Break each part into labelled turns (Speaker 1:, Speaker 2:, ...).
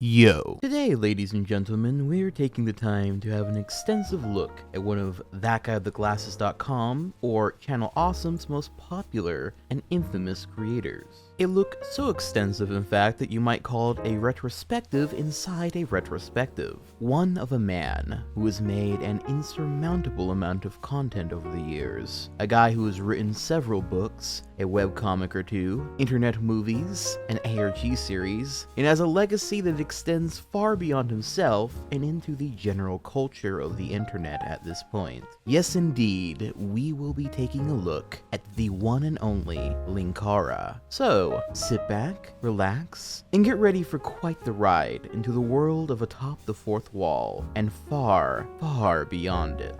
Speaker 1: Yo! Today, ladies and gentlemen, we're taking the time to have an extensive look at one of thatguywiththeglasses.com or Channel Awesome's most popular and infamous creators. A look so extensive, in fact, that you might call it a retrospective inside a retrospective. One of a man who has made an insurmountable amount of content over the years. A guy who has written several books, a webcomic or two, internet movies, an ARG series, and has a legacy that extends far beyond himself and into the general culture of the internet at this point. Yes, indeed, we will be taking a look at the one and only Linkara. So, sit back, relax, and get ready for quite the ride into the world of Atop the Fourth Wall and far, far beyond it.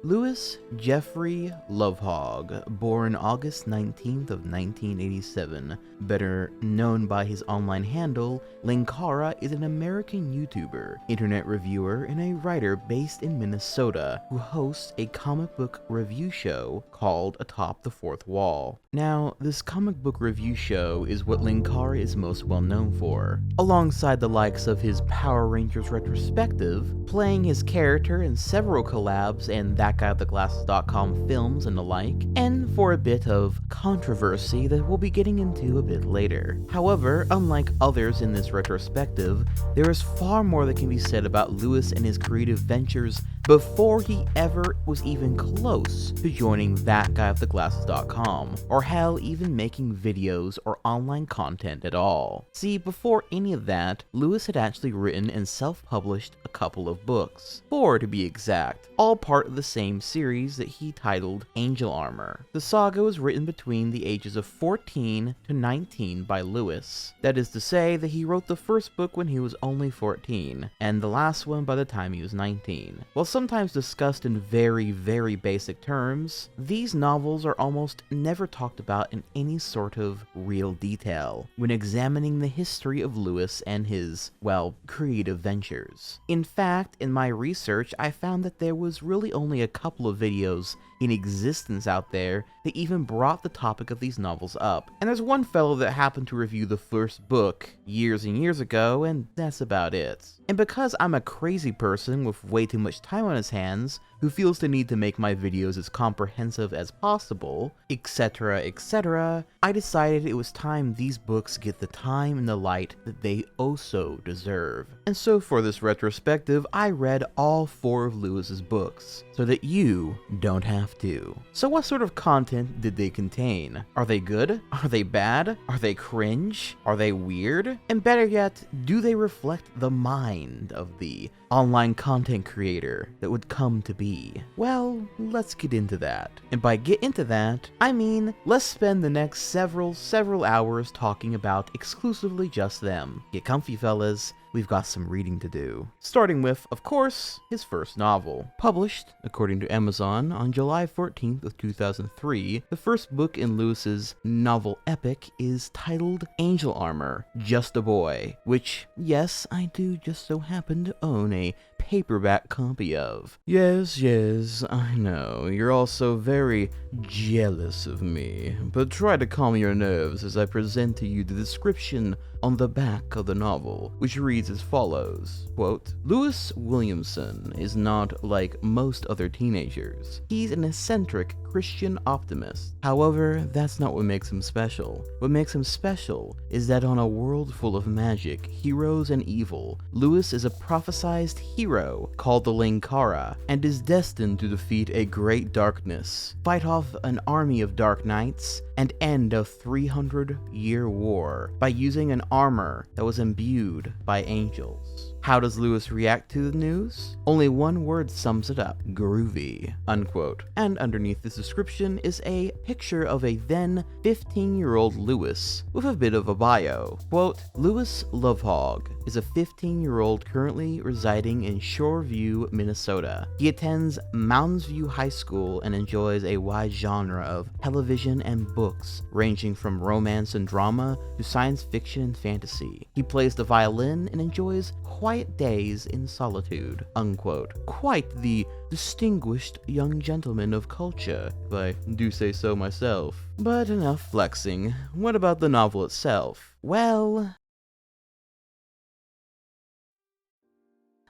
Speaker 1: Louis Jeffrey Lovhaug, born August 19th of 1987, better known by his online handle, Linkara, is an American YouTuber, internet reviewer, and a writer based in Minnesota who hosts a comic book review show called Atop the Fourth Wall. Now, this comic book review show is what Linkara is most well known for, alongside the likes of his Power Rangers Retrospective, playing his character in several collabs and thatguywiththeglasses.com films and the like, and for a bit of controversy that we'll be getting into a bit later. However, unlike others in this retrospective, there is far more that can be said about Louis and his creative ventures before he ever was even close to joining thatguywiththeglasses.com, or hell, even making videos or online content at all. See, before any of that, Louis had actually written and self-published a couple of books, 4 to be exact, all part of the same series that he titled Angel Armor. The saga was written between the ages of 14 to 19 by Louis. That is to say that he wrote the first book when he was only 14, and the last one by the time he was 19. While sometimes discussed in very, very basic terms, these novels are almost never talked about in any sort of real detail when examining the history of Louis and his, well, creative ventures. In fact, in my research, I found that there was really only a couple of videos in existence out there that even brought the topic of these novels up. And there's one fellow that happened to review the first book years and years ago, and that's about it. And because I'm a crazy person with way too much time on his hands, who feels the need to make my videos as comprehensive as possible, etc., etc., I decided it was time these books get the time and the light that they also deserve. And so for this retrospective, I read all 4 of Louis's books, so that you don't have to. So what sort of content did they contain? Are they good? Are they bad? Are they cringe? Are they weird? And better yet, do they reflect the mind of the online content creator that would come to be? Well, let's get into that. And by get into that, I mean, let's spend the next several hours talking about exclusively just them. Get comfy, fellas. we've got some reading to do. Starting with, of course, his first novel. Published, according to Amazon, on July 14th of 2003, the first book in Lewis's novel epic is titled Angel Armor, Just a Boy, which, yes, I do just so happen to own a paperback copy of. Yes, I know, you're all so very jealous of me, but try to calm your nerves as I present to you the description on the back of the novel, which reads as follows, quote, Lewis Williamson is not like most other teenagers. He's an eccentric Christian optimist. However, that's not what makes him special. What makes him special is that on a world full of magic, heroes, and evil, Lewis is a prophesized hero called the Linkara, and is destined to defeat a great darkness, fight off an army of dark knights, and end a 300-year war by using an armor that was imbued by angels. How does Lewis react to the news? Only one word sums it up: groovy, unquote. And underneath this description is a picture of a then 15-year-old Lewis with a bit of a bio. Quote, Lewis Lovhaug is a 15-year-old currently residing in Shoreview, Minnesota. He attends Mounds View High School and enjoys a wide genre of television and books, ranging from romance and drama to science fiction and fantasy. He plays the violin and enjoys quiet days in solitude, unquote. Quite the distinguished young gentleman of culture, if I do say so myself. But enough flexing. What about the novel itself? Well,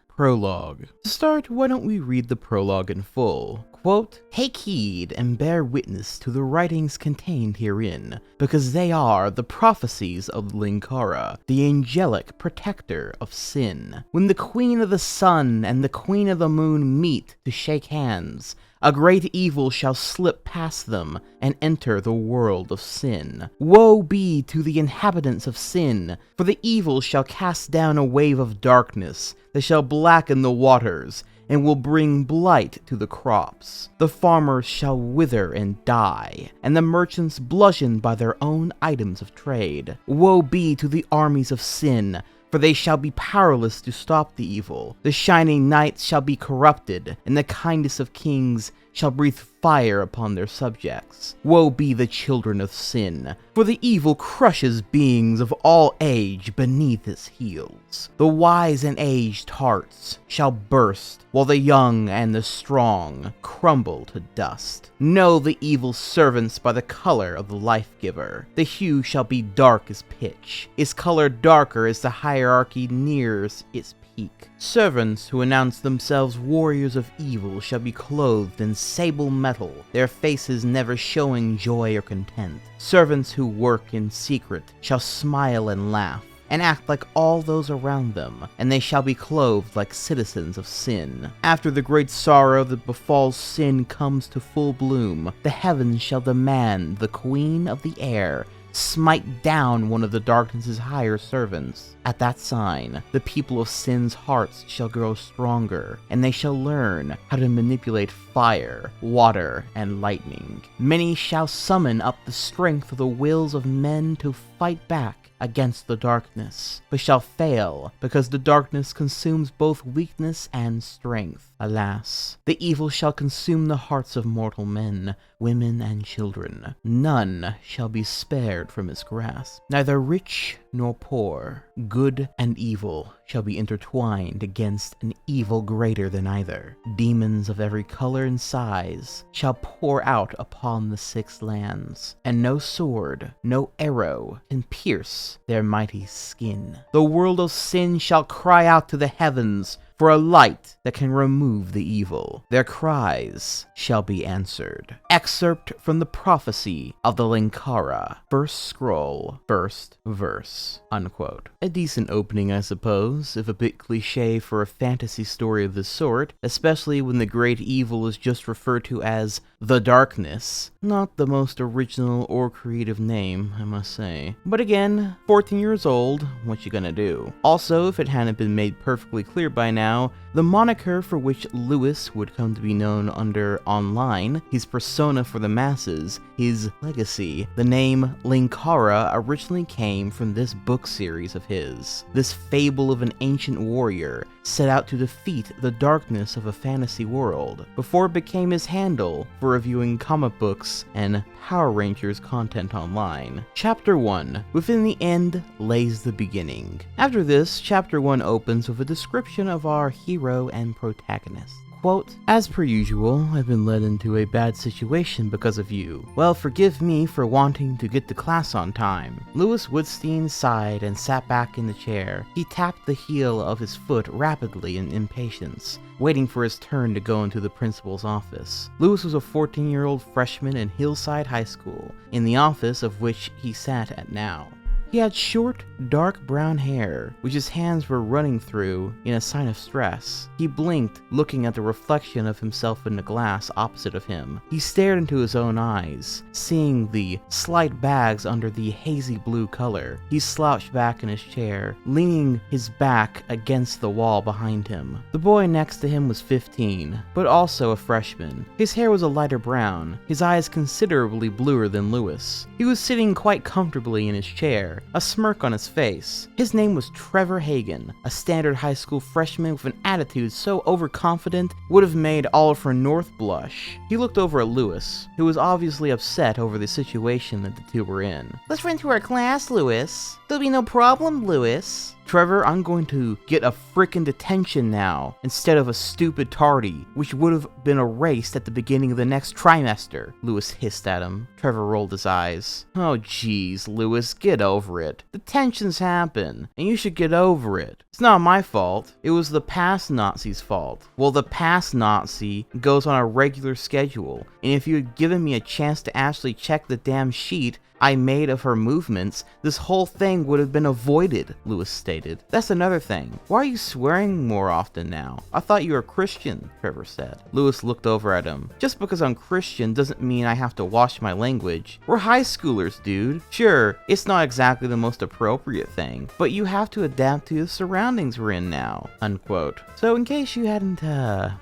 Speaker 1: prologue. To start, why don't we read the prologue in full? Quote, Take heed and bear witness to the writings contained herein, because they are the prophecies of Linkara, the angelic protector of sin. When the Queen of the Sun and the Queen of the Moon meet to shake hands, a great evil shall slip past them and enter the world of sin. Woe be to the inhabitants of sin, for the evil shall cast down a wave of darkness that shall blacken the waters, and will bring blight to the crops. The farmers shall wither and die, and the merchants bludgeoned by their own items of trade. Woe be to the armies of sin, for they shall be powerless to stop the evil. The shining knights shall be corrupted, and the kindest of kings shall breathe fire upon their subjects. Woe be the children of sin, for the evil crushes beings of all age beneath its heels. The wise and aged hearts shall burst, while the young and the strong crumble to dust. Know the evil servants by the color of the life-giver. The hue shall be dark as pitch, its color darker as the hierarchy nears its peak. Servants who announce themselves warriors of evil shall be clothed in sable metal, their faces never showing joy or content. Servants who work in secret shall smile and laugh, and act like all those around them, and they shall be clothed like citizens of sin. After the great sorrow that befalls sin comes to full bloom, the heavens shall demand the Queen of the Air smite down one of the darkness's higher servants. At that sign, the people of sin's hearts shall grow stronger, and they shall learn how to manipulate fire, water, and lightning. Many shall summon up the strength of the wills of men to fight back against the darkness, but shall fail because the darkness consumes both weakness and strength. Alas, the evil shall consume the hearts of mortal men, women, and children. None shall be spared from its grasp. Neither rich nor poor, good and evil shall be intertwined against an evil greater than either. Demons of every color and size shall pour out upon the 6 lands, and no sword, no arrow can pierce their mighty skin. The world of sin shall cry out to the heavens for a light that can remove the evil. Their cries shall be answered. Excerpt from the prophecy of the Linkara, first scroll, first verse, unquote. A decent opening, I suppose, if a bit cliche for a fantasy story of this sort, especially when the great evil is just referred to as the darkness. Not the most original or creative name, I must say. But again, 14 years old, what you gonna do? Also, if it hadn't been made perfectly clear by now, now, the moniker for which Lewis would come to be known under online, his persona for the masses, his legacy. The name Linkara originally came from this book series of his. This fable of an ancient warrior set out to defeat the darkness of a fantasy world, before it became his handle for reviewing comic books and Power Rangers content online. Chapter 1. Within the end lays the beginning. After this, Chapter 1 opens with a description of our hero and protagonist. Quote, "As per usual, I've been led into a bad situation because of you. Well, forgive me for wanting to get to class on time." Louis Woodstein sighed and sat back in the chair. He tapped the heel of his foot rapidly in impatience, waiting for his turn to go into the principal's office. Louis was a 14-year-old freshman in Hillside High School, in the office of which he sat at now. He had short, dark brown hair, which his hands were running through in a sign of stress. He blinked, looking at the reflection of himself in the glass opposite of him. He stared into his own eyes, seeing the slight bags under the hazy blue color. He slouched back in his chair, leaning his back against the wall behind him. The boy next to him was 15, but also a freshman. His hair was a lighter brown, his eyes considerably bluer than Louis. He was sitting quite comfortably in his chair, a smirk on his face. His name was Trevor Hagen, a standard high school freshman with an attitude so overconfident would have made Oliver North blush. He looked over at Louis, who was obviously upset over the situation that the two were in. "Let's run through our class, Louis. There'll be no problem, Louis." "Trevor, I'm going to get a frickin' detention now, instead of a stupid tardy, which would have been erased at the beginning of the next trimester," Louis hissed at him. Trevor rolled his eyes. "Oh geez, Louis, get over it. Detentions happen, and you should get over it. It's not my fault. It was the past Nazi's fault." "Well, the past Nazi goes on a regular schedule, and if you had given me a chance to actually check the damn sheet I made of her movements, this whole thing would have been avoided," Louis stated. "That's another thing. Why are you swearing more often now? I thought you were Christian," Trevor said. Louis looked over at him. "Just because I'm Christian doesn't mean I have to watch my language. We're high schoolers, dude. Sure, it's not exactly the most appropriate thing, but you have to adapt to the surroundings we're in now," unquote. So in case you hadn't,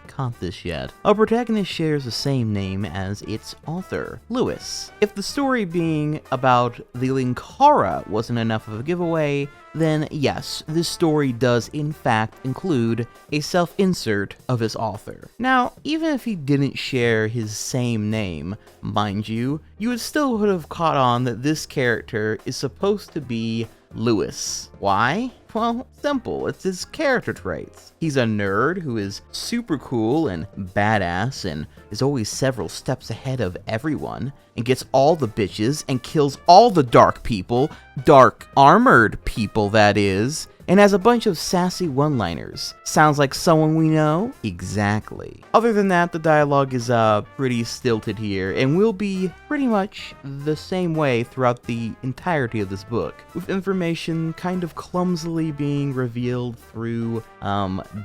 Speaker 1: caught this yet, our protagonist shares the same name as its author, Louis. If the story being about the Linkara wasn't enough of a giveaway, then yes, this story does in fact include a self-insert of its author. Now, even if he didn't share his same name, mind you, you would still would have caught on that this character is supposed to be Louis. Why? Well, simple, it's his character traits. He's a nerd who is super cool and badass and is always several steps ahead of everyone, and gets all the bitches and kills all the dark people, dark armored people that is, and has a bunch of sassy one-liners. Sounds like someone we know? Exactly. Other than that, the dialogue is pretty stilted here, and will be pretty much the same way throughout the entirety of this book, with information kind of clumsily being revealed through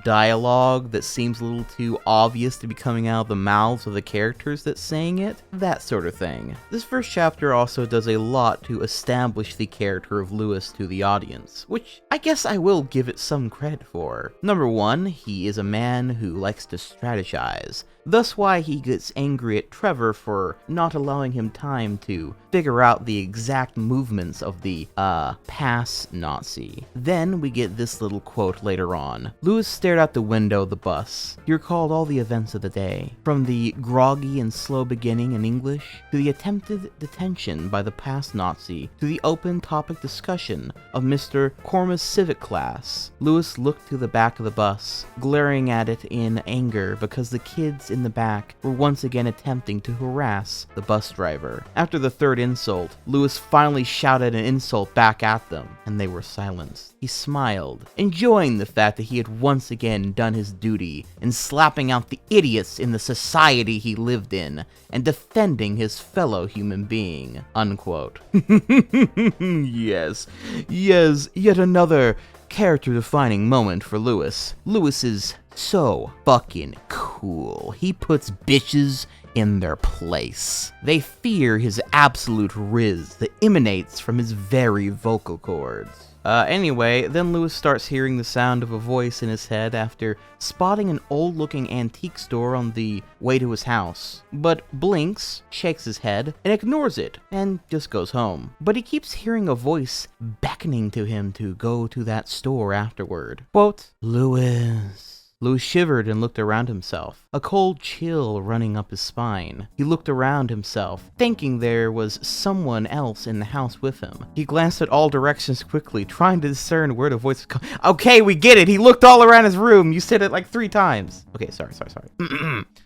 Speaker 1: dialogue that seems a little too obvious to be coming out of the mouths of the characters that's saying it, that sort of thing. This first chapter also does a lot to establish the character of Louis to the audience, which I guess I will give it some credit for. Number one, he is a man who likes to strategize, thus why he gets angry at Trevor for not allowing him time to figure out the exact movements of the, past Nazi. Then we get this little quote later on. Louis stared out the window of the bus. He recalled all the events of the day, from the groggy and slow beginning in English, to the attempted detention by the past Nazi, to the open topic discussion of Mr. Corma's civic class. Louis looked to the back of the bus, glaring at it in anger because the kids in the back were once again attempting to harass the bus driver. After the third insult, Louis finally shouted an insult back at them, and they were silenced. He smiled, enjoying the fact that he had once again done his duty in slapping out the idiots in the society he lived in and defending his fellow human being, unquote. Yes, yet another character-defining moment for Louis. Louis is so fucking cool. He puts bitches in their place. They fear his absolute riz that emanates from his very vocal cords. Anyway, then Lewis starts hearing the sound of a voice in his head after spotting an old-looking antique store on the way to his house. But blinks, shakes his head, and ignores it, and just goes home. But he keeps hearing a voice beckoning to him to go to that store afterward. Quote, Lewis. Lewis shivered and looked around himself, a cold chill running up his spine. He looked around himself, thinking there was someone else in the house with him. He glanced at all directions quickly, trying to discern where the voice was coming. Okay, we get it! He looked all around his room! You said it like 3 times. Okay, sorry.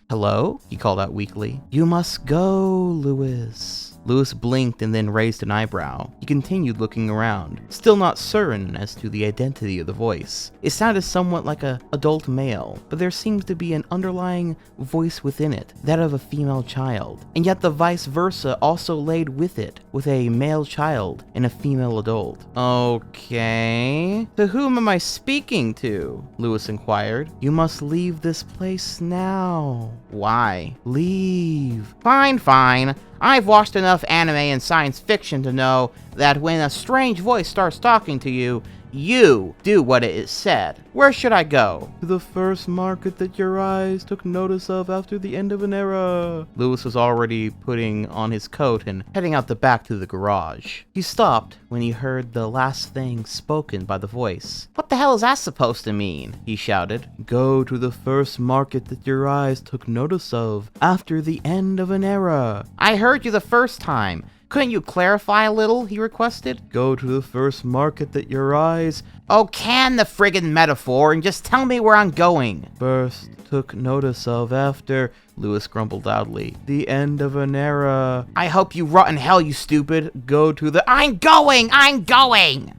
Speaker 1: Hello? He called out weakly. You must go, Lewis. Lewis blinked and then raised an eyebrow. He continued looking around, still not certain as to the identity of the voice. It sounded somewhat like an adult male, but there seems to be an underlying voice within it, that of a female child. And yet the vice versa also laid with it, with a male child and a female adult. Okay. To whom am I speaking to? Lewis inquired. You must leave this place now. Why? Leave. Fine. I've watched enough anime and science fiction to know that when a strange voice starts talking to you, you do what it is said. Where should I go? To the first market that your eyes took notice of after the end of an era. Lewis was already putting on his coat and heading out the back to the garage. He stopped when he heard the last thing spoken by the voice. What the hell is that supposed to mean? He shouted. Go to the first market that your eyes took notice of after the end of an era. I heard you the first time. Couldn't you clarify a little, he requested? Go to the first market that your eyes... Oh, can the friggin' metaphor and just tell me where I'm going. First took notice of after... Lewis grumbled loudly. The end of an era. I hope you rot in hell, you stupid. Go to the... I'm going!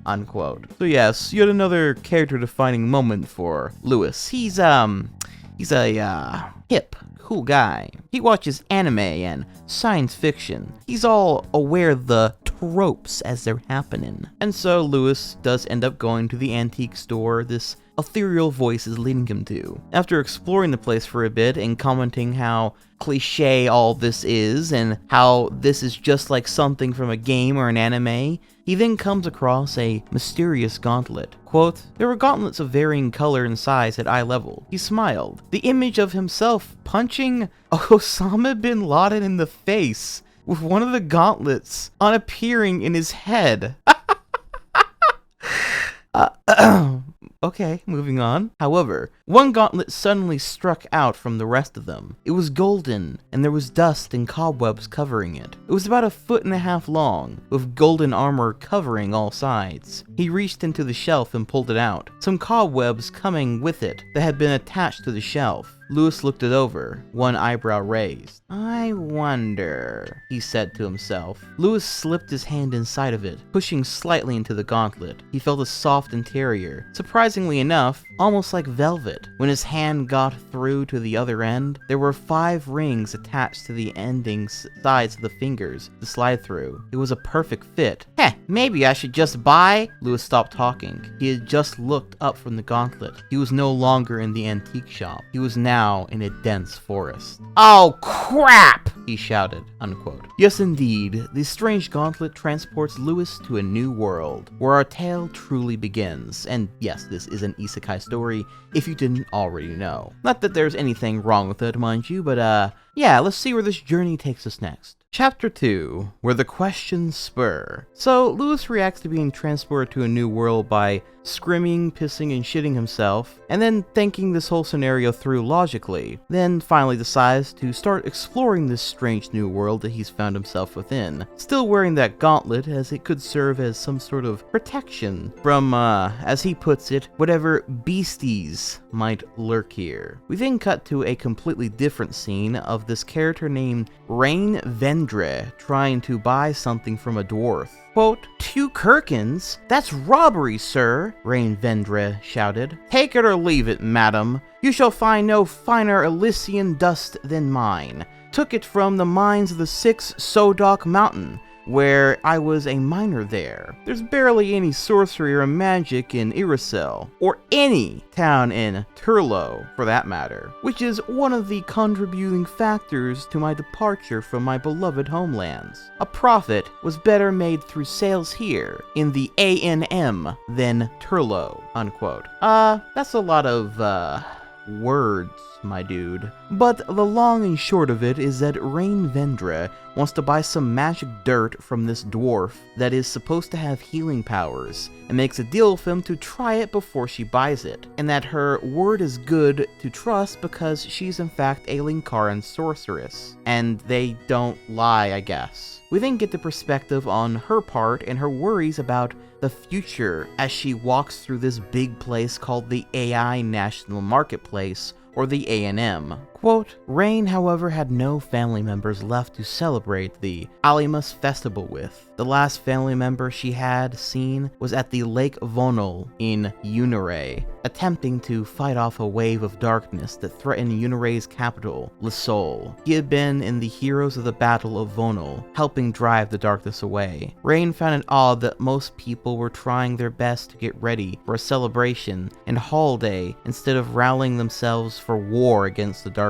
Speaker 1: Unquote. So yes, yet another character-defining moment for Lewis. He's a hip, cool guy. He watches anime and science fiction. He's all aware of the tropes as they're happening. And so Lewis does end up going to the antique store this ethereal voice is leading him to. After exploring the place for a bit and commenting how cliche all this is and how this is just like something from a game or an anime, he then comes across a mysterious gauntlet. Quote, there were gauntlets of varying color and size at eye level. He smiled. The image of himself punching Osama bin Laden in the face with one of the gauntlets unappearing in his head. Okay, moving on. However, one gauntlet suddenly struck out from the rest of them. It was golden, and there was dust and cobwebs covering it. It was about 1.5 feet long, with golden armor covering all sides. He reached into the shelf and pulled it out, some cobwebs coming with it that had been attached to the shelf. Lewis looked it over, one eyebrow raised. I wonder, he said to himself. Lewis slipped his hand inside of it, pushing slightly into the gauntlet. He felt a soft interior. Surprisingly enough, almost like velvet. When his hand got through to the other end, there were 5 rings attached to the ending sides of the fingers to slide through. It was a perfect fit. Heh, maybe I should just buy? Lewis stopped talking. He had just looked up from the gauntlet. He was no longer in the antique shop. He was now in a dense forest. Oh crap! He shouted, unquote. Yes indeed, the strange gauntlet transports Lewis to a new world, where our tale truly begins. And yes, this is an isekai story, if you didn't already know. Not that there's anything wrong with it, mind you, but yeah, let's see where this journey takes us next. Chapter 2, Where the Questions Spur. So, Lewis reacts to being transported to a new world by scrimming, pissing, and shitting himself, and then thinking this whole scenario through logically. Then finally decides to start exploring this strange new world that he's found himself within, still wearing that gauntlet as it could serve as some sort of protection from, as he puts it, whatever beasties might lurk here. We then cut to a completely different scene of this character named Rain Vendre trying to buy something from a dwarf. Quote, 2 Kirkins? That's robbery, sir, Rain Vendre shouted. Take it or leave it, madam. You shall find no finer Elysian dust than mine. Took it from the mines of the 6 Sodok Mountain, where I was a minor there. There's barely any sorcery or magic in Irisel, or any town in Turlo, for that matter, which is one of the contributing factors to my departure from my beloved homelands. A profit was better made through sales here, in the ANM, than Turlo, unquote. That's a lot of, words, my dude. But the long and short of it is that Rain Vendra wants to buy some magic dirt from this dwarf that is supposed to have healing powers, and makes a deal with him to try it before she buys it, and that her word is good to trust because she's in fact a Linkaran sorceress, and they don't lie, I guess. We then get the perspective on her part and her worries about the future as she walks through this big place called the AI National Marketplace, or the ANM. Quote, Rain, however, had no family members left to celebrate the Alimus festival with. The last family member she had seen was at the Lake Vonal in Unire, attempting to fight off a wave of darkness that threatened Unire's capital, Lisol. He had been in the Heroes of the Battle of Vonal, helping drive the darkness away. Rain found it odd that most people were trying their best to get ready for a celebration and holiday instead of rallying themselves for war against the darkness.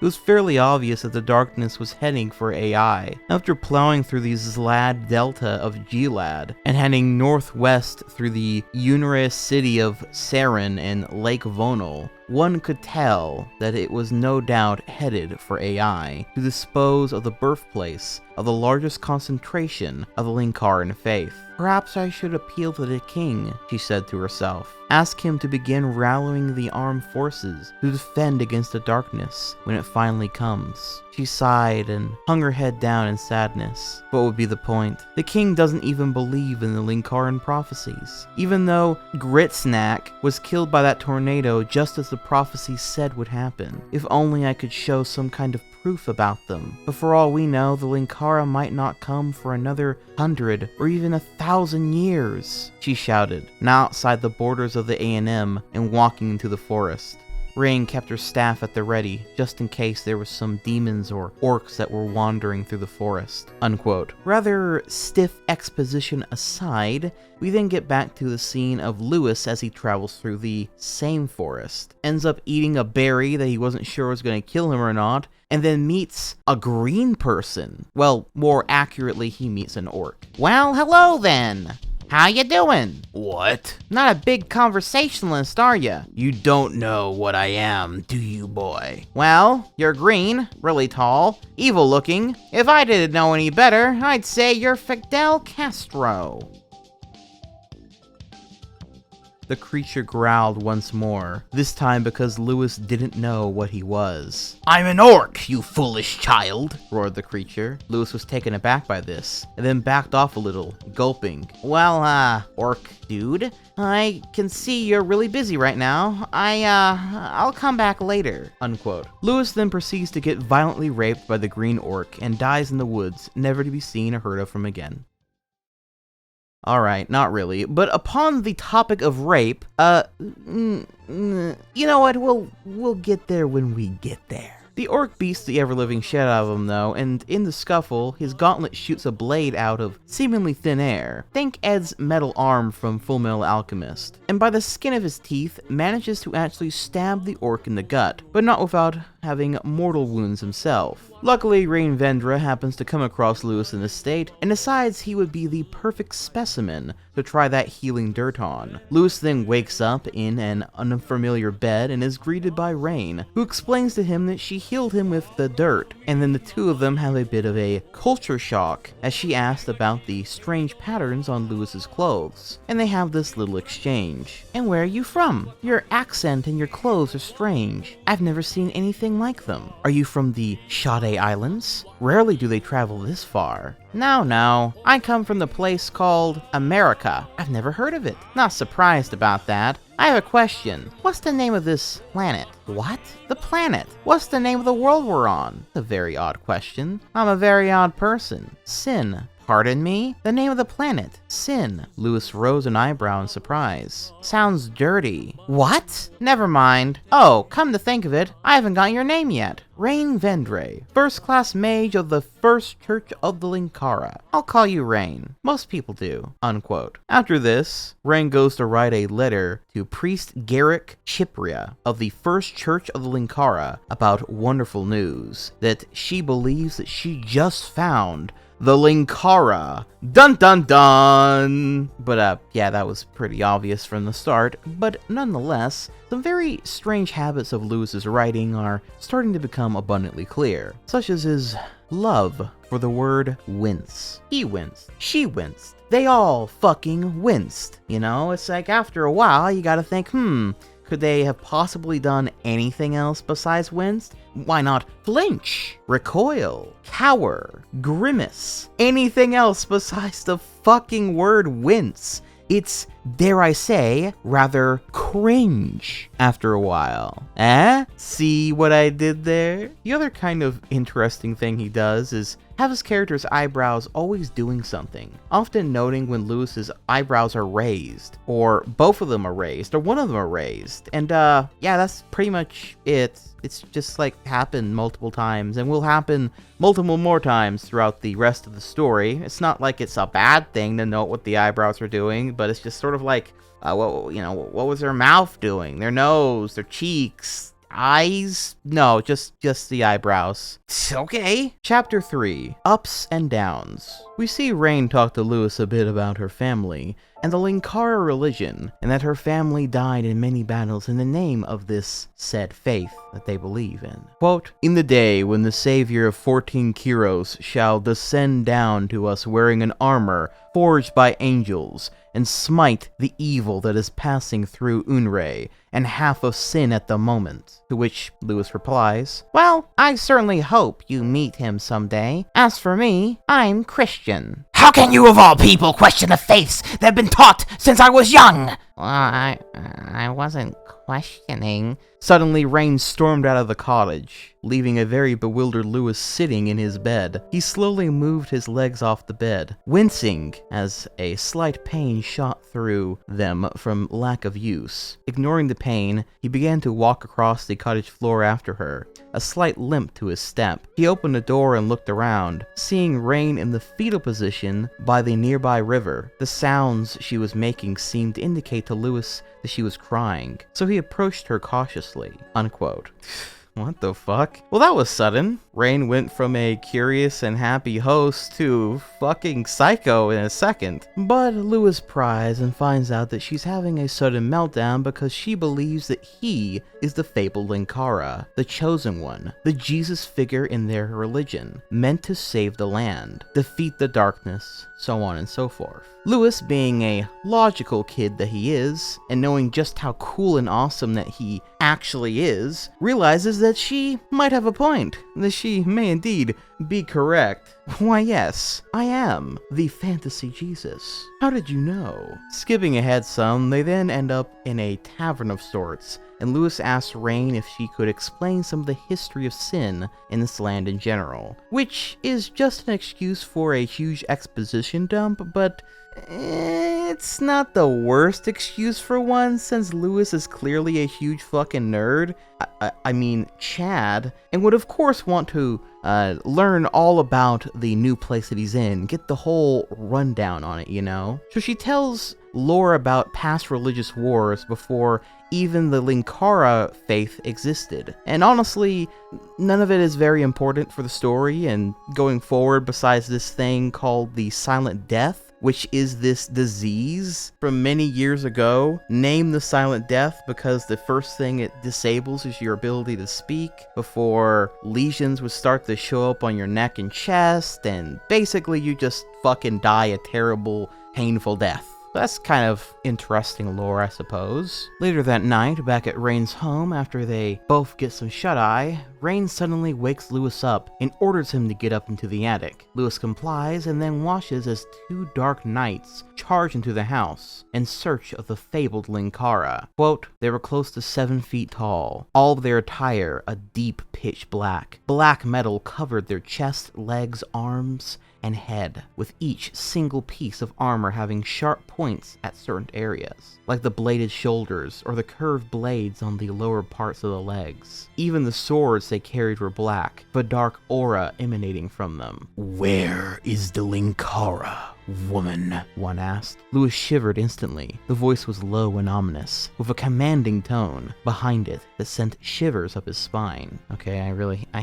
Speaker 1: It was fairly obvious that the darkness was heading for AI. After plowing through the Zlad Delta of Gilad and heading northwest through the Unire city of Saren and Lake Vonal, one could tell that it was no doubt headed for AI to dispose of the birthplace of the largest concentration of the Linkaran faith. Perhaps I should appeal to the king, she said to herself. Ask him to begin rallying the armed forces to defend against the darkness when it finally comes. She sighed and hung her head down in sadness. What would be the point? The king doesn't even believe in the Linkaran prophecies, even though Gritsnack was killed by that tornado just as the prophecy said would happen. If only I could show some kind of proof about them. But for all we know, the Linkara might not come for another 100 or even 1,000 years, she shouted, now outside the borders of the ANM and walking into the forest. Rain kept her staff at the ready, just in case there was some demons or orcs that were wandering through the forest, unquote. Rather stiff exposition aside, we then get back to the scene of Lewis as he travels through the same forest, ends up eating a berry that he wasn't sure was going to kill him or not, and then meets a green person. Well, more accurately, he meets an orc. Well, hello then! How you doing? What? Not a big conversationalist, are ya? You don't know what I am, do you, boy? Well, you're green, really tall, evil looking. If I didn't know any better, I'd say you're Fidel Castro. The creature growled once more, this time because Lewis didn't know what he was. I'm an orc, you foolish child, roared the creature. Lewis was taken aback by this, and then backed off a little, gulping. Well, orc dude, I can see you're really busy right now. I'll come back later, unquote. Lewis then proceeds to get violently raped by the green orc and dies in the woods, never to be seen or heard of from again. Alright, not really, but upon the topic of rape, you know what, we'll get there when we get there. The orc beats the ever-living shit out of him, though, and in the scuffle, his gauntlet shoots a blade out of seemingly thin air. Think Ed's metal arm from Fullmetal Alchemist. And by the skin of his teeth, manages to actually stab the orc in the gut, but not without having mortal wounds himself. Luckily, Rain Vendra happens to come across Lewis in this state, and decides he would be the perfect specimen to try that healing dirt on. Lewis then wakes up in an unfamiliar bed and is greeted by Rain, who explains to him that she healed him with the dirt, and then the two of them have a bit of a culture shock as she asked about the strange patterns on Lewis's clothes, and they have this little exchange. And where are you from? Your accent and your clothes are strange. I've never seen anything like them. Are you from the Sade Islands? Rarely do they travel this far. No, I come from the place called America. I've never heard of it. Not surprised about that. I have a question. What's the name of this planet? What? The planet. What's the name of the world we're on? A very odd question. I'm a very odd person. Sin. Pardon me? The name of the planet. Sin. Lewis rose an eyebrow in surprise. Sounds dirty. What? Never mind. Oh, come to think of it, I haven't got your name yet. Rain Vendre, first-class mage of the First Church of the Linkara. I'll call you Rain. Most people do." Unquote. After this, Rain goes to write a letter to Priest Garrick Chipria of the First Church of the Linkara about wonderful news that she believes that she just found the Linkara. Dun dun dun! But yeah, that was pretty obvious from the start, but nonetheless, some very strange habits of Lewis's writing are starting to become abundantly clear, such as his love for the word wince. He winced. She winced. They all fucking winced. You know, it's like after a while, you gotta think, could they have possibly done anything else besides winced? Why not flinch, recoil, cower, grimace, anything else besides the fucking word wince? It's, dare I say, rather cringe after a while. See what I did there? The other kind of interesting thing he does is have his character's eyebrows always doing something, often noting when Lewis's eyebrows are raised, or both of them are raised, or one of them are raised. And yeah, that's pretty much it. It's just like happened multiple times, and will happen multiple more times throughout the rest of the story. It's not like it's a bad thing to note what the eyebrows are doing, but it's just sort of like, what was their mouth doing? Their nose, their cheeks, eyes? No, just the eyebrows. Okay. Chapter 3, Ups and Downs. We see Rain talk to Lewis a bit about her family and the Linkara religion, and that her family died in many battles in the name of this said faith that they believe in. Quote, "In the day when the savior of 14 Kiros shall descend down to us wearing an armor forged by angels, and smite the evil that is passing through Unre, and half of sin at the moment." To which Lewis replies, "Well, I certainly hope you meet him someday. As for me, I'm Christian."
Speaker 2: "How can you of all people question the faiths that have been taught since I was young?"
Speaker 1: "Well, I wasn't questioning." Suddenly, Rain stormed out of the cottage, leaving a very bewildered Lewis sitting in his bed. He slowly moved his legs off the bed, wincing as a slight pain shot through them from lack of use. Ignoring the pain, he began to walk across the cottage floor after her, a slight limp to his step. He opened the door and looked around, seeing Rain in the fetal position by the nearby river. The sounds she was making seemed to indicate to Lewis that she was crying, so he approached her cautiously. Unquote. What the fuck? Well, that was sudden. Rain went from a curious and happy host to fucking psycho in a second. But Lewis pries and finds out that she's having a sudden meltdown because she believes that he is the fabled Linkara, the chosen one, the Jesus figure in their religion, meant to save the land, defeat the darkness, so on and so forth. Lewis, being a logical kid that he is, and knowing just how cool and awesome that he actually is, realizes that she might have a point, that she may indeed be correct. Why yes, I am the fantasy Jesus. How did you know? Skipping ahead some, they then end up in a tavern of sorts, and Lewis asks Rain if she could explain some of the history of sin in this land in general, which is just an excuse for a huge exposition dump, but it's not the worst excuse for one, since Lewis is clearly a huge fucking nerd. I mean, Chad, and would of course want to learn all about the new place that he's in, get the whole rundown on it, you know? So she tells lore about past religious wars before even the Linkara faith existed. And honestly, none of it is very important for the story and going forward besides this thing called the Silent Death, which is this disease from many years ago. Name the Silent Death because the first thing it disables is your ability to speak before lesions would start to show up on your neck and chest, and basically you just fucking die a terrible, painful death. That's kind of interesting lore, I suppose. Later that night, back at Rain's home, after they both get some shut-eye, Rain suddenly wakes Lewis up and orders him to get up into the attic. Lewis complies and then watches as two dark knights charge into the house in search of the fabled Linkara. Quote, "They were close to 7 feet tall, all of their attire a deep pitch black. Black metal covered their chest, legs, arms, and head, with each single piece of armor having sharp points at certain areas, like the bladed shoulders or the curved blades on the lower parts of the legs. Even the swords they carried were black, with a dark aura emanating from them.
Speaker 2: "Where is the Linkara, woman?"
Speaker 1: one asked. Lewis shivered instantly. The voice was low and ominous, with a commanding tone behind it that sent shivers up his spine. Okay, I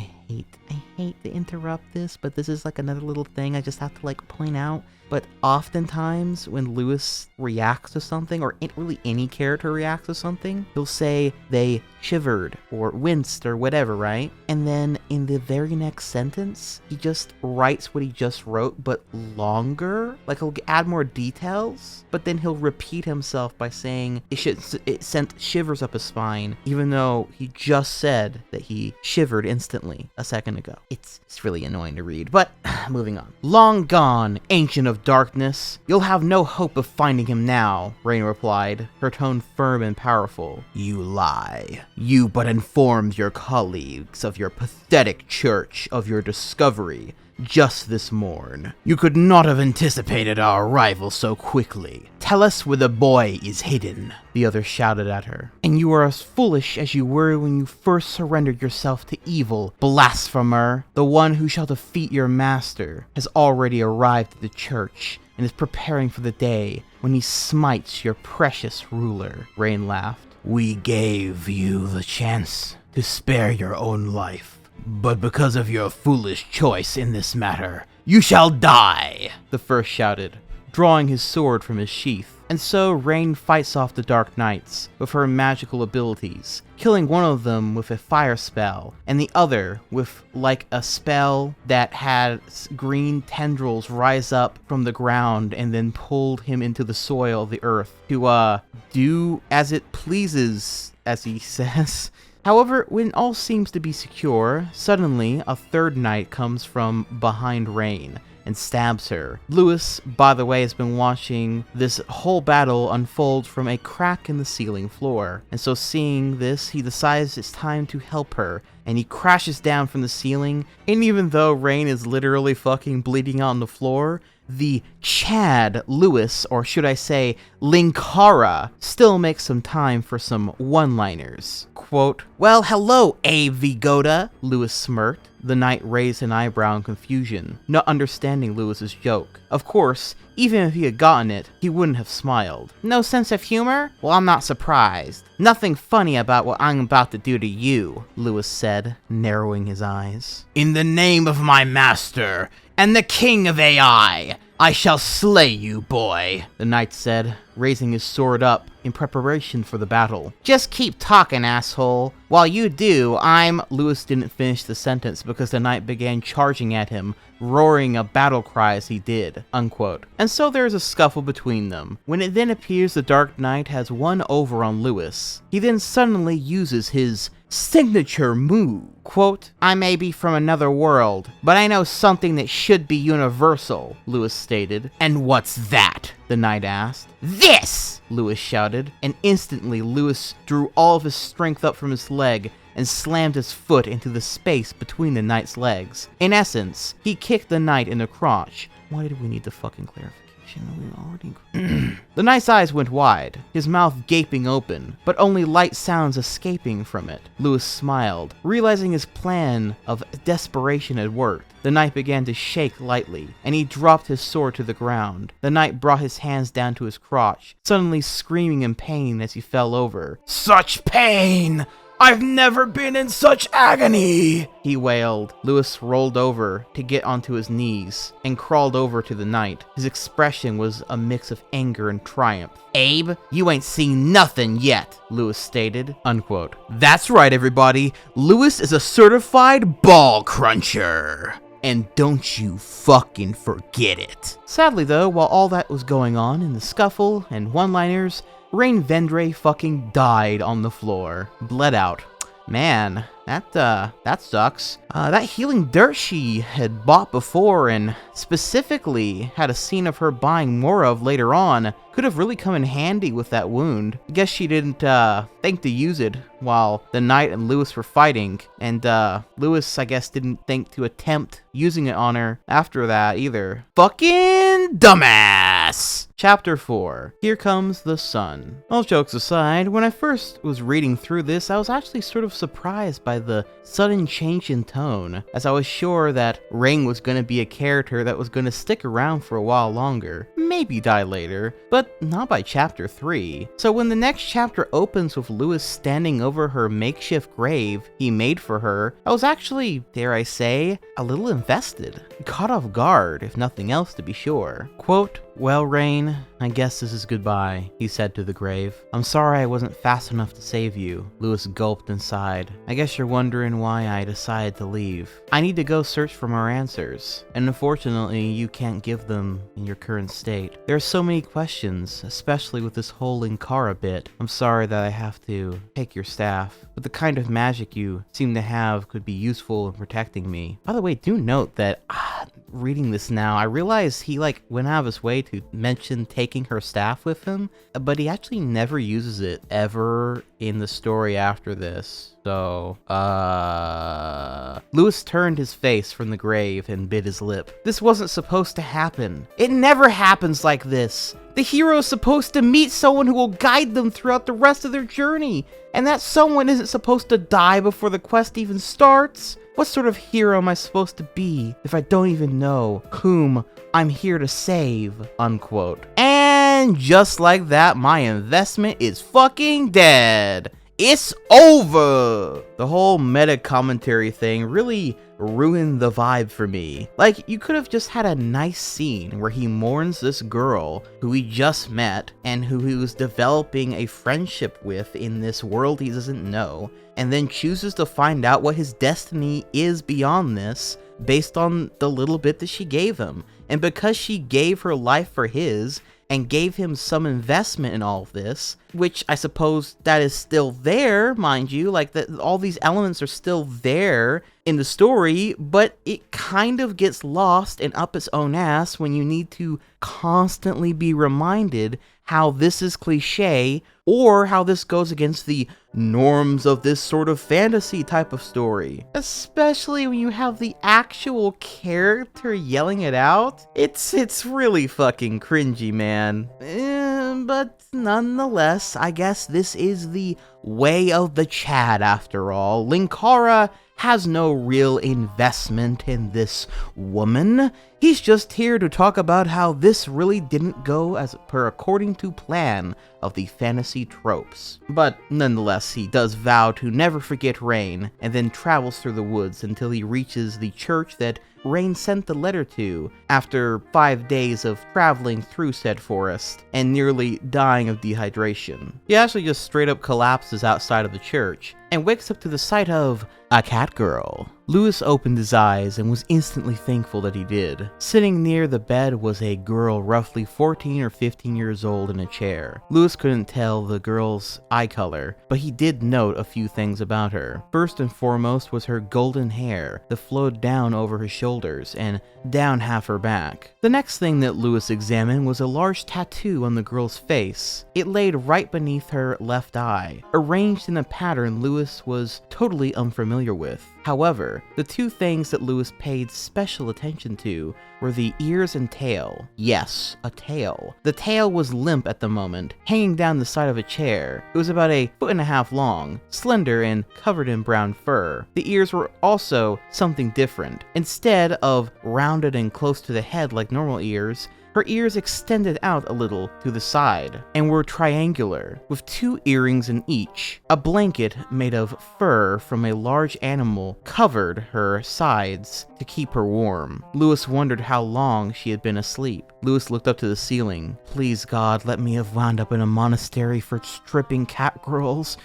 Speaker 1: hate to interrupt this, but this is like another little thing I just have to like point out. But oftentimes when Lewis reacts to something, or really any character reacts to something, he'll say they shivered or winced or whatever, right? And then in the very next sentence, he just writes what he just wrote, but longer. Like he'll add more details, but then he'll repeat himself by saying it sent shivers up his spine, even though he just said that he shivered instantly a second ago. It's really annoying to read, but moving on. "Long gone, ancient of darkness. You'll have no hope of finding him now," Rain replied, her tone firm and powerful.
Speaker 2: "You lie. You but informed your colleagues of your pathetic church of your discovery just this morn. You could not have anticipated our arrival so quickly. Tell us where the boy is hidden,"
Speaker 1: the other shouted at her. "And you are as foolish as you were when you first surrendered yourself to evil, blasphemer. The one who shall defeat your master has already arrived at the church and is preparing for the day when he smites your precious ruler." Rain laughed.
Speaker 2: "We gave you the chance to spare your own life, but because of your foolish choice in this matter, you shall die,"
Speaker 1: the first shouted, drawing his sword from his sheath. And so Rain fights off the Dark Knights with her magical abilities, killing one of them with a fire spell, and the other with like a spell that had green tendrils rise up from the ground and then pulled him into the soil of the earth to do as it pleases, as he says. However, when all seems to be secure, suddenly a third knight comes from behind Rain and stabs her. Lewis, by the way, has been watching this whole battle unfold from a crack in the ceiling floor. And so seeing this, he decides it's time to help her, and he crashes down from the ceiling. And even though Rain is literally fucking bleeding on the floor, the Chad Lewis, or should I say Linkara, still makes some time for some one-liners. Quote, "Well, hello, Vigoda," Lewis smirked. The knight raised an eyebrow in confusion, not understanding Lewis's joke. Of course, even if he had gotten it, he wouldn't have smiled. "No sense of humor? Well, I'm not surprised. Nothing funny about what I'm about to do to you," Lewis said, narrowing his eyes.
Speaker 2: "In the name of my master and the king of AI, I shall slay you, boy,"
Speaker 1: the knight said, raising his sword up in preparation for the battle.
Speaker 3: "Just keep talking, asshole. While you do,
Speaker 1: Lewis didn't finish the sentence because the knight began charging at him, roaring a battle cry as he did, unquote. And so there's a scuffle between them. When it then appears the Dark Knight has won over on Lewis, he then suddenly uses his signature move. Quote, "I may be from another world, but I know something that should be universal," Lewis stated.
Speaker 2: "And what's that?"
Speaker 1: the knight asked.
Speaker 3: "This!"
Speaker 1: Lewis shouted, and instantly Lewis drew all of his strength up from his leg and slammed his foot into the space between the knight's legs. In essence, he kicked the knight in the crotch. Why did we need the fucking clarification? The knight's eyes went wide, his mouth gaping open, but only light sounds escaping from it. Lewis smiled, realizing his plan of desperation had worked. The knight began to shake lightly, and he dropped his sword to the ground. The knight brought his hands down to his crotch, suddenly screaming in pain as he fell over.
Speaker 2: "Such pain! I've never been in such agony!"
Speaker 1: he wailed. Lewis rolled over to get onto his knees and crawled over to the knight. His expression was a mix of anger and triumph.
Speaker 3: "Abe, you ain't seen nothing yet," Lewis stated,
Speaker 1: unquote.
Speaker 2: "That's right, everybody. Lewis is a certified ball cruncher. And don't you fucking forget it."
Speaker 1: Sadly though, while all that was going on in the scuffle and one-liners, Rain Vendre fucking died on the floor. Bled out. Man, that sucks. That healing dirt she had bought before, and specifically had a scene of her buying more of later on, could have really come in handy with that wound. I guess she didn't think to use it while the knight and Lewis were fighting, and Lewis, I guess, didn't think to attempt using it on her after that either. Fucking dumbass! Chapter 4. Here Comes the Sun. All jokes aside, when I first was reading through this, I was actually sort of surprised by the sudden change in tone, as I was sure that Rain was going to be a character that was going to stick around for a while longer, maybe die later, but not by chapter 3. So when the next chapter opens with Lewis standing over her makeshift grave he made for her, I was actually, dare I say, a little invested. Caught off guard, if nothing else to be sure. Quote, "Well, Rain, I guess this is goodbye," he said to the grave. "I'm sorry I wasn't fast enough to save you." Lewis gulped and sighed. "I guess you're wondering why I decided to leave. I need to go search for more answers, and unfortunately you can't give them in your current state. There are so many questions, especially with this whole Linkara bit. I'm sorry that I have to take your staff, but the kind of magic you seem to have could be useful in protecting me." By the way, do note that reading this now, I realize he went out of his way to mention taking her staff with him, but he actually never uses it ever in the story after this. So, Lewis turned his face from the grave and bit his lip. This wasn't supposed to happen. It never happens like this. The hero is supposed to meet someone who will guide them throughout the rest of their journey, and that someone isn't supposed to die before the quest even starts. What sort of hero am I supposed to be if I don't even know whom I'm here to save? Unquote. And just like that, my investment is fucking dead. It's over! The whole meta commentary thing really ruined the vibe for me. You could have just had a nice scene where he mourns this girl who he just met and who he was developing a friendship with in this world he doesn't know, and then chooses to find out what his destiny is beyond this based on the little bit that she gave him. And because she gave her life for his, and gave him some investment in all of this, which I suppose that is still there, mind you, all these elements are still there in the story, but it kind of gets lost and up its own ass when you need to constantly be reminded how this is cliche, or how this goes against the norms of this sort of fantasy type of story. Especially when you have the actual character yelling it out. It's really fucking cringy, man. But nonetheless, I guess this is the way of the Chad after all. Linkara has no real investment in this woman. He's just here to talk about how this really didn't go as per according to plan of the fantasy tropes. But nonetheless, he does vow to never forget Rain, and then travels through the woods until he reaches the church that Rain sent the letter to after 5 days of traveling through said forest and nearly dying of dehydration. He actually just straight up collapses outside of the church and wakes up to the sight of a cat girl. Lewis opened his eyes and was instantly thankful that he did. Sitting near the bed was a girl roughly 14 or 15 years old in a chair. Lewis couldn't tell the girl's eye color, but he did note a few things about her. First and foremost was her golden hair that flowed down over her shoulders and down half her back. The next thing that Lewis examined was a large tattoo on the girl's face. It laid right beneath her left eye, arranged in a pattern Lewis was totally unfamiliar with. However, the two things that Lewis paid special attention to were the ears and tail. Yes, a tail. The tail was limp at the moment, hanging down the side of a chair. It was about 1.5 feet long, slender and covered in brown fur. The ears were also something different. Instead of rounded and close to the head like normal ears, her ears extended out a little to the side and were triangular, with 2 earrings in each. A blanket made of fur from a large animal covered her sides to keep her warm. Lewis wondered how long she had been asleep. Lewis looked up to the ceiling. Please God, let me have wound up in a monastery for stripping cat girls.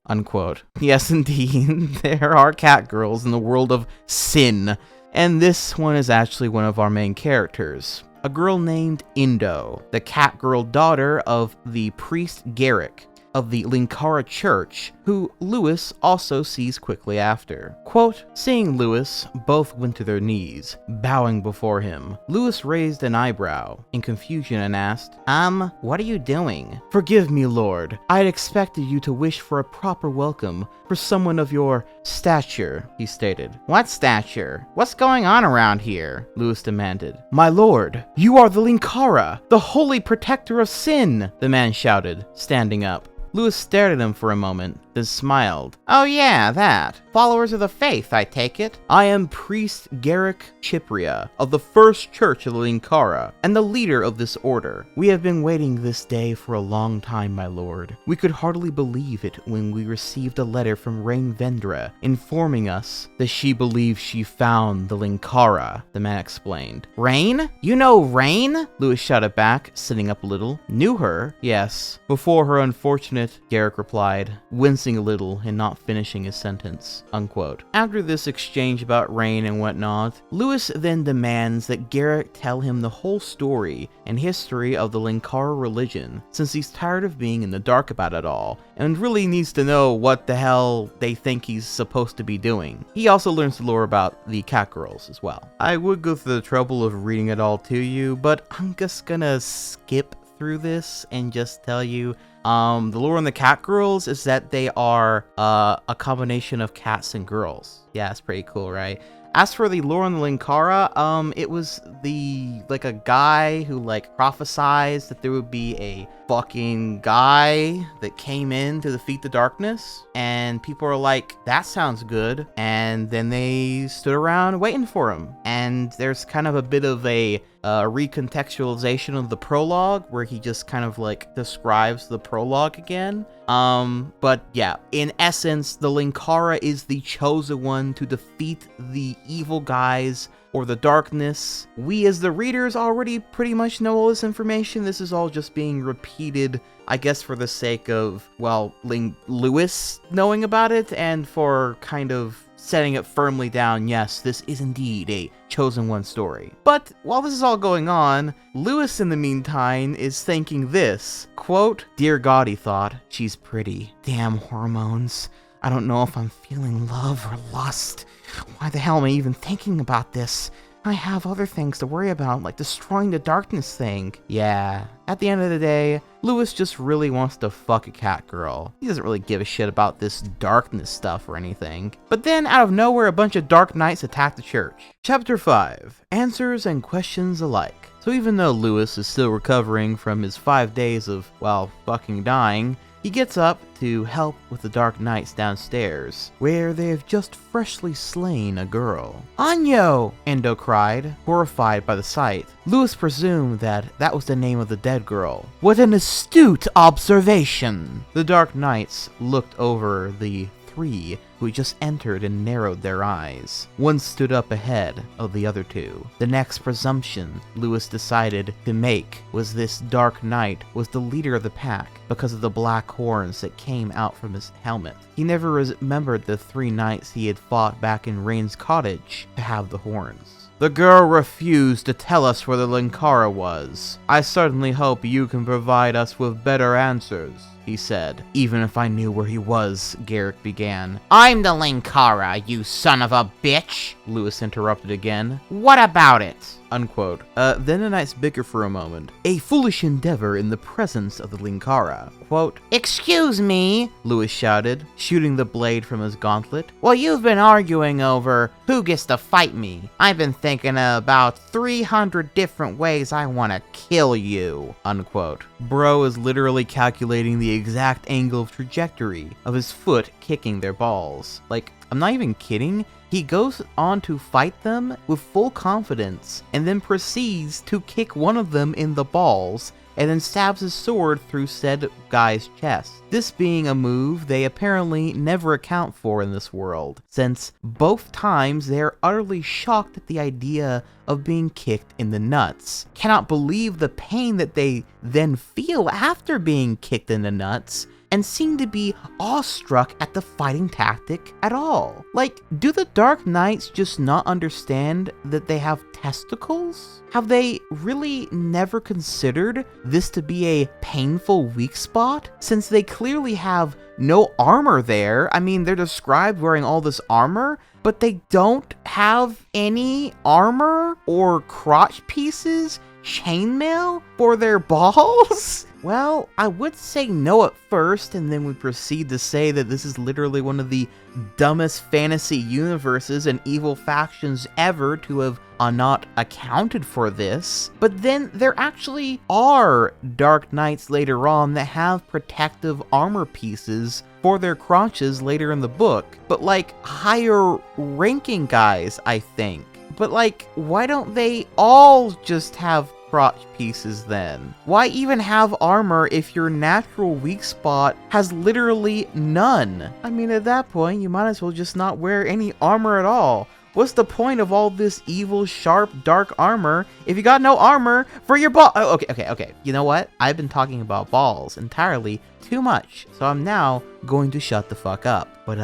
Speaker 1: Unquote. Yes, indeed, there are cat girls in the world of sin. And this one is actually one of our main characters, a girl named Indo, the cat girl daughter of the priest Garrick of the Linkara church, who who Lewis also sees quickly after. Quote, seeing Lewis, both went to their knees, bowing before him. Lewis raised an eyebrow in confusion and asked, what are you doing? Forgive me, Lord. I had expected you to wish for a proper welcome for someone of your stature, he stated. What stature? What's going on around here? Lewis demanded. My lord, you are the Linkara, the holy protector of sin, the man shouted, standing up. Lewis stared at him for a moment, then smiled. Oh yeah, that. Followers of the faith, I take it. I am priest Garrick Chipria of the First Church of the Linkara, and the leader of this order. We have been waiting this day for a long time, my lord. We could hardly believe it when we received a letter from Rain Vendra informing us that she believes she found the Linkara, the man explained. Rain? You know Rain? Lewis shouted back, sitting up a little. Knew her? Yes. Before her unfortunate, Garrick replied, wincing a little and not finishing his sentence, unquote. After this exchange about Rain and whatnot, Lewis then demands that Garrick tell him the whole story and history of the Linkara religion, since he's tired of being in the dark about it all, and really needs to know what the hell they think he's supposed to be doing. He also learns the lore about the cat girls as well. I would go through the trouble of reading it all to you, but I'm just gonna skip through this and just tell you the lore on the cat girls is that they are a combination of cats and girls. Yeah, it's pretty cool, right? As for the lore on the Linkara, it was a guy who prophesized that there would be a fucking guy that came in to defeat the darkness, and people are like, that sounds good, and then they stood around waiting for him. And there's kind of a bit of a recontextualization of the prologue where he just kind of describes the prologue again. But yeah, in essence, the Linkara is the chosen one to defeat the evil guys or the darkness. We as the readers already pretty much know all this information. This is all just being repeated, I guess, for the sake of, well, Lewis knowing about it and for kind of setting it firmly down, yes, this is indeed a chosen one story. But while this is all going on, Lewis in the meantime is thinking this, quote, dear God, he thought, she's pretty. Damn hormones. I don't know if I'm feeling love or lust. Why the hell am I even thinking about this? I have other things to worry about, like destroying the darkness thing. Yeah, at the end of the day, Lewis just really wants to fuck a cat girl. He doesn't really give a shit about this darkness stuff or anything. But then, out of nowhere, a bunch of dark knights attack the church. Chapter 5. Answers and questions alike. So even though Lewis is still recovering from his 5 days of, well, fucking dying, he gets up to help with the Dark Knights downstairs, where they have just freshly slain a girl. Anyo! Endo cried, horrified by the sight. Lewis presumed that that was the name of the dead girl. What an astute observation! The Dark Knights looked over the three who had just entered and narrowed their eyes. One stood up ahead of the other two. The next presumption Lewis decided to make was this Dark Knight was the leader of the pack because of the black horns that came out from his helmet. He never remembered the 3 knights he had fought back in Rain's cottage to have the horns. The girl refused to tell us where the Linkara was. I certainly hope you can provide us with better answers, he said. Even if I knew where he was, Garrick began. I'm the Linkara, you son of a bitch, Lewis interrupted again. What about it? Unquote. Then the knights bicker for a moment. A foolish endeavor in the presence of the Linkara. Quote, excuse me, Lewis shouted, shooting the blade from his gauntlet. Well, you've been arguing over who gets to fight me. I've been thinking about 300 different ways I want to kill you. Unquote. Bro is literally calculating the exact angle of trajectory of his foot kicking their balls. I'm not even kidding. He goes on to fight them with full confidence, and then proceeds to kick one of them in the balls, and then stabs his sword through said guy's chest. This being a move they apparently never account for in this world, since both times they are utterly shocked at the idea of being kicked in the nuts. Cannot believe the pain that they then feel after being kicked in the nuts, and seem to be awestruck at the fighting tactic at all. Like, do the Dark Knights just not understand that they have testicles? Have they really never considered this to be a painful weak spot? Since they clearly have no armor there. I mean, they're described wearing all this armor, but they don't have any armor or crotch pieces, chainmail for their balls? Well, I would say no at first, and then would proceed to say that this is literally one of the dumbest fantasy universes and evil factions ever to have not accounted for this. But then there actually are Dark Knights later on that have protective armor pieces for their crotches later in the book, but like higher ranking guys, I think. But like, why don't they all just have crotch pieces then? Why even have armor if your natural weak spot has literally none? I mean, at that point, you might as well just not wear any armor at all. What's the point of all this evil, sharp, dark armor if you got no armor for your ball? Oh, okay. You know what? I've been talking about balls entirely too much, so I'm now going to shut the fuck up. But,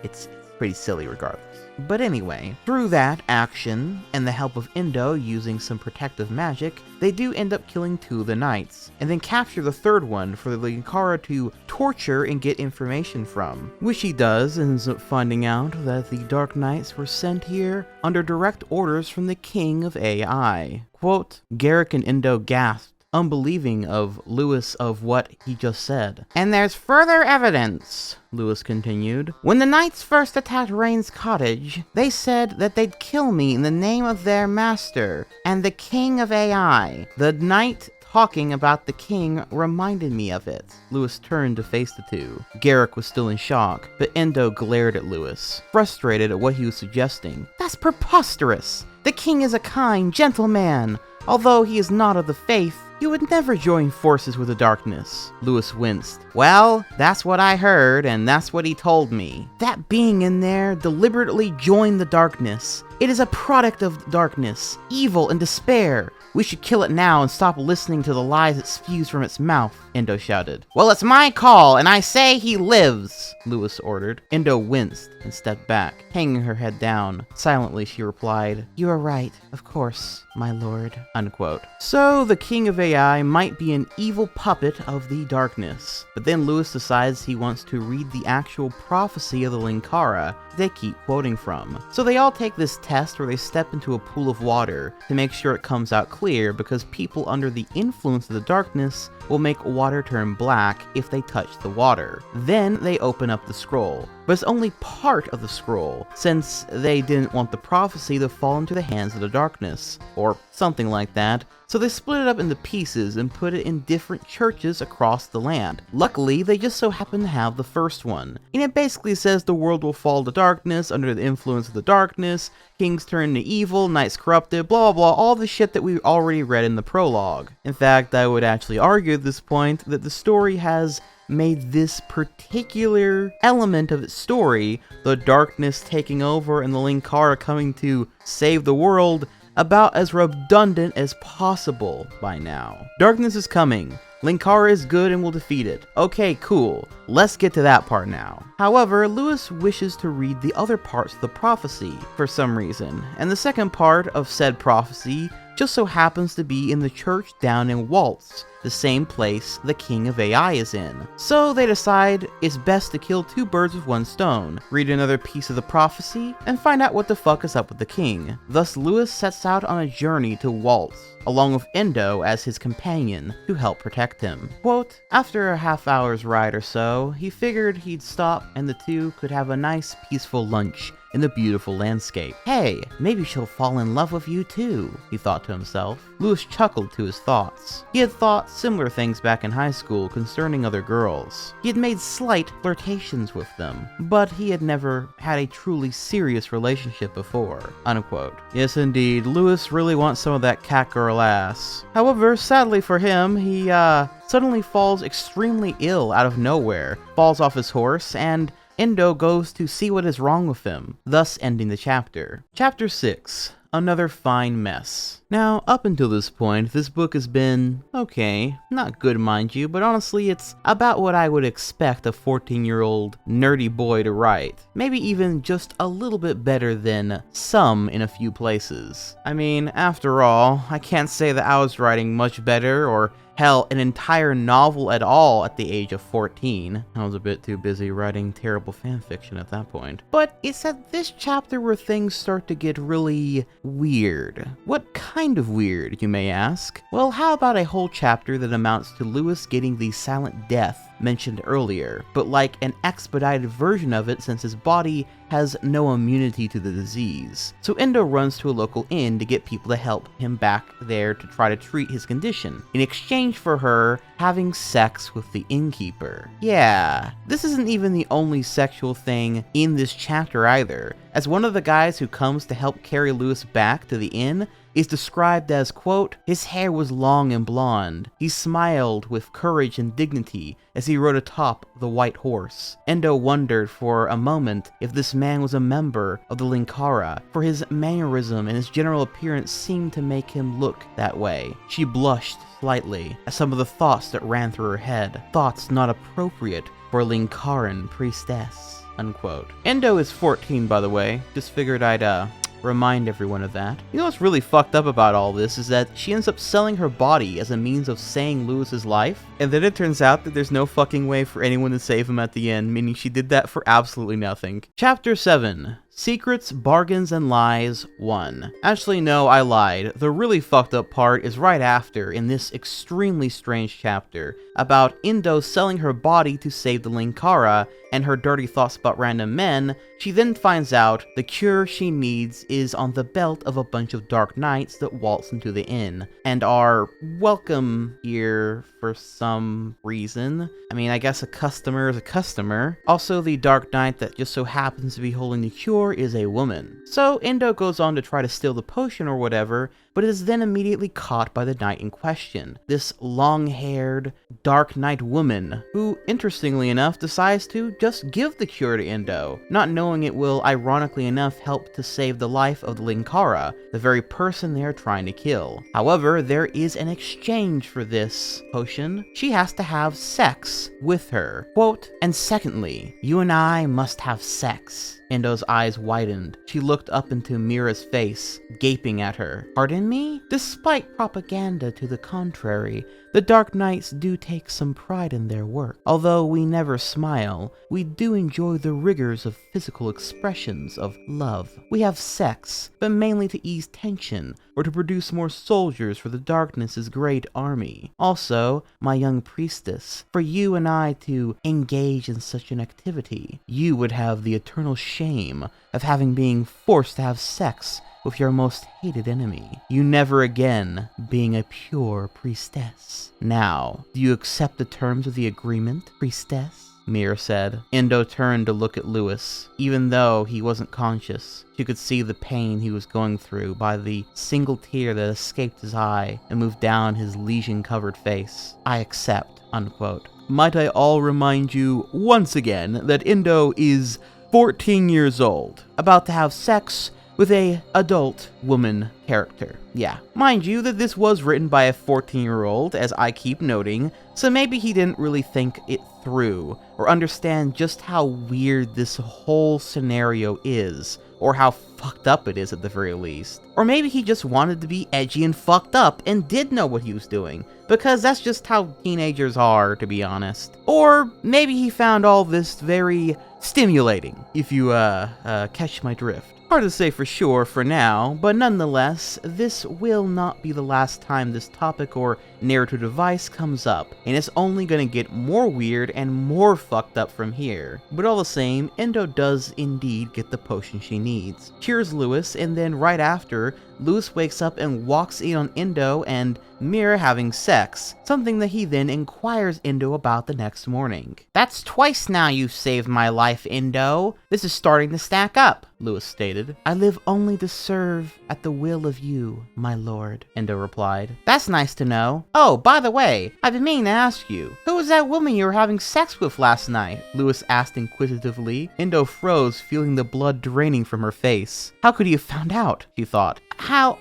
Speaker 1: it's pretty silly regardless. But anyway, through that action, and the help of Indo using some protective magic, they do end up killing 2 of the knights, and then capture the 3rd one for the Linkara to torture and get information from. Which he does, and ends up finding out that the Dark Knights were sent here under direct orders from the King of AI. Quote, Garrick and Indo gasped, unbelieving of Lewis of what he just said. And there's further evidence, Lewis continued. When the knights first attacked Rain's cottage, they said that they'd kill me in the name of their master and the King of AI. The knight talking about the king reminded me of it. Lewis turned to face the two. Garrick was still in shock, but Indo glared at Lewis, frustrated at what he was suggesting. That's preposterous! The king is a kind, gentle man. Although he is not of the faith, he would never join forces with the darkness. Lewis winced. Well, that's what I heard, and that's what he told me. That being in there deliberately joined the darkness. It is a product of darkness, evil and despair. We should kill it now and stop listening to the lies it spews from its mouth, Indo shouted. Well, it's my call, and I say he lives, Lewis ordered. Indo winced and stepped back, hanging her head down. Silently, she replied, You are right, of course, my lord, unquote. So, the King of AI might be an evil puppet of the darkness. But then Lewis decides he wants to read the actual prophecy of the Linkara they keep quoting from. So they all take this test where they step into a pool of water to make sure it comes out clear, because people under the influence of the darkness will make water turn black if they touch the water. Then they open up the scroll. But it's only part of the scroll, since they didn't want the prophecy to fall into the hands of the darkness, or something like that. So they split it up into pieces and put it in different churches across the land. Luckily, they just so happen to have the first one. And it basically says the world will fall to darkness under the influence of the darkness, kings turn to evil, knights corrupted, blah blah blah, all the shit that we already read in the prologue. In fact, I would actually argue at this point that the story has made this particular element of its story, the darkness taking over and the Linkara coming to save the world, about as redundant as possible by now. Darkness is coming. Linkara is good and will defeat it. Okay, cool. Let's get to that part now. However, Lewis wishes to read the other parts of the prophecy for some reason, and the second part of said prophecy just so happens to be in the church down in Waltz, the same place the King of AI is in. So they decide it's best to kill 2 birds with 1 stone, read another piece of the prophecy, and find out what the fuck is up with the king. Thus Lewis sets out on a journey to Waltz, along with Indo as his companion to help protect him. Quote, after a half-hour's ride or so, he figured he'd stop and the two could have a nice peaceful lunch in the beautiful landscape. Hey, maybe she'll fall in love with you too, he thought to himself. Lewis chuckled to his thoughts. He had thought similar things back in high school concerning other girls. He had made slight flirtations with them, but he had never had a truly serious relationship before, unquote. Yes indeed, Lewis really wants some of that catgirl ass. However, sadly for him, he suddenly falls extremely ill out of nowhere, falls off his horse, and Indo goes to see what is wrong with him, thus ending the chapter. Chapter 6. another fine mess. Now, up until this point, this book has been okay, not good mind you, but honestly it's about what I would expect a 14-year-old nerdy boy to write. Maybe even just a little bit better than some in a few places. I mean, after all, I can't say that I was writing much better or hell, an entire novel at all at the age of 14. I was a bit too busy writing terrible fanfiction at that point. But it's at this chapter where things start to get really weird. What kind of weird, you may ask? Well, how about a whole chapter that amounts to Lewis getting the silent death mentioned earlier, but like an expedited version of it since his body has no immunity to the disease. So Endo runs to a local inn to get people to help him back there to try to treat his condition, in exchange for her having sex with the innkeeper. Yeah, this isn't even the only sexual thing in this chapter either, as one of the guys who comes to help carry Lewis back to the inn is described as, quote, his hair was long and blonde. He smiled with courage and dignity as he rode atop the white horse. Endo wondered for a moment if this man was a member of the Linkara, for his mannerism and his general appearance seemed to make him look that way. She blushed slightly at some of the thoughts that ran through her head, thoughts not appropriate for a Linkaran priestess, unquote. Endo is 14, by the way. Just figured I'd, remind everyone of that. You know what's really fucked up about all this is that she ends up selling her body as a means of saving Lewis's life, and then it turns out that there's no fucking way for anyone to save him at the end, meaning she did that for absolutely nothing. Chapter 7. Secrets, Bargains, and Lies 1. Actually, no, I lied. The really fucked up part is right after, in this extremely strange chapter, about Endo selling her body to save the Linkara, and her dirty thoughts about random men. She then finds out the cure she needs is on the belt of a bunch of dark knights that waltz into the inn, and are welcome here for some reason. I mean, I guess a customer is a customer. Also, the dark knight that just so happens to be holding the cure is a woman. So Endo goes on to try to steal the potion or whatever, but is then immediately caught by the knight in question. This long-haired, dark knight woman, who, interestingly enough, decides to just give the cure to Endo, not knowing it will, ironically enough, help to save the life of the Linkara, the very person they are trying to kill. However, there is an exchange for this potion. She has to have sex with her. Quote, and secondly, you and I must have sex. Endo's eyes widened. She looked up into Mira's face, gaping at her. Pardon me? Despite propaganda to the contrary, the Dark Knights do take some pride in their work. Although we never smile, we do enjoy the rigors of physical expressions of love. We have sex, but mainly to ease tension or to produce more soldiers for the Darkness's great army. Also, my young priestess, for you and I to engage in such an activity, you would have the eternal shame of being forced to have sex with your most hated enemy. You never again being a pure priestess. Now, do you accept the terms of the agreement, priestess? Mira said. Endo turned to look at Lewis. Even though he wasn't conscious, she could see the pain he was going through by the single tear that escaped his eye and moved down his lesion-covered face. I accept, unquote. Might I all remind you once again that Endo is 14 years old, about to have sex with a adult woman character. Yeah. Mind you that this was written by a 14-year-old, as I keep noting, so maybe he didn't really think it through, or understand just how weird this whole scenario is, or how fucked up it is at the very least. Or maybe he just wanted to be edgy and fucked up and did know what he was doing, because that's just how teenagers are, to be honest. Or maybe he found all this very stimulating, if you catch my drift. Hard to say for sure for now, but nonetheless, this will not be the last time this topic or narrative device comes up, and it's only gonna get more weird and more fucked up from here. But all the same, Endo does indeed get the potion she needs. Cheers Lewis, and then right after, Lewis wakes up and walks in on Endo and Mira having sex, something that he then inquires Endo about the next morning. That's twice now you've saved my life, Endo. This is starting to stack up, Lewis stated. I live only to serve at the will of you, my lord, Endo replied. That's nice to know. Oh, by the way, I've been meaning to ask you, who was that woman you were having sex with last night? Lewis asked inquisitively. Endo froze, feeling the blood draining from her face. How could he have found out? She thought.
Speaker 3: how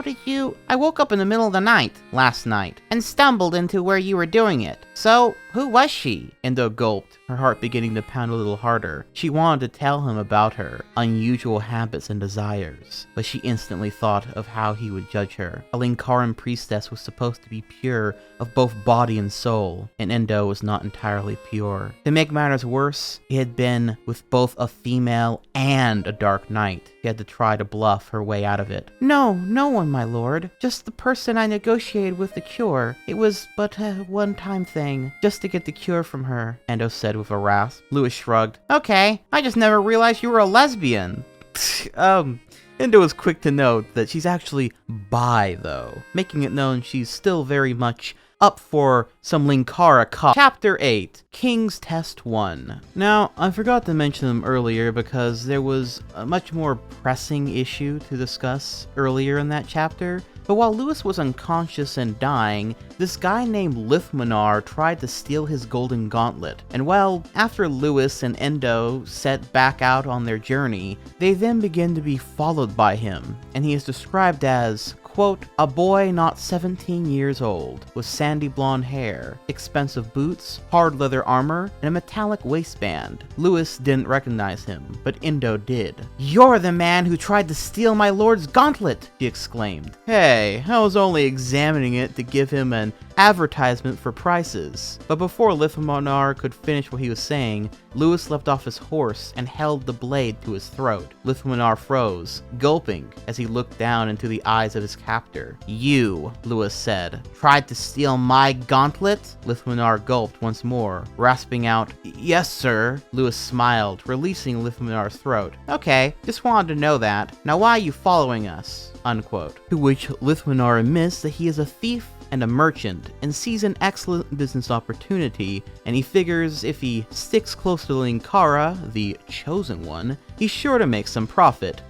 Speaker 3: did you... I woke up in the middle of the night, last night, and stumbled into where you were doing it. So, who was she?
Speaker 1: Endo gulped, her heart beginning to pound a little harder. She wanted to tell him about her unusual habits and desires, but she instantly thought of how he would judge her. A Linkaran priestess was supposed to be pure of both body and soul, and Endo was not entirely pure. To make matters worse, it had been with both a female and a dark knight. She had to try to bluff her way out of it.
Speaker 3: No one, my lord. Just the person I negotiated with the cure. It was but a one-time thing, just to get the cure from her,
Speaker 1: Endo said with a rasp. Louis shrugged.
Speaker 3: Okay, I just never realized you were a lesbian.
Speaker 1: Endo was quick to note that she's actually bi, though, making it known she's still very much up for some Linkara Chapter 8, King's Test 1. Now, I forgot to mention them earlier because there was a much more pressing issue to discuss earlier in that chapter. But while Louis was unconscious and dying, this guy named Lithmanar tried to steal his golden gauntlet. And well, after Louis and Endo set back out on their journey, they then begin to be followed by him, and he is described as, quote, a boy not 17 years old, with sandy blonde hair, expensive boots, hard leather armor, and a metallic waistband. Louis didn't recognize him, but Endo did.
Speaker 3: You're the man who tried to steal my lord's gauntlet, she exclaimed.
Speaker 1: Hey, I was only examining it to give him an advertisement for prices. But before Lithmanar could finish what he was saying, Louis leapt off his horse and held the blade to his throat. Lithmanar froze, gulping as he looked down into the eyes of his captor.
Speaker 3: You, Louis said, tried to steal my gauntlet?
Speaker 1: Lithmanar gulped once more, rasping out, yes, sir. Louis smiled, releasing Lithmanar's throat.
Speaker 3: Okay, just wanted to know that. Now why are you following us?
Speaker 1: Unquote. To which Lithmanar admits that he is a thief and a merchant, and sees an excellent business opportunity, and he figures if he sticks close to Linkara, the chosen one, he's sure to make some profit,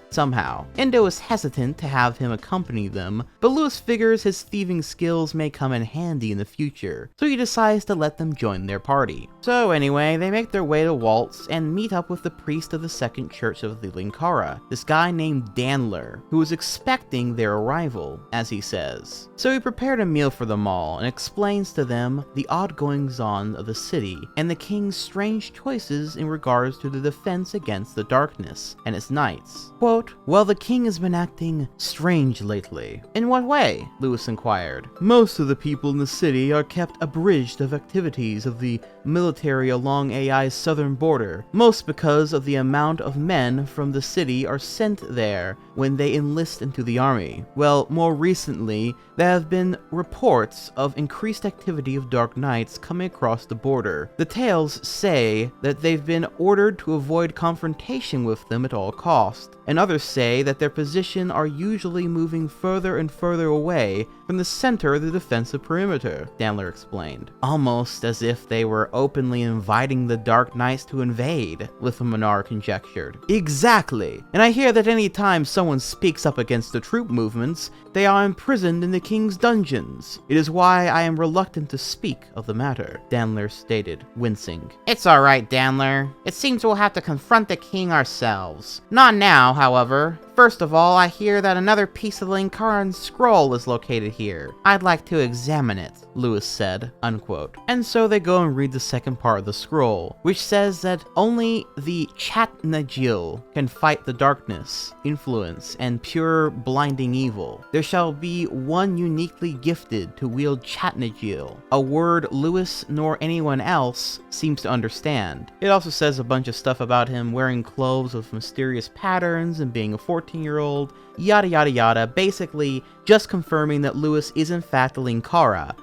Speaker 1: somehow. Endo is hesitant to have him accompany them, but Louis figures his thieving skills may come in handy in the future, so he decides to let them join their party. So anyway, they make their way to Waltz and meet up with the priest of the second church of the Linkara, this guy named Dandler, who is expecting their arrival, as he says. So he prepared a meal for them all and explains to them the odd goings-on of the city and the king's strange choices in regards to the defense against the darkness and its knights. Quote, well, the king has been acting strange lately.
Speaker 3: In what way?
Speaker 1: Louis inquired. Most of the people in the city are kept abridged of activities of the military along AI's southern border, most because of the amount of men from the city are sent there when they enlist into the army. Well, more recently, there have been reports of increased activity of Dark Knights coming across the border. The tales say that they've been ordered to avoid confrontation with them at all costs, and others say that their position are usually moving further and further away from the center of the defensive perimeter, Dandler explained. Almost as if they were openly inviting the Dark Knights to invade, Lithmanar conjectured. Exactly, and I hear that any time someone speaks up against the troop movements, they are imprisoned in the king's dungeons. It is why I am reluctant to speak of the matter, Dandler stated, wincing.
Speaker 3: It's alright, Dandler. It seems we'll have to confront the king ourselves. Not now, however. First of all, I hear that another piece of the Linkaran scroll is located here. I'd like to examine it, Louis said, unquote.
Speaker 1: And so they go and read the second part of the scroll, which says that only the Chatnagil can fight the darkness, influence, and pure blinding evil. There shall be one uniquely gifted to wield Chatnagil, a word Louis nor anyone else seems to understand. It also says a bunch of stuff about him wearing clothes with mysterious patterns and being a 14-year-old, yada yada yada, basically just confirming that Louis is in fact a Linkara.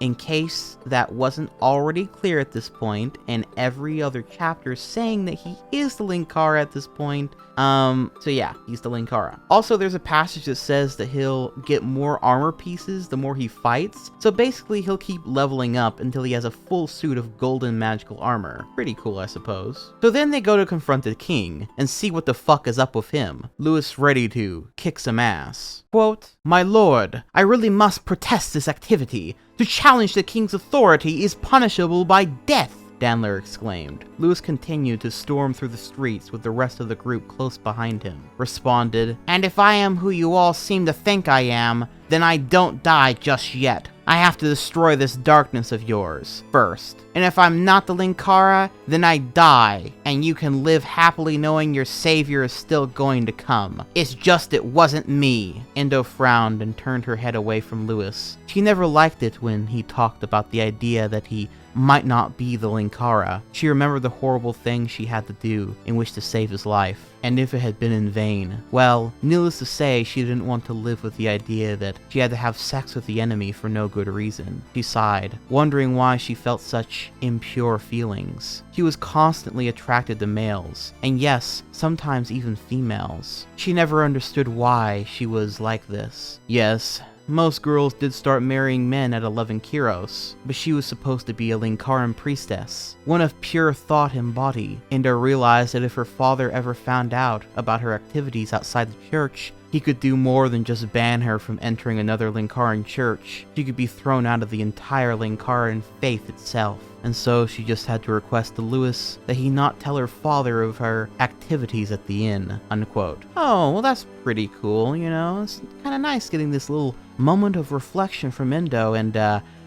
Speaker 1: In case that wasn't already clear at this point, and every other chapter saying that he is the Linkara at this point, so yeah, he's the Linkara. Also, there's a passage that says that he'll get more armor pieces the more he fights, so basically he'll keep leveling up until he has a full suit of golden magical armor. Pretty cool, I suppose. So then they go to confront the king, and see what the fuck is up with him. Louis ready to kick some ass. Quote, my lord, I really must protest this activity. To challenge the king's authority is punishable by death. Dandler exclaimed. Lewis continued to storm through the streets with the rest of the group close behind him, responded,
Speaker 3: "And if I am who you all seem to think I am, then I don't die just yet. I have to destroy this darkness of yours first. And if I'm not the Linkara, then I die, and you can live happily knowing your savior is still going to come. It's just it wasn't me."
Speaker 1: Endo frowned and turned her head away from Lewis. She never liked it when he talked about the idea that he might not be the Linkara. She remembered the horrible things she had to do in which to save his life, and if it had been in vain, well, needless to say, she didn't want to live with the idea that she had to have sex with the enemy for no good reason. She sighed, wondering why she felt such impure feelings. She was constantly attracted to males, and yes, sometimes even females. She never understood why she was like this. Yes, most girls did start marrying men at 11 Kiros, but she was supposed to be a Linkaran priestess, one of pure thought and body. Endo realized that if her father ever found out about her activities outside the church, he could do more than just ban her from entering another Linkaran church. She could be thrown out of the entire Linkaran faith itself. And so she just had to request to Lewis that he not tell her father of her activities at the inn, unquote. Oh, well that's pretty cool, you know? It's kind of nice getting this little moment of reflection from Endo, and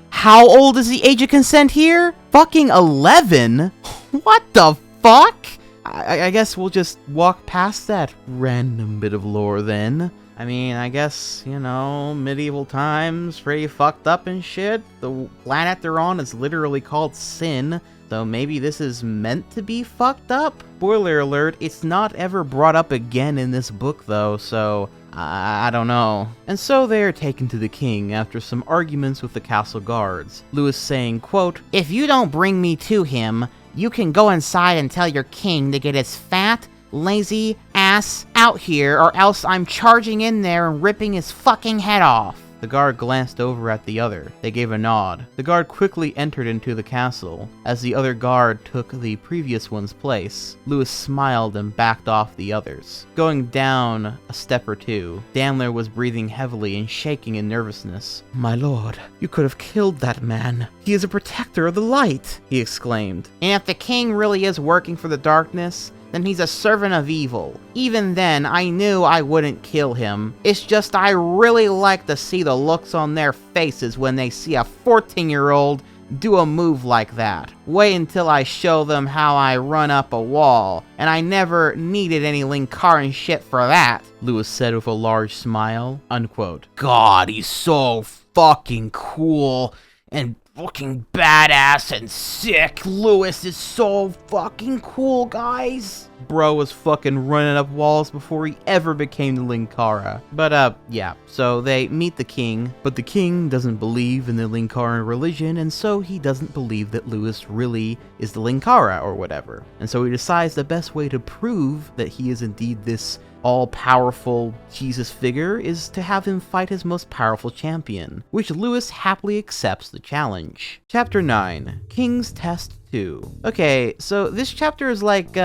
Speaker 1: how old is the age of consent here? Fucking 11? What the fuck? I guess we'll just walk past that random bit of lore then. I mean, I guess, you know, medieval times, pretty fucked up and shit. The planet they're on is literally called Sin, so maybe this is meant to be fucked up? Spoiler alert, it's not ever brought up again in this book though, so I don't know. And so they are taken to the king after some arguments with the castle guards. Lewis saying, quote,
Speaker 3: "If you don't bring me to him, you can go inside and tell your king to get his fat, lazy ass out here, or else I'm charging in there and ripping his fucking head off."
Speaker 1: The guard glanced over at the other. They gave a nod. The guard quickly entered into the castle. As the other guard took the previous one's place, Lewis smiled and backed off the others. Going down a step or two, Dandler was breathing heavily and shaking in nervousness. "My lord, you could have killed that man. He is a protector of the light," he exclaimed.
Speaker 3: "And if the king really is working for the darkness, then he's a servant of evil. Even then, I knew I wouldn't kill him. It's just I really like to see the looks on their faces when they see a 14-year-old do a move like that. Wait until I show them how I run up a wall, and I never needed any Linkaran shit for that,"
Speaker 1: Lewis said with a large smile, unquote.
Speaker 2: "God, he's so fucking cool and fucking badass and sick. Lewis is so fucking cool, guys."
Speaker 1: Bro was fucking running up walls before he ever became the Linkara. But yeah, so they meet the king, but the king doesn't believe in the Linkaran religion, and so he doesn't believe that Lewis really is the Linkara or whatever. And so he decides the best way to prove that he is indeed this all-powerful Jesus figure is to have him fight his most powerful champion, which Lewis happily accepts the challenge. Chapter 9, King's Test 2. Okay, so this chapter is like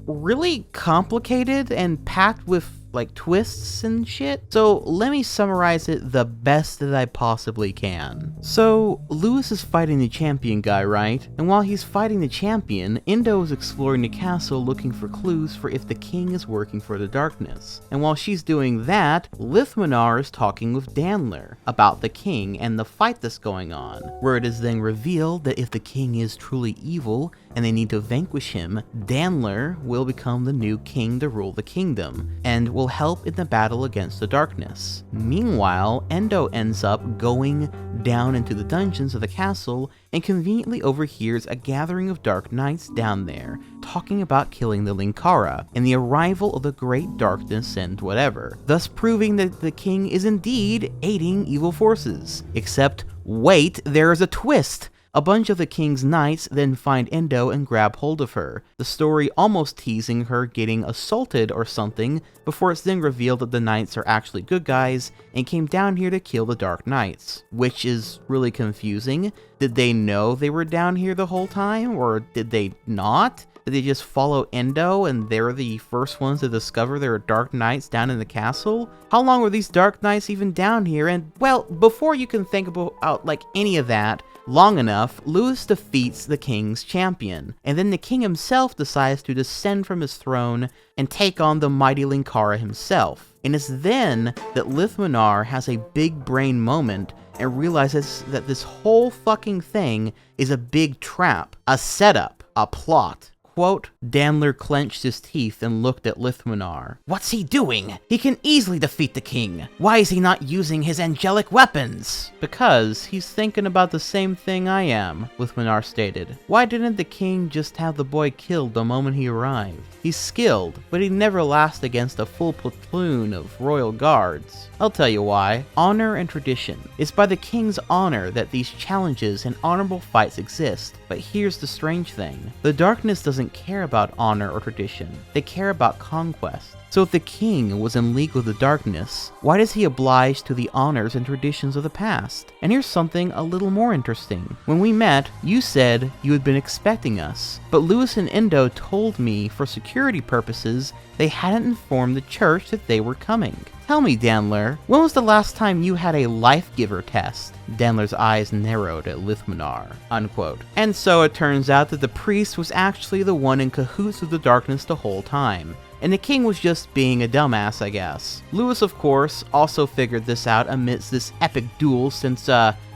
Speaker 1: really complicated and packed with like twists and shit. So let me summarize it the best that I possibly can. So Lewis is fighting the champion guy, right? And while he's fighting the champion, Endo is exploring the castle looking for clues for if the king is working for the darkness. And while she's doing that, Lithmanar is talking with Dandler about the king and the fight that's going on, where it is then revealed that if the king is truly evil and they need to vanquish him, Dandler will become the new king to rule the kingdom, and will help in the battle against the darkness. Meanwhile, Endo ends up going down into the dungeons of the castle and conveniently overhears a gathering of dark knights down there, talking about killing the Linkara and the arrival of the great darkness and whatever, thus proving that the king is indeed aiding evil forces. Except, wait, there is a twist! A bunch of the king's knights then find Endo and grab hold of her, the story almost teasing her getting assaulted or something, before it's then revealed that the knights are actually good guys and came down here to kill the Dark Knights, which is really confusing. Did they know they were down here the whole time, or did they not? Did they just follow Endo and they're the first ones to discover there are Dark Knights down in the castle? How long were these Dark Knights even down here? And, well, before you can think about like any of that,
Speaker 3: Long enough, Lewis defeats the king's champion, and then the king himself decides to descend from his throne and take on the mighty Linkara himself. And it's then that Lithmanar has a big brain moment and realizes that this whole fucking thing is a big trap, a setup, a plot. Quote, Dandler clenched his teeth and looked at Lithmanar. What's he doing? He can easily defeat the king. Why is he not using his angelic weapons? Because he's thinking about the same thing I am, Lithmanar stated. Why didn't the king just have the boy killed the moment he arrived? He's skilled, but he'd never last against a full platoon of royal guards. I'll tell you why. Honor and tradition. It's by the king's honor that these challenges and honorable fights exist. But here's the strange thing. The darkness doesn't care about honor or tradition. They care about conquest. So if the king was in league with the darkness, why does he oblige to the honors and traditions of the past? And here's something a little more interesting. When we met, you said you had been expecting us, but Lewis and Endo told me for security purposes they hadn't informed the church that they were coming. Tell me, Dandler, when was the last time you had a life-giver test? Dandler's eyes narrowed at Lithmanar, unquote. And so it turns out that the priest was actually the one in cahoots with the darkness the whole time. And the king was just being a dumbass, I guess. Lewis, of course, also figured this out amidst this epic duel since,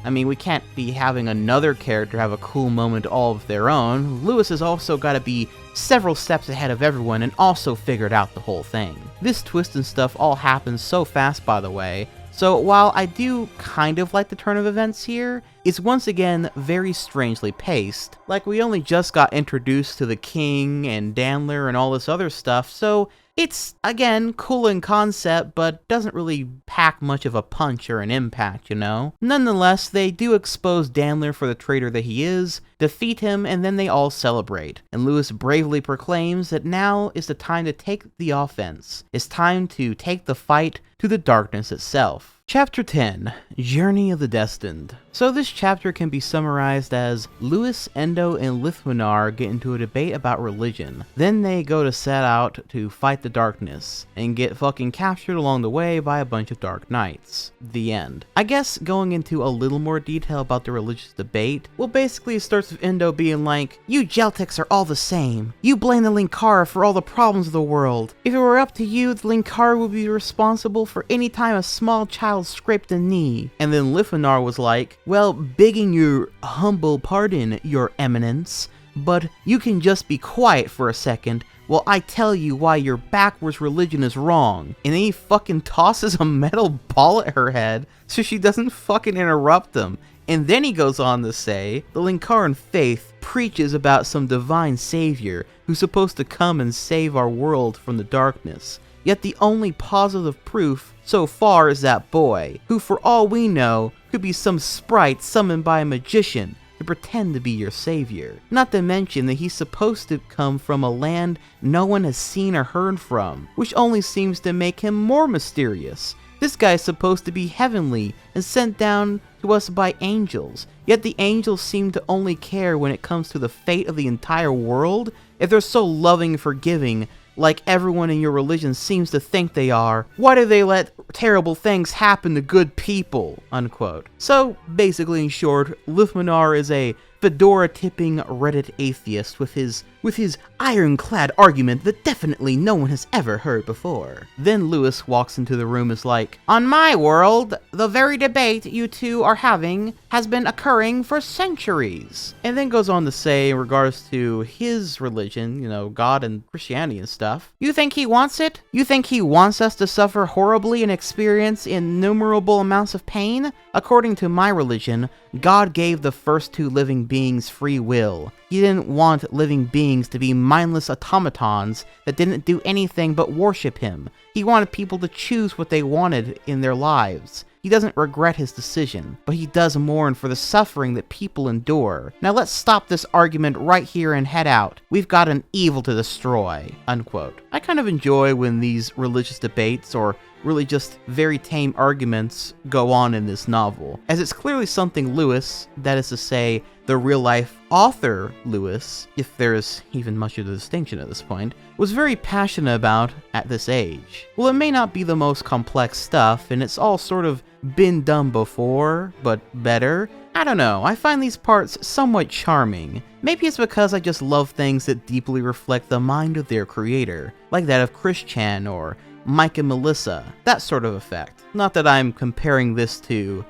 Speaker 3: we can't be having another character have a cool moment all of their own. Lewis has also got to be several steps ahead of everyone and also figured out the whole thing. This twist and stuff all happens so fast, by the way. So while I do kind of like the turn of events here, it's once again very strangely paced. Like we only just got introduced to the king and Dandler and all this other stuff, so it's, again, cool in concept, but doesn't really pack much of a punch or an impact, you know? Nonetheless, they do expose Dandler for the traitor that he is, defeat him, and then they all celebrate. And Lewis bravely proclaims that now is the time to take the offense. It's time to take the fight to the darkness itself. Chapter 10, Journey of the Destined. So this chapter can be summarized as Lewis, Endo, and Lithmanar get into a debate about religion. Then they go to set out to fight the darkness, and get fucking captured along the way by a bunch of dark knights. The end. I guess going into a little more detail about the religious debate, well basically it starts with Endo being like, you Geltics are all the same. You blame the Linkara for all the problems of the world. If it were up to you, the Linkara would be responsible for any time a small child scraped a knee. And then Lithmanar was like, well, begging your humble pardon, your eminence, but you can just be quiet for a second while I tell you why your backwards religion is wrong. And then he fucking tosses a metal ball at her head so she doesn't fucking interrupt him. And then he goes on to say, the Linkaran faith preaches about some divine savior who's supposed to come and save our world from the darkness. Yet the only positive proof so far is that boy, who for all we know, could be some sprite summoned by a magician to pretend to be your savior. Not to mention that he's supposed to come from a land no one has seen or heard from, which only seems to make him more mysterious. This guy's supposed to be heavenly and sent down to us by angels, yet the angels seem to only care when it comes to the fate of the entire world. If they're so loving and forgiving, like everyone in your religion seems to think they are, why do they let terrible things happen to good people? Unquote. So, basically in short, Lithmanar is a fedora-tipping Reddit atheist with his ironclad argument that definitely no one has ever heard before. Then Lewis walks into the room as like, on my world, the very debate you two are having has been occurring for centuries. And then goes on to say in regards to his religion, you know, God and Christianity and stuff, you think he wants it? You think he wants us to suffer horribly and experience innumerable amounts of pain? According to my religion, God gave the first two living beings free will. He didn't want living beings to be mindless automatons that didn't do anything but worship him. He wanted people to choose what they wanted in their lives. He doesn't regret his decision, but he does mourn for the suffering that people endure. Now let's stop this argument right here and head out. We've got an evil to destroy. Unquote. I kind of enjoy when these religious debates or really just very tame arguments go on in this novel, as it's clearly something Lewis, that is to say, the real-life author Lewis, if there is even much of a distinction at this point, was very passionate about at this age. Well, it may not be the most complex stuff, and it's all sort of been done before, but better.
Speaker 1: I don't know, I find these parts somewhat charming. Maybe it's because I just love things that deeply reflect the mind of their creator, like that of Chris-chan or Mike and Melissa, that sort of effect. Not that I'm comparing this to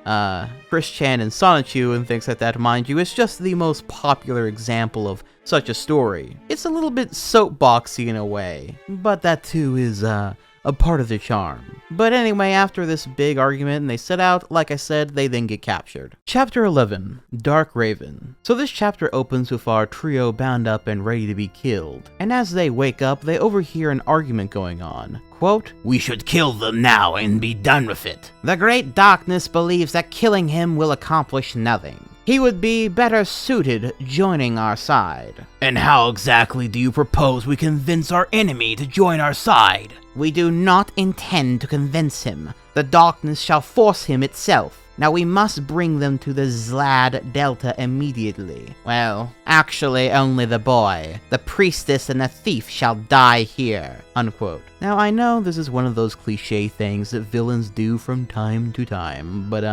Speaker 1: Chris-chan and Sonichu and things like that, mind you, it's just the most popular example of such a story. It's a little bit soapboxy in a way, but that too is a part of the charm. But anyway, after this big argument and they set out, like I said, they then get captured. Chapter 11, Dark Raven. So this chapter opens with our trio bound up and ready to be killed. And as they wake up, they overhear an argument going on. Quote, "We should kill them now and be done with it.
Speaker 3: The Great Darkness believes that killing him will accomplish nothing. He would be better suited joining our side."
Speaker 2: And how exactly do you propose we convince our enemy to join our side?
Speaker 3: "We do not intend to convince him. The darkness shall force him itself. Now we must bring them to the Zlad Delta immediately. Well, actually only the boy. The priestess and the thief shall die here." Unquote.
Speaker 1: Now I know this is one of those cliche things that villains do from time to time, but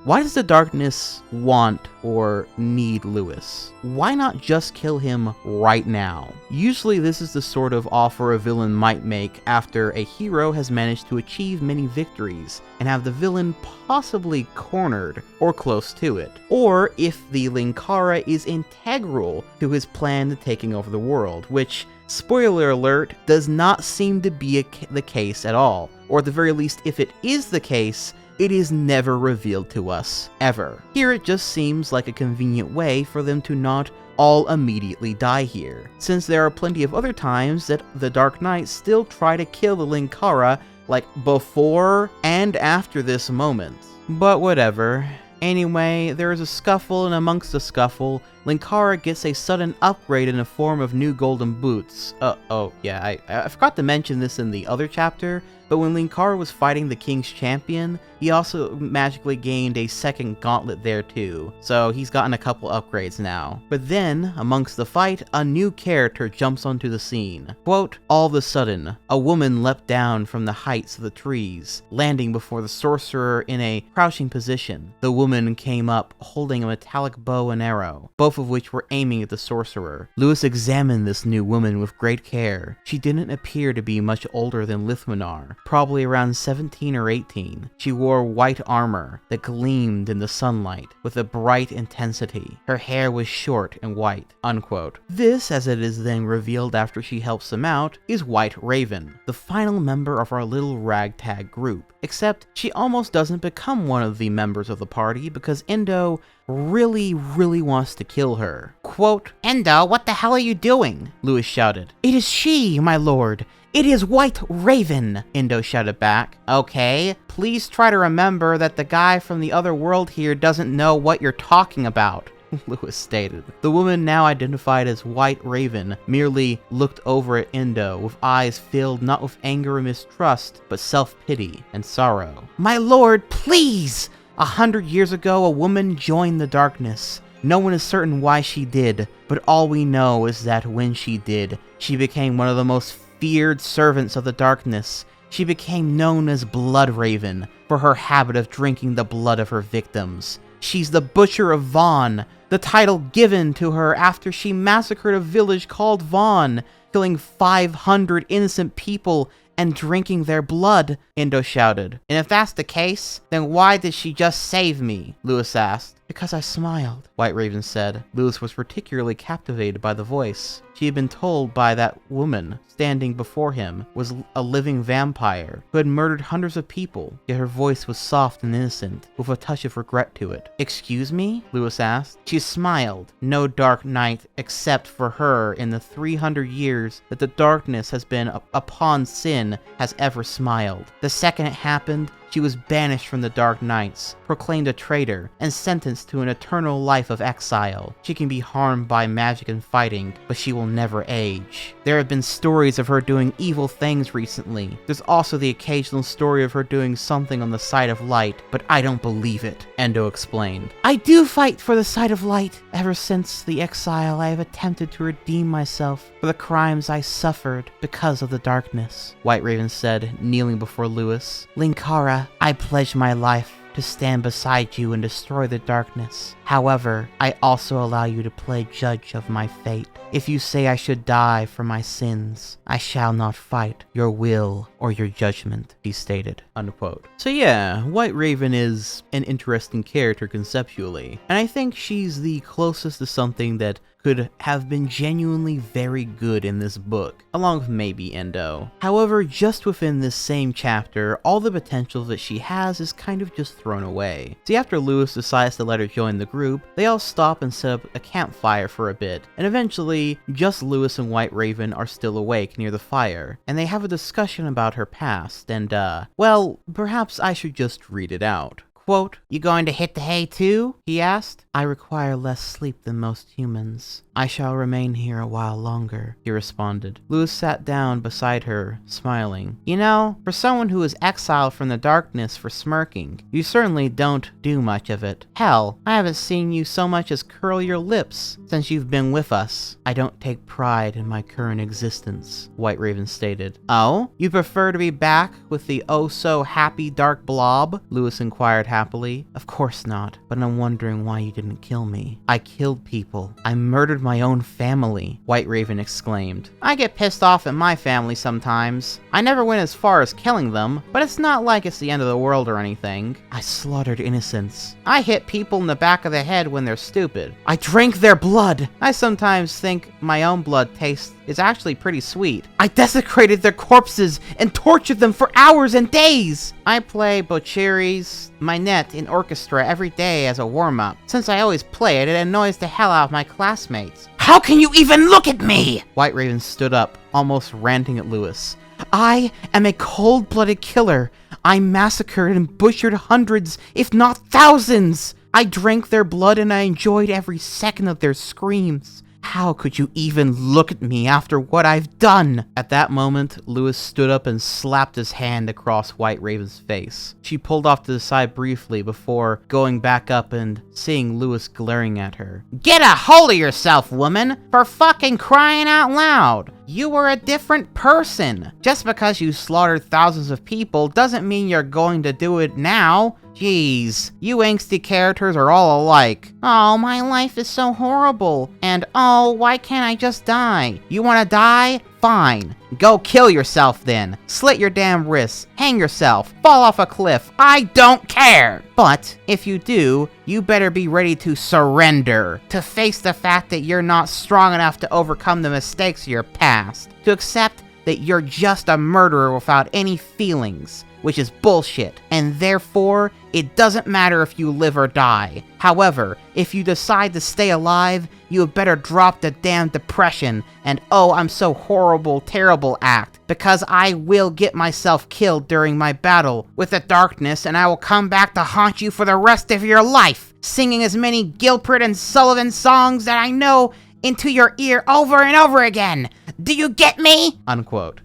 Speaker 1: why does the darkness want or need Lewis? Why not just kill him right now? Usually this is the sort of offer a villain might make after a hero has managed to achieve many victories and have the villain possibly cornered or close to it. Or if the Linkara is integral to his plan to taking over the world, which, spoiler alert, does not seem to be the case at all. Or at the very least, if it is the case, it is never revealed to us, ever. Here it just seems like a convenient way for them to not all immediately die here, since there are plenty of other times that the Dark Knights still try to kill the Linkara, like before and after this moment. But whatever. Anyway, there is a scuffle, and amongst the scuffle, Linkara gets a sudden upgrade in the form of new golden boots. Oh yeah, I forgot to mention this in the other chapter, but when Linkara was fighting the King's Champion, he also magically gained a second gauntlet there too, so he's gotten a couple upgrades now. But then, amongst the fight, a new character jumps onto the scene. Quote, "All of a sudden, a woman leapt down from the heights of the trees, landing before the sorcerer in a crouching position. The woman came up holding a metallic bow and arrow, both of which were aiming at the sorcerer. Lewis examined this new woman with great care. She didn't appear to be much older than Lithmanar, probably around 17 or 18. She wore white armor that gleamed in the sunlight with a bright intensity. Her hair was short and white." Unquote. This, as it is then revealed after she helps him out, is White Raven, the final member of our little ragtag group. Except she almost doesn't become one of the members of the party because Endo really wants to kill her. Quote,
Speaker 3: "Endo, what the hell are you doing?"
Speaker 1: Lewis shouted.
Speaker 3: "It is she, my lord. It is White Raven," Endo shouted back. "Okay, please try to remember that the guy from the other world here doesn't know what you're talking about," Lewis stated. The woman, now identified as White Raven, merely looked over at Endo with eyes filled not with anger or mistrust, but self-pity and sorrow. "My lord, please! 100 years ago, a woman joined the darkness. No one is certain why she did, but all we know is that when she did, she became one of the most feared servants of the darkness. She became known as Blood Raven for her habit of drinking the blood of her victims. She's the Butcher of Vaughn, the title given to her after she massacred a village called Vaughn, killing 500 innocent people and drinking their blood," Endo shouted. "And if that's the case, then why did she just save me?" Lewis asked. "Because I smiled," White Raven said. Lewis was particularly captivated by the voice. She had been told by that woman standing before him was a living vampire who had murdered hundreds of people, yet her voice was soft and innocent, with a touch of regret to it. "Excuse me?" Lewis asked. She smiled. No Dark Knight except for her in the 300 years that the darkness has been upon sin has ever smiled. The second it happened, she was banished from the Dark Knights, proclaimed a traitor, and sentenced to an eternal life of exile. She can be harmed by magic and fighting, but she will never age. There have been stories of her doing evil things recently. There's also the occasional story of her doing something on the side of light, but I don't believe it," Endo explained. "I do fight for the side of light. Ever since the exile, I have attempted to redeem myself for the crimes I suffered because of the darkness," White Raven said, kneeling before Lewis. "Linkara, I pledge my life to stand beside you and destroy the darkness. However, I also allow you to play judge of my fate. If you say I should die for my sins, I shall not fight your will or your judgment, he stated.
Speaker 1: Unquote. So yeah, White Raven is an interesting character conceptually, and I think she's the closest to something that could have been genuinely very good in this book, along with maybe Endo. However, just within this same chapter, all the potential that she has is kind of just thrown away. See, after Lewis decides to let her join the group, they all stop and set up a campfire for a bit, and eventually, just Lewis and White Raven are still awake near the fire, and they have a discussion about her past, and well, perhaps I should just read it out. Quote, "You going to hit the hay too?" he asked. "I require less sleep than most humans. I shall remain here a while longer," he responded. Lewis sat down beside her, smiling. "You know, for someone who is exiled from the darkness for smirking, you certainly don't do much of it. Hell, I haven't seen you so much as curl your lips since you've been with us." "I don't take pride in my current existence," White Raven stated. "Oh? You prefer to be back with the oh-so-happy dark blob?" Lewis inquired happily. "Of course not, but I'm wondering why you didn't kill me." "I killed people. I murdered my own family," White Raven exclaimed. "I get pissed off at my family sometimes. I never went as far as killing them, but it's not like it's the end of the world or anything. I slaughtered innocents. I hit people in the back of the head when they're stupid. I drank their blood. I sometimes think my own blood taste is actually pretty sweet. I desecrated their corpses and tortured them for hours and days. I play Bocheri's My Net in orchestra every day as a warm-up. Since I always play it, it annoys the hell out of my classmates." "How can you even look at me?" White Raven stood up, almost ranting at Lewis. "I am a cold-blooded killer. I massacred and butchered hundreds, if not thousands. I drank their blood and I enjoyed every second of their screams. How could you even look at me after what I've done?" At that moment, Lewis stood up and slapped his hand across White Raven's face. She pulled off to the side briefly before going back up and seeing Lewis glaring at her. "Get a hold of yourself, woman! For fucking crying out loud! You were a different person! Just because you slaughtered thousands of people doesn't mean you're going to do it now. Jeez, you angsty characters are all alike. Oh, my life is so horrible. And oh, why can't I just die? You wanna die? Fine. Go kill yourself then. Slit your damn wrists. Hang yourself. Fall off a cliff. I don't care. But if you do, you better be ready to surrender. To face the fact that you're not strong enough to overcome the mistakes of your past. To accept that you're just a murderer without any feelings. Which is bullshit, and therefore, it doesn't matter if you live or die. However, if you decide to stay alive, you had better drop the damn depression and "oh, I'm so horrible, terrible" act, because I will get myself killed during my battle with the darkness, and I will come back to haunt you for the rest of your life, singing as many Gilpert and Sullivan songs that I know into your ear over and over again. Do you get me? Unquote.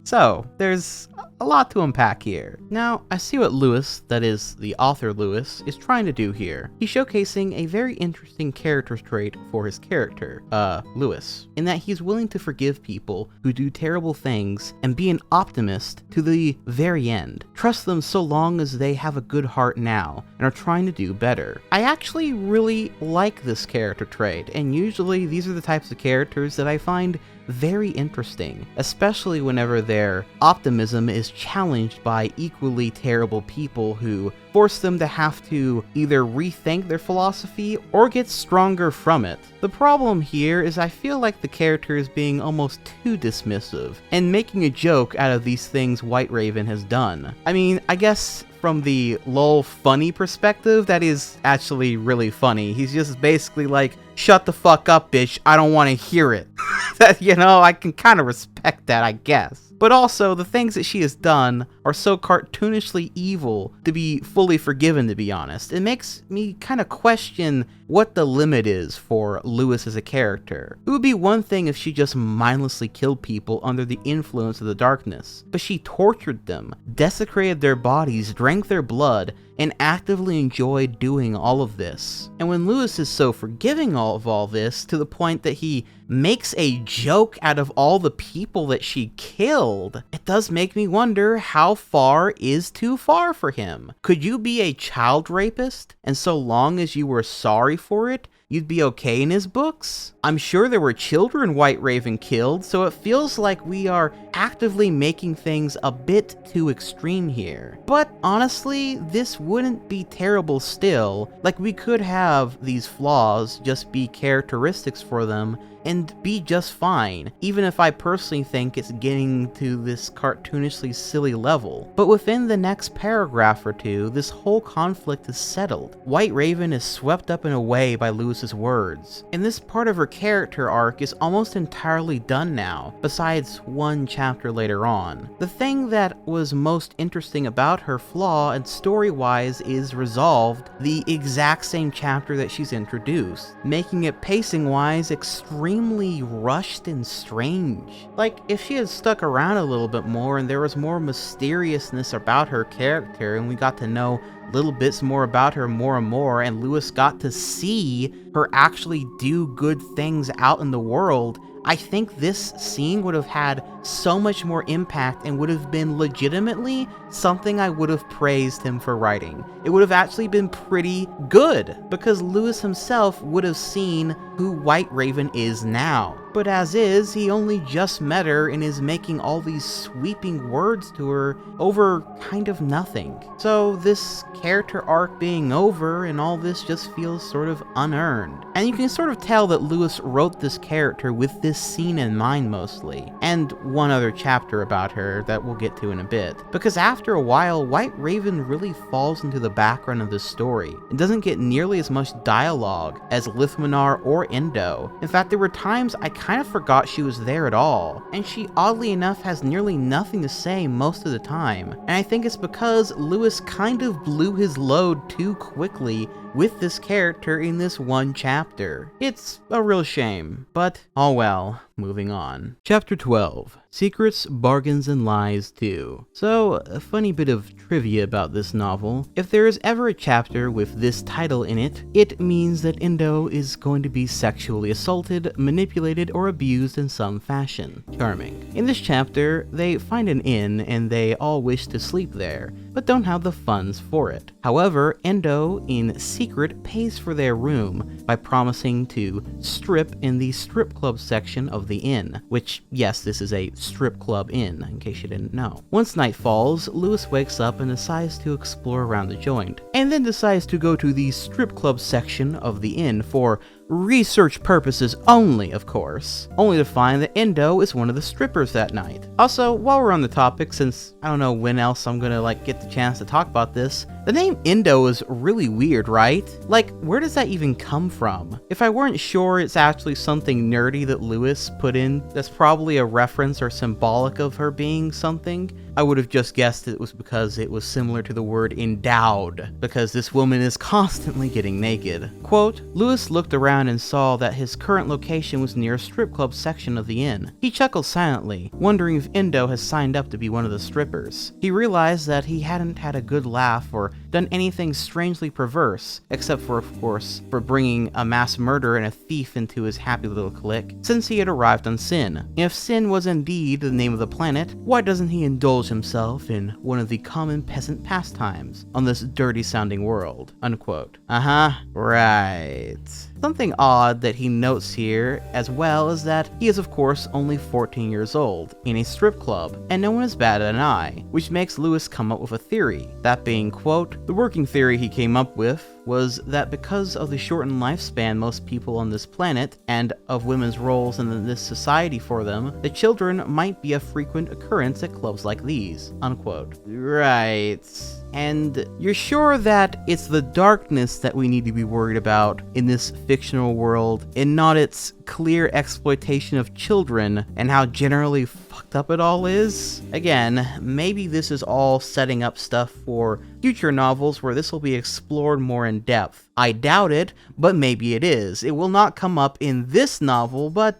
Speaker 1: So, there's a lot to unpack here. Now, I see what Lewis, that is, the author Lewis, is trying to do here. He's showcasing a very interesting character trait for his character, Lewis, in that he's willing to forgive people who do terrible things and be an optimist to the very end. Trust them so long as they have a good heart now and are trying to do better. I actually really like this character trait, and usually these are the types of characters that I find very interesting, especially whenever their optimism is challenged by equally terrible people who force them to have to either rethink their philosophy or get stronger from it. The problem here is I feel like the character is being almost too dismissive and making a joke out of these things White Raven has done. I mean, I guess from the lol funny perspective, that is actually really funny. He's just basically like, "Shut the fuck up, bitch, I don't want to hear it." That, you know, I can kind of respect that, I guess. But also, the things that she has done are so cartoonishly evil to be fully forgiven, to be honest. It makes me kind of question what the limit is for Lewis as a character. It would be one thing if she just mindlessly killed people under the influence of the darkness, but she tortured them, desecrated their bodies, drank their blood, and actively enjoyed doing all of this. And when Lewis is so forgiving of all this, to the point that he makes a joke out of all the people
Speaker 3: people that she killed, it does make me wonder how far is too far for him. Could you be a child rapist, and so long as you were sorry for it, you'd be okay in his books? I'm sure there were children White Raven killed, so it feels like we are actively making things a bit too extreme here. But honestly, this wouldn't be terrible still. Like, we could have these flaws just be characteristics for them and be just fine, even if I personally think it's getting to this cartoonishly silly level. But within the next paragraph or two, this whole conflict is settled. White Raven is swept up and away by Lewis's words, and this part of her character arc is almost entirely done now, besides one chapter later on. The thing that was most interesting about her flaw and story-wise is resolved the exact same chapter that she's introduced, making it pacing-wise extremely rushed and strange. Like, if she had stuck around a little bit more and there was more mysteriousness about her character and we got to know little bits more about her more and more, and Lewis got to see her actually do good things out in the world, I think this scene would have had so much more impact and would have been legitimately something I would have praised him for writing. It would have actually been pretty good, because Lewis himself would have seen who White Raven is now. But as is, he only just met her and is making all these sweeping words to her over kind of nothing. So this character arc being over and all this just feels sort of unearned. And you can sort of tell that Lewis wrote this character with this scene in mind mostly, and one other chapter about her that we'll get to in a bit. Because after a while, White Raven really falls into the background of this story and doesn't get nearly as much dialogue as Lithmanar or Endo. In fact, there were times I kind of forgot she was there at all, and she oddly enough has nearly nothing to say most of the time. And I think it's because Lewis kind of blew his load too quickly with this character in this one chapter. It's a real shame, but oh well, moving on. Chapter 12. Secrets, Bargains, and Lies 2. So, a funny bit of trivia about this novel. If there is ever a chapter with this title in it, it means that Endo is going to be sexually assaulted, manipulated, or abused in some fashion. Charming. In this chapter, they find an inn and they all wish to sleep there, but don't have the funds for it. However, Endo, in secret, pays for their room by promising to strip in the strip club section of the inn, which, yes, this is a strip club inn, in case you didn't know. Once night falls, Lewis wakes up and decides to explore around the joint, and then decides to go to the strip club section of the inn for research purposes only, of course, only to find that Endo is one of the strippers that night. Also, while we're on the topic, since I don't know when else I'm gonna get the chance to talk about this, the name Endo is really weird, right? Like, where does that even come from? If I weren't sure it's actually something nerdy that Lewis put in that's probably a reference or symbolic of her being something, I would have just guessed it was because it was similar to the word endowed, because this woman is constantly getting naked. Quote, Lewis looked around and saw that his current location was near a strip club section of the inn. He chuckled silently, wondering if Endo has signed up to be one of the strippers. He realized that he hadn't had a good laugh or done anything strangely perverse, except for, of course, for bringing a mass murderer and a thief into his happy little clique, since he had arrived on Sin. If Sin was indeed the name of the planet, why doesn't he indulge himself in one of the common peasant pastimes on this dirty-sounding world? Unquote. Right. Something odd that he notes here as well is that he is of course only 14 years old, in a strip club, and no one is batted an eye, which makes Lewis come up with a theory. That being, quote, the working theory he came up with was that because of the shortened lifespan most people on this planet, and of women's roles in this society for them, the children might be a frequent occurrence at clubs like these, unquote. Right. And you're sure that it's the darkness that we need to be worried about in this fictional world, and not its clear exploitation of children and how generally fucked up it all is? Again, maybe this is all setting up stuff for future novels where this will be explored more in depth. I doubt it, but maybe it is. It will not come up in this novel, but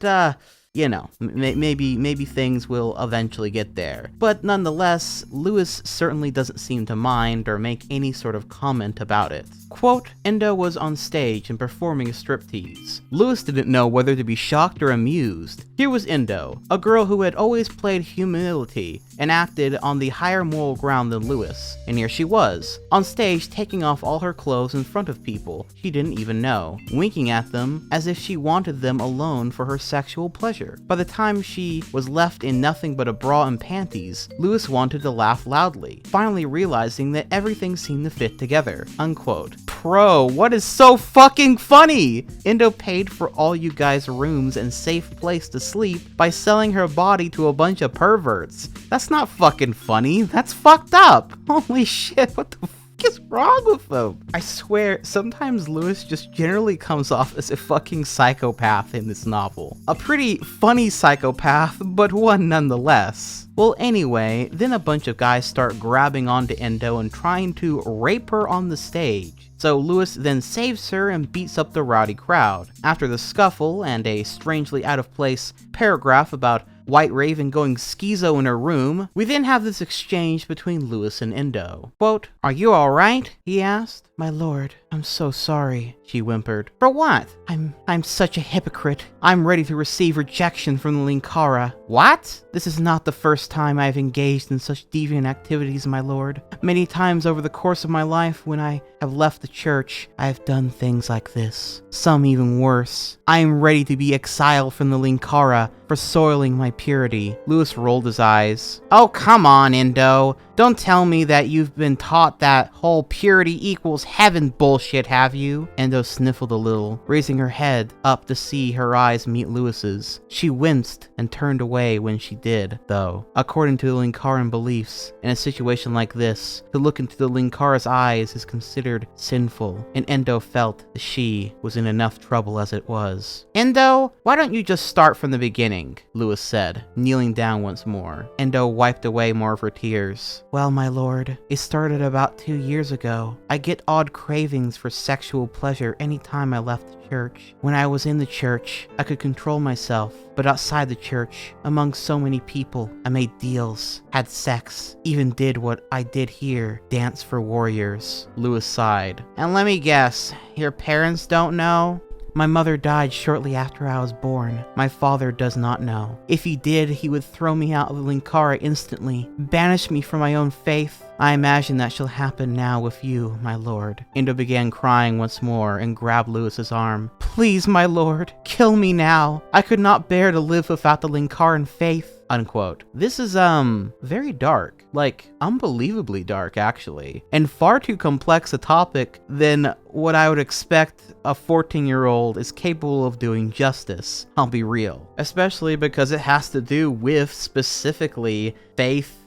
Speaker 3: you know, maybe things will eventually get there. But nonetheless, Lewis certainly doesn't seem to mind or make any sort of comment about it. Quote, Endo was on stage and performing a striptease. Lewis didn't know whether to be shocked or amused. Here was Endo, a girl who had always played humility and acted on the higher moral ground than Lewis. And here she was, on stage taking off all her clothes in front of people she didn't even know, winking at them as if she wanted them alone for her sexual pleasure. By the time she was left in nothing but a bra and panties, Lewis wanted to laugh loudly, finally realizing that everything seemed to fit together. Unquote. Pro, what is so fucking funny? Endo paid for all you guys' rooms and safe place to sleep by selling her body to a bunch of perverts. That's not fucking funny, that's fucked up. Holy shit, what the fuck is wrong with him? I swear, sometimes Lewis just generally comes off as a fucking psychopath in this novel. A pretty funny psychopath, but one nonetheless. Well, anyway, then a bunch of guys start grabbing onto Endo and trying to rape her on the stage. So Lewis then saves her and beats up the rowdy crowd. After the scuffle and a strangely out of place paragraph about White Raven going schizo in her room, we then have this exchange between Lewis and Endo. Quote, "Are you alright?" he asked. "My lord, I'm so sorry," she whimpered. "For what?" I'm such a hypocrite. I'm ready to receive rejection from the Linkara." "What?" "This is not the first time I've engaged in such deviant activities, my lord. Many times over the course of my life when I have left the church, I have done things like this. Some even worse. I am ready to be exiled from the Linkara for soiling my purity." Lewis rolled his eyes. "Oh, come on, Endo. Don't tell me that you've been taught that whole purity equals heaven bullshit, have you?" Endo sniffled a little, raising her head up to see her eyes meet Lewis's. She winced and turned away when she did, though. According to the Linkaran beliefs, in a situation like this, to look into the Linkara's eyes is considered sinful, and Endo felt that she was in enough trouble as it was. "Endo, why don't you just start from the beginning?" Lewis said, kneeling down once more. Endo wiped away more of her tears. "Well, my lord, it started about 2 years ago. I get odd cravings for sexual pleasure any time I left the church. When I was in the church, I could control myself, but outside the church, among so many people, I made deals, had sex, even did what I did here, dance for warriors." Lewis sighed. "And let me guess, your parents don't know?" "My mother died shortly after I was born. My father does not know. If he did, he would throw me out of the Linkara instantly, banish me from my own faith. I imagine that shall happen now with you, my lord." Endo began crying once more and grabbed Lewis's arm. "Please, my lord, kill me now. I could not bear to live without the Linkaran faith." Unquote. This is, very dark. Like, unbelievably dark, actually. And far too complex a topic than what I would expect a 14-year-old is capable of doing justice. I'll be real. Especially because it has to do with, specifically, faith,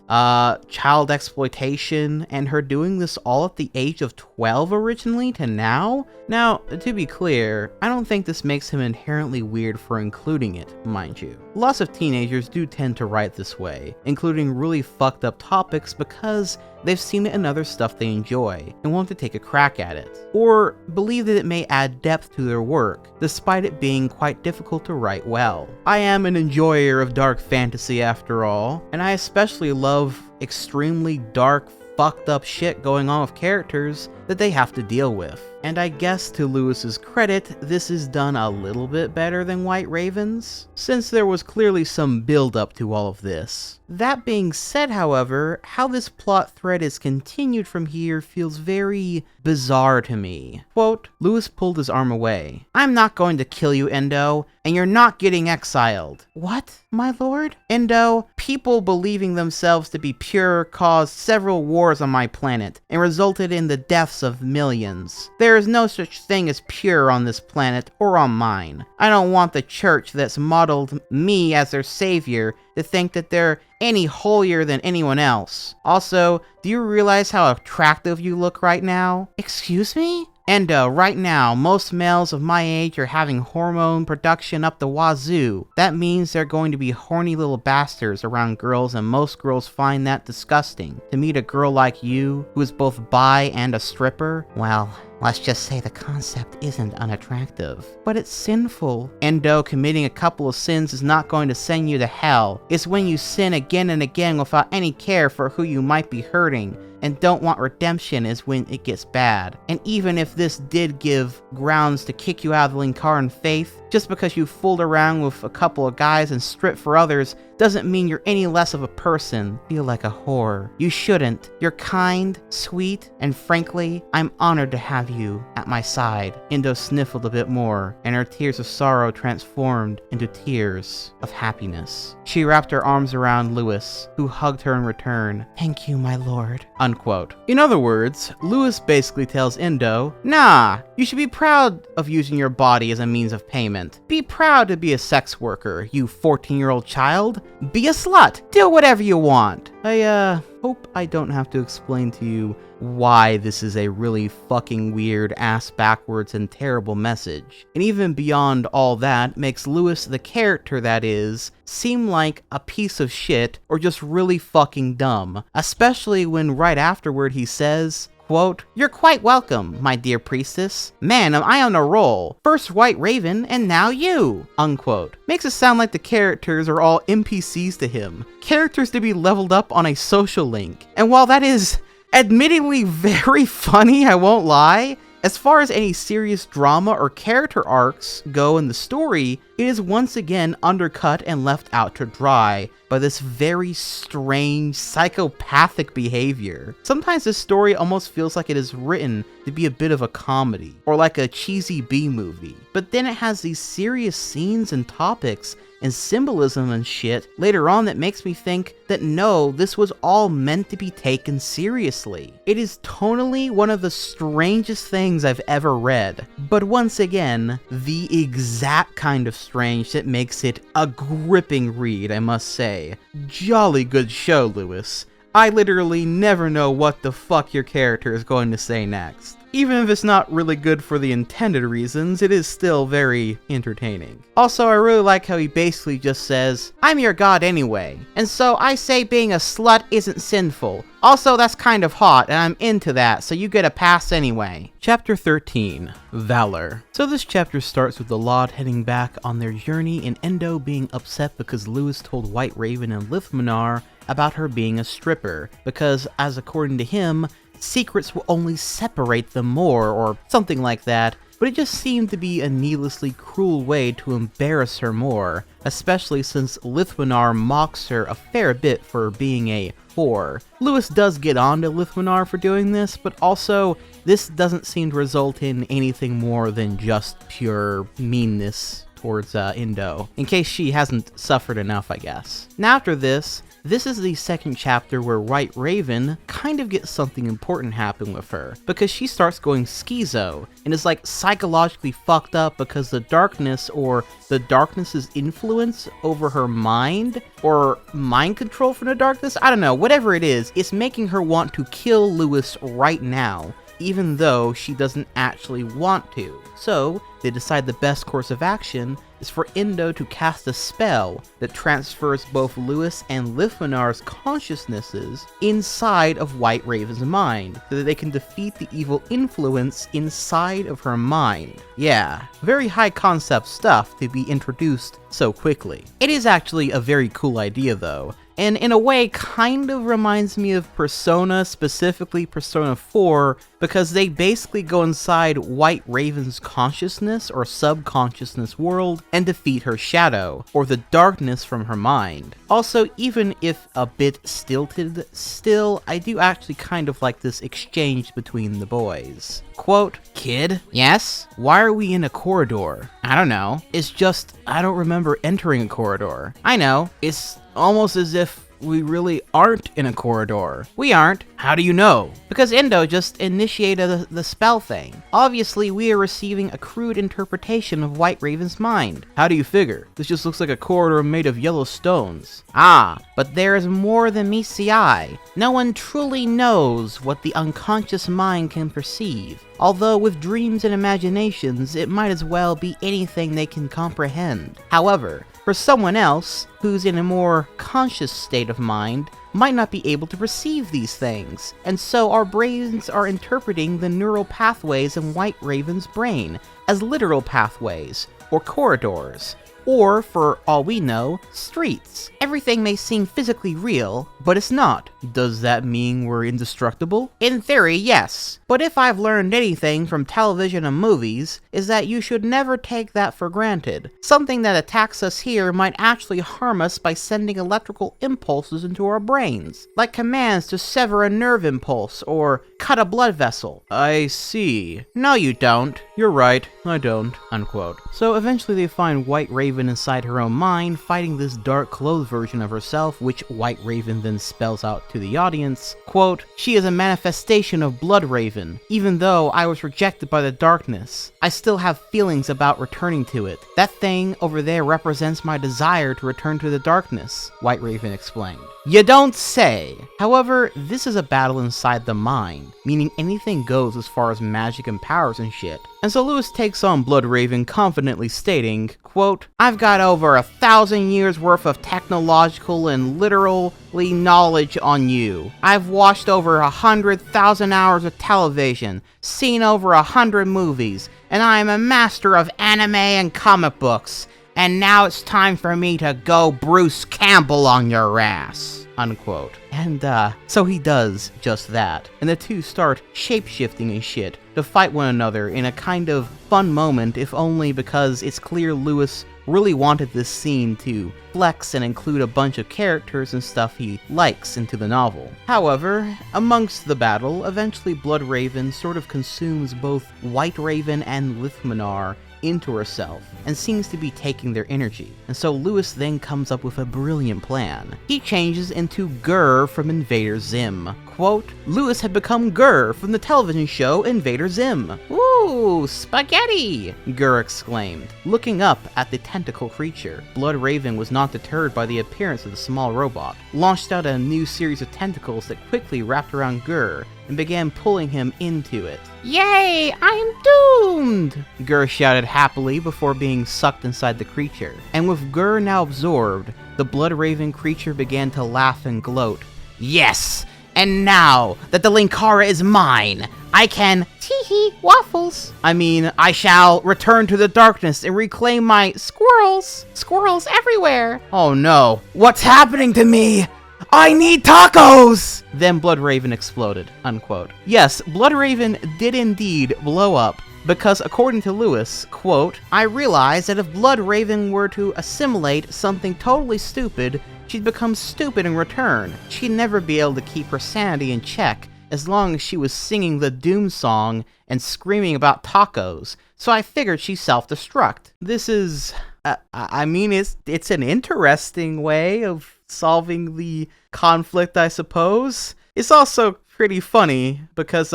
Speaker 3: child exploitation, and her doing this all at the age of 12 originally to now? Now, to be clear, I don't think this makes him inherently weird for including it, mind you. Lots of teenagers do tend to write this way, including really fucked up topics because they've seen it in other stuff they enjoy and want to take a crack at it, or believe that it may add depth to their work, despite it being quite difficult to write well. I am an enjoyer of dark fantasy after all, and I especially love extremely dark, fucked up shit going on with characters that they have to deal with. And I guess to Lewis's credit, this is done a little bit better than White Raven's, since there was clearly some build up to all of this. That being said, however, how this plot thread is continued from here feels very bizarre to me. Quote, Lewis pulled his arm away. "I'm not going to kill you, Endo, and you're not getting exiled." "What, my lord?" "Endo, people believing themselves to be pure caused several wars on my planet and resulted in the deaths of millions. There is no such thing as pure on this planet or on mine. I don't want the church that's modeled me as their savior to think that they're any holier than anyone else. Also, do you realize how attractive you look right now?" "Excuse me?" Endo, right now, most males of my age are having hormone production up the wazoo. That means they're going to be horny little bastards around girls, and most girls find that disgusting. To meet a girl like you, who is both bi and a stripper, well, let's just say the concept isn't unattractive, but it's sinful. Endo, committing a couple of sins is not going to send you to hell. It's when you sin again and again without any care for who you might be hurting and don't want redemption is when it gets bad. And even if this did give grounds to kick you out of the Linkaran faith, just because you fooled around with a couple of guys and stripped for others doesn't mean you're any less of a person. Feel like a whore. You shouldn't. You're kind, sweet, and frankly, I'm honored to have you at my side. Endo sniffled a bit more, and her tears of sorrow transformed into tears of happiness. She wrapped her arms around Lewis, who hugged her in return. Thank you, my lord. Unquote. In other words, Lewis basically tells Endo, nah, you should be proud of using your body as a means of payment. Be proud to be a sex worker, you 14-year-old child. Be a slut. Do whatever you want. I hope I don't have to explain to you why this is a really fucking weird, ass-backwards, and terrible message. And even beyond all that, makes Lewis, the character that is, seem like a piece of shit or just really fucking dumb. Especially when right afterward he says, quote, "You're quite welcome, my dear priestess. Man, am I on a roll. First White Raven, and now you." Unquote. Makes it sound like the characters are all NPCs to him. Characters to be leveled up on a social link. And while that is admittedly very funny, I won't lie, as far as any serious drama or character arcs go in the story, it is once again undercut and left out to dry by this very strange, psychopathic behavior. Sometimes this story almost feels like it is written to be a bit of a comedy, or like a cheesy B-movie. But then it has these serious scenes and topics and symbolism and shit later on that makes me think that no, this was all meant to be taken seriously. It is tonally one of the strangest things I've ever read, but once again, the exact kind of strange that makes it a gripping read, I must say. Jolly good show, Lewis. I literally never know what the fuck your character is going to say next. Even if it's not really good for the intended reasons, it is still very entertaining. Also, I really like how he basically just says, I'm your god anyway, and so I say being a slut isn't sinful. Also, that's kind of hot, and I'm into that, so you get a pass anyway.
Speaker 1: Chapter 13, Valor. So this chapter starts with the Lod heading back on their journey and Endo being upset because Lewis told White Raven and Lithmanar about her being a stripper, because as according to him, secrets will only separate them more, or something like that, but it just seemed to be a needlessly cruel way to embarrass her more, especially since Lithmanar mocks her a fair bit for being a whore. Lewis does get on to Lithmanar for doing this, but also, this doesn't seem to result in anything more than just pure meanness towards Endo, in case she hasn't suffered enough, I guess. Now after this is the second chapter where White Raven kind of gets something important happen with her, because she starts going schizo, and is like psychologically fucked up because the darkness, or the darkness's influence over her mind, or mind control from the darkness, I don't know, whatever it is, it's making her want to kill Lewis right now, even though she doesn't actually want to. So, they decide the best course of action is for Endo to cast a spell that transfers both Lewis and Lithmanar's consciousnesses inside of White Raven's mind, so that they can defeat the evil influence inside of her mind. Yeah, very high concept stuff to be introduced so quickly. It is actually a very cool idea though, and in a way kind of reminds me of Persona, specifically Persona 4, because they basically go inside White Raven's consciousness or subconsciousness world and defeat her shadow, or the darkness from her mind. Also, even if a bit stilted, still, I do actually kind of like this exchange between the boys. Quote, "Kid?
Speaker 3: Yes?
Speaker 1: Why are we in a corridor?"
Speaker 3: I don't know.
Speaker 1: It's just, I don't remember entering a corridor.
Speaker 3: I know.
Speaker 1: It's almost as if
Speaker 2: we really aren't in a corridor.
Speaker 3: We aren't.
Speaker 2: How do you know?
Speaker 3: Because Indo just initiated the spell thing. Obviously, we are receiving a crude interpretation of White Raven's mind.
Speaker 2: How do you figure? This just looks like a corridor made of yellow stones.
Speaker 3: Ah, but there is more than meets the eye. No one truly knows what the unconscious mind can perceive. Although with dreams and imaginations, it might as well be anything they can comprehend. However, for someone else, who's in a more conscious state of mind, might not be able to perceive these things, and so our brains are interpreting the neural pathways in White Raven's brain as literal pathways, or corridors, or, for all we know, streets. Everything may seem physically real, but it's not.
Speaker 2: Does that mean we're indestructible?
Speaker 3: In theory, yes. But if I've learned anything from television and movies, is that you should never take that for granted. Something that attacks us here might actually harm us by sending electrical impulses into our brains, like commands to sever a nerve impulse or cut a blood vessel.
Speaker 2: I see.
Speaker 3: No, you don't.
Speaker 2: You're right, I don't.
Speaker 3: Unquote.
Speaker 2: So eventually they find White Raven inside her own mind, fighting this dark-clothed version of herself, which White Raven then spells out to the audience. Quote, "She is a manifestation of Blood Raven. Even though I was rejected by the darkness, I still have feelings about returning to it. That thing over there represents my desire to return to the darkness," White Raven explained.
Speaker 3: You don't say.
Speaker 2: However, this is a battle inside the mind, meaning anything goes as far as magic and powers and shit. And so Lewis takes on Blood Raven, confidently stating, quote,
Speaker 3: "I've got over 1,000 years worth of technological and literally knowledge on you. I've watched over 100,000 hours of television, seen over 100 movies, and I am a master of anime and comic books. And now it's time for me to go Bruce Campbell on your ass," unquote.
Speaker 2: And so he does just that, and the two start shape-shifting and shit to fight one another in a kind of fun moment, if only because it's clear Lewis really wanted this scene to flex and include a bunch of characters and stuff he likes into the novel. However, amongst the battle, eventually Blood Raven sort of consumes both White Raven and Lithmanar into herself, and seems to be taking their energy. And so Lewis then comes up with a brilliant plan. He changes into Gur from Invader Zim. Quote, "Lewis had become Gur from the television show Invader Zim."
Speaker 3: "Ooh, spaghetti!"
Speaker 2: Gur exclaimed, looking up at the tentacle creature. Blood Raven was not deterred by the appearance of the small robot, launched out a new series of tentacles that quickly wrapped around Gur and began pulling him into it.
Speaker 3: "Yay, I'm doomed!"
Speaker 2: Gur shouted happily before being sucked inside the creature. And with Gur now absorbed, the Blood Raven creature began to laugh and gloat.
Speaker 3: "Yes! And now that the Linkara is mine, I can tee-hee waffles. I shall return to the darkness and reclaim my squirrels. Squirrels everywhere.
Speaker 2: Oh no, what's happening to me? I need tacos!" Then Blood Raven exploded, unquote. Yes, Blood Raven did indeed blow up, because according to Lewis, quote,
Speaker 3: "I realized that if Blood Raven were to assimilate something totally stupid, she'd become stupid in return. She'd never be able to keep her sanity in check as long as she was singing the Doom song and screaming about tacos, so I figured she'd self-destruct."
Speaker 2: This is, it's an interesting way of solving the conflict, I suppose. It's also pretty funny because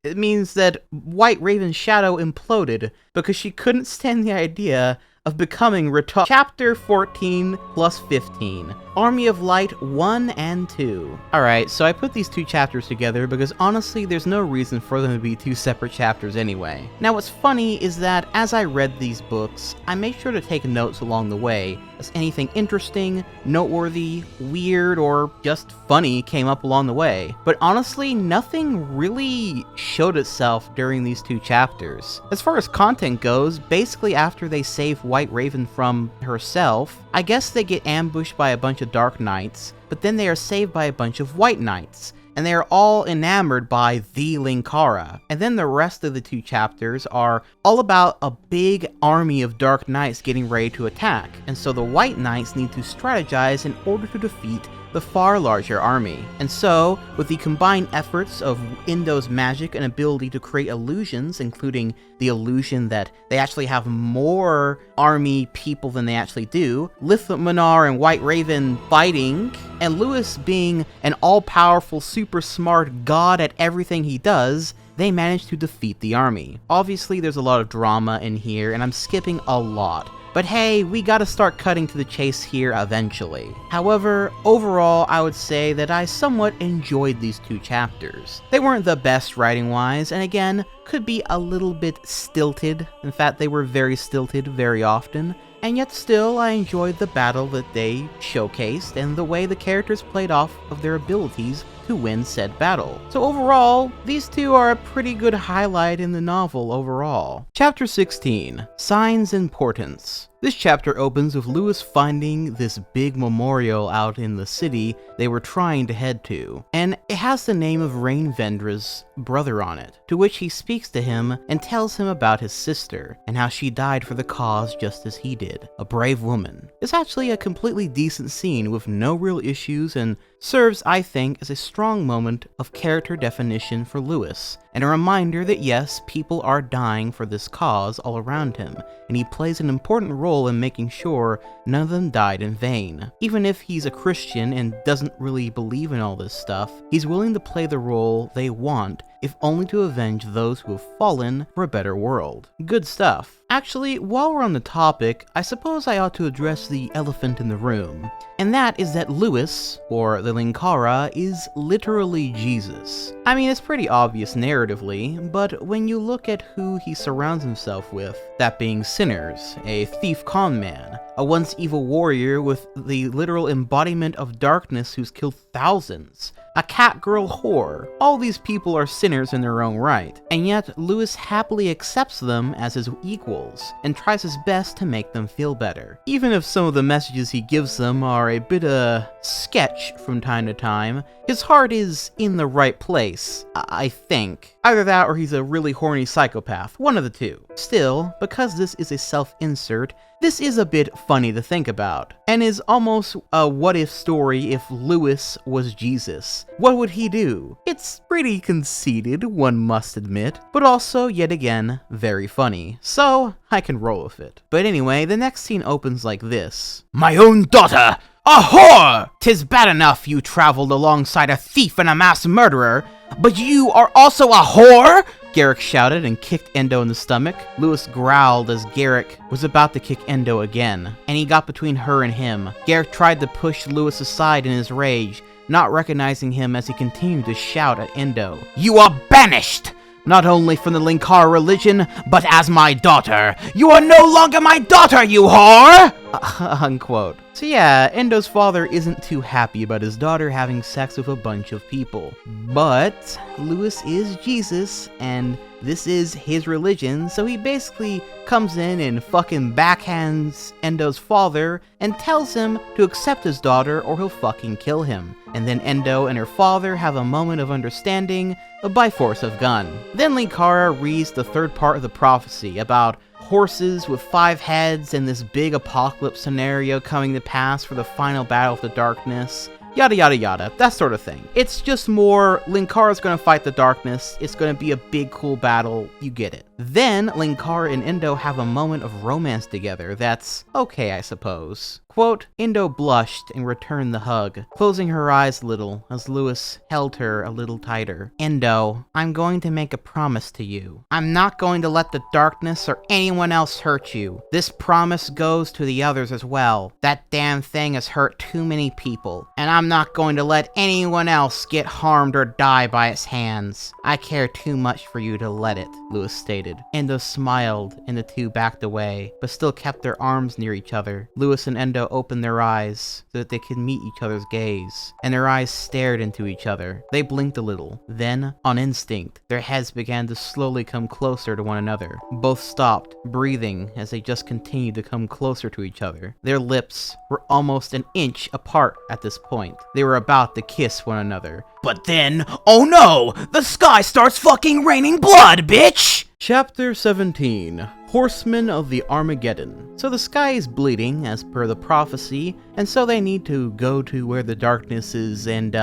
Speaker 2: it means that White Raven's shadow imploded because she couldn't stand the idea of becoming Chapter 14 plus 15, Army of Light 1 and 2. Alright, so I put these two chapters together because honestly there's no reason for them to be two separate chapters anyway. Now what's funny is that as I read these books, I made sure to take notes along the way, as anything interesting, noteworthy, weird, or just funny came up along the way. But honestly, nothing really showed itself during these two chapters. As far as content goes, basically after they save White Raven from herself, I guess they get ambushed by a bunch of Dark Knights, but then they are saved by a bunch of White Knights, and they are all enamored by the Linkara. And then the rest of the two chapters are all about a big army of Dark Knights getting ready to attack, and so the White Knights need to strategize in order to defeat
Speaker 1: the far larger army. And so, with the combined efforts of Indo's magic and ability to create illusions, including the illusion that they actually have more army people than they actually do, Lithmanar and White Raven fighting, and Lewis being an all-powerful, super smart god at everything he does, they managed to defeat the army. Obviously, there's a lot of drama in here, and I'm skipping a lot. But hey, we gotta start cutting to the chase here eventually. However, overall, I would say that I somewhat enjoyed these 2 chapters. They weren't the best writing-wise, and again, could be a little bit stilted. In fact, they were very stilted very often. And yet still, I enjoyed the battle that they showcased and the way the characters played off of their abilities to win said battle. So overall, these 2 are a pretty good highlight in the novel overall. Chapter 16, Signs and Portents. This chapter opens with Lewis finding this big memorial out in the city they were trying to head to, and it has the name of Rain Vendra's brother on it, to which he speaks to him and tells him about his sister, and how she died for the cause just as he did, a brave woman. It's actually a completely decent scene with no real issues and serves, I think, as a strong moment of character definition for Lewis, and a reminder that yes, people are dying for this cause all around him, and he plays an important role in making sure none of them died in vain. Even if he's a Christian and doesn't really believe in all this stuff, he's willing to play the role they want, if only to avenge those who have fallen for a better world. Good stuff. Actually, while we're on the topic, I suppose I ought to address the elephant in the room, and that is that Lewis, or the Linkara, is literally Jesus. I mean, it's pretty obvious narratively, but when you look at who he surrounds himself with, that being sinners, a thief con man, a once evil warrior with the literal embodiment of darkness who's killed thousands, a cat-girl whore. All these people are sinners in their own right, and yet Lewis happily accepts them as his equals, and tries his best to make them feel better. Even if some of the messages he gives them are a bit sketch from time to time, his heart is in the right place, I think. Either that or he's a really horny psychopath, one of the 2. Still, because this is a self-insert, this is a bit funny to think about, and is almost a what-if story if Lewis was Jesus. What would he do? It's pretty conceited, one must admit, but also, yet again, very funny, so I can roll with it. But anyway, the next scene opens like this.
Speaker 2: My own daughter! A whore! 'Tis bad enough you traveled alongside a thief and a mass murderer, but you are also a whore?
Speaker 1: Garrick shouted and kicked Endo in the stomach. Lewis growled as Garrick was about to kick Endo again, and he got between her and him. Garrick tried to push Lewis aside in his rage, not recognizing him as he continued to shout at Endo.
Speaker 2: You are banished! Not only from the Linkara religion, but as my daughter. You are no longer my daughter, you whore!
Speaker 1: Unquote. So yeah, Endo's father isn't too happy about his daughter having sex with a bunch of people. But Lewis is Jesus, and this is his religion, so he basically comes in and fucking backhands Endo's father and tells him to accept his daughter or he'll fucking kill him. And then Endo and her father have a moment of understanding by force of gun. Then Linkara reads the 3rd part of the prophecy about horses with 5 heads and this big apocalypse scenario coming to pass for the final battle of the darkness. Yada yada yada, that sort of thing. It's just more, Linkara's gonna fight the darkness, it's gonna be a big cool battle, you get it. Then, Linkara and Endo have a moment of romance together that's okay, I suppose. Quote, Endo blushed and returned the hug, closing her eyes a little as Lewis held her a little tighter. Endo, I'm going to make a promise to you. I'm not going to let the darkness or anyone else hurt you. This promise goes to the others as well. That damn thing has hurt too many people, and I'm not going to let anyone else get harmed or die by its hands. I care too much for you to let it, Lewis stated. Endo smiled, and the 2 backed away, but still kept their arms near each other. Lewis and Endo opened their eyes so that they could meet each other's gaze, and their eyes stared into each other. They blinked a little. Then, on instinct, their heads began to slowly come closer to one another. Both stopped, breathing as they just continued to come closer to each other. Their lips were almost an inch apart at this point. They were about to kiss one another.
Speaker 2: But then, oh no, the sky starts fucking raining blood, bitch!
Speaker 1: Chapter 17, Horsemen of the Armageddon. So the sky is bleeding, as per the prophecy, and so they need to go to where the darkness is and,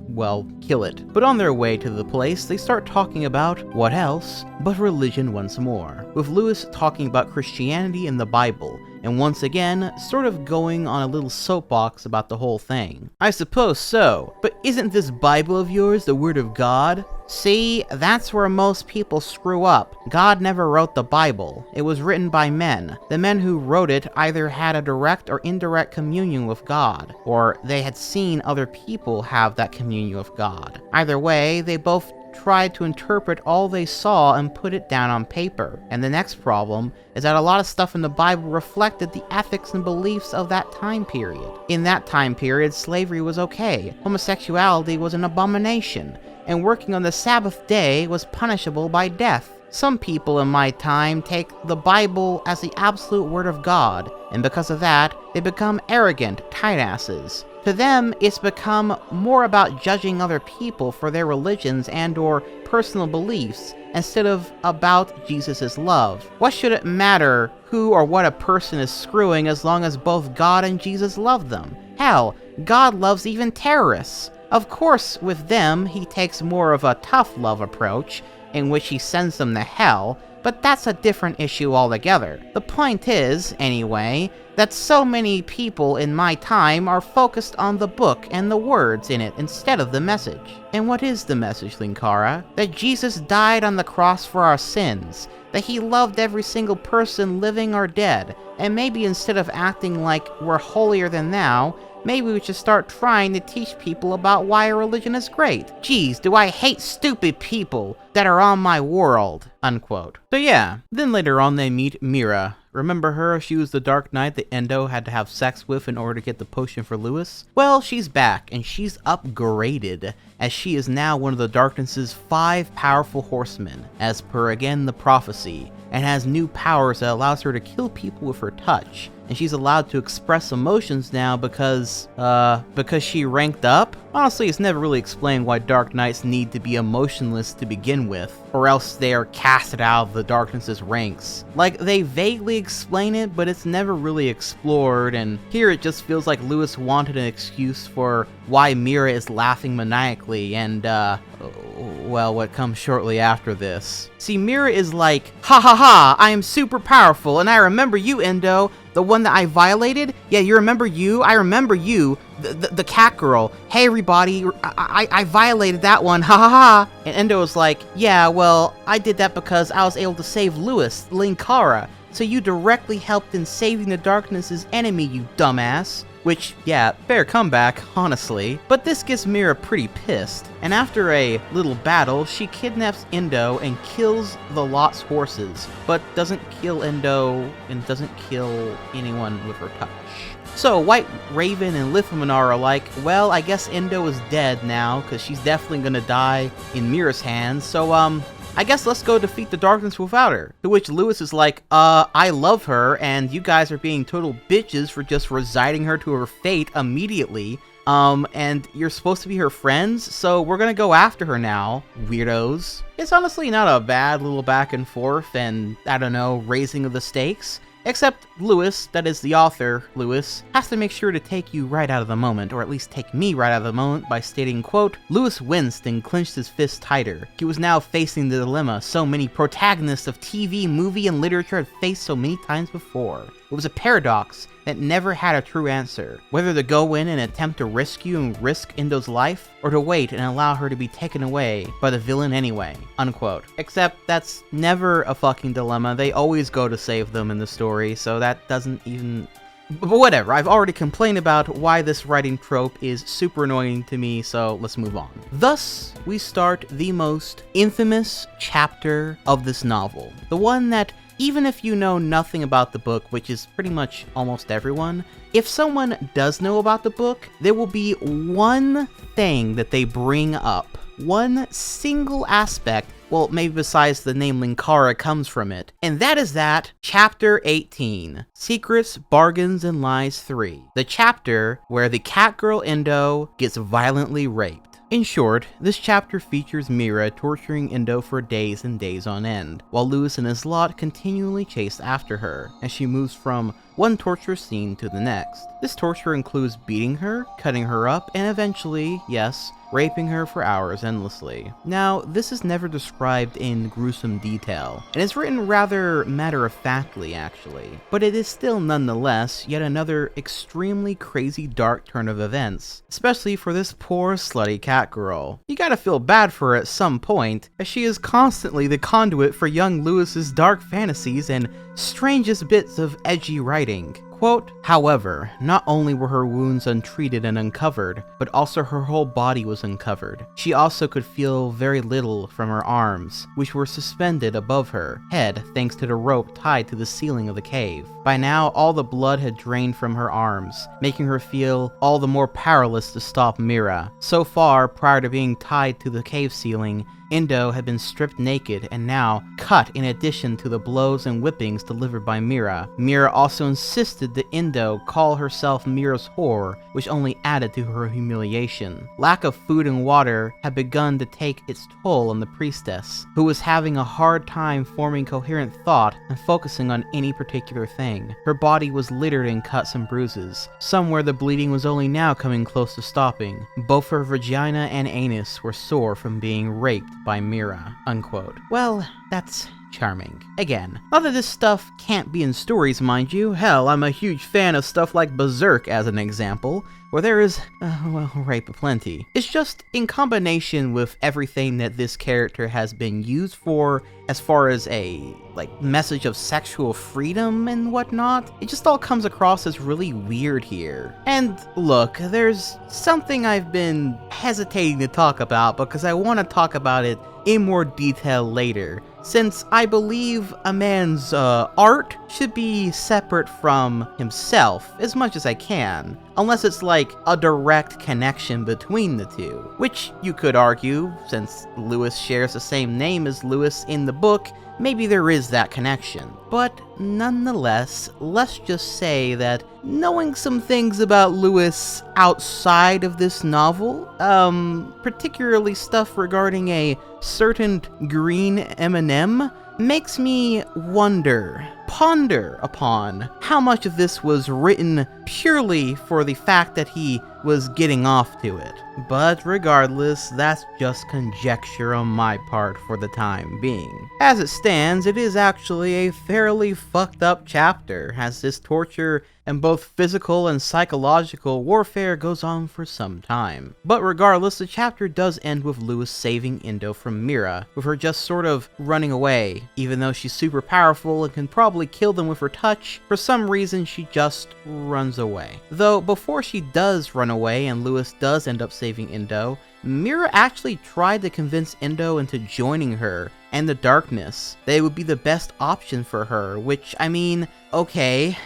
Speaker 1: well, kill it. But on their way to the place, they start talking about, what else, but religion once more, with Lewis talking about Christianity and the Bible, and once again, sort of going on a little soapbox about the whole thing. I suppose so, but isn't this Bible of yours the Word of God?
Speaker 3: See, that's where most people screw up. God never wrote the Bible. It was written by men. The men who wrote it either had a direct or indirect communion with God, or they had seen other people have that communion with God. Either way, they both tried to interpret all they saw and put it down on paper. And the next problem is that a lot of stuff in the Bible reflected the ethics and beliefs of that time period. In that time period, slavery was okay, homosexuality was an abomination, and working on the Sabbath day was punishable by death. Some people in my time take the Bible as the absolute word of God, and because of that, they become arrogant tight-asses. To them, it's become more about judging other people for their religions and or personal beliefs, instead of about Jesus' love. What should it matter who or what a person is screwing as long as both God and Jesus love them? Hell, God loves even terrorists. Of course, with them, he takes more of a tough love approach, in which he sends them to hell, but that's a different issue altogether. The point is, anyway, that so many people in my time are focused on the book and the words in it instead of the message.
Speaker 1: And what is the message, Linkara?
Speaker 3: That Jesus died on the cross for our sins, that he loved every single person living or dead, and maybe instead of acting like we're holier than thou, maybe we should start trying to teach people about why a religion is great. Geez, do I hate stupid people that are on my world, unquote.
Speaker 1: So yeah, then later on they meet Mira. Remember her? She was the Dark Knight that Endo had to have sex with in order to get the potion for Lewis? Well, she's back, and she's upgraded, as she is now one of the Darkness's 5 powerful horsemen, as per again the prophecy, and has new powers that allows her to kill people with her touch. And she's allowed to express emotions now because she ranked up? Honestly, it's never really explained why Dark Knights need to be emotionless to begin with, or else they are casted out of the Darkness's ranks. Like, they vaguely explain it, but it's never really explored, and here it just feels like Lewis wanted an excuse for why Mira is laughing maniacally, and, well, what comes shortly after this. See, Mira is like, ha ha ha, I am super powerful, and I remember you, Endo, the one that I violated? Yeah, you remember you? I remember you, the cat girl. Hey everybody, I violated that one, ha ha ha. And Endo was like, yeah, well, I did that because I was able to save Lewis, Linkara, so you directly helped in saving the Darkness's enemy, you dumbass. Which, yeah, fair comeback, honestly. But this gets Mira pretty pissed, and after a little battle, she kidnaps Endo and kills the Lot's horses, but doesn't kill Endo and doesn't kill anyone with her touch. So White Raven and Lithuminar are like, well, I guess Endo is dead now, because she's definitely gonna die in Mira's hands, so I guess let's go defeat the Darkness without her. To which Lewis is like, I love her, and you guys are being total bitches for just resigning her to her fate immediately. And you're supposed to be her friends, so we're gonna go after her now, weirdos. It's honestly not a bad little back and forth and, I don't know, raising of the stakes. Except Lewis, that is the author, Lewis, has to make sure to take you right out of the moment, or at least take me right out of the moment by stating, quote, Lewis winced and clenched his fist tighter. He was now facing the dilemma so many protagonists of TV, movie, and literature had faced so many times before. It was a paradox that never had a true answer, whether to go in and attempt to rescue and risk Endo's life, or to wait and allow her to be taken away by the villain anyway, unquote. Except that's never a fucking dilemma, they always go to save them in the story, so that doesn't even... But whatever, I've already complained about why this writing trope is super annoying to me, so let's move on. Thus, we start the most infamous chapter of this novel. The one that, even if you know nothing about the book, which is pretty much almost everyone, if someone does know about the book, there will be one thing that they bring up. One single aspect, well, maybe besides the name Linkara comes from it, and that is that Chapter 18, Secrets, Bargains, and Lies 3. The chapter where the cat girl Endo gets violently raped. In short, this chapter features Mira torturing Indo for days and days on end, while Lewis and his lot continually chase after her, as she moves from one torture scene to the next. This torture includes beating her, cutting her up, and eventually, yes, raping her for hours endlessly. Now, this is never described in gruesome detail, and is written rather matter-of-factly actually, but it is still nonetheless yet another extremely crazy dark turn of events, especially for this poor slutty cat girl. You gotta feel bad for her at some point, as she is constantly the conduit for young Lewis's dark fantasies and strangest bits of edgy writing. Quote, however, not only were her wounds untreated and uncovered, but also her whole body was uncovered. She also could feel very little from her arms, which were suspended above her head thanks to the rope tied to the ceiling of the cave. By now, all the blood had drained from her arms, making her feel all the more powerless to stop Mira. So far, prior to being tied to the cave ceiling, Indo had been stripped naked and now cut in addition to the blows and whippings delivered by Mira. Mira also insisted that Indo call herself Mira's whore, which only added to her humiliation. Lack of food and water had begun to take its toll on the priestess, who was having a hard time forming coherent thought and focusing on any particular thing. Her body was littered in cuts and bruises, some where the bleeding was only now coming close to stopping. Both her vagina and anus were sore from being raped by Mira, unquote. Well, that's charming. Again, not that this stuff can't be in stories, mind you. Hell, I'm a huge fan of stuff like Berserk as an example, where there is, well, rape aplenty. It's just in combination with everything that this character has been used for as far as a, message of sexual freedom and whatnot, it just all comes across as really weird here. And look, there's something I've been hesitating to talk about because I want to talk about it in more detail later, since I believe a man's art should be separate from himself as much as I can, unless it's like a direct connection between the two, which you could argue, since Lewis shares the same name as Lewis in the book, maybe there is that connection. But nonetheless, let's just say that knowing some things about Lewis outside of this novel, particularly stuff regarding a certain green M&M, makes me ponder upon how much of this was written purely for the fact that he was getting off to it. But regardless, that's just conjecture on my part for the time being. As it stands, it is actually a fairly fucked up chapter, as this torture and both physical and psychological warfare goes on for some time. But regardless, the chapter does end with Lewis saving Indo from Mira, with her just sort of running away. Even though she's super powerful and can probably kill them with her touch, for some reason she just runs away. Though before she does run away and Lewis does end up saving Indo, Mira actually tried to convince Indo into joining her and the darkness. They would be the best option for her, which, I mean, okay,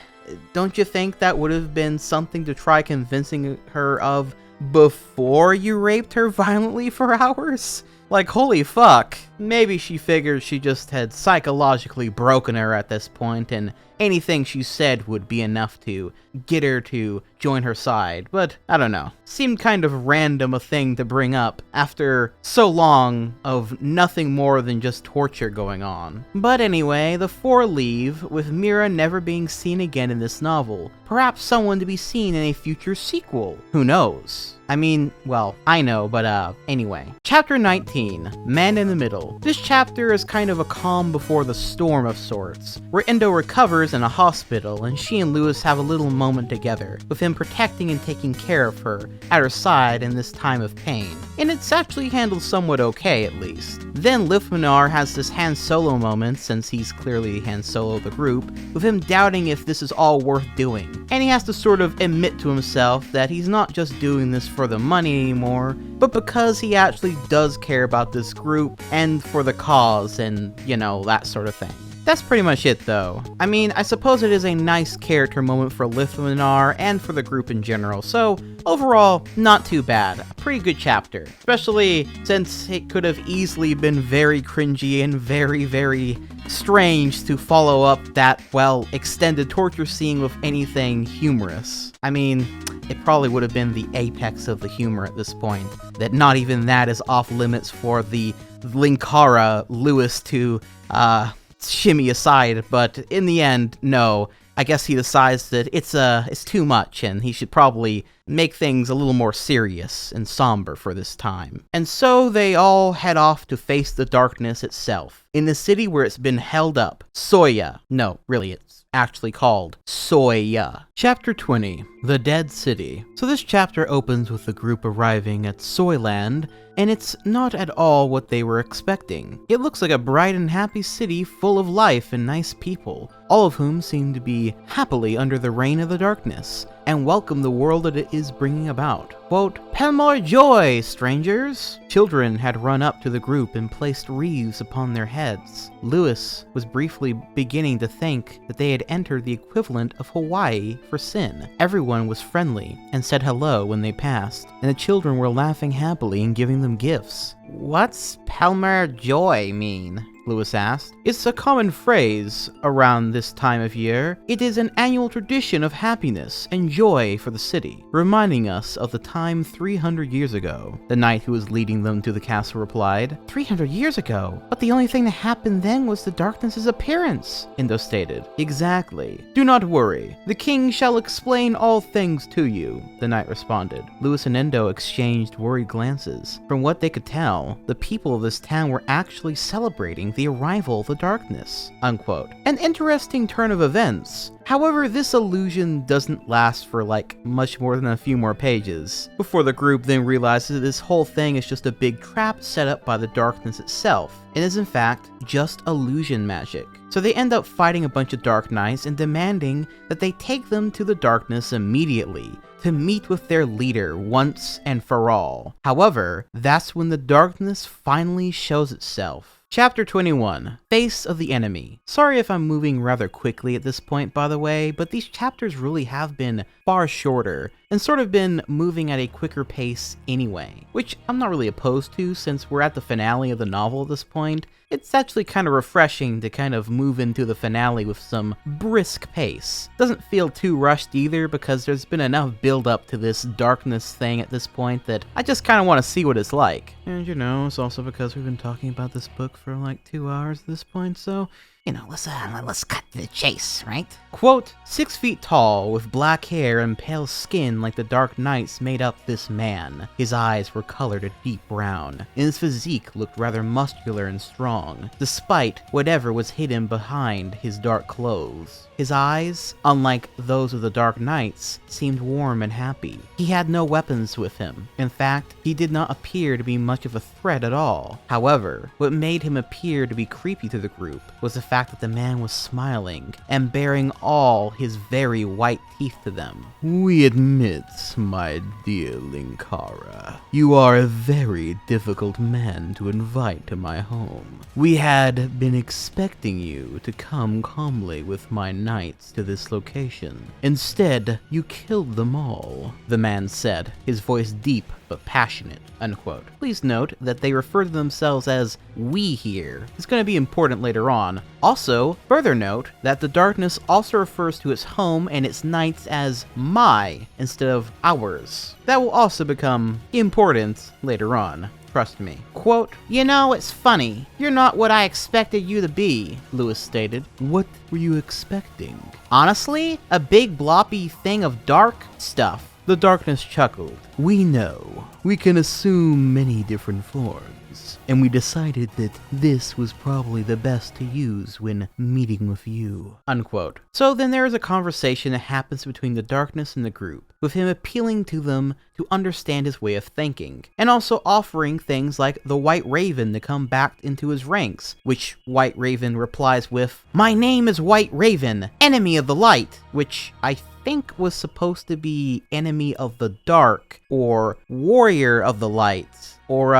Speaker 1: don't you think that would have been something to try convincing her of before you raped her violently for hours? Like, holy fuck. Maybe she figured she just had psychologically broken her at this point, and anything she said would be enough to get her to join her side, but I don't know. Seemed kind of random a thing to bring up after so long of nothing more than just torture going on. But anyway, the four leave, with Mira never being seen again in this novel. Perhaps someone to be seen in a future sequel. Who knows? I mean, well, I know, but anyway. Chapter 19, Man in the Middle. This chapter is kind of a calm before the storm of sorts, where Indo recovers in a hospital and she and Lewis have a little moment together, with him protecting and taking care of her, at her side in this time of pain. And it's actually handled somewhat okay, at least. Then Lithminar has this Han Solo moment, since he's clearly Han Solo of the group, with him doubting if this is all worth doing. And he has to sort of admit to himself that he's not just doing this for the money anymore, but because he actually does care about this group and for the cause and, you know, that sort of thing. That's pretty much it though. I mean, I suppose it is a nice character moment for Lithminar and for the group in general, so overall, not too bad. A pretty good chapter, especially since it could have easily been very cringy and very, very strange to follow up that, well, extended torture scene with anything humorous. I mean,
Speaker 3: it probably would have been the apex of the humor at this point. That not even that is off limits for the Linkara Lewis to shimmy aside, but in the end, no. I guess he decides that it's too much and he should probably make things a little more serious and somber for this time. And so they all head off to face the darkness itself, in the city where it's been held up, Soya. No, really, it's actually called Soya.
Speaker 1: Chapter 20, The Dead City. So this chapter opens with the group arriving at Soyland, and it's not at all what they were expecting. It looks like a bright and happy city full of life and nice people, all of whom seem to be happily under the reign of the darkness, and welcome the world that it is bringing about. Quote, "Pelmore joy, strangers!" Children had run up to the group and placed wreaths upon their heads. Lewis was briefly beginning to think that they had entered the equivalent of Hawaii for sin. Everyone was friendly and said hello when they passed, and the children were laughing happily and giving them gifts.
Speaker 3: What's Pelmore joy mean? Lewis asked.
Speaker 1: It's a common phrase around this time of year. It is an annual tradition of happiness and joy for the city, reminding us of the time 300 years ago.
Speaker 3: The knight who was leading them to the castle replied. 300 years ago? But the only thing that happened then was the darkness's appearance, Indo stated.
Speaker 1: Exactly. Do not worry. The king shall explain all things to you, the knight responded.
Speaker 3: Lewis and Indo exchanged worried glances. From what they could tell, the people of this town were actually celebrating the arrival of the darkness, unquote.
Speaker 1: An interesting turn of events. However, this illusion doesn't last for much more than a few more pages, before the group then realizes that this whole thing is just a big trap set up by the darkness itself, and is in fact just illusion magic. So they end up fighting a bunch of dark knights and demanding that they take them to the darkness immediately, to meet with their leader once and for all. However, that's when the darkness finally shows itself. Chapter 21, Face of the Enemy. Sorry if I'm moving rather quickly at this point, by the way, but these chapters really have been far shorter and sort of been moving at a quicker pace anyway, which I'm not really opposed to since we're at the finale of the novel at this point. It's actually kind of refreshing to kind of move into the finale with some brisk pace. Doesn't feel too rushed either because there's been enough build up to this darkness thing at this point that I just kind of want to see what it's like. And you know, it's also because we've been talking about this book for 2 hours at this point, so
Speaker 3: let's cut to the chase, right?
Speaker 1: Quote, 6 feet tall, with black hair and pale skin like the dark knights made up this man. His eyes were colored a deep brown, and his physique looked rather muscular and strong, despite whatever was hidden behind his dark clothes. His eyes, unlike those of the Dark Knights, seemed warm and happy. He had no weapons with him. In fact, he did not appear to be much of a threat at all. However, what made him appear to be creepy to the group was the fact that the man was smiling and baring all his very white teeth to them. We admit, my dear Linkara, you are a very difficult man to invite to my home. We had been expecting you to come calmly with my knights to this location. Instead, you killed them all, the man said, his voice deep but passionate, unquote. Please note that they refer to themselves as we here. It's going to be important later on. Also, further note that the darkness also refers to its home and its knights as my instead of ours. That will also become important later on. Trust me. Quote,
Speaker 3: It's funny. You're not what I expected you to be, Lewis stated.
Speaker 1: What were you expecting?
Speaker 3: Honestly, a big bloppy thing of dark stuff.
Speaker 1: The darkness chuckled. We know. We can assume many different forms, and we decided that this was probably the best to use when meeting with you, unquote. So then there is a conversation that happens between the darkness and the group, with him appealing to them to understand his way of thinking, and also offering things like the White Raven to come back into his ranks, which White Raven replies with, "My name is White Raven, enemy of the light," which I think was supposed to be enemy of the dark, or warrior of the light, or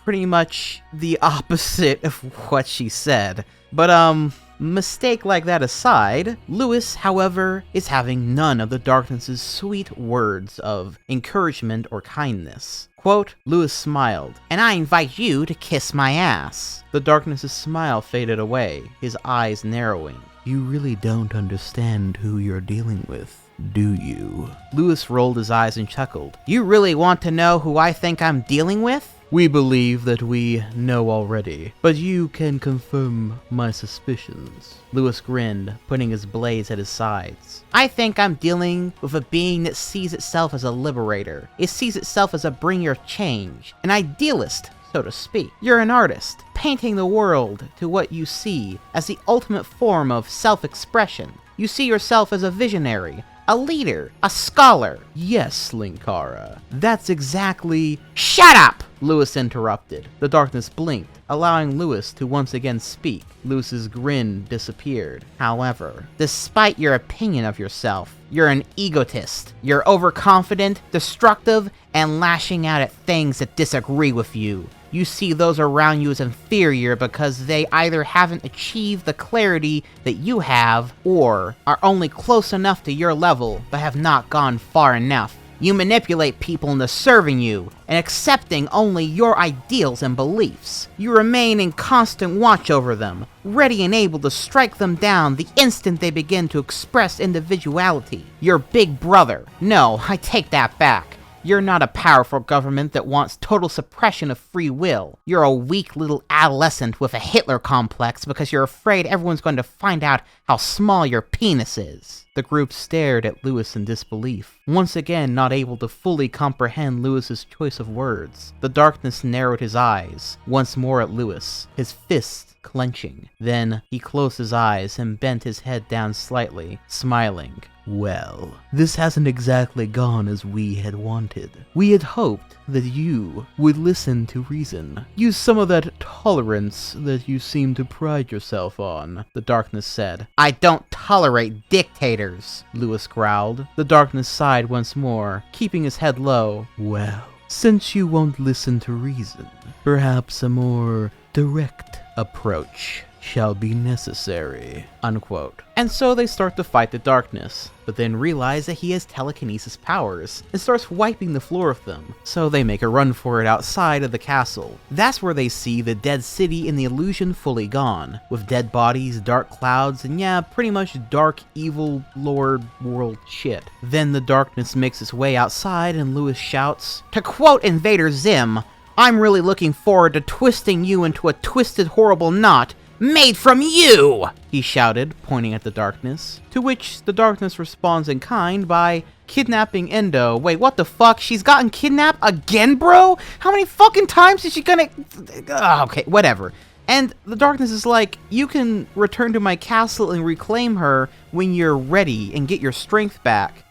Speaker 1: pretty much the opposite of what she said. But mistake like that aside, Lewis, however, is having none of the darkness's sweet words of encouragement or kindness. Quote, Lewis smiled, "And I invite you to kiss my ass." The darkness's smile faded away, his eyes narrowing. You really don't understand who you're dealing with.
Speaker 2: do you?
Speaker 3: Lewis rolled his eyes and chuckled. You really want to know who I think I'm dealing with?
Speaker 2: We believe that we know already, but you can confirm my suspicions.
Speaker 3: Lewis grinned, putting his blades at his sides. I think I'm dealing with a being that sees itself as a liberator. It sees itself as a bringer of change, an idealist, so to speak. You're an artist, painting the world to what you see as the ultimate form of self-expression. You see yourself as a visionary, a leader, a scholar.
Speaker 2: Yes, Linkara. That's exactly—
Speaker 3: Shut up!
Speaker 2: Lewis interrupted. The darkness blinked, allowing Lewis to once again speak. Lewis's grin disappeared.
Speaker 3: However, despite your opinion of yourself, you're an egotist. You're overconfident, destructive, and lashing out at things that disagree with you. You see those around you as inferior because they either haven't achieved the clarity that you have, or are only close enough to your level but have not gone far enough. You manipulate people into serving you and accepting only your ideals and beliefs. You remain in constant watch over them, ready and able to strike them down the instant they begin to express individuality. Your big brother. No, I take that back. You're not a powerful government that wants total suppression of free will. You're a weak little adolescent with a Hitler complex because you're afraid everyone's going to find out how small your penis is.
Speaker 2: The group stared at Lewis in disbelief, once again not able to fully comprehend Lewis's choice of words. The darkness narrowed his eyes, once more at Lewis, his fists clenching. Then he closed his eyes and bent his head down slightly, smiling. Well, this hasn't exactly gone as we had wanted. We had hoped that you would listen to reason. Use some of that tolerance that you seem to pride yourself on, the darkness said.
Speaker 3: I don't tolerate dictators,
Speaker 2: Lewis growled. The darkness sighed once more, keeping his head low. Well, since you won't listen to reason, perhaps a more direct approach shall be necessary, unquote. And so they start to fight the darkness, but then realize that he has telekinesis powers, and starts wiping the floor with them, so they make a run for it outside of the castle. That's where they see the dead city and the illusion fully gone, with dead bodies, dark clouds, and yeah, pretty much dark, evil, lord world shit. Then the darkness makes its way outside and Lewis shouts,
Speaker 3: to quote Invader Zim, I'm really looking forward to twisting you into a twisted, horrible knot made from you!
Speaker 2: He shouted, pointing at the darkness, to which the darkness responds in kind by kidnapping Endo.
Speaker 3: Wait, what the fuck? She's gotten kidnapped again, bro? How many fucking times is she gonna... Okay, whatever. And the darkness is like, you can return to my castle and reclaim her when you're ready and get your strength back.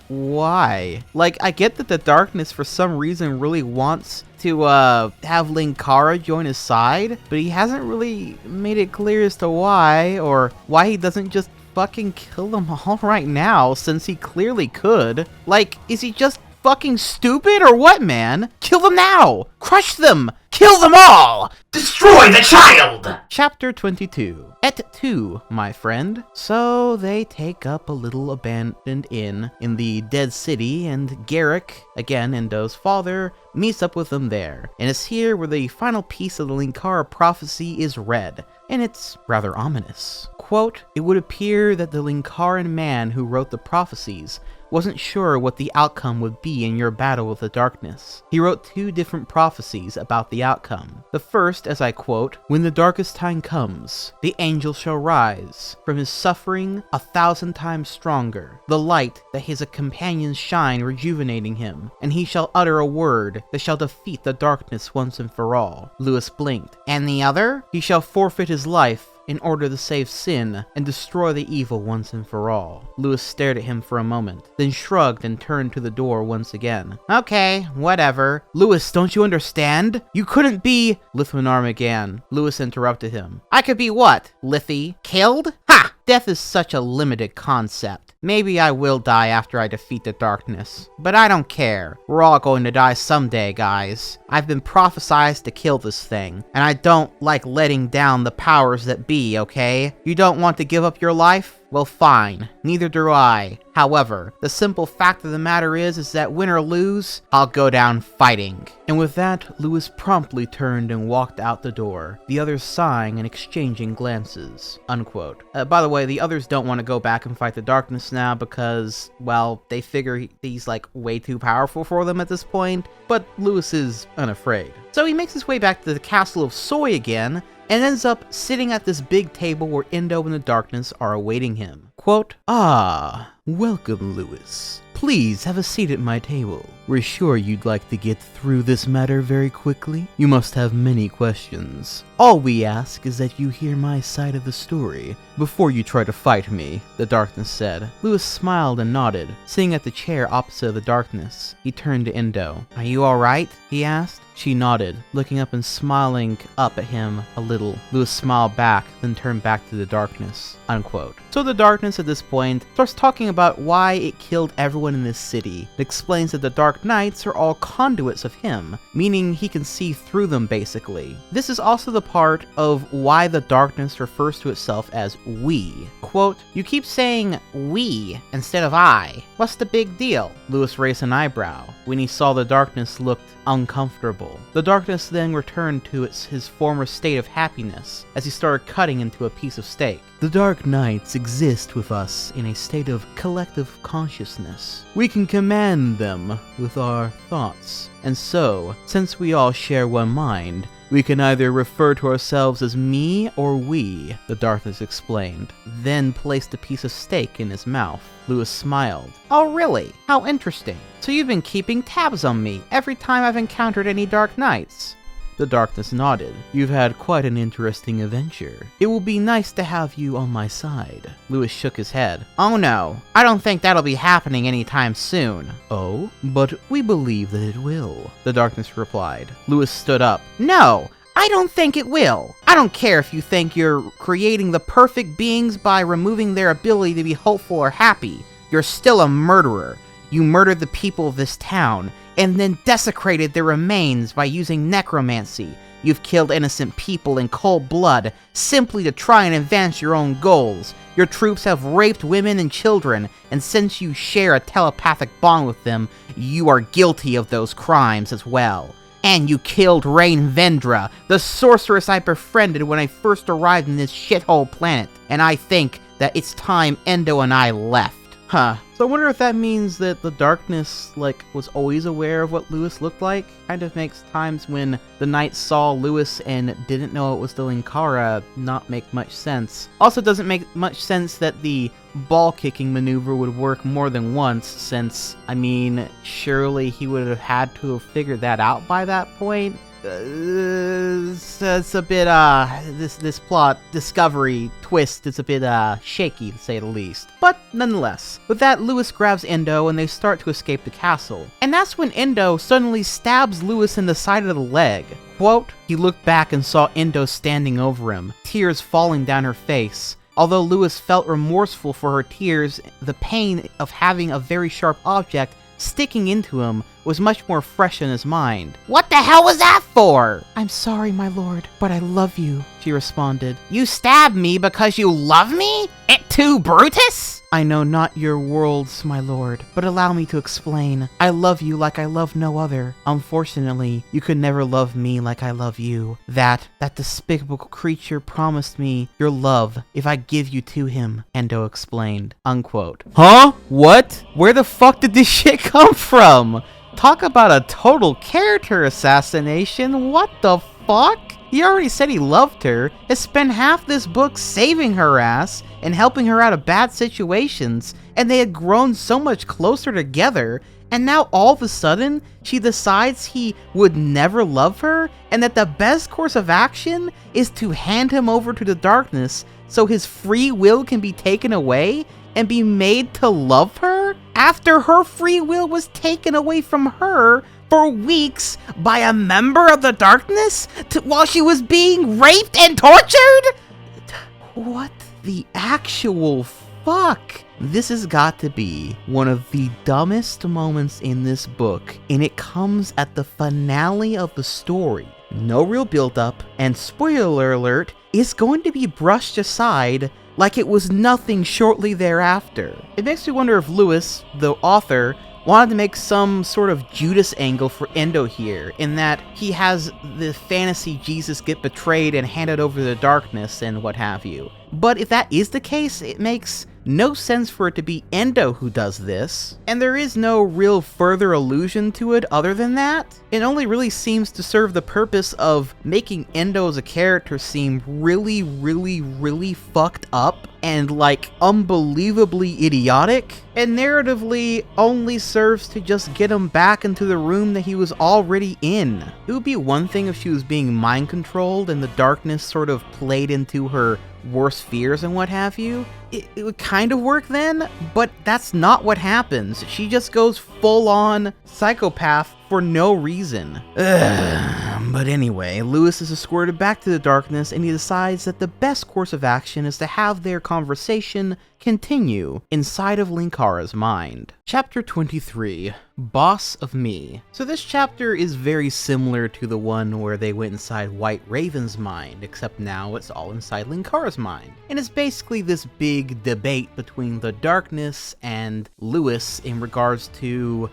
Speaker 3: Why? Like, I get that the darkness for some reason really wants to have Linkara join his side, but he hasn't really made it clear as to why, or why he doesn't just fucking kill them all right now, since he clearly could. Like, is he just fucking stupid or what, man? Kill them now! Crush them! Kill them all! Destroy the child!
Speaker 2: Chapter 22. Et tu, my friend. So they take up a little abandoned inn in the dead city, and Garrick, again Endo's father, meets up with them there. And it's here where the final piece of the Linkara prophecy is read, and it's rather ominous. Quote, it would appear that the Linkaran man who wrote the prophecies wasn't sure what the outcome would be in your battle with the darkness. He wrote 2 different prophecies about the outcome. The first, as I quote, when the darkest time comes, the angel shall rise from his suffering 1,000 times stronger, the light that his companions shine rejuvenating him, and he shall utter a word that shall defeat the darkness once and for all. Lewis blinked.
Speaker 3: And the other?
Speaker 2: He shall forfeit his life in order to save sin and destroy the evil once and for all. Lewis stared at him for a moment, then shrugged and turned to the door once again.
Speaker 3: Okay, whatever.
Speaker 2: Lewis, don't you understand? You couldn't be... Lithwinar began. Lewis interrupted him.
Speaker 3: I could be what, Lithy? Killed? Ha! Death is such a limited concept. Maybe I will die after I defeat the darkness, but I don't care. We're all going to die someday, guys. I've been prophesized to kill this thing, and I don't like letting down the powers that be, okay? You don't want to give up your life? Well, fine. Neither do I. However, the simple fact of the matter is that win or lose, I'll go down fighting.
Speaker 1: And with that, Lewis promptly turned and walked out the door, the others sighing and exchanging glances. Unquote.
Speaker 3: By the way, the others don't want to go back and fight the darkness now because, well, they figure he's like way too powerful for them at this point, but Lewis is unafraid. So he makes his way back to the castle of Soy again, and ends up sitting at this big table where Endo and the darkness are awaiting him.
Speaker 1: Quote, "Ah, welcome, Lewis. Please have a seat at my table. We're sure you'd like to get through this matter very quickly. You must have many questions. All we ask is that you hear my side of the story before you try to fight me," the darkness said.
Speaker 3: Lewis smiled and nodded. Sitting at the chair opposite the darkness, he turned to Endo. "Are you alright?" he asked.
Speaker 1: She nodded, looking up and smiling up at him a little. Lewis smiled back, then turned back to the darkness. Unquote.
Speaker 3: So the darkness at this point starts talking about why it killed everyone in this city. It explains that the Dark Knights are all conduits of him, meaning he can see through them basically. This is also the part of why the darkness refers to itself as we. Quote, "You keep saying we instead of I. What's the big deal?" Lewis raised an eyebrow when he saw the darkness looked uncomfortable. The darkness then returned to his former state of happiness as he started cutting into a piece of steak.
Speaker 1: "The Dark Knights exist with us in a state of collective consciousness. We can command them with our thoughts. And so, since we all share one mind, we can either refer to ourselves as me or we," the darkness explained, then placed a piece of steak in his mouth. Lewis smiled.
Speaker 3: "Oh really? How interesting. So you've been keeping tabs on me every time I've encountered any Dark Knights?"
Speaker 1: The darkness nodded. "You've had quite an interesting adventure. It will be nice to have you on my side."
Speaker 3: Lewis shook his head. "Oh no, I don't think that'll be happening anytime soon."
Speaker 1: "Oh, but we believe that it will," the darkness replied.
Speaker 3: Lewis stood up. "No, I don't think it will. I don't care if you think you're creating the perfect beings by removing their ability to be hopeful or happy. You're still a murderer. You murdered the people of this town, and then desecrated their remains by using necromancy. You've killed innocent people in cold blood, simply to try and advance your own goals. Your troops have raped women and children, and since you share a telepathic bond with them, you are guilty of those crimes as well. And you killed Rain Vendra, the sorceress I befriended when I first arrived in this shithole planet, and I think that it's time Endo and I left."
Speaker 1: Huh. So I wonder if that means that the darkness, was always aware of what Lewis looked like? Kind of makes times when the knights saw Lewis and didn't know it was the Linkara not make much sense. Also doesn't make much sense that the ball-kicking maneuver would work more than once, since, surely he would have had to have figured that out by that point. It's a bit, this plot discovery twist is a bit, shaky to say the least. But nonetheless, with that, Lewis grabs Endo and they start to escape the castle. And that's when Endo suddenly stabs Lewis in the side of the leg. Quote, "He looked back and saw Endo standing over him, tears falling down her face. Although Lewis felt remorseful for her tears, the pain of having a very sharp object sticking into him was much more fresh in his mind." "What the hell was that for?" "I'm sorry, my lord, but I love you," she responded.
Speaker 3: "You stabbed me because you love me? It too, Brutus?"
Speaker 1: "I know not your worlds, my lord, but allow me to explain. I love you like I love no other. Unfortunately, you could never love me like I love you. That despicable creature promised me your love if I give you to him," Endo explained. Unquote. Huh? What? Where the fuck did this shit come from? Talk about a total character assassination. What the fuck? He already said he loved her, has spent half this book saving her ass and helping her out of bad situations, and they had grown so much closer together, and now all of a sudden, she decides he would never love her, and that the best course of action is to hand him over to the darkness so his free will can be taken away and be made to love her? After her free will was taken away from her for weeks by a member of the darkness while she was being raped and tortured? What the actual fuck? This has got to be one of the dumbest moments in this book, and it comes at the finale of the story. No real build-up, and spoiler alert, is going to be brushed aside like it was nothing shortly thereafter. It makes me wonder if Lewis, the author, wanted to make some sort of Judas angle for Endo here, in that he has the fantasy Jesus get betrayed and handed over to the darkness and what have you. But if that is the case, it makes no sense for it to be Endo who does this, and there is no real further allusion to it other than that. It only really seems to serve the purpose of making Endo as a character seem really fucked up and like unbelievably idiotic, and narratively only serves to just get him back into the room that he was already in. It would be one thing if she was being mind controlled and the darkness sort of played into her worst fears and what have you. It would kind of work then, but that's not what happens. She just goes full on psychopath for no reason. But anyway, Lewis is escorted back to the darkness and he decides that the best course of action is to have their conversation continue inside of Linkara's mind. Chapter 23, Boss of Me. So this chapter is very similar to the one where they went inside White Raven's mind, except now it's all inside Linkara's mind. And it's basically this big debate between the darkness and Lewis in regards to,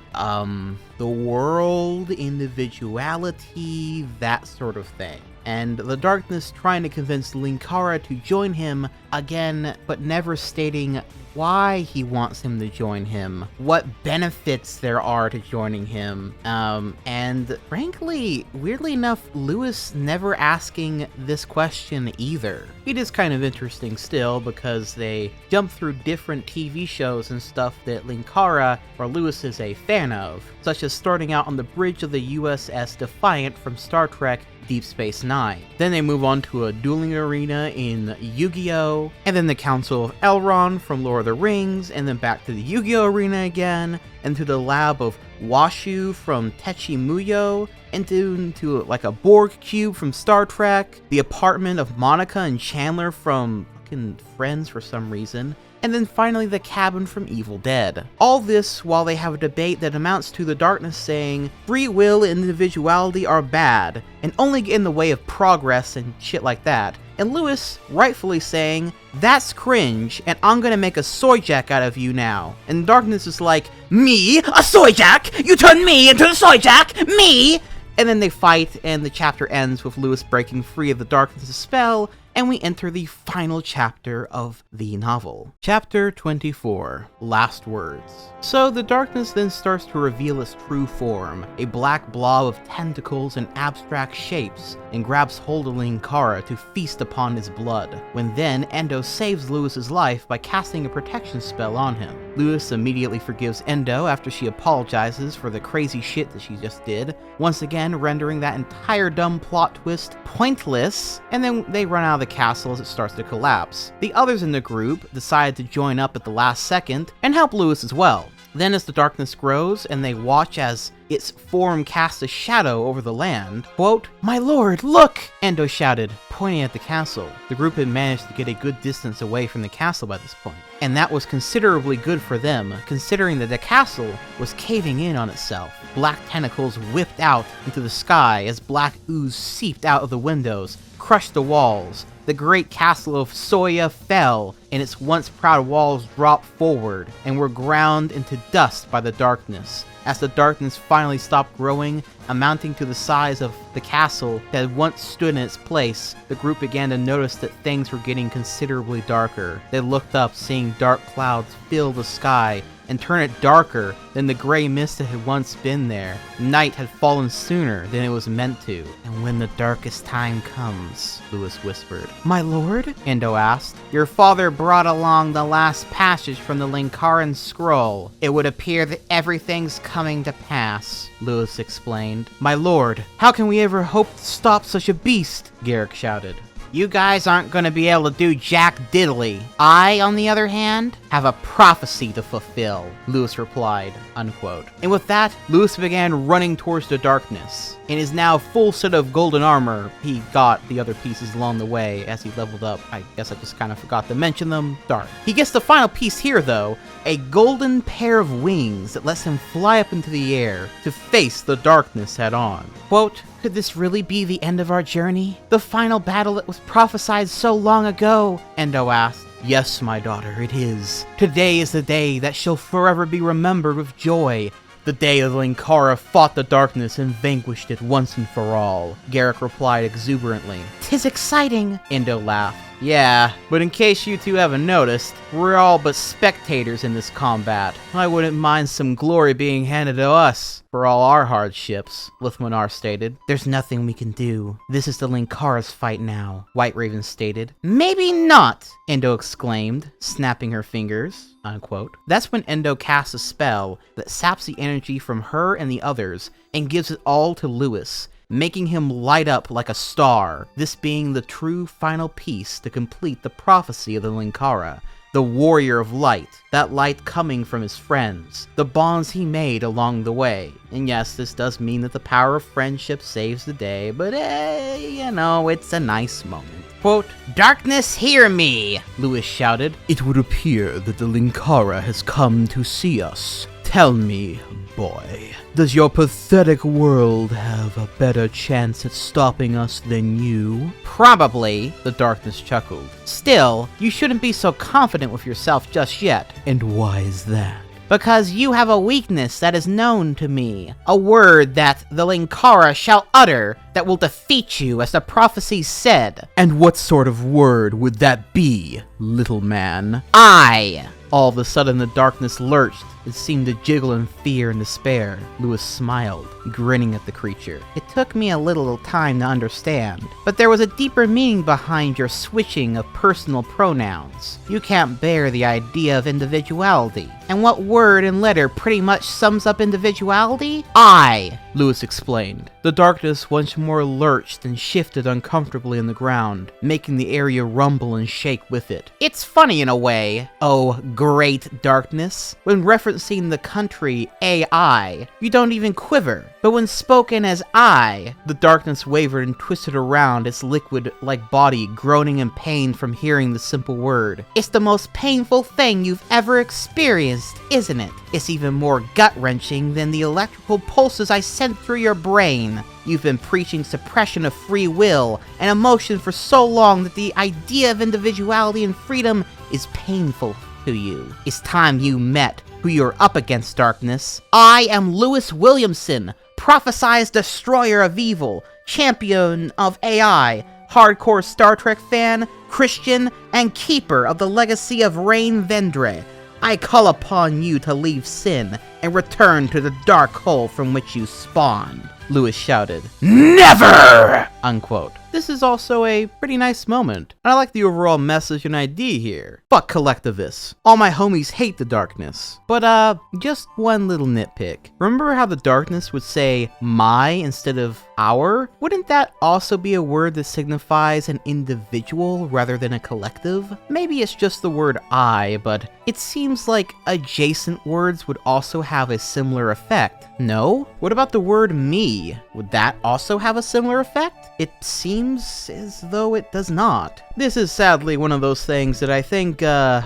Speaker 1: the world, individuality, that sort of thing. And the darkness trying to convince Linkara to join him again, but never stating why he wants him to join him, what benefits there are to joining him, and frankly, weirdly enough, Lewis never asking this question either. It is kind of interesting still, because they jump through different TV shows and stuff that Linkara, or Lewis, is a fan of, such as starting out on the bridge of the USS Defiant from Star Trek Deep Space Nine. Then they move on to a dueling arena in Yu-Gi-Oh! And then the Council of Elrond from Lord of the Rings, and then back to the Yu-Gi-Oh! Arena again, and to the lab of Washu from Techi Muyo, and to like a Borg cube from Star Trek, the apartment of Monica and Chandler from fucking Friends for some reason, and then finally the cabin from Evil Dead. All this while they have a debate that amounts to the darkness saying free will and individuality are bad, and only get in the way of progress and shit like that. And Lewis rightfully saying, that's cringe, and I'm gonna make a soy jack out of you now. And darkness is like, me? A soy jack? You turn me into a soy jack? Me? And then they fight, and the chapter ends with Lewis breaking free of the darkness' spell, and we enter the final chapter of the novel. Chapter 24, Last Words. So the darkness then starts to reveal its true form, a black blob of tentacles and abstract shapes, and grabs hold of Linkara to feast upon his blood, when then Endo saves Lewis's life by casting a protection spell on him. Lewis immediately forgives Endo after she apologizes for the crazy shit that she just did, once again rendering that entire dumb plot twist pointless, and then they run out of the castle as it starts to collapse. The others in the group decide to join up at the last second and help Lewis as well. Then as the darkness grows and they watch as its form casts a shadow over the land, quote, "My lord, look!" Endo shouted, pointing at the castle. The group had managed to get a good distance away from the castle by this point, and that was considerably good for them, considering that the castle was caving in on itself. Black tentacles whipped out into the sky as black ooze seeped out of the windows, crushed the walls. The great castle of Soya fell, and its once proud walls dropped forward and were ground into dust by the darkness. As the darkness finally stopped growing, amounting to the size of the castle that had once stood in its place, the group began to notice that things were getting considerably darker. They looked up, seeing dark clouds fill the sky and turn it darker than the gray mist that had once been there. Night had fallen sooner than it was meant to. "And when the darkest time comes," Lewis whispered. "My lord?" Endo asked. "Your father brought along the last passage from the Linkaran scroll. It would appear that everything's coming to pass," Lewis explained. "My lord, how can we ever hope to stop such a beast?" Garrick shouted. "You guys aren't gonna be able to do jack diddly. I, on the other hand, have a prophecy to fulfill," Lewis replied, unquote. And with that, Lewis began running towards the darkness. In his now full set of golden armor, he got the other pieces along the way as he leveled up. I guess I just kind of forgot to mention them. Darn. He gets the final piece here though, a golden pair of wings that lets him fly up into the air to face the darkness head on. Quote, "Could this really be the end of our journey? The final battle that was prophesied so long ago?" Endo asked.
Speaker 2: Yes, my daughter, it is. Today is the day that shall forever be remembered with joy. The day the Linkara fought the darkness and vanquished it once and for all, Garrick replied exuberantly.
Speaker 3: "'Tis exciting,"
Speaker 2: Endo laughed. Yeah, but in case you two haven't noticed, we're all but spectators in this combat. I wouldn't mind some glory being handed to us for all our hardships, Lithmanar stated.
Speaker 3: "There's nothing we can do. This is the Linkara's fight now," White Raven stated.
Speaker 2: "Maybe not," Endo exclaimed, snapping her fingers, unquote. That's when Endo casts a spell that saps the energy from her and the others and gives it all to Lewis, making him light up like a star, this being the true final piece to complete the prophecy of the Linkara, the warrior of light, that light coming from his friends, the bonds he made along the way. And yes, this does mean that the power of friendship saves the day, but it's a nice moment. Quote, "Darkness, hear me!" Lewis shouted. "It would appear that the Linkara has come to see us. Tell me, boy, does your pathetic world have a better chance at stopping us than you?"
Speaker 3: "Probably," the darkness chuckled. "Still, you shouldn't be so confident with yourself just yet."
Speaker 2: "And why is that?"
Speaker 3: "Because you have a weakness that is known to me. A word that the Linkara shall utter that will defeat you, as the prophecy said."
Speaker 2: "And what sort of word would that be, little man?"
Speaker 3: "I."
Speaker 2: All of a sudden, the darkness lurched. It seemed to jiggle in fear and despair. Lewis smiled, grinning at the creature.
Speaker 3: "It took me a little time to understand, but there was a deeper meaning behind your switching of personal pronouns. You can't bear the idea of individuality. And what word and letter pretty much sums up individuality? I,"
Speaker 2: Lewis explained. The darkness once more lurched and shifted uncomfortably on the ground, making the area rumble and shake with it.
Speaker 3: "It's funny in a way, oh great darkness. When referencing the country AI, you don't even quiver. But when spoken as I,"
Speaker 2: the darkness wavered and twisted around its liquid-like body, groaning in pain from hearing the simple word.
Speaker 3: "it's the most painful thing you've ever experienced, isn't it? It's even more gut-wrenching than the electrical pulses I sent through your brain. You've been preaching suppression of free will and emotion for so long that the idea of individuality and freedom is painful to you. It's time you met who you're up against, darkness. I am Lewis Williamson, prophesized destroyer of evil, champion of AI, hardcore Star Trek fan, Christian, and keeper of the legacy of Rain Vendre. I call upon you to leave sin and return to the dark hole from which you spawned," Lewis shouted.
Speaker 2: "Never!" unquote. This is also a pretty nice moment, and I like the overall message and idea here. Fuck collectivists. All my homies hate the darkness. But just one little nitpick. Remember how the darkness would say my instead of our? Wouldn't that also be a word that signifies an individual rather than a collective? Maybe it's just the word I, but it seems like adjacent words would also have a similar effect. No? What about the word me? Would that also have a similar effect? It seems as though it does not. This is sadly one of those things that I think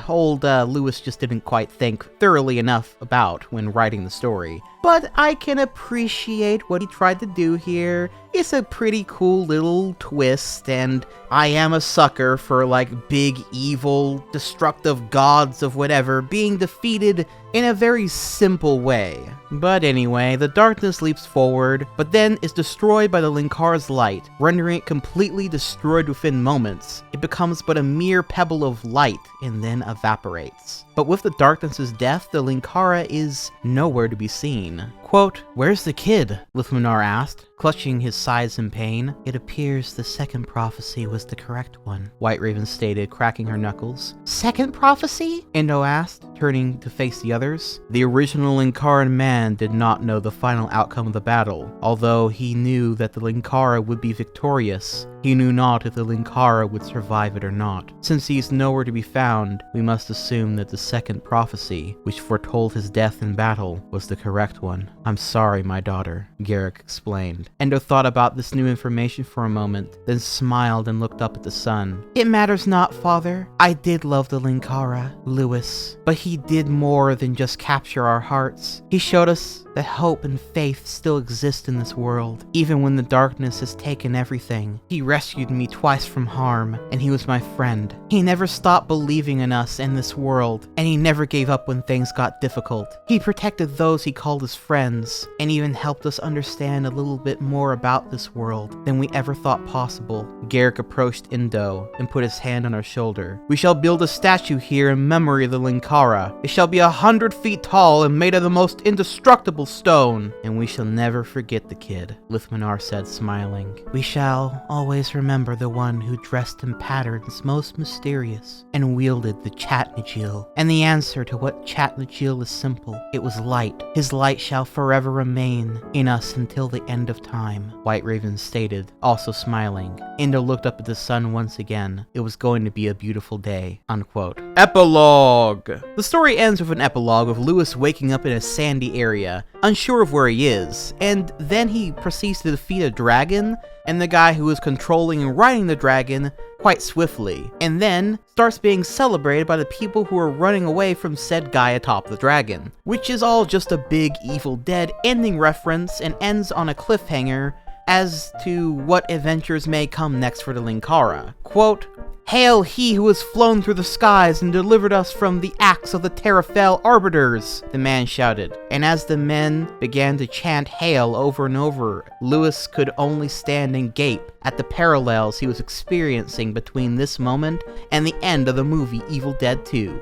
Speaker 2: old Lewis just didn't quite think thoroughly enough about when writing the story. But I can appreciate what he tried to do here. It's a pretty cool little twist, and I am a sucker for like big, evil, destructive gods of whatever being defeated in a very simple way. But anyway, the darkness leaps forward, but then is destroyed by the Linkara's light, rendering it completely destroyed within moments. It becomes but a mere pebble of light and then evaporates. But with the darkness's death, the Linkara is nowhere to be seen. Quote, "Where's the kid?" Lithmanar asked, clutching his sides in pain. "It appears the second prophecy was the correct one," White Raven stated, cracking her knuckles.
Speaker 3: "Second prophecy?"
Speaker 2: Endo asked, turning to face the others. The original Linkaran man did not know the final outcome of the battle. Although he knew that the Linkara would be victorious, he knew not if the Linkara would survive it or not. Since he is nowhere to be found, we must assume that the
Speaker 1: second prophecy, which foretold his death in battle, was the correct one. I'm sorry, my daughter, Garrick explained. Endo thought about this new information for a moment, then smiled and looked up at the sun. It matters not, father. I did love the Linkara, Lewis, but he did more than just capture our hearts. He showed us that hope and faith still exist in this world, even when the darkness has taken everything. He rescued me twice from harm, and he was my friend. He never stopped believing in us and this world, and he never gave up when things got difficult. He protected those he called his friends, and even helped us understand a little bit more about this world than we ever thought possible. Garrick approached Indo and put his hand on her shoulder. We shall build a statue here in memory of the Linkara. It shall be 100 feet tall and made of the most indestructible stone, and we shall never forget the kid, Lithmanar said, smiling. We shall always remember the one who dressed in patterns most mysterious and wielded the Chatnajil. And the answer to what Chatnajil is simple. It was light. His light shall forever remain in us until the end of time, White Raven stated, also smiling. Indo looked up at the sun once again. It was going to be a beautiful day, unquote. Epilogue! The story ends with an epilogue of Lewis waking up in a sandy area, unsure of where he is, and then he proceeds to defeat a dragon and the guy who is controlling and riding the dragon quite swiftly, and then starts being celebrated by the people who are running away from said guy atop the dragon, which is all just a big Evil Dead ending reference and ends on a cliffhanger as to what adventures may come next for the Linkara. Quote, "Hail he who has flown through the skies and delivered us from the axe of the Terrafell Arbiters," the man shouted. And as the men began to chant hail over and over, Lewis could only stand and gape at the parallels he was experiencing between this moment and the end of the movie Evil Dead 2.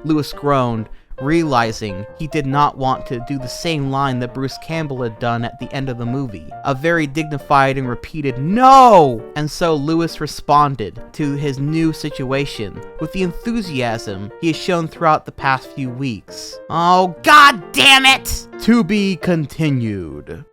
Speaker 1: Lewis groaned, realizing he did not want to do the same line that Bruce Campbell had done at the end of the movie, a very dignified and repeated "No!" And so Lewis responded to his new situation with the enthusiasm he has shown throughout the past few weeks. Oh, god damn it! To be continued.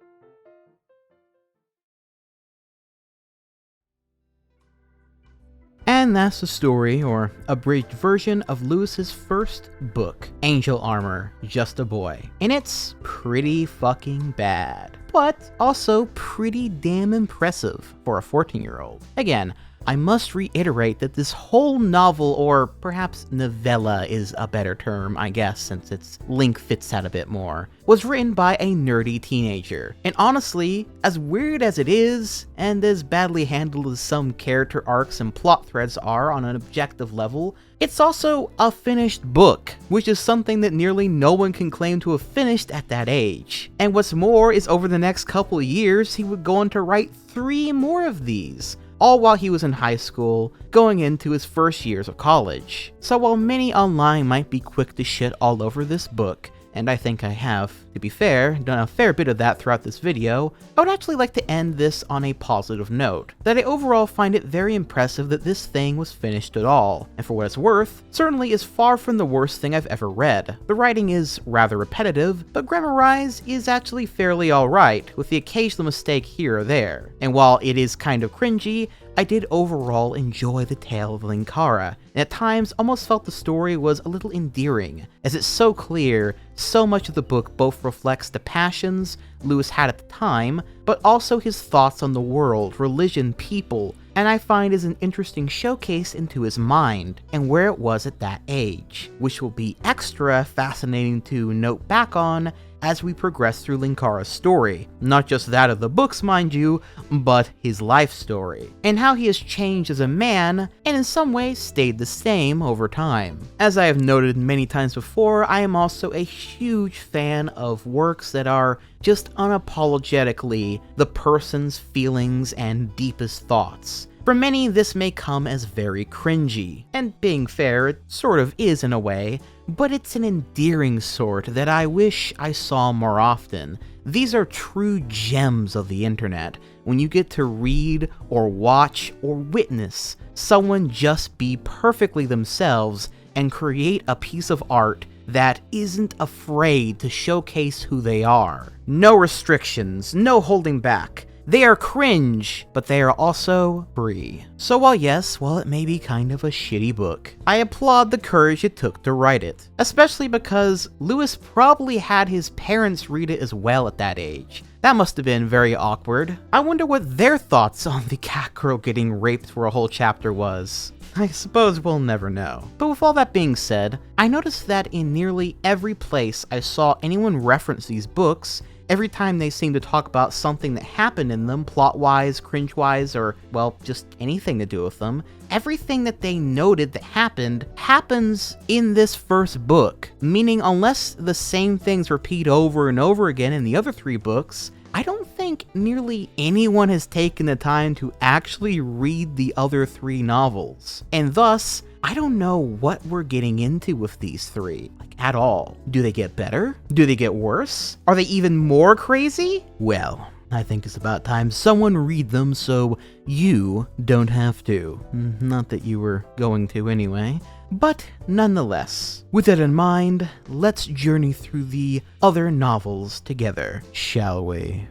Speaker 1: And that's the story, or abridged version, of Lewis's first book, Angel Armor, Just a Boy. And it's pretty fucking bad, but also pretty damn impressive for a 14-year-old. Again, I must reiterate that this whole novel, or perhaps novella is a better term, I guess, since its link fits that a bit more, was written by a nerdy teenager. And honestly, as weird as it is, and as badly handled as some character arcs and plot threads are on an objective level, it's also a finished book, which is something that nearly no one can claim to have finished at that age. And what's more is over the next couple of years, he would go on to write 3 more of these, all while he was in high school, going into his first years of college. So while many online might be quick to shit all over this book, and I think I have, to be fair, done a fair bit of that throughout this video, I would actually like to end this on a positive note, that I overall find it very impressive that this thing was finished at all, and for what it's worth, certainly is far from the worst thing I've ever read. The writing is rather repetitive, but grammar-wise is actually fairly alright, with the occasional mistake here or there. And while it is kind of cringy, I did overall enjoy the tale of Linkara, and at times almost felt the story was a little endearing, as it's so clear so much of the book both reflects the passions Lewis had at the time, but also his thoughts on the world, religion, people, and I find is an interesting showcase into his mind and where it was at that age, which will be extra fascinating to note back on as we progress through Linkara's story, not just that of the books, mind you, but his life story, and how he has changed as a man, and in some ways stayed the same over time. As I have noted many times before, I am also a huge fan of works that are just unapologetically the person's feelings and deepest thoughts. For many, this may come as very cringy, and being fair, it sort of is in a way, but it's an endearing sort that I wish I saw more often. These are true gems of the internet, when you get to read or watch or witness someone just be perfectly themselves and create a piece of art that isn't afraid to showcase who they are. No restrictions, no holding back. They are cringe, but they are also free. So while it may be kind of a shitty book, I applaud the courage it took to write it. Especially because Lewis probably had his parents read it as well at that age. That must have been very awkward. I wonder what their thoughts on the cat girl getting raped for a whole chapter was. I suppose we'll never know. But with all that being said, I noticed that in nearly every place I saw anyone reference these books, every time they seemed to talk about something that happened in them, plot-wise, cringe-wise, or, well, just anything to do with them, everything that they noted that happened happens in this first book. Meaning, unless the same things repeat over and over again in the other 3 books, I don't think nearly anyone has taken the time to actually read the other 3 novels. And thus, I don't know what we're getting into with these 3, at all. Do they get better? Do they get worse? Are they even more crazy? Well, I think it's about time someone read them so you don't have to. Not that you were going to anyway. But nonetheless, with that in mind, let's journey through the other novels together, shall we?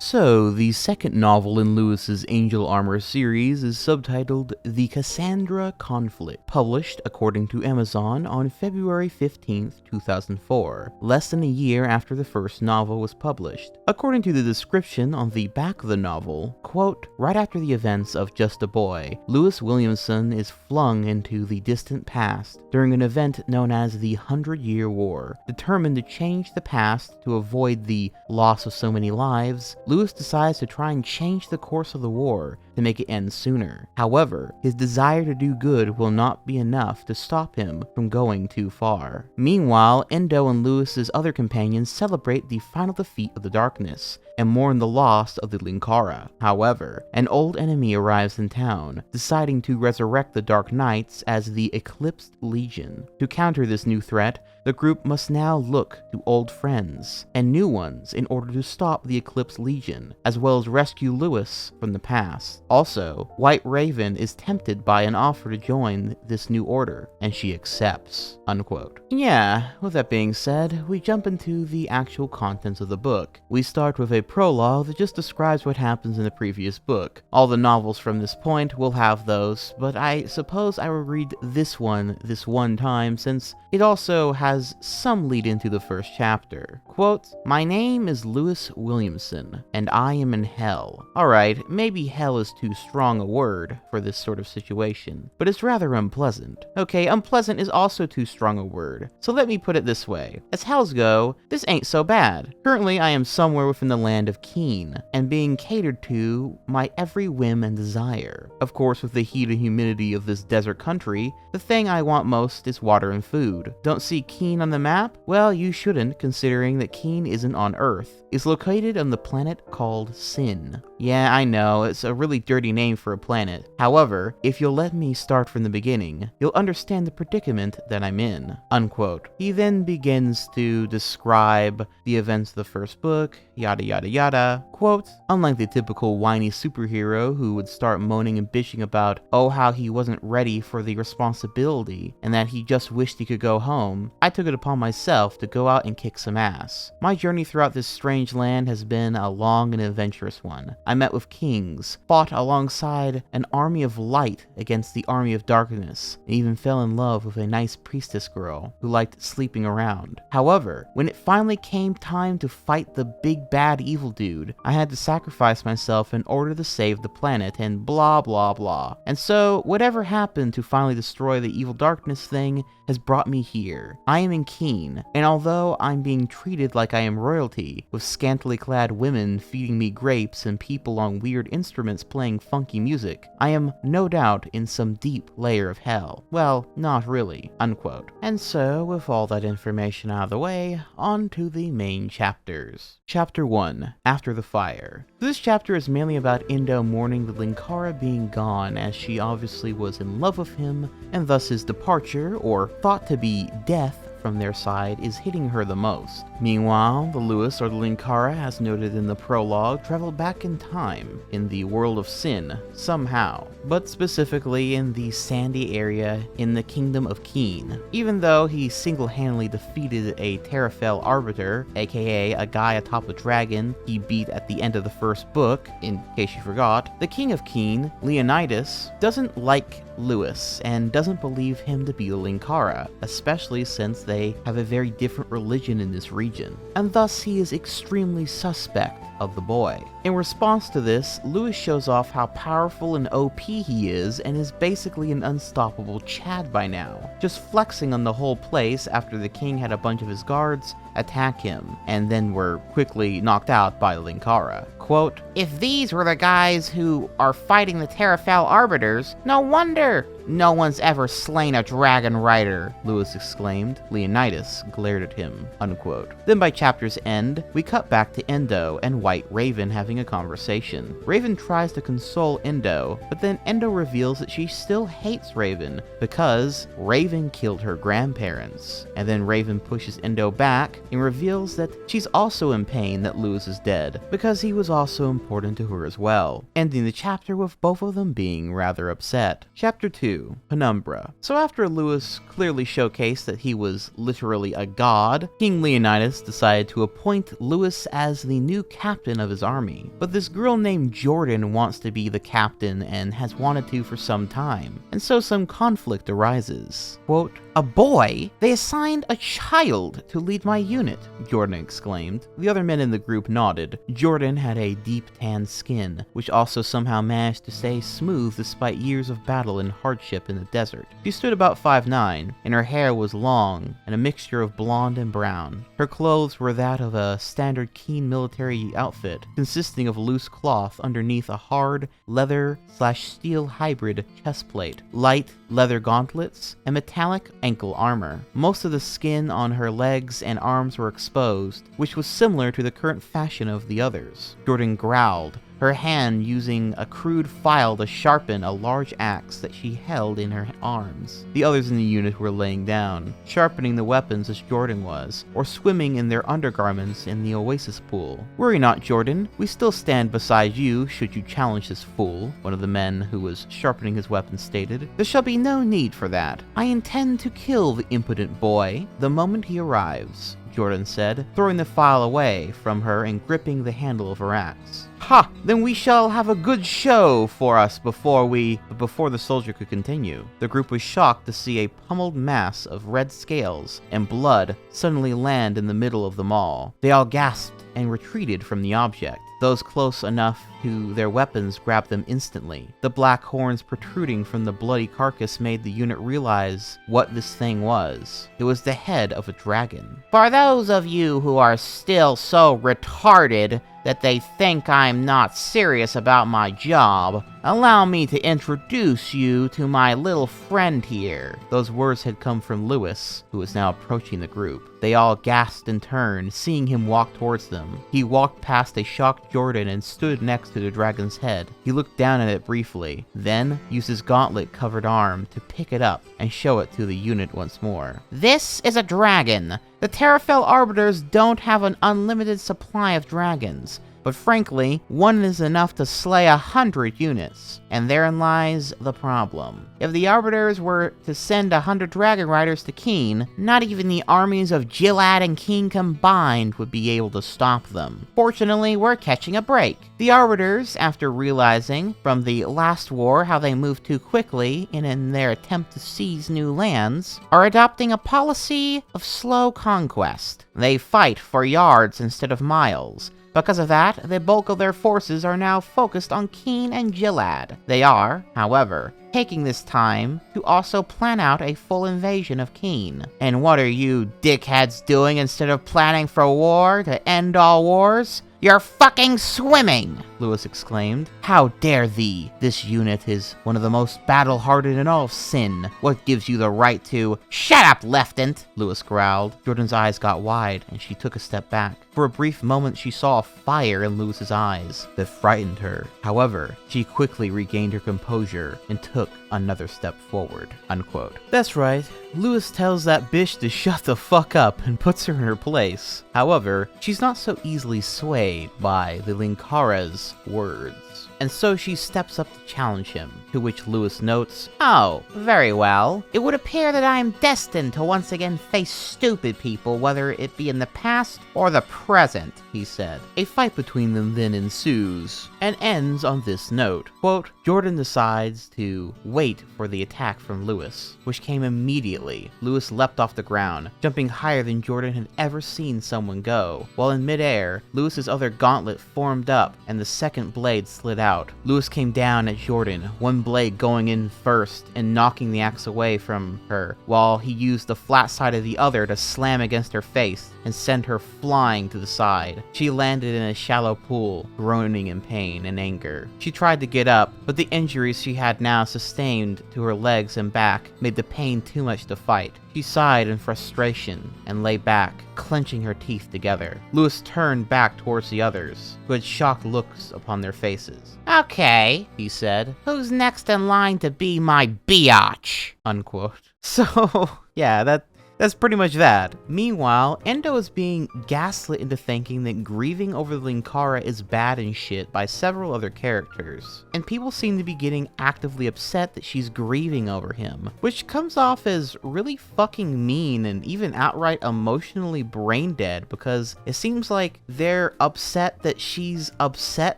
Speaker 1: So, the second novel in Lewis's Angel Armor series is subtitled The Cassandra Conflict, published, according to Amazon, on February 15th, 2004, less than a year after the first novel was published. According to the description on the back of the novel, quote, right after the events of Just a Boy, Lewis Williamson is flung into the distant past during an event known as the 100-Year War. Determined to change the past to avoid the loss of so many lives, Lewis decides to try and change the course of the war to make it end sooner. However, his desire to do good will not be enough to stop him from going too far. Meanwhile, Endo and Lewis's other companions celebrate the final defeat of the darkness and mourn the loss of the Linkara. However, an old enemy arrives in town, deciding to resurrect the Dark Knights as the Eclipsed Legion. To counter this new threat, the group must now look to old friends and new ones in order to stop the Eclipsed Legion, as well as rescue Lewis from the past. Also, White Raven is tempted by an offer to join this new order, and she accepts, unquote. Yeah, with that being said, we jump into the actual contents of the book. We start with a prologue that just describes what happens in the previous book. All the novels from this point will have those, but I suppose I will read this one time since it also has some lead into the first chapter. Quote, my name is Lewis Williamson, and I am in hell. Alright, maybe hell is too strong a word for this sort of situation, but it's rather unpleasant. Okay, unpleasant is also too strong a word, so let me put it this way. As hells go, this ain't so bad. Currently, I am somewhere within the land of Keen, and being catered to my every whim and desire. Of course, with the heat and humidity of this desert country, the thing I want most is water and food. Don't see Keen on the map? Well, you shouldn't, considering that Keen isn't on Earth. It's located on the planet called Sin. Yeah, I know, it's a really dirty name for a planet. However, if you'll let me start from the beginning, you'll understand the predicament that I'm in, unquote. He then begins to describe the events of the first book, yada yada yada. Quote, unlike the typical whiny superhero who would start moaning and bitching about, oh, how he wasn't ready for the responsibility and that he just wished he could go home, I took it upon myself to go out and kick some ass. My journey throughout this strange land has been a long and adventurous one. I met with kings, fought alongside an army of light against the army of darkness, and even fell in love with a nice priestess girl who liked sleeping around. However, when it finally came time to fight the big bad evil dude, I had to sacrifice myself in order to save the planet and blah blah blah. And so, whatever happened to finally destroy the evil darkness thing has brought me here. I am in Keen, and although I'm being treated like I am royalty, with scantily clad women feeding me grapes and people on weird instruments playing funky music, I am no doubt in some deep layer of hell. Well, not really, unquote. And so, with all that information out of the way, on to the main chapters. Chapter 1, After the Fire. This chapter is mainly about Endo mourning the Linkara being gone, as she obviously was in love with him, and thus his departure, or thought to be death, from their side is hitting her the most. Meanwhile, the Lewis or the Linkara, as noted in the prologue, travel back in time in the world of sin, somehow, but specifically in the sandy area in the Kingdom of Keen. Even though he single-handedly defeated a Terrafell Arbiter, aka a guy atop a dragon he beat at the end of the first book, in case you forgot, the King of Keen, Leonidas, doesn't like Lewis and doesn't believe him to be the Linkara, especially since they have a very different religion in this region, and thus he is extremely suspect of the boy. In response to this, Lewis shows off how powerful and OP he is and is basically an unstoppable Chad by now, just flexing on the whole place after the king had a bunch of his guards attack him, and then were quickly knocked out by Linkara. Quote, "If these were the guys who are fighting the Terrafell Arbiters, no wonder no one's ever slain a dragon rider," Lewis exclaimed. Leonidas glared at him, unquote. Then by chapter's end, we cut back to Endo and White Raven having a conversation. Raven tries to console Endo, but then Endo reveals that she still hates Raven because Raven killed her grandparents. And then Raven pushes Endo back and reveals that she's also in pain that Lewis is dead, because he was also important to her as well, ending the chapter with both of them being rather upset. Chapter 2, Penumbra. So after Lewis clearly showcased that he was literally a god, King Leonidas decided to appoint Lewis as the new captain of his army. But this girl named Jordan wants to be the captain and has wanted to for some time, and so some conflict arises. Quote, "A boy? They assigned a child to lead my unit," Jordan exclaimed. The other men in the group nodded. Jordan had a deep tan skin, which also somehow managed to stay smooth despite years of battle and hardship in the desert. She stood about 5'9", and her hair was long and a mixture of blonde and brown. Her clothes were that of a standard Keen military outfit, consisting of loose cloth underneath a hard leather/steel hybrid chestplate, light leather gauntlets, and metallic ankle armor. Most of the skin on her legs and arms were exposed, which was similar to the current fashion of the others. Jordan growled, her hand using a crude file to sharpen a large axe that she held in her arms. The others in the unit were laying down, sharpening the weapons as Jordan was, or swimming in their undergarments in the oasis pool. "Worry not, Jordan. We still stand beside you should you challenge this fool," one of the men who was sharpening his weapon stated. "There shall be no need for that. I intend to kill the impotent boy the moment he arrives," Jordan said, throwing the file away from her and gripping the handle of her axe. "Ha! Then we shall have a good show for us before the soldier could continue. The group was shocked to see a pummeled mass of red scales and blood suddenly land in the middle of them all. They all gasped and retreated from the object. Those close enough to their weapons grabbed them instantly. The black horns protruding from the bloody carcass made the unit realize what this thing was. It was the head of a dragon. "For those of you who are still so retarded that they think I'm not serious about my job, allow me to introduce you to my little friend here." Those words had come from Lewis, who was now approaching the group. They all gasped in turn, seeing him walk towards them. He walked past a shocked Jordan and stood next to the dragon's head. He looked down at it briefly, then used his gauntlet-covered arm to pick it up and show it to the unit once more. "This is a dragon. The Terrafell Arbiters don't have an unlimited supply of dragons, but frankly, one is enough to slay 100 units, and therein lies the problem. If the Arbiters were to send 100 Dragon Riders to Keen, not even the armies of Gilad and Keen combined would be able to stop them. Fortunately, we're catching a break. The Arbiters, after realizing from the last war how they moved too quickly in their attempt to seize new lands, are adopting a policy of slow conquest. They fight for yards instead of miles. Because of that, the bulk of their forces are now focused on Keen and Gilad. They are, however, taking this time to also plan out a full invasion of Keen. And what are you dickheads doing instead of planning for war to end all wars?
Speaker 3: You're fucking swimming! Lewis exclaimed. How dare thee? This unit is one of the most battle-hardened in all of Sin. What gives you the right to— Shut up, Leftant! Lewis growled. Jordan's eyes got wide, and she took a step back. For a brief moment, she saw a fire in Lewis's eyes that frightened her. However, she quickly regained her composure and took another step forward, unquote.
Speaker 1: That's right. Lewis tells that bitch to shut the fuck up and puts her in her place. However, she's not so easily swayed by the Linkara's words. And so she steps up to challenge him, to which Lewis notes,
Speaker 3: Oh, very well. It would appear that I am destined to once again face stupid people, whether it be in the past or the present, he said.
Speaker 1: A fight between them then ensues, and ends on this note. Quote, Jordan decides to wait for the attack from Lewis, which came immediately. Lewis leapt off the ground, jumping higher than Jordan had ever seen someone go. While in midair, Lewis's other gauntlet formed up, and the second blade slid out. Lewis came down at Jordan, one blade going in first and knocking the axe away from her, while he used the flat side of the other to slam against her face and send her flying to the side. She landed in a shallow pool, groaning in pain and anger. She tried to get up, but the injuries she had now sustained to her legs and back made the pain too much to fight. She sighed in frustration and lay back, clenching her teeth together. Lewis turned back towards the others, who had shocked looks upon their faces.
Speaker 3: Okay, he said. Who's next in line to be my biatch?
Speaker 1: Unquote. So, yeah, that's pretty much that. Meanwhile, Endo is being gaslit into thinking that grieving over the Linkara is bad and shit by several other characters, and people seem to be getting actively upset that she's grieving over him, which comes off as really fucking mean and even outright emotionally brain dead, because it seems like they're upset that she's upset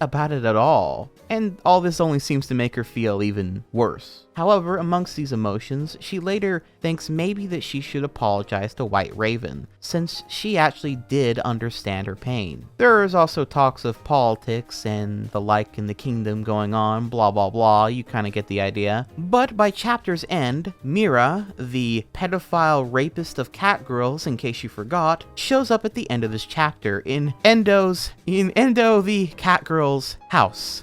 Speaker 1: about it at all. And all this only seems to make her feel even worse. However, amongst these emotions, she later thinks maybe that she should apologize to White Raven, since she actually did understand her pain. There is also talks of politics and the like in the kingdom going on, blah blah blah, you kinda get the idea. But by chapter's end, Mira, the pedophile rapist of cat girls, in case you forgot, shows up at the end of this chapter in Endo the cat girl's house.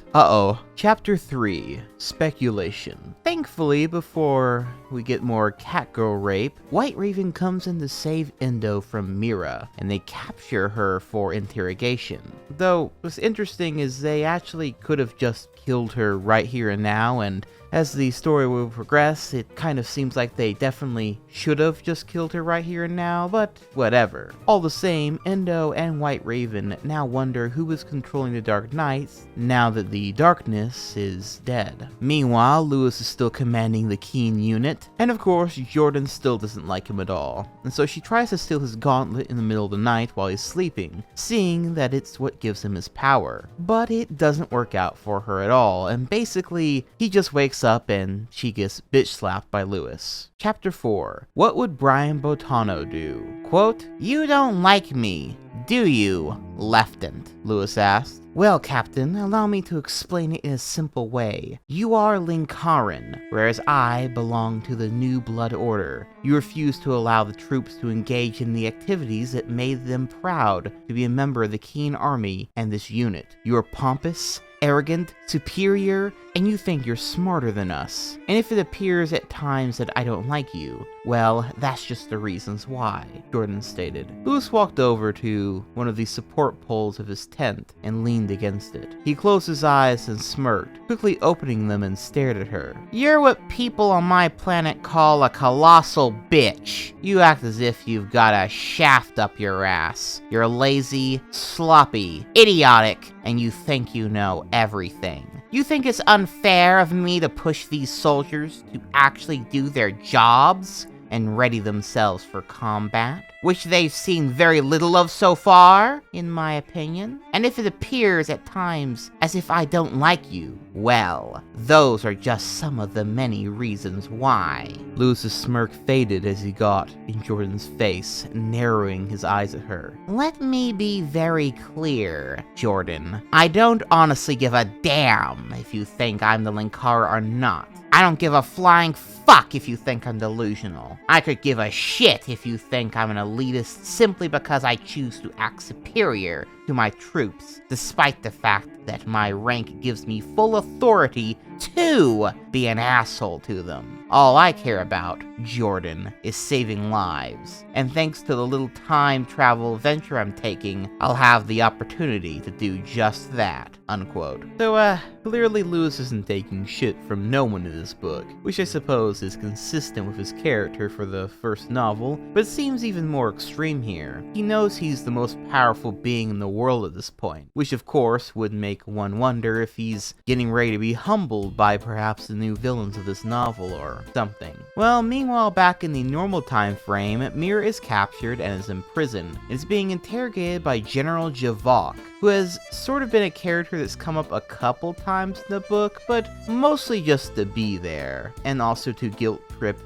Speaker 1: Chapter 3, Speculation. Thankfully, before we get more catgirl rape, White Raven comes in to save Endo from Mira, and they capture her for interrogation. Though, what's interesting is they actually could have just killed her right here and now, and as the story will progress, it kind of seems like they definitely should have just killed her right here and now, but whatever. All the same, Endo and White Raven now wonder who is controlling the Dark Knights now that the darkness is dead. Meanwhile, Lewis is still commanding the Keen unit, and of course, Jordan still doesn't like him at all, and so she tries to steal his gauntlet in the middle of the night while he's sleeping, seeing that it's what gives him his power. But it doesn't work out for her at all, and basically, he just wakes up and she gets bitch slapped by Lewis. Chapter 4. What would Brian Botano do? Quote, You don't like me, do you, Leftant? Lewis asked. Well, Captain, allow me to explain it in a simple way. You are Linkaran, whereas I belong to the New Blood Order. You refuse to allow the troops to engage in the activities that made them proud to be a member of the Keen Army and this unit. You are pompous, arrogant, superior, and you think you're smarter than us. And if it appears at times that I don't like you, well, that's just the reasons why, Jordan stated. Lewis walked over to one of the support poles of his tent and leaned against it. He closed his eyes and smirked, quickly opening them and stared at her.
Speaker 3: You're what people on my planet call a colossal bitch. You act as if you've got a shaft up your ass. You're lazy, sloppy, idiotic, and you think you know everything. You think it's unfair of me to push these soldiers to actually do their jobs and ready themselves for combat, which they've seen very little of so far, in my opinion. And if it appears at times as if I don't like you, well, those are just some of the many reasons why.
Speaker 1: Lewis's smirk faded as he got in Jordan's face, narrowing his eyes at her.
Speaker 3: Let me be very clear, Jordan. I don't honestly give a damn if you think I'm the Linkara or not. I don't give a flying fuck if you think I'm delusional. I could give a shit if you think I'm an elitist simply because I choose to act superior to my troops, despite the fact that my rank gives me full authority to be an asshole to them. All I care about, Jordan, is saving lives, and thanks to the little time travel venture I'm taking, I'll have the opportunity to do just that, unquote. So, clearly Lewis isn't taking shit from no one in this book, which I suppose is consistent with his character for the first novel, but it seems even more extreme here. He knows he's the most powerful being in the world at this point, which of course would make one wonder if he's getting ready to be humbled by perhaps the new villains of this novel or something. Well, meanwhile, back in the normal time frame, Mira is captured and is imprisoned, and is being interrogated by General Javok, who has sort of been a character that's come up a couple times in the book, but mostly just to be there, and also to guilt trip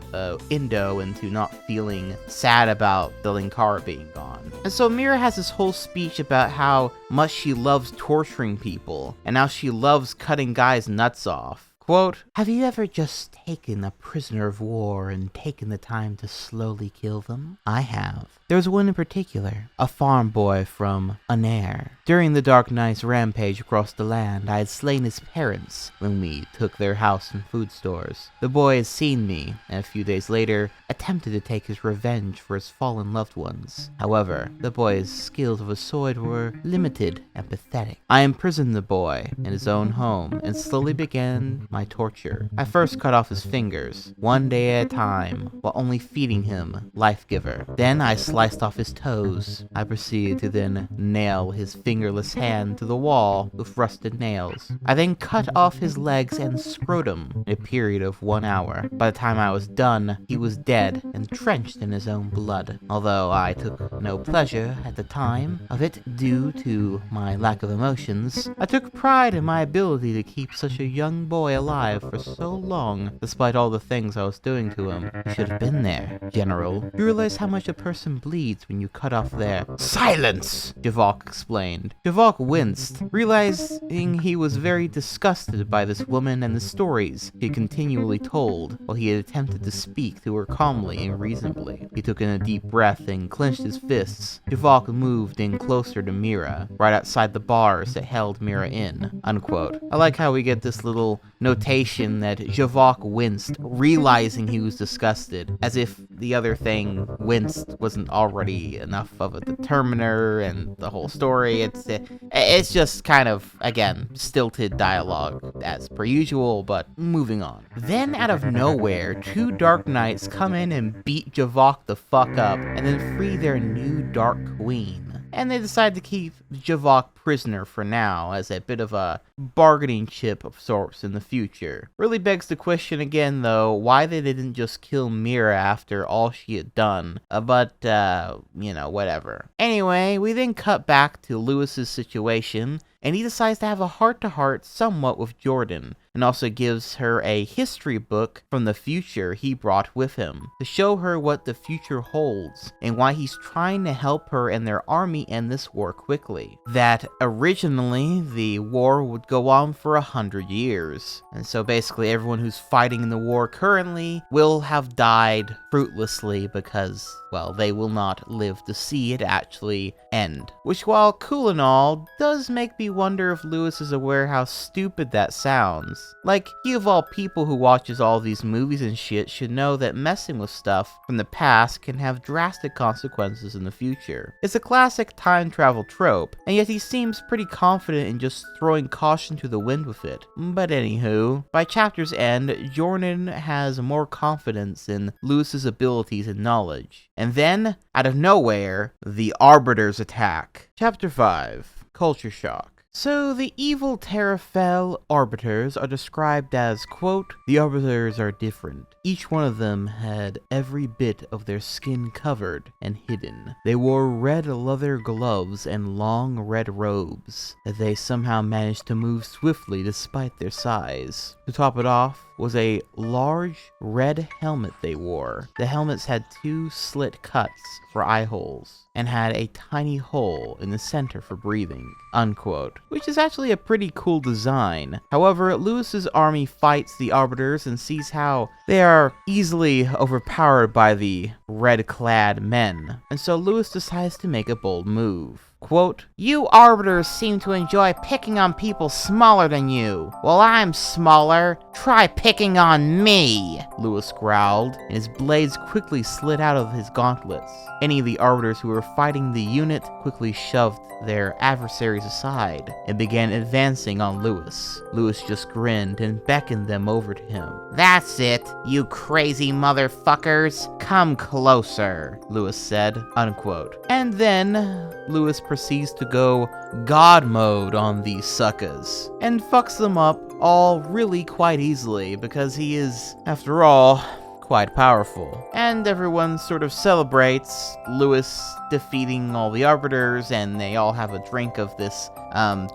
Speaker 3: Indo into not feeling sad about the Linkara being gone. And so Mira has this whole speech about how much she loves torturing people, and how she loves cutting guys' nuts off. Quote, "Have you ever just taken a prisoner of war and taken the time to slowly kill them? I have. There was one in particular, a farm boy from Anair. During the Dark Knight's rampage across the land, I had slain his parents when we took their house and food stores. The boy had seen me, and a few days later, attempted to take his revenge for his fallen loved ones. However, the boy's skills of a sword were limited and pathetic. I imprisoned the boy in his own home and slowly began my torture. I first cut off his fingers, one day at a time, while only feeding him Life Giver. Then I sliced off his toes. I proceeded to then nail his fingerless hand to the wall with rusted nails. I then cut off his legs and scrotum in a period of 1 hour. By the time I was done, he was dead and drenched in his own blood. Although I took no pleasure at the time of it due to my lack of emotions, I took pride in my ability to keep such a young boy alive for so long, despite all the things I was doing to him. You should have been there, General. You realize how much a person bleeds when you cut off their—" "Silence!" Javok explained. Javok winced, realizing he was very disgusted by this woman and the stories he had continually told, while he had attempted to speak to her calmly and reasonably. He took in a deep breath and clenched his fists. Javok moved in closer to Mira, right outside the bars that held Mira in, unquote. I like how we get this little notation that Javok winced, realizing he was disgusted, as if the other thing, winced, wasn't already enough of a determiner and the whole story. It's just kind of, again, stilted dialogue as per usual, but moving on. Then out of nowhere, 2 Dark Knights come in and beat Javok the fuck up, and then free their new Dark Queen. And they decide to keep Javok prisoner for now, as a bit of a bargaining chip of sorts in the future. Really begs the question again, though, why they didn't just kill Mira after all she had done. But, whatever. Anyway, we then cut back to Lewis's situation, and he decides to have a heart-to-heart somewhat with Jordan, and also gives her a history book from the future he brought with him, to show her what the future holds, and why he's trying to help her and their army end this war quickly. That originally, the war would go on for 100 years, and so basically everyone who's fighting in the war currently will have died fruitlessly because, well, they will not live to see it actually end. Which, while cool and all, does make me wonder if Lewis is aware how stupid that sounds. Like, he of all people who watches all these movies and shit should know that messing with stuff from the past can have drastic consequences in the future. It's a classic time travel trope, and yet he seems pretty confident in just throwing caution to the wind with it. But anywho, by chapter's end, Jordan has more confidence in Lewis's abilities and knowledge. And then, out of nowhere, the Arbiters attack. Chapter 5, Culture Shock. So, the evil Terrafell Arbiters are described as, quote, "The Arbiters are different. Each one of them had every bit of their skin covered and hidden. They wore red leather gloves and long red robes that they somehow managed to move swiftly despite their size. To top it off was a large red helmet they wore. The helmets had 2 slit cuts for eye holes.
Speaker 1: and had a tiny hole in the center for breathing, unquote, which is actually a pretty cool design. However, Lewis's army fights the Arbiters and sees how they are easily overpowered by the red-clad men, and so Lewis decides to make a bold move. Quote, "You Arbiters seem to enjoy picking on people smaller than you. Well, I'm smaller. Try picking on me," Lewis growled, and his blades quickly slid out of his gauntlets. Any of the Arbiters who were fighting the unit quickly shoved their adversaries aside and began advancing on Lewis. Lewis just grinned and beckoned them over to him. "That's it, you crazy motherfuckers. Come closer," Lewis said, unquote. And then Lewis proceeds to go God mode on these suckers and fucks them up all really quite easily because he is, after all, quite powerful. And everyone sort of celebrates Lewis defeating all the Arbiters, and they all have a drink of this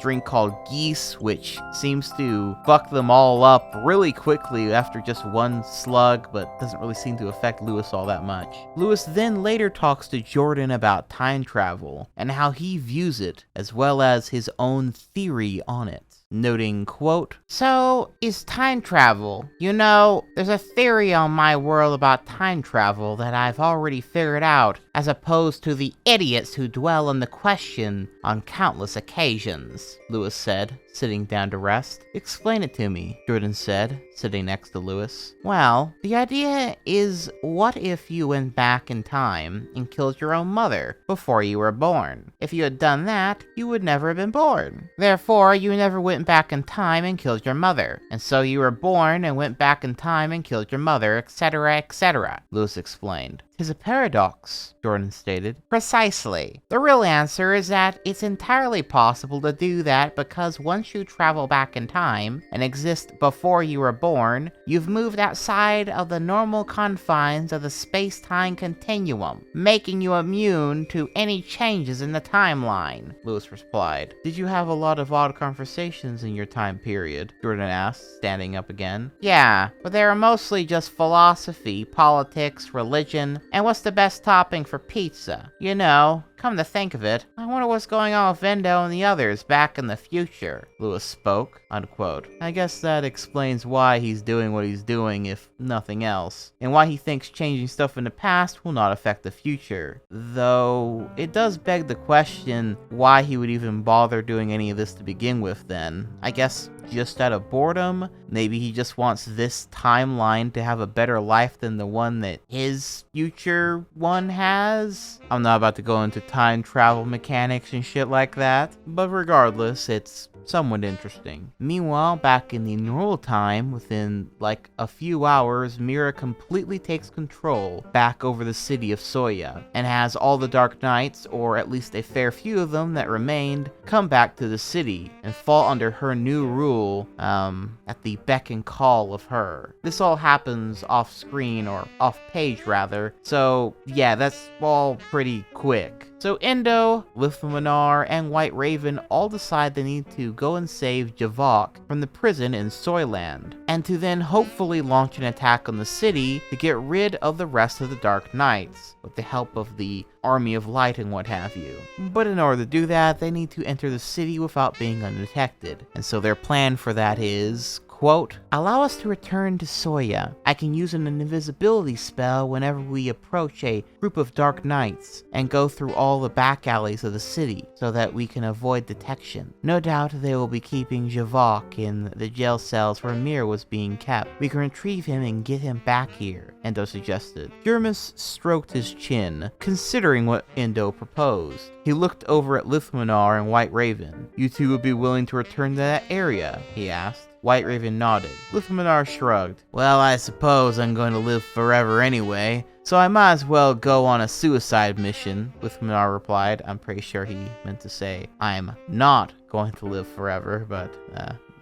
Speaker 1: drink called Geese, which seems to fuck them all up really quickly after just one slug, but doesn't really seem to affect Lewis all that much. Lewis then later talks to Jordan about time travel and how he views it, as well as his own theory on it, noting, quote, "So, is time travel? You know, there's a theory on my world about time travel that I've already figured out, as opposed to the idiots who dwell on the question on countless occasions," Lewis said, sitting down to rest. "Explain it to me," Jordan said, sitting next to Lewis. "Well, the idea is, what if you went back in time and killed your own mother before you were born? If you had done that, you would never have been born. Therefore, you never went back in time and killed your mother. And so you were born and went back in time and killed your mother, etc., etc., Lewis explained. "'Tis a paradox," Jordan stated. "Precisely. The real answer is that it's entirely possible to do that because once you travel back in time and exist before you were born, you've moved outside of the normal confines of the space-time continuum, making you immune to any changes in the timeline," Lewis replied. "Did you have a lot of odd conversations in your time period?" Jordan asked, standing up again. "Yeah, but they were mostly just philosophy, politics, religion, and what's the best topping for pizza? You know, come to think of it, I wonder what's going on with Vendo and the others back in the future," Lewis spoke, unquote. I guess that explains why he's doing what he's doing, if nothing else, and why he thinks changing stuff in the past will not affect the future. Though, it does beg the question why he would even bother doing any of this to begin with then. I guess just out of boredom? Maybe he just wants this timeline to have a better life than the one that his future one has? I'm not about to go into time travel mechanics and shit like that, but regardless, it's somewhat interesting. Meanwhile, back in the normal time, within like a few hours, Mira completely takes control back over the city of Soya, and has all the Dark Knights, or at least a fair few of them that remained, come back to the city and fall under her new rule, at the beck and call of her. This all happens off screen, or off page rather, so yeah, that's all pretty quick. So Endo, Lithminar, and White Raven all decide they need to go and save Javok from the prison in Soyland, and to then hopefully launch an attack on the city to get rid of the rest of the Dark Knights, with the help of the Army of Light and what have you. But in order to do that, they need to enter the city without being undetected, and so their plan for that is, quote, "Allow us to return to Soya. I can use an invisibility spell whenever we approach a group of Dark Knights and go through all the back alleys of the city so that we can avoid detection. No doubt they will be keeping Javok in the jail cells where Mir was being kept. We can retrieve him and get him back here," Endo suggested. Jermis stroked his chin, considering what Endo proposed. He looked over at Lithminar and White Raven. "You two would be willing to return to that area?" he asked. White Raven nodded. Lithminar shrugged. "Well, I suppose I'm going to live forever anyway, so I might as well go on a suicide mission," Lithminar replied. I'm pretty sure he meant to say, "I'm not going to live forever," but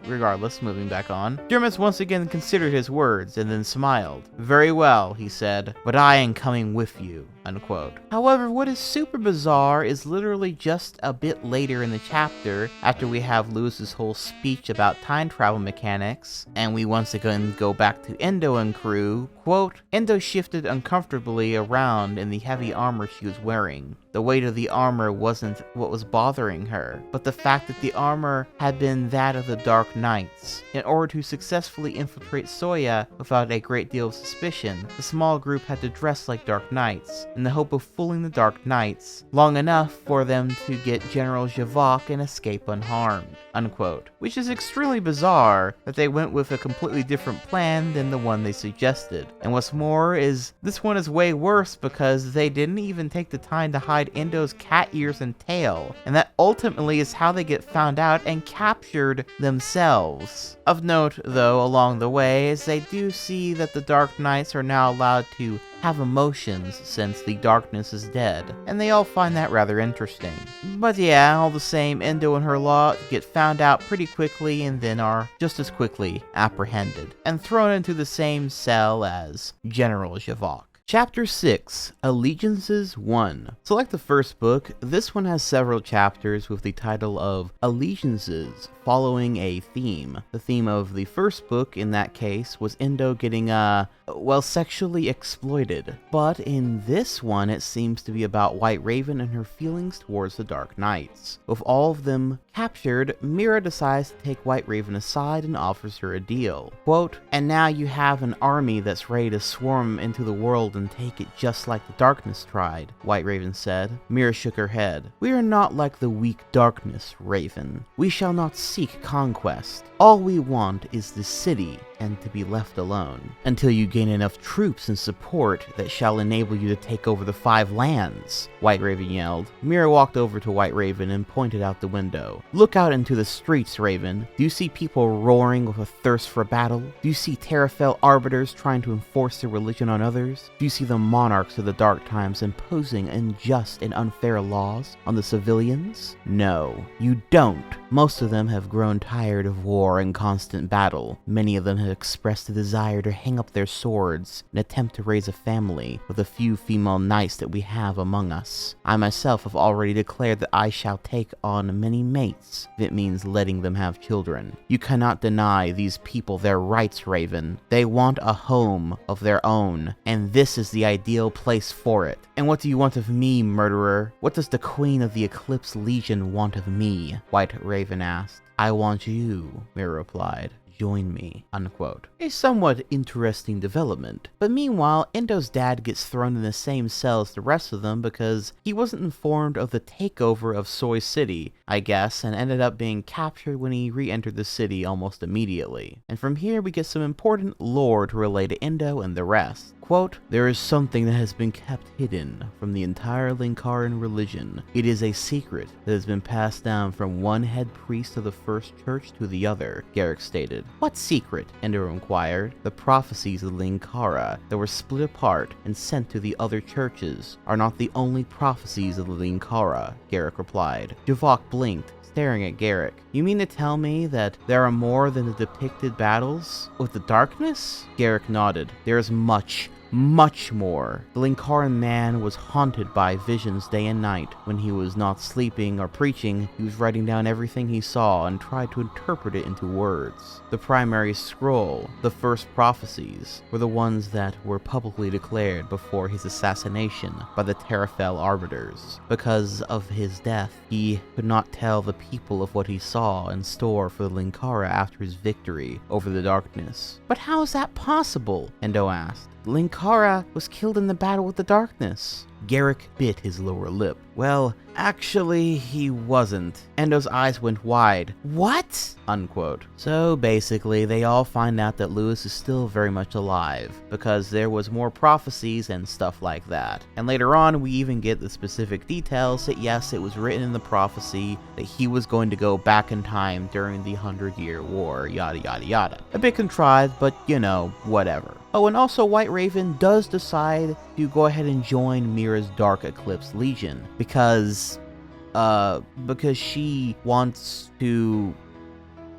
Speaker 3: Regardless, moving back on. Dermis once again considered his words and then smiled. Very well, he said, but I am coming with you, unquote. However, what is super bizarre is literally just a bit later in the chapter, after we have Lewis's whole speech about time travel mechanics, and we once again go back to Endo and crew, quote, Endo shifted uncomfortably around in the heavy armor she was wearing. The weight of the armor wasn't what was bothering her, but the fact that the armor had been that of the Dark Knights. In order to successfully infiltrate Soya without a great deal of suspicion, the small group had to dress like Dark Knights, in the hope of fooling the Dark Knights long enough for them to get General Javok and escape unharmed, unquote. Which is extremely bizarre that they went with a completely different plan than the one they suggested. And what's more is, this one is way worse because they didn't even take the time to hide Endo's cat ears and tail, and that ultimately is how they get found out and captured themselves. Of note, though, along the way, is they do see that the Dark Knights are now allowed to have emotions since the darkness is dead, and they all find that rather interesting. But yeah, all the same, Endo and her lot get found out pretty quickly and then are just as quickly apprehended and thrown into the same cell as General Javok. Chapter 6, Allegiances 1. So like the first book, this one has several chapters with the title of Allegiances, following a theme. The theme of the first book, in that case, was Endo getting, sexually exploited. But in this one, it seems to be about White Raven and her feelings towards the Dark Knights. With all of them captured, Mira decides to take White Raven aside and offers her a deal. Quote, and now you have an army that's ready to swarm into the world and take it just like the darkness tried, White Raven said. Mira shook her head. We are not like the weak darkness, Raven. We shall not seek conquest. All we want is the city and to be left alone, until you gain enough troops and support that shall enable you to take over the 5 lands, White Raven yelled. Mira walked over to White Raven and pointed out the window. Look out into the streets, Raven. Do you see people roaring with a thirst for battle? Do you see Terrafell arbiters trying to enforce their religion on others? Do you see the monarchs of the dark times imposing unjust and unfair laws on the civilians? No, you don't. Most of them have grown tired of war and constant battle. Many of them have expressed a desire to hang up their swords and attempt to raise a family with the few female knights that we have among us. I myself have already declared that I shall take on many mates if it means letting them have children. You cannot deny these people their rights, Raven. They want a home of their own, and this is the ideal place for it. And what do you want of me, murderer? What does the Queen of the Eclipse Legion want of me? White Raven asked. I want you, Mira replied. Join me, unquote. A somewhat interesting development. But meanwhile, Endo's dad gets thrown in the same cell as the rest of them because he wasn't informed of the takeover of Soy City, I guess, and ended up being captured when he re-entered the city almost immediately. And from here we get some important lore to relay to Endo and the rest. Quote, there is something that has been kept hidden from the entire Linkaran religion. It is a secret that has been passed down from one head priest of the first church to the other, Garrick stated. What secret? Endo inquired. The prophecies of Linkara that were split apart and sent to the other churches are not the only prophecies of the Linkara, Garrick replied. Javok blinked, staring at Garrick. You mean to tell me that there are more than the depicted battles with the darkness? Garrick nodded. There is much more. The Linkaran man was haunted by visions day and night. When he was not sleeping or preaching, he was writing down everything he saw and tried to interpret it into words. The primary scroll, the first prophecies, were the ones that were publicly declared before his assassination by the Terrafell arbiters. Because of his death, he could not tell the people of what he saw in store for the Linkara after his victory over the darkness. But how is that possible? Endo asked. Linkara was killed in the battle with the darkness. Garrick bit his lower lip. Well, actually, he wasn't. Endo's eyes went wide. What? Unquote. So basically, they all find out that Lewis is still very much alive, because there was more prophecies and stuff like that. And later on, we even get the specific details that yes, it was written in the prophecy that he was going to go back in time during the 100-Year War, yada yada yada. A bit contrived, but you know, whatever. Oh, and also White Raven does decide to go ahead and join Mira's Dark Eclipse Legion because she wants to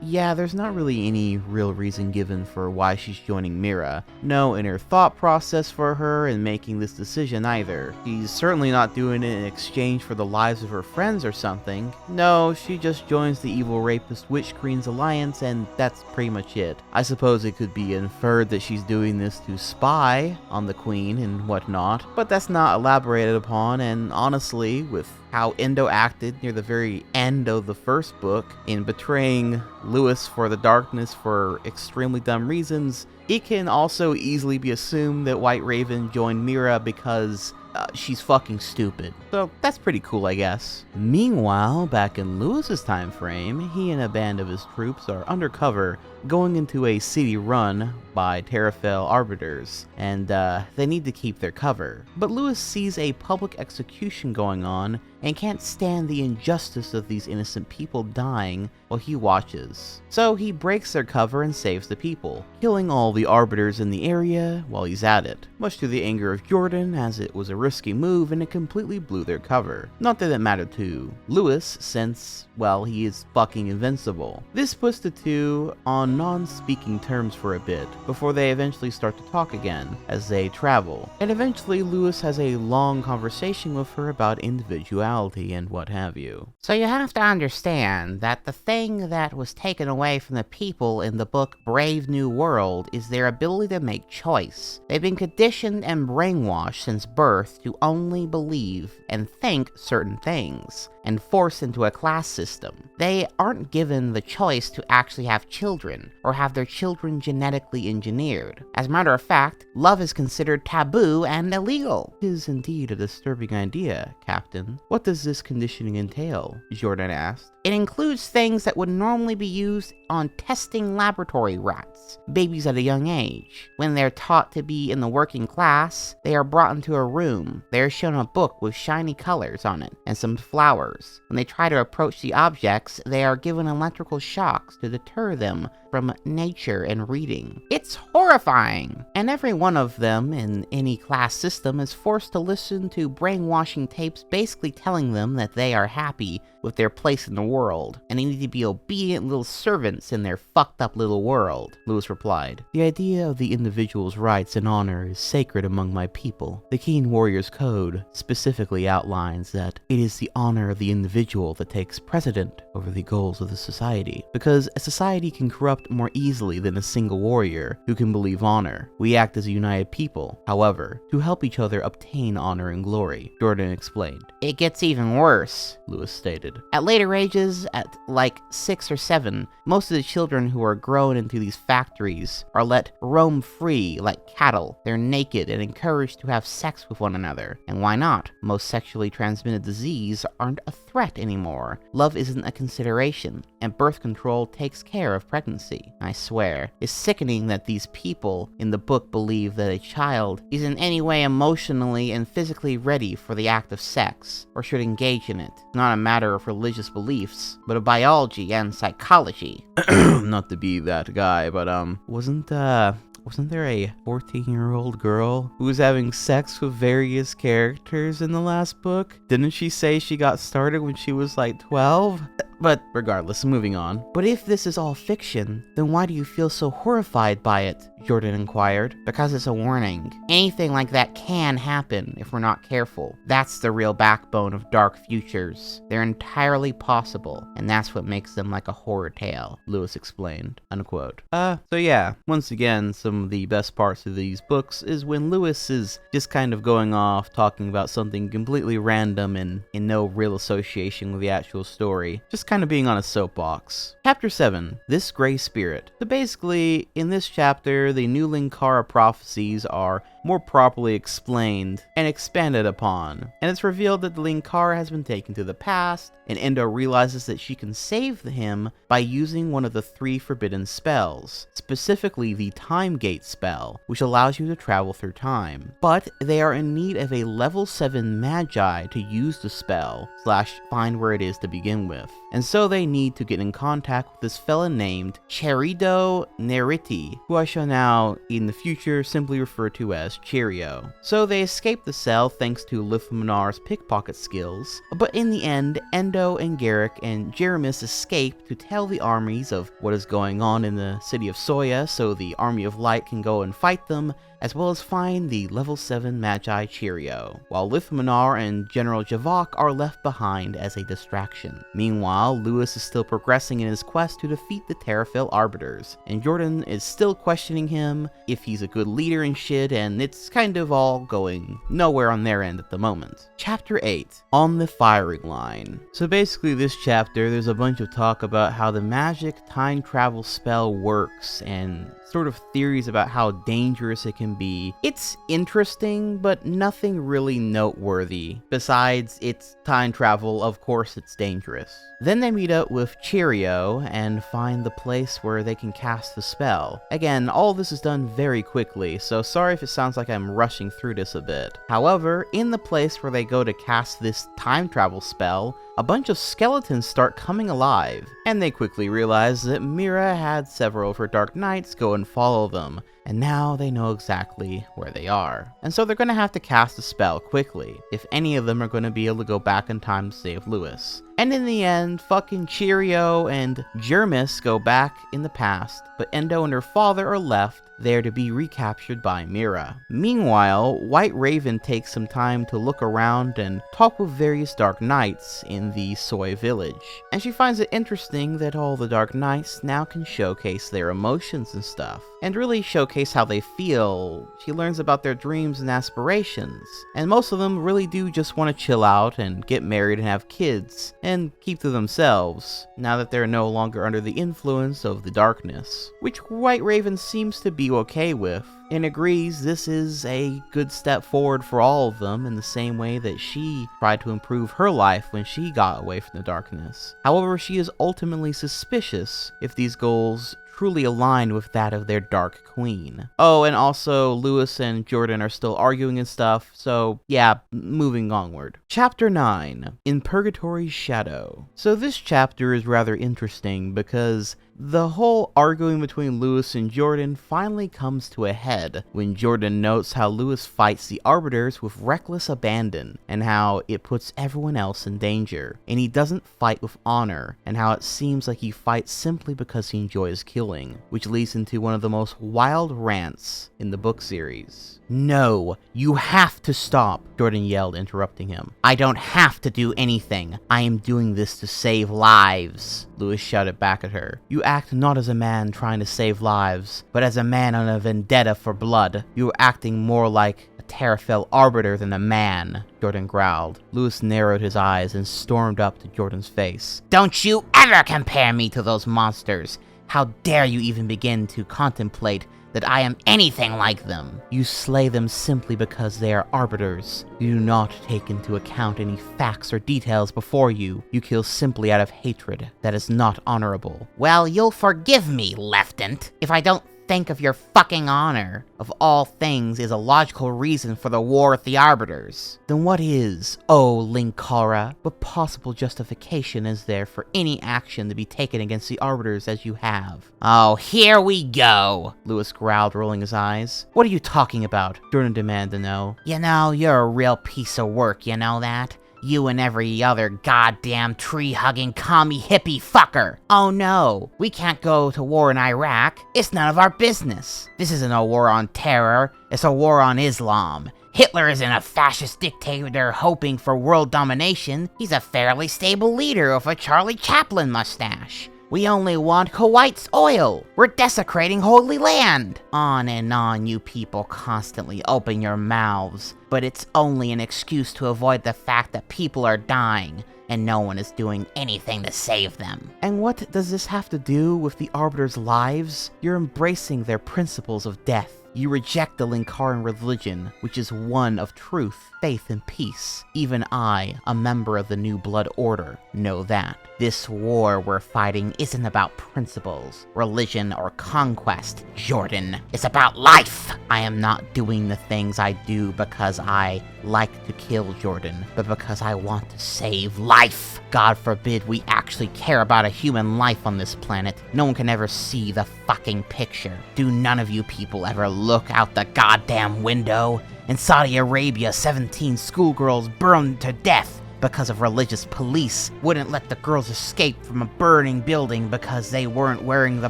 Speaker 1: yeah, there's not really any real reason given for why she's joining Mira. No inner thought process for her in making this decision either. She's certainly not doing it in exchange for the lives of her friends or something. No, she just joins the evil rapist Witch Queen's alliance, and that's pretty much it. I suppose it could be inferred that she's doing this to spy on the Queen and whatnot, but that's not elaborated upon, and honestly, with how Endo acted near the very end of the first book in betraying Lewis for the darkness for extremely dumb reasons, it can also easily be assumed that White Raven joined Mira because she's fucking stupid. So that's pretty cool, I guess. Meanwhile, back in Lewis's time frame, he and a band of his troops are undercover going into a city run by Terrafell arbiters, and they need to keep their cover. But Lewis sees a public execution going on and can't stand the injustice of these innocent people dying while he watches. So he breaks their cover and saves the people, killing all the arbiters in the area while he's at it, much to the anger of Jordan, as it was a risky move and it completely blew their cover. Not that it mattered to Lewis, since, well, he is fucking invincible. This puts the two on non-speaking terms for a bit, before they eventually start to talk again as they travel. And eventually Lewis has a long conversation with her about individuality and what have you.
Speaker 3: So you have to understand that the thing that was taken away from the people in the book Brave New World is their ability to make choice. They've been conditioned and brainwashed since birth to only believe and think certain things, and forced into a class system. They aren't given the choice to actually have children, or have their children genetically engineered. As a matter of fact, love is considered taboo and illegal.
Speaker 1: It is indeed a disturbing idea, Captain. What does this conditioning entail? Jordan asked.
Speaker 3: It includes things that would normally be used on testing laboratory rats, babies at a young age. When they're taught to be in the working class, they are brought into a room. They are shown a book with shiny colors on it, and some flowers. When they try to approach the objects, they are given electrical shocks to deter them from nature and reading. It's horrifying! And every one of them in any class system is forced to listen to brainwashing tapes basically telling them that they are happy with their place in the world, and they need to be obedient little servants in their fucked up little world, Lewis replied.
Speaker 1: The idea of the individual's rights and honor is sacred among my people. The Keen Warrior's Code specifically outlines that it is the honor of the individual that takes precedent over the goals of the society, because a society can corrupt more easily than a single warrior who can believe honor. We act as a united people, however, to help each other obtain honor and glory, Jordan explained.
Speaker 3: It gets even worse,
Speaker 1: Lewis stated.
Speaker 3: At later ages, at like 6 or 7, most of the children who are grown into these factories are let roam free like cattle. They're naked and encouraged to have sex with one another. And why not? Most sexually transmitted disease aren't a threat anymore. Love isn't a consideration, and birth control takes care of pregnancy. I swear, it's sickening that these people in the book believe that a child is in any way emotionally and physically ready for the act of sex, or should engage in it. It's not a matter of religious beliefs, but of biology and psychology.
Speaker 1: Not to be that guy, but wasn't there a 14-year-old girl who was having sex with various characters in the last book? Didn't she say she got started when she was like 12? But regardless, moving on.
Speaker 3: But if this is all fiction, then why do you feel so horrified by it? Jordan inquired. Because it's a warning. Anything like that can happen if we're not careful. That's the real backbone of dark futures. They're entirely possible, and that's what makes them like a horror tale, Lewis explained, unquote.
Speaker 1: So yeah, once again, some of the best parts of these books is when Lewis is just kind of going off talking about something completely random and in no real association with the actual story. Just kind of being on a soapbox. Chapter 7, This Gray Spirit. So basically, in this chapter, the new Linkara prophecies are more properly explained and expanded upon, and it's revealed that the Linkara has been taken to the past, and Endo realizes that she can save him by using one of the 3 forbidden spells, specifically the Time Gate spell, which allows you to travel through time. But they are in need of a level 7 magi to use the spell, / find where it is to begin with. And so they need to get in contact with this fella named Cherido Neriti, who I shall now, in the future, simply refer to as as Cheerio. So they escape the cell thanks to Lithmanar's pickpocket skills, but in the end, Endo and Garrick and Jeremis escape to tell the armies of what is going on in the city of Soya so the Army of Light can go and fight them, as well as find the level 7 Magi Cheerio, while Lithmanar and General Javok are left behind as a distraction. Meanwhile, Lewis is still progressing in his quest to defeat the Terrafil Arbiters, and Jordan is still questioning him if he's a good leader and shit, and it's kind of all going nowhere on their end at the moment. Chapter 8, On the Firing Line. So basically this chapter, there's a bunch of talk about how the magic time travel spell works, and sort of theories about how dangerous it can be. It's interesting, but nothing really noteworthy. Besides, it's time travel, of course it's dangerous. Then they meet up with Cheerio and find the place where they can cast the spell. Again, all this is done very quickly, so sorry if it sounds like I'm rushing through this a bit. However, in the place where they go to cast this time travel spell, a bunch of skeletons start coming alive, and they quickly realize that Mira had several of her Dark Knights go and follow them, and now they know exactly where they are. And so they're going to have to cast a spell quickly, if any of them are going to be able to go back in time to save Lewis. And in the end, fucking Cheerio and Jermis go back in the past, but Endo and her father are left there to be recaptured by Mira. Meanwhile, White Raven takes some time to look around and talk with various Dark Knights in the Soy village, and she finds it interesting that all the Dark Knights now can showcase their emotions and stuff, and really showcase how they feel. She learns about their dreams and aspirations, and most of them really do just want to chill out and get married and have kids, and keep to themselves, now that they're no longer under the influence of the darkness, which White Raven seems to be okay with, and agrees this is a good step forward for all of them in the same way that she tried to improve her life when she got away from the darkness. However, she is ultimately suspicious if these goals truly align with that of their Dark Queen. Oh, and also Lewis and Jordan are still arguing and stuff, so yeah, moving onward. Chapter 9, In Purgatory's Shadow. So this chapter is rather interesting because the whole arguing between Lewis and Jordan finally comes to a head when Jordan notes how Lewis fights the Arbiters with reckless abandon and how it puts everyone else in danger, and he doesn't fight with honor, and how it seems like he fights simply because he enjoys killing, which leads into one of the most wild rants in the book series. "No, you have to stop," Jordan yelled, interrupting him. "I don't have to do anything. I am doing this to save lives," Lewis shouted back at her. "You act not as a man trying to save lives, but as a man on a vendetta for blood. You are acting more like a Terrafil Arbiter than a man," Jordan growled. Lewis narrowed his eyes and stormed up to Jordan's face. "Don't you ever compare me to those monsters! How dare you even begin to contemplate that I am anything like them? You slay them simply because they are arbiters. You do not take into account any facts or details before you. You kill simply out of hatred. That is not honorable." "Well, you'll forgive me, Leftant, if I don't think of your fucking honor, of all things, is a logical reason for the war with the Arbiters. Then what is, oh Linkara, what possible justification is there for any action to be taken against the Arbiters as you have?" "Oh, here we go," Lewis growled, rolling his eyes. "What are you talking about?" Jordan demanded to know. "You know, you're a real piece of work, you know that? You and every other goddamn tree-hugging commie hippie fucker. Oh no, we can't go to war in Iraq. It's none of our business. This isn't a war on terror, it's a war on Islam. Hitler isn't a fascist dictator hoping for world domination. He's a fairly stable leader with a Charlie Chaplin mustache. We only want Kuwait's oil. We're desecrating holy land." On and on you people constantly open your mouths, but it's only an excuse to avoid the fact that people are dying, and no one is doing anything to save them. And what does this have to do with the Arbiters' lives? You're embracing their principles of death. You reject the Linkaran religion, which is one of truth, faith, and peace. Even I, a member of the New Blood Order, know that. This war we're fighting isn't about principles, religion, or conquest, Jordan. It's about life! I am not doing the things I do because I like to kill Jordan, but because I want to save life. God forbid we actually care about a human life on this planet. No one can ever see the fucking picture. Do none of you people ever
Speaker 3: look out the goddamn window. In Saudi Arabia, 17 schoolgirls burned to death because of religious police wouldn't let the girls escape from a burning building because they weren't wearing the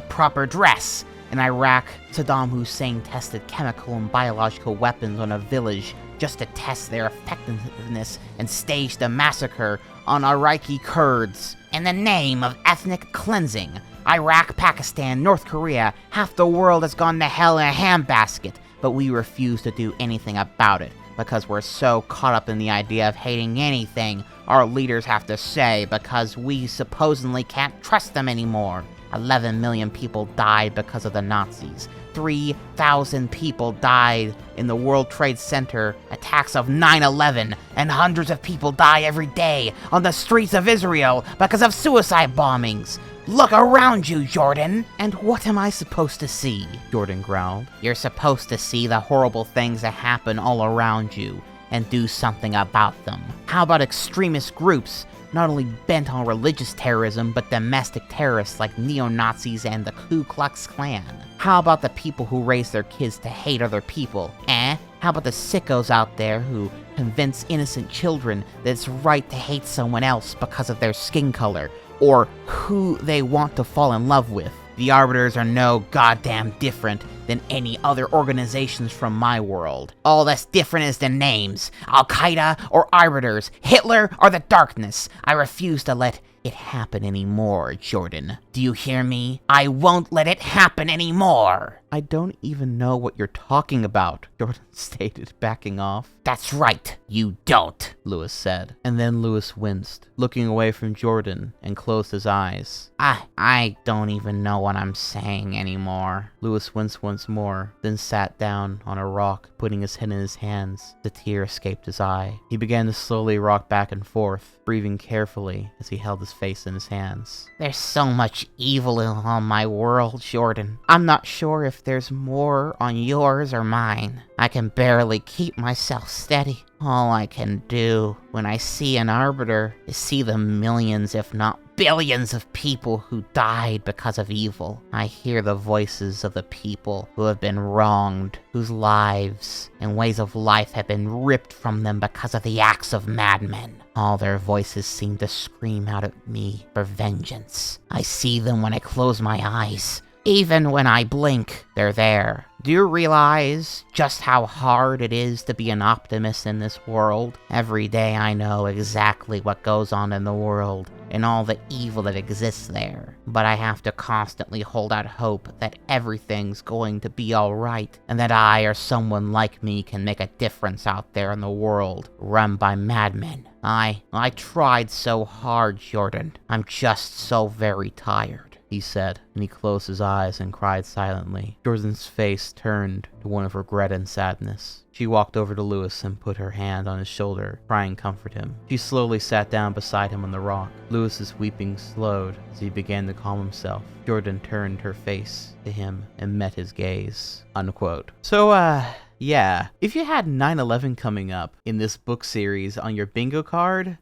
Speaker 3: proper dress. In Iraq, Saddam Hussein tested chemical and biological weapons on a village just to test their effectiveness and staged a massacre on Iraqi Kurds in the name of ethnic cleansing. Iraq, Pakistan, North Korea, half the world has gone to hell in a handbasket, but we refuse to do anything about it because we're so caught up in the idea of hating anything our leaders have to say because we supposedly can't trust them anymore. 11 million people died because of the Nazis. 3,000 people died in the World Trade Center attacks of 9/11, and hundreds of people die every day on the streets of Israel because of suicide bombings. Look around you, Jordan!
Speaker 2: And what am I supposed to see? Jordan growled.
Speaker 3: You're supposed to see the horrible things that happen all around you and do something about them. How about extremist groups not only bent on religious terrorism, but domestic terrorists like neo-Nazis and the Ku Klux Klan? How about the people who raise their kids to hate other people? How about the sickos out there who convince innocent children that it's right to hate someone else because of their skin color, or who they want to fall in love with? The Arbiters are no goddamn different than any other organizations from my world. All that's different is the names. Al-Qaeda or Arbiters, Hitler or the Darkness. I refuse to let it happen anymore, Jordan. Do you hear me? I won't let it happen anymore.
Speaker 2: I don't even know what you're talking about, Jordan stated, backing off.
Speaker 3: That's right, you don't,
Speaker 2: Lewis said. And then Lewis winced, looking away from Jordan, and closed his eyes.
Speaker 3: I don't even know what I'm saying anymore.
Speaker 2: Lewis winced once more, then sat down on a rock, putting his head in his hands. The tear escaped his eye. He began to slowly rock back and forth, breathing carefully as he held his face in his hands.
Speaker 3: There's so much evil on my world, Jordan. I'm not sure if there's more on yours or mine. I can barely keep myself steady. All I can do when I see an arbiter is see the millions, if not billions of people who died because of evil. I hear the voices of the people who have been wronged, whose lives and ways of life have been ripped from them because of the acts of madmen. All their voices seem to scream out at me for vengeance. I see them when I close my eyes. Even when I blink, they're there. Do you realize just how hard it is to be an optimist in this world? Every day I know exactly what goes on in the world and all the evil that exists there. But I have to constantly hold out hope that everything's going to be alright and that I or someone like me can make a difference out there in the world run by madmen. I tried so hard, Jordan. I'm just so very tired, he said, and he closed his eyes and cried silently. Jordan's face turned to one of regret and sadness. She walked over to Lewis and put her hand on his shoulder, trying to comfort him. She slowly sat down beside him on the rock. Lewis's weeping slowed as he began to calm himself. Jordan turned her face to him and met his gaze. Unquote. So, yeah, if you had 9/11 coming up in this book series on your bingo card,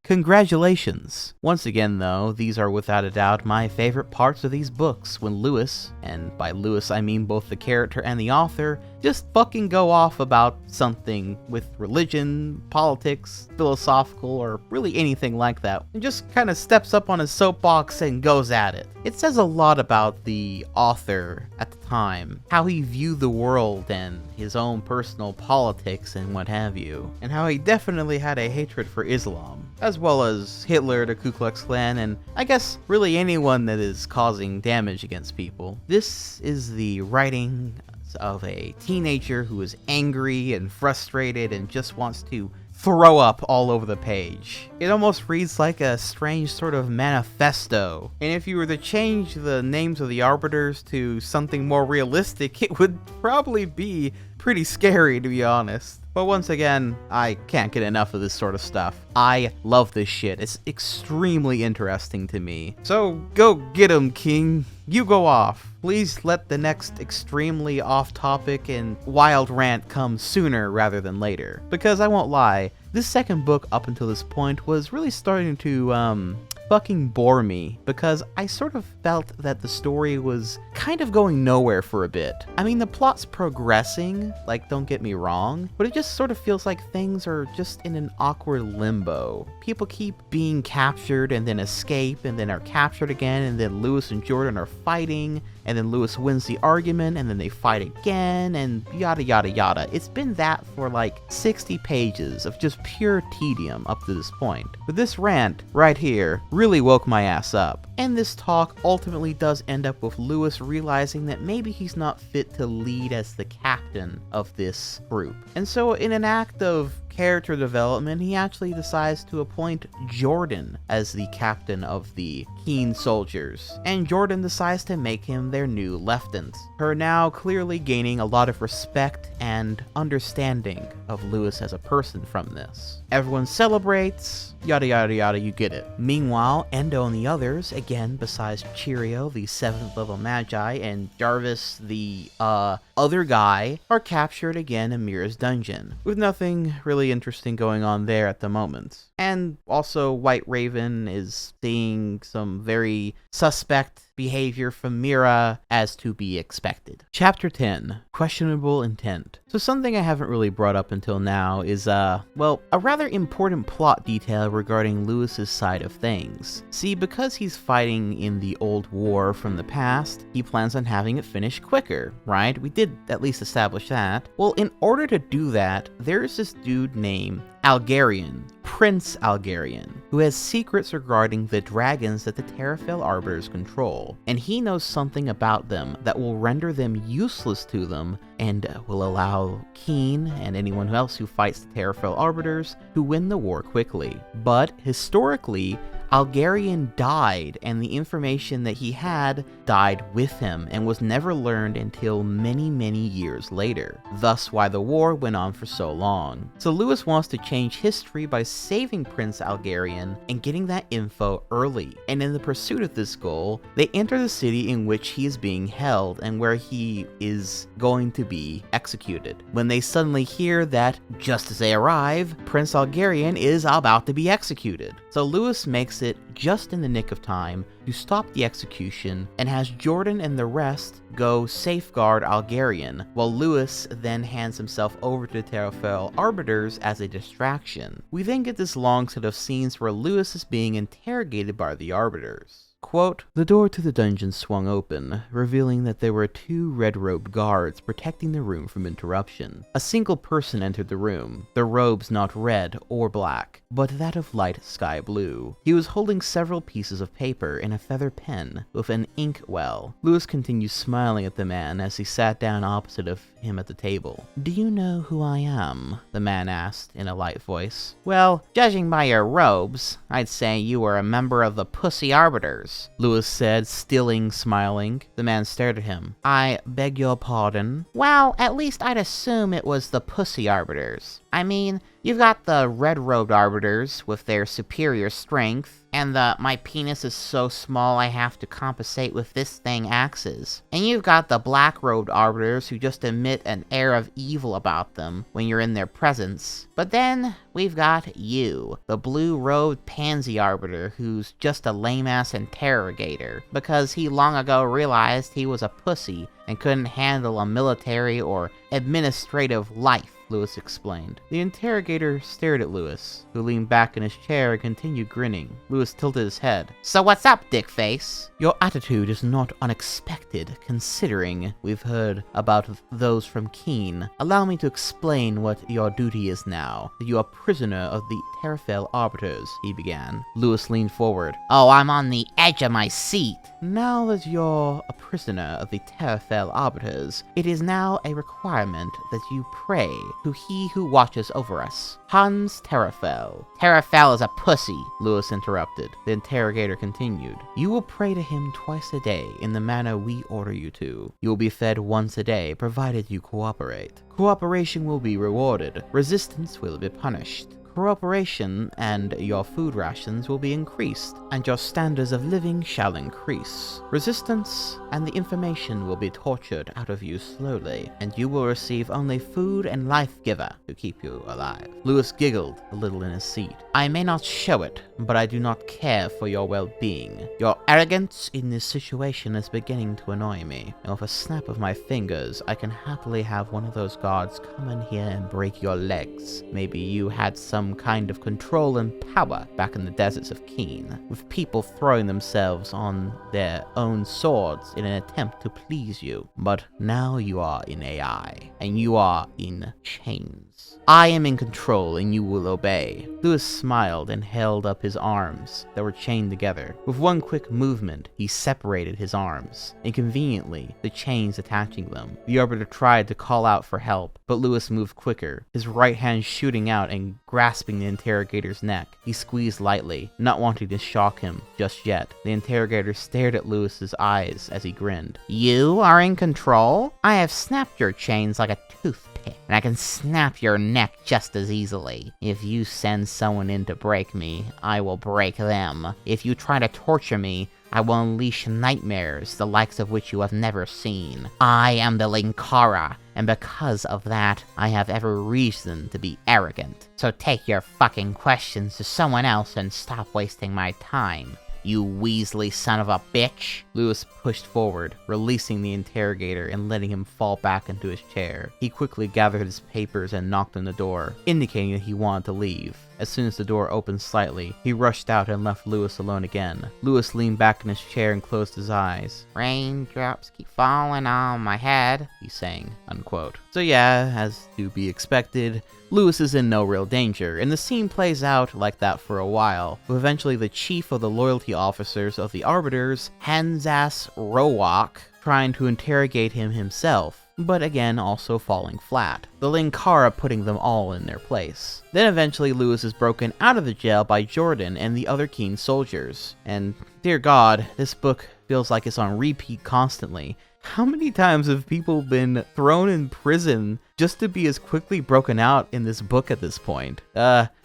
Speaker 3: congratulations. Once again, though, these are without a doubt my favorite parts of these books, when Lewis, and by Lewis I mean both the character and the author, just fucking go off about something with religion, politics, philosophical, or really anything like that, and just kind of steps up on his soapbox and goes at it. It says a lot about the author at the time, how he viewed the world and his own personal politics and what have you, and how he definitely had a hatred for Islam, as well as Hitler, the Ku Klux Klan, and I guess really anyone that is causing damage against people. This is the writing of a teenager who is angry and frustrated and just wants to throw up all over the page. It almost reads like a strange sort of manifesto. And if you were to change the names of the arbiters to something more realistic, it would probably be pretty scary, to be honest. But once again, I can't get enough of this sort of stuff. I love this shit. It's extremely interesting to me. So go get 'em, King. You go off. Please let the next extremely off-topic and wild rant come sooner rather than later. Because I won't lie, this second book up until this point was really starting to,
Speaker 1: fucking bore me, because I sort of felt that the story was kind of going nowhere for a bit. I mean, the plot's progressing, like, don't get me wrong, but it just sort of feels like things are just in an awkward limbo. People keep being captured and then escape and then are captured again, and then Lewis and Jordan are fighting, and then Lewis wins the argument, and then they fight again, and yada yada yada. It's been that for like 60 pages of just pure tedium up to this point. But this rant right here really woke my ass up. And this talk ultimately does end up with Lewis realizing that maybe he's not fit to lead as the captain of this group. And so in an act of character development, he actually decides to appoint Jordan as the captain of the Keen soldiers, and Jordan decides to make him their new lieutenant, her now clearly gaining a lot of respect and understanding of Lewis as a person from this. Everyone celebrates, yada yada yada, you get it. Meanwhile, Endo and the others, again besides Cheerio, the 7th level Magi, and Jarvis, the other guy, are captured again in Mira's dungeon, with nothing really interesting going on there at the moment. And also, White Raven is seeing some very suspect behavior from Mira, as to be expected. Chapter 10, Questionable Intent. So something I haven't really brought up until now is, well, a rather important plot detail regarding Lewis's side of things. See, because he's fighting in the old war from the past, he plans on having it finished quicker, right? We did at least establish that. Well, in order to do that, there's this dude named Algarian, Prince Algarian, who has secrets regarding the dragons that the Terrafell Arbiters control, and he knows something about them that will render them useless to them and will allow Keen and anyone else who fights the Terrafell Arbiters to win the war quickly. But historically, Algarian died, and the information that he had died with him and was never learned until many, many years later. Thus why the war went on for so long. So Lewis wants to change history by saving Prince Algarian and getting that info early. And in the pursuit of this goal, they enter the city in which he is being held and where he is going to be executed. When they suddenly hear that, just as they arrive, Prince Algarian is about to be executed. So Lewis makes it just in the nick of time to stop the execution and has Jordan and the rest go safeguard Algarian, while Lewis then hands himself over to the Terrafell Arbiters as a distraction. We then get this long set of scenes where Lewis is being interrogated by the Arbiters. Quote, the door to the dungeon swung open, revealing that there were 2 red-robed guards protecting the room from interruption. A single person entered the room, their robes not red or black, but that of light sky blue. He was holding several pieces of paper and a feather pen with an ink well. Lewis continued smiling at the man as he sat down opposite of him at the table. Do you know who I am? The man asked in a light voice. Well, judging by your robes, I'd say you were a member of the Pussy Arbiters, Lewis said, stilling smiling. The man stared at him. I beg your pardon? Well, at least I'd assume it was the Pussy Arbiters. I mean, you've got the red-robed Arbiters with their superior strength, and the my penis is so small I have to compensate with this thing axes. And you've got the black-robed Arbiters who just emit an air of evil about them when you're in their presence. But then we've got you, the blue-robed Pansy Arbiter who's just a lame-ass interrogator, because he long ago realized he was a pussy and couldn't handle a military or administrative life, Lewis explained. The interrogator stared at Lewis, who leaned back in his chair and continued grinning. Lewis tilted his head. So what's up, dickface? Your attitude is not unexpected, considering we've heard about those from Keen. Allow me to explain what your duty is now. You are prisoner of the Terrafell Arbiters, he began. Lewis leaned forward. Oh, I'm on the edge of my seat. Now that you're a prisoner of the Terrafell Arbiters, it is now a requirement that you pray to he who watches over us, Hans Terrafell. Terrafell is a pussy, Lewis interrupted. The interrogator continued. You will pray to him twice a day in the manner we order you to. You will be fed once a day, provided you cooperate. Cooperation will be rewarded. Resistance will be punished. cooperation and your food rations will be increased, and your standards of living shall increase. Resistance and the information will be tortured out of you slowly, and you will receive only food and life giver to keep you alive. Lewis giggled a little in his seat. I may not show it, but I do not care for your well-being. Your arrogance in this situation is beginning to annoy me, and with a snap of my fingers, I can happily have one of those guards come in here and break your legs. Maybe you had some kind of control and power back in the deserts of Keen, with people throwing themselves on their own swords in an attempt to please you. But now you are in AI, and you are in chains. I am in control and you will obey. Lewis smiled and held up his arms that were chained together. With one quick movement, he separated his arms, inconveniently, the chains attaching them. The arbiter tried to call out for help, but Lewis moved quicker, his right hand shooting out and grasping the interrogator's neck. He squeezed lightly, not wanting to shock him just yet. The interrogator stared at Lewis's eyes as he grinned. You are in control? I have snapped your chains like a toothpick, and I can snap your neck just as easily. If you send someone in to break me, I will break them. If you try to torture me, I will unleash nightmares, the likes of which you have never seen. I am the Linkara, and because of that, I have every reason to be arrogant. So take your fucking questions to someone else and stop wasting my time. You Weasley son of a bitch. Lewis pushed forward, releasing the interrogator and letting him fall back into his chair. He quickly gathered his papers and knocked on the door, indicating that he wanted to leave. As soon as the door opened slightly, he rushed out and left Lewis alone again. Lewis leaned back in his chair and closed his eyes. Raindrops keep falling on my head, he sang, unquote. So yeah, as to be expected, Lewis is in no real danger, and the scene plays out like that for a while, with eventually the chief of the loyalty officers of the Arbiters, Hansass Rowak, trying to interrogate him himself, but again also falling flat. The Linkara putting them all in their place. Then eventually Lewis is broken out of the jail by Jordan and the other Keen soldiers. And dear God, this book feels like it's on repeat constantly. How many times have people been thrown in prison just to be as quickly broken out in this book at this point?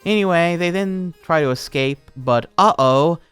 Speaker 1: Anyway, they then try to escape, but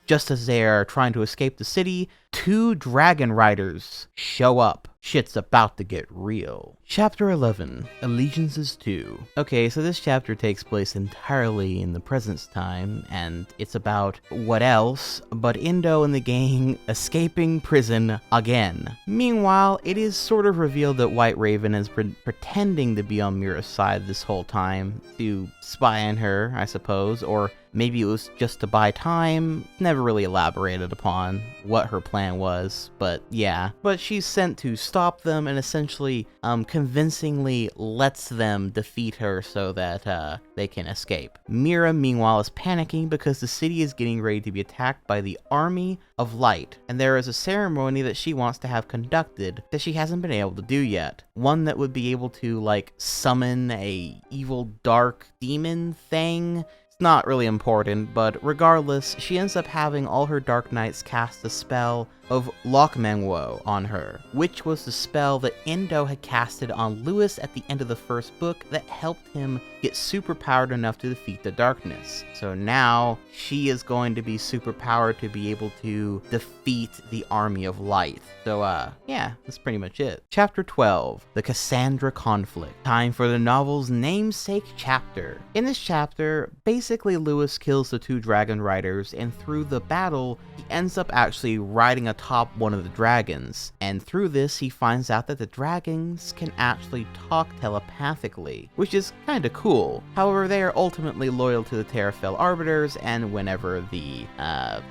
Speaker 1: just as they are trying to escape the city, 2 dragon riders show up. Shit's about to get real. Chapter 11, Allegiances 2. Okay, so this chapter takes place entirely in the present time, and it's about what else but Indo and the gang escaping prison again. Meanwhile, it is sort of revealed that White Raven has been pretending to be on Mira's side this whole time to spy on her, I suppose, or maybe it was just to buy time. Never really elaborated upon what her plan was, but yeah. But she's sent to stop them and essentially convincingly lets them defeat her so that they can escape. Mira, meanwhile, is panicking because the city is getting ready to be attacked by the Army of Light, and there is a ceremony that she wants to have conducted that she hasn't been able to do yet. One that would be able to, like, summon a evil dark demon thing. Not really important, but regardless, she ends up having all her Dark Knights cast a spell of Lockmanwo on her, which was the spell that Indo had casted on Lewis at the end of the first book that helped him get superpowered enough to defeat the darkness. So now she is going to be superpowered to be able to defeat the Army of Light. So yeah, that's pretty much it. Chapter 12, The Cassandra Conflict. Time for the novel's namesake chapter. In this chapter, basically Lewis kills the 2 dragon riders, and through the battle, he ends up actually riding atop one of the dragons, and through this he finds out that the dragons can actually talk telepathically, which is kinda cool. However, they are ultimately loyal to the Terrafell Arbiters, and whenever the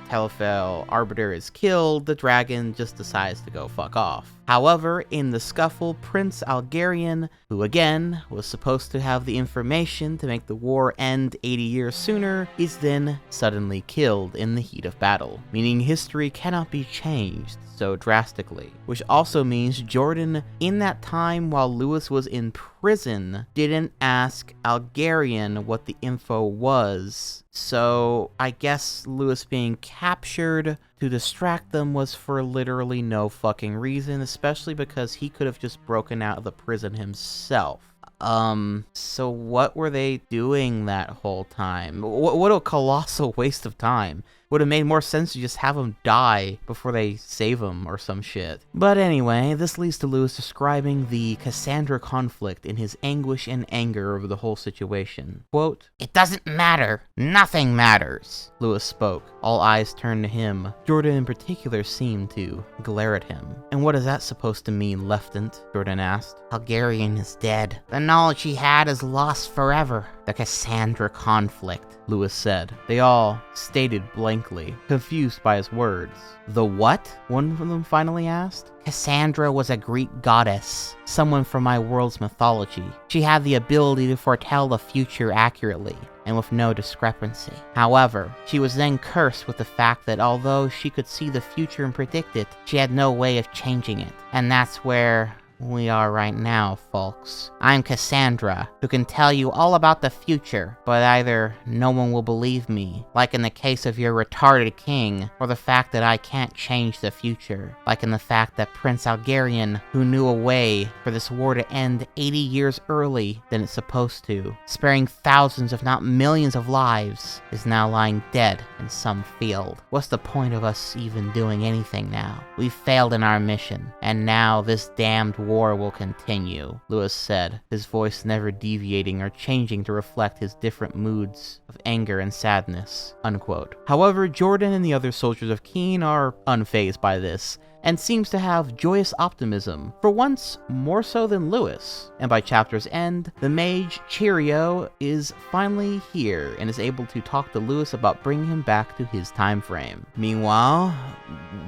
Speaker 1: Terrafell Arbiter is killed, the dragon just decides to go fuck off. However, in the scuffle, Prince Algarian, who again was supposed to have the information to make the war end 80 years sooner, is then suddenly killed in the heat of battle, meaning history cannot be changed so drastically. Which also means Jordan, in that time while Lewis was in prison, didn't ask Algarian what the info was. So I guess Lewis being captured to distract them was for literally no fucking reason, especially because he could have just broken out of the prison himself.
Speaker 3: So what were they doing that whole time? What a colossal waste of time. Would have made more sense to just have him die before they save him or some shit. But anyway, this leads to Lewis describing the Cassandra conflict in his anguish and anger over the whole situation. Quote, "It doesn't matter. Nothing matters," Lewis spoke. All eyes turned to him. Jordan in particular seemed to glare at him. "And what is that supposed to mean, Lieutenant?" Jordan asked. "Hungarian is dead. The knowledge he had is lost forever. The Cassandra conflict," Lewis said. They all stated blankly, confused by his words. "The what?" one of them finally asked. "Cassandra was a Greek goddess, someone from my world's mythology. She had the ability to foretell the future accurately, and with no discrepancy. However, she was then cursed with the fact that although she could see the future and predict it, she had no way of changing it. And that's where we are right now, folks. I'm Cassandra, who can tell you all about the future, but either no one will believe me, like in the case of your retarded king, or the fact that I can't change the future, like in the fact that Prince Algarian, who knew a way for this war to end 80 years early than it's supposed to, sparing thousands if not millions of lives, is now lying dead in some field. What's the point of us even doing anything now? We've failed in our mission, and now this damned war will continue," Lewis said, his voice never deviating or changing to reflect his different moods of anger and sadness, unquote. However, Jordan and the other soldiers of Keen are unfazed by this, and seems to have joyous optimism, for once more so than Lewis. And by chapter's end, the mage Cheerio is finally here and is able to talk to Lewis about bringing him back to his time frame. Meanwhile,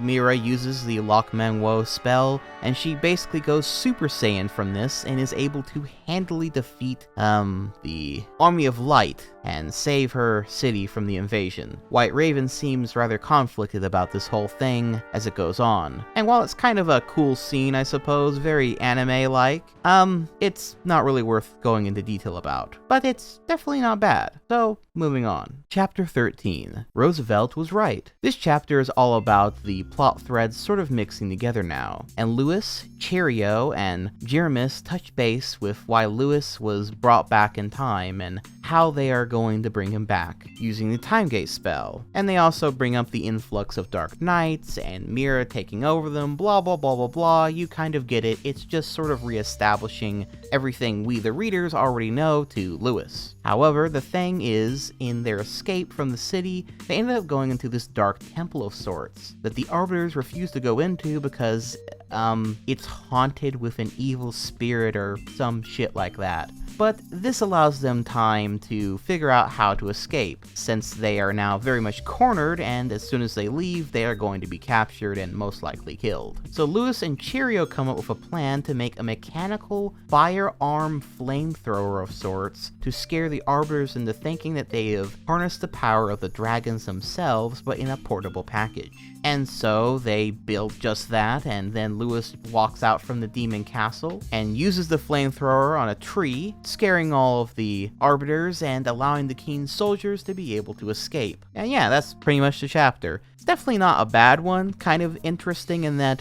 Speaker 3: Mira uses the Lockmanwo spell, and she basically goes Super Saiyan from this and is able to handily defeat the Army of Light and save her city from the invasion. White Raven seems rather conflicted about this whole thing as it goes on. And while it's kind of a cool scene, I suppose, very anime-like, it's not really worth going into detail about. But it's definitely not bad. So, moving on. Chapter 13. Roosevelt was right. This chapter is all about the plot threads sort of mixing together now, and Lewis, Cheerio, and Jeramis touch base with why Lewis was brought back in time and how they are going to bring him back using the Time Gate spell. And they also bring up the influx of Dark Knights and Mira taking over them, blah blah blah blah blah. You kind of get it. It's just sort of reestablishing everything we the readers already know to Lewis. However, the thing is, in their escape from the city, they ended up going into this dark temple of sorts that the Arbiters refuse to go into because it's haunted with an evil spirit or some shit like that. But this allows them time to figure out how to escape, since they are now very much cornered, and as soon as they leave, they are going to be captured and most likely killed. So Lewis and Cheerio come up with a plan to make a mechanical firearm flamethrower of sorts to scare the Arbiters into thinking that they have harnessed the power of the dragons themselves, but in a portable package. And so they build just that, and then Lewis walks out from the demon castle and uses the flamethrower on a tree, scaring all of the Arbiters and allowing the Keen soldiers to be able to escape. And yeah, that's pretty much the chapter. It's definitely not a bad one, kind of interesting in that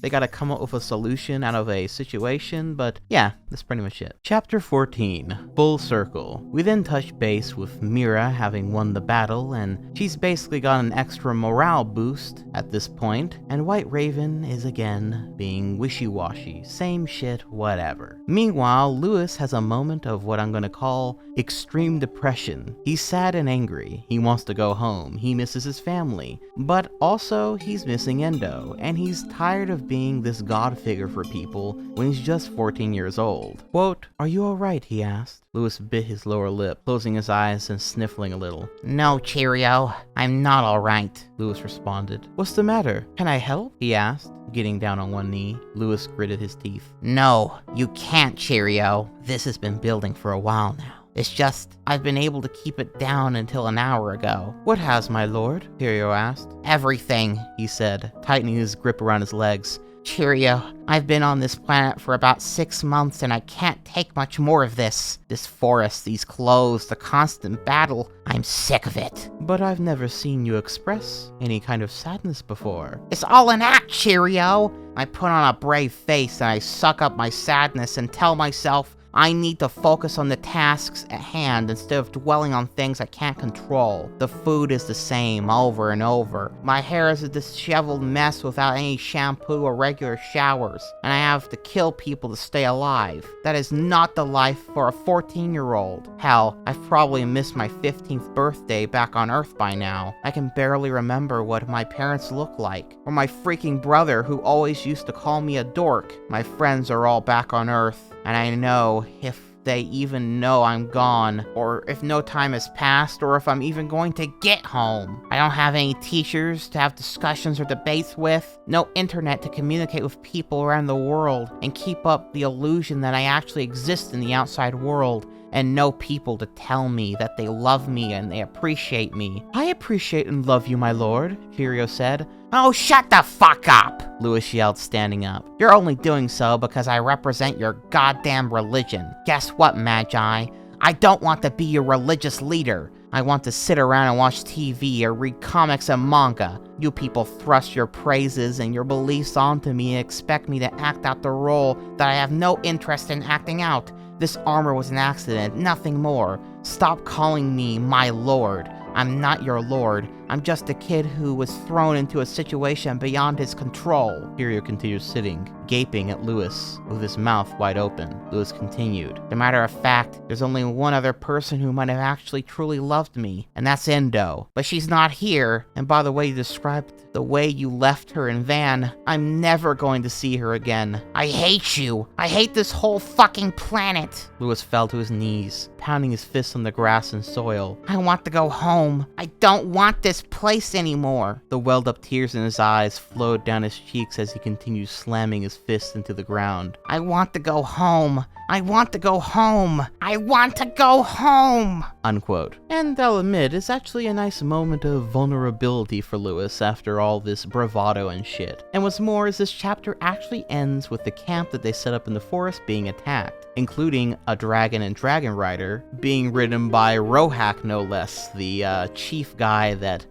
Speaker 3: they gotta come up with a solution out of a situation, but yeah, that's pretty much it. Chapter 14, Full Circle. We then touch base with Mira having won the battle, and she's basically got an extra morale boost at this point, and White Raven is again being wishy-washy, same shit, whatever. Meanwhile, Lewis has a moment of what I'm gonna call extreme depression. He's sad and angry, he wants to go home, he misses his family, but also he's missing Endo, and he's tired of being this god figure for people when he's just 14 years old. Quote, "Are you alright?" he asked. Lewis bit his lower lip, closing his eyes and sniffling a little. "No, Cheerio, I'm not alright," Lewis responded. "What's the matter? Can I help?" he asked, getting down on one knee. Lewis gritted his teeth. "No, you can't, Cheerio. This has been building for a while now. It's just, I've been able to keep it down until an hour ago." "What has, my lord?" Cheerio asked. "Everything," he said, tightening his grip around his legs. "Cheerio, I've been on this planet for about 6 months and I can't take much more of this. This forest, these clothes, the constant battle. I'm sick of it." "But I've never seen you express any kind of sadness before." "It's all an act, Cheerio. I put on a brave face and I suck up my sadness and tell myself I need to focus on the tasks at hand instead of dwelling on things I can't control. The food is the same over and over. My hair is a disheveled mess without any shampoo or regular showers, and I have to kill people to stay alive. That is not the life for a 14-year-old. Hell, I've probably missed my 15th birthday back on Earth by now. I can barely remember what my parents look like, or my freaking brother who always used to call me a dork. My friends are all back on Earth, and I know if they even know I'm gone, or if no time has passed, or if I'm even going to get home. I don't have any teachers to have discussions or debates with, no internet to communicate with people around the world and keep up the illusion that I actually exist in the outside world, and no people to tell me that they love me and they appreciate me.
Speaker 1: I appreciate and love you, my lord, Cheerio said.
Speaker 3: Oh, shut the fuck up, Lewis yelled, standing up. You're only doing so because I represent your goddamn religion. Guess what, Magi? I don't want to be your religious leader. I want to sit around and watch TV or read comics and manga. You people thrust your praises and your beliefs onto me and expect me to act out the role that I have no interest in acting out. This armor was an accident, nothing more. Stop calling me my lord. I'm not your lord. I'm just a kid who was thrown into a situation beyond his control.
Speaker 1: Cheerio continued sitting, gaping at Lewis, with his mouth wide open. Lewis continued.
Speaker 3: As a matter of fact, there's only one other person who might have actually truly loved me, and that's Endo. But she's not here, and by the way you described the way you left her in Van, I'm never going to see her again. I hate you. I hate this whole fucking planet.
Speaker 1: Lewis fell to his knees, pounding his fists on the grass and soil.
Speaker 3: I want to go home. I don't want this place anymore.
Speaker 1: The welled-up tears in his eyes flowed down his cheeks as he continued slamming his fists into the ground.
Speaker 3: I want to go home. I want to go home. I want to go home.
Speaker 1: Unquote. And I'll admit, it's actually a nice moment of vulnerability for Lewis after all this bravado and shit. And what's more is this chapter actually ends with the camp that they set up in the forest being attacked, including a dragon and dragon rider being ridden by Rohak, no less, the chief guy that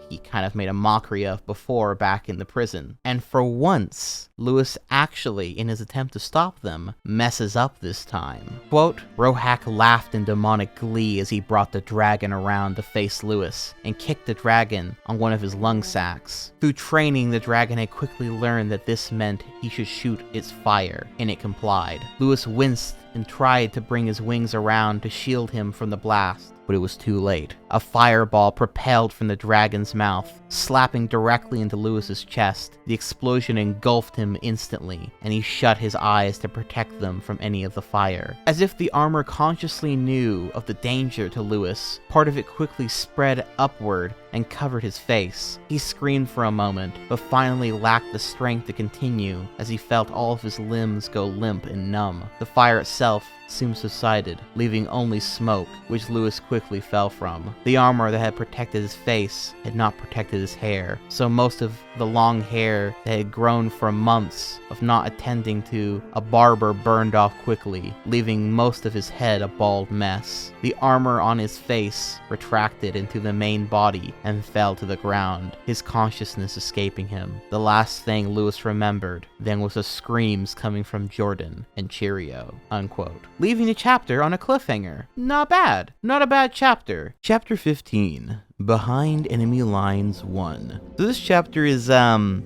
Speaker 1: he kind of made a mockery of before back in the prison. And for once, Lewis actually, in his attempt to stop them, messes up this time. Quote, Rohak laughed in demonic glee as he brought the dragon around to face Lewis and kicked the dragon on one of his lung sacs. Through training, the dragon had quickly learned that this meant he should shoot its fire, and it complied. Lewis winced and tried to bring his wings around to shield him from the blast, but it was too late. A fireball propelled from the dragon's mouth, slapping directly into Lewis's chest. The explosion engulfed him instantly, and he shut his eyes to protect them from any of the fire. As if the armor consciously knew of the danger to Lewis, part of it quickly spread upward and covered his face. He screamed for a moment, but finally lacked the strength to continue as he felt all of his limbs go limp and numb. The fire itself soon subsided, leaving only smoke, which Lewis quickly fell from. The armor that had protected his face had not protected his hair, so most of the long hair that had grown for months of not attending to a barber burned off quickly, leaving most of his head a bald mess. The armor on his face retracted into the main body and fell to the ground, his consciousness escaping him. The last thing Lewis remembered then was the screams coming from Jordan and Cheerio. Unquote. Leaving the chapter on a cliffhanger. Not bad. Not a bad chapter. Chapter 15. Behind Enemy Lines 1. So this chapter is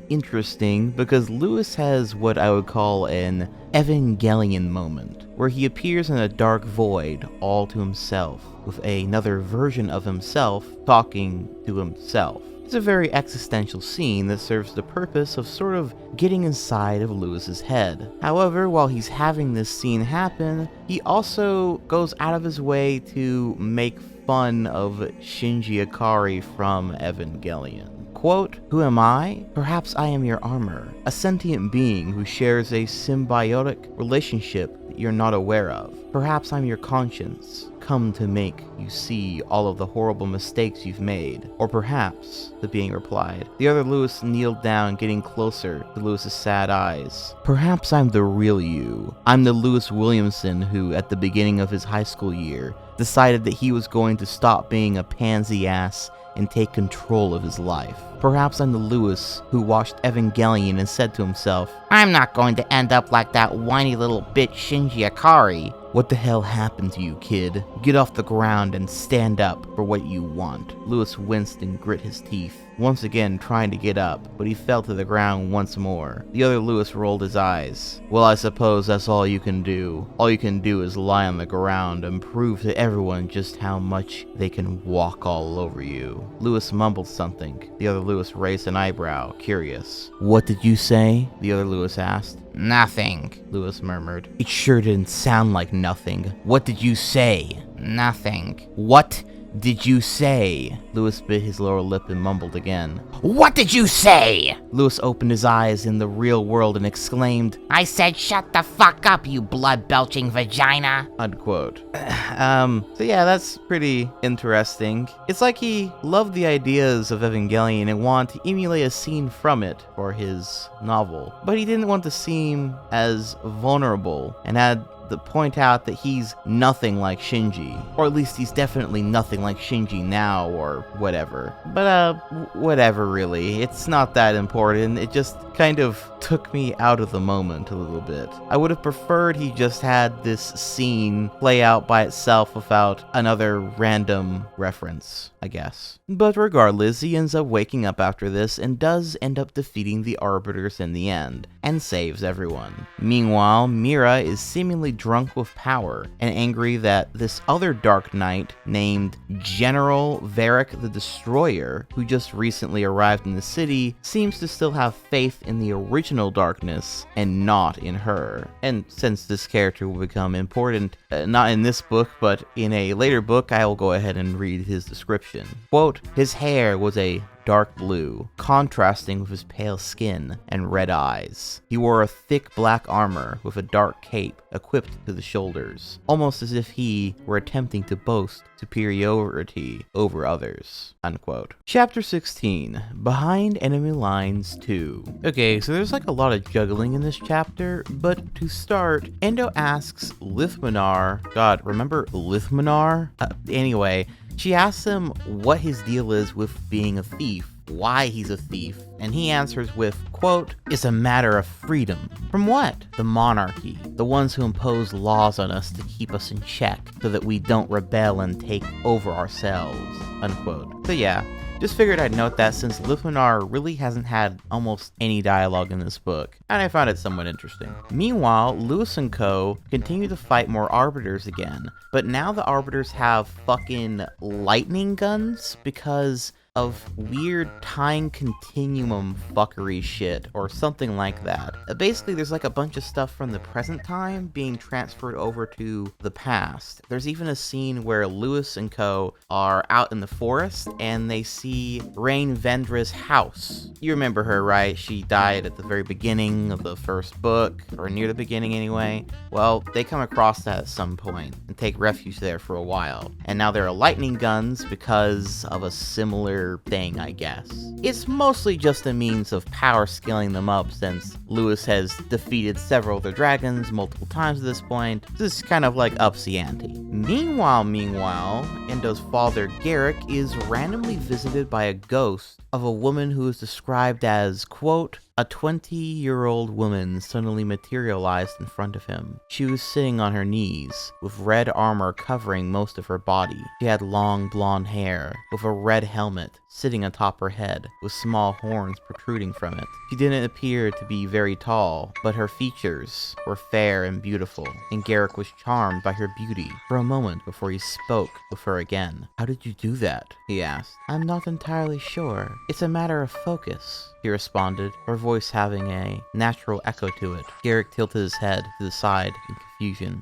Speaker 1: interesting because Lewis has what I would call an Evangelion moment, where he appears in a dark void all to himself, with another version of himself talking to himself. It's a very existential scene that serves the purpose of sort of getting inside of Lewis's head. However, while he's having this scene happen, he also goes out of his way to make fun of Shinji Ikari from Evangelion. Quote, "Who am I? Perhaps I am your armor, a sentient being who shares a symbiotic relationship that you're not aware of. Perhaps I'm your conscience, come to make you see all of the horrible mistakes you've made. Or perhaps," the being replied. The other Lewis kneeled down, getting closer to Lewis's sad eyes. "Perhaps I'm the real you. I'm the Lewis Williamson who, at the beginning of his high school year, decided that he was going to stop being a pansy ass and take control of his life. Perhaps I'm the Lewis who watched Evangelion and said to himself, I'm not going to end up like that whiny little bitch Shinji Ikari.
Speaker 2: What the hell happened to you, kid? Get off the ground and stand up for what you want. Lewis winced and grit his teeth, once again trying to get up, but he fell to the ground once more. The other Lewis rolled his eyes. Well, I suppose that's all you can do. All you can do is lie on the ground and prove to everyone just how much they can walk all over you. Lewis mumbled something. The other Lewis raised an eyebrow, curious. What did you say? The other Lewis asked.
Speaker 3: Nothing,
Speaker 2: Lewis murmured. It sure didn't sound like nothing. What did you say?
Speaker 3: nothing.
Speaker 2: What did you say? Lewis bit his lower lip and mumbled again.
Speaker 3: What did you say?
Speaker 2: Lewis opened his eyes in the real world and exclaimed,
Speaker 3: I said shut the fuck up, you blood-belching vagina.
Speaker 2: unquote. So yeah, that's pretty interesting. It's like he loved the ideas of Evangelion and wanted to emulate a scene from it for his novel, but he didn't want to seem as vulnerable and had to point out that he's nothing like Shinji, or at least he's definitely nothing like Shinji now, or whatever. But whatever really, it's not that important. It just kind of took me out of the moment a little bit. I would have preferred he just had this scene play out by itself without another random reference, I guess. But regardless, he ends up waking up after this and does end up defeating the Arbiters in the end, and saves everyone. Meanwhile, Mira is seemingly drunk with power, and angry that this other Dark Knight named General Varric the Destroyer, who just recently arrived in the city, seems to still have faith in the original darkness and not in her. And since this character will become important, not in this book, but in a later book, I will go ahead and read his description. Quote, his hair was a dark blue, contrasting with his pale skin and red eyes. He wore a thick black armor with a dark cape equipped to the shoulders, almost as if he were attempting to boast superiority over others, unquote. Chapter 16, Behind Enemy Lines 2. Okay, so there's like a lot of juggling in this chapter, but to start, Endo asks Lithmanar, God, remember Lithmanar? Anyway, she asks him what his deal is with being a thief, why he's a thief, and he answers with, quote, it's a matter of freedom. From what? The monarchy, the ones who impose laws on us to keep us in check so that we don't rebel and take over ourselves, unquote. So yeah, just figured I'd note that since Lithmanar really hasn't had almost any dialogue in this book, and I found it somewhat interesting. Meanwhile, Lewis and co. continue to fight more Arbiters again, but now the Arbiters have fucking lightning guns because of weird time continuum fuckery shit or something like that. Basically, there's like a bunch of stuff from the present time being transferred over to the past. There's even a scene where Lewis and co. are out in the forest and they see Rain Vendra's house. You remember her, right? She died at the very beginning of the first book, or near the beginning anyway. Well, they come across that at some point and take refuge there for a while. And now there are lightning guns because of a similar thing, I guess. It's mostly just a means of power scaling them up since Lewis has defeated several of the dragons multiple times at this point. This is kind of like ups the ante. Meanwhile, Endo's father, Garrick, is randomly visited by a ghost of a woman who is described as, quote, a 20-year-old woman suddenly materialized in front of him. She was sitting on her knees, with red armor covering most of her body. She had long blonde hair, with a red helmet sitting atop her head, with small horns protruding from it. She didn't appear to be very tall, but her features were fair and beautiful, and Garrick was charmed by her beauty for a moment before he spoke with her again. How did you do that? He asked. I'm not entirely sure. It's a matter of focus, he responded, her voice having a natural echo to it. Garrick tilted his head to the side in confusion.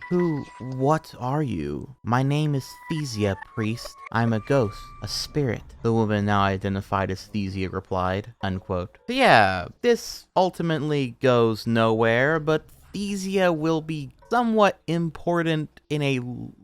Speaker 2: What are you? My name is Thesia, priest. I'm a ghost, a spirit. The woman now identified as Thesia replied, unquote. So yeah, this ultimately goes nowhere, but Thesia will be somewhat important in a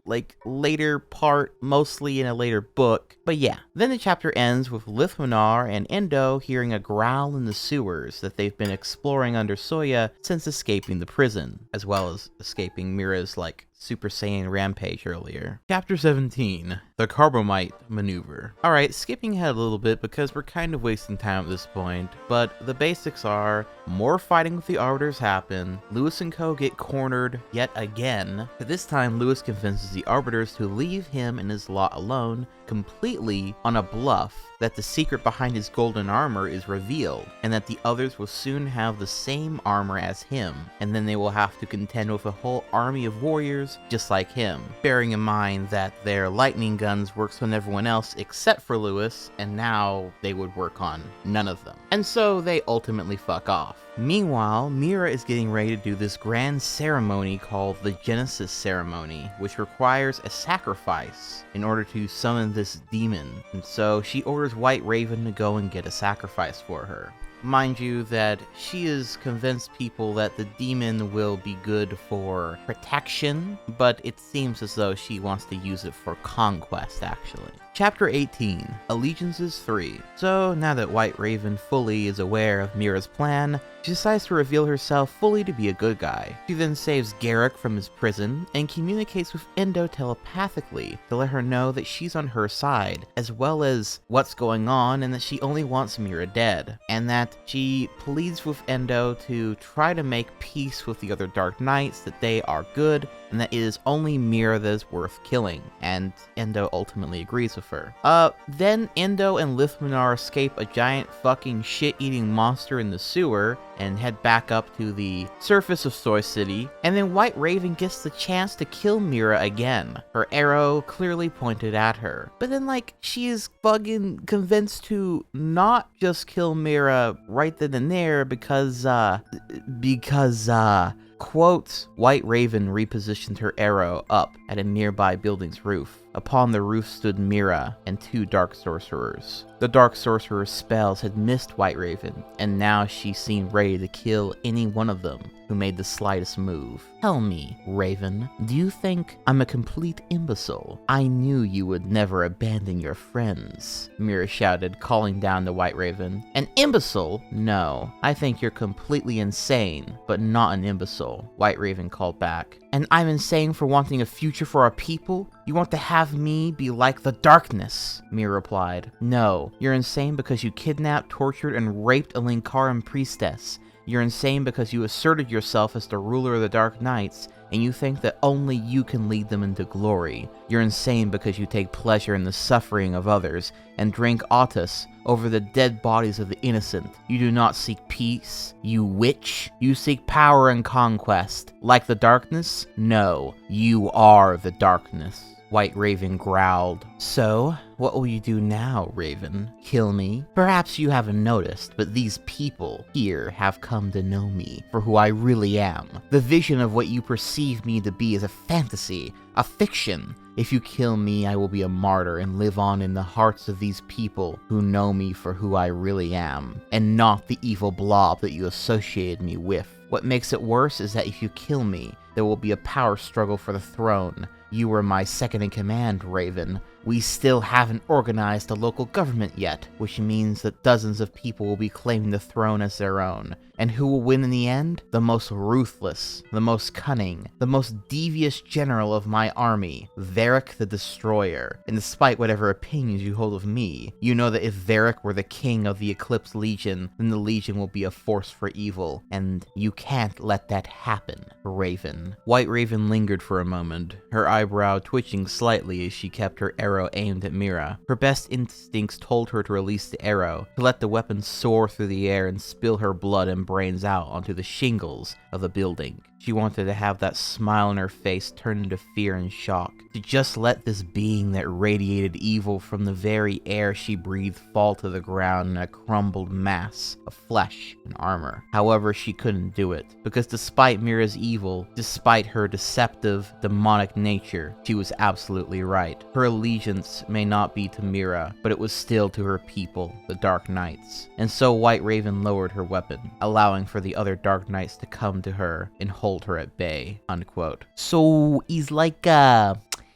Speaker 1: like later part, mostly in a later book. But yeah, then the chapter ends with Lithwinar and Endo hearing a growl in the sewers that they've been exploring under Soya since escaping the prison, as well as escaping Mira's like Super Saiyan rampage earlier. Chapter 17, the Carbomite Maneuver. Alright, skipping ahead a little bit because we're kind of wasting time at this point, but the basics are, more fighting with the Arbiters happen, Lewis and co get cornered yet again, but this time Lewis convinces the Arbiters to leave him and his lot alone, completely on a bluff that the secret behind his golden armor is revealed, and that the others will soon have the same armor as him, and then they will have to contend with a whole army of warriors just like him, bearing in mind that their lightning guns works on everyone else except for Lewis, and now they would work on none of them. And so they ultimately fuck off. Meanwhile, Mira is getting ready to do this grand ceremony called the Genesis Ceremony, which requires a sacrifice in order to summon this demon, and so she orders White Raven to go and get a sacrifice for her. Mind you that she has convinced people that the demon will be good for protection, but it seems as though she wants to use it for conquest, actually. Chapter 18, Allegiances 3. So, now that White Raven fully is aware of Mira's plan, she decides to reveal herself fully to be a good guy. She then saves Garrick from his prison, and communicates with Endo telepathically to let her know that she's on her side, as well as what's going on and that she only wants Mira dead, and that she pleads with Endo to try to make peace with the other Dark Knights, that they are good, and that it is only Mira that is worth killing, and Endo ultimately agrees with her. Then Endo and Lithwinar escape a giant fucking shit-eating monster in the sewer, and head back up to the surface of Soy City, and then White Raven gets the chance to kill Mira again, her arrow clearly pointed at her. But then, like, she is fucking convinced to not just kill Mira right then and there because, quote, White Raven repositioned her arrow up at a nearby building's roof. Upon the roof stood Mira and two Dark Sorcerers. The Dark Sorcerer's spells had missed White Raven, and now she seemed ready to kill any one of them who made the slightest move. Tell me, Raven, do you think I'm a complete imbecile? I knew you would never abandon your friends, Mira shouted, calling down to White Raven. An imbecile? No, I think you're completely insane, but not an imbecile, White Raven called back. And I'm insane for wanting a future for our people? You want to have me be like the darkness, Mira replied. No, you're insane because you kidnapped, tortured, and raped a Linkaran priestess. You're insane because you asserted yourself as the ruler of the Dark Knights, and you think that only you can lead them into glory. You're insane because you take pleasure in the suffering of others, and drink Otis over the dead bodies of the innocent. You do not seek peace, you witch. You seek power and conquest. Like the darkness? No, you are the darkness, White Raven growled. So, what will you do now, Raven? Kill me? Perhaps you haven't noticed, but these people here have come to know me for who I really am. The vision of what you perceive me to be is a fantasy, a fiction. If you kill me, I will be a martyr and live on in the hearts of these people who know me for who I really am, and not the evil blob that you associated me with. What makes it worse is that if you kill me, there will be a power struggle for the throne. You were my second-in-command, Raven. We still haven't organized a local government yet, which means that dozens of people will be claiming the throne as their own. And who will win in the end? The most ruthless, the most cunning, the most devious general of my army, Varric the Destroyer. And despite whatever opinions you hold of me, you know that if Varric were the king of the Eclipse Legion, then the Legion will be a force for evil, and you can't let that happen, Raven. White Raven lingered for a moment, her eyebrow twitching slightly as she kept her arrow aimed at Mira. Her best instincts told her to release the arrow, to let the weapon soar through the air and spill her blood and brains out onto the shingles of the building. She wanted to have that smile on her face turn into fear and shock, to just let this being that radiated evil from the very air she breathed fall to the ground in a crumbled mass of flesh and armor. However, she couldn't do it, because despite Mira's evil, despite her deceptive, demonic nature, she was absolutely right. Her allegiance may not be to Mira, but it was still to her people, the Dark Knights. And so White Raven lowered her weapon, allowing for the other Dark Knights to come to her and hold her at bay, unquote. So, he's like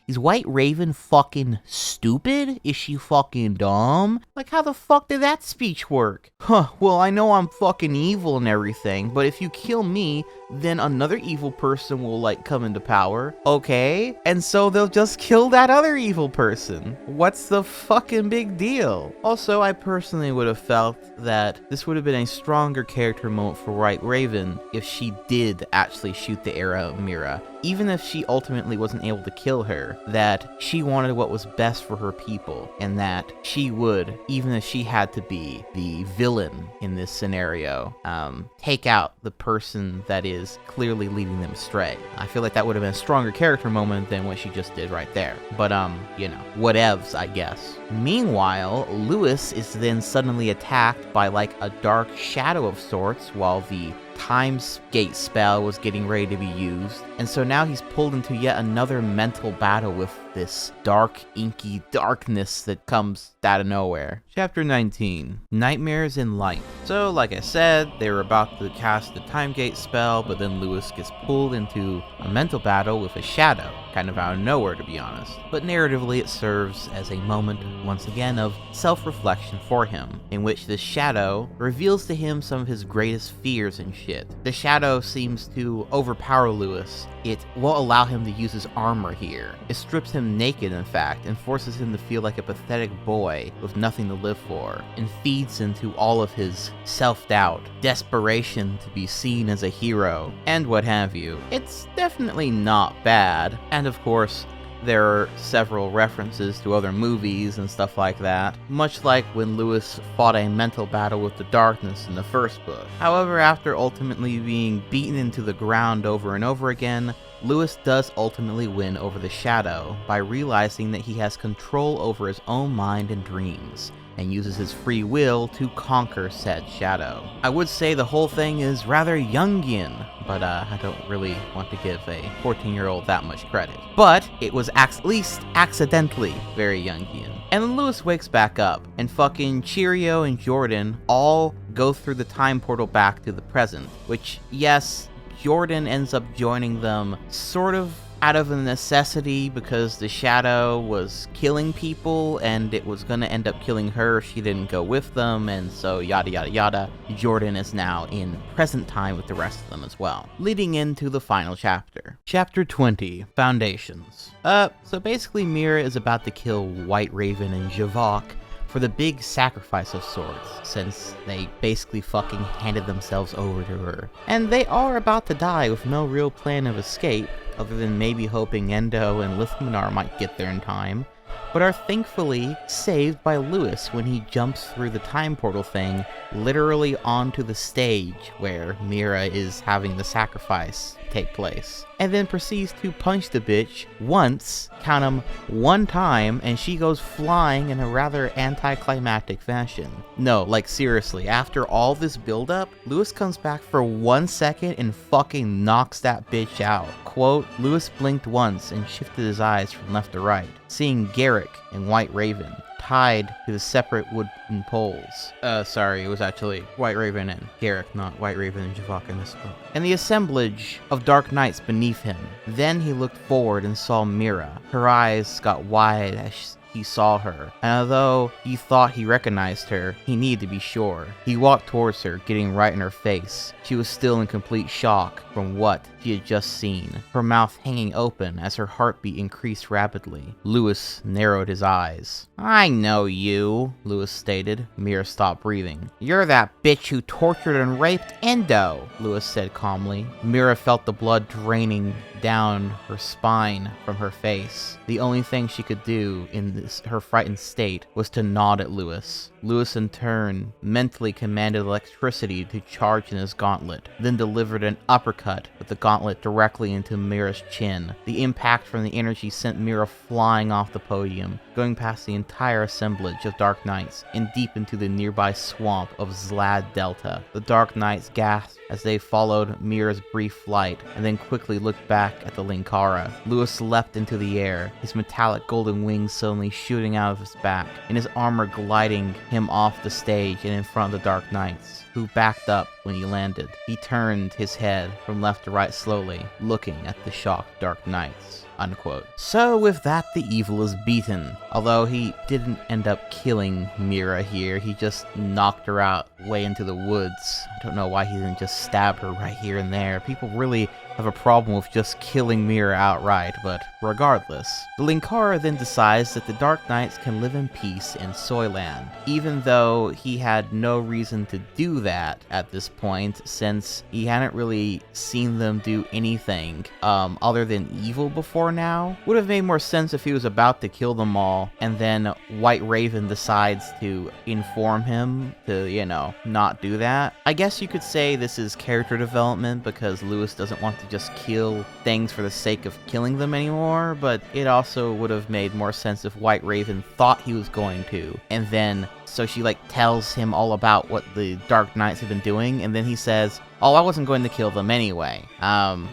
Speaker 3: Is White Raven fucking stupid? Is she fucking dumb? Like, how the fuck did that speech work? Well, I know I'm fucking evil and everything, but if you kill me, then another evil person will, like, come into power. Okay? And so they'll just kill that other evil person. What's the fucking big deal? Also, I personally would have felt that this would have been a stronger character moment for White Raven if she did actually shoot the arrow at Mira. Even if she ultimately wasn't able to kill her, that she wanted what was best for her people, and that she would, even if she had to be the villain in this scenario, take out the person that is clearly leading them astray. I feel like that would have been a stronger character moment than what she just did right there. But, you know, whatevs, I guess. Meanwhile, Lewis is then suddenly attacked by, like, a dark shadow of sorts while the time gate spell was getting ready to be used, and so now he's pulled into yet another mental battle with this dark, inky darkness that comes out of nowhere. Chapter 19, Nightmares in Light. So, like I said, they were about to cast the time gate spell, but then Lewis gets pulled into a mental battle with a shadow, kind of out of nowhere to be honest. But narratively it serves as a moment, once again, of self-reflection for him, in which this shadow reveals to him some of his greatest fears and shit. The shadow seems to overpower Lewis. It won't allow him to use his armor here. It strips him naked, in fact, and forces him to feel like a pathetic boy with nothing to live for, and feeds into all of his self-doubt, desperation to be seen as a hero, and what have you. It's definitely not bad, and of course, there are several references to other movies and stuff like that, much like when Lewis fought a mental battle with the darkness in the first book. However, after ultimately being beaten into the ground over and over again, Lewis does ultimately win over the shadow by realizing that he has control over his own mind and dreams, and uses his free will to conquer said shadow. I would say the whole thing is rather Jungian, but I don't really want to give a 14-year-old that much credit. But it was at least accidentally very Jungian. And then Lewis wakes back up, and fucking Cheerio and Jordan all go through the time portal back to the present, which, yes, Jordan ends up joining them sort of out of a necessity because the shadow was killing people and it was gonna end up killing her if she didn't go with them, and so yada yada yada. Jordan is now in present time with the rest of them as well, leading into the final chapter. Chapter 20, Foundations. So basically Mira is about to kill White Raven and Javok for the big sacrifice of sorts, since they basically fucking handed themselves over to her. And they are about to die with no real plan of escape, other than maybe hoping Endo and Lithmanar might get there in time, but are thankfully saved by Lewis when he jumps through the time portal thing literally onto the stage where Mira is having the sacrifice take place, and then proceeds to punch the bitch once, count 'em, one time, and she goes flying in a rather anticlimactic fashion. No, like seriously, after all this buildup, Lewis comes back for 1 second and fucking knocks that bitch out. Quote, Lewis blinked once and shifted his eyes from left to right, seeing Garrick and White Raven tied to the separate wooden poles. Sorry, it was actually White Raven and Garrick, not White Raven and Javok in this book. And the assemblage of dark knights beneath him. Then he looked forward and saw Mira. Her eyes got wide as he saw her, and although he thought he recognized her, he needed to be sure. He walked towards her, getting right in her face. She was still in complete shock from what she had just seen, her mouth hanging open as her heartbeat increased rapidly. Lewis narrowed his eyes. I know you, Lewis stated. Mira stopped breathing. You're that bitch who tortured and raped Endo, Lewis said calmly. Mira felt the blood draining down her spine from her face. The only thing she could do in her frightened state was to nod at Lewis. Lewis in turn mentally commanded electricity to charge in his gauntlet, then delivered an uppercut with the gauntlet directly into Mira's chin. The impact from the energy sent Mira flying off the podium, going past the entire assemblage of Dark Knights and deep into the nearby swamp of Zlad Delta. The Dark Knights gasped as they followed Mira's brief flight and then quickly looked back at the Linkara. Lewis leapt into the air, his metallic golden wings suddenly shooting out of his back, and his armor gliding him off the stage and in front of the Dark Knights, who backed up when he landed. He turned his head from left to right slowly, looking at the shocked Dark Knights. Unquote. So with that, the evil is beaten. Although he didn't end up killing Mira here, he just knocked her out way into the woods. I don't know why he didn't just stab her right here and there. People really have a problem with just killing Mira outright, but regardless. The Linkara then decides that the Dark Knights can live in peace in Soyland, even though he had no reason to do that at this point, since he hadn't really seen them do anything other than evil before now. Would have made more sense if he was about to kill them all, and then White Raven decides to inform him to, you know, not do that. I guess you could say this is character development because Lewis doesn't want to just kill things for the sake of killing them anymore, but it also would have made more sense if White Raven thought he was going to, and then so she like tells him all about what the Dark Knights have been doing, and then he says, oh, I wasn't going to kill them anyway,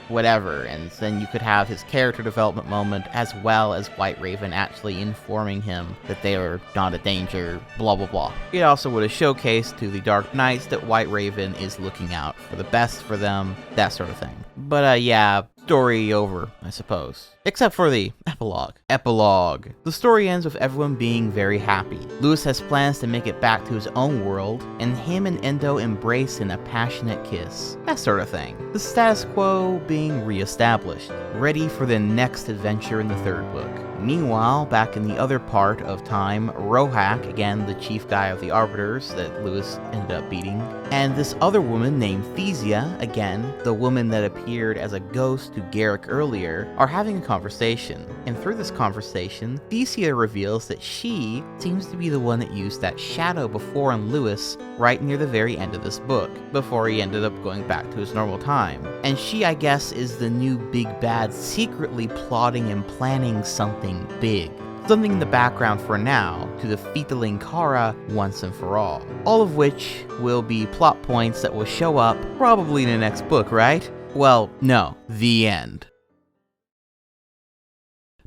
Speaker 3: whatever, and then you could have his character development moment as well as White Raven actually informing him that they are not a danger, blah blah blah. It also would have showcased to the Dark Knights that White Raven is looking out for the best for them, that sort of thing. But yeah, story over, I suppose. Except for the epilogue. Epilogue. The story ends with everyone being very happy. Lewis has plans to make it back to his own world, and him and Endo embrace in a passionate kiss. That sort of thing. The status quo being re-established, ready for the next adventure in the third book. Meanwhile, back in the other part of time, Rohak, again the chief guy of the Arbiters that Lewis ended up beating, and this other woman named Thesia, again the woman that appeared as a ghost to Garrick earlier, are having a conversation. And through this conversation, Thesia reveals that she seems to be the one that used that shadow before on Lewis right near the very end of this book, before he ended up going back to his normal time. And she, I guess, is the new big bad secretly plotting and planning something big. Something in the background for now to defeat the Linkara once and for all. All of which will be plot points that will show up probably in the next book, right? Well, no. The end.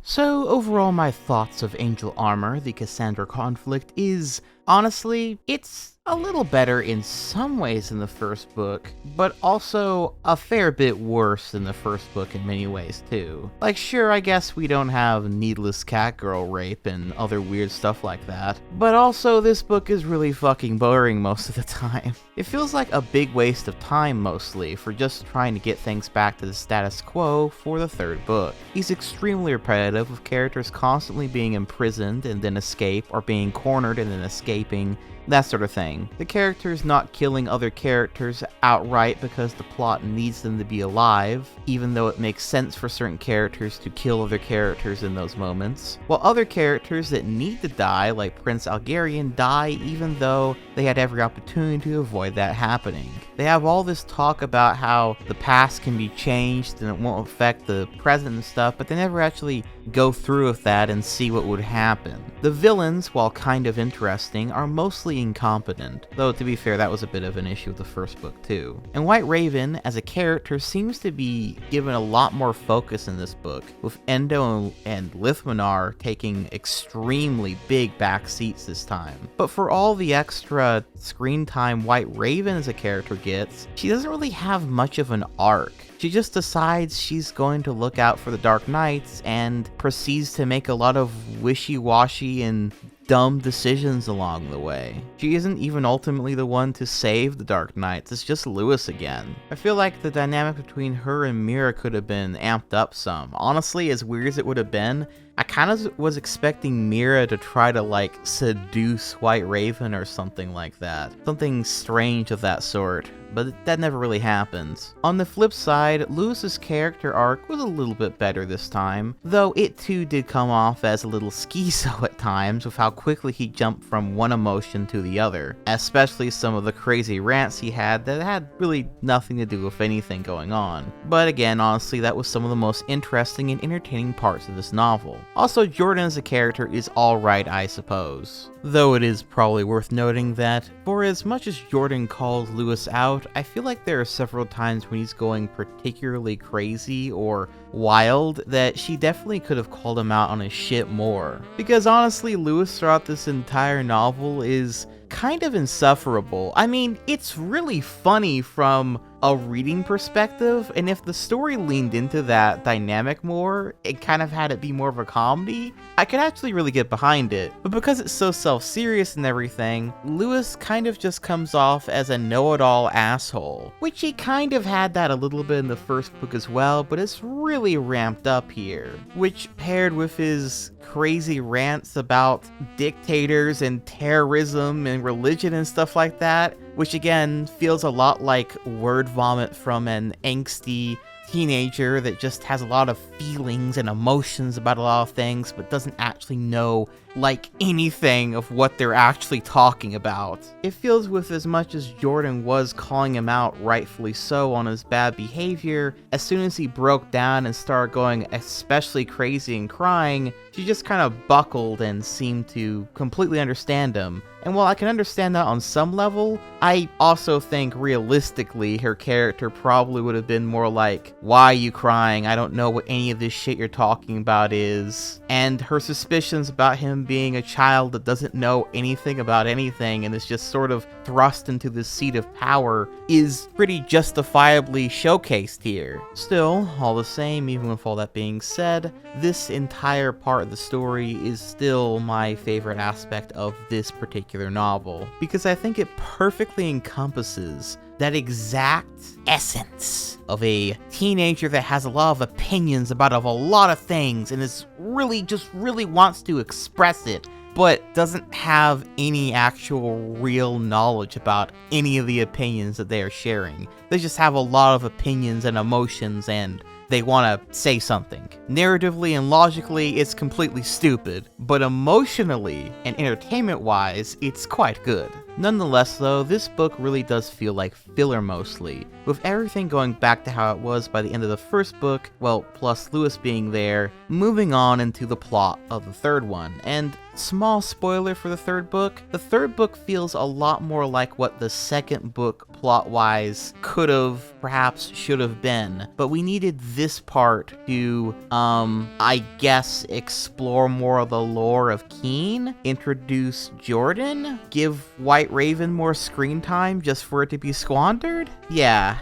Speaker 3: So overall, my thoughts of Angel Armor, the Cassandra conflict, is honestly, it's a little better in some ways than the first book, but also a fair bit worse than the first book in many ways too. Like, sure, I guess we don't have needless catgirl rape and other weird stuff like that, but also this book is really fucking boring most of the time. It feels like a big waste of time mostly for just trying to get things back to the status quo for the third book. He's extremely repetitive, with characters constantly being imprisoned and then escape, or being cornered and then escaping, that sort of thing. The characters not killing other characters outright because the plot needs them to be alive, even though it makes sense for certain characters to kill other characters in those moments, while other characters that need to die, like Prince Algarian, die even though they had every opportunity to avoid that happening. They have all this talk about how the past can be changed and it won't affect the present and stuff, but they never actually go through with that and see what would happen. The villains, while kind of interesting, are mostly incompetent, though to be fair that was a bit of an issue with the first book too. And White Raven as a character seems to be given a lot more focus in this book, with Endo and Lithmanar taking extremely big back seats this time. But for all the extra screen time White Raven as a character gets, she doesn't really have much of an arc. She just decides she's going to look out for the Dark Knights and proceeds to make a lot of wishy-washy and dumb decisions along the way. She isn't even ultimately the one to save the Dark Knights, it's just Lewis again. I feel like the dynamic between her and Mira could have been amped up some. Honestly, as weird as it would have been, I kind of was expecting Mira to try to like seduce White Raven or something like that. Something strange of that sort.
Speaker 1: but that never really happens. On the flip side, Lewis's character arc was a little bit better this time, though it too did come off as a little schizo at times with how quickly he jumped from one emotion to the other, especially some of the crazy rants he had that had really nothing to do with anything going on. But again, honestly, that was some of the most interesting and entertaining parts of this novel. Also, Jordan as a character is alright, I suppose. Though it is probably worth noting that, for as much as Jordan calls Lewis out, I feel like there are several times when he's going particularly crazy or wild that she definitely could have called him out on his shit more. Because honestly, Lewis throughout this entire novel is kind of insufferable. I mean, it's really funny from a reading perspective, and if the story leaned into that dynamic more, it kind of had it be more of a comedy, I could actually really get behind it. But because it's so self-serious and everything, Lewis kind of just comes off as a know-it-all asshole, which he kind of had that a little bit in the first book as well, but it's really ramped up here, which paired with his crazy rants about dictators and terrorism and religion and stuff like that, which again feels a lot like word vomit from an angsty teenager that just has a lot of feelings and emotions about a lot of things but doesn't actually know like anything of what they're actually talking about. It feels with as much as Jordan was calling him out, rightfully so, on his bad behavior, as soon as he broke down and started going especially crazy and crying, she just kind of buckled and seemed to completely understand him. And while I can understand that on some level, I also think realistically her character probably would have been more like, why are you crying? I don't know what any of this shit you're talking about is. And her suspicions about him being a child that doesn't know anything about anything and is just sort of thrust into this seat of power is pretty justifiably showcased here. Still, all the same, even with all that being said, this entire part of the story is still my favorite aspect of this particular novel, because I think it perfectly encompasses that exact essence of a teenager that has a lot of opinions about a lot of things and is really wants to express it, but doesn't have any actual real knowledge about any of the opinions that they are sharing. They just have a lot of opinions and emotions and they want to say something. Narratively and logically, it's completely stupid, but emotionally and entertainment-wise, it's quite good. Nonetheless though, this book really does feel like filler mostly, with everything going back to how it was by the end of the first book, well, plus Lewis being there, moving on into the plot of the third one. And small spoiler for the third book feels a lot more like what the second book plot-wise could've, perhaps should've been, but we needed this part to, I guess, explore more of the lore of Keen, introduce Jordan, give White Raven more screen time just for it to be squandered? Yeah.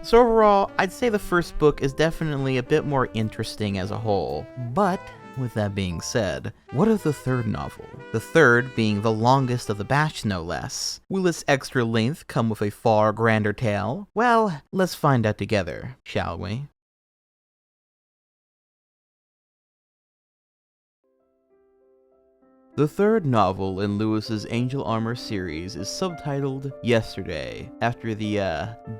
Speaker 1: So overall, I'd say the first book is definitely a bit more interesting as a whole, but with that being said, what of the third novel? The third being the longest of the batch, no less. Will its extra length come with a far grander tale? Well, let's find out together, shall we? The third novel in Lewis's Angel Armor series is subtitled Yesterday, after the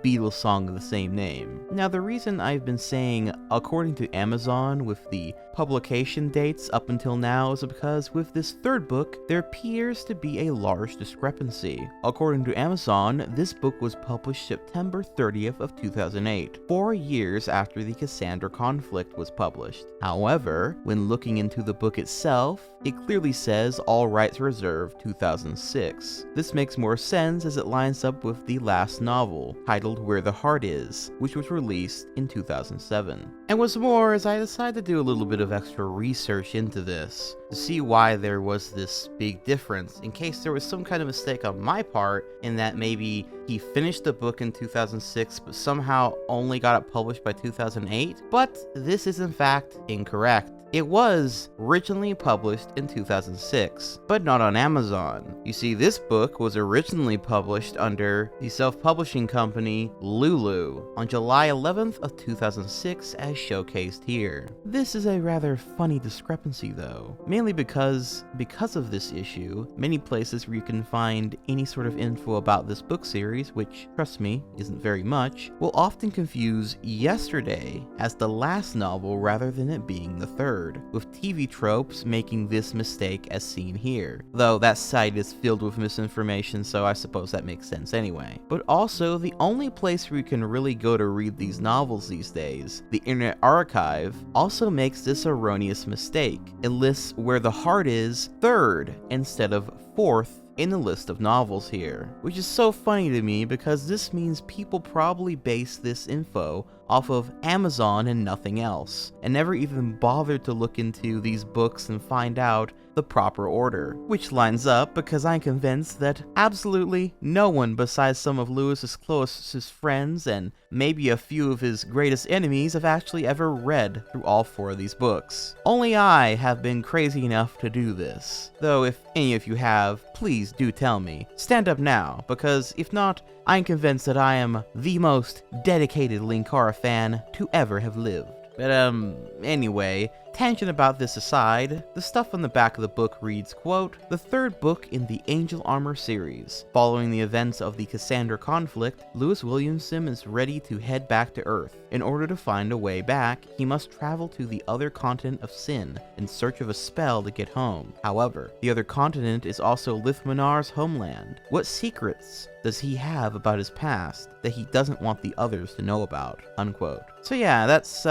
Speaker 1: Beatles song of the same name. Now, the reason I've been saying according to Amazon with the publication dates up until now is because with this third book, there appears to be a large discrepancy. According to Amazon, this book was published September 30th of 2008, 4 years after the Cassandra conflict was published. However, when looking into the book itself, it clearly says all rights reserved 2006. This makes more sense as it lines up with the last novel, titled Where the Heart Is, which was released in 2007. And what's more, as I decided to do a little bit of extra research into this, to see why there was this big difference, in case there was some kind of mistake on my part, in that maybe he finished the book in 2006 but somehow only got it published by 2008, but this is in fact incorrect. It was originally published in 2006, but not on Amazon. You see, this book was originally published under the self-publishing company Lulu on July 11th of 2006 as showcased here. This is a rather funny discrepancy though, mainly because of this issue, many places where you can find any sort of info about this book series series, which, trust me, isn't very much, will often confuse Yesterday as the last novel rather than it being the third, with TV tropes making this mistake as seen here. Though that site is filled with misinformation, so I suppose that makes sense anyway. But also, the only place where you can really go to read these novels these days, the Internet Archive, also makes this erroneous mistake. It lists where the heart is third instead of fourth in the list of novels here, which is so funny to me because this means people probably base this info off of Amazon and nothing else, and never even bothered to look into these books and find out the proper order, which lines up because I'm convinced that absolutely no one besides some of Lewis's closest friends and maybe a few of his greatest enemies have actually ever read through all 4 of these books. Only I have been crazy enough to do this, though if any of you have, please do tell me. Stand up now, because if not, I'm convinced that I am the most dedicated Linkara fan to ever have lived. But anyway, tangent about this aside, the stuff on the back of the book reads, quote, "The third book in the Angel Armor series. Following the events of the Cassandra conflict, Lewis Williamson is ready to head back to Earth. In order to find a way back, he must travel to the other continent of Sin in search of a spell to get home. However, the other continent is also Lithmanar's homeland. What secrets does he have about his past that he doesn't want the others to know about?" Unquote. So yeah, that's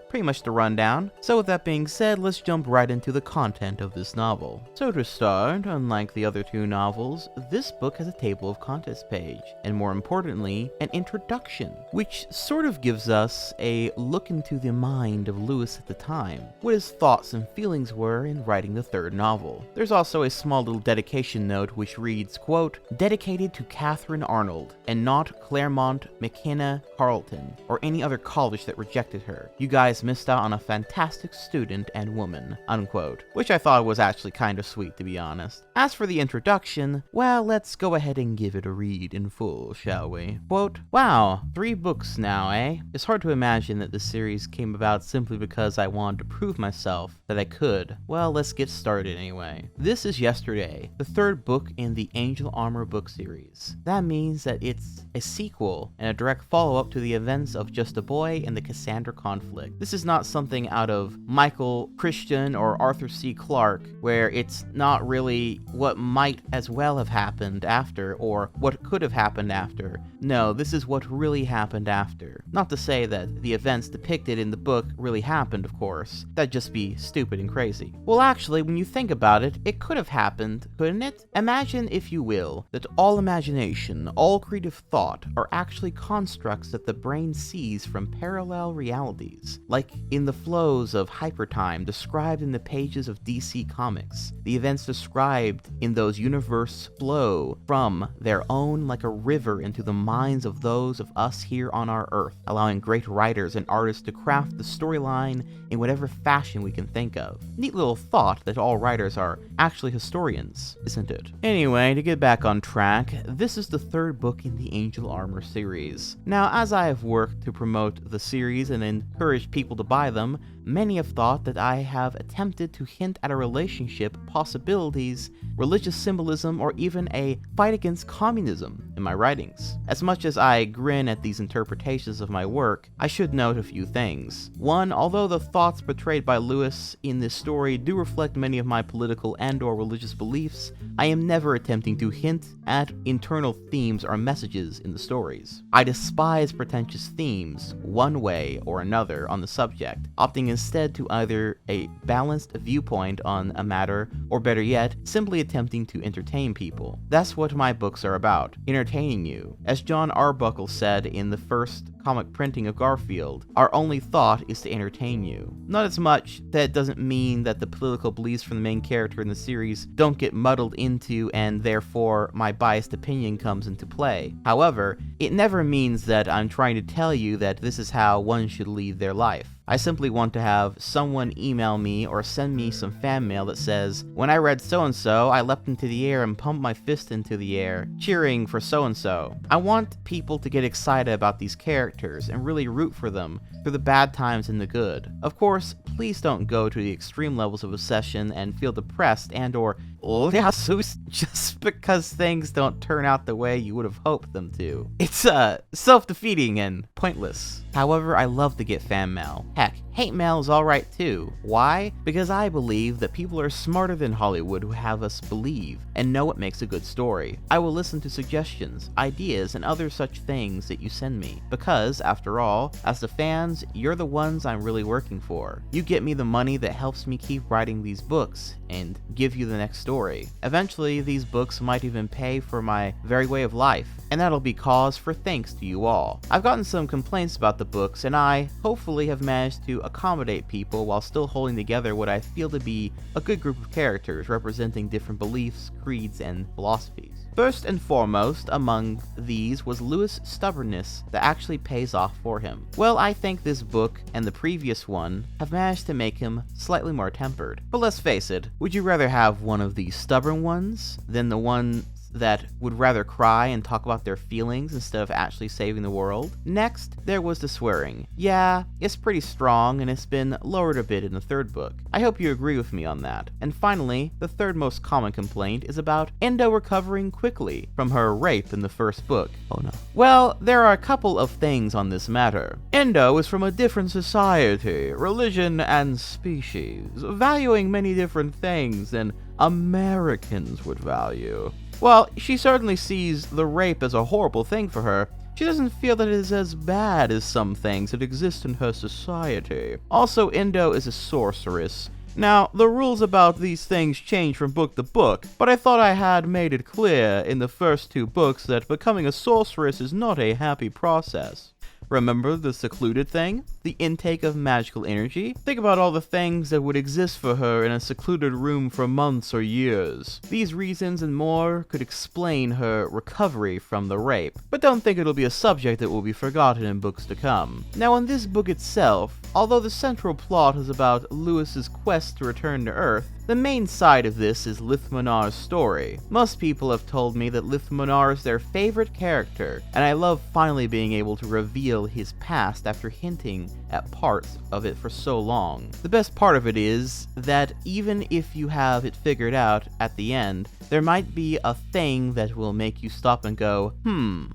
Speaker 1: pretty much the rundown. So with that being said, let's jump right into the content of this novel. So to start, unlike the other 2 novels, this book has a table of contents page, and more importantly, an introduction, which sort of gives us a look into the mind of Lewis at the time, what his thoughts and feelings were in writing the 3rd novel. There's also a small little dedication note which reads, quote, "Dedicated to Catherine Arnold, and not Claremont McKenna Carleton, or any other college that rejected her. You guys missed out on a fantastic student and woman," unquote, which I thought was actually kind of sweet, to be honest. As for the introduction, well, let's go ahead and give it a read in full, shall we? Quote, "Wow, 3 books now, eh? It's hard to imagine that this series came about simply because I wanted to prove myself that I could. Well, let's get started anyway. This is Yesterday, the 3rd book in the Angel Armor book series. That means that it's a sequel and a direct follow-up to the events of Just a Boy and the Cassandra conflict. This is not something out of Michael Crichton or Arthur C. Clarke, where it's not really what might as well have happened after, or what could have happened after. No, this is what really happened after. Not to say that the events depicted in the book really happened, of course. That'd just be stupid and crazy. Well, actually, when you think about it, it could have happened, couldn't it? Imagine, if you will, that all imagination, all creative thought, are actually constructs that the brain sees from parallel realities, like in the flows of hypertime described in the pages of DC Comics. The events described in those universe flow from their own like a river into the minds of those of us here on our Earth, allowing great writers and artists to craft the storyline in whatever fashion we can think of. Neat little thought that all writers are actually historians, isn't it? Anyway, to get back on track, this is the 3rd book in the Angel Armor series. Now, as I have worked to promote the series and encourage people to buy them, many have thought that I have attempted to hint at a relationship, possibilities, religious symbolism, or even a fight against communism in my writings. As much as I grin at these interpretations of my work, I should note a few things. One, although the thoughts portrayed by Lewis in this story do reflect many of my political and/or religious beliefs, I am never attempting to hint at internal themes or messages in the stories. I despise pretentious themes, one way or another, on the subject, opting instead to either a balanced viewpoint on a matter, or better yet, simply attempting to entertain people. That's what my books are about, entertaining you. As John Arbuckle said in the first comic printing of Garfield, our only thought is to entertain you. Not as much that doesn't mean that the political beliefs from the main character in the series don't get muddled into and therefore my biased opinion comes into play. However, it never means that I'm trying to tell you that this is how one should lead their life. I simply want to have someone email me or send me some fan mail that says, "When I read so-and-so, I leapt into the air and pumped my fist into the air, cheering for so-and-so." I want people to get excited about these characters and really root for them through the bad times and the good. Of course, please don't go to the extreme levels of obsession and feel depressed and or
Speaker 3: just because things don't turn out the way you would have hoped them to. It's self-defeating and pointless. However, I love to get fan mail. Heck, hate mail is alright too. Why? Because I believe that people are smarter than Hollywood who have us believe and know what makes a good story. I will listen to suggestions, ideas, and other such things that you send me. Because, after all, as the fans, you're the ones I'm really working for. You get me the money that helps me keep writing these books and give you the next story. Eventually, these books might even pay for my very way of life, and that'll be cause for thanks to you all. I've gotten some complaints about the books, and I hopefully have managed to accommodate people while still holding together what I feel to be a good group of characters representing different beliefs, creeds, and philosophies. First and foremost among these was Lewis' stubbornness that actually pays off for him. Well, I think this book and the previous one have managed to make him slightly more tempered. But let's face it, would you rather have one of these stubborn ones than the one that would rather cry and talk about their feelings instead of actually saving the world? Next, there was the swearing. Yeah, it's pretty strong and it's been lowered a bit in the third book. I hope you agree with me on that. And finally, the third most common complaint is about Endo recovering quickly from her rape in the first book. Oh no. Well, there are a couple of things on this matter. Endo is from a different society, religion, and species, valuing many different things than Americans would value. While she certainly sees the rape as a horrible thing for her, she doesn't feel that it is as bad as some things that exist in her society. Also, Endo is a sorceress. Now, the rules about these things change from book to book, but I thought I had made it clear in the first two books that becoming a sorceress is not a happy process. Remember the secluded thing? The intake of magical energy? Think about all the things that would exist for her in a secluded room for months or years. These reasons and more could explain her recovery from the rape, but don't think it'll be a subject that will be forgotten in books to come. Now, in this book itself, although the central plot is about Lewis's quest to return to Earth, the main side of this is Lithmanar's story. Most people have told me that Lithmanar is their favorite character, and I love finally being able to reveal his past after hinting at parts of it for so long. The best part of it is that even if you have it figured out at the end, there might be a thing that will make you stop and go,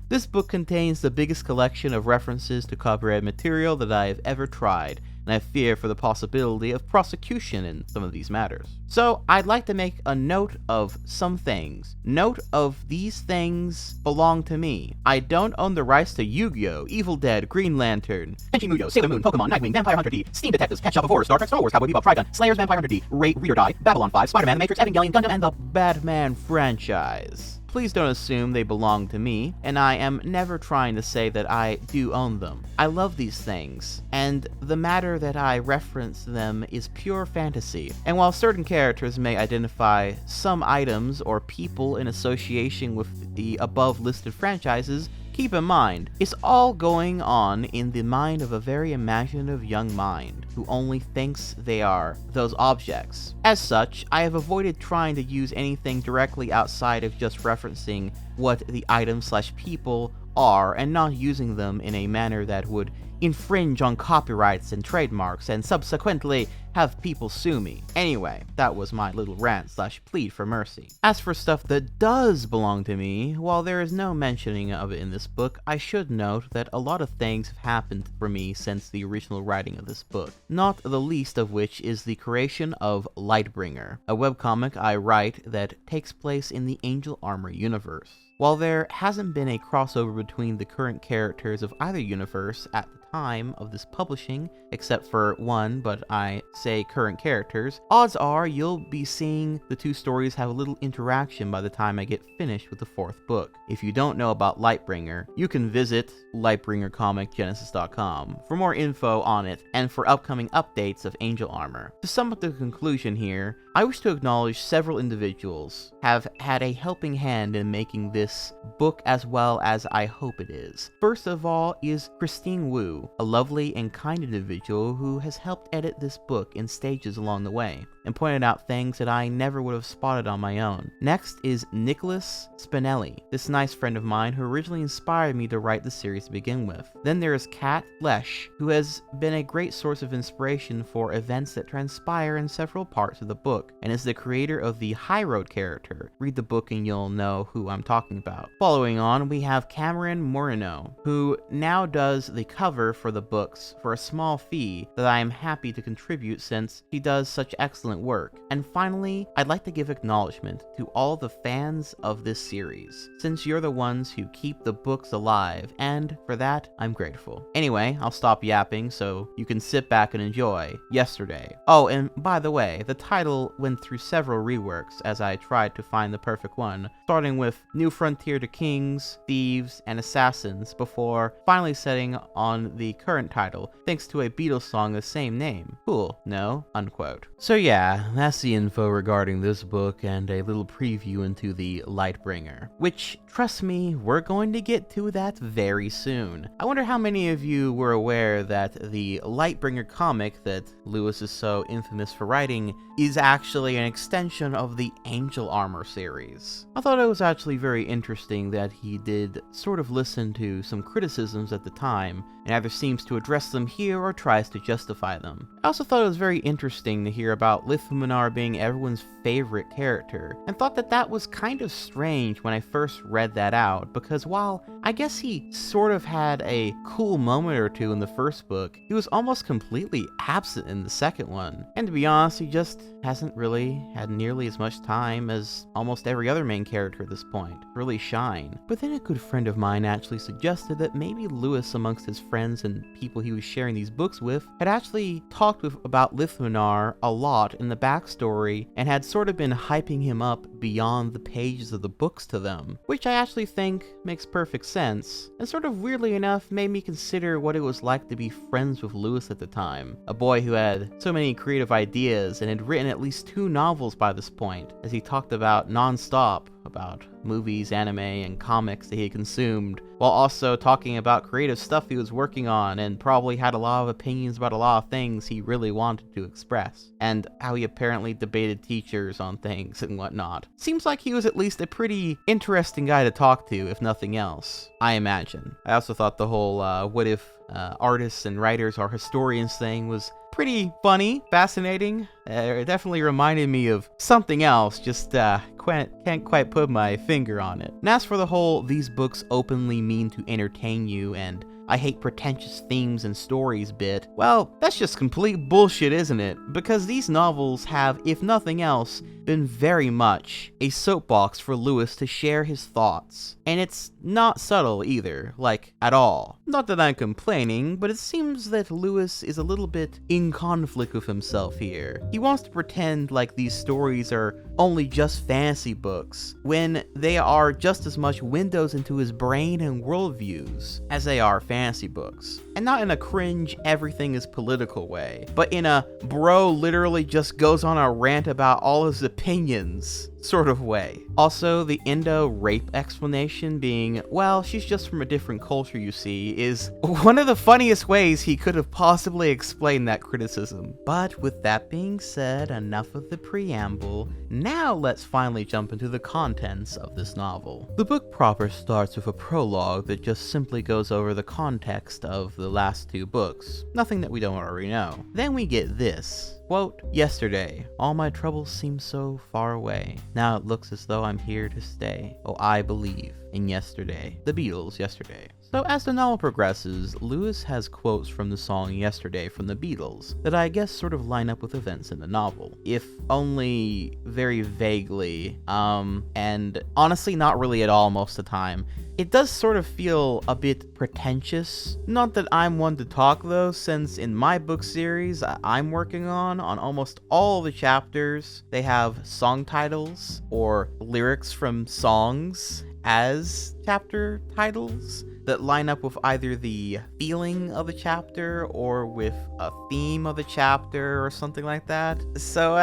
Speaker 3: this book contains the biggest collection of references to copyrighted material that I have ever tried, and I fear for the possibility of prosecution in some of these matters. So, I'd like to make a note of some things. Note of these things belong to me. I don't own the rights to Yu-Gi-Oh!, Evil Dead, Green Lantern, Tenchi Muyo, Sailor Moon, Pokemon, Nightwing, Vampire Hunter D, Steam Detectives, Pet Shop of Horrors, Star Trek, Star Wars, Cowboy Bebop, Trigun, Slayers, Vampire Hunter D, Read or Die, Babylon 5, Spider-Man, The Matrix, Evangelion, Gundam, and the Batman franchise. Please don't assume they belong to me, and I am never trying to say that I do own them. I love these things, and the matter that I reference them is pure fantasy. And while certain characters may identify some items or people in association with the above listed franchises, keep in mind, it's all going on in the mind of a very imaginative young mind who only thinks they are those objects. As such, I have avoided trying to use anything directly outside of just referencing what the items/people are and not using them in a manner that would infringe on copyrights and trademarks and subsequently have people sue me. Anyway, that was my little rant/plead for mercy. As for stuff that does belong to me, while there is no mentioning of it in this book, I should note that a lot of things have happened for me since the original writing of this book, not the least of which is the creation of Lightbringer, a webcomic I write that takes place in the Angel Armor universe. While there hasn't been a crossover between the current characters of either universe at the time of this publishing, except for one, but I say current characters, odds are you'll be seeing the two stories have a little interaction by the time I get finished with the fourth book. If you don't know about Lightbringer, you can visit lightbringercomicgenesis.com for more info on it and for upcoming updates of Angel Armor. To sum up the conclusion here, I wish to acknowledge several individuals have had a helping hand in making this book as well as I hope it is. First of all is Christine Wu, a lovely and kind individual who has helped edit this book in stages along the way, and pointed out things that I never would have spotted on my own. Next is Nicholas Spinelli, this nice friend of mine who originally inspired me to write the series to begin with. Then there is Kat Lesh, who has been a great source of inspiration for events that transpire in several parts of the book.
Speaker 1: book, and is the creator of the High Road character. Read the book and you'll know who I'm talking about. Following on, we have Cameron Moreno, who now does the cover for the books for a small fee that I am happy to contribute since he does such excellent work. And finally, I'd like to give acknowledgement to all the fans of this series, since you're the ones who keep the books alive, and for that, I'm grateful. Anyway, I'll stop yapping so you can sit back and enjoy Yesterday. Oh, and by the way, the title went through several reworks as I tried to find the perfect one, starting with New Frontier to Kings, Thieves, and Assassins before finally setting on the current title, thanks to a Beatles song of the same name. Cool, no? Unquote. So yeah, that's the info regarding this book and a little preview into the Lightbringer, which, trust me, we're going to get to that very soon. I wonder how many of you were aware that the Lightbringer comic that Lewis is so infamous for writing is actually an extension of the Angel Armor series. I thought it was actually very interesting that he did sort of listen to some criticisms at the time and either seems to address them here or tries to justify them. I also thought it was very interesting to hear about Lithminar being everyone's favorite character, and thought that that was kind of strange when I first read that out, because while I guess he sort of had a cool moment or two in the first book, he was almost completely absent in the second one. And to be honest, he just hasn't really had nearly as much time as almost every other main character at this point to really shine. But then a good friend of mine actually suggested that maybe Lewis, amongst his friends and people he was sharing these books with, had actually talked about Lithminar a lot in the backstory and had sort of been hyping him up beyond the pages of the books to them, which I actually think makes perfect sense, and sort of weirdly enough made me consider what it was like to be friends with Lewis at the time, a boy who had so many creative ideas and had written at least 2 novels by this point, as he talked about non-stop about movies, anime, and comics that he had consumed, while also talking about creative stuff he was working on and probably had a lot of opinions about a lot of things he really wanted to express, and how he apparently debated teachers on things and whatnot. Seems like he was at least a pretty interesting guy to talk to, if nothing else, I imagine. I also thought the whole what if artists and writers are historians thing was pretty funny, fascinating. It definitely reminded me of something else, just can't quite put my finger on it. And as for the whole, these books openly mean to entertain you and I hate pretentious themes and stories bit, well, that's just complete bullshit, isn't it? Because these novels have, if nothing else, been very much a soapbox for Lewis to share his thoughts. And it's not subtle either, like, at all. Not that I'm complaining, but it seems that Lewis is a little bit in conflict with himself here. He wants to pretend like these stories are only just fantasy books, when they are just as much windows into his brain and worldviews as they are fantasy books. And not in a cringe, everything is political way, but in a bro literally just goes on a rant about all his opinions sort of way. Also, the Indo rape explanation being, well, she's just from a different culture, you see, is one of the funniest ways he could have possibly explained that criticism. But with that being said, enough of the preamble. Now let's finally jump into the contents of this novel. The book proper starts with a prologue that just simply goes over the context of the last 2 books. Nothing that we don't already know. Then we get this. Quote, yesterday, all my troubles seem so far away. Now it looks as though I'm here to stay. Oh, I believe in yesterday. The Beatles, Yesterday. So as the novel progresses, Lewis has quotes from the song Yesterday from the Beatles that I guess sort of line up with events in the novel, if only very vaguely, and honestly not really at all most of the time. It does sort of feel a bit pretentious. Not that I'm one to talk though, since in my book series I'm working on almost all the chapters, they have song titles or lyrics from songs as chapter titles that line up with either the feeling of the chapter or with a theme of the chapter or something like that. So,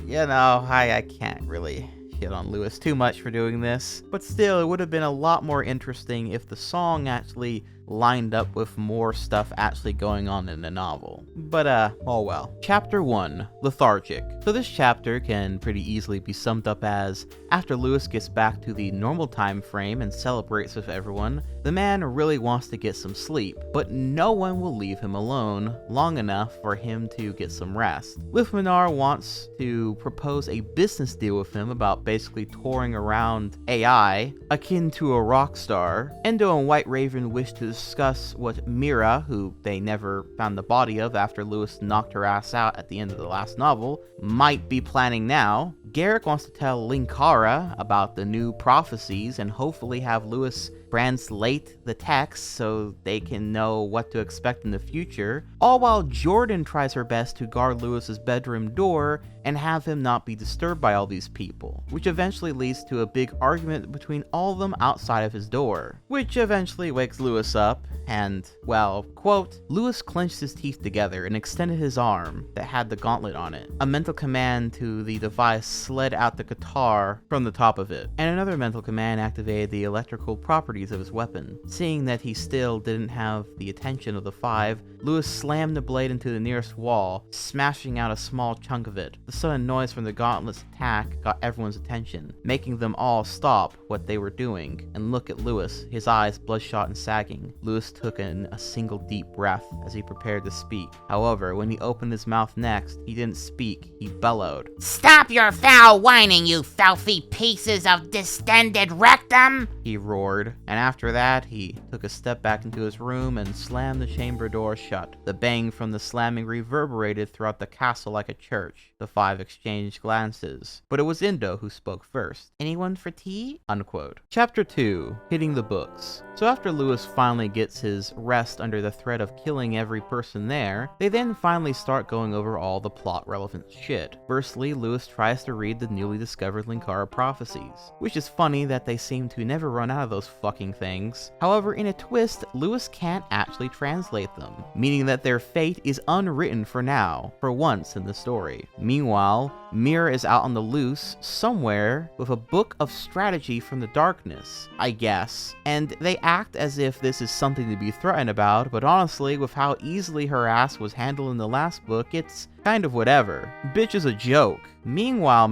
Speaker 1: you know, I can't really shit on Lewis too much for doing this, but still, it would have been a lot more interesting if the song actually
Speaker 3: lined up with more stuff actually going on in the novel. But oh well. Chapter 1, Lethargic. So this chapter can pretty easily be summed up as, after Lewis gets back to the normal time frame and celebrates with everyone, the man really wants to get some sleep, but no one will leave him alone long enough for him to get some rest. Liftminar wants to propose a business deal with him about basically touring around AI, akin to a rock star. Endo and White Raven wish to discuss what Mira, who they never found the body of after Lewis knocked her ass out at the end of the last novel, might be planning now. Garrick wants to tell Linkara about the new prophecies and hopefully have Lewis translate the text so they can know what to expect in the future, all while Jordan tries her best to guard Lewis's bedroom door and have him not be disturbed by all these people, which eventually leads to a big argument between all of them outside of his door, which eventually wakes Lewis up, and, well, quote, Lewis clenched his teeth together and extended his arm that had the gauntlet on it. A mental command to the device slid out the guitar from the top of it, and another mental command activated the electrical properties of his weapon. Seeing that he still didn't have the attention of the five, Lewis slammed the blade into the nearest wall, smashing out a small chunk of it. The sudden noise from the gauntlet's attack got everyone's attention, making them all stop what they were doing and look at Lewis, his eyes bloodshot and sagging. Lewis took in a single deep breath as he prepared to speak. However, when he opened his mouth next, he didn't speak, he bellowed.
Speaker 4: "Stop your foul whining, you filthy pieces of distended rectum!"
Speaker 3: he roared, and after that, he took a step back into his room and slammed the chamber door shut. The bang from the slamming reverberated throughout the castle like a church. The five exchanged glances, but it was Endo who spoke first. "Anyone for tea?" unquote. Chapter 2, Hitting the Books. So after Lewis finally gets his rest under the threat of killing every person there, they then finally start going over all the plot relevant shit. Firstly, Lewis tries to read the newly discovered Linkara prophecies, which is funny that they seem to never run out of those fucking things. However, in a twist, Lewis can't actually translate them, meaning that their fate is unwritten for now, for once in the story. Meanwhile, Mira is out on the loose somewhere with a book of strategy from the darkness, I guess, and they act as if this is something to be threatened about, but honestly, with how easily her ass was handled in the last book, it's kind of whatever. Bitch is a joke. Meanwhile,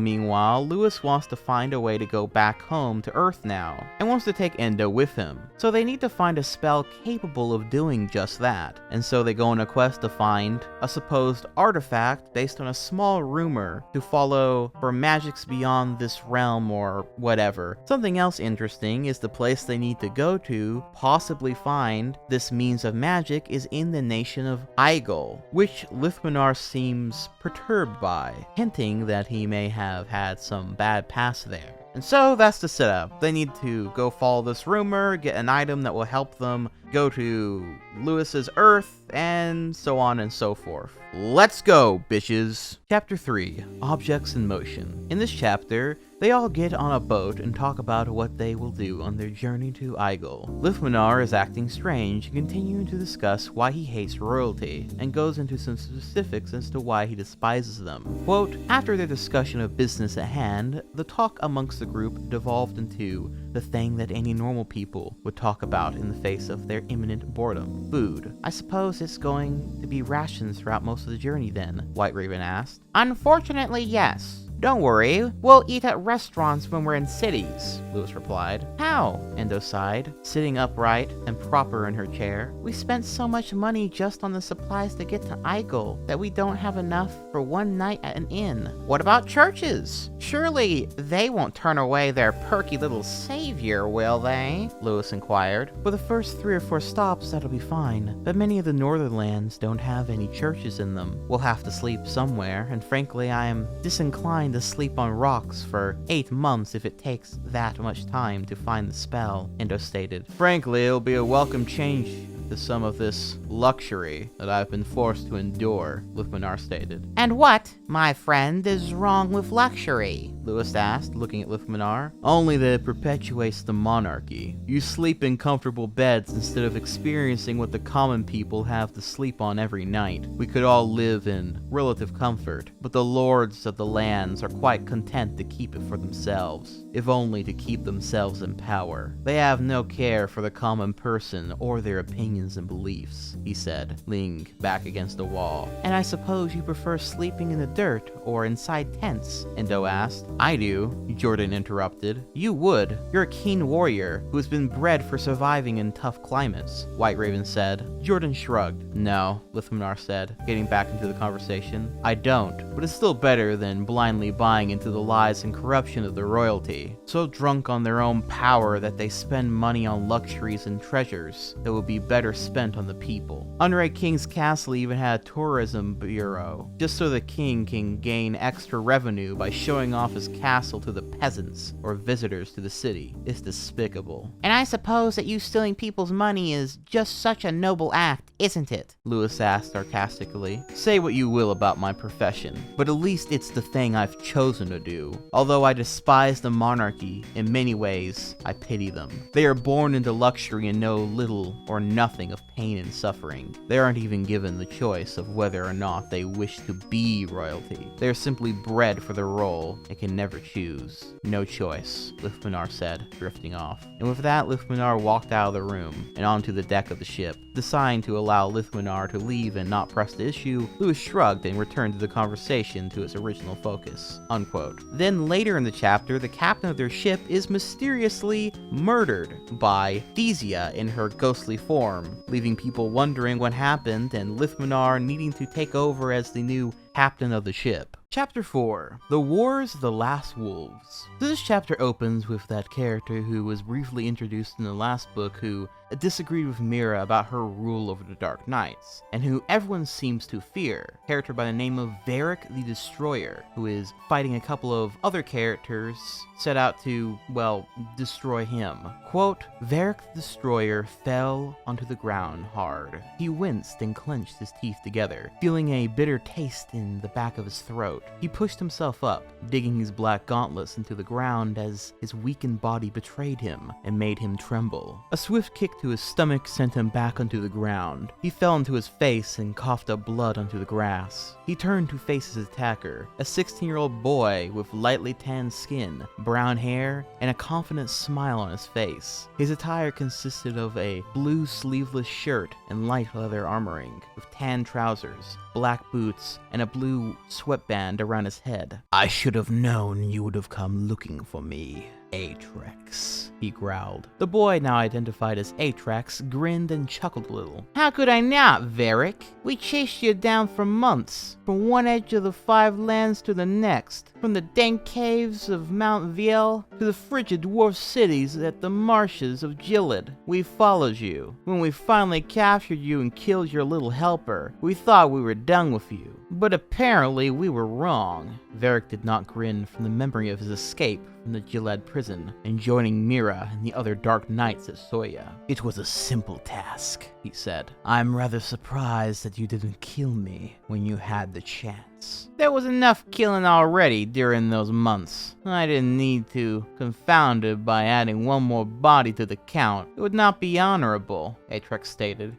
Speaker 3: Lewis wants to find a way to go back home to Earth now, and wants to take Endo with him. So they need to find a spell capable of doing just that, and so they go on a quest to find a supposed artifact based on a small rumor to follow for magics beyond this realm or whatever. Something else interesting is the place they need to go to possibly find this means of magic is in the nation of Igel, which Liftminar seems perturbed by, hinting that he may have had some bad past there. And so that's the setup. They need to go follow this rumor, get an item that will help them go to Lewis's Earth, and so on and so forth. Let's go, bitches! Chapter 3, Objects in Motion. In this chapter, they all get on a boat and talk about what they will do on their journey to Igel. Liftminar is acting strange and continuing to discuss why he hates royalty, and goes into some specifics as to why he despises them. Quote, after their discussion of business at hand, the talk amongst the group devolved into the thing that any normal people would talk about in the face of their imminent boredom. Food. I suppose it's going to be rations throughout most of the journey then, White Raven asked.
Speaker 4: "Unfortunately, yes.
Speaker 3: Don't worry, we'll eat at restaurants when we're in cities," Lewis replied. How? Endo sighed, sitting upright and proper in her chair. "We spent so much money just on the supplies to get to Igel that we don't have enough for one night at an inn."
Speaker 4: What about churches? Surely they won't turn away their perky little savior, will they?"
Speaker 3: Lewis inquired. "For the first 3 or 4 stops, that'll be fine, but many of the northern lands don't have any churches in them. We'll have to sleep somewhere, and frankly, I am disinclined to sleep on rocks for 8 months if it takes that much time to find the spell," Endo stated. "Frankly, it'll be a welcome change to some of this luxury that I've been forced to endure," Liftminar stated.
Speaker 4: "And what, my friend, is wrong with luxury?"
Speaker 3: Lewis asked, looking at Lithmanar.
Speaker 2: Only that it perpetuates the monarchy. You sleep in comfortable beds instead of experiencing what the common people have to sleep on every night. We could all live in relative comfort, but the lords of the lands are quite content to keep it for themselves, if only to keep themselves in power. They have no care for the common person or their opinions and beliefs, he said, leaning back against the wall.
Speaker 3: And I suppose you prefer sleeping in the dirt or inside tents? Endo asked.
Speaker 2: I do, Jordan interrupted.
Speaker 3: You would. You're a keen warrior who has been bred for surviving in tough climates, White Raven said.
Speaker 2: Jordan shrugged.
Speaker 3: No, Lithmanar said, getting back into the conversation.
Speaker 2: I don't, but it's still better than blindly buying into the lies and corruption of the royalty, so drunk on their own power that they spend money on luxuries and treasures that would be better spent on the people. Unray King's castle even had a tourism bureau, just so the king can gain extra revenue by showing off his castle to the peasants or visitors to the city. It's despicable.
Speaker 3: And I suppose that you stealing people's money is just such a noble act, isn't it?
Speaker 2: Lewis asked sarcastically. Say what you will about my profession, but at least it's the thing I've chosen to do. Although I despise the monarchy, in many ways, I pity them. They are born into luxury and know little or nothing of pain and suffering. They aren't even given the choice of whether or not they wish to be royalty. They are simply bred for the role and can never choose. No choice, Lithmanar said, drifting off. And with that, Lithmanar walked out of the room and onto the deck of the ship. Deciding to allow Lithmanar to leave and not press the issue, Lewis shrugged and returned to the conversation to its original focus, unquote. Then later in the chapter, the captain of their ship is mysteriously murdered by Thesia in her ghostly form, leaving people wondering what happened and Lithmanar needing to take over as the new captain of the ship. Chapter 4. The Wars of the Last Wolves. So this chapter opens with that character who was briefly introduced in the last book who disagreed with Mira about her rule over the Dark Knights, and who everyone seems to fear. A character by the name of Varric the Destroyer, who is fighting a couple of other characters set out to, well, destroy him. Quote, Varric the Destroyer fell onto the ground hard. He winced and clenched his teeth together, feeling a bitter taste in the back of his throat. He pushed himself up, digging his black gauntlets into the ground as his weakened body betrayed him and made him tremble. A swift kick to his stomach sent him back onto the ground. He fell into his face and coughed up blood onto the grass. He turned to face his attacker, a 16-year-old boy with lightly tanned skin, brown hair, and a confident smile on his face. His attire consisted of a blue sleeveless shirt and light leather armoring, with tan trousers, black boots, and a blue sweatband around his head. I should have known you would have come looking for me, Atrex, he growled. The boy, now identified as Atrex, grinned and chuckled a little.
Speaker 3: How could I not, Varric? We chased you down for months, from one edge of the Five Lands to the next, from the dank caves of Mount Viel to the frigid dwarf cities at the marshes of Gilead. We followed you. When we finally captured you and killed your little helper, we thought we were done with you. But apparently we were wrong.
Speaker 2: Varric did not grin from the memory of his escape from the Gilead prison and joining Mira and the other Dark Knights at Soya. It was a simple task, he said. I'm rather surprised that you didn't kill me when you had the chance.
Speaker 3: There was enough killing already during those months. I didn't need to confound it by adding one more body to the count. It would not be honorable, Atrex stated.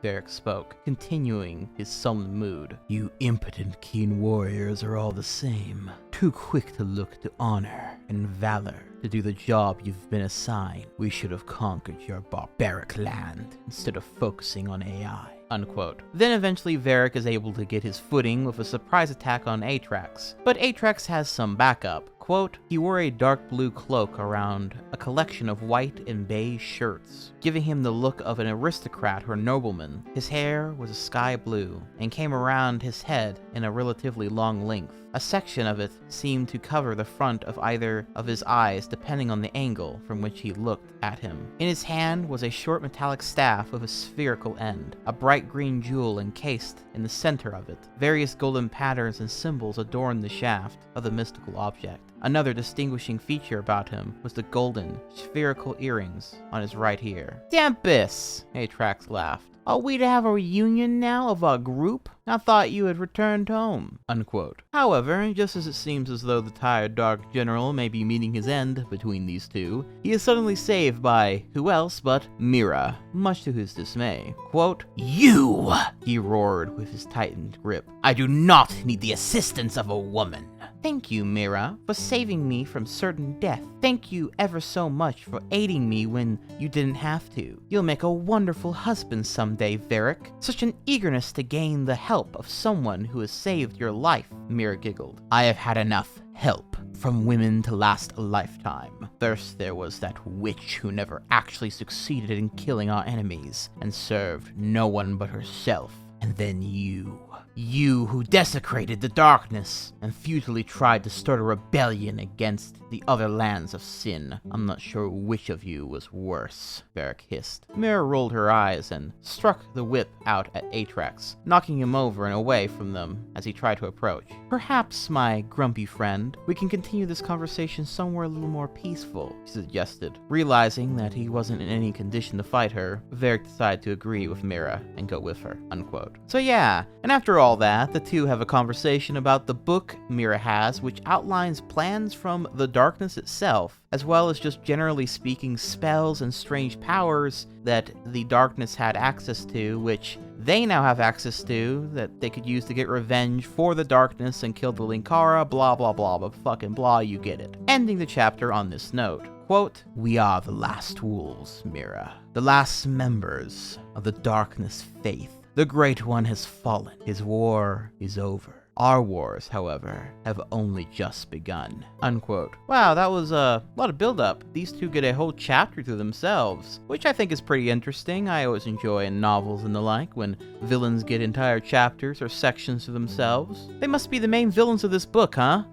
Speaker 2: Varric spoke, continuing his sullen mood. You impotent keen warriors are all the same. Too quick to look to honor and valor to do the job you've been assigned. We should have conquered your barbaric land instead of focusing on AI. Unquote. Then eventually Varric is able to get his footing with a surprise attack on Atrex, but Atrex has some backup. Quote, he wore a dark blue cloak around a collection of white and beige shirts, giving him the look of an aristocrat or nobleman. His hair was a sky blue and came around his head in a relatively long length. A section of it seemed to cover the front of either of his eyes depending on the angle from which he looked at him. In his hand was a short metallic staff with a spherical end, a bright green jewel encased in the center of it. Various golden patterns and symbols adorned the shaft of the mystical object. Another distinguishing feature about him was the golden, spherical earrings on his right ear.
Speaker 3: Tempest!
Speaker 2: Atrax laughed.
Speaker 3: Are we to have a reunion now of our group? I thought you had returned home." Unquote. However, just as it seems as though the tired Dark General may be meeting his end between these two, he is suddenly saved by who else but Mira, much to his dismay. Quote,
Speaker 2: "You!"
Speaker 3: he roared with his tightened grip.
Speaker 2: "I do not need the assistance of a woman."
Speaker 3: "Thank you, Mira, for saving me from certain death. Thank you ever so much for aiding me when you didn't have to. You'll make a wonderful husband someday, Varric. Such an eagerness to gain the help of someone who has saved your life," Mira giggled.
Speaker 2: "I have had enough help from women to last a lifetime.
Speaker 3: First, there was that witch who never actually succeeded in killing our enemies and served no one but herself.
Speaker 2: And then you. You who desecrated the darkness
Speaker 3: and futilely tried to start a rebellion against the other lands of sin. I'm not sure which of you was worse," Varric hissed. Mira rolled her eyes and struck the whip out at Atrax, knocking him over and away from them as he tried to approach. "Perhaps, my grumpy friend, we can continue this conversation somewhere a little more peaceful," she suggested. Realizing that he wasn't in any condition to fight her, Varric decided to agree with Mira and go with her. Unquote. So yeah, and after all that, the two have a conversation about the book Mira has, which outlines plans from the darkness itself, as well as just generally speaking spells and strange powers that the darkness had access to, which they now have access to, that they could use to get revenge for the darkness and kill the Linkara, blah blah blah, but fucking blah, you get it. Ending the chapter on this note. Quote,
Speaker 2: "We are the last wolves, Mira, the last members of the darkness faith. The Great One has fallen. His war is over. Our wars, however, have only just begun."
Speaker 3: Unquote. Wow, that was a lot of build-up. These two get a whole chapter to themselves, which I think is pretty interesting. I always enjoy in novels and the like when villains get entire chapters or sections to themselves. They must be the main villains of this book, huh?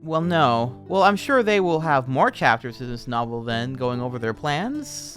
Speaker 3: Well, no. Well, I'm sure they will have more chapters in this novel then, going over their plans.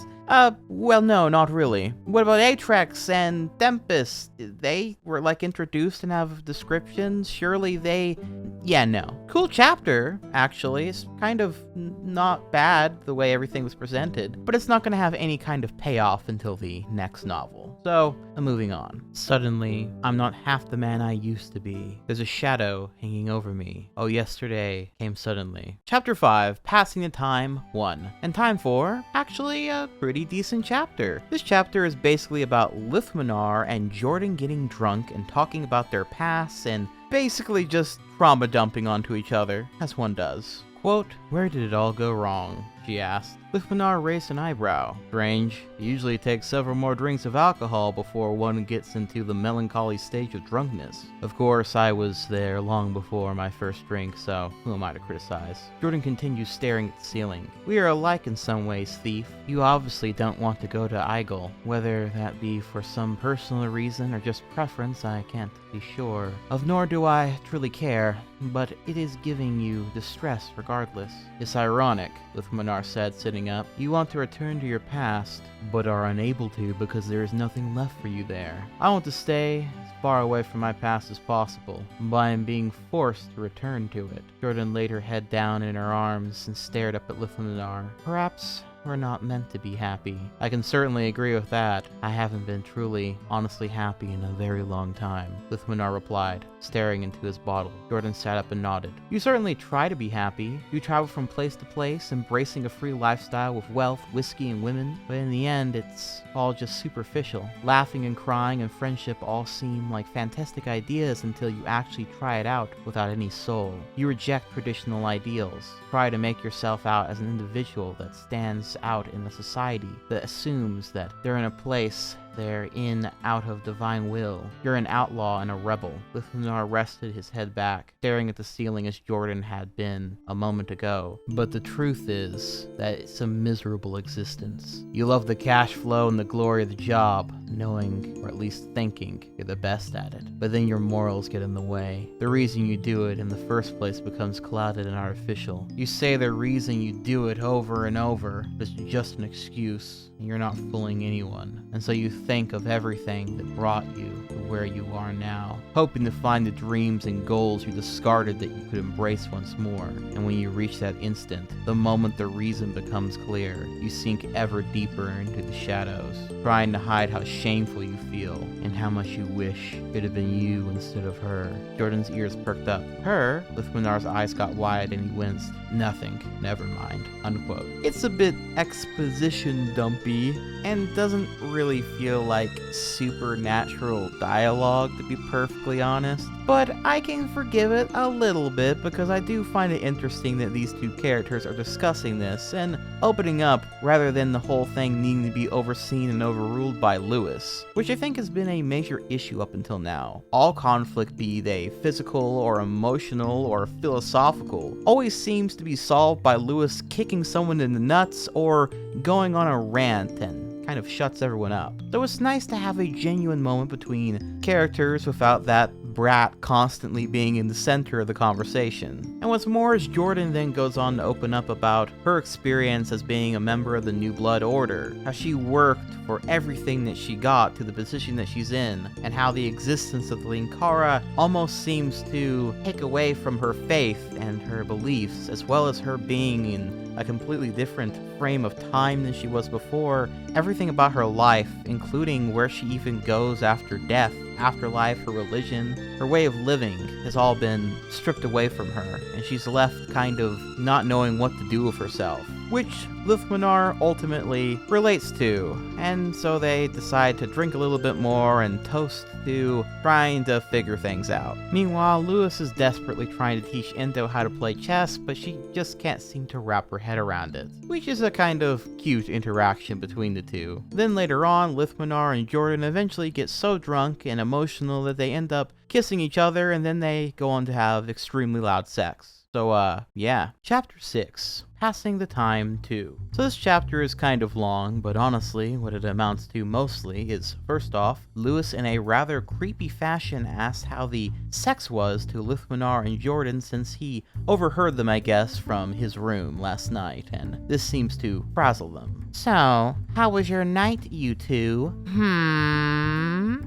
Speaker 3: Well, no, not really. What about Atrax and Tempest? They were, like, introduced and have descriptions? Surely they... Yeah, no. Cool chapter, actually. It's kind of not bad, the way everything was presented. But it's not gonna have any kind of payoff until the next novel. So, I'm moving on. Suddenly, I'm not half the man I used to be. There's a shadow hanging over me. Oh, yesterday came suddenly. Chapter 5, Passing the Time 1. And time 4, actually, a pretty decent chapter. This chapter is basically about Lithmanar and Jordan getting drunk and talking about their pasts and basically just trauma dumping onto each other, as one does. Quote, "Where did it all go wrong?" she asked. Lithmanar raised an eyebrow. "Strange. It usually takes several more drinks of alcohol before one gets into the melancholy stage of drunkenness. Of course, I was there long before my first drink, so who am I to criticize?" Jordan continues staring at the ceiling. "We are alike in some ways, thief. You obviously don't want to go to Igel. Whether that be for some personal reason or just preference, I can't be sure of, nor do I truly care, but it is giving you distress regardless." "It's ironic," Lithmanar said, sitting up. "You want to return to your past, but are unable to because there is nothing left for you there. I want to stay as far away from my past as possible, but I am being forced to return to it." Jordan laid her head down in her arms and stared up at Lithmanar. "Perhaps we're not meant to be happy." "I can certainly agree with that. I haven't been truly, honestly happy in a very long time," Lithmanar replied, staring into his bottle. Jordan sat up and nodded. "You certainly try to be happy. You travel from place to place, embracing a free lifestyle with wealth, whiskey, and women, but in the end, it's all just superficial. Laughing and crying and friendship all seem like fantastic ideas until you actually try it out without any soul. You reject traditional ideals, try to make yourself out as an individual that stands out in a society that assumes that they're in a place they're in out of divine will. You're an outlaw and a rebel." Lithmanar rested his head back, staring at the ceiling as Jordan had been a moment ago. "But the truth is that it's a miserable existence. You love the cash flow and the glory of the job, knowing, or at least thinking, you're the best at it. But then your morals get in the way. The reason you do it in the first place becomes clouded and artificial. You say the reason you do it over and over is just an excuse, and you're not fooling anyone. And so you
Speaker 1: think of everything that brought you to where you are now, hoping to find the dreams and goals you discarded that you could embrace once more. And when you reach that instant, the moment the reason becomes clear, you sink ever deeper into the shadows, trying to hide how shameful you feel and how much you wish it had been you instead of her. Jordan's ears perked up. Her? Lithmanar's eyes got wide and he winced. Nothing. Never mind. Unquote. It's a bit exposition dumpy and doesn't really feel like supernatural dialogue, to be perfectly honest. But I can forgive it a little bit because I do find it interesting that these two characters are discussing this and opening up rather than the whole thing needing to be overseen and overruled by Lewis, which I think has been a major issue up until now. All conflict, be they physical or emotional or philosophical, always seems to be solved by Lewis kicking someone in the nuts or going on a rant and kind of shuts everyone up. So it's nice to have a genuine moment between characters without that brat constantly being in the center of the conversation. And what's more is Jordan then goes on to open up about her experience as being a member of the New Blood Order, how she worked for everything that she got to the position that she's in, and how the existence of the Linkara almost seems to take away from her faith and her beliefs, as well as her being in a completely different frame of time than she was before. Everything about her life, including where she even goes after death, afterlife, her religion, her way of living, has all been stripped away from her, and she's left kind of not knowing what to do with herself, which Lithmanar ultimately relates to, and so they decide to drink a little bit more and toast to trying to figure things out. Meanwhile, Lewis is desperately trying to teach Endo how to play chess, but she just can't seem to wrap her head around it, which is a kind of cute interaction between the two. Then later on, Lithmanar and Jordan eventually get so drunk and emotional that they end up kissing each other, and then they go on to have extremely loud sex. So, yeah. Chapter 6. Passing the Time 2. So this chapter is kind of long, but honestly, what it amounts to mostly is, first off, Lewis in a rather creepy fashion asked how the sex was to Lithmanar and Jordan since he overheard them, I guess, from his room last night, and this seems to frazzle them.
Speaker 4: So, how was your night, you two?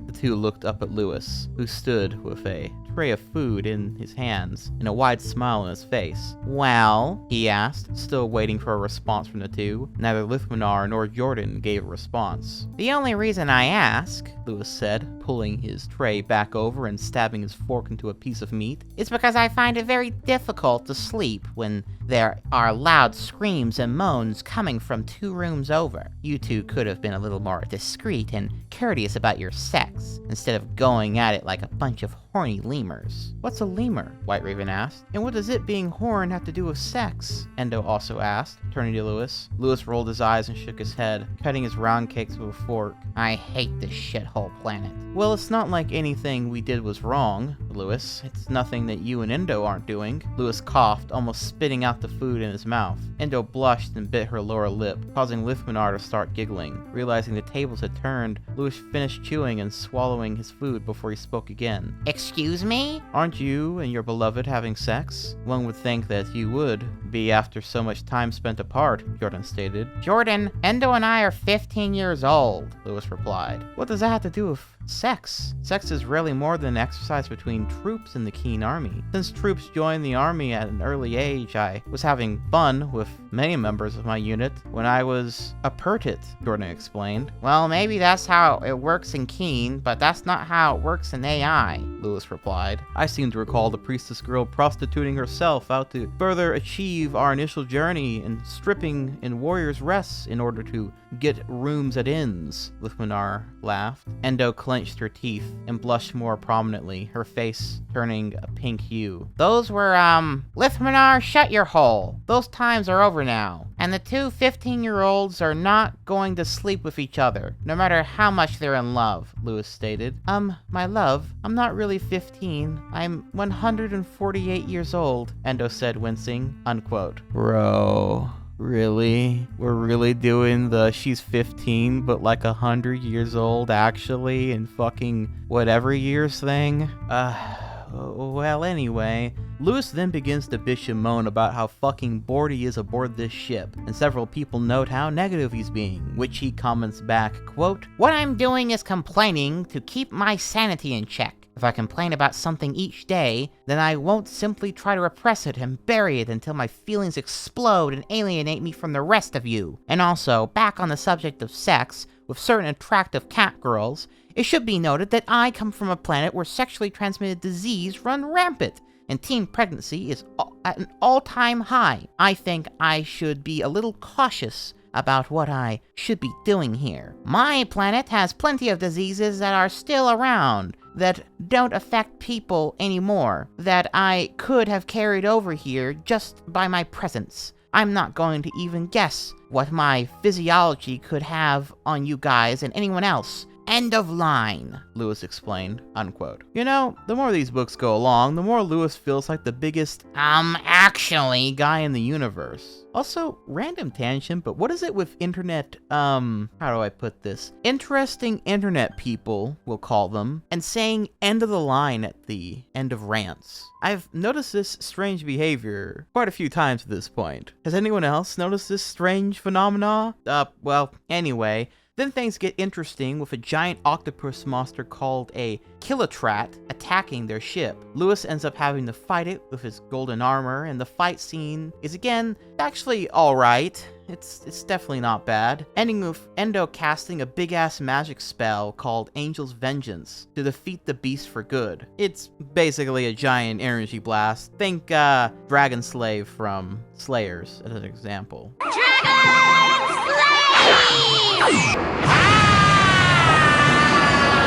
Speaker 1: The two looked up at Lewis, who stood with a tray of food in his hands and a wide smile on his face.
Speaker 4: Well,
Speaker 1: He asked, still waiting for a response from the two. Neither Lithmanar nor Jordan gave a response.
Speaker 4: the only reason I ask
Speaker 1: Lewis said, pulling his tray back over and stabbing his fork into a piece of meat.
Speaker 4: is because I find it very difficult to sleep when there are loud screams and moans coming from 2 rooms over. You two could have been a little more discreet and courteous about your sex, instead of going at it like a bunch of horny lemurs.
Speaker 1: What's a lemur? White Raven asked. And what does it being horned have to do with sex? Endo also asked, turning to Lewis. Lewis rolled his eyes and shook his head, cutting his round cakes with a fork.
Speaker 4: I hate this shithole planet.
Speaker 1: Well, it's not like anything we did was wrong, Lewis. It's nothing that you and Endo aren't doing. Lewis coughed, almost spitting out the food in his mouth. Endo blushed and bit her lower lip, causing Lithmanar to start giggling. Realizing the tables had turned, Lewis finished chewing and swallowing his food before he spoke again.
Speaker 4: Excuse me?
Speaker 1: Aren't you and your beloved having sex? One would think that you would be after so much time spent apart, Jordan stated.
Speaker 4: Jordan, Endo and I are 15 years old,
Speaker 1: Lewis replied. What does that have to do with sex? Sex is rarely more than an exercise between troops in the Keen Army. Since troops joined the army at an early age, I was having fun with many members of my unit when I was a pertit, Jordan explained.
Speaker 4: Well, maybe that's how it works in Keen, but that's not how it works in AI,
Speaker 1: Lewis replied. I seem to recall the priestess girl prostituting herself out to further achieve our initial journey and stripping in warriors' rests in order to get rooms at inns, Lithmanar laughed. Endo clenched her teeth and blushed more prominently, her face turning a pink hue.
Speaker 4: Those were, Lithmanar, shut your hole. Those times are over now. And the 2 15-year-olds are not going to sleep with each other, no matter how much they're in love, Lewis stated.
Speaker 1: My love, I'm not really 15. I'm 148 years old, Endo said, wincing. Unquote. Bro. Really? We're really doing the she's 15 but like 100 years old actually and fucking whatever years thing? Well, anyway, Lewis then begins to bitch and moan about how fucking bored he is aboard this ship, and several people note how negative he's being, which he comments back, quote,
Speaker 4: What I'm doing is complaining to keep my sanity in check. If I complain about something each day, then I won't simply try to repress it and bury it until my feelings explode and alienate me from the rest of you. And also, back on the subject of sex, with certain attractive cat girls, it should be noted that I come from a planet where sexually transmitted disease run rampant, and teen pregnancy is at an all-time high. I think I should be a little cautious about what I should be doing here. My planet has plenty of diseases that are still around, that don't affect people anymore, that I could have carried over here just by my presence. I'm not going to even guess what my physiology could have on you guys and anyone else. End of line,
Speaker 1: Lewis explained, unquote. You know, the more these books go along, the more Lewis feels like the biggest,
Speaker 4: actually,
Speaker 1: guy in the universe. Also, random tangent, but what is it with internet, how do I put this? Interesting internet people, we'll call them, and saying end of the line at the end of rants. I've noticed this strange behavior quite a few times at this point. Has anyone else noticed this strange phenomena? Well, anyway, then things get interesting with a giant octopus monster called a Kilotrat attacking their ship. Lewis ends up having to fight it with his golden armor, and the fight scene is again actually alright. It's definitely not bad. Ending with Endo casting a big-ass magic spell called Angel's Vengeance to defeat the beast for good. It's basically a giant energy blast. Think Dragon Slave from Slayers as an example.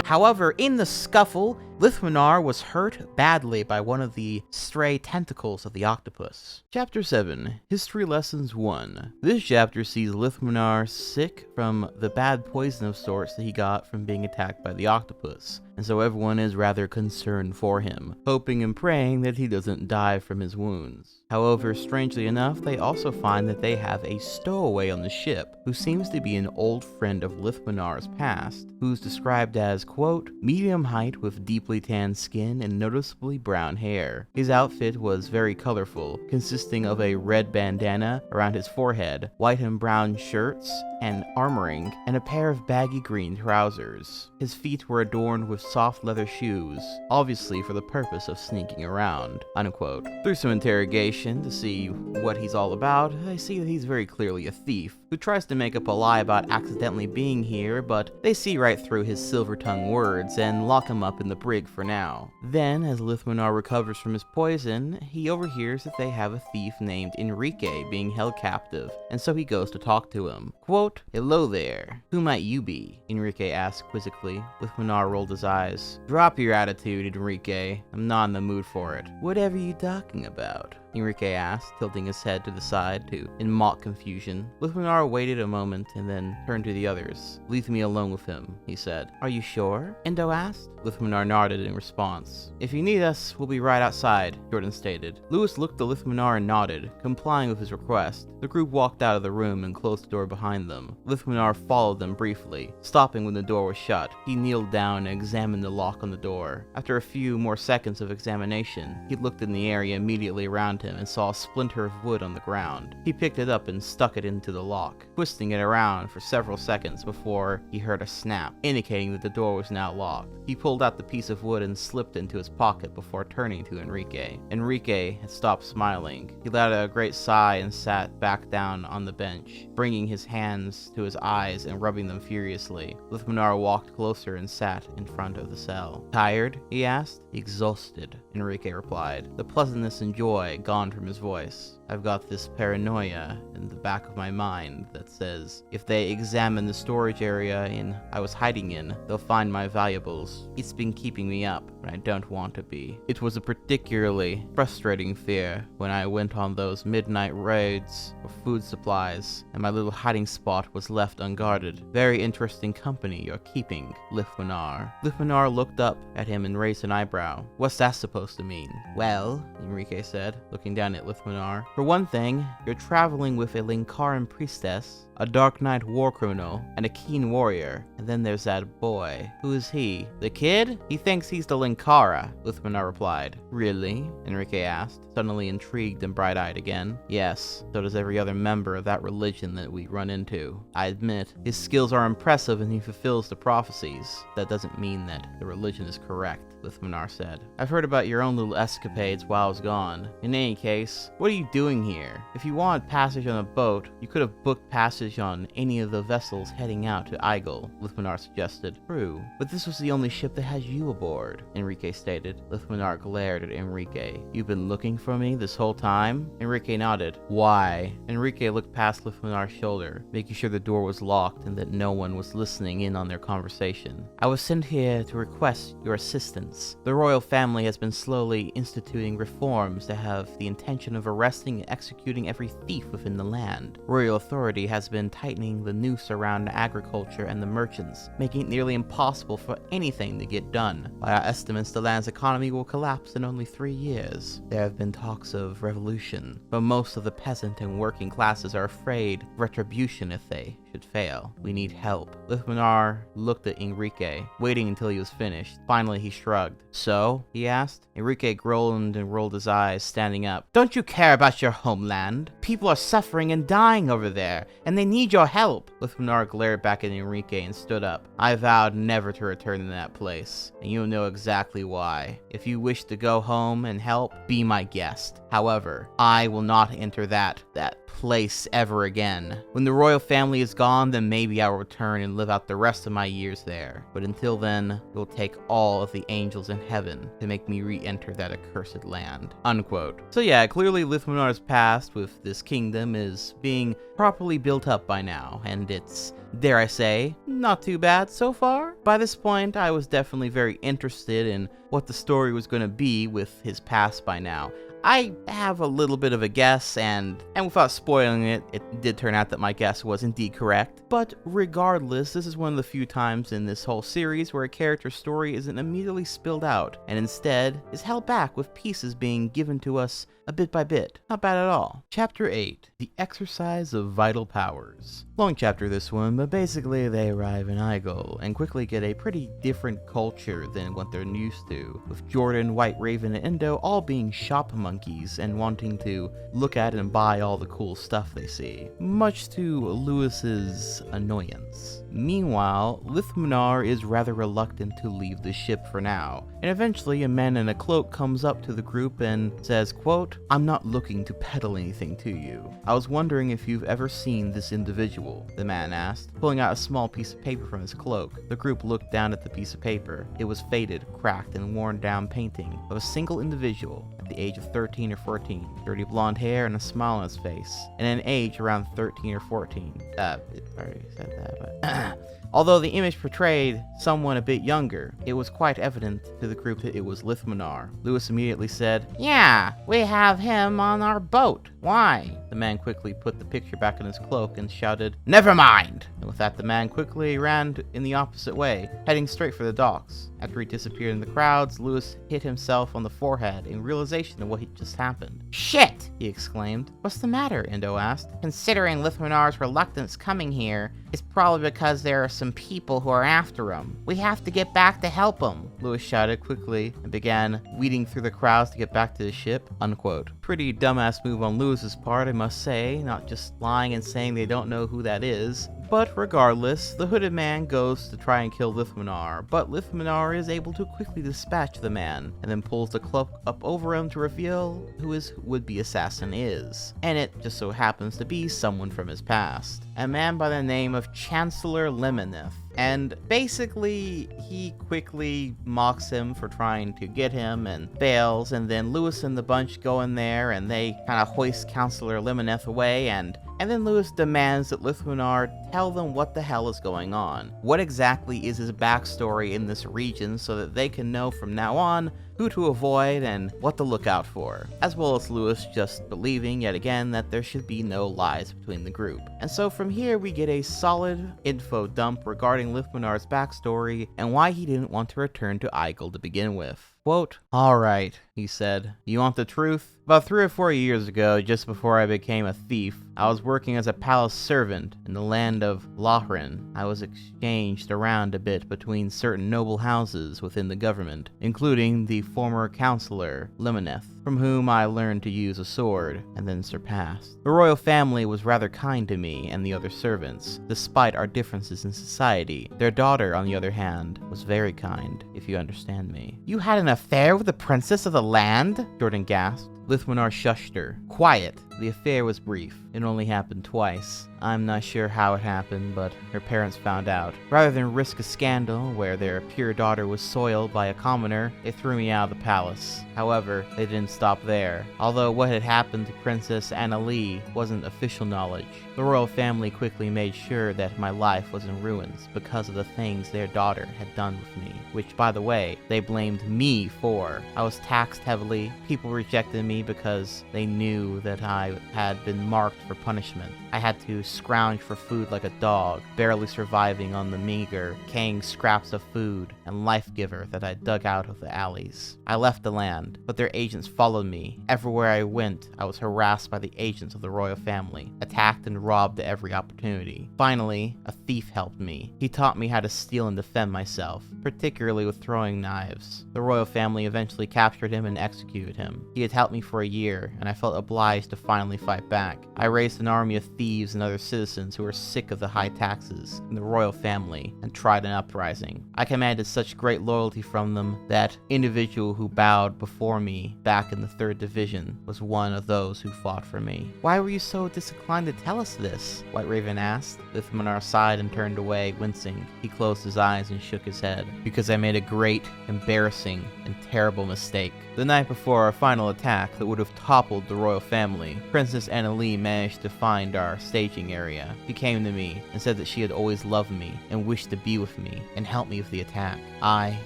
Speaker 1: However, in the scuffle, Lithmanar was hurt badly by one of the stray tentacles of the octopus. Chapter 7, History Lessons 1. This chapter sees Lithmanar sick from the bad poison of sorts that he got from being attacked by the octopus, and so everyone is rather concerned for him, hoping and praying that he doesn't die from his wounds. However, strangely enough, they also find that they have a stowaway on the ship, who seems to be an old friend of Lithmanar's past, who's described as, quote, medium height with deeply tanned skin and noticeably brown hair. His outfit was very colorful, consisting of a red bandana around his forehead, white and brown shirts and armoring, and a pair of baggy green trousers. His feet were adorned with soft leather shoes, obviously for the purpose of sneaking around, unquote. Through some interrogation to see what he's all about, I see that he's very clearly a thief, who tries to make up a lie about accidentally being here, but they see right through his silver-tongued words and lock him up in the brig for now. Then, as Lithmanar recovers from his poison, he overhears that they have a thief named Enrique being held captive, and so he goes to talk to him. Quote, hello there. Who might you be? Enrique asked quizzically. Lithmanar rolled his eyes. Drop your attitude, Enrique. I'm not in the mood for it. Whatever you talking about? Enrique asked, tilting his head to the side in mock confusion. Lithmanar waited a moment and then turned to the others. Leave me alone with him, he said. Are you sure? Endo asked. Lithmanar nodded in response. If you need us, we'll be right outside, Jordan stated. Lewis looked at Lithmanar and nodded, complying with his request. The group walked out of the room and closed the door behind them. Lithmanar followed them briefly, stopping when the door was shut. He kneeled down and examined the lock on the door. After a few more seconds of examination, he looked in the area immediately around him and saw a splinter of wood on the ground. He picked it up and stuck it into the lock, twisting it around for several seconds before he heard a snap, indicating that the door was now locked. He pulled out the piece of wood and slipped it into his pocket before turning to Enrique. Enrique had stopped smiling. He let out a great sigh and sat back down on the bench, bringing his hands to his eyes and rubbing them furiously. Lithmanar walked closer and sat in front of the cell. Tired? He asked. Exhausted, Enrique replied, the pleasantness and joy gone from his voice. I've got this paranoia in the back of my mind that says if they examine the storage area I was hiding in, they'll find my valuables. It's been keeping me up when I don't want to be. It was a particularly frustrating fear when I went on those midnight raids for food supplies and my little hiding spot was left unguarded. Very interesting company you're keeping, Lithmanar. Lithmanar looked up at him and raised an eyebrow. What's that supposed to mean? Well, Enrique said, looking down at Lithmanar. For one thing, you're traveling with a Linkaran priestess, a Dark Knight war criminal, and a keen warrior. And then there's that boy. Who is he? The kid? He thinks he's the Linkara, Lithmanar replied. Really? Enrique asked, suddenly intrigued and bright-eyed again. Yes, so does every other member of that religion that we run into. I admit, his skills are impressive and he fulfills the prophecies. That doesn't mean that the religion is correct, Lithmanar said. I've heard about your own little escapades while I was gone. In any case, what are you doing here? If you wanted passage on a boat, you could have booked passage on any of the vessels heading out to Igel, Lithmanar suggested. True, but this was the only ship that has you aboard, Enrique stated. Lithmanar glared at Enrique. You've been looking for me this whole time? Enrique nodded. Why? Enrique looked past Lithmanar's shoulder, making sure the door was locked and that no one was listening in on their conversation. I was sent here to request your assistance. The royal family has been slowly instituting reforms that have the intention of arresting and executing every thief within the land. Royal authority has been tightening the noose around agriculture and the merchants, making it nearly impossible for anything to get done. By our estimates, the land's economy will collapse in only 3 years. There have been talks of revolution, but most of the peasant and working classes are afraid of retribution if they should fail. We need help. Lithmanar looked at Enrique, waiting until he was finished. Finally, he shrugged. So? He asked. Enrique groaned and rolled his eyes, standing up. Don't you care about your homeland? People are suffering and dying over there, and they need your help. Lithmanar glared back at Enrique and stood up. I vowed never to return to that place, and you'll know exactly why. If you wish to go home and help, be my guest. However, I will not enter that place ever again. When the royal family is gone, then maybe I will return and live out the rest of my years there. But until then, it will take all of the angels in heaven to make me re-enter that accursed land. Unquote. So yeah, clearly Lithmanar's past with this kingdom is being properly built up by now, and it's, dare I say, not too bad so far. By this point, I was definitely very interested in what the story was going to be with his past by now. I have a little bit of a guess, and without spoiling it, it did turn out that my guess was indeed correct. But regardless, this is one of the few times in this whole series where a character's story isn't immediately spilled out, and instead is held back with pieces being given to us a bit by bit. Not bad at all. Chapter 8, The Exercise of Vital Powers. Long chapter this one, but basically they arrive in Igel and quickly get a pretty different culture than what they're used to, with Jordan, White Raven, and Endo all being shop monkeys and wanting to look at and buy all the cool stuff they see, much to Lewis's annoyance. Meanwhile, Lithmanar is rather reluctant to leave the ship for now, and eventually a man in a cloak comes up to the group and says, quote, I'm not looking to peddle anything to you. I was wondering if you've ever seen this individual, the man asked, pulling out a small piece of paper from his cloak. The group looked down at the piece of paper. It was faded, cracked, and worn down painting of a single individual at the age of 13 or 14, dirty blonde hair and a smile on his face, and an age around 13 or 14. I already said that, but... Although the image portrayed someone a bit younger, it was quite evident to the group that it was Lithmanar. Lewis immediately said,
Speaker 4: Yeah, we have him on our boat. Why?
Speaker 1: The man quickly put the picture back in his cloak and shouted, Never mind! And with that, the man quickly ran in the opposite way, heading straight for the docks. After he disappeared in the crowds, Lewis hit himself on the forehead in realization of what had just happened.
Speaker 4: Shit!
Speaker 1: He exclaimed.
Speaker 4: What's the matter?
Speaker 1: Endo asked.
Speaker 4: Considering Lithmanar's reluctance coming here, it's probably because there are some people who are after him. We have to get back to help him.
Speaker 1: Lewis shouted quickly and began weeding through the crowds to get back to the ship. Unquote. Pretty dumbass move on Lewis's part, I must say, not just lying and saying they don't know who that is. But regardless, the hooded man goes to try and kill Lithmanar, but Lithmanar is able to quickly dispatch the man, and then pulls the cloak up over him to reveal who his would-be assassin is. And it just so happens to be someone from his past. A man by the name of Chancellor Lemoneth. And basically, he quickly mocks him for trying to get him and fails, and then Lewis and the bunch go in there and they kind of hoist Chancellor Lemoneth away, and then Lewis demands that Lithmanar tell them what the hell is going on. What exactly is his backstory in this region so that they can know from now on who to avoid and what to look out for, as well as Lewis just believing yet again that there should be no lies between the group. And so from here we get a solid info dump regarding Lithmanar's backstory and why he didn't want to return to Igel to begin with. Quote, "Alright," he said, "you want the truth? About 3 or 4 years ago, just before I became a thief, I was working as a palace servant in the land of Lothrin. I was exchanged around a bit between certain noble houses within the government, including the former counselor, Limoneth, from whom I learned to use a sword, and then surpassed. The royal family was rather kind to me and the other servants, despite our differences in society. Their daughter, on the other hand, was very kind, if you understand me."
Speaker 3: You had an affair with the princess of the land?
Speaker 1: Jordan gasped. Lithmanar shushed her. "Quiet! The affair was brief. It only happened twice. I'm not sure how it happened, but her parents found out. Rather than risk a scandal where their pure daughter was soiled by a commoner, they threw me out of the palace. However, they didn't stop there. Although what had happened to Princess Anna Lee wasn't official knowledge, the royal family quickly made sure that my life was in ruins because of the things their daughter had done with me, which, by the way, they blamed me for. I was taxed heavily. People rejected me because they knew that I had been marked for punishment. I had to scrounge for food like a dog, barely surviving on the meager, decaying scraps of food and life-giver that I dug out of the alleys. I left the land, but their agents followed me. Everywhere I went, I was harassed by the agents of the royal family, attacked and robbed at every opportunity. Finally, a thief helped me. He taught me how to steal and defend myself, particularly with throwing knives. The royal family eventually captured him and executed him. He had helped me for a year, and I felt obliged to finally fight back. I raised an army of thieves and other citizens who were sick of the high taxes and the royal family and tried an uprising. I commanded such great loyalty from them that individual who bowed before me back in the 3rd Division was one of those who fought for me."
Speaker 3: Why were you so disinclined to tell us this?
Speaker 1: White Raven asked. Lithmanar sighed and turned away, wincing. He closed his eyes and shook his head. "Because I made a great, embarrassing, and terrible mistake. The night before our final attack that would have toppled the royal family, Princess Anna Lee managed to find our staging area. She came to me and said that she had always loved me and wished to be with me and help me with the attack. I,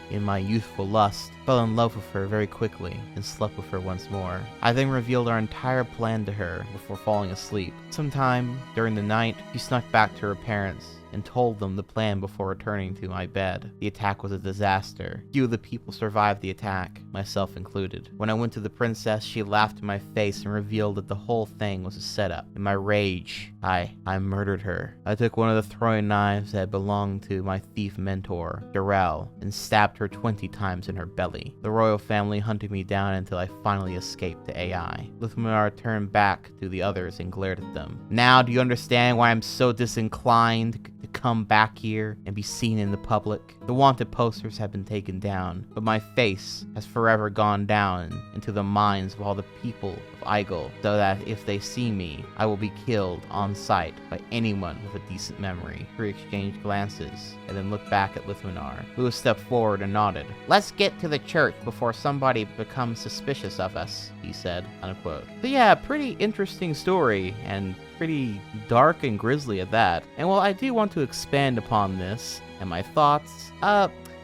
Speaker 1: in my youthful lust, fell in love with her very quickly and slept with her once more. I then revealed our entire plan to her before falling asleep. Sometime during the night, she snuck back to her parents and told them the plan before returning to my bed. The attack was a disaster. Few of the people survived the attack, myself included. When I went to the princess, she laughed in my face and revealed that the whole thing was a setup. In my rage, I murdered her. I took one of the throwing knives that belonged to my thief mentor, Jarrell, and stabbed her 20 times in her belly. The royal family hunted me down until I finally escaped to AI. Lithmanar turned back to the others and glared at them. Now do you understand why I'm so disinclined to come back here and be seen in the public? The wanted posters have been taken down, but my face has forever gone down into the minds of all the people of Igel, so that if they see me, I will be killed on sight by anyone with a decent memory." We exchanged glances, and then looked back at Lithmanar. Lewis stepped forward and nodded.
Speaker 3: "Let's get to the church before somebody becomes suspicious of us," he said, unquote.
Speaker 1: So yeah, pretty interesting story, and pretty dark and grisly at that. And while I do want to expand upon this and my thoughts,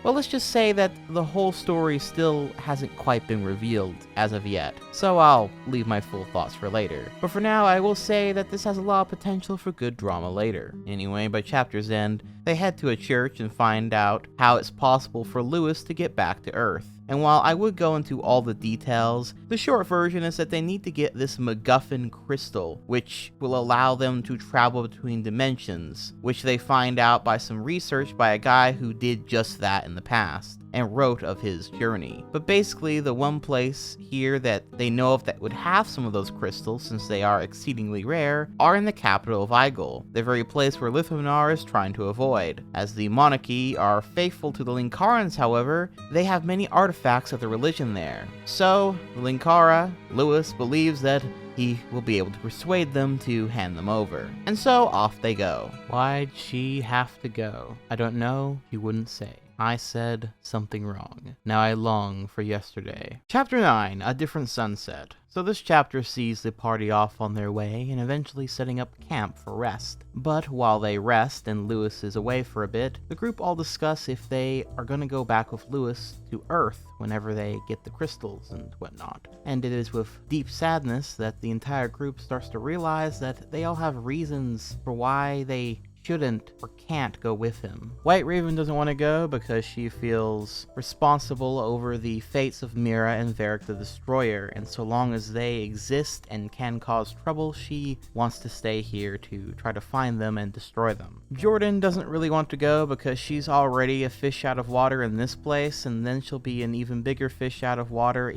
Speaker 1: well, let's just say that the whole story still hasn't quite been revealed as of yet, so I'll leave my full thoughts for later. But for now, I will say that this has a lot of potential for good drama later. Anyway, by chapter's end, they head to a church and find out how it's possible for Lewis to get back to Earth. And while I would go into all the details, the short version is that they need to get this MacGuffin crystal, which will allow them to travel between dimensions, which they find out by some research by a guy who did just that in the past and wrote of his journey. But basically, the one place here that they know of that would have some of those crystals, since they are exceedingly rare, are in the capital of Igel, the very place where Lithmanar is trying to avoid. As the monarchy are faithful to the Linkarans, however, they have many artifacts of the religion there. So, the Linkara, Lewis, believes that he will be able to persuade them to hand them over. And so, off they go. Why'd she have to go? I don't know, he wouldn't say. I said something wrong. Now I long for yesterday. Chapter 9, A Different Sunset. So this chapter sees the party off on their way and eventually setting up camp for rest. But while they rest and Lewis is away for a bit, the group all discuss if they are going to go back with Lewis to Earth whenever they get the crystals and whatnot. And it is with deep sadness that the entire group starts to realize that they all have reasons for why they
Speaker 3: shouldn't or can't go with him. White Raven doesn't want to go because she feels responsible over the fates of Mira and Varric the Destroyer, and so long as they exist and can cause trouble, she wants to stay here to try to find them and destroy them. Jordan doesn't really want to go because she's already a fish out of water in this place, and then she'll be an even bigger fish out of water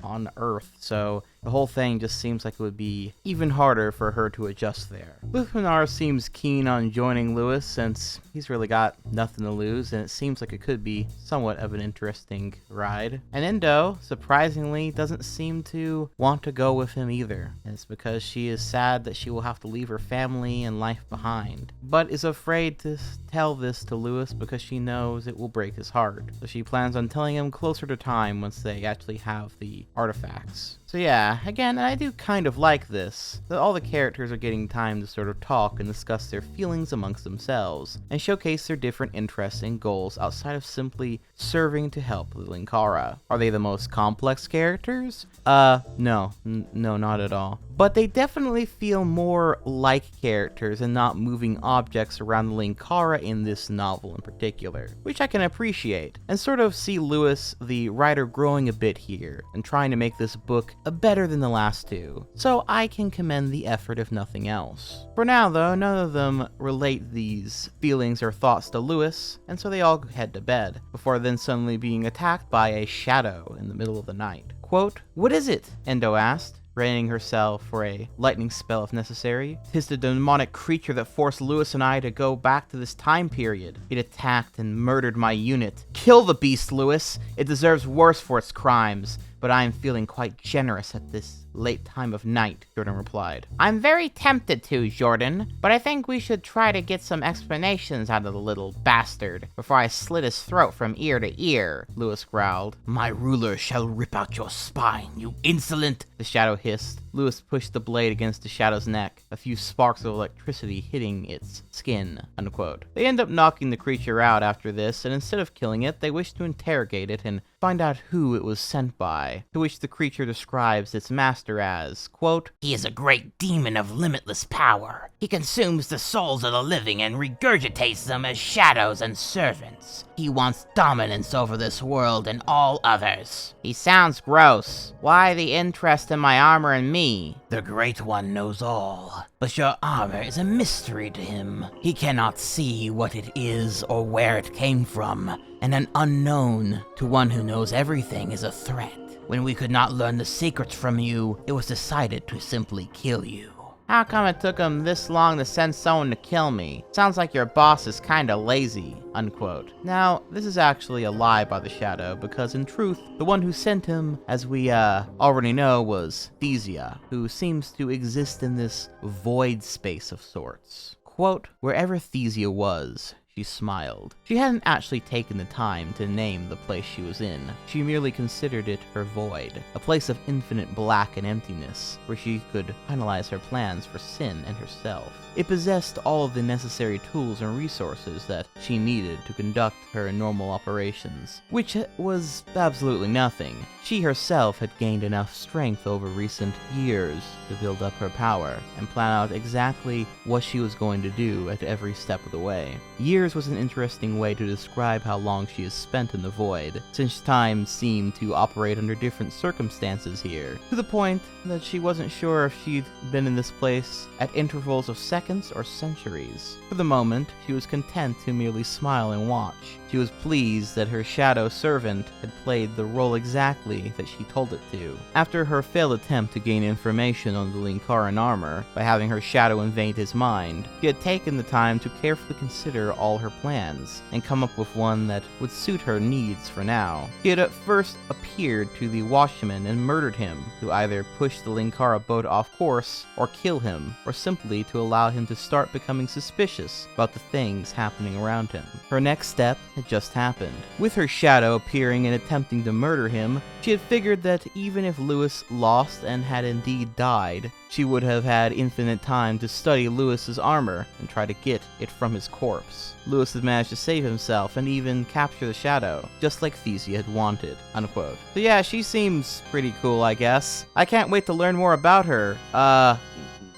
Speaker 3: on Earth, so the whole thing just seems like it would be even harder for her to adjust there. Luthmanar seems keen on joining Lewis since he's really got nothing to lose, and it seems like it could be somewhat of an interesting ride. And Endo, surprisingly, doesn't seem to want to go with him either. And it's because she is sad that she will have to leave her family and life behind, but is afraid to tell this to Lewis because she knows it will break his heart. So she plans on telling him closer to time once they actually have the artifacts. So yeah, again, I do kind of like this, that all the characters are getting time to sort of talk and discuss their feelings amongst themselves, and showcase their different interests and goals outside of simply serving to help the Linkara. Are they the most complex characters? No, not at all. But they definitely feel more like characters and not moving objects around the Linkara in this novel in particular, which I can appreciate, and sort of see Lewis, the writer, growing a bit here, and trying to make this book better than the last two, so I can commend the effort if nothing else. For now though, none of them relate these feelings or thoughts to Lewis, and so they all head to bed, before then suddenly being attacked by a shadow in the middle of the night. Quote, "What is it?" Endo asked, readying herself for a lightning spell if necessary. "'Tis the demonic creature that forced Lewis and I to go back to this time period. It attacked and murdered my unit. Kill the beast, Lewis! It deserves worse for its crimes, but I am feeling quite generous at this late time of night," Jordan replied.
Speaker 4: I'm very tempted to, Jordan, but I think we should try to get some explanations out of the little bastard before I slit his throat from ear to ear, Lewis growled.
Speaker 2: "My ruler shall rip out your spine, you insolent,"
Speaker 3: the shadow hissed. Lewis pushed the blade against the shadow's neck, a few sparks of electricity hitting its skin, unquote. They end up knocking the creature out after this, and instead of killing it, they wish to interrogate it and find out who it was sent by, to which the creature describes its master as, quote,
Speaker 2: "He is a great demon of limitless power. He consumes the souls of the living and regurgitates them as shadows and servants. He wants dominance over this world and all others."
Speaker 4: He sounds gross. Why the interest in my armor and me?
Speaker 2: "The Great One knows all, but your armor is a mystery to him. He cannot see what it is or where it came from, and an unknown to one who knows everything is a threat. When we could not learn the secrets from you, it was decided to simply kill you."
Speaker 4: How come it took him this long to send someone to kill me? Sounds like your boss is kinda lazy, unquote.
Speaker 3: Now, this is actually a lie by the shadow, because in truth, the one who sent him, as we already know, was Thesia, who seems to exist in this void space of sorts. Quote, "Wherever Thesia was, she smiled. She hadn't actually taken the time to name the place she was in. She merely considered it her void, a place of infinite black and emptiness, where she could finalize her plans for Sin and herself. It possessed all of the necessary tools and resources that she needed to conduct her normal operations, which was absolutely nothing. She herself had gained enough strength over recent years to build up her power and plan out exactly what she was going to do at every step of the way. Years was an interesting way to describe how long she has spent in the void, since time seemed to operate under different circumstances here, to the point that she wasn't sure if she'd been in this place at intervals of seconds or centuries. For the moment, she was content to merely smile and watch. She was pleased that her shadow servant had played the role exactly that she told it to. After her failed attempt to gain information on the Linkaran armor by having her shadow invade his mind, she had taken the time to carefully consider all her plans and come up with one that would suit her needs for now. She had at first appeared to the watchman and murdered him to either push the Linkara boat off course or kill him, or simply to allow him to start becoming suspicious about the things happening around him. Her next step had just happened. With her shadow appearing and attempting to murder him, she had figured that even if Lewis lost and had indeed died, she would have had infinite time to study Lewis's armor and try to get it from his corpse. Lewis had managed to save himself and even capture the shadow, just like Thesia had wanted, unquote. So yeah, she seems pretty cool, I guess. I can't wait to learn more about her.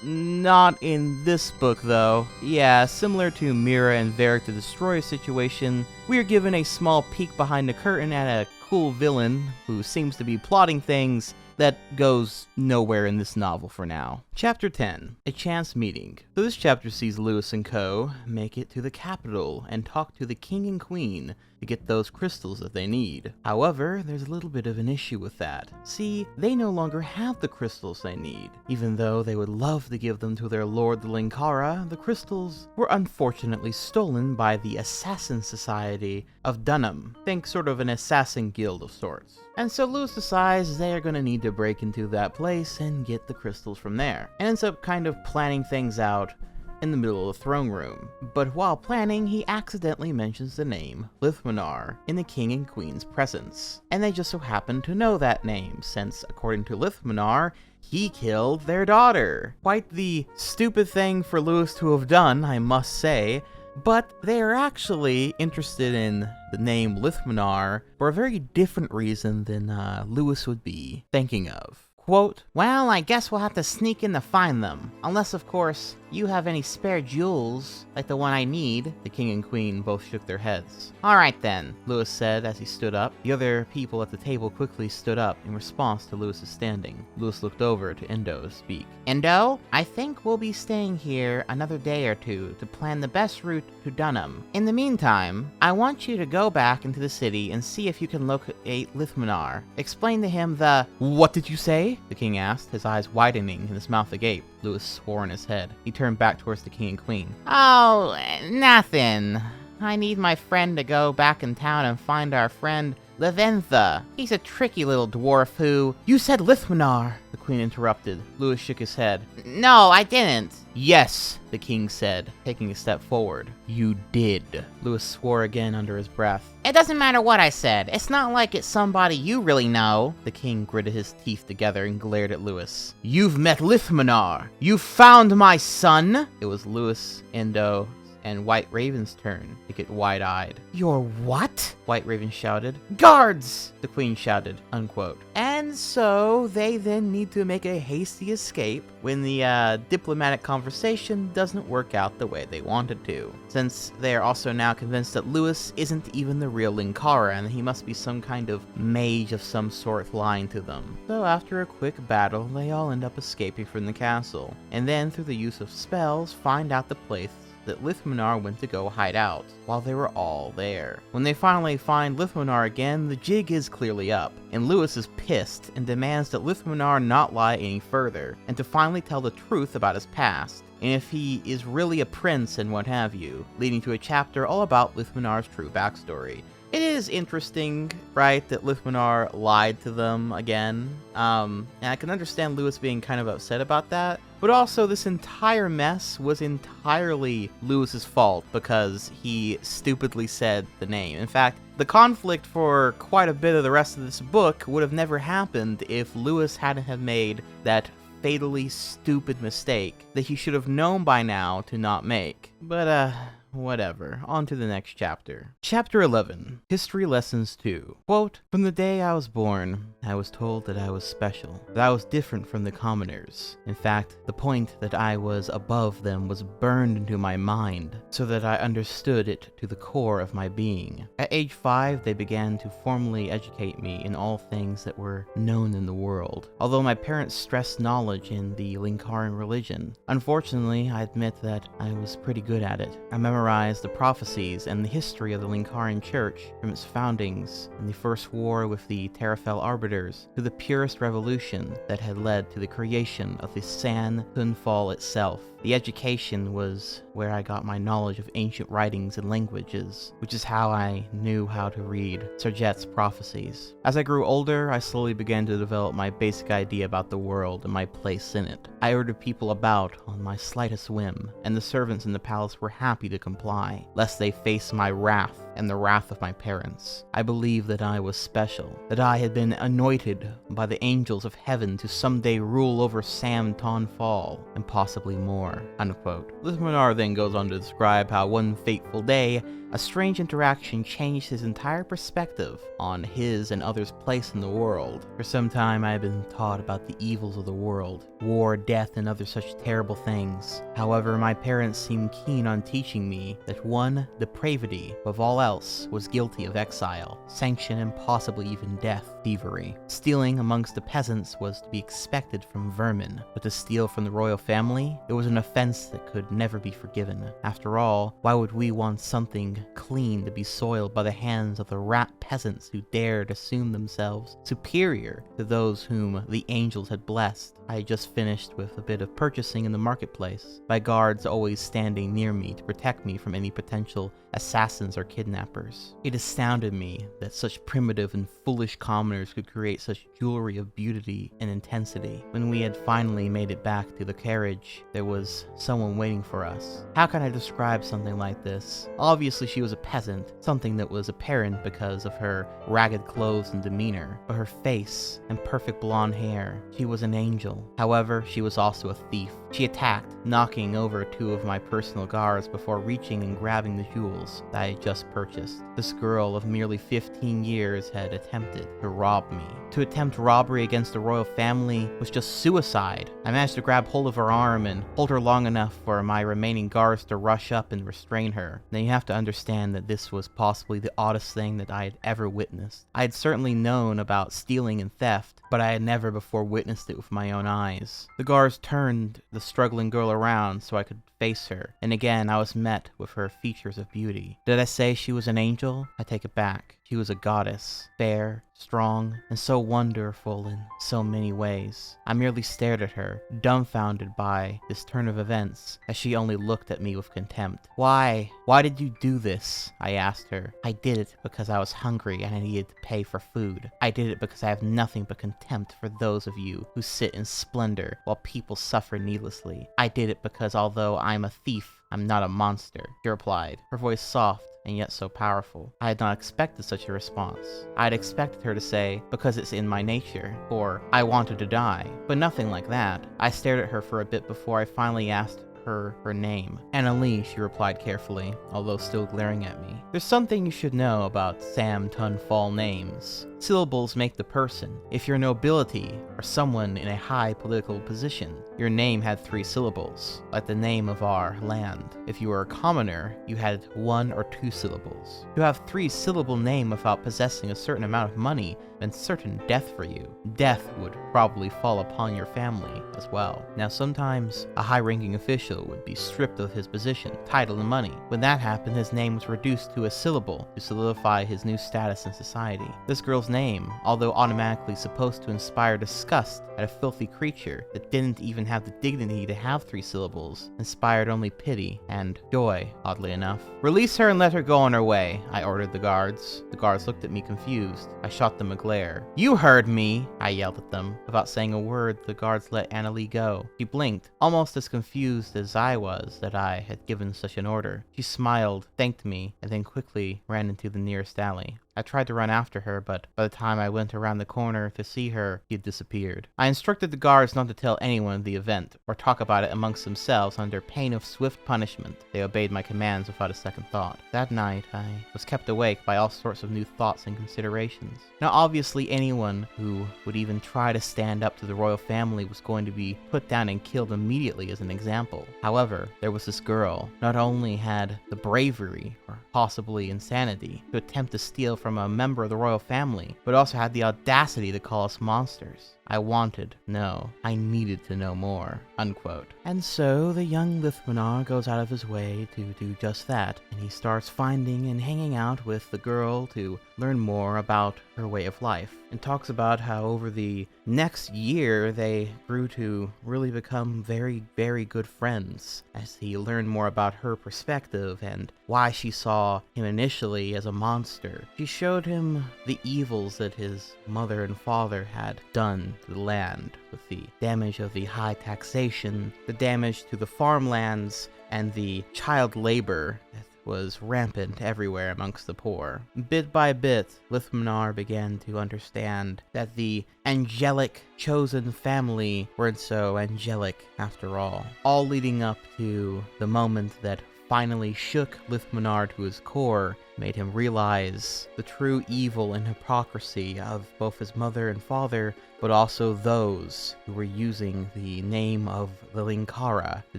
Speaker 1: Not in this book, though. Yeah, similar to Mira and Varric the Destroyer situation, we are given a small peek behind the curtain at a cool villain who seems to be plotting things that goes nowhere in this novel for now. Chapter 10, A Chance Meeting. So this chapter sees Lewis and co. make it to the capital and talk to the king and queen to get those crystals that they need. However, there's a little bit of an issue with that. See, they no longer have the crystals they need. Even though they would love to give them to their lord the Linkara, the crystals were unfortunately stolen by the Assassin Society of Dunham. Think sort of an assassin guild of sorts. And so Lewis decides they are going to need to break into that place and get the crystals from there, and ends up kind of planning things out in the middle of the throne room. But while planning, he accidentally mentions the name Lithmanar in the king and queen's presence. And they just so happen to know that name, since according to Lithmanar, he killed their daughter. Quite the stupid thing for Lewis to have done, I must say, but they are actually interested in the name Lithmanar for a very different reason than Lewis would be thinking of. Quote,
Speaker 4: Well, I guess we'll have to sneak in to find them. Unless, of course, you have any spare jewels, like the one I need.
Speaker 1: The king and queen both shook their heads.
Speaker 4: Alright then,
Speaker 1: Lewis said as he stood up. The other people at the table quickly stood up in response to Lewis's standing. Lewis looked over to Endo to speak.
Speaker 4: Endo, I think we'll be staying here another day or two to plan the best route to Dunham. In the meantime, I want you to go back into the city and see if you can locate Lithmanar. Explain to him the—
Speaker 1: What did you say? The king asked, his eyes widening and his mouth agape. Lewis swore in his head. He turned back towards the king and queen.
Speaker 4: Oh, nothing. I need my friend to go back in town and find our friend Leventha. He's a tricky little dwarf who—
Speaker 1: You said Lithmanar, the queen interrupted. Lewis shook his head.
Speaker 4: No, I didn't.
Speaker 1: Yes, the king said, taking a step forward. You did. Lewis swore again under his breath.
Speaker 4: It doesn't matter what I said. It's not like it's somebody you really know.
Speaker 1: The king gritted his teeth together and glared at Lewis. You've met Lithmanar. You found my son. It was Lewis, Endo, and White Raven's turn to get wide-eyed.
Speaker 4: Your what?
Speaker 1: White Raven shouted.
Speaker 4: Guards!
Speaker 1: The queen shouted, unquote. And so they then need to make a hasty escape when the diplomatic conversation doesn't work out the way they wanted to. Since they are also now convinced that Lewis isn't even the real Linkara and he must be some kind of mage of some sort lying to them. So after a quick battle, they all end up escaping from the castle, and then through the use of spells find out the place that Lithmanar went to go hide out while they were all there. When they finally find Lithmanar again, the jig is clearly up, and Lewis is pissed and demands that Lithmanar not lie any further, and to finally tell the truth about his past, and if he is really a prince and what have you, leading to a chapter all about Lithmanar's true backstory. It is interesting, right, that Lithmanar lied to them again, and I can understand Lewis being kind of upset about that, but also this entire mess was entirely Lewis's fault because he stupidly said the name. In fact, the conflict for quite a bit of the rest of this book would have never happened if Lewis hadn't have made that fatally stupid mistake that he should have known by now to not make. But, whatever. On to the next chapter. Chapter 11. History Lessons 2. Quote, From the day I was born, I was told that I was special, that I was different from the commoners. In fact, the point that I was above them was burned into my mind, so that I understood it to the core of my being. At age 5, they began to formally educate me in all things that were known in the world, although my parents stressed knowledge in the Linkaran religion. Unfortunately, I admit that I was pretty good at it. I memorized the prophecies and the history of the Linkaran Church from its foundings in the First War with the Terrafell Arbiters to the purest revolution that had led to the creation of the San Tunfall itself. The education was where I got my knowledge of ancient writings and languages, which is how I knew how to read Serjet's prophecies. As I grew older, I slowly began to develop my basic idea about the world and my place in it. I ordered people about on my slightest whim, and the servants in the palace were happy to comply, lest they face my wrath and the wrath of my parents. I believed that I was special, that I had been anointed by the angels of heaven to someday rule over Sam Tonfall, and possibly more, unquote. Lithmanar then goes on to describe how one fateful day, a strange interaction changed his entire perspective on his and others' place in the world. For some time I had been taught about the evils of the world, war, death, and other such terrible things. However, my parents seemed keen on teaching me that one, depravity, above all else, was guilty of exile, sanction, and possibly even death, thievery. Stealing amongst the peasants was to be expected from vermin, but to steal from the royal family, it was an offense that could never be forgiven. After all, why would we want something clean to be soiled by the hands of the rat peasants who dared assume themselves superior to those whom the angels had blessed? I had just finished with a bit of purchasing in the marketplace, by guards always standing near me to protect me from any potential assassins or kidnappers. It astounded me that such primitive and foolish commoners could create such jewelry of beauty and intensity. When we had finally made it back to the carriage, there was someone waiting for us. How can I describe something like this? Obviously she was a peasant, something that was apparent because of her ragged clothes and demeanor, but her face and perfect blonde hair, she was an angel. However, she was also a thief. She attacked, knocking over two of my personal guards before reaching and grabbing the jewels that I had just purchased. This girl of merely 15 years had attempted to rob me. To attempt robbery against the royal family was just suicide. I managed to grab hold of her arm and hold her long enough for my remaining guards to rush up and restrain her. Now you have to understand that this was possibly the oddest thing that I had ever witnessed. I had certainly known about stealing and theft, but I had never before witnessed it with my own eyes. The guards turned the struggling girl around so I could face her, and again I was met with her features of beauty. Did I say she was an angel? I take it back. She was a goddess, fair, strong, and so wonderful in so many ways. I merely stared at her, dumbfounded by this turn of events, as she only looked at me with contempt. Why did you do this? I asked her. I did it because I was hungry and I needed to pay for food. I did it because I have nothing but contempt for those of you who sit in splendor while people suffer needlessly. I did it because although I'm a thief, I'm not a monster, she replied, her voice soft and yet so powerful. I had not expected such a response. I had expected her to say, because it's in my nature, or I wanted to die, but nothing like that. I stared at her for a bit before I finally asked her name. Annalie, she replied carefully, although still glaring at me. There's something you should know about Sam Tonfall names. Syllables make the person. If you're nobility, or someone in a high political position, your name had 3 syllables, like the name of our land. If you were a commoner, you had 1 or 2 syllables. To have 3-syllable name without possessing a certain amount of money meant certain death for you. Death would probably fall upon your family as well. Now sometimes, a high-ranking official would be stripped of his position, title, and money. When that happened, his name was reduced to a syllable to solidify his new status in society. This girl's name, although automatically supposed to inspire disgust at a filthy creature that didn't even have the dignity to have 3 syllables, inspired only pity and joy, oddly enough. Release her and let her go on her way, I ordered the guards. The guards looked at me confused. I shot them a glare. You heard me, I yelled at them. Without saying a word, the guards let Annalie go. She blinked, almost as confused as I was that I had given such an order. She smiled, thanked me, and then quickly ran into the nearest alley. I tried to run after her, but by the time I went around the corner to see her, she had disappeared. I instructed the guards not to tell anyone of the event, or talk about it amongst themselves under pain of swift punishment. They obeyed my commands without a second thought. That night, I was kept awake by all sorts of new thoughts and considerations. Now obviously anyone who would even try to stand up to the royal family was going to be put down and killed immediately as an example. However, there was this girl, not only had the bravery, or possibly insanity, to attempt to steal from a member of the royal family, but also had the audacity to call us monsters. I wanted, no, I needed to know more, unquote. And so the young Lithmanar goes out of his way to do just that, and he starts finding and hanging out with the girl to learn more about her way of life, and talks about how over the next year they grew to really become very, very good friends, as he learned more about her perspective and why she saw him initially as a monster. She showed him the evils that his mother and father had done to the land, with the damage of the high taxation, the damage to the farmlands, and the child labor that was rampant everywhere amongst the poor. Bit by bit, Lithmanar began to understand that the angelic chosen family weren't so angelic after all leading up to the moment that finally shook Lithmanar to his core, made him realize the true evil and hypocrisy of both his mother and father, but also those who were using the name of the Linkara to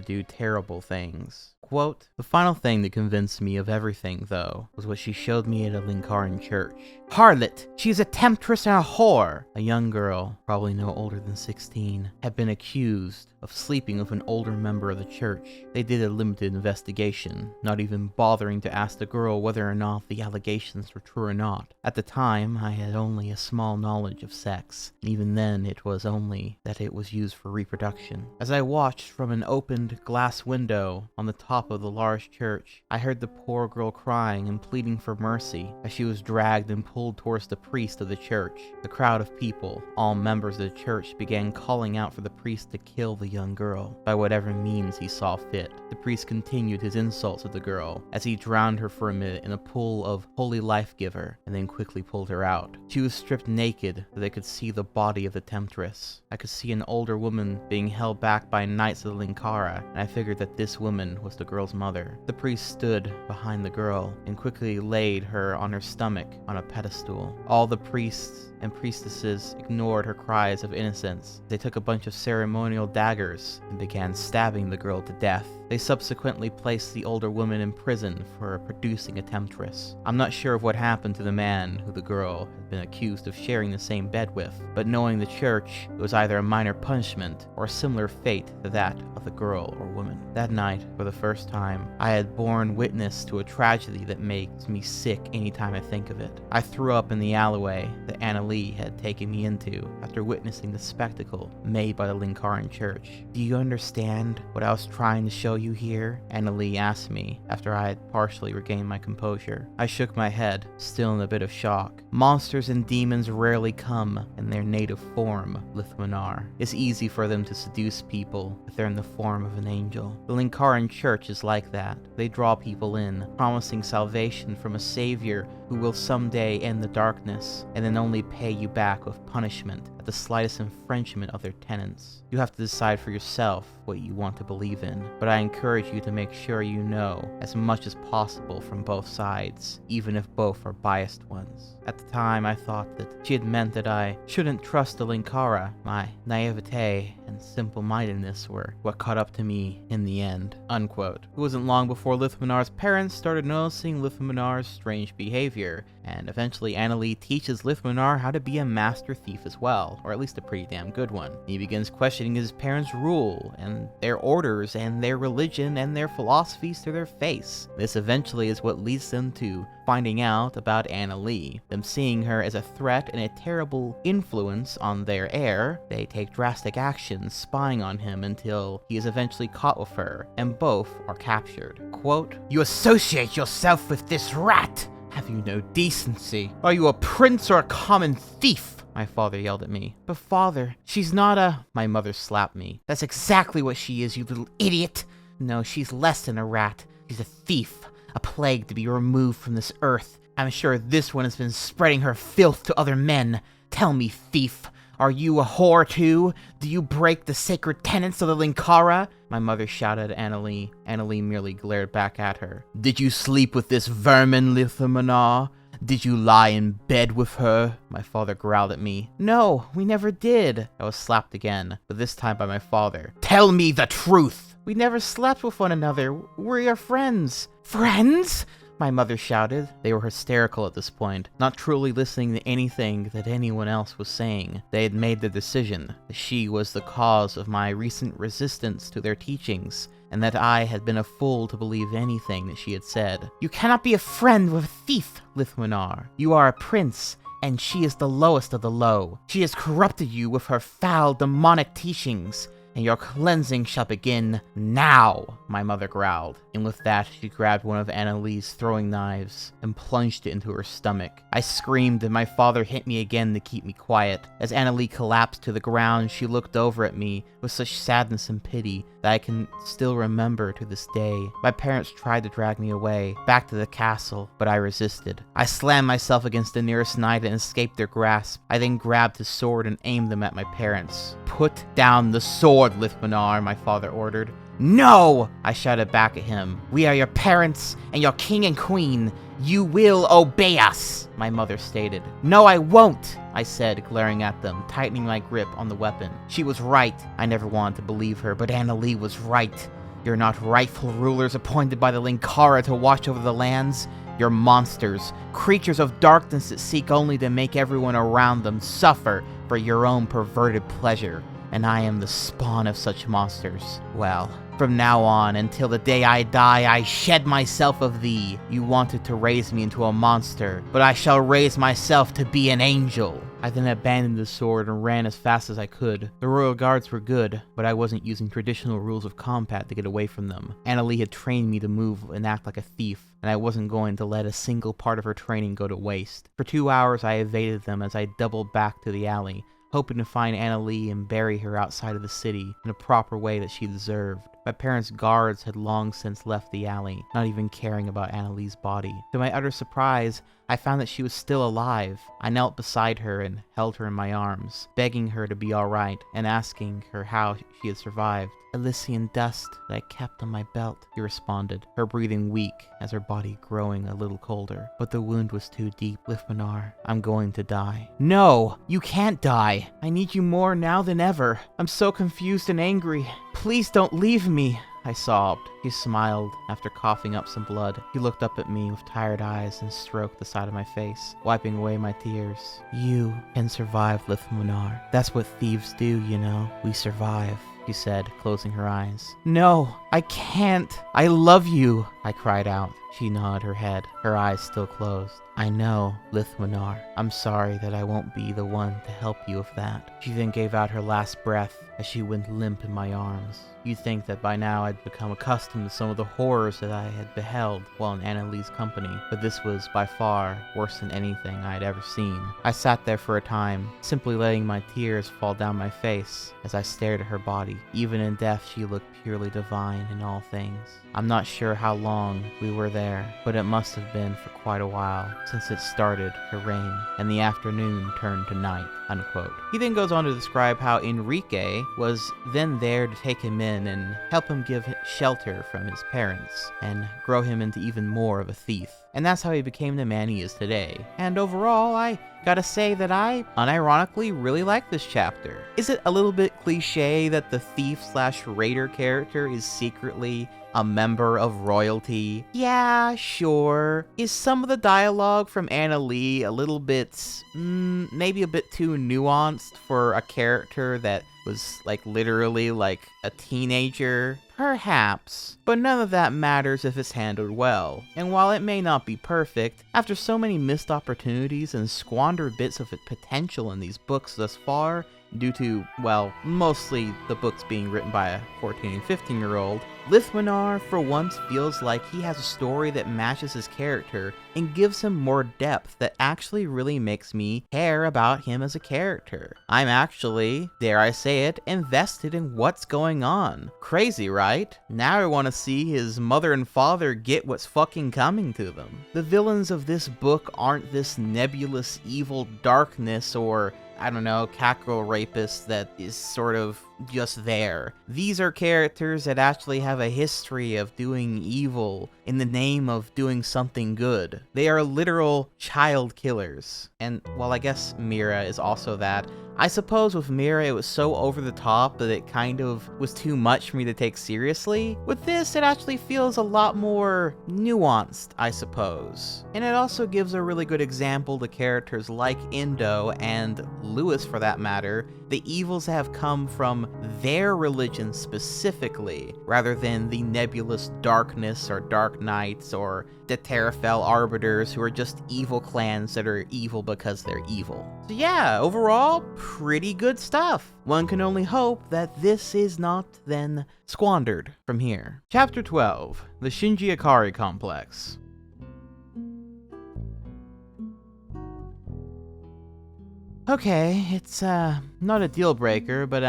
Speaker 1: do terrible things. Quote, "The final thing that convinced me of everything, though, was what she showed me at a Linkaran church. Harlot! She is a temptress and a whore!" A young girl, probably no older than 16, had been accused of sleeping with an older member of the church. They did a limited investigation, not even bothering to ask the girl whether or not the allegations were true or not. At the time, I had only a small knowledge of sex, and even then it was only that it was used for reproduction. As I watched from an opened glass window on the top of the large church, I heard the poor girl crying and pleading for mercy as she was dragged and pulled towards the priest of the church. The crowd of people, all members of the church, began calling out for the priest to kill the young girl by whatever means he saw fit. The priest continued his insults of the girl as he drowned her for a minute in a pool of holy life-giver and then quickly pulled her out. She was stripped naked so they could see the body of the temptress. I could see an older woman being held back by knights of the Linkara, and I figured that this woman was the girl's mother. The priest stood behind the girl and quickly laid her on her stomach on a pedestal. All the priests and priestesses ignored her cries of innocence. They took a bunch of ceremonial daggers and began stabbing the girl to death. They subsequently placed the older woman in prison for producing a temptress. I'm not sure of what happened to the man who the girl had been accused of sharing the same bed with, but knowing the church, it was either a minor punishment or a similar fate to that of the girl or woman. That night, for the first time, I had borne witness to a tragedy that makes me sick anytime I think of it. I threw up in the alleyway that Anna Lee had taken me into after witnessing the spectacle made by the Linkaran church. "Do you understand what I was trying to show you here?" Anna Lee asked me after I had partially regained my composure. I shook my head, still in a bit of shock. "Monsters and demons rarely come in their native form, Lithmanar. It's easy for them to seduce people if they're in the form of an angel. The Linkaran church is like that. They draw people in, promising salvation from a savior who will someday end the darkness, and then only pay you back with punishment at the slightest infringement of their tenets. You have to decide for yourself what you want to believe in, but I encourage you to make sure you know as much as possible from both sides, even if both are biased ones." At the time, I thought that she had meant that I shouldn't trust the Linkara. My naivete and simple-mindedness were what caught up to me in the end. Unquote. It wasn't long before Lithmanar's parents started noticing Lithmanar's strange behavior, and eventually Anna Lee teaches Lithmanar how to be a master thief as well, or at least a pretty damn good one. He begins questioning his parents' rule, and their orders, and their religion, and their philosophies to their face. This eventually is what leads them to finding out about Anna Lee, them seeing her as a threat and a terrible influence on their heir. They take drastic actions, spying on him until he is eventually caught with her, and both are captured. Quote, "You associate yourself with this rat! Have you no decency? Are you a prince or a common thief?" My father yelled at me. "But father, she's not a..." My mother slapped me. "That's exactly what she is, you little idiot! No, she's less than a rat. She's a thief, a plague to be removed from this earth. I'm sure this one has been spreading her filth to other men. Tell me, thief, are you a whore too? Do you break the sacred tenets of the Linkara?" My mother shouted at Anna Lee. Anna Lee merely glared back at her. "Did you sleep with this vermin, Lithmanar? Did you lie in bed with her?" My father growled at me. "No, we never did." I was slapped again, but this time by my father. "Tell me the truth!" "We never slept with one another. We're your friends." "Friends?" my mother shouted. They were hysterical at this point, not truly listening to anything that anyone else was saying. They had made the decision that she was the cause of my recent resistance to their teachings, and that I had been a fool to believe anything that she had said. "You cannot be a friend with a thief, Lithmanar. You are a prince, and she is the lowest of the low. She has corrupted you with her foul, demonic teachings,
Speaker 3: and your cleansing shall begin now, my mother growled. And with that, she grabbed one of Annalee's throwing knives and plunged it into her stomach. I screamed, and my father hit me again to keep me quiet. As Annalee collapsed to the ground, she looked over at me with such sadness and pity that I can still remember to this day. My parents tried to drag me away, back to the castle, but I resisted. I slammed myself against the nearest knight and escaped their grasp. I then grabbed his sword and aimed them at my parents. "Put down the sword, Lithmanar," my father ordered. "No!" I shouted back at him. "We are your parents and your king and queen. You will obey us," my mother stated. "No, I won't," I said, glaring at them, tightening my grip on the weapon. She was right. I never wanted to believe her, but Annalee was right. You're not rightful rulers appointed by the Linkara to watch over the lands. You're monsters, creatures of darkness that seek only to make everyone around them suffer for your own perverted pleasure. And I am the spawn of such monsters. Well, from now on, until the day I die, I shed myself of thee. You wanted to raise me into a monster, but I shall raise myself to be an angel. I then abandoned the sword and ran as fast as I could. The royal guards were good, but I wasn't using traditional rules of combat to get away from them. Annalee had trained me to move and act like a thief, and I wasn't going to let a single part of her training go to waste. For 2 hours I evaded them as I doubled back to the alley, hoping to find Annalee and bury her outside of the city in a proper way that she deserved. My parents' guards had long since left the alley, not even caring about Annalee's body. To my utter surprise, I found that she was still alive. I knelt beside her and held her in my arms, begging her to be alright and asking her how she had survived. "Elysian dust that I kept on my belt," she responded, her breathing weak as her body growing a little colder. "But the wound was too deep, Lithmanar. I'm going to die." "No, you can't die. I need you more now than ever. I'm so confused and angry. Please don't leave me," I sobbed. He smiled after coughing up some blood. He looked up at me with tired eyes and stroked the side of my face, wiping away my tears. "You can survive, Lithmanar. That's what thieves do, you know. We survive," she said, closing her eyes. "No, I can't. I love you," I cried out. She nodded her head, her eyes still closed. "I know, Lithmanar. I'm sorry that I won't be the one to help you with that." She then gave out her last breath as she went limp in my arms. You'd think that by now I'd become accustomed to some of the horrors that I had beheld while in Annalee's company, but this was by far worse than anything I had ever seen. I sat there for a time, simply letting my tears fall down my face as I stared at her body. Even in death, she looked purely divine in all things. I'm not sure how long we were there, but it must have been for quite a while, since it started to rain, and the afternoon turned to night, unquote. He then goes on to describe how Enrique was then there to take him in and help him give shelter from his parents, and grow him into even more of a thief. And that's how he became the man he is today. And overall, I gotta say that I unironically really like this chapter. Is it a little bit cliche that the thief/raider character is secretly a member of royalty? Yeah, sure. Is some of the dialogue from Annalee a little bit, maybe a bit too nuanced for a character that was literally like a teenager? Perhaps, but none of that matters if it's handled well. And while it may not be perfect, after so many missed opportunities and squandered bits of potential in these books thus far, due to, well, mostly the books being written by a 14 and 15-year-old, Lithmanar for once feels like he has a story that matches his character and gives him more depth that actually really makes me care about him as a character. I'm actually, dare I say it, invested in what's going on. Crazy, right? Now I want to see his mother and father get what's fucking coming to them. The villains of this book aren't this nebulous evil darkness or, I don't know, cackerel rapist that is sort of just there. These are characters that actually have a history of doing evil in the name of doing something good. They are literal child killers. And while I guess Mira is also that, I suppose with Mira it was so over the top that it kind of was too much for me to take seriously. With this, it actually feels a lot more nuanced, I suppose. And it also gives a really good example to characters like Indo and Lewis for that matter,
Speaker 1: the evils have come from their religion specifically, rather than the nebulous darkness or dark knights or the Terrafell arbiters who are just evil clans that are evil because they're evil. So yeah, overall, pretty good stuff. One can only hope that this is not then squandered from here. Chapter 12, the Shinji Ikari Complex. Okay, it's not a deal breaker, but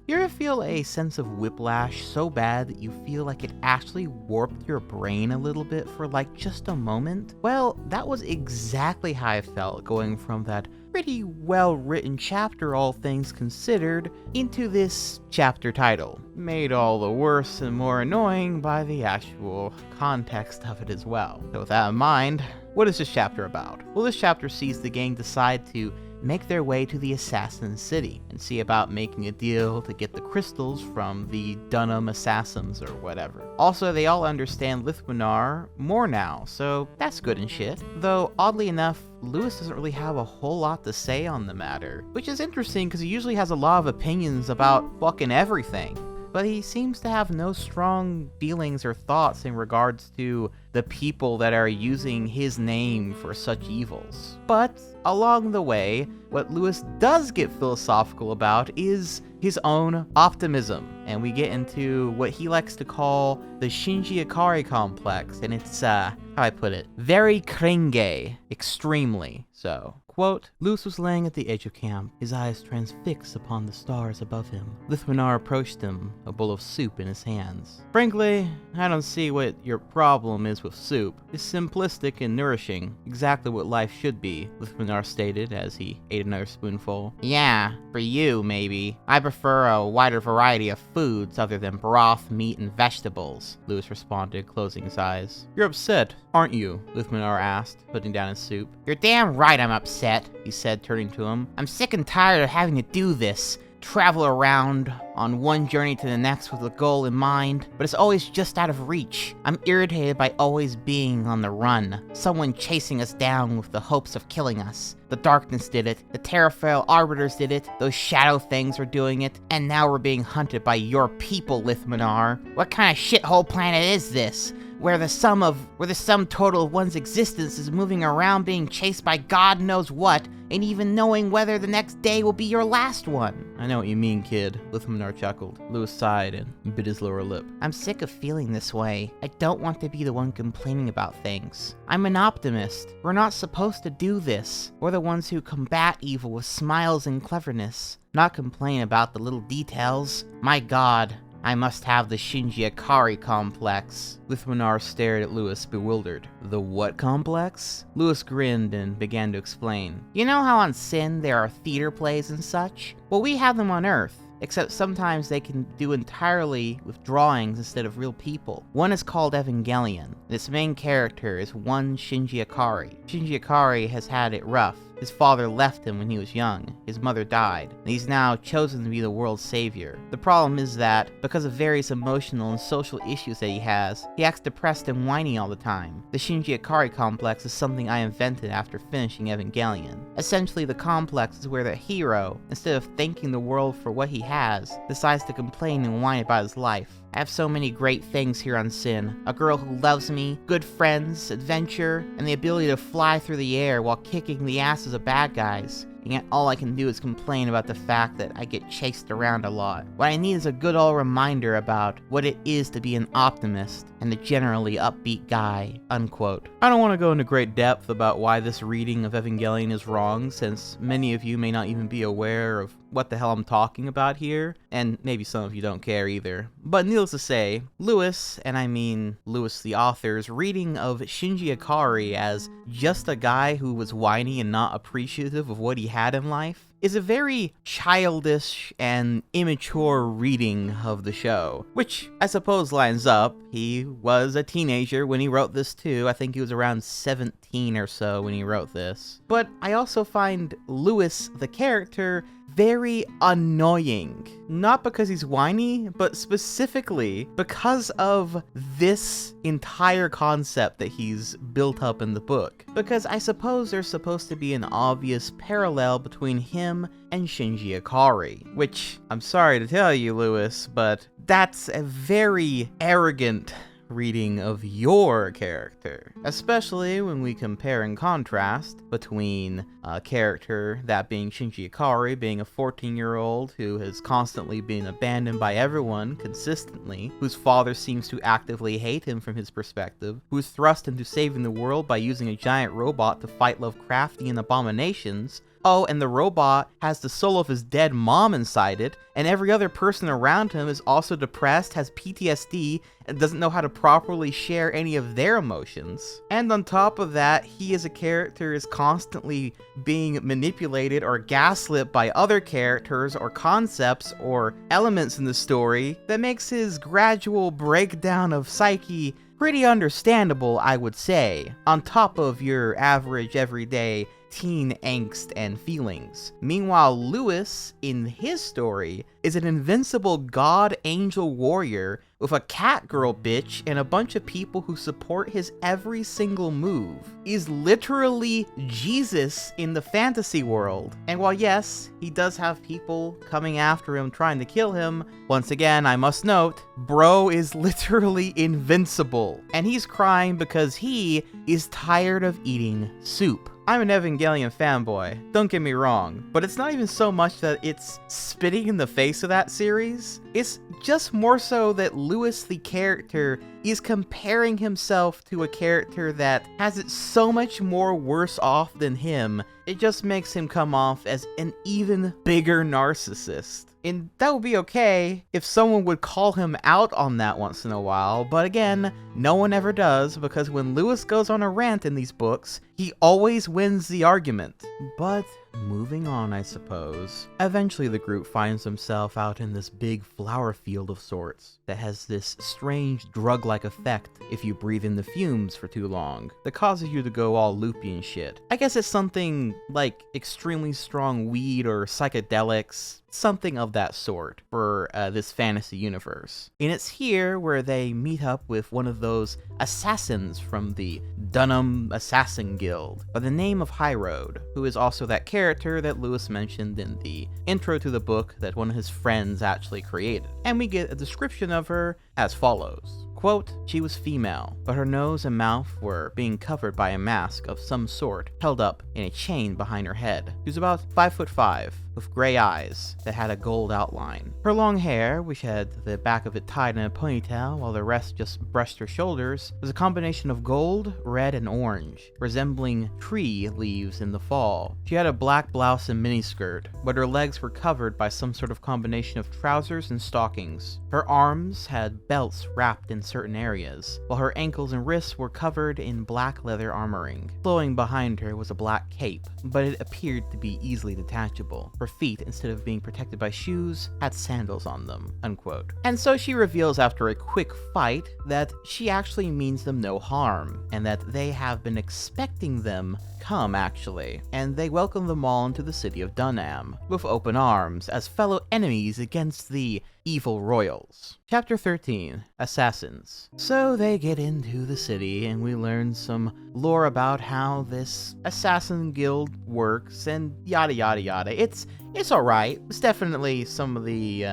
Speaker 1: you ever feel a sense of whiplash so bad that you feel like it actually warped your brain a little bit for like just a moment? Well, that was exactly how I felt going from that pretty well-written chapter, all things considered, into this chapter title. Made all the worse and more annoying by the actual context of it as well. So with that in mind, what is this chapter about? Well, this chapter sees the gang decide to make their way to the Assassin City and see about making a deal to get the crystals from the Dunham Assassins or whatever. Also, they all understand Lithwinar more now, so that's good and shit. Though, oddly enough, Lewis doesn't really have a whole lot to say on the matter, which is interesting because he usually has a lot of opinions about fucking everything. But he seems to have no strong feelings or thoughts in regards to the people that are using his name for such evils. But along the way, what Lewis does get philosophical about is his own optimism, and we get into what he likes to call the Shinji Ikari complex, and it's, how I put it, very cringe, extremely so. Quote, Lewis was laying at the edge of camp, his eyes transfixed upon the stars above him. Lithwinar approached him, a bowl of soup in his hands. Frankly, I don't see what your problem is with soup. It's simplistic and nourishing, exactly what life should be, Lithwinar stated as he ate another spoonful.
Speaker 4: Yeah, for you, maybe. I prefer a wider variety of foods other than broth, meat, and vegetables, Lewis responded, closing his eyes.
Speaker 1: You're upset, aren't you? Lithwinar asked, putting down his soup.
Speaker 4: You're damn right I'm upset, he said, turning to him. I'm sick and tired of having to do this. Travel around on one journey to the next with a goal in mind, but it's always just out of reach. I'm irritated by always being on the run. Someone chasing us down with the hopes of killing us. The darkness did it, the Terrafell arbiters did it, those shadow things are doing it, and now we're being hunted by your people, Lithwinar. What kind of shithole planet is this? Where the sum total of one's existence is moving around being chased by God knows what, and even knowing whether the next day will be your last one.
Speaker 1: I know what you mean, kid, Lithwinar chuckled. Lewis sighed and bit his lower lip.
Speaker 4: I'm sick of feeling this way. I don't want to be the one complaining about things. I'm an optimist. We're not supposed to do this. We're the ones who combat evil with smiles and cleverness, not complain about the little details. My God, I must have the Shinji Ikari complex.
Speaker 1: Lithwinar stared at Lewis, bewildered. The what complex? Lewis grinned and began to explain.
Speaker 4: You know how on Sin there are theater plays and such? Well, we have them on Earth. Except sometimes they can do entirely with drawings instead of real people. One is called Evangelion. Its main character is one Shinji Ikari. Shinji Ikari has had it rough. His father left him when he was young, his mother died, and he's now chosen to be the world's savior. The problem is that, because of various emotional and social issues that he acts depressed and whiny all the time. The Shinji Ikari complex is something I invented after finishing Evangelion. Essentially, the complex is where the hero, instead of thanking the world for what he has, decides to complain and whine about his life. I have so many great things here on Sin. A girl who loves me, good friends, adventure, and the ability to fly through the air while kicking the asses of bad guys. And yet all I can do is complain about the fact that I get chased around a lot. What I need is a good old reminder about what it is to be an optimist and a generally upbeat guy, unquote.
Speaker 1: I don't want to go into great depth about why this reading of Evangelion is wrong, since many of you may not even be aware of what the hell I'm talking about here, and maybe some of you don't care either. But needless to say, Lewis, and I mean Lewis the author's reading of Shinji Ikari as just a guy who was whiny and not appreciative of what he had in life, is a very childish and immature reading of the show, which I suppose lines up. He was a teenager when he wrote this too. I think he was around 17 or so when he wrote this. But I also find Lewis, the character, very annoying. Not because he's whiny, but specifically because of this entire concept that he's built up in the book. Because I suppose there's supposed to be an obvious parallel between him him and Shinji Ikari, which, I'm sorry to tell you, Lewis, but that's a very arrogant reading of your character, especially when we compare and contrast between a character, that being Shinji Ikari, being a 14-year-old who has constantly been abandoned by everyone consistently, whose father seems to actively hate him from his perspective, who's thrust into saving the world by using a giant robot to fight Lovecraftian abominations. Oh, and the robot has the soul of his dead mom inside it, and every other person around him is also depressed, has PTSD, and doesn't know how to properly share any of their emotions. And on top of that, he as a character is constantly being manipulated or gaslit by other characters or concepts or elements in the story that makes his gradual breakdown of psyche pretty understandable, I would say, on top of your average everyday teen angst and feelings. Meanwhile, Lewis, in his story, is an invincible god angel warrior with a cat girl bitch and a bunch of people who support his every single move. He's literally Jesus in the fantasy world. And while yes, he does have people coming after him trying to kill him, once again, I must note, bro is literally invincible. And he's crying because he is tired of eating soup. I'm an Evangelion fanboy, don't get me wrong, but it's not even so much that it's spitting in the face of that series, it's just more so that Lewis the character is comparing himself to a character that has it so much more worse off than him. It just makes him come off as an even bigger narcissist. And that would be okay if someone would call him out on that once in a while, but again, no one ever does, because when Lewis goes on a rant in these books, he always wins the argument. But moving on, I suppose. Eventually the group finds himself out in this big flower field of sorts that has this strange drug-like effect if you breathe in the fumes for too long that causes you to go all loopy and shit. I guess it's something like extremely strong weed or psychedelics, something of that sort for this fantasy universe. And it's here where they meet up with one of those assassins from the Dunham Assassin Guild by the name of High Road, who is also that character that Lewis mentioned in the intro to the book that one of his friends actually created. And we get a description of her as follows. Quote, she was female, but her nose and mouth were being covered by a mask of some sort held up in a chain behind her head. She was about 5'5", with gray eyes that had a gold outline. Her long hair, which had the back of it tied in a ponytail while the rest just brushed her shoulders, was a combination of gold, red, and orange, resembling tree leaves in the fall. She had a black blouse and miniskirt, but her legs were covered by some sort of combination of trousers and stockings. Her arms had belts wrapped in certain areas, while her ankles and wrists were covered in black leather armoring. Flowing behind her was a black cape, but it appeared to be easily detachable. Her feet, instead of being protected by shoes, had sandals on them, unquote. And so she reveals after a quick fight that she actually means them no harm, and that they have been expecting them come, actually, and they welcome them all into the city of Dunham with open arms as fellow enemies against the evil royals. Chapter 13, Assassins. So they get into the city and we learn some lore about how this assassin guild works and yada yada yada. It's alright. It's definitely some of the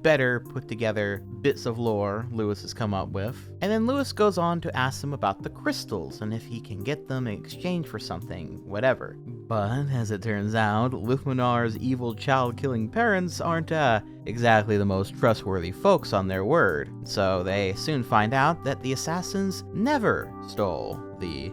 Speaker 1: better put together bits of lore Lewis has come up with. And then Lewis goes on to ask him about the crystals and if he can get them in exchange for something, whatever. But as it turns out, Luminar's evil child-killing parents aren't exactly the most trustworthy folks on their word. So they soon find out that the assassins never stole the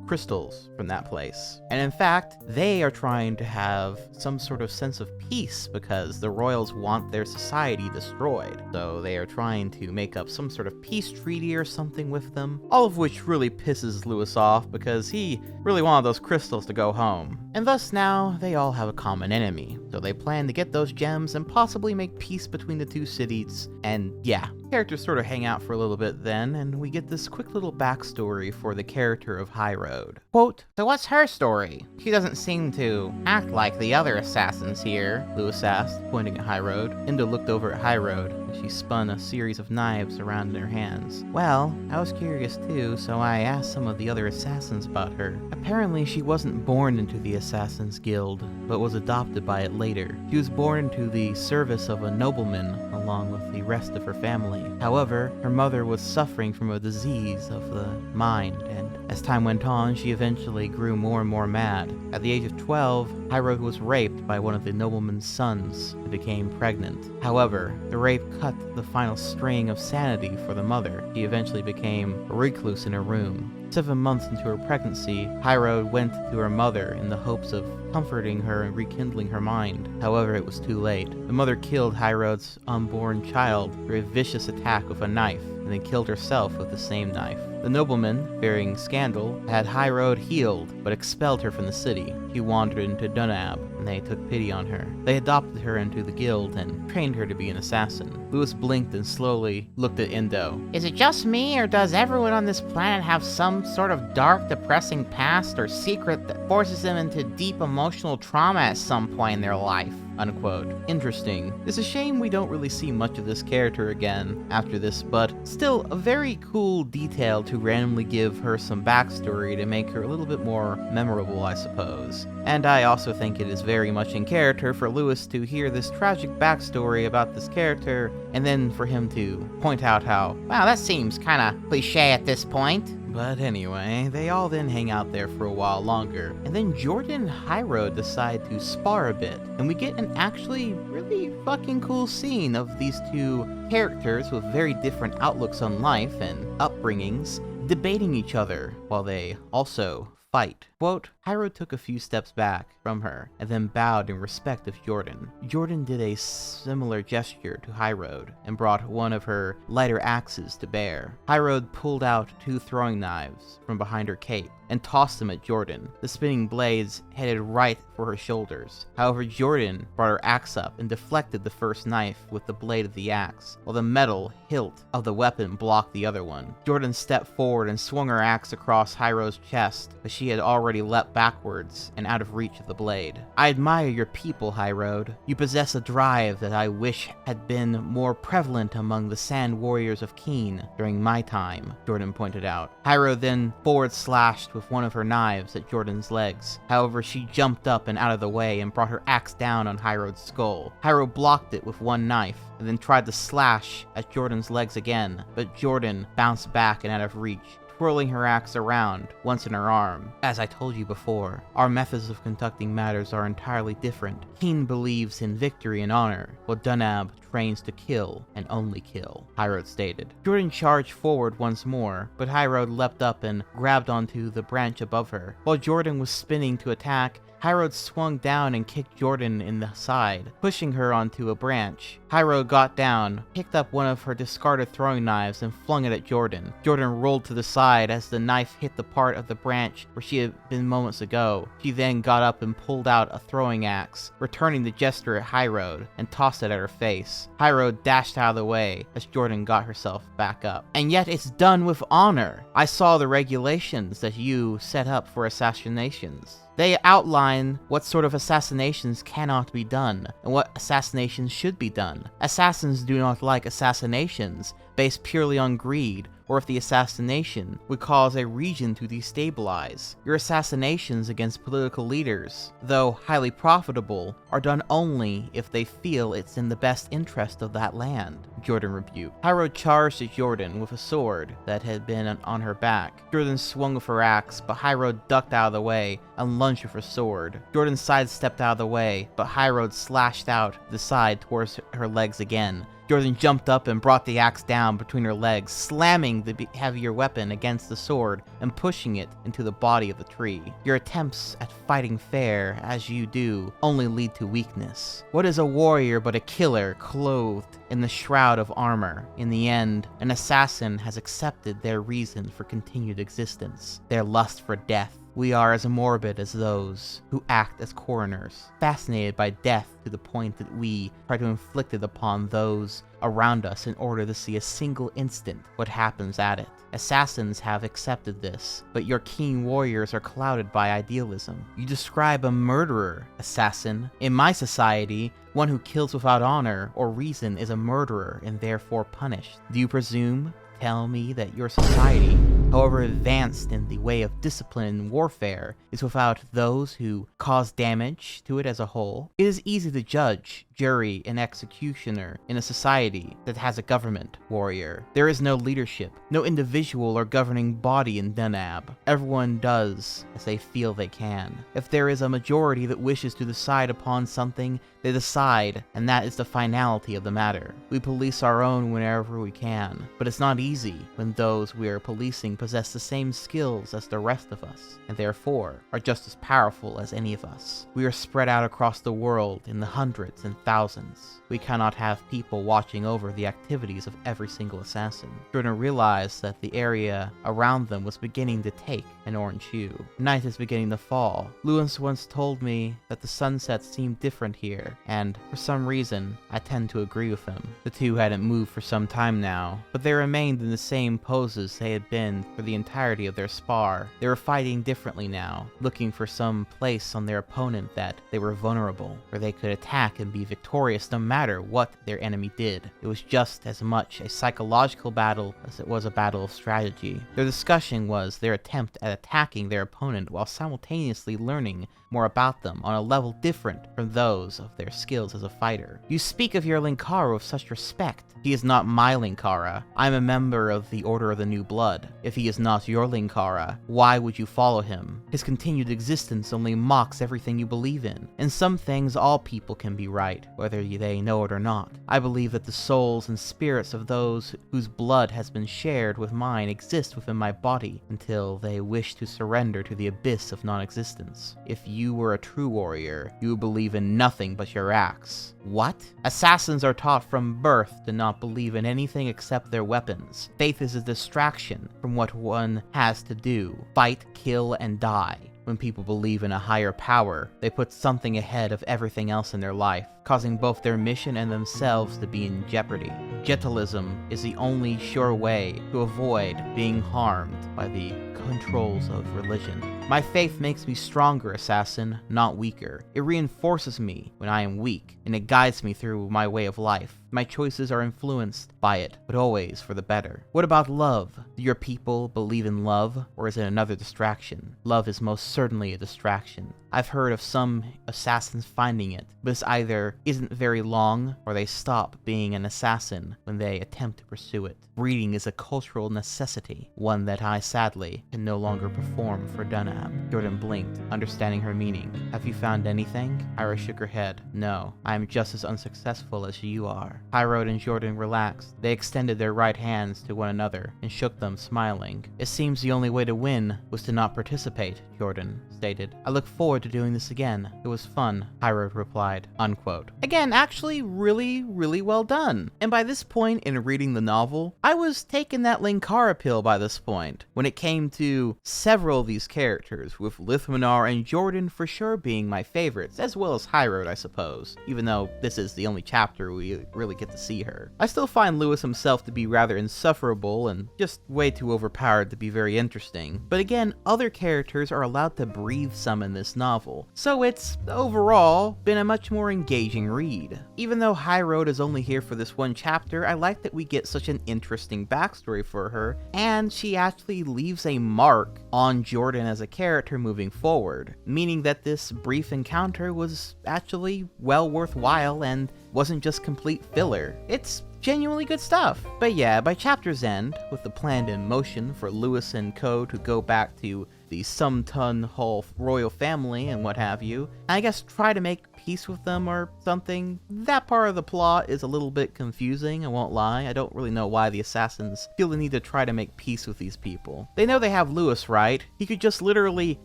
Speaker 1: crystals from that place. And in fact, they are trying to have some sort of sense of peace because the royals want their society destroyed. So they are trying to make up some sort of peace treaty or something with them, all of which really pisses Lewis off because he really wanted those crystals to go home. And thus now they all have a common enemy. So they plan to get those gems and possibly make peace between the two cities. And yeah, characters sort of hang out for a little bit then, and we get this quick little backstory for the character of High Road. Quote,
Speaker 4: So what's her story? She doesn't seem to act like the other assassins here.
Speaker 1: Lewis asked, pointing at High Road. Indo looked over at High Road and She spun a series of knives around in her hands. Well, I was curious too, so I asked some of the other assassins about her. Apparently, she wasn't born into the Assassin's Guild, but was adopted by it later. She was born into the service of a nobleman, along with the rest of her family. However, her mother was suffering from a disease of the mind, and as time went on, she eventually grew more and more mad. At the age of 12, Hyrode was raped by one of the nobleman's sons and became pregnant. However, the rape cut the final string of sanity for the mother. She eventually became a recluse in her room. 7 months into her pregnancy, Hyrode went to her mother in the hopes of comforting her and rekindling her mind. However, it was too late. The mother killed Hyrode's unborn child through a vicious attack with a knife, and then killed herself with the same knife. The nobleman, fearing scandal, had Hyrode healed, but expelled her from the city. She wandered into Dunab, and they took pity on her. They adopted her into the guild and trained her to be an assassin. Lewis blinked and slowly looked at Indo.
Speaker 4: Is it just me, or does everyone on this planet have some sort of dark, depressing past or secret that forces them into deep emotional trauma at some point in their life?
Speaker 1: Unquote. Interesting. It's a shame we don't really see much of this character again after this, but still a very cool detail to randomly give her some backstory to make her a little bit more memorable, I suppose. And I also think it is very much in character for Lewis to hear this tragic backstory about this character, and then for him to point out how,
Speaker 4: Wow, that seems kinda cliche at this point.
Speaker 1: but anyway, they all then hang out there for a while longer, and then Jordan and Hyrode decide to spar a bit, and we get an actually really fucking cool scene of these two characters with very different outlooks on life and upbringings debating each other while they also fight. Quote, Hyrode took a few steps back from her and then bowed in respect of Jordan. Jordan did a similar gesture to Hyrode and brought one of her lighter axes to bear. Hyrode pulled out 2 throwing knives from behind her cape and tossed them at Jordan. The spinning blades headed right for her shoulders. However, Jordan brought her axe up and deflected the first knife with the blade of the axe, while the metal hilt of the weapon blocked the other one. Jordan stepped forward and swung her axe across Hyrode's chest, but she had already leapt backwards and out of reach of the blade. I admire your people, Hyrode. You possess a drive that I wish had been more prevalent among the sand warriors of Keen during my time, Jordan pointed out. Hyrode then forward slashed with one of her knives at Jordan's legs. However, she jumped up and out of the way and brought her axe down on Hyrode's skull. Hyrode blocked it with one knife and then tried to slash at Jordan's legs again, but Jordan bounced back and out of reach, twirling her axe around, once in her arm. As I told you before, our methods of conducting matters are entirely different. Keen believes in victory and honor, while Dunab trains to kill and only kill, Hyrode stated. Jordan charged forward once more, but Hyrode leapt up and grabbed onto the branch above her. While Jordan was spinning to attack, Hyrode swung down and kicked Jordan in the side, pushing her onto a branch. Hyrode got down, picked up one of her discarded throwing knives, and flung it at Jordan. Jordan rolled to the side as the knife hit the part of the branch where she had been moments ago. She then got up and pulled out a throwing axe, returning the gesture at Hyrode, and tossed it at her face. Hyrode dashed out of the way as Jordan got herself back up. And yet it's done with honor. I saw the regulations that you set up for assassinations. They outline what sort of assassinations cannot be done, and what assassinations should be done. Assassins do not like assassinations based purely on greed, or if the assassination would cause a region to destabilize. Your assassinations against political leaders, though highly profitable, are done only if they feel it's in the best interest of that land, Jordan rebuked. Hyrode charged at Jordan with a sword that had been on her back. Jordan swung with her axe, but Hyrode ducked out of the way and lunged with her sword. Jordan sidestepped out of the way, but Hyrode slashed out the side towards her legs again. Jordan jumped up and brought the axe down between her legs, slamming the heavier weapon against the sword and pushing it into the body of the tree. Your attempts at fighting fair, as you do, only lead to weakness. What is a warrior but a killer clothed in the shroud of armor? In the end, an assassin has accepted their reason for continued existence, their lust for death.
Speaker 3: We are as morbid as those who act as coroners, fascinated by death to the point that we try to inflict it upon those around us in order to see a single instant what happens at it. Assassins have accepted this, but your keen warriors are clouded by idealism. You describe a murderer, assassin. In my society, one who kills without honor or reason is a murderer and therefore punished. Do you presume? Tell me that your society, however advanced in the way of discipline and warfare, is without those who cause damage to it as a whole? It is easy to judge, jury, and executioner in a society that has a government, warrior. There is no leadership, no individual or governing body in Dunab. Everyone does as they feel they can. If there is a majority that wishes to decide upon something, they decide, and that is the finality of the matter. We police our own whenever we can, but it's not easy when those we are policing possess the same skills as the rest of us, and therefore are just as powerful as any of us. We are spread out across the world in the hundreds and thousands. We cannot have people watching over the activities of every single assassin. Jordan realized that the area around them was beginning to take an orange hue. Night is beginning to fall. Lewis once told me that the sunsets seemed different here, and for some reason, I tend to agree with him. The two hadn't moved for some time now, but they remained in the same poses they had been for the entirety of their spar. They were fighting differently now, looking for some place on their opponent that they were vulnerable, where they could attack and be victorious no matter what their enemy did. It was just as much a psychological battle as it was a battle of strategy. Their discussion was their attempt at attacking their opponent while simultaneously learning more about them on a level different from those of their skills as a fighter. You speak of your Linkara with such respect. He is not my Linkara. I am a member of the Order of the New Blood. If he is not your Linkara, why would you follow him? His continued existence only mocks everything you believe in. In some things, all people can be right, whether they know it or not. I believe that the souls and spirits of those whose blood has been shared with mine exist within my body until they wish to surrender to the abyss of non-existence. If you were a true warrior, you would believe in nothing but your axe. What? Assassins are taught from birth to not believe in anything except their weapons. Faith is a distraction from what one has to do. Fight, kill, and die. When people believe in a higher power, they put something ahead of everything else in their life, causing both their mission and themselves to be in jeopardy. Jetalism is the only sure way to avoid being harmed by the controls of religion. My faith makes me stronger, assassin, not weaker. It reinforces me when I am weak, and it guides me through my way of life. My choices are influenced by it, but always for the better. What about love? Do your people believe in love, or is it another distraction? Love is most certainly a distraction. I've heard of some assassins finding it, but this either isn't very long, or they stop being an assassin when they attempt to pursue it. Breeding is a cultural necessity, one that I sadly can no longer perform for Dunab. Jordan blinked, understanding her meaning. Have you found anything? Ira shook her head. No, I am just as unsuccessful as you are. Hyrode and Jordan relaxed. They extended their right hands to one another and shook them, smiling. It seems the only way to win was to not participate, Jordan stated. I look forward to doing this again. It was fun, Hyrode replied, unquote. Again, actually really well done. And by this point in reading the novel, I was taking that Linkara pill by this point. When it came to several of these characters, with Lithmanar and Jordan for sure being my favorites, as well as Hyrode, I suppose, even though this is the only chapter we really get to see her. I still find Lewis himself to be rather insufferable and just way too overpowered to be very interesting. But again, other characters are allowed to breathe some in this novel, so it's, overall, been a much more engaging read. Even though Hyrode is only here for this one chapter, I like that we get such an interesting backstory for her, and she actually leaves a mark on Jordan as a character moving forward, meaning that this brief encounter was actually well worthwhile and wasn't just complete filler. It's genuinely good stuff. But yeah, by chapter's end, with the plan in motion for Lewis and co to go back to the Sumton Hall royal family and what have you, and I guess try to make peace with them or something. That part of the plot is a little bit confusing, I won't lie. I don't really know why the assassins feel the need to try to make peace with these people. They know they have Lewis, right? He could just literally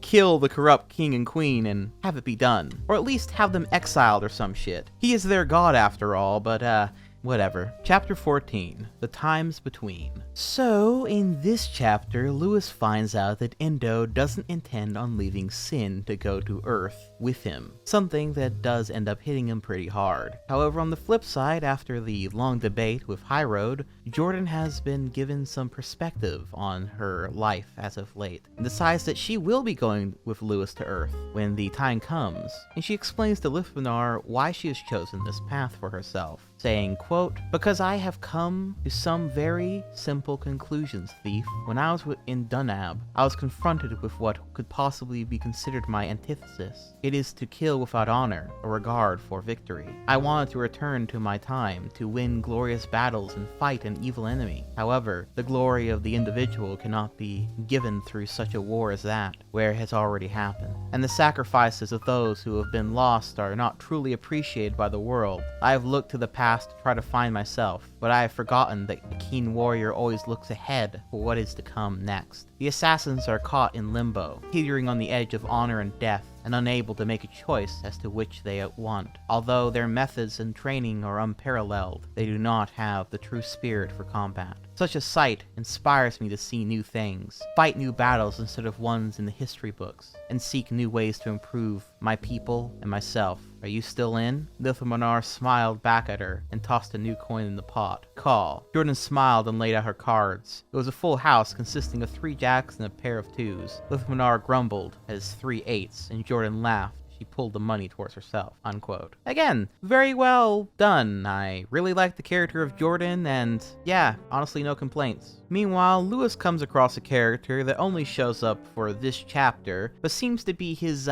Speaker 3: kill the corrupt king and queen and have it be done. Or at least have them exiled or some shit. He is their god after all, but
Speaker 1: whatever. Chapter 14, The Times Between. So, in this chapter, Lewis finds out that Endo doesn't intend on leaving Sin to go to Earth with him, something that does end up hitting him pretty hard. However, on the flip side, after the long debate with High Road, Jordan has been given some perspective on her life as of late, and decides that she will be going with Lewis to Earth when the time comes, and she explains to Lithmanar why she has chosen this path for herself, saying, quote, "Because I have come to some very simple conclusions, Thief. When I was in Dunab, I was confronted with what could possibly be considered my antithesis. It is to kill without honor or regard for victory. I wanted to return to my time, to win glorious battles and fight an evil enemy. However, the glory of the individual cannot be given through such a war as that, where it has already happened. And the sacrifices of those who have been lost are not truly appreciated by the world. I have looked to the past to try to find myself, but I have forgotten that a keen warrior always looks ahead for what is to come next. The assassins are caught in limbo, teetering on the edge of honor and death, and unable to make a choice as to which they want. Although their methods and training are unparalleled, they do not have the true spirit for combat. Such a sight inspires me to see new things, fight new battles instead of ones in the history books, and seek new ways to improve my people and myself. Are you still in?" Lithmanar smiled back at her and tossed a new coin in the pot. "Call." Jordan smiled and laid out her cards. It was a full house consisting of 3 jacks and a pair of 2s. Lithmanar grumbled at his 3 8s, and Jordan laughed. She pulled the money towards herself, unquote. Again, very well done. I really like the character of Jordan, and yeah, honestly no complaints. Meanwhile, Lewis comes across a character that only shows up for this chapter, but seems to be his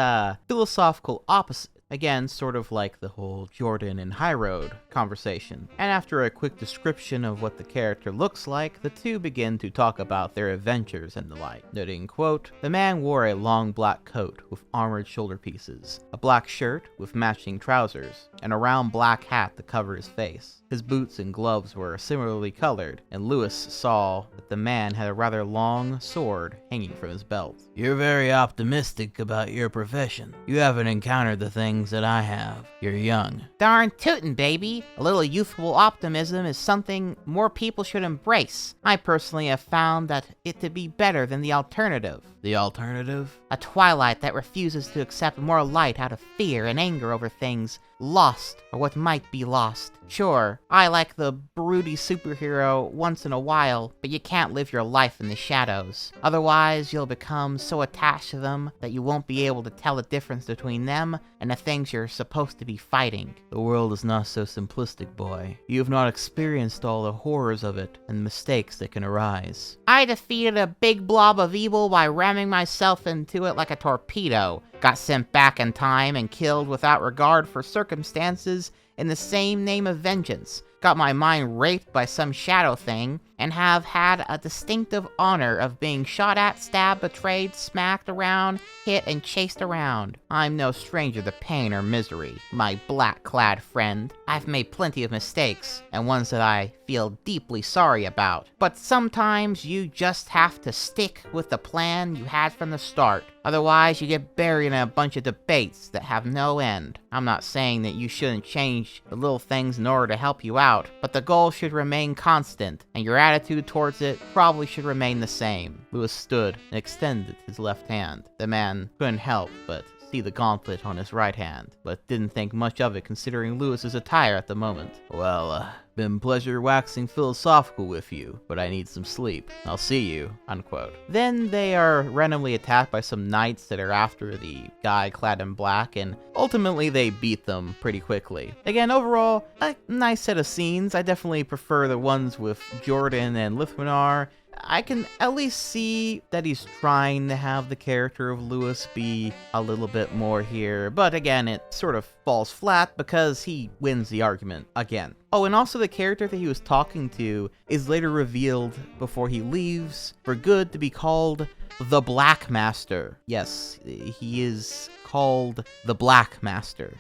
Speaker 1: philosophical opposite. Again, sort of like the whole Jordan and High Road conversation. And after a quick description of what the character looks like, the two begin to talk about their adventures and the like, noting, quote, "The man wore a long black coat with armored shoulder pieces, a black shirt with matching trousers, and a round black hat that covered his face. His boots and gloves were similarly colored, and Lewis saw that the man had a rather long sword hanging from his belt."
Speaker 2: You're very optimistic about your profession. You haven't encountered the things that I have. You're young.
Speaker 4: Darn tootin', baby. A little youthful optimism is something more people should embrace. I personally have found that it to be better than the alternative.
Speaker 2: The alternative?
Speaker 4: A twilight that refuses to accept more light out of fear and anger over things lost or what might be lost. Sure, I like the broody superhero once in a while, but you can't live your life in the shadows. Otherwise, you'll become so attached to them that you won't be able to tell the difference between them and the things you're supposed to be fighting.
Speaker 2: The world is not so simplistic, boy. You have not experienced all the horrors of it and mistakes that can arise.
Speaker 4: I defeated a big blob of evil by ramming myself into it like a torpedo. Got sent back in time and killed without regard for circumstances in the same name of vengeance. Got my mind raped by some shadow thing, and have had a distinctive honor of being shot at, stabbed, betrayed, smacked around, hit, and chased around. I'm no stranger to pain or misery, my black-clad friend. I've made plenty of mistakes, and ones that I feel deeply sorry about. But sometimes you just have to stick with the plan you had from the start. Otherwise, you get buried in a bunch of debates that have no end. I'm not saying that you shouldn't change the little things in order to help you out, but the goal should remain constant, and your attitude towards it probably should remain the same. Lewis stood and extended his left hand. The man couldn't help but see the gauntlet on his right hand, but didn't think much of it considering Lewis's attire at the moment.
Speaker 2: Well, been pleasure waxing philosophical with you, but I need some sleep. I'll see you, unquote.
Speaker 1: Then they are randomly attacked by some knights that are after the guy clad in black, and ultimately they beat them pretty quickly. Again, overall, a nice set of scenes. I definitely prefer the ones with Jordan and Lithmanar. I can at least see that he's trying to have the character of Lewis be a little bit more here, but again, it sort of falls flat because he wins the argument again. Oh, and also the character that he was talking to is later revealed before he leaves for good to be called the Black Master. Yes, he is called the Black Master.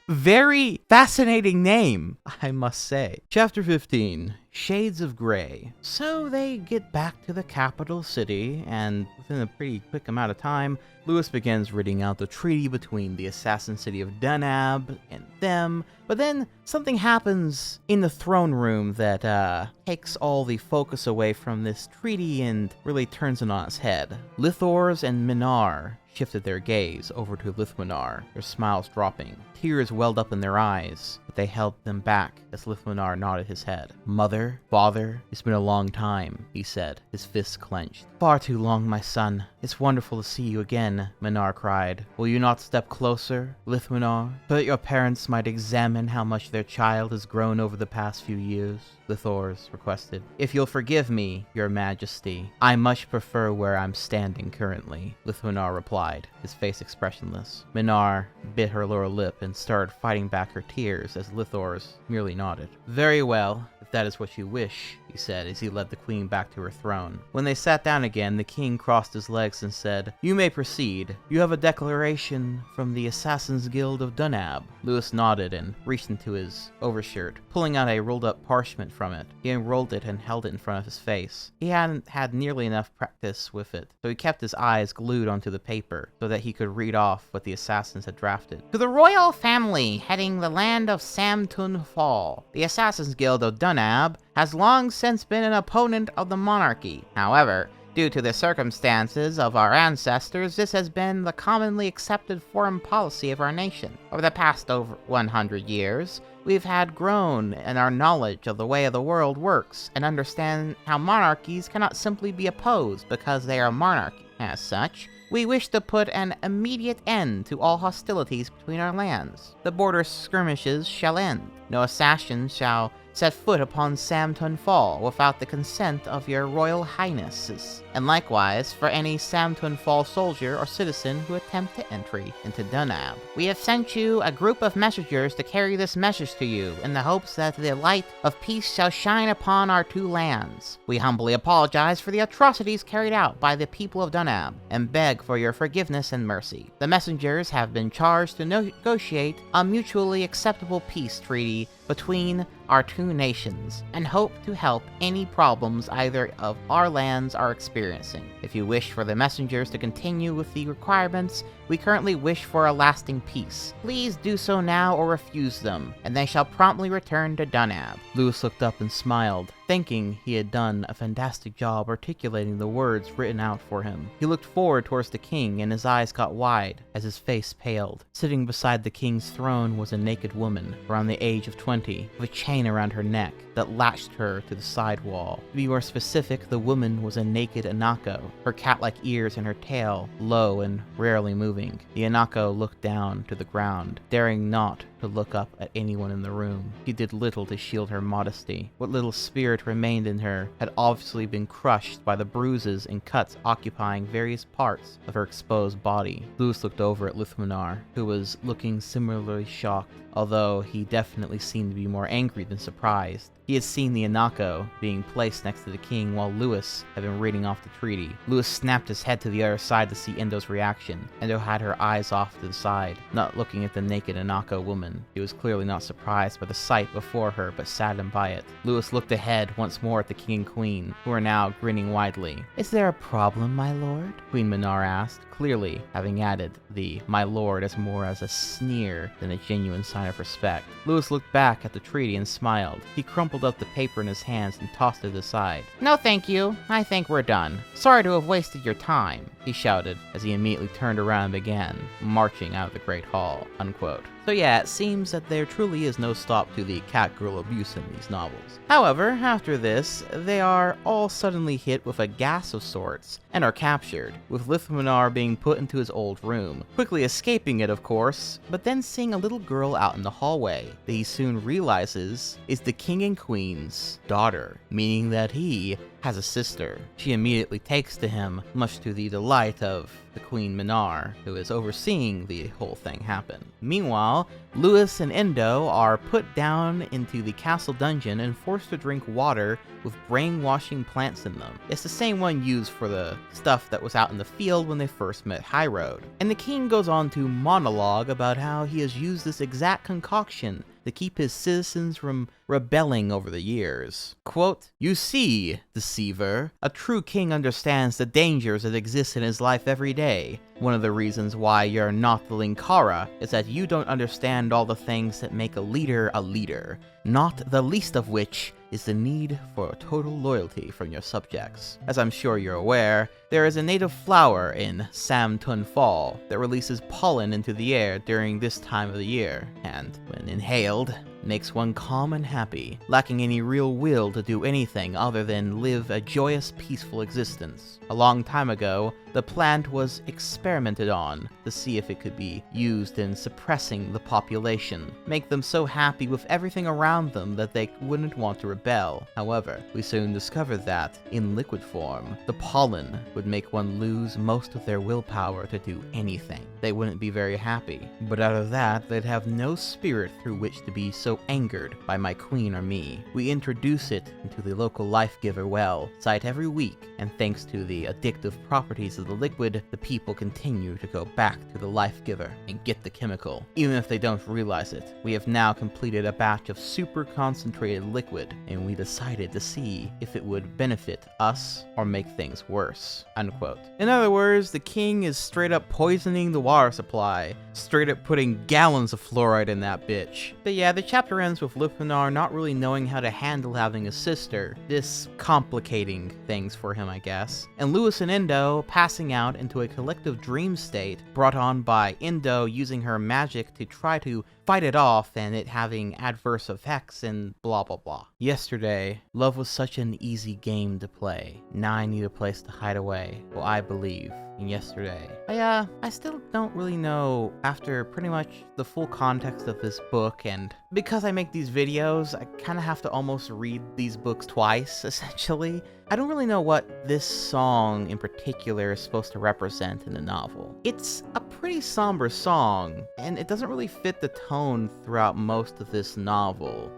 Speaker 1: Very fascinating name, I must say.
Speaker 2: Chapter 15.
Speaker 1: shades of gray. So they get back to the capital city, and within a pretty quick amount of time, Lewis begins reading out the treaty between the assassin city of Dunab and them, but then something happens in the throne room that takes all the focus away from this treaty and really turns it on its head. Lithors and Minar shifted their gaze over to Lithminar, their smiles dropping. Tears welled up in their eyes, but they held them back as Lithminar nodded his head. "Mother, father, it's been a long time," he said, his fists clenched. "Far too long, my son. It's wonderful to see you again," Minar cried. "Will you not step closer, Lithminar, so that your parents might examine how much their child has grown over the past few years?" Lithors requested. "If you'll forgive me, your majesty, I much prefer where I'm standing currently," Lithminar replied, his face expressionless. Minar bit her lower lip and started fighting back her tears as Lithors merely nodded. "Very well, if that is what you wish," he said as he led the queen back to her throne. When they sat down again, the king crossed his legs and said, "You may proceed. You have a declaration from the Assassin's Guild of Dunab." Lewis nodded and reached into his overshirt, pulling out a rolled-up parchment from it. He unrolled it and held it in front of his face. He hadn't had nearly enough practice with it, so he kept his eyes glued onto the paper so that he could read off what the assassins had drafted.
Speaker 4: To the royal family heading the land of Samtun Fall, the Assassin's Guild of Dunab has long since been an opponent of the monarchy. However, due to the circumstances of our ancestors, this has been the commonly accepted foreign policy of our nation. Over the past over 100 years, we've had grown in our knowledge of the way the world works and understand how monarchies cannot simply be opposed because they are monarchy. As such, we wish to put an immediate end to all hostilities between our lands. The border skirmishes shall end. No assassin shall set foot upon Samtun Fall without the consent of your royal highnesses, and likewise for any Samtun Fall soldier or citizen who attempt to entry into Dunab. We have sent you a group of messengers to carry this message to you in the hopes that the light of peace shall shine upon our two lands. We humbly apologize for the atrocities carried out by the people of Dunab and beg for your forgiveness and mercy. The messengers have been charged to negotiate a mutually acceptable peace treaty between our two nations, and hope to help any problems either of our lands are experiencing. If you wish for the messengers to continue with the requirements, we currently wish for a lasting peace. Please do so now or refuse them, and they shall promptly return to Dunab.
Speaker 1: Lewis looked up and smiled, thinking he had done a fantastic job articulating the words written out for him. He looked forward towards the king, and his eyes got wide as his face paled. Sitting beside the king's throne was a naked woman, around the age of 20, with a chain around her neck that latched her to the side wall. To be more specific, the woman was a naked Anako, her cat-like ears and her tail low and rarely moving. The Anako looked down to the ground, daring not to look up at anyone in the room. She did little to shield her modesty. What little spirit remained in her had obviously been crushed by the bruises and cuts occupying various parts of her exposed body. Lewis looked over at Lithminar, who was looking similarly shocked, although he definitely seemed to be more angry than surprised. He had seen the Anako being placed next to the king while Lewis had been reading off the treaty. Lewis snapped his head to the other side to see Endo's reaction. Endo had her eyes off to the side, not looking at the naked Anako woman. She was clearly not surprised by the sight before her, but saddened by it. Lewis looked ahead once more at the king and queen, who were now grinning widely. "Is there a problem, my lord?" Queen Minar asked, clearly having added the "my lord" as more as a sneer than a genuine sign of respect. Lewis looked back at the treaty and smiled. He crumpled up the paper in his hands and tossed it aside.
Speaker 4: No thank you, I think we're done. Sorry to have wasted your time,
Speaker 1: he shouted as he immediately turned around and began marching out of the Great Hall, unquote. So yeah, it seems that there truly is no stop to the cat-girl abuse in these novels. However, after this, they are all suddenly hit with a gas of sorts, and are captured, with Lithminar being put into his old room, quickly escaping it of course, but then seeing a little girl out in the hallway that he soon realizes is the king and queen's daughter, meaning that he has a sister. She immediately takes to him, much to the delight of the Queen Minar, who is overseeing the whole thing happen. Meanwhile, Lewis and Endo are put down into the castle dungeon and forced to drink water with brainwashing plants in them. It's the same one used for the stuff that was out in the field when they first met High Road. And the king goes on to monologue about how he has used this exact concoction that to keep his citizens from rebelling over the years. Quote, "You see, deceiver, a true king understands the dangers that exist in his life every day. One of the reasons why you're not the Linkara is that you don't understand all the things that make a leader, not the least of which is the need for total loyalty from your subjects. As I'm sure you're aware, there is a native flower in Samtun Fall that releases pollen into the air during this time of the year, and when inhaled, makes one calm and happy, lacking any real will to do anything other than live a joyous, peaceful existence. A long time ago, the plant was experimented on to see if it could be used in suppressing the population, make them so happy with everything around them that they wouldn't want to rebel. However, we soon discovered that, in liquid form, the pollen would make one lose most of their willpower to do anything. They wouldn't be very happy, but out of that, they'd have no spirit through which to be so angered by my queen or me. We introduce it into the local life-giver well site every week, and thanks to the addictive properties of the liquid, the people continue to go back to the life-giver and get the chemical, even if they don't realize it. We have now completed a batch of super concentrated liquid, and we decided to see if it would benefit us or make things worse." Unquote. In other words, the king is straight up poisoning the water supply, straight up putting gallons of fluoride in that bitch. But yeah, the chapter ends with Luphinar not really knowing how to handle having a sister, this complicating things for him, I guess, and Lewis and Indo passing out into a collective dream state brought on by Indo using her magic to try to fight it off and it having adverse effects and blah blah blah. Yesterday, love was such an easy game to play. Now I need a place to hide away. Well, I believe in yesterday. I still don't really know after pretty much the full context of this book, and because I make these videos, I kind of have to almost read these books twice, essentially. I don't really know what this song in particular is supposed to represent in the novel. It's a pretty somber song, and it doesn't really fit the tone throughout most of this novel.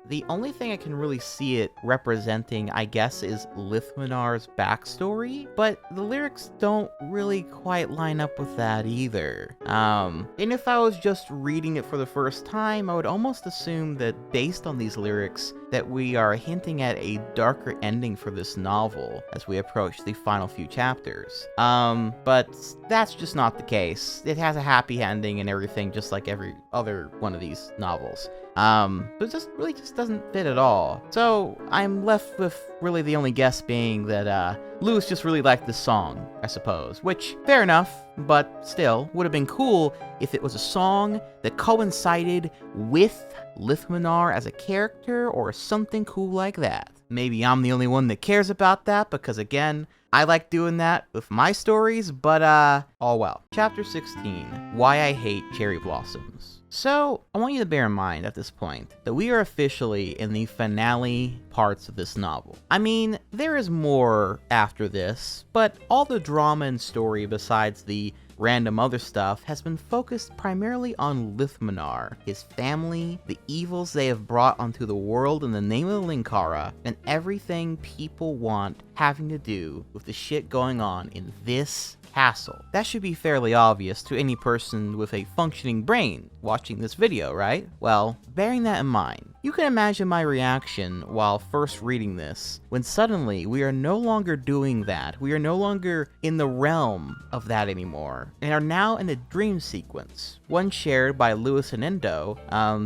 Speaker 1: The only thing I can really see it representing, I guess, is Lithminar's backstory, but the lyrics don't really quite line up with that either. And if I was just reading it for the first time, I would almost assume that based on these lyrics, that we are hinting at a darker ending for this novel as we approach the final few chapters. But that's just not the case. It has a happy ending and everything, just like every other one of these novels. But it just really doesn't fit at all. So I'm left with really the only guess being that Lewis just really liked this song, I suppose. Which, fair enough, but still, would have been cool if it was a song that coincided with Lithminar as a character or something cool like that. Maybe I'm the only one that cares about that because, again, I like doing that with my stories, but oh well. Chapter 16, Why I Hate Cherry Blossoms. So, I want you to bear in mind at this point that we are officially in the finale parts of this novel. I mean, there is more after this, but all the drama and story besides the random other stuff has been focused primarily on Lithminar, his family, the evils they have brought onto the world in the name of the Linkara, and everything people want having to do with the shit going on in this castle. That should be fairly obvious to any person with a functioning brain watching this video, right? Well, bearing that in mind, you can imagine my reaction while first reading this, when suddenly we are no longer doing that. We are no longer in the realm of that anymore, and are now in a dream sequence, one shared by Lewis and Indo,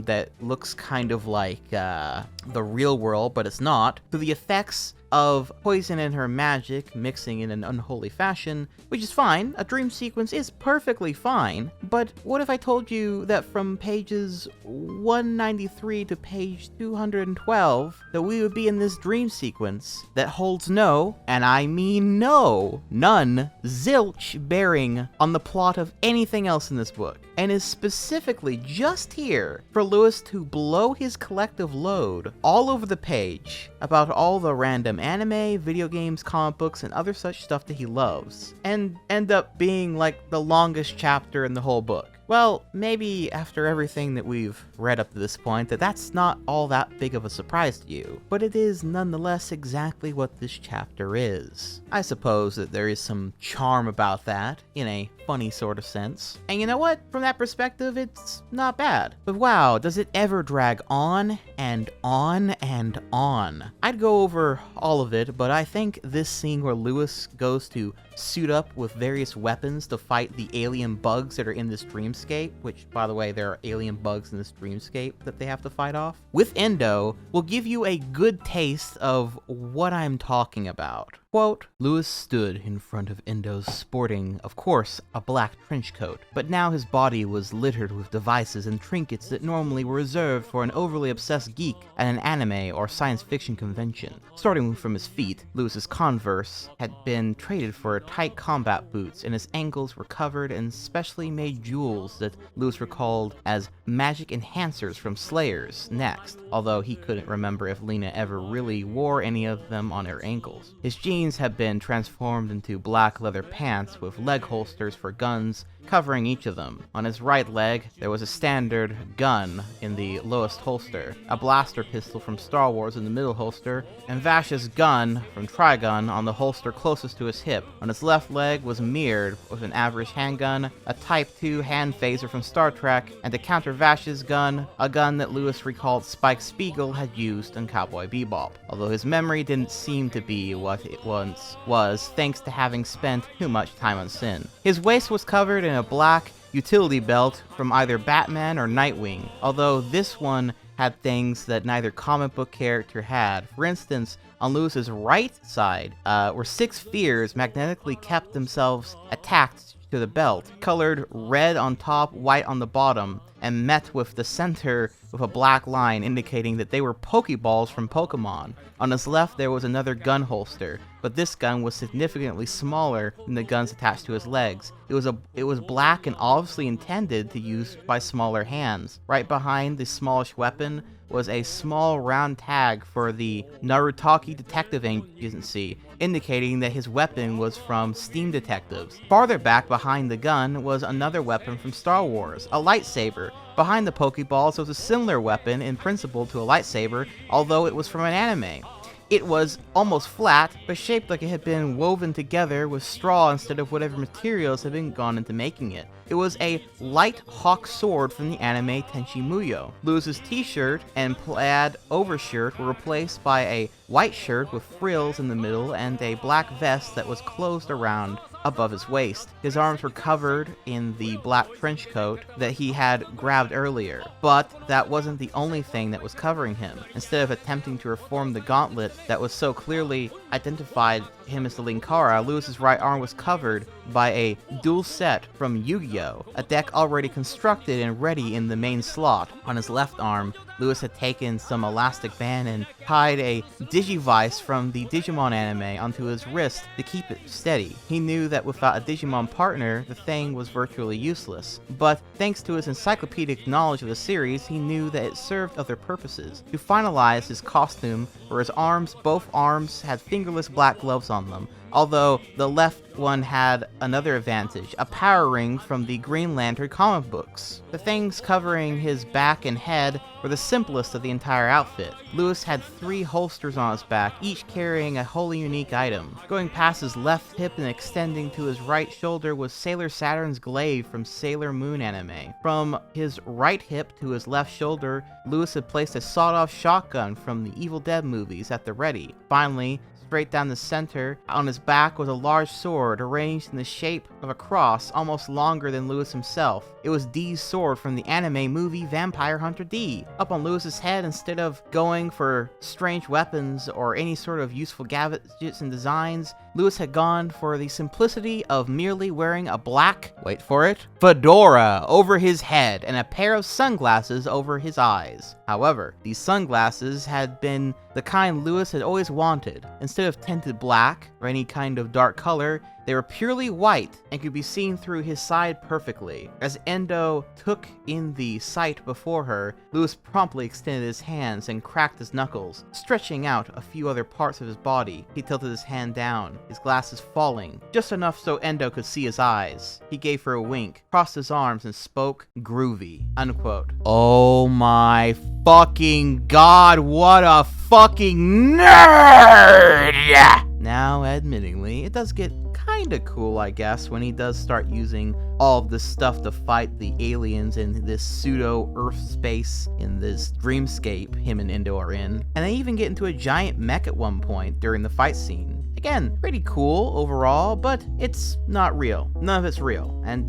Speaker 1: that looks kind of like the real world, but it's not, through the effects of poison and her magic mixing in an unholy fashion, which is fine. A dream sequence is perfectly fine, but what if I told you that from pages 193 to page 212 that we would be in this dream sequence that holds no, and I mean no, none, zilch bearing on the plot of anything else in this book, and is specifically just here for Lewis to blow his collective load all over the page about all the random anime, video games, comic books, and other such stuff that he loves, and end up being like the longest chapter in the whole book. Well, maybe after everything that we've read up to this point, that's not all that big of a surprise to you, but it is nonetheless exactly what this chapter is. I suppose that there is some charm about that, in a funny sort of sense. And you know what? From that perspective, it's not bad. But wow, does it ever drag on and on and on? I'd go over all of it, but I think this scene where Lewis goes to suit up with various weapons to fight the alien bugs that are in this dreamscape, which, by the way, there are alien bugs in this dreamscape that they have to fight off, with Endo, will give you a good taste of what I'm talking about. Quote, Lewis stood in front of Endo's sporting, of course, a black trench coat, but now his body was littered with devices and trinkets that normally were reserved for an overly obsessed geek at an anime or science fiction convention. Starting from his feet, Lewis's Converse had been traded for tight combat boots, and his ankles were covered in specially made jewels that Lewis recalled as magic enhancers from Slayers next, although he couldn't remember if Lena ever really wore any of them on her ankles. His jeans have been transformed into black leather pants with leg holsters for guns covering each of them. On his right leg, there was a standard gun in the lowest holster, a blaster pistol from Star Wars in the middle holster, and Vash's gun from Trigun on the holster closest to his hip. On his left leg was mirrored with an average handgun, a Type 2 hand phaser from Star Trek, and to counter Vash's gun, a gun that Lewis recalled Spike Spiegel had used in Cowboy Bebop, although his memory didn't seem to be what it once was, thanks to having spent too much time on Sin. His waist was covered in a black utility belt from either Batman or Nightwing, although this one had things that neither comic book character had. For instance, on Lewis's right side, where 6 spheres magnetically kept themselves attached to the belt, colored red on top, white on the bottom, and met with the center with a black line indicating that they were Pokeballs from Pokemon. On his left there was another gun holster, but this gun was significantly smaller than the guns attached to his legs. It was black and obviously intended to use by smaller hands. Right behind the smallish weapon was a small round tag for the Narutaki Detective Agency, indicating that his weapon was from Steam Detectives. Farther back behind the gun was another weapon from Star Wars, a lightsaber. Behind the Pokeballs was a similar weapon in principle to a lightsaber, although it was from an anime. It was almost flat, but shaped like it had been woven together with straw instead of whatever materials had been gone into making it. It was a light hawk sword from the anime Tenchi Muyo. Lewis's t-shirt and plaid overshirt were replaced by a white shirt with frills in the middle and a black vest that was closed around above his waist. His arms were covered in the black trench coat that he had grabbed earlier, but that wasn't the only thing that was covering him. Instead of attempting to reform the gauntlet that was so clearly identified him as the Linkara, Lewis's right arm was covered by a dual set from Yu-Gi-Oh!, a deck already constructed and ready in the main slot. On his left arm, Lewis had taken some elastic band and tied a Digivice from the Digimon anime onto his wrist to keep it steady. He knew that without a Digimon partner, the thing was virtually useless, but thanks to his encyclopedic knowledge of the series, he knew that it served other purposes. To finalize his costume for his arms, both arms had fingerless black gloves on them, although the left one had another advantage, a power ring from the Green Lantern comic books. The things covering his back and head were the simplest of the entire outfit. Lewis had 3 holsters on his back, each carrying a wholly unique item. Going past his left hip and extending to his right shoulder was Sailor Saturn's glaive from Sailor Moon anime. From his right hip to his left shoulder, Lewis had placed a sawed-off shotgun from the Evil Dead movies at the ready. Finally, straight down the center, on his back was a large sword arranged in the shape of a cross, almost longer than Lewis himself. It was Dee's sword from the anime movie Vampire Hunter D. Up on Lewis's head, instead of going for strange weapons or any sort of useful gadgets and designs, Lewis had gone for the simplicity of merely wearing a black, wait for it, fedora over his head and a pair of sunglasses over his eyes.
Speaker 3: However, these sunglasses had been the kind Lewis had always wanted. Instead of tinted black or any kind of dark color, they were purely white and could be seen through his side perfectly. As Endo took in the sight before her, Lewis promptly extended his hands and cracked his knuckles, stretching out a few other parts of his body. He tilted his hand down, his glasses falling, just enough so Endo could see his eyes. He gave her a wink, crossed his arms, and spoke groovy, unquote. Oh my fucking god, what a fucking nerd! Now, admittingly, it does get kinda cool, I guess, when he does start using all of this stuff to fight the aliens in this pseudo-Earth space, in this dreamscape him and Endo are in. And they even get into a giant mech at one point during the fight scene. Again, pretty cool overall, but it's not real. None of it's real. And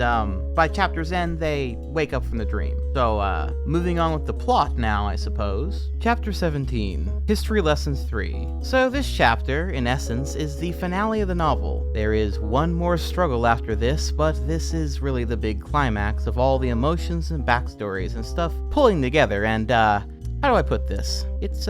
Speaker 3: by chapter's end, they wake up from the dream. So, moving on with the plot now, I suppose. Chapter 17, History Lessons 3. So this chapter, in essence, is the finale of the novel. There is one more struggle after this, but this is really the big climax of all the emotions and backstories and stuff pulling together, and, how do I put this? It's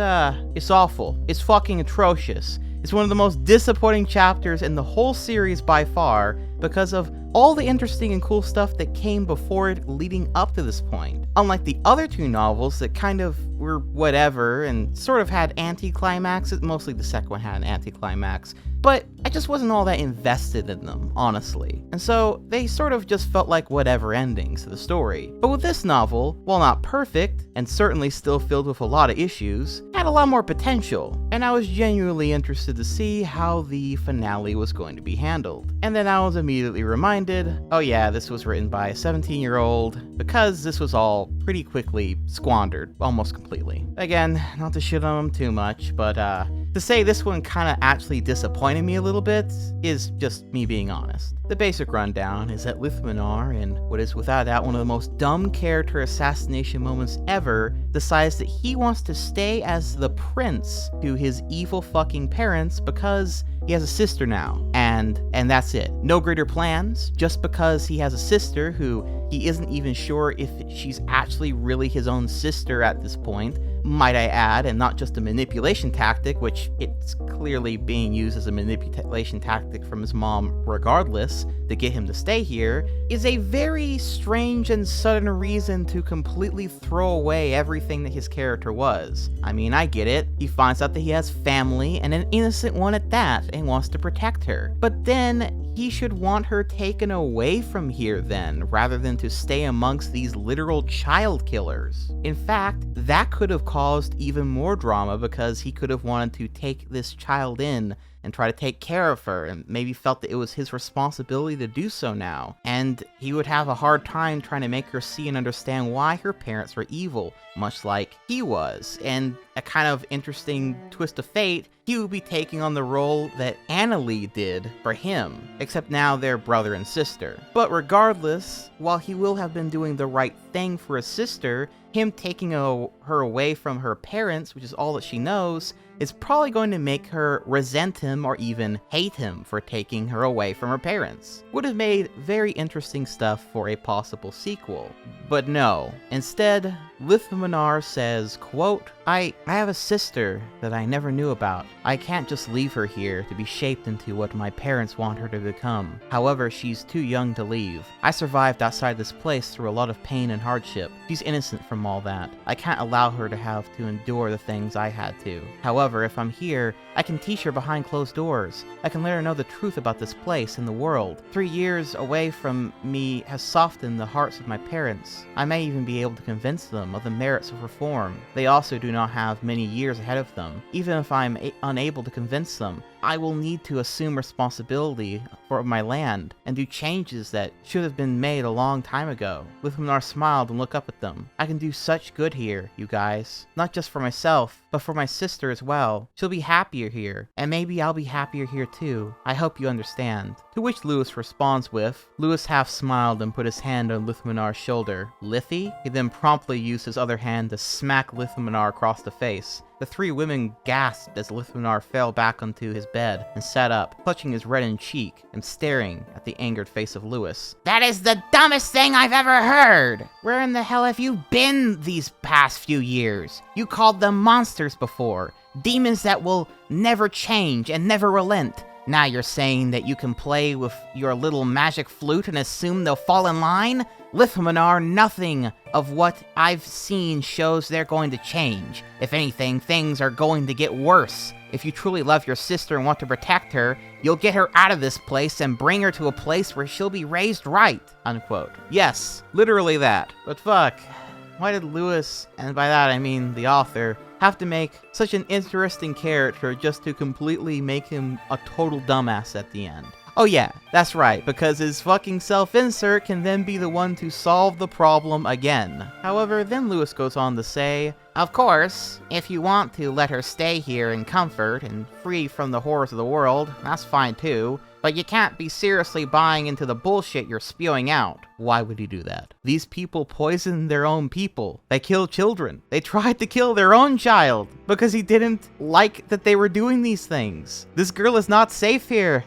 Speaker 3: awful. It's fucking atrocious. It's one of the most disappointing chapters in the whole series by far because of all the interesting and cool stuff that came before it leading up to this point. Unlike the other two novels that kind of were whatever and sort of had anticlimaxes, mostly the second one had an anticlimax, but I just wasn't all that invested in them, honestly. And so they sort of just felt like whatever endings to the story. But with this novel, while not perfect, and certainly still filled with a lot of issues, had a lot more potential, and I was genuinely interested to see how the finale was going to be handled. And then I was immediately reminded, oh yeah, this was written by a 17-year-old, because this was all pretty quickly squandered, almost completely. Again, not to shit on them too much, but to say this one kinda actually disappointed me a little bit is just me being honest. The basic rundown is that Lithminar, in what is without doubt one of the most dumb character assassination moments ever, decides that he wants to stay as the prince to his evil fucking parents because he has a sister now, and that's it. No greater plans, just because he has a sister who he isn't even sure if she's actually really his own sister at this point, might I add, and not just a manipulation tactic, which it's clearly being used as a manipulation tactic from his mom regardless, to get him to stay here, is a very strange and sudden reason to completely throw away everything that his character was. I mean, I get it. He finds out that he has family, and an innocent one at that, and wants to protect her. But then he should want her taken away from here then, rather than to stay amongst these literal child killers. In fact, that could have caused even more drama because he could have wanted to take this child in and try to take care of her, and maybe felt that it was his responsibility to do so now. And he would have a hard time trying to make her see and understand why her parents were evil, much like he was. And a kind of interesting twist of fate, he would be taking on the role that Annalie did for him, except now they're brother and sister. But regardless, while he will have been doing the right thing for his sister, him taking her away from her parents, which is all that she knows, is probably going to make her resent him or even hate him for taking her away from her parents. Would have made very interesting stuff for a possible sequel. But no. Instead, Lithminar says, quote, I have a sister that I never knew about. I can't just leave her here to be shaped into what my parents want her to become. However, she's too young to leave. I survived outside this place through a lot of pain and hardship. She's innocent from all that. I can't allow her to have to endure the things I had to. However, if I'm here, I can teach her behind closed doors. I can let her know the truth about this place and the world. 3 years away from me has softened the hearts of my parents. I may even be able to convince them of the merits of reform. They also do not have many years ahead of them. Even if I'm unable to convince them, I will need to assume responsibility for my land and do changes that should have been made a long time ago. Lithminar smiled and looked up at them. I can do such good here, you guys. Not just for myself, but for my sister as well. She'll be happier here, and maybe I'll be happier here too. I hope you understand. To which Lewis responds with, Lewis half smiled and put his hand on Lithminar's shoulder. Lithy? He then promptly used his other hand to smack Lithminar across the face. The three women gasped as Lithmanar fell back onto his bed and sat up, clutching his reddened cheek and staring at the angered face of Lewis.
Speaker 4: That is the dumbest thing I've ever heard! Where in the hell have you been these past few years? You called them monsters before, demons that will never change and never relent. Now you're saying that you can play with your little magic flute and assume they'll fall in line? Lithmanar, nothing of what I've seen shows they're going to change. If anything, things are going to get worse. If you truly love your sister and want to protect her, you'll get her out of this place and bring her to a place where she'll be raised right, unquote.
Speaker 3: Yes, literally that. But fuck, why did Lewis, and by that I mean the author, have to make such an interesting character just to completely make him a total dumbass at the end? Oh yeah, that's right, because his fucking self-insert can then be the one to solve the problem again. However, then Lewis goes on to say,
Speaker 4: of course, if you want to let her stay here in comfort and free from the horrors of the world, that's fine too, but you can't be seriously buying into the bullshit you're spewing out.
Speaker 3: Why would he do that? These people poisoned their own people. They killed children. They tried to kill their own child because he didn't like that they were doing these things. This girl is not safe here.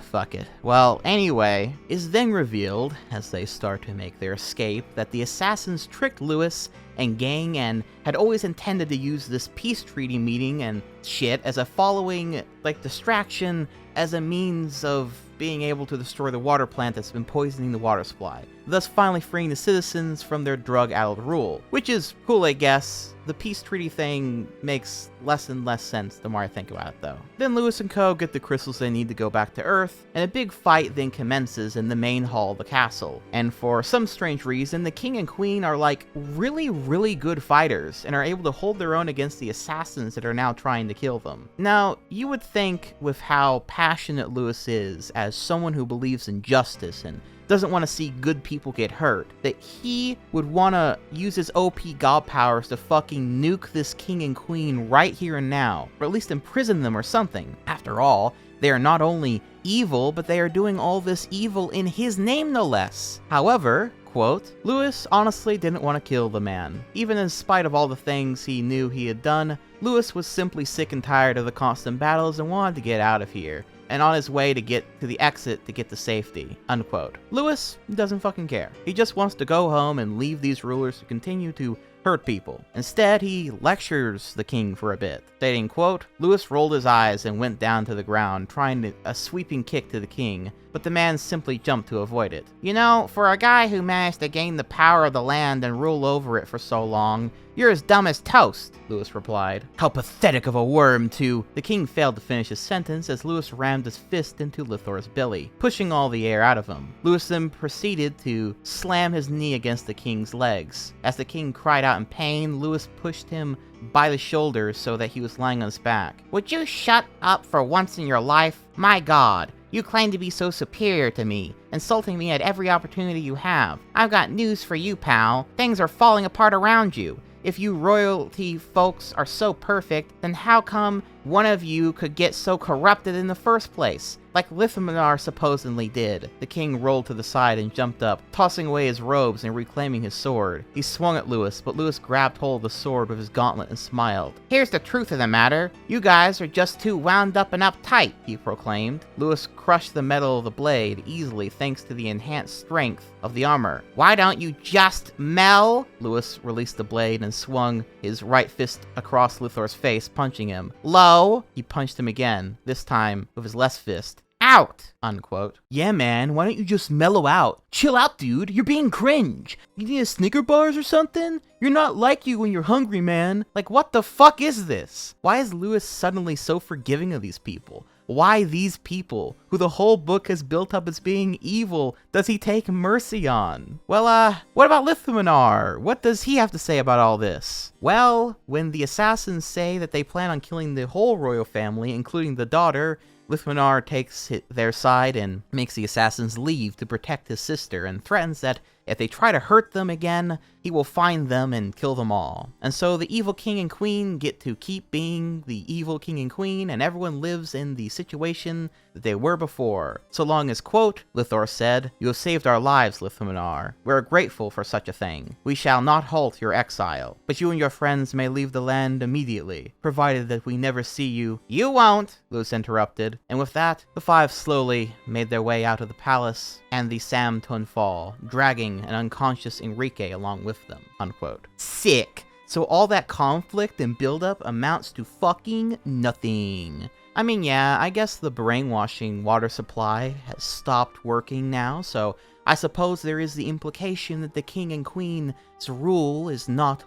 Speaker 3: Fuck it. Well, anyway, it's then revealed, as they start to make their escape, that the assassins tricked Lewis and gang and had always intended to use this peace treaty meeting and shit as a following, distraction, as a means of being able to destroy the water plant that's been poisoning the water supply, thus finally freeing the citizens from their drug-addled rule. Which is cool, I guess. The peace treaty thing makes less and less sense the more I think about it, though. Then Lewis and co. get the crystals they need to go back to Earth, and a big fight then commences in the main hall of the castle. And for some strange reason, the king and queen are really, really good fighters, and are able to hold their own against the assassins that are now trying to kill them. Now, you would think with how passionate Lewis is as someone who believes in justice and doesn't want to see good people get hurt, that he would want to use his OP god powers to fucking nuke this king and queen right here and now, or at least imprison them or something. After all, they are not only evil, but they are doing all this evil in his name no less. However, quote, Lewis honestly didn't want to kill the man. Even in spite of all the things he knew he had done, Lewis was simply sick and tired of the constant battles and wanted to get out of here, and on his way to get to the exit to get to safety, unquote. Lewis doesn't fucking care. He just wants to go home and leave these rulers to continue to hurt people. Instead, he lectures the king for a bit, stating, quote, Lewis rolled his eyes and went down to the ground, trying a sweeping kick to the king, but the man simply jumped to avoid it.
Speaker 4: You know, for a guy who managed to gain the power of the land and rule over it for so long, you're as dumb as toast, Lewis replied.
Speaker 3: How pathetic of a worm, too. The king failed to finish his sentence as Lewis rammed his fist into Lithor's belly, pushing all the air out of him. Lewis then proceeded to slam his knee against the king's legs. As the king cried out in pain, Lewis pushed him by the shoulders so that he was lying on his back.
Speaker 4: Would you shut up for once in your life? My God. You claim to be so superior to me, insulting me at every opportunity you have. I've got news for you, pal. Things are falling apart around you. If you royalty folks are so perfect, then how come one of you could get so corrupted in the first place, like Lithmanar supposedly did? The king rolled to the side and jumped up, tossing away his robes and reclaiming his sword. He swung at Lewis, but Lewis grabbed hold of the sword with his gauntlet and smiled. Here's the truth of the matter. You guys are just too wound up and uptight, he proclaimed.
Speaker 3: Lewis crushed the metal of the blade easily thanks to the enhanced strength of the armor.
Speaker 4: Why don't you just mel?
Speaker 3: Lewis released the blade and swung his right fist across Lithor's face, punching him.
Speaker 4: Low.
Speaker 3: He punched him again, this time with his left fist.
Speaker 4: Out!
Speaker 3: Unquote. Yeah, man, why don't you just mellow out? Chill out, dude. You're being cringe. You need a Snicker bars or something? You're not like you when you're hungry, man. What the fuck is this? Why is Lewis suddenly so forgiving of these people? Why these people, who the whole book has built up as being evil, does he take mercy on? Well, what about Lithmanar? What does he have to say about all this? Well, when the assassins say that they plan on killing the whole royal family, including the daughter, Lithmanar takes their side and makes the assassins leave to protect his sister, and threatens that if they try to hurt them again, he will find them and kill them all. And so the evil king and queen get to keep being the evil king and queen, and everyone lives in the situation that they were before. So long as, quote, Lithor said, "You have saved our lives, Lithmanar. We are grateful for such a thing. We shall not halt your exile, but you and your friends may leave the land immediately, provided that we never see you." "You won't," Lewis interrupted. And with that, the five slowly made their way out of the palace and the Samtun Fall, dragging an unconscious Enrique along with them, unquote. Sick. So all that conflict and buildup amounts to fucking nothing. I mean, yeah, I guess the brainwashing water supply has stopped working now, so I suppose there is the implication that the king and queen's rule is not,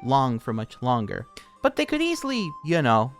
Speaker 3: long for much longer. But they could easily,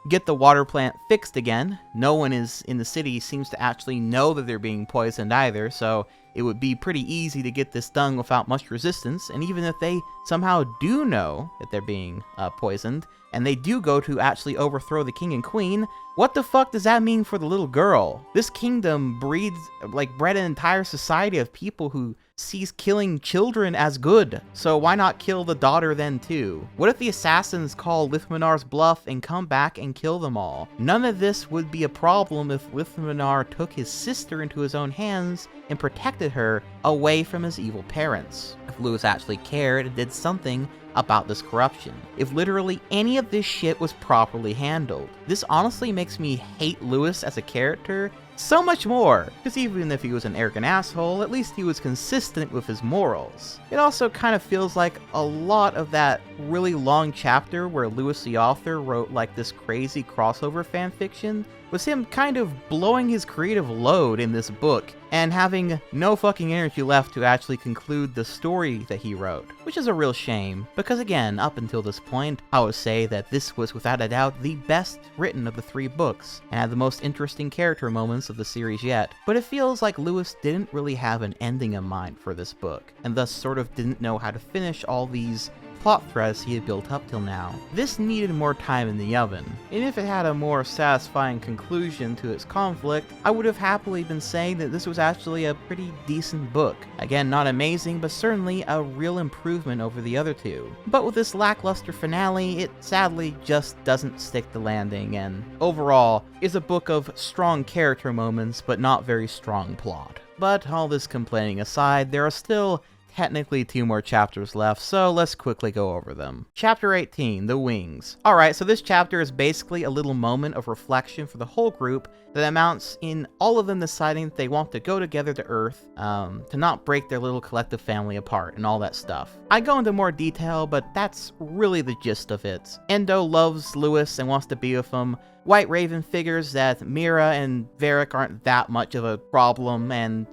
Speaker 3: get the water plant fixed again. No one in the city seems to actually know that they're being poisoned either, so it would be pretty easy to get this done without much resistance. And even if they somehow do know that they're being poisoned, and they do go to actually overthrow the king and queen, what the fuck does that mean for the little girl? This kingdom bred an entire society of people who sees killing children as good, so why not kill the daughter then too? What if the assassins call Lithmanar's bluff and come back and kill them all? None of this would be a problem if Lithmanar took his sister into his own hands and protected her away from his evil parents. If Lewis actually cared and did something about this corruption. If literally any of this shit was properly handled. This honestly makes me hate Lewis as a character so much more, because even if he was an arrogant asshole, at least he was consistent with his morals. It also kind of feels like a lot of that really long chapter where Lewis the author wrote this crazy crossover fanfiction was him kind of blowing his creative load in this book and having no fucking energy left to actually conclude the story that he wrote, which is a real shame, because again, up until this point, I would say that this was without a doubt the best written of the 3 books, and had the most interesting character moments of the series yet, but it feels like Lewis didn't really have an ending in mind for this book, and thus sort of didn't know how to finish all these plot threads he had built up till now. This needed more time in the oven, and if it had a more satisfying conclusion to its conflict, I would have happily been saying that this was actually a pretty decent book. Again, not amazing, but certainly a real improvement over the other 2. But with this lackluster finale, it sadly just doesn't stick the landing, and overall is a book of strong character moments, but not very strong plot. But all this complaining aside, there are still technically 2 more chapters left, so let's quickly go over them. Chapter 18, The Wings. Alright, so this chapter is basically a little moment of reflection for the whole group that amounts in all of them deciding that they want to go together to Earth, to not break their little collective family apart and all that stuff. I go into more detail, but that's really the gist of it. Endo loves Lewis and wants to be with him. White Raven figures that Mira and Varric aren't that much of a problem, and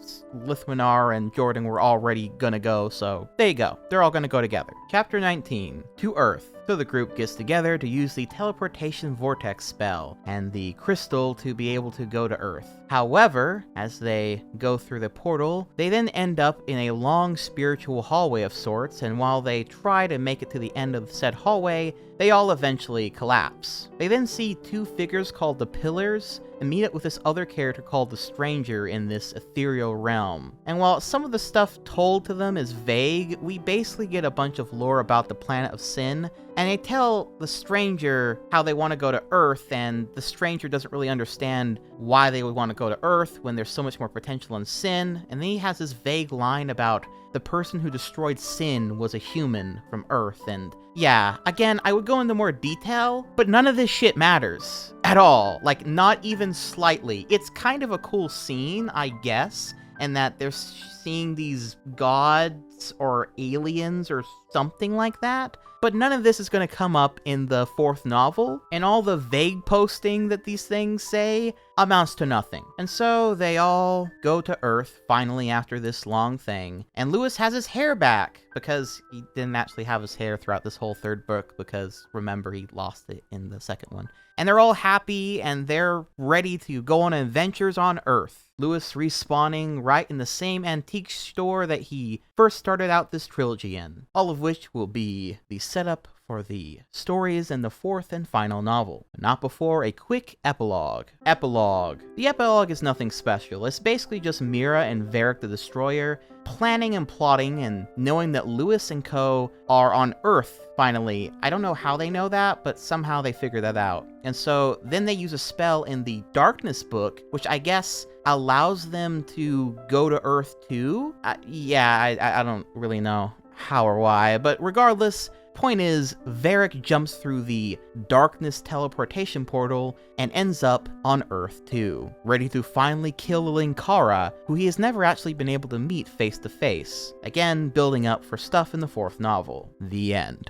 Speaker 3: Lithmanar and Jordan were already gonna go, so there you go. They're all gonna go together. Chapter 19, To Earth. So the group gets together to use the teleportation vortex spell and the crystal to be able to go to Earth. However, as they go through the portal, they then end up in a long spiritual hallway of sorts, and while they try to make it to the end of said hallway, they all eventually collapse. They then see 2 figures called the Pillars and meet up with this other character called the Stranger in this ethereal realm. And while some of the stuff told to them is vague, we basically get a bunch of lore about the planet of sin, and they tell the Stranger how they want to go to Earth, and the Stranger doesn't really understand why they would want to go to Earth when there's so much more potential in sin, and then he has this vague line about the person who destroyed sin was a human from Earth, and yeah, again, I would go into more detail, but none of this shit matters at all, not even slightly. It's kind of a cool scene, I guess, and that they're seeing these gods or aliens or something like that, but none of this is going to come up in the 4th novel, and all the vague posting that these things say amounts to nothing. And so they all go to Earth finally after this long thing, and Lewis has his hair back, because he didn't actually have his hair throughout this whole 3rd book, because remember, he lost it in the 2nd one. And they're all happy, and they're ready to go on adventures on Earth. Lewis respawning right in the same antique store that he first started out this trilogy in, all of which will be the setup
Speaker 1: for the stories in the fourth and final novel, not before a quick epilogue. Epilogue. The epilogue is nothing special. It's basically just Mira and Varric the Destroyer planning and plotting and knowing that Lewis and co. are on Earth, finally. I don't know how they know that, but somehow they figure that out. And so then they use a spell in the Darkness book, which I guess allows them to go to Earth too? I don't really know how or why, but regardless, point is, Varric jumps through the Darkness teleportation portal and ends up on Earth 2, ready to finally kill Linkara, who he has never actually been able to meet face to face. Again, building up for stuff in the fourth novel. The end.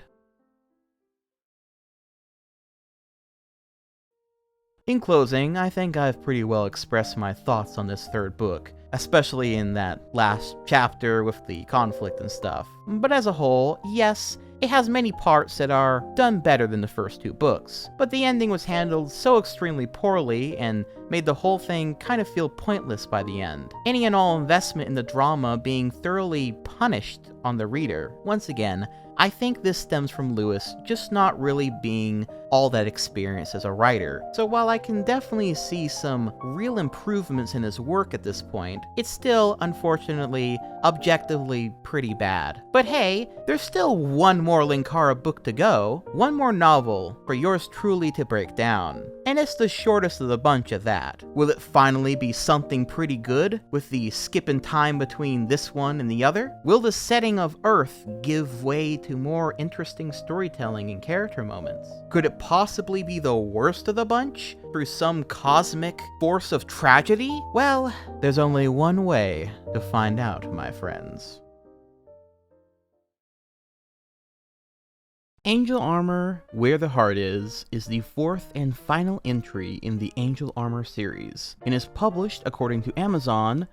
Speaker 1: In closing, I think I've pretty well expressed my thoughts on this third book, especially in that last chapter with the conflict and stuff. But as a whole, yes, it has many parts that are done better than the first two books, but the ending was handled so extremely poorly and made the whole thing kind of feel pointless by the end. Any and all investment in the drama being thoroughly punished on the reader. Once again, I think this stems from Lewis just not really being all that experienced as a writer. So while I can definitely see some real improvements in his work at this point, it's still, unfortunately, objectively pretty bad. But hey, there's still one more Linkara book to go, one more novel for yours truly to break down. And it's the shortest of the bunch at that. Will it finally be something pretty good, with the skip in time between this one and the other? Will the setting of Earth give way to more interesting storytelling and character moments? Could it possibly be the worst of the bunch, through some cosmic force of tragedy? Well, there's only one way to find out, my friends. Angel Armor, Where the Heart is the fourth and final entry in the Angel Armor series, and is published, according to Amazon.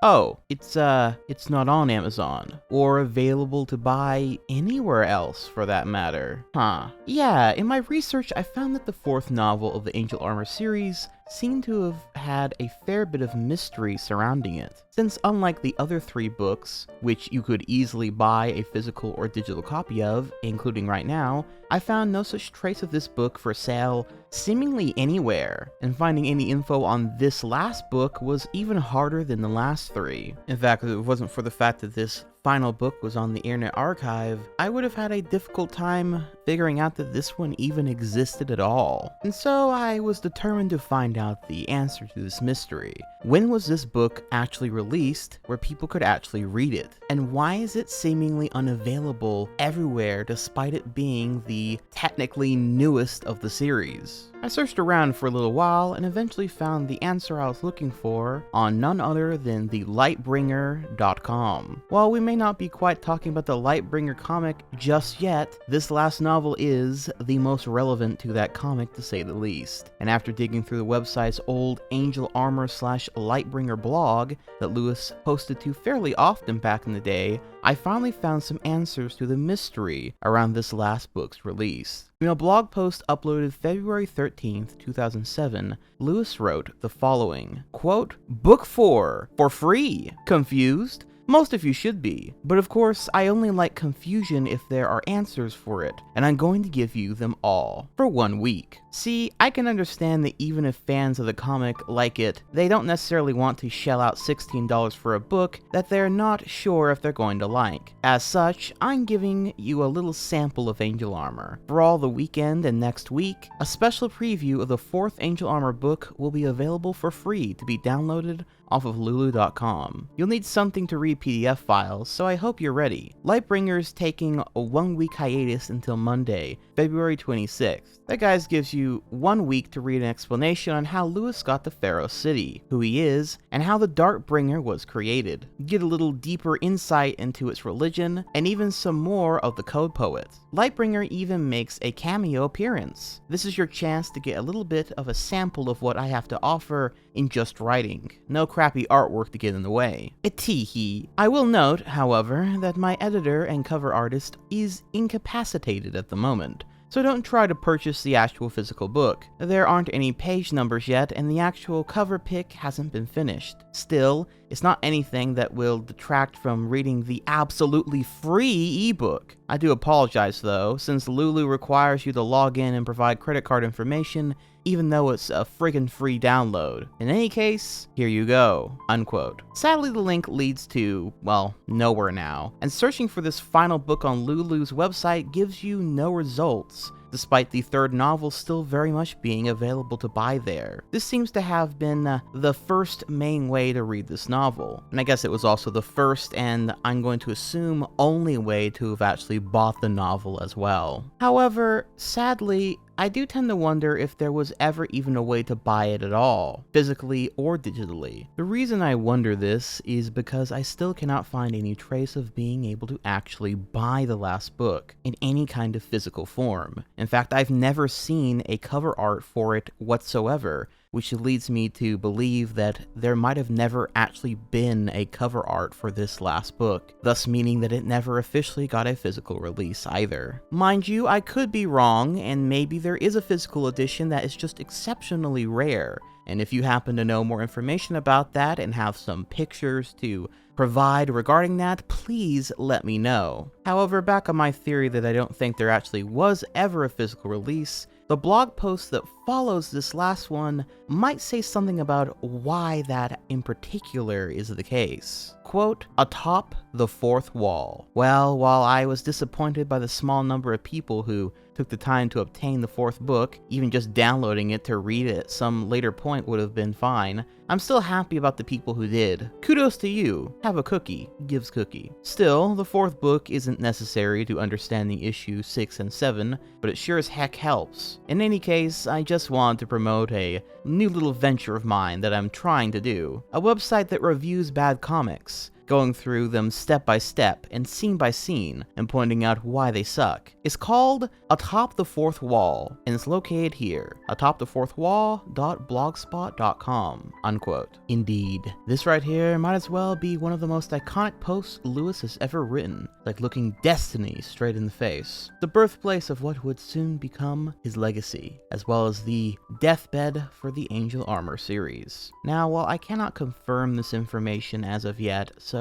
Speaker 1: Oh, it's not on Amazon, or available to buy anywhere else for that matter. Huh. Yeah, in my research I found that the fourth novel of the Angel Armor series seemed to have had a fair bit of mystery surrounding it, since unlike the other three books, which you could easily buy a physical or digital copy of, including right now, I found no such trace of this book for sale seemingly anywhere, and finding any info on this last book was even harder than the last three. In fact, if it wasn't for the fact that this final book was on the Internet Archive, I would have had a difficult time figuring out that this one even existed at all. And so I was determined to find out the answer to this mystery. When was this book actually released where people could actually read it? And why is it seemingly unavailable everywhere despite it being the technically newest of the series? I searched around for a little while and eventually found the answer I was looking for on none other than the Lightbringer.com. While we may not be quite talking about the Lightbringer comic just yet, this last novel is the most relevant to that comic to say the least. And after digging through the website's old Angel Armor / Lightbringer blog that Lewis posted to fairly often back in the day, I finally found some answers to the mystery around this last book's release. In a blog post uploaded February 13th, 2007, Lewis wrote the following, quote, "Book 4, for free! Confused? Most of you should be, but of course I only like confusion if there are answers for it, and I'm going to give you them all, for 1 week. See, I can understand that even if fans of the comic like it, they don't necessarily want to shell out $16 for a book that they're not sure if they're going to like. As such, I'm giving you a little sample of Angel Armor. For all the weekend and next week, a special preview of the 4th Angel Armor book will be available for free to be downloaded off of lulu.com. You'll need something to read PDF files, so I hope you're ready. Lightbringer's taking a 1-week hiatus until Monday, February 26th. That guys gives you 1 week to read an explanation on how Lewis got to Pharaoh City, who he is, and how the Darkbringer was created. Get a little deeper insight into its religion, and even some more of the Code Poet. Lightbringer even makes a cameo appearance. This is your chance to get a little bit of a sample of what I have to offer in just writing. No crappy artwork to get in the way. Tee-hee. I will note, however, that my editor and cover artist is incapacitated at the moment, so don't try to purchase the actual physical book. There aren't any page numbers yet, and the actual cover pic hasn't been finished. Still, it's not anything that will detract from reading the absolutely free ebook. I do apologize though, since Lulu requires you to log in and provide credit card information, even though it's a friggin' free download. In any case, here you go, unquote. Sadly, the link leads to, well, nowhere now, and searching for this final book on Lulu's website gives you no results, despite the third novel still very much being available to buy there. This seems to have been the first main way to read this novel, and I guess it was also the first and I'm going to assume only way to have actually bought the novel as well. However, sadly, I do tend to wonder if there was ever even a way to buy it at all, physically or digitally. The reason I wonder this is because I still cannot find any trace of being able to actually buy the last book in any kind of physical form. In fact, I've never seen a cover art for it whatsoever, which leads me to believe that there might have never actually been a cover art for this last book, thus meaning that it never officially got a physical release either. Mind you, I could be wrong, and maybe there is a physical edition that is just exceptionally rare, and if you happen to know more information about that and have some pictures to provide regarding that, please let me know. However, back on my theory that I don't think there actually was ever a physical release, the blog post that follows this last one might say something about why that in particular is the case. Quote, atop the fourth wall. Well, while I was disappointed by the small number of people who took the time to obtain the fourth book, even just downloading it to read it at some later point would have been fine, I'm still happy about the people who did. Kudos to you. Have a cookie. Gives cookie. Still, the fourth book isn't necessary to understanding issues 6 and 7, but it sure as heck helps. In any case, I just wanted to promote a new little venture of mine that I'm trying to do. A website that reviews bad comics, going through them step by step and scene by scene and pointing out why they suck. It's called Atop the Fourth Wall, and it's located here, atopthefourthwall.blogspot.com, unquote. Indeed, this right here might as well be one of the most iconic posts Lewis has ever written, like looking destiny straight in the face. The birthplace of what would soon become his legacy, as well as the deathbed for the Angel Armor series. Now, while I cannot confirm this information as of yet, so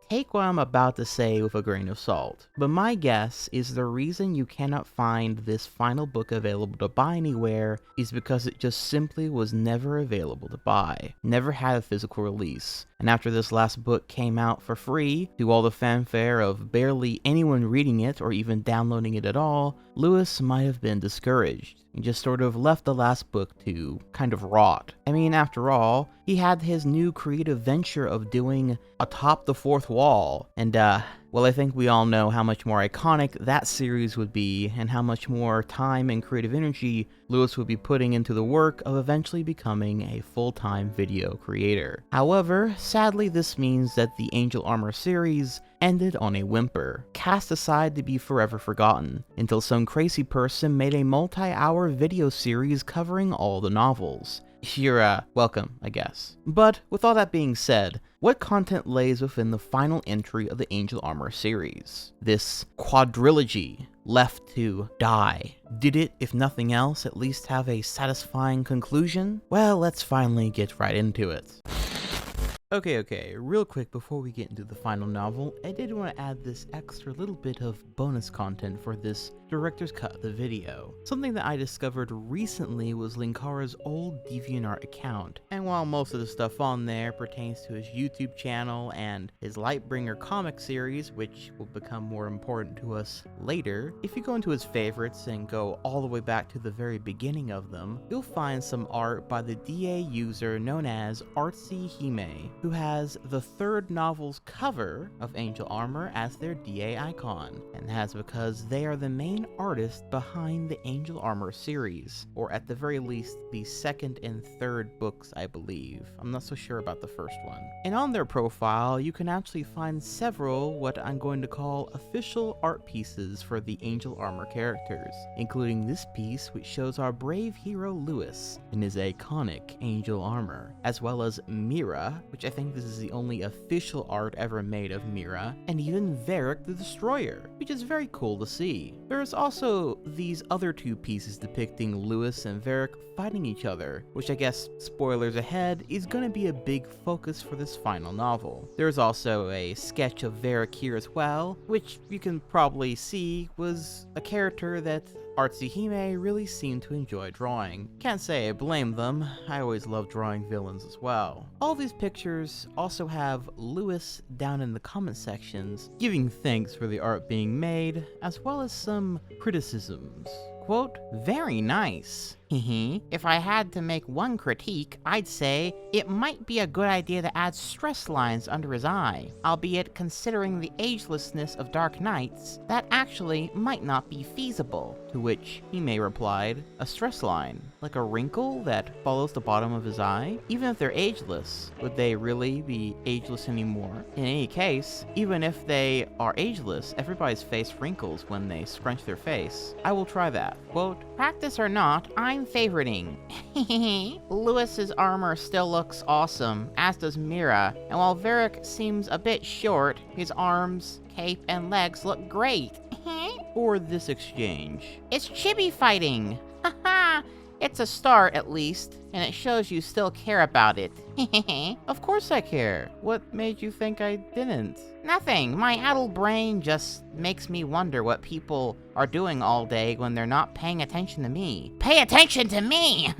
Speaker 1: take what I'm about to say with a grain of salt, but my guess is the reason you cannot find this final book available to buy anywhere is because it just simply was never available to buy, never had a physical release. And after this last book came out for free, to all the fanfare of barely anyone reading it or even downloading it at all, Lewis might have been discouraged and just sort of left the last book to kind of rot. I mean, after all, he had his new creative venture of doing Atop the Fourth Wall, and well, I think we all know how much more iconic that series would be, and how much more time and creative energy Lewis would be putting into the work of eventually becoming a full-time video creator. However, sadly this means that the Angel Armor series ended on a whimper, cast aside to be forever forgotten, until some crazy person made a multi-hour video series covering all the novels. You're welcome, I guess. But with all that being said, what content lays within the final entry of the Angel Armor series? This quadrilogy left to die. Did it, if nothing else, at least have a satisfying conclusion? Well, let's finally get right into it. Okay, real quick before we get into the final novel, I did want to add this extra little bit of bonus content for this director's cut of the video. Something that I discovered recently was Linkara's old DeviantArt account, and while most of the stuff on there pertains to his YouTube channel and his Lightbringer comic series, which will become more important to us later, if you go into his favorites and go all the way back to the very beginning of them, you'll find some art by the DA user known as Artsy Hime, who has the third novel's cover of Angel Armor as their DA icon, and that's because they are the main artist behind the Angel Armor series, or at the very least, the second and third books, I believe. I'm not so sure about the first one. And on their profile, you can actually find several what I'm going to call official art pieces for the Angel Armor characters, including this piece which shows our brave hero Lewis in his iconic Angel Armor, as well as Mira, which I think this is the only official art ever made of Mira, and even Varric the Destroyer, which is very cool to see. There's also these other two pieces depicting Lewis and Varric fighting each other, which I guess, spoilers ahead, is gonna be a big focus for this final novel. There's also a sketch of Varric here as well, which you can probably see was a character that Artsy Hime really seemed to enjoy drawing. Can't say I blame them, I always love drawing villains as well. All these pictures also have Lewis down in the comment sections giving thanks for the art being made, as well as some criticisms. Quote, "Very nice. If I had to make one critique, I'd say it might be a good idea to add stress lines under his eye, albeit considering the agelessness of Dark Knights, that actually might not be feasible." To which Hime replied, "A stress line? Like a wrinkle that follows the bottom of his eye? Even if they're ageless, would they really be ageless anymore? In any case, even if they are ageless, everybody's face wrinkles when they scrunch their face. I will try that." Quote, "Practice or not, I'm favoriting. Lewis's armor still looks awesome, as does Mira, and while Varric seems a bit short, his arms, cape, and legs look great." Or this exchange. "It's chibi fighting. Haha. It's a start, at least, and it shows you still care about it." Of course I care. What made you think I didn't? Nothing. My addled brain just makes me wonder what people are doing all day when they're not paying attention to me. Pay attention to me!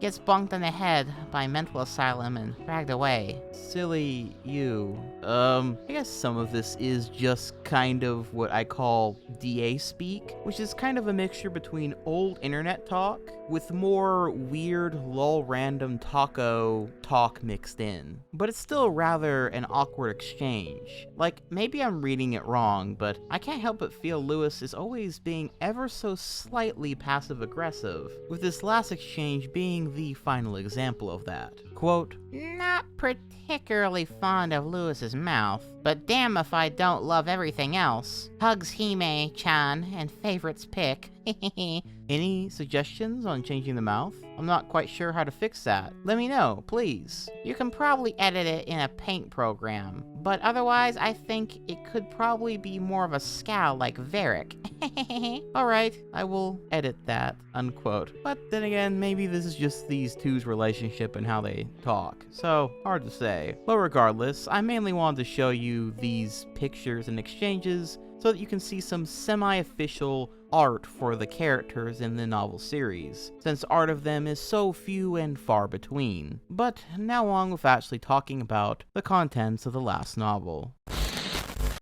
Speaker 1: Gets bonked on the head by mental asylum and dragged away. Silly you. I guess some of this is just kind of what I call DA speak, which is kind of a mixture between old internet talk with more weird lol random taco talk mixed in. But it's still rather an awkward exchange. Like, maybe I'm reading it wrong, but I can't help but feel Lewis is always being ever so slightly passive-aggressive, with this last exchange being the final example of that. Quote, "Not particularly fond of Lewis's mouth, but damn if I don't love everything else. Hugs Hime-chan and favorites pick." Any suggestions on changing the mouth? I'm not quite sure how to fix that. Let me know, please. You can probably edit it in a paint program, but otherwise I think it could probably be more of a scowl like Varric. Alright, I will edit that, unquote. But then again, maybe this is just these two's relationship and how they talk, so hard to say. But regardless, I mainly wanted to show you these pictures and exchanges so that you can see some semi-official art for the characters in the novel series, since art of them is so few and far between. But now on with actually talking about the contents of the last novel.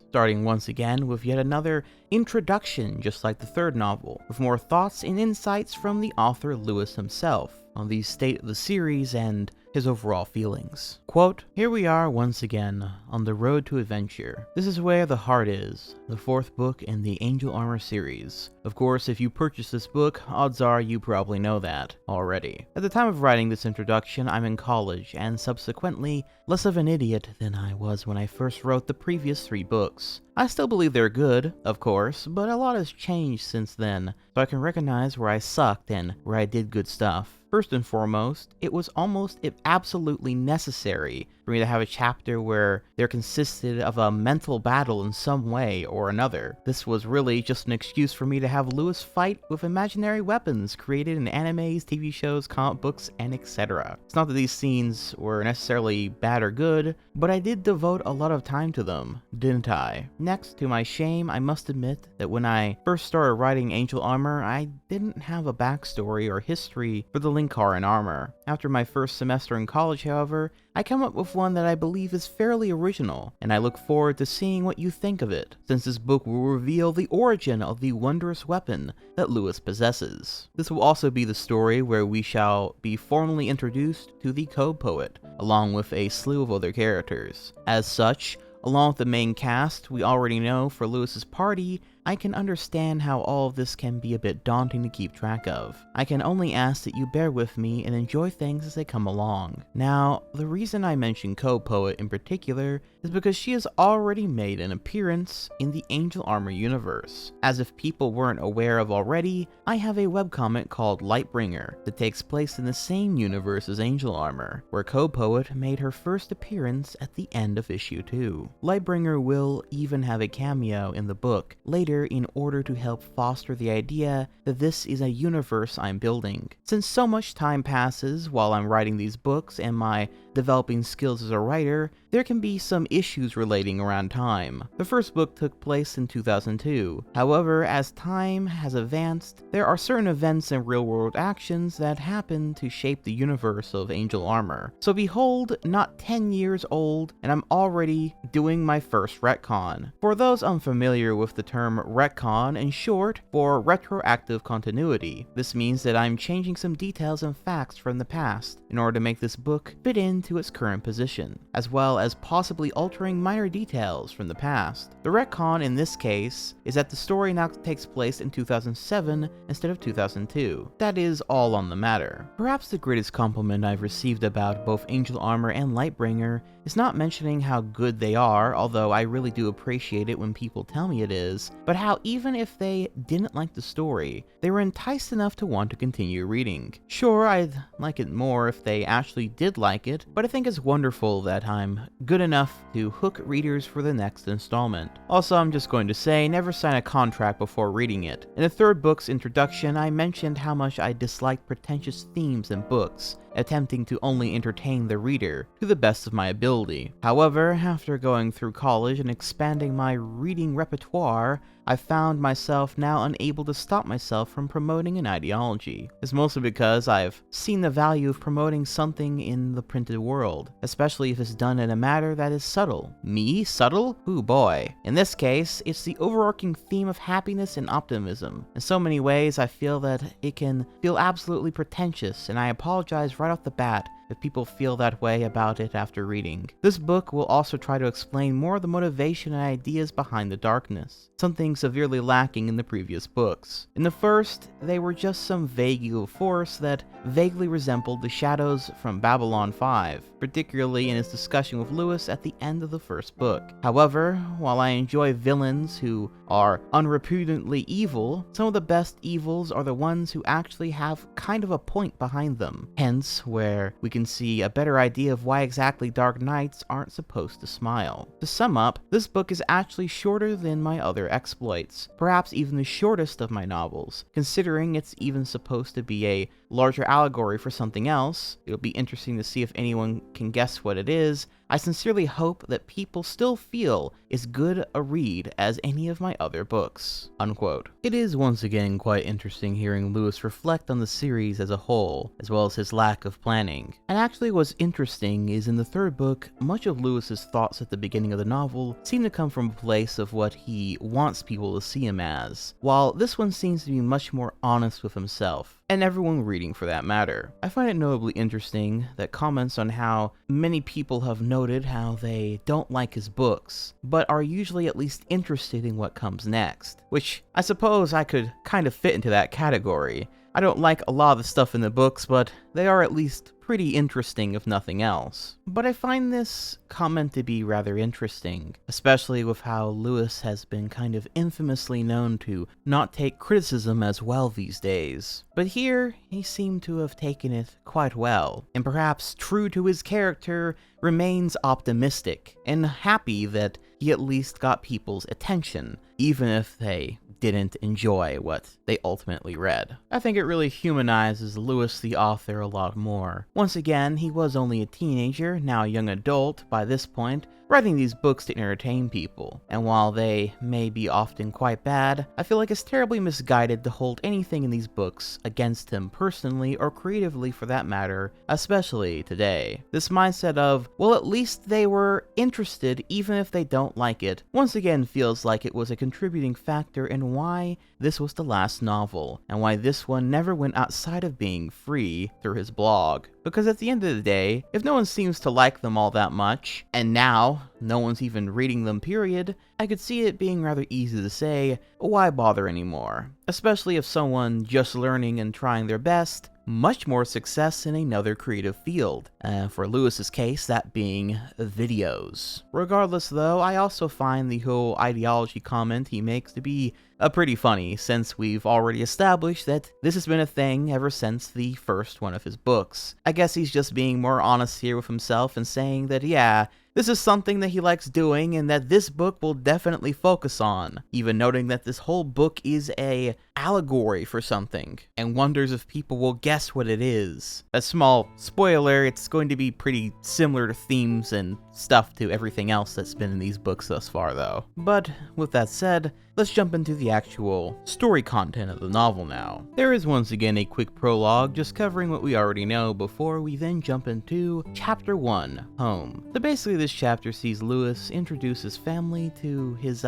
Speaker 1: Starting once again with yet another introduction, just like the third novel, with more thoughts and insights from the author Lewis himself on the state of the series and his overall feelings. Quote, "Here we are once again, on the road to adventure. This is where the heart is, the fourth book in the Angel Armor series. Of course, if you purchase this book, odds are you probably know that already. At the time of writing this introduction, I'm in college, and subsequently, less of an idiot than I was when I first wrote the previous 3 books. I still believe they're good, of course, but a lot has changed since then, so I can recognize where I sucked and where I did good stuff. First and foremost, it was almost absolutely necessary for me to have a chapter where there consisted of a mental battle in some way or another. This was really just an excuse for me to have Lewis fight with imaginary weapons created in animes, TV shows, comic books, and etc. It's not that these scenes were necessarily bad or good, but I did devote a lot of time to them, didn't I? Next, to my shame, I must admit that when I first started writing Angel Armor, I didn't have a backstory or history for the Linkara armor. After my first semester in college, however, I come up with one that I believe is fairly original, and I look forward to seeing what you think of it, since this book will reveal the origin of the wondrous weapon that Lewis possesses. This will also be the story where we shall be formally introduced to the Code Poet, along with a slew of other characters. As such, along with the main cast, we already know for Lewis's party, I can understand how all of this can be a bit daunting to keep track of. I can only ask that you bear with me and enjoy things as they come along. Now, the reason I mention co-poet in particular is because she has already made an appearance in the Angel Armor universe. As if people weren't aware of already, I have a webcomic called Lightbringer that takes place in the same universe as Angel Armor, where co-poet made her first appearance at the end of issue 2. Lightbringer will even have a cameo in the book later in order to help foster the idea that this is a universe I'm building. Since so much time passes while I'm writing these books and my developing skills as a writer, there can be some issues relating around time. The first book took place in 2002. However, as time has advanced, there are certain events and real-world actions that happen to shape the universe of Angel Armor. So behold, not 10 years old, and I'm already doing my first retcon. For those unfamiliar with the term retcon, in short, for retroactive continuity, this means that I'm changing some details and facts from the past in order to make this book fit into its current position, as well as possibly altering minor details from the past. The retcon in this case is that the story now takes place in 2007 instead of 2002. That is all on the matter. Perhaps the greatest compliment I've received about both Angel Armor and Lightbringer is not mentioning how good they are, although I really do appreciate it when people tell me it is, but how even if they didn't like the story, they were enticed enough to want to continue reading. Sure, I'd like it more if they actually did like it, but I think it's wonderful that I'm good enough to hook readers for the next installment. Also, I'm just going to say, never sign a contract before reading it. In the third book's introduction, I mentioned how much I disliked pretentious themes in books, attempting to only entertain the reader to the best of my ability. However, after going through college and expanding my reading repertoire, I found myself now unable to stop myself from promoting an ideology. It's mostly because I've seen the value of promoting something in the printed world, especially if it's done in a manner that is subtle. Me? Subtle? Ooh boy. In this case, it's the overarching theme of happiness and optimism. In so many ways, I feel that it can feel absolutely pretentious, and I apologize right off the bat if people feel that way about it after reading. This book will also try to explain more of the motivation and ideas behind the darkness, something severely lacking in the previous books. In the first, they were just some vague evil force that vaguely resembled the shadows from Babylon 5, particularly in his discussion with Lewis at the end of the first book. However, while I enjoy villains who are unreputedly evil, some of the best evils are the ones who actually have kind of a point behind them. Hence, where we can see a better idea of why exactly Dark Knights aren't supposed to smile. To sum up, this book is actually shorter than my other exploits, perhaps even the shortest of my novels, considering it's even supposed to be a larger allegory for something else. It'll be interesting to see if anyone can guess what it is. I sincerely hope that people still feel as good a read as any of my other books." Unquote. It is once again quite interesting hearing Lewis reflect on the series as a whole, as well as his lack of planning. And actually what's interesting is in the third book, much of Lewis's thoughts at the beginning of the novel seem to come from a place of what he wants people to see him as, while this one seems to be much more honest with himself, and everyone reading for that matter. I find it notably interesting that comments on how many people have noted how they don't like his books, but are usually at least interested in what comes next, which I suppose I could kind of fit into that category. I don't like a lot of the stuff in the books, but they are at least pretty interesting if nothing else. But I find this comment to be rather interesting, especially with how Lewis has been kind of infamously known to not take criticism as well these days. But here, he seemed to have taken it quite well, and perhaps true to his character, remains optimistic and happy that he at least got people's attention, even if they didn't enjoy what they ultimately read. I think it really humanizes Lewis the author a lot more. Once again, he was only a teenager, now a young adult by this point, writing these books to entertain people, and while they may be often quite bad, I feel like it's terribly misguided to hold anything in these books against him personally or creatively for that matter, especially today. This mindset of, well, at least they were interested even if they don't like it, once again feels like it was a contributing factor in why this was the last novel, and why this one never went outside of being free through his blog. Because at the end of the day, if no one seems to like them all that much, and now no one's even reading them period, I could see it being rather easy to say, why bother anymore? Especially if someone just learning and trying their best, much more success in another creative field. For Lewis's case, that being videos. Regardless though, I also find the whole ideology comment he makes to be pretty funny, since we've already established that this has been a thing ever since the first one of his books. I guess he's just being more honest here with himself and saying that, yeah, this is something that he likes doing and that this book will definitely focus on, even noting that this whole book is a allegory for something, and wonders if people will guess what it is. A small spoiler, it's going to be pretty similar to themes and stuff to everything else that's been in these books thus far though. But with that said, let's jump into the actual story content of the novel now. There is once again a quick prologue just covering what we already know before we then jump into Chapter 1, Home. So basically this chapter sees Lewis introduce his family to his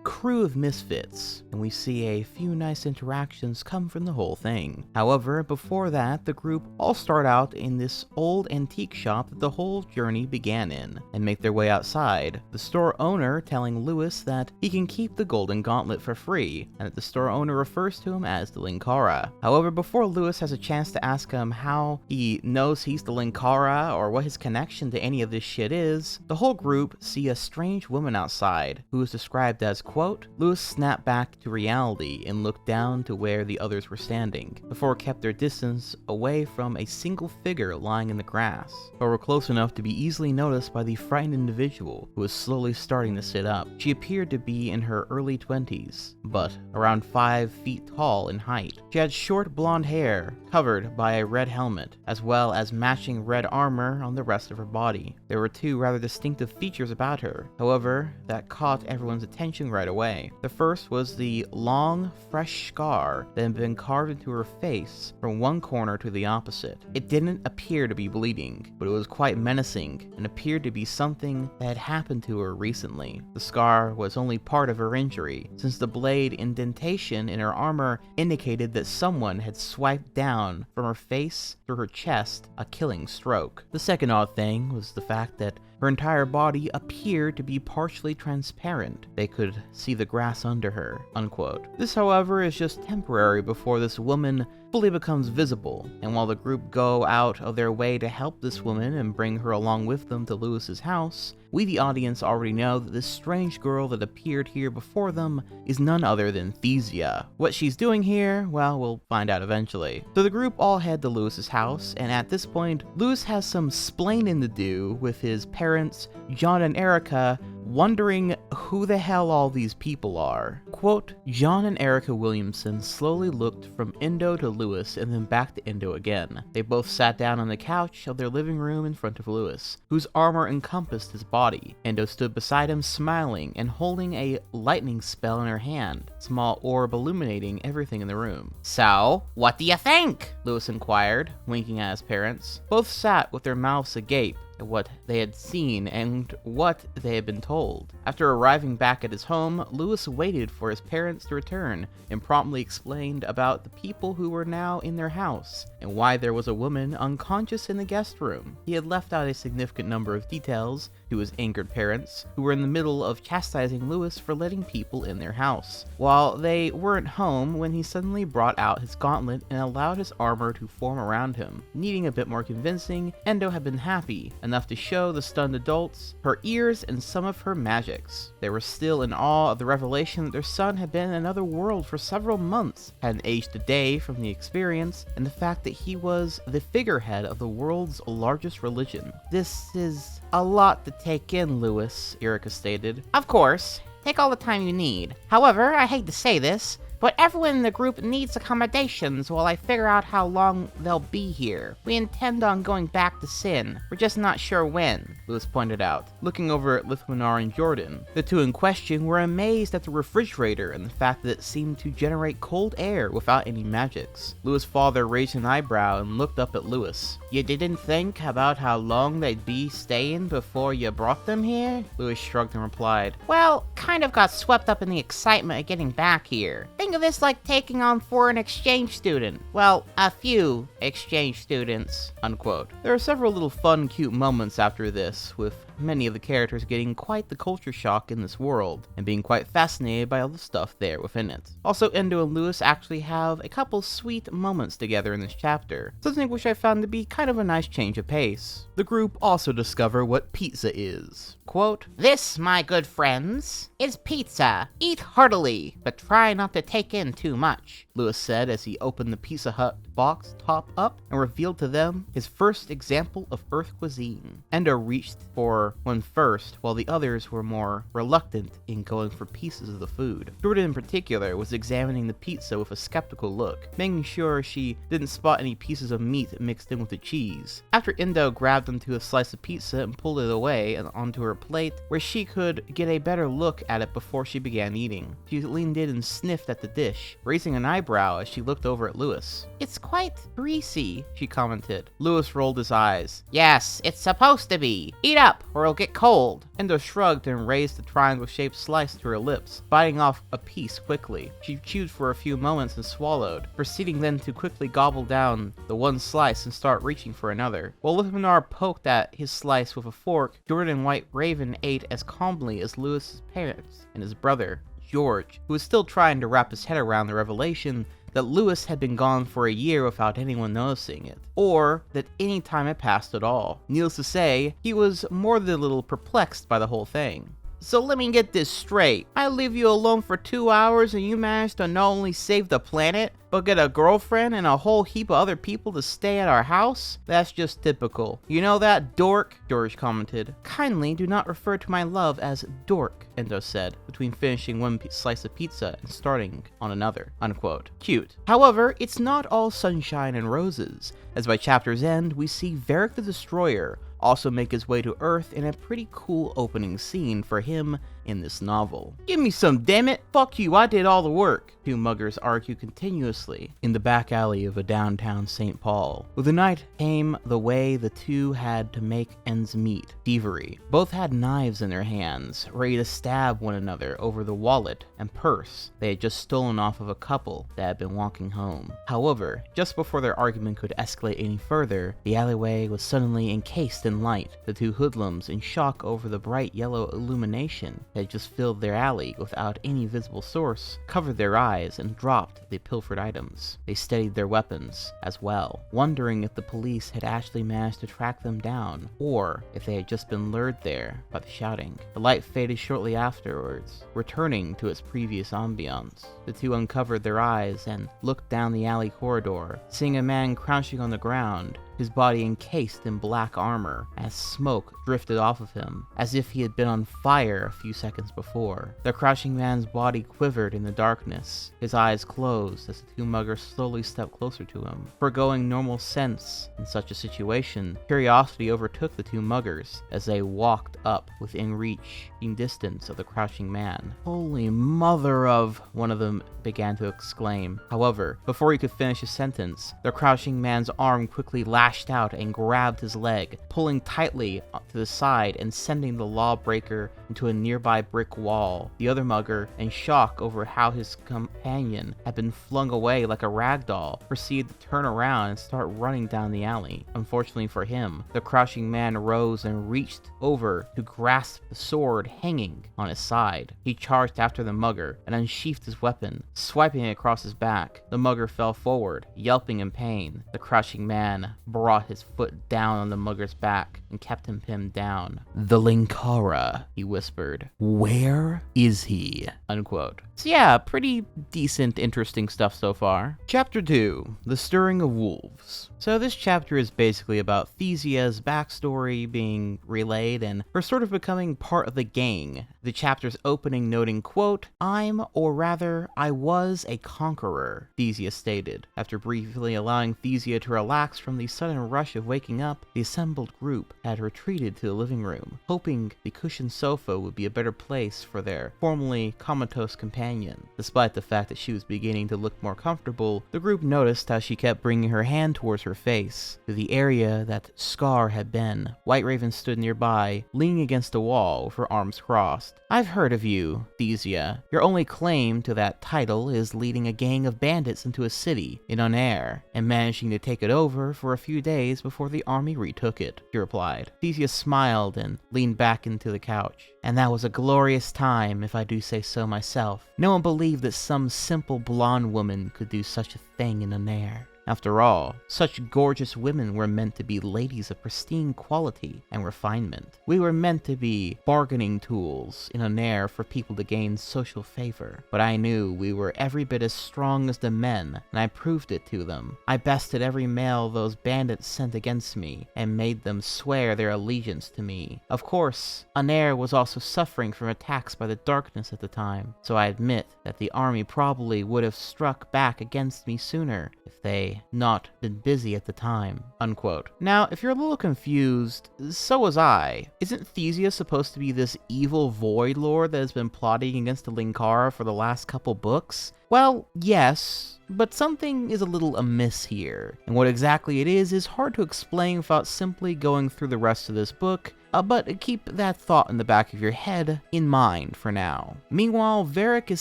Speaker 1: crew of misfits, and we see a few nice interactions come from the whole thing. However, before that, the group all start out in this old antique shop that the whole journey began in, and make their way outside, the store owner telling Lewis that he can keep the golden gauntlet for free, and that the store owner refers to him as the Linkara. However, before Lewis has a chance to ask him how he knows he's the Linkara or what his connection to any of this shit is, the whole group see a strange woman outside, who is described as, quote, Lewis snapped back to reality and looked down to where the others were standing, before kept their distance away from a single figure lying in the grass, but were close enough to be easily noticed by the frightened individual who was slowly starting to sit up. She appeared to be in her early 20s, but around 5 feet tall in height. She had short blonde hair, covered by a red helmet, as well as matching red armor on the rest of her body. There were two rather distinctive features about her, however, that caught everyone's attention right away. The first was the long, fresh scar that had been carved into her face from one corner to the opposite. It didn't appear to be bleeding, but it was quite menacing and appeared to be something that had happened to her recently. The scar was only part of her injury, since the blade indentation in her armor indicated that someone had swiped down from her face through her chest, a killing stroke. The second odd thing was the fact that her entire body appeared to be partially transparent. They could see the grass under her, unquote. This, however, is just temporary before this woman fully becomes visible, and while the group go out of their way to help this woman and bring her along with them to Lewis's house, we the audience already know that this strange girl that appeared here before them is none other than Thesia. What she's doing here, well, we'll find out eventually. So the group all head to Lewis's house, and at this point, Lewis has some splaining to do with his parents, John and Erica, wondering who the hell all these people are. Quote, John and Erica Williamson slowly looked from Endo to Lewis and then back to Endo again. They both sat down on the couch of their living room in front of Lewis, whose armor encompassed his body. Endo stood beside him smiling and holding a lightning spell in her hand, small orb illuminating everything in the room.
Speaker 4: So, what do you think?
Speaker 1: Lewis inquired, winking at his parents. Both sat with their mouths agape at what they had seen and what they had been told. After arriving back at his home, Lewis waited for his parents to return and promptly explained about the people who were now in their house and why there was a woman unconscious in the guest room. He had left out a significant number of details to his angered parents, who were in the middle of chastising Lewis for letting people in their house, while they weren't home when he suddenly brought out his gauntlet and allowed his armor to form around him. Needing a bit more convincing, Endo had been happy enough to show the stunned adults her ears and some of her magics. They were still in awe of the revelation that their son had been in another world for several months, hadn't aged a day from the experience, and the fact that he was the figurehead of the world's largest religion. This is a lot to take in, Lewis, Erica stated.
Speaker 4: Of course. Take all the time you need. However, I hate to say this, but everyone in the group needs accommodations while I figure out how long they'll be here. We intend on going back to Sin. We're just not sure when,"
Speaker 1: Lewis pointed out, looking over at Lithwinar and Jordan. The two in question were amazed at the refrigerator and the fact that it seemed to generate cold air without any magics. Lewis' father raised an eyebrow and looked up at Lewis.
Speaker 3: "You didn't think about how long they'd be staying before you brought them here?"
Speaker 1: Lewis shrugged and replied,
Speaker 4: "Well, kind of got swept up in the excitement of getting back here. Think of this like taking on foreign exchange student. Well, a few exchange students," unquote.
Speaker 1: There are several little fun, cute moments after this, with many of the characters getting quite the culture shock in this world, and being quite fascinated by all the stuff there within it. Also, Endo and Lewis actually have a couple sweet moments together in this chapter, something which I found to be kind of a nice change of pace. The group also discover what pizza is.
Speaker 3: Quote,
Speaker 4: "This, my good friends, is pizza. Eat heartily, but try not to take in too much,"
Speaker 1: Lewis said as he opened the Pizza Hut box top up and revealed to them his first example of Earth cuisine. Endo reached for one first, while the others were more reluctant in going for pieces of the food. Jordan in particular was examining the pizza with a skeptical look, making sure she didn't spot any pieces of meat mixed in with the cheese. After Endo grabbed onto a slice of pizza and pulled it away and onto her plate where she could get a better look at it before she began eating, she leaned in and sniffed at the dish, raising an eyebrow as she looked over at Lewis.
Speaker 4: "It's quite greasy,"
Speaker 1: she commented. Lewis rolled his eyes.
Speaker 4: "Yes, it's supposed to be. Eat up, or it'll get cold."
Speaker 1: Endo shrugged and raised the triangle-shaped slice to her lips, biting off a piece quickly. She chewed for a few moments and swallowed, proceeding then to quickly gobble down the one slice and start reaching for another. While Lithwinar poked at his slice with a fork, Jordan and White Raven ate as calmly as Lewis's parents and his brother, George, who was still trying to wrap his head around the revelation that Lewis had been gone for a year without anyone noticing it, or that any time had passed at all. Needless to say, he was more than a little perplexed by the whole thing.
Speaker 3: "So let me get this straight. I leave you alone for 2 hours and you manage to not only save the planet, but get a girlfriend and a whole heap of other people to stay at our house? That's just typical. You know that, dork?"
Speaker 1: George commented.
Speaker 3: "Kindly do not refer to my love as dork,"
Speaker 1: Endo said, between finishing one slice of pizza and starting on another, unquote. Cute.
Speaker 3: However,
Speaker 1: It's not all sunshine and roses, as by chapter's end, we see Varric the Destroyer also make his way to Earth in a pretty cool opening scene for him in this novel.
Speaker 3: "Give me some, damn it! Fuck you, I did all the work,"
Speaker 1: two muggers argue continuously in the back alley of a downtown St. Paul. With the night came the way the two had to make ends meet, thievery. Both had knives in their hands, ready to stab one another over the wallet and purse they had just stolen off of a couple that had been walking home. However, just before their argument could escalate any further, the alleyway was suddenly encased in light. The two hoodlums, in shock over the bright yellow illumination that had just filled their alley without any visible source, covered their eyes and dropped the pilfered items. They steadied their weapons as well, wondering if the police had actually managed to track them down, or if they had just been lured there by the shouting. The light faded shortly afterwards, returning to its previous ambiance. The two uncovered their eyes and looked down the alley corridor, seeing a man crouching on the ground, his body encased in black armor, as smoke drifted off of him, as if he had been on fire a few seconds before. The crouching man's body quivered in the darkness, his eyes closed as the two muggers slowly stepped closer to him. Foregoing normal sense in such a situation, curiosity overtook the two muggers as they walked up within reach in distance of the crouching man. "Holy mother of," one of them began to exclaim. However, before he could finish his sentence, the crouching man's arm quickly lashed out and grabbed his leg, pulling tightly to the side and sending the lawbreaker into a nearby brick wall. The other mugger, in shock over how his companion had been flung away like a rag doll, proceeded to turn around and start running down the alley. Unfortunately for him, the crouching man rose and reached over to grasp the sword hanging on his side. He charged after the mugger and unsheathed his weapon, swiping it across his back. The mugger fell forward, yelping in pain. The crouching man brought his foot down on the mugger's back and kept him pinned down. "The Linkara," he whispered. "Where is he?" Unquote. So yeah, pretty decent, interesting stuff so far. Chapter 2, The Stirring of Wolves. So this chapter is basically about Thesea's backstory being relayed and her sort of becoming part of the gang. The chapter's opening noting, quote, "I'm, or rather, I was a conqueror," Thesia stated. After briefly allowing Thesia to relax from the sudden rush of waking up, the assembled group had retreated to the living room, hoping the cushioned sofa would be a better place for their formerly comatose companion. Despite the fact that she was beginning to look more comfortable, the group noticed how she kept bringing her hand towards her face, to the area that Scar had been. White Raven stood nearby, leaning against the wall with her arms crossed. "I've heard of you, Thesia. Your only claim to that title is leading a gang of bandits into a city in Onair, and managing to take it over for a few days before the army retook it," she replied. Thesia smiled and leaned back into the couch. "And that was a glorious time, if I do say so myself. No one believed that some simple blonde woman could do such a thing in Onair. After all, such gorgeous women were meant to be ladies of pristine quality and refinement. We were meant to be bargaining tools in Onair for people to gain social favor. But I knew we were every bit as strong as the men, and I proved it to them. I bested every male those bandits sent against me, and made them swear their allegiance to me. Of course, Onair was also suffering from attacks by the darkness at the time, so I admit that the army probably would have struck back against me sooner if they not been busy at the time," unquote. Now, if you're a little confused, so was I. Isn't Thesia supposed to be this evil void lord that has been plotting against the Linkara for the last couple books? Well, yes, but something is a little amiss here, and what exactly it is hard to explain without simply going through the rest of this book, but keep that thought in the back of your head in mind for now. Meanwhile, Varric is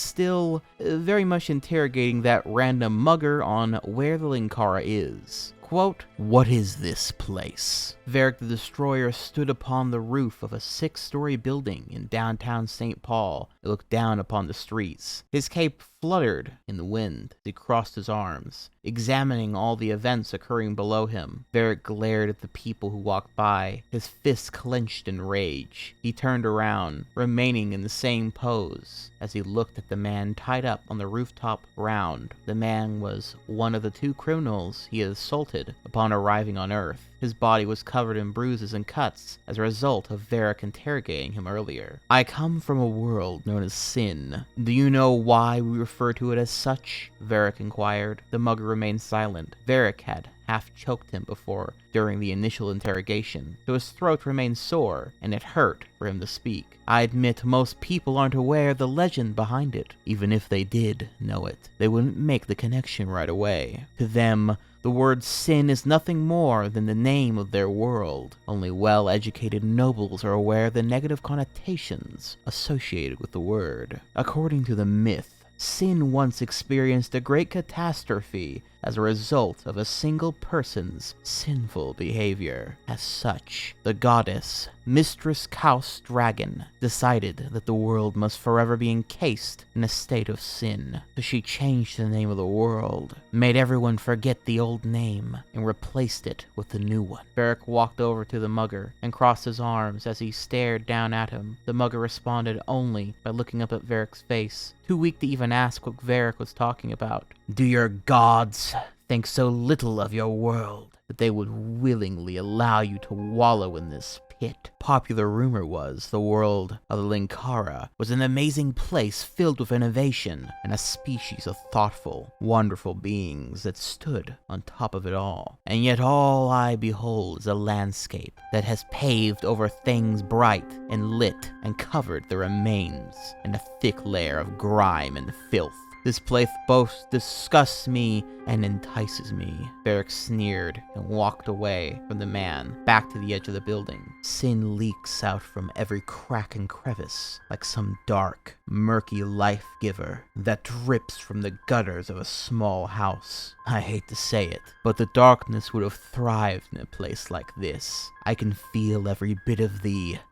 Speaker 1: still very much interrogating that random mugger on where the Linkara is. Quote, "What is this place?" Varric the Destroyer stood upon the roof of a 6-story building in downtown St. Paul. It looked down upon the streets. His cape fluttered in the wind as he crossed his arms, examining all the events occurring below him. Varric glared at the people who walked by, his fists clenched in rage. He turned around, remaining in the same pose, as he looked at the man tied up on the rooftop ground. The man was one of the 2 criminals he had assaulted upon arriving on Earth. His body was covered in bruises and cuts as a result of Varric interrogating him earlier. "I come from a world known as Sin. Do you know why we refer to it as such?" Varric inquired. The mugger remained silent. Varric had half choked him before during the initial interrogation, so his throat remained sore, and it hurt for him to speak. "I admit most people aren't aware of the legend behind it. Even if they did know it, they wouldn't make the connection right away. To them, the word sin is nothing more than the name of their world. Only well-educated nobles are aware of the negative connotations associated with the word. According to the myth, Sin once experienced a great catastrophe as a result of a single person's sinful behavior. As such, the goddess, Mistress Kaus Dragon, decided that the world must forever be encased in a state of sin. So she changed the name of the world, made everyone forget the old name, and replaced it with the new one." Varric walked over to the mugger and crossed his arms as he stared down at him. The mugger responded only by looking up at Varric's face, too weak to even ask what Varric was talking about. "Do your gods think so little of your world that they would willingly allow you to wallow in this pit? Popular rumor was the world of the Linkara was an amazing place filled with innovation and a species of thoughtful, wonderful beings that stood on top of it all. And yet all I behold is a landscape that has paved over things bright and lit and covered the remains in a thick layer of grime and filth. This place both disgusts me and entices me." Varric sneered and walked away from the man, back to the edge of the building. "Sin leaks out from every crack and crevice, like some dark, murky life-giver that drips from the gutters of a small house. I hate to say it, but the darkness would have thrived in a place like this. I can feel every bit of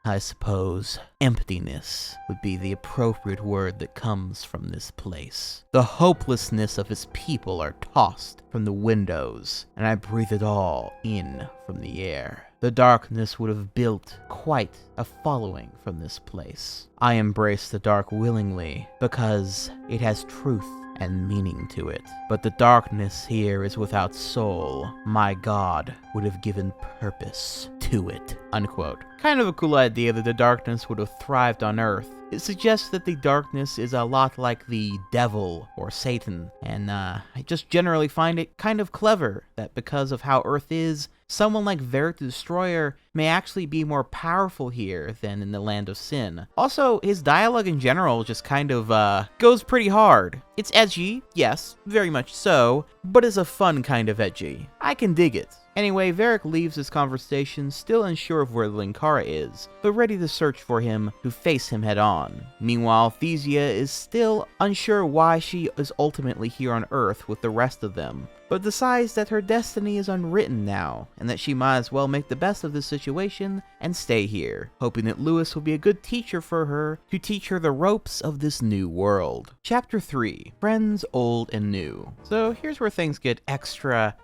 Speaker 1: I suppose, emptiness would be the appropriate word that comes from this place. The hopelessness of its people are tossed from the windows, and I breathe it all in from the air. The darkness would have built quite a following from this place. I embrace the dark willingly because it has truth and meaning to it. But the darkness here is without soul. My God would have given purpose to it." Unquote. Kind of a cool idea that the darkness would have thrived on Earth. It suggests that the darkness is a lot like the devil or Satan, and I just generally find it kind of clever that because of how Earth is, someone like Varric the Destroyer may actually be more powerful here than in the Land of Sin. Also, his dialogue in general just kind of goes pretty hard. It's edgy, yes, very much so, but it's a fun kind of edgy. I can dig it. Anyway, Varric leaves this conversation still unsure of where Linkara is, but ready to search for him to face him head on. Meanwhile, Thesia is still unsure why she is ultimately here on Earth with the rest of them, but decides that her destiny is unwritten now, and that she might as well make the best of this situation and stay here, hoping that Lewis will be a good teacher for her to teach her the ropes of this new world. Chapter 3, Friends Old and New. So here's where things get extra,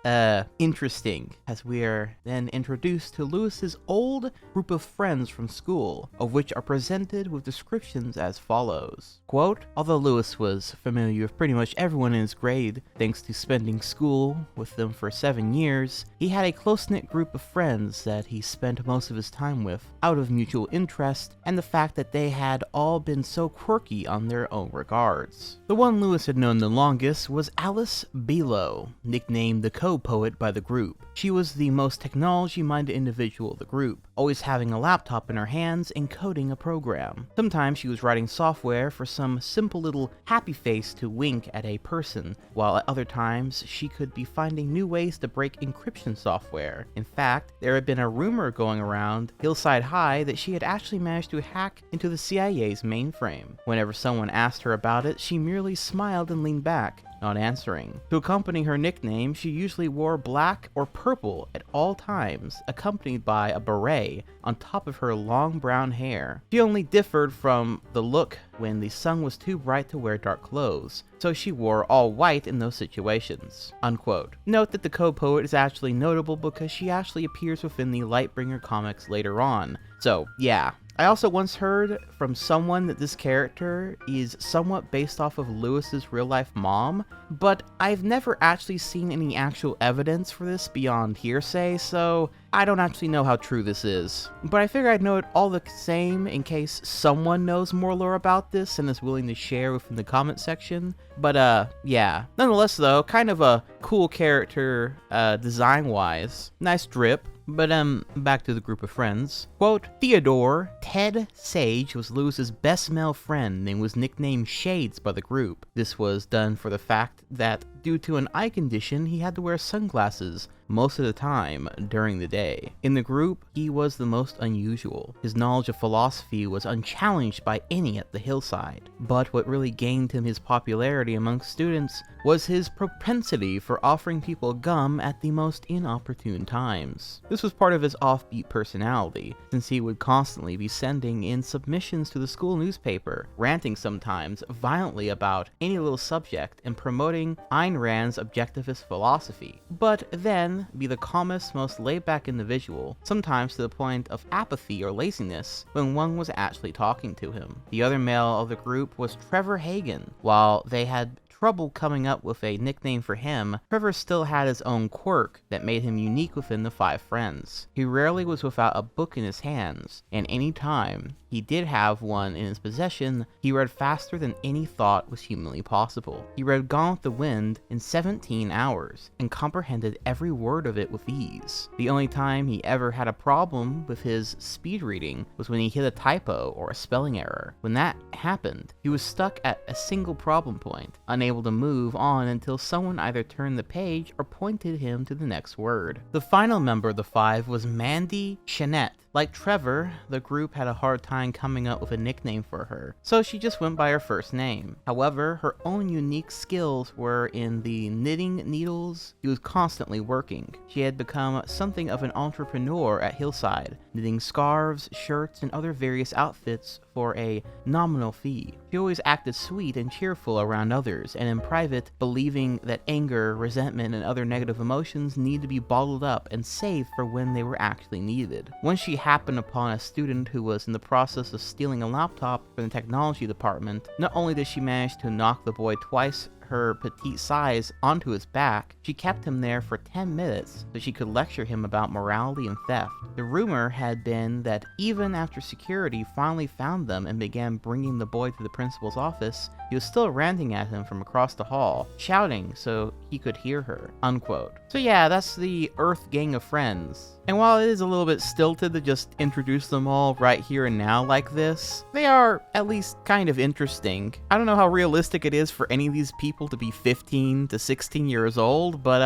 Speaker 1: interesting, as we are then introduced to Lewis's old group of friends from school, of which are presented with descriptions as follows. Quote, "Although Lewis was familiar with pretty much everyone in his grade, thanks to spending school with them for 7 years, he had a close-knit group of friends that he spent most of his time with, out of mutual interest and the fact that they had all been so quirky on their own regards. The one Lewis had known the longest was Alice Below, nicknamed the co-poet by the group. She was the most technology-minded individual of the group, always having a laptop in her hands and coding a program. Sometimes she was writing software for some simple little happy face to wink at a person, while at other times she could be finding new ways to break encryption software. In fact, there had been a rumor going around Hillside High that she had actually managed to hack into the CIA's mainframe. Whenever someone asked her about it, she merely smiled and leaned back, not answering. To accompany her nickname, she usually wore black or purple at all times, accompanied by a beret on top of her long brown hair. She only differed from the look when the sun was too bright to wear dark clothes, so she wore all white in those situations." Unquote. Note that the co-poet is actually notable because she actually appears within the Lightbringer comics later on. So, yeah. I also once heard from someone that this character is somewhat based off of Lewis's real-life mom, but I've never actually seen any actual evidence for this beyond hearsay, so I don't actually know how true this is. But I figure I'd know it all the same in case someone knows more lore about this and is willing to share within the comment section. But yeah. Nonetheless though, kind of a cool character design-wise. Nice drip. But back to the group of friends. Quote, "Theodore Ted Sage was Lewis's best male friend and was nicknamed Shades by the group. This was done for the fact that due to an eye condition, he had to wear sunglasses most of the time during the day. In the group, he was the most unusual. His knowledge of philosophy was unchallenged by any at the hillside. But what really gained him his popularity amongst students was his propensity for offering people gum at the most inopportune times. This was part of his offbeat personality, since he would constantly be sending in submissions to the school newspaper, ranting sometimes violently about any little subject and promoting Ayn Rand's objectivist philosophy, but then be the calmest, most laid-back individual, sometimes to the point of apathy or laziness when one was actually talking to him. The other male of the group was Trevor Hagen. While they had trouble coming up with a nickname for him, Trevor still had his own quirk that made him unique within the 5 friends. He rarely was without a book in his hands, and any time he did have one in his possession, he read faster than any thought was humanly possible. He read Gone with the Wind in 17 hours, and comprehended every word of it with ease. The only time he ever had a problem with his speed reading was when he hit a typo or a spelling error. When that happened, he was stuck at a single problem point, unable to move on until someone either turned the page or pointed him to the next word. The final member of the 5 was Mandy Chanette. Like Trevor, the group had a hard time coming up with a nickname for her, so she just went by her first name. However, her own unique skills were in the knitting needles. She was constantly working. She had become something of an entrepreneur at Hillside, knitting scarves, shirts, and other various outfits for a nominal fee. She always acted sweet and cheerful around others, and in private, believing that anger, resentment, and other negative emotions need to be bottled up and saved for when they were actually needed. Once she happened upon a student who was in the process of stealing a laptop from the technology department, not only did she manage to knock the boy twice
Speaker 3: her petite size onto his back, she kept him there for 10 minutes so she could lecture him about morality and theft. The rumor had been that even after security finally found them and began bringing the boy to the principal's office, he was still ranting at him from across the hall, shouting so he could hear her, unquote. So yeah, that's the Earth gang of friends. And while it is a little bit stilted to just introduce them all right here and now like this, they are at least kind of interesting. I don't know how realistic it is for any of these people to be 15 to 16 years old, but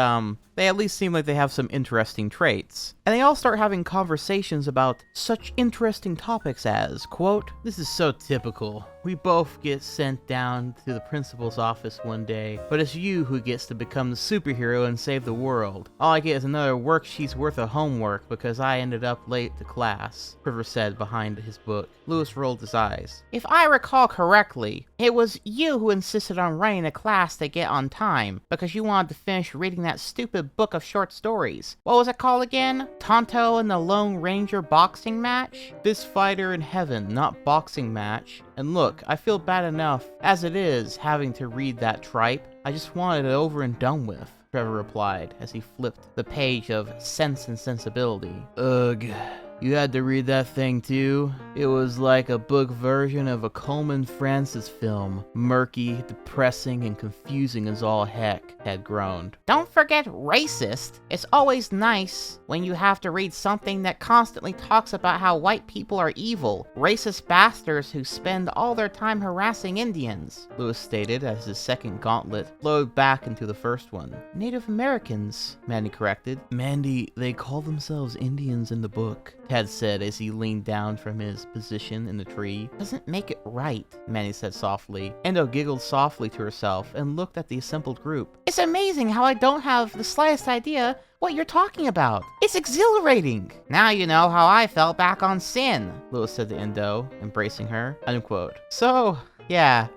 Speaker 3: they at least seem like they have some interesting traits. And they all start having conversations about such interesting topics as, quote, "This is so typical. We both get sent down to the principal's office one day, but it's you who gets to become the superhero and save the world. All I get is another worksheet's worth of homework because I ended up late to class," River said behind his book. Lewis rolled his eyes.
Speaker 4: If I recall correctly, it was you who insisted on running a class to get on time, because you wanted to finish reading that stupid book of short stories. What was it called again? Tonto and the Lone Ranger boxing match?
Speaker 3: Fist fighter in heaven, not boxing match. And look, I feel bad enough, as it is, having to read that tripe. I just wanted it over and done with, Trevor replied as he flipped the page of Sense and Sensibility. Ugh. You had to read that thing too? It was like a book version of a Coleman Francis film. Murky, depressing, and confusing as all heck, Ted groaned.
Speaker 4: Don't forget racist. It's always nice when you have to read something that constantly talks about how white people are evil, racist bastards who spend all their time harassing Indians,
Speaker 3: Lewis stated as his second gauntlet flowed back into the first one. Native Americans, Mandy corrected. Mandy, they call themselves Indians in the book, Ted said as he leaned down from his position in the tree.
Speaker 4: Doesn't make it right,
Speaker 3: Mandy said softly. Endo giggled softly to herself and looked at the assembled group.
Speaker 4: It's amazing how I don't have the slightest idea what you're talking about. It's exhilarating. Now you know how I felt back on Sin,
Speaker 3: Lewis said to Endo, embracing her, unquote. So, yeah,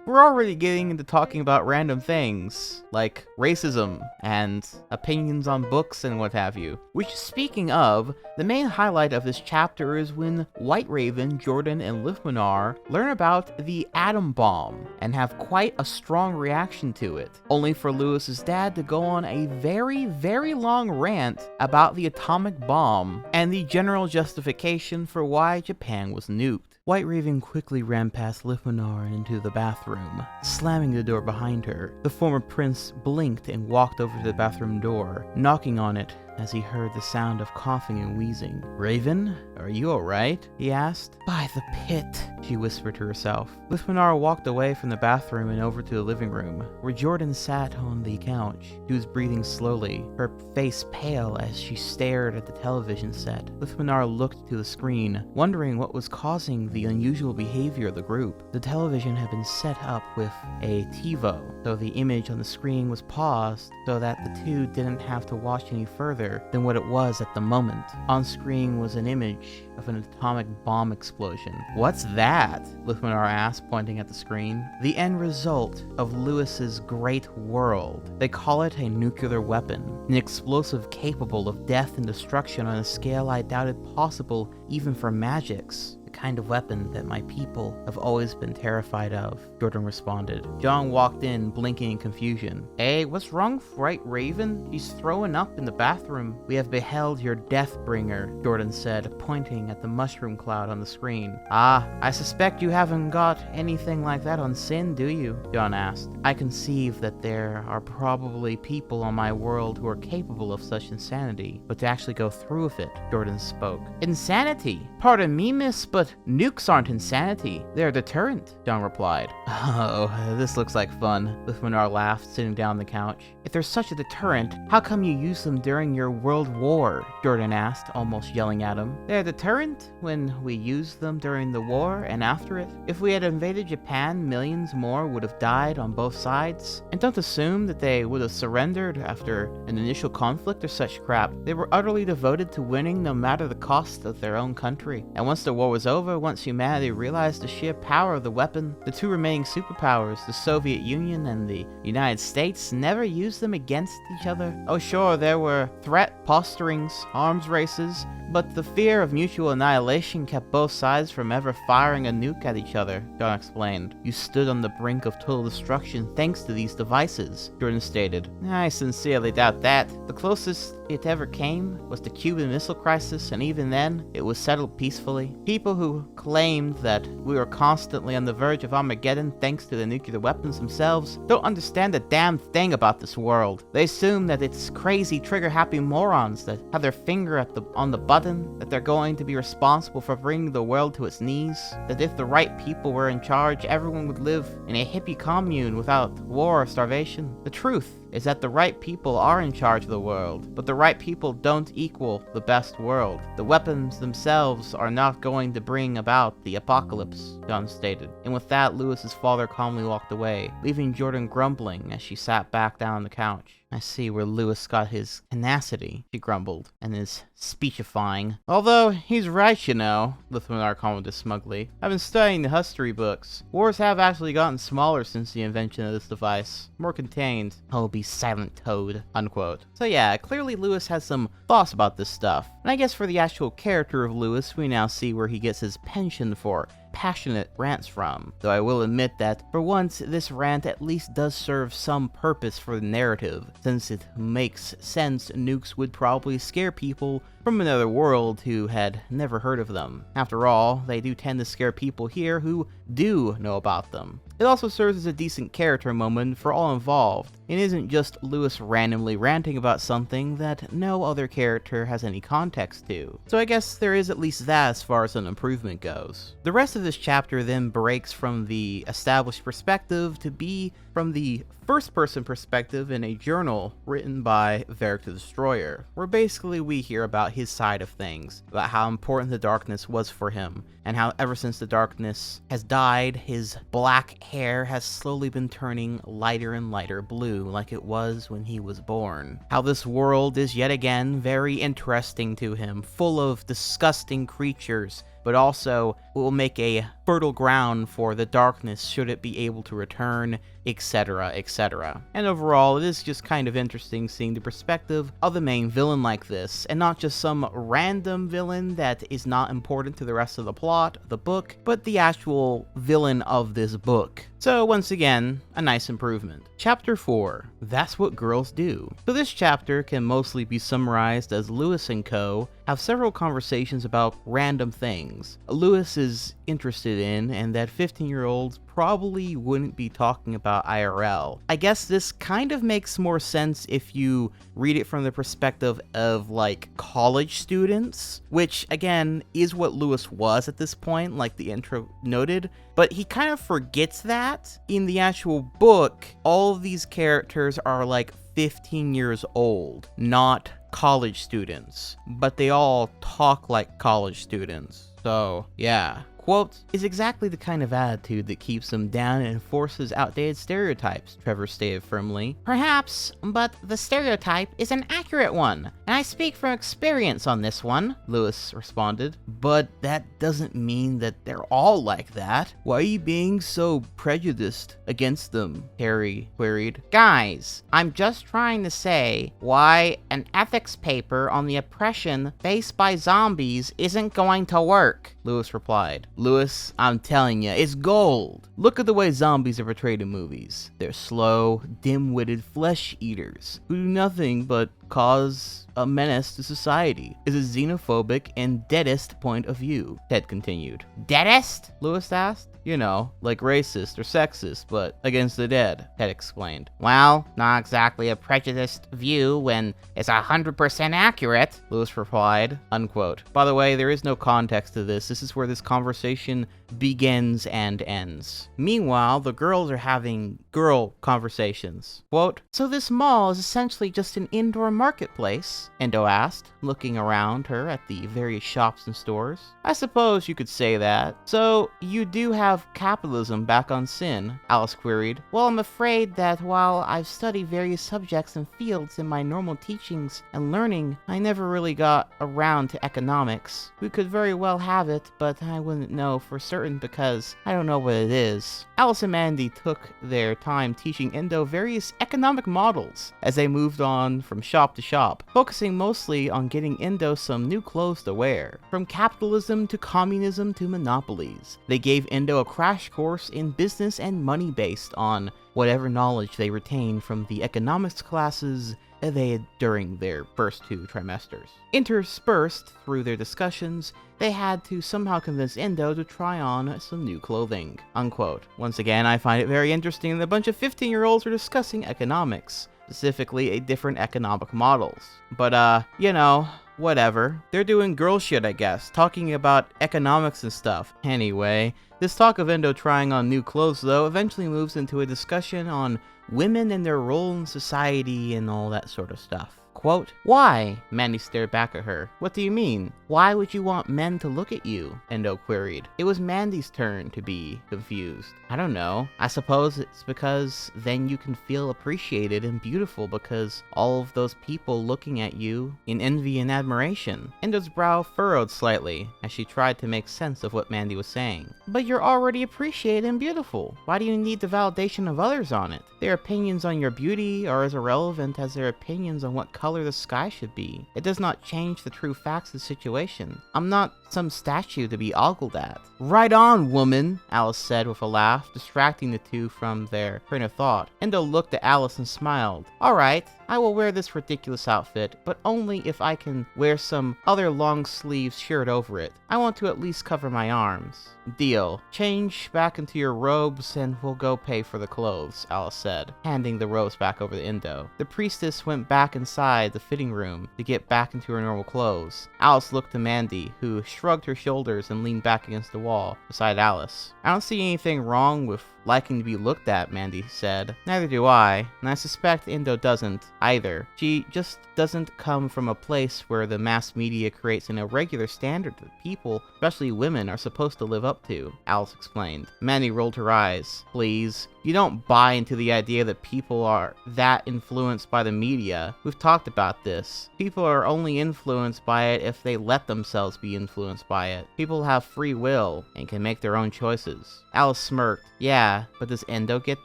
Speaker 3: we're already getting into talking about random things, like racism and opinions on books and what have you. Which, speaking of, the main highlight of this chapter is when White Raven, Jordan, and Lithmanar learn about the atom bomb and have quite a strong reaction to it, only for Lewis's dad to go on a very, very long rant about the atomic bomb and the general justification for why Japan was nuked. White Raven quickly ran past Lithmanar and into the bathroom, slamming the door behind her. The former prince blinked and walked over to the bathroom door, knocking on it as he heard the sound of coughing and wheezing. "Raven, are you alright?" he asked. "By the pit," she whispered to herself. Lithmanar walked away from the bathroom and over to the living room, where Jordan sat on the couch. She was breathing slowly, her face pale as she stared at the television set. Lithmanar looked to the screen, wondering what was causing the unusual behavior of the group. The television had been set up with a TiVo, so the image on the screen was paused so that the two didn't have to watch any further than what it was at the moment. On screen was an image of an atomic bomb explosion. "What's that?" Lithmanar asked, pointing at the screen. "The end result of Lewis's great world. They call it a nuclear weapon, an explosive capable of death and destruction on a scale I doubted possible even for magics. Kind of weapon that my people have always been terrified of," Jordan responded. John walked in, blinking in confusion. "Hey, what's wrong, White Raven? He's throwing up in the bathroom." "We have beheld your Deathbringer," Jordan said, pointing at the mushroom cloud on the screen. "Ah, I suspect you haven't got anything like that on Sin, do you?" John asked. "I conceive that there are probably people on my world who are capable of such insanity, but to actually go through with it," Jordan spoke. "Insanity? Pardon me, miss, but nukes aren't insanity. They're a deterrent," John replied. "Oh, this looks like fun," Lithmanar laughed, sitting down on the couch. "If they're such a deterrent, how come you used them during your world war?" Jordan asked, almost yelling at him. "They're a deterrent when we used them during the war and after it. If we had invaded Japan, millions more would have died on both sides. And don't assume that they would have surrendered after an initial conflict or such crap. They were utterly devoted to winning no matter the cost of their own country. And once the war was over once humanity realized the sheer power of the weapon. The two remaining superpowers, the Soviet Union and the United States, never used them against each other. Oh sure, there were threat posturings, arms races, but the fear of mutual annihilation kept both sides from ever firing a nuke at each other, John explained. You stood on the brink of total destruction thanks to these devices, Jordan stated. I sincerely doubt that. The closest it ever came was the Cuban Missile Crisis, and even then, it was settled peacefully. People who claimed that we were constantly on the verge of Armageddon thanks to the nuclear weapons themselves don't understand a damn thing about this world. They assume that it's crazy, trigger-happy morons that have their finger on the button, that they're going to be responsible for bringing the world to its knees, that if the right people were in charge, everyone would live in a hippie commune without war or starvation. The truth is that the right people are in charge of the world, but the right people don't equal the best world. The weapons themselves are not going to bring about the apocalypse, John stated. And with that, Lewis's father calmly walked away, leaving Jordan grumbling as she sat back down on the couch. I see where Lewis got his tenacity, she grumbled, and his speechifying. Although, he's right, you know, Lithmanar commented smugly. I've been studying the history books. Wars have actually gotten smaller since the invention of this device. More contained. Oh, be silent, Toad, unquote. So yeah, clearly Lewis has some thoughts about this stuff. And I guess for the actual character of Lewis, we now see where he gets his penchant for passionate rants from, though I will admit that, for once, this rant at least does serve some purpose for the narrative, since it makes sense nukes would probably scare people from another world who had never heard of them. After all, they do tend to scare people here who do know about them. It also serves as a decent character moment for all involved. It isn't just Lewis randomly ranting about something that no other character has any context to. So I guess there is at least that as far as an improvement goes. The rest of this chapter then breaks from the established perspective to be from the first-person perspective in a journal written by Varric the Destroyer, where basically we hear about his side of things, about how important the darkness was for him, and how ever since the darkness has died, his black hair has slowly been turning lighter and lighter blue like it was when he was born. How this world is yet again very interesting to him, full of disgusting creatures, but also will make a fertile ground for the darkness should it be able to return, etc., etc. And overall, it is just kind of interesting seeing the perspective of the main villain like this, and not just some random villain that is not important to the rest of the plot, the book, but the actual villain of this book. So once again, a nice improvement. Chapter 4, That's What Girls Do. So this chapter can mostly be summarized as Lewis and co. have several conversations about random things Lewis is interested in and that 15-year-olds probably wouldn't be talking about IRL. I guess this kind of makes more sense if you read it from the perspective of like college students, which again is what Lewis was at this point, like the intro noted, but he kind of forgets that. In the actual book, all of these characters are like 15 years old, not college students, but they all talk like college students. So yeah. Quote, is exactly the kind of attitude that keeps them down and enforces outdated stereotypes, Trevor stated firmly.
Speaker 4: Perhaps, but the stereotype is an accurate one, and I speak from experience on this one,
Speaker 3: Lewis responded. But that doesn't mean that they're all like that. Why are you being so prejudiced against them? Harry queried.
Speaker 4: Guys, I'm just trying to say why an ethics paper on the oppression faced by zombies isn't going to work,
Speaker 3: Lewis replied. Lewis, I'm telling ya, it's gold. Look at the way zombies are portrayed in movies. They're slow, dim-witted flesh eaters who do nothing but cause a menace to society. Is a xenophobic and deadist point of view, Ted continued.
Speaker 4: Deadist?
Speaker 3: Lewis asked. You know, like racist or sexist, but against the dead, Ted explained.
Speaker 4: Well, not exactly a prejudiced view when it's 100% accurate,
Speaker 3: Lewis replied, unquote. By the way, there is no context to this. This is where this conversation begins and ends. Meanwhile, the girls are having girl conversations. Quote,
Speaker 4: so this mall is essentially just an indoor
Speaker 3: marketplace? Endo asked, looking around her at the various shops and stores. I suppose you could say that. So, you do have capitalism back on Sin? Alice queried.
Speaker 4: Well, I'm afraid that while I've studied various subjects and fields in my normal teachings and learning, I never really got around to economics. We could very well have it, but I wouldn't know for certain because I don't know what it is.
Speaker 3: Alice and Mandy took their time teaching Endo various economic models as they moved on from shop to shop, focusing mostly on getting Endo some new clothes to wear. From capitalism to communism to monopolies, they gave Endo a crash course in business and money based on whatever knowledge they retained from the economics classes they had during their first 2 trimesters. Interspersed through their discussions, they had to somehow convince Endo to try on some new clothing, unquote. Once again, I find it very interesting that a bunch of 15-year-olds are discussing economics, specifically different economic models. But, you know, whatever. They're doing girl shit, I guess, talking about economics and stuff. Anyway, this talk of Endo trying on new clothes, though, eventually moves into a discussion on women and their role in society and all that sort of stuff. Quote,
Speaker 4: Why?
Speaker 3: Mandy stared back at her. What do you mean?
Speaker 4: Why would you want men to look at you?
Speaker 3: Endo queried. It was Mandy's turn to be confused. I don't know. I suppose it's because then you can feel appreciated and beautiful because all of those people looking at you in envy and admiration. Endo's brow furrowed slightly as she tried to make sense of what Mandy was saying. But you're already appreciated and beautiful. Why do you need the validation of others on it? Their opinions on your beauty are as irrelevant as their opinions on what color the sky should be. It does not change the true facts of the situation. I'm not some statue to be ogled at. Right on, woman, Alice said with a laugh, distracting the two from their train of thought. Endo looked at Alice and smiled. Alright, I will wear this ridiculous outfit, but only if I can wear some other long sleeves shirt over it. I want to at least cover my arms. Deal. Change back into your robes and we'll go pay for the clothes, Alice said, handing the robes back over to Endo. The priestess went back inside the fitting room to get back into her normal clothes. Alice looked to Mandy, who shrugged her shoulders and leaned back against the wall beside Alice. I don't see anything wrong with liking to be looked at, Mandy said. Neither do I, and I suspect Endo doesn't either. She just doesn't come from a place where the mass media creates an irregular standard that people, especially women, are supposed to live up to, Alice explained. Mandy rolled her eyes. Please. You don't buy into the idea that people are that influenced by the media. We've talked about this. People are only influenced by it if they let themselves be influenced by it. People have free will and can make their own choices. Alice smirked. Yeah, but does Endo get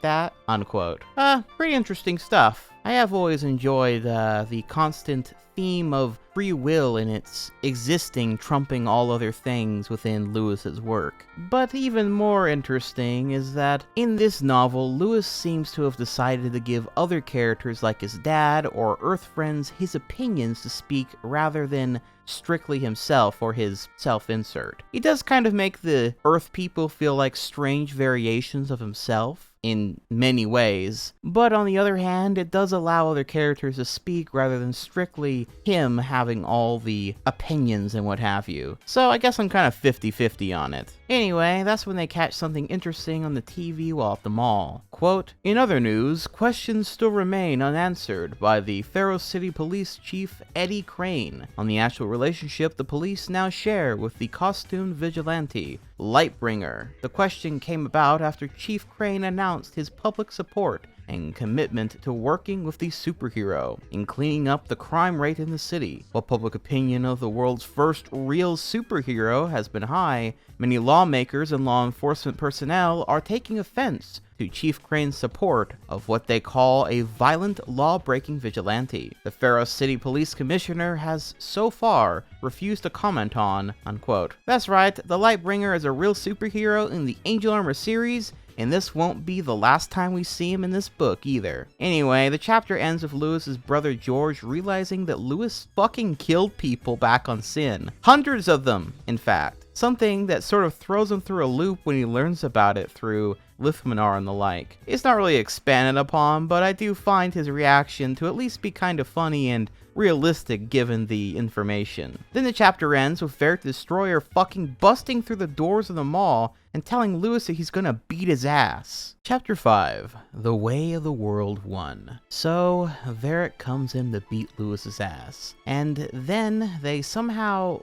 Speaker 3: that? Unquote. Pretty interesting stuff. I have always enjoyed the constant theme of free will in its existing trumping all other things within Lewis's work. But even more interesting is that in this novel, Lewis seems to have decided to give other characters like his dad or Earth friends his opinions to speak rather than strictly himself or his self-insert. He does kind of make the Earth people feel like strange variations of himself in many ways, but on the other hand, it does allow other characters to speak rather than strictly him having all the opinions and what have you. So I guess I'm kind of 50-50 on it. Anyway, that's when they catch something interesting on the TV while at the mall. Quote, in other news, questions still remain unanswered by the Faro City Police Chief Eddie Crane on the actual relationship the police now share with the costumed vigilante, Lightbringer. The question came about after Chief Crane announced his public support and commitment to working with the superhero in cleaning up the crime rate in the city. While public opinion of the world's first real superhero has been high, many lawmakers and law enforcement personnel are taking offense to Chief Crane's support of what they call a violent law-breaking vigilante. The Faro City Police Commissioner has so far refused to comment on, unquote. That's right, the Lightbringer is a real superhero in the Angel Armor series, and this won't be the last time we see him in this book either. Anyway, the chapter ends with Lewis's brother George realizing that Lewis fucking killed people back on Sin. Hundreds of them, in fact. Something that sort of throws him through a loop when he learns about it through Linkara and the like. It's not really expanded upon, but I do find his reaction to at least be kind of funny and
Speaker 1: realistic given the information. Then the chapter ends with Varric the Destroyer fucking busting through the doors of the mall and telling Lewis that he's gonna beat his ass. Chapter 5, The Way of the World 1. So, Varric comes in to beat Lewis's ass, and then they somehow,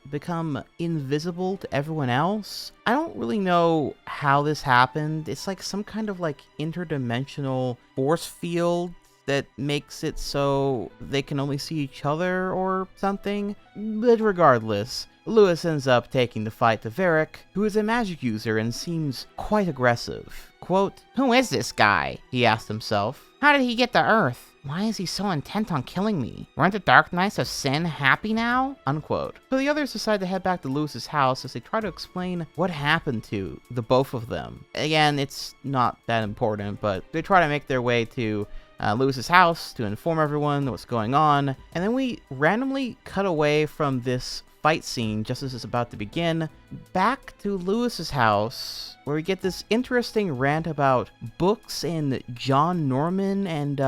Speaker 1: become invisible to everyone else. I don't really know how this happened. It's like some kind of, interdimensional force field that makes it so they can only see each other or something. But regardless, Lewis ends up taking the fight to Varric, who is a magic user and seems quite aggressive. Quote,
Speaker 4: "Who is this guy?" he asked himself. "How did he get to Earth? Why is he so intent on killing me? Weren't the Dark Knights of Sin happy now?"
Speaker 1: Unquote. So the others decide to head back to Lewis's house as they try to explain what happened to the both of them. Again, it's not that important, but they try to make their way to Lewis's house to inform everyone what's going on, and then we randomly cut away from this fight scene just as it's about to begin, back to Lewis's house, where we get this interesting rant about books and John Norman, and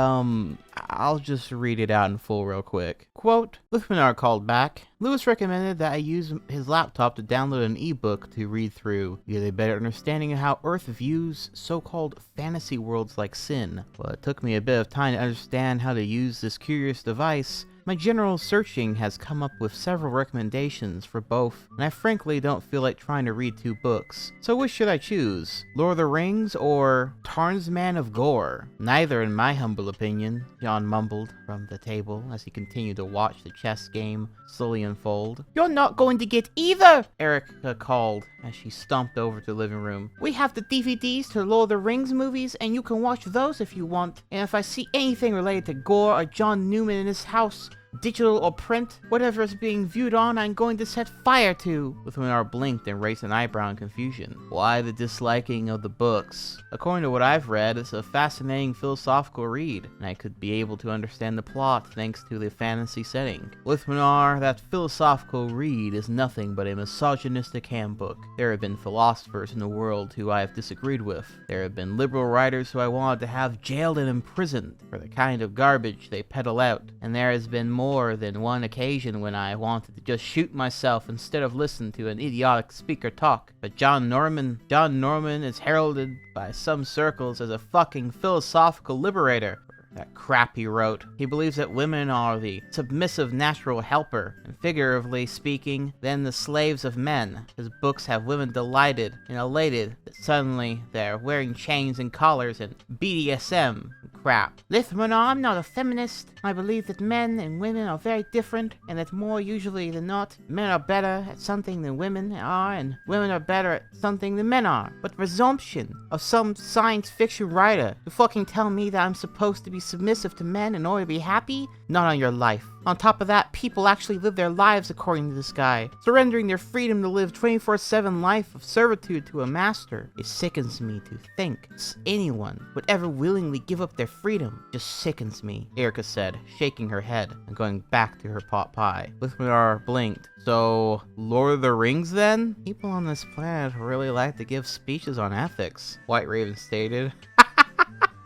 Speaker 1: I'll just read it out in full real quick. Quote, Lithmanar called back. Lewis recommended that I use his laptop to download an ebook to read through, to get a better understanding of how Earth views so-called fantasy worlds like Sin. Well, it took me a bit of time to understand how to use this curious device. My general searching has come up with several recommendations for both, and I frankly don't feel like trying to read two books. So which should I choose? Lord of the Rings or Tarnsman of Gore? Neither in my humble opinion, John mumbled from the table as he continued to watch the chess game slowly unfold.
Speaker 4: "You're not going to get either!"
Speaker 1: Erica called as she stomped over to the living room.
Speaker 4: "We have the DVDs to Lord of the Rings movies, and you can watch those if you want. And if I see anything related to Gore or John Newman in this house, digital or print, whatever is being viewed on, I'm going to set fire to."
Speaker 1: Lithmanar blinked and raised an eyebrow in confusion. Why the disliking of the books? According to what I've read, it's a fascinating philosophical read, and I could be able to understand the plot thanks to the fantasy setting. Lithmanar, that philosophical read is nothing but a misogynistic handbook. There have been philosophers in the world who I have disagreed with. There have been liberal writers who I wanted to have jailed and imprisoned for the kind of garbage they peddle out, and there has been more than one occasion when I wanted to just shoot myself instead of listen to an idiotic speaker talk. But John Norman is heralded by some circles as a fucking philosophical liberator. That crap he wrote. He believes that women are the submissive natural helper, and figuratively speaking, then the slaves of men. His books have women delighted and elated that suddenly they're wearing chains and collars and BDSM crap.
Speaker 4: "Lithmanar, I'm not a feminist. I believe that men and women are very different, and that more usually than not, men are better at something than women are, and women are better at something than men are. But the presumption of some science fiction writer to fucking tell me that I'm supposed to be submissive to men in order to be happy? Not on your life. On top of that, people actually live their lives according to this guy, surrendering their freedom to live 24/7 life of servitude to a master. It sickens me to think anyone would ever willingly give up their freedom. Just sickens me," Erica said, shaking her head and going back to her pot pie. Lithmanar blinked. So, Lord of the Rings then? People on this planet really like to give speeches on ethics, White Raven stated.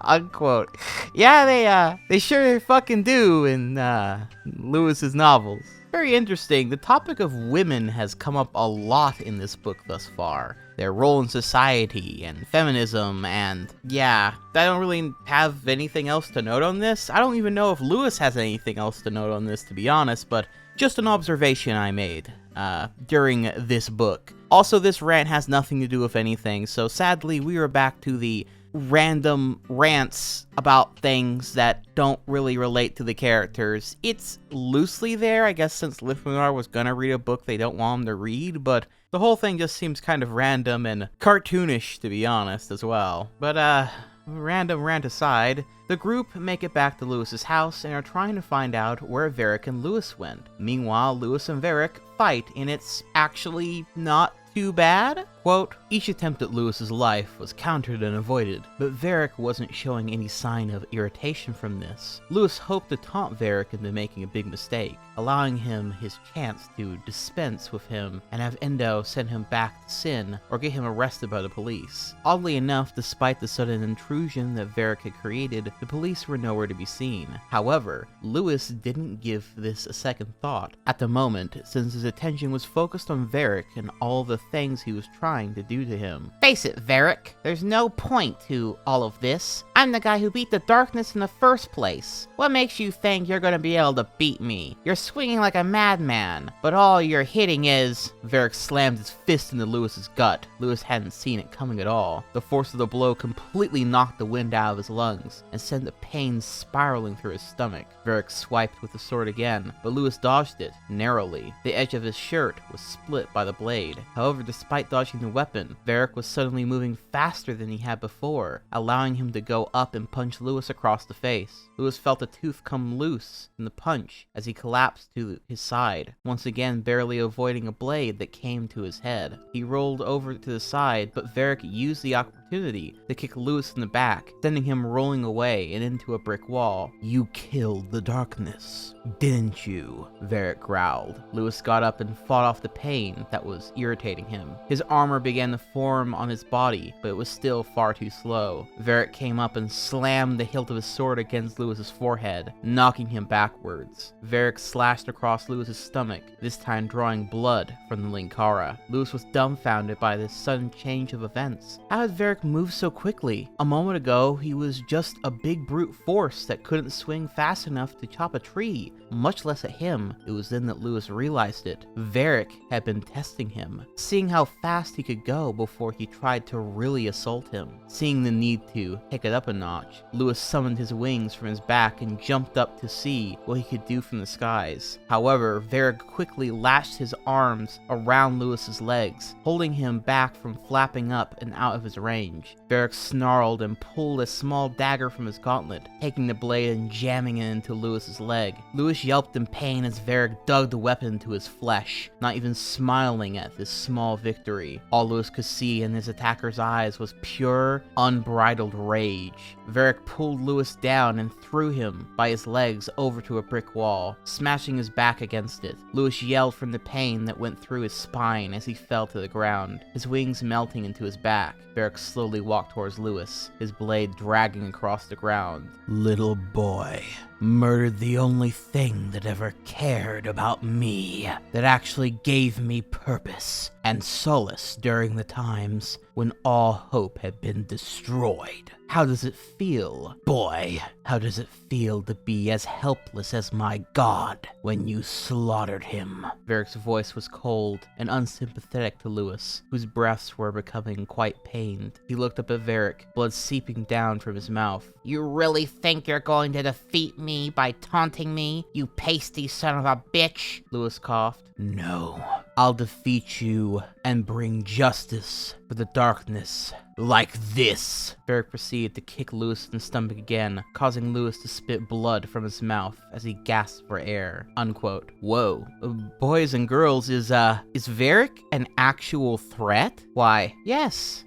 Speaker 4: Unquote. Yeah, they sure fucking do in Lewis's novels. Very interesting. The topic of women has come up a lot in this book thus far. Their role in society and feminism, and yeah, I don't really have anything else to note on this. I don't even know if Lewis has anything else to note on this, to be honest, but just an observation I made during this book. Also, this rant has nothing to do with anything, so sadly we are back to the random rants about things that don't really relate to the characters. It's loosely there, I guess, since Lithmanar was gonna read a book they don't want him to read, but the whole thing just seems kind of random and cartoonish, to be honest, as well. But, random rant aside, the group make it back to Lewis's house and are trying to find out where Varric and Lewis went. Meanwhile, Lewis and Varric fight, and it's actually not too bad?
Speaker 1: Quote, each attempt at Lewis's life was countered and avoided, but Varric wasn't showing any sign of irritation from this. Lewis hoped to taunt Varric into making a big mistake, allowing him his chance to dispense with him and have Endo send him back to Sin or get him arrested by the police. Oddly enough, despite the sudden intrusion that Varric had created, the police were nowhere to be seen. However, Lewis didn't give this a second thought at the moment, since his attention was focused on Varric and all the things he was trying to do to him.
Speaker 4: Face it, Varric, there's no point to all of this. I'm the guy who beat the darkness in the first place. What makes you think you're gonna be able to beat me? You're swinging like a madman, but all you're hitting is...
Speaker 1: Varric slammed his fist into Lewis's gut. Lewis hadn't seen it coming at all. The force of the blow completely knocked the wind out of his lungs and sent the pain spiraling through his stomach. Varric swiped with the sword again, but Lewis dodged it, narrowly. The edge of his shirt was split by the blade. However, despite dodging the weapon, Varric was suddenly moving faster than he had before, allowing him to go up and punch Lewis across the face. Lewis felt a tooth come loose in the punch as he collapsed to his side, once again barely avoiding a blade that came to his head. He rolled over to the side, but Varric used the opportunity to kick Lewis in the back, sending him rolling away and into a brick wall.
Speaker 2: You killed the darkness, didn't you?
Speaker 1: Varric growled. Lewis got up and fought off the pain that was irritating him. His armor began to form on his body, but it was still far too slow. Varric came up and slammed the hilt of his sword against Lewis's forehead, knocking him backwards. Varric slashed across Lewis's stomach, this time drawing blood from the Linkara. Lewis was dumbfounded by this sudden change of events. How had Varric moved so quickly? A moment ago, he was just a big brute force that couldn't swing fast enough to chop a tree, much less at him. It was then that Lewis realized it. Varric had been testing him, seeing how fast he could go before he tried to really assault him. Seeing the need to take it up a notch, Lewis summoned his wings from his back and jumped up to see what he could do from the skies. However, Varric quickly lashed his arms around Lewis's legs, holding him back from flapping up and out of his range. Varric snarled and pulled a small dagger from his gauntlet, taking the blade and jamming it into Lewis's leg. Lewis yelped in pain as Varric dug the weapon into his flesh, not even smiling at this small victory. All Lewis could see in his attacker's eyes was pure, unbridled rage. Varric pulled Lewis down and threw him by his legs over to a brick wall, smashing his back against it. Lewis yelled from the pain that went through his spine as he fell to the ground, his wings melting into his back. Varric slowly walked towards Lewis, his blade dragging across the ground.
Speaker 2: Little boy, murdered the only thing that ever cared about me, that actually gave me purpose and solace during the times when all hope had been destroyed.
Speaker 1: How does it feel?
Speaker 2: Boy, how does it feel to be as helpless as my god when you slaughtered him?
Speaker 1: Varric's voice was cold and unsympathetic to Lewis, whose breaths were becoming quite pained. He looked up at Varric, blood seeping down from his mouth.
Speaker 4: You really think you're going to defeat me by taunting me, you pasty son of a bitch?
Speaker 1: Lewis coughed.
Speaker 2: No, I'll defeat you and bring justice for the darkness like this.
Speaker 1: Varric proceeded to kick Lewis in the stomach again, causing Lewis to spit blood from his mouth as he gasped for air. Unquote. Whoa. Boys and girls, is Varric an actual threat? Why, yes,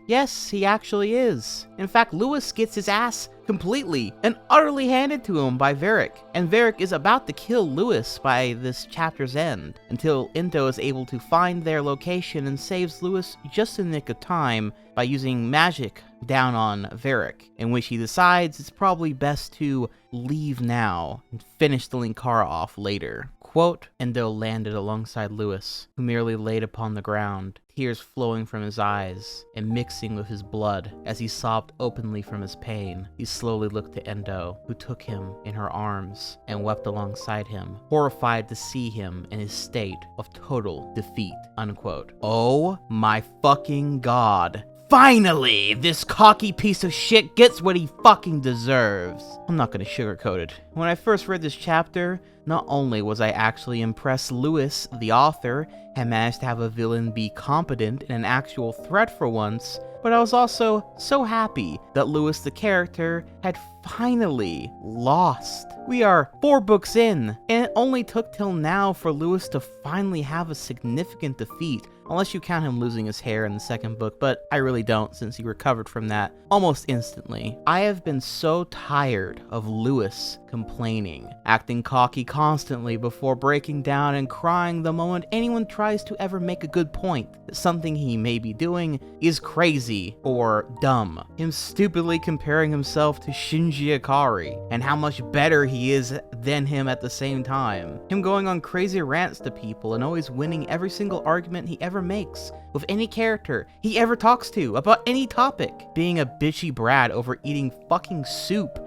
Speaker 1: he actually is. In fact, Lewis gets his ass completely and utterly handed to him by Varric, and Varric is about to kill Lewis by this chapter's end, until Endo is able to find their location and saves Lewis just in the nick of time by using magic down on Varric, in which he decides it's probably best to leave now and finish the Linkara off later. Quote, Endo landed alongside Lewis, who merely laid upon the ground, tears flowing from his eyes and mixing with his blood as he sobbed openly from his pain. He slowly looked to Endo, who took him in her arms and wept alongside him, horrified to see him in his state of total defeat. Unquote. Oh my fucking god. Finally, this cocky piece of shit gets what he fucking deserves. I'm not gonna sugarcoat it. When I first read this chapter, not only was I actually impressed Lewis, the author, had managed to have a villain be competent and an actual threat for once, but I was also so happy that Lewis, the character, had finally lost. We are 4 books in, and it only took till now for Lewis to finally have a significant defeat unless you count him losing his hair in the second book, but I really don't since he recovered from that almost instantly. I have been so tired of Lewis complaining, acting cocky constantly before breaking down and crying the moment anyone tries to ever make a good point that something he may be doing is crazy or dumb. Him stupidly comparing himself to Shinji Ikari and how much better he is than him at the same time. Him going on crazy rants to people and always winning every single argument he ever makes with any character he ever talks to about any topic. Being a bitchy brat over eating fucking soup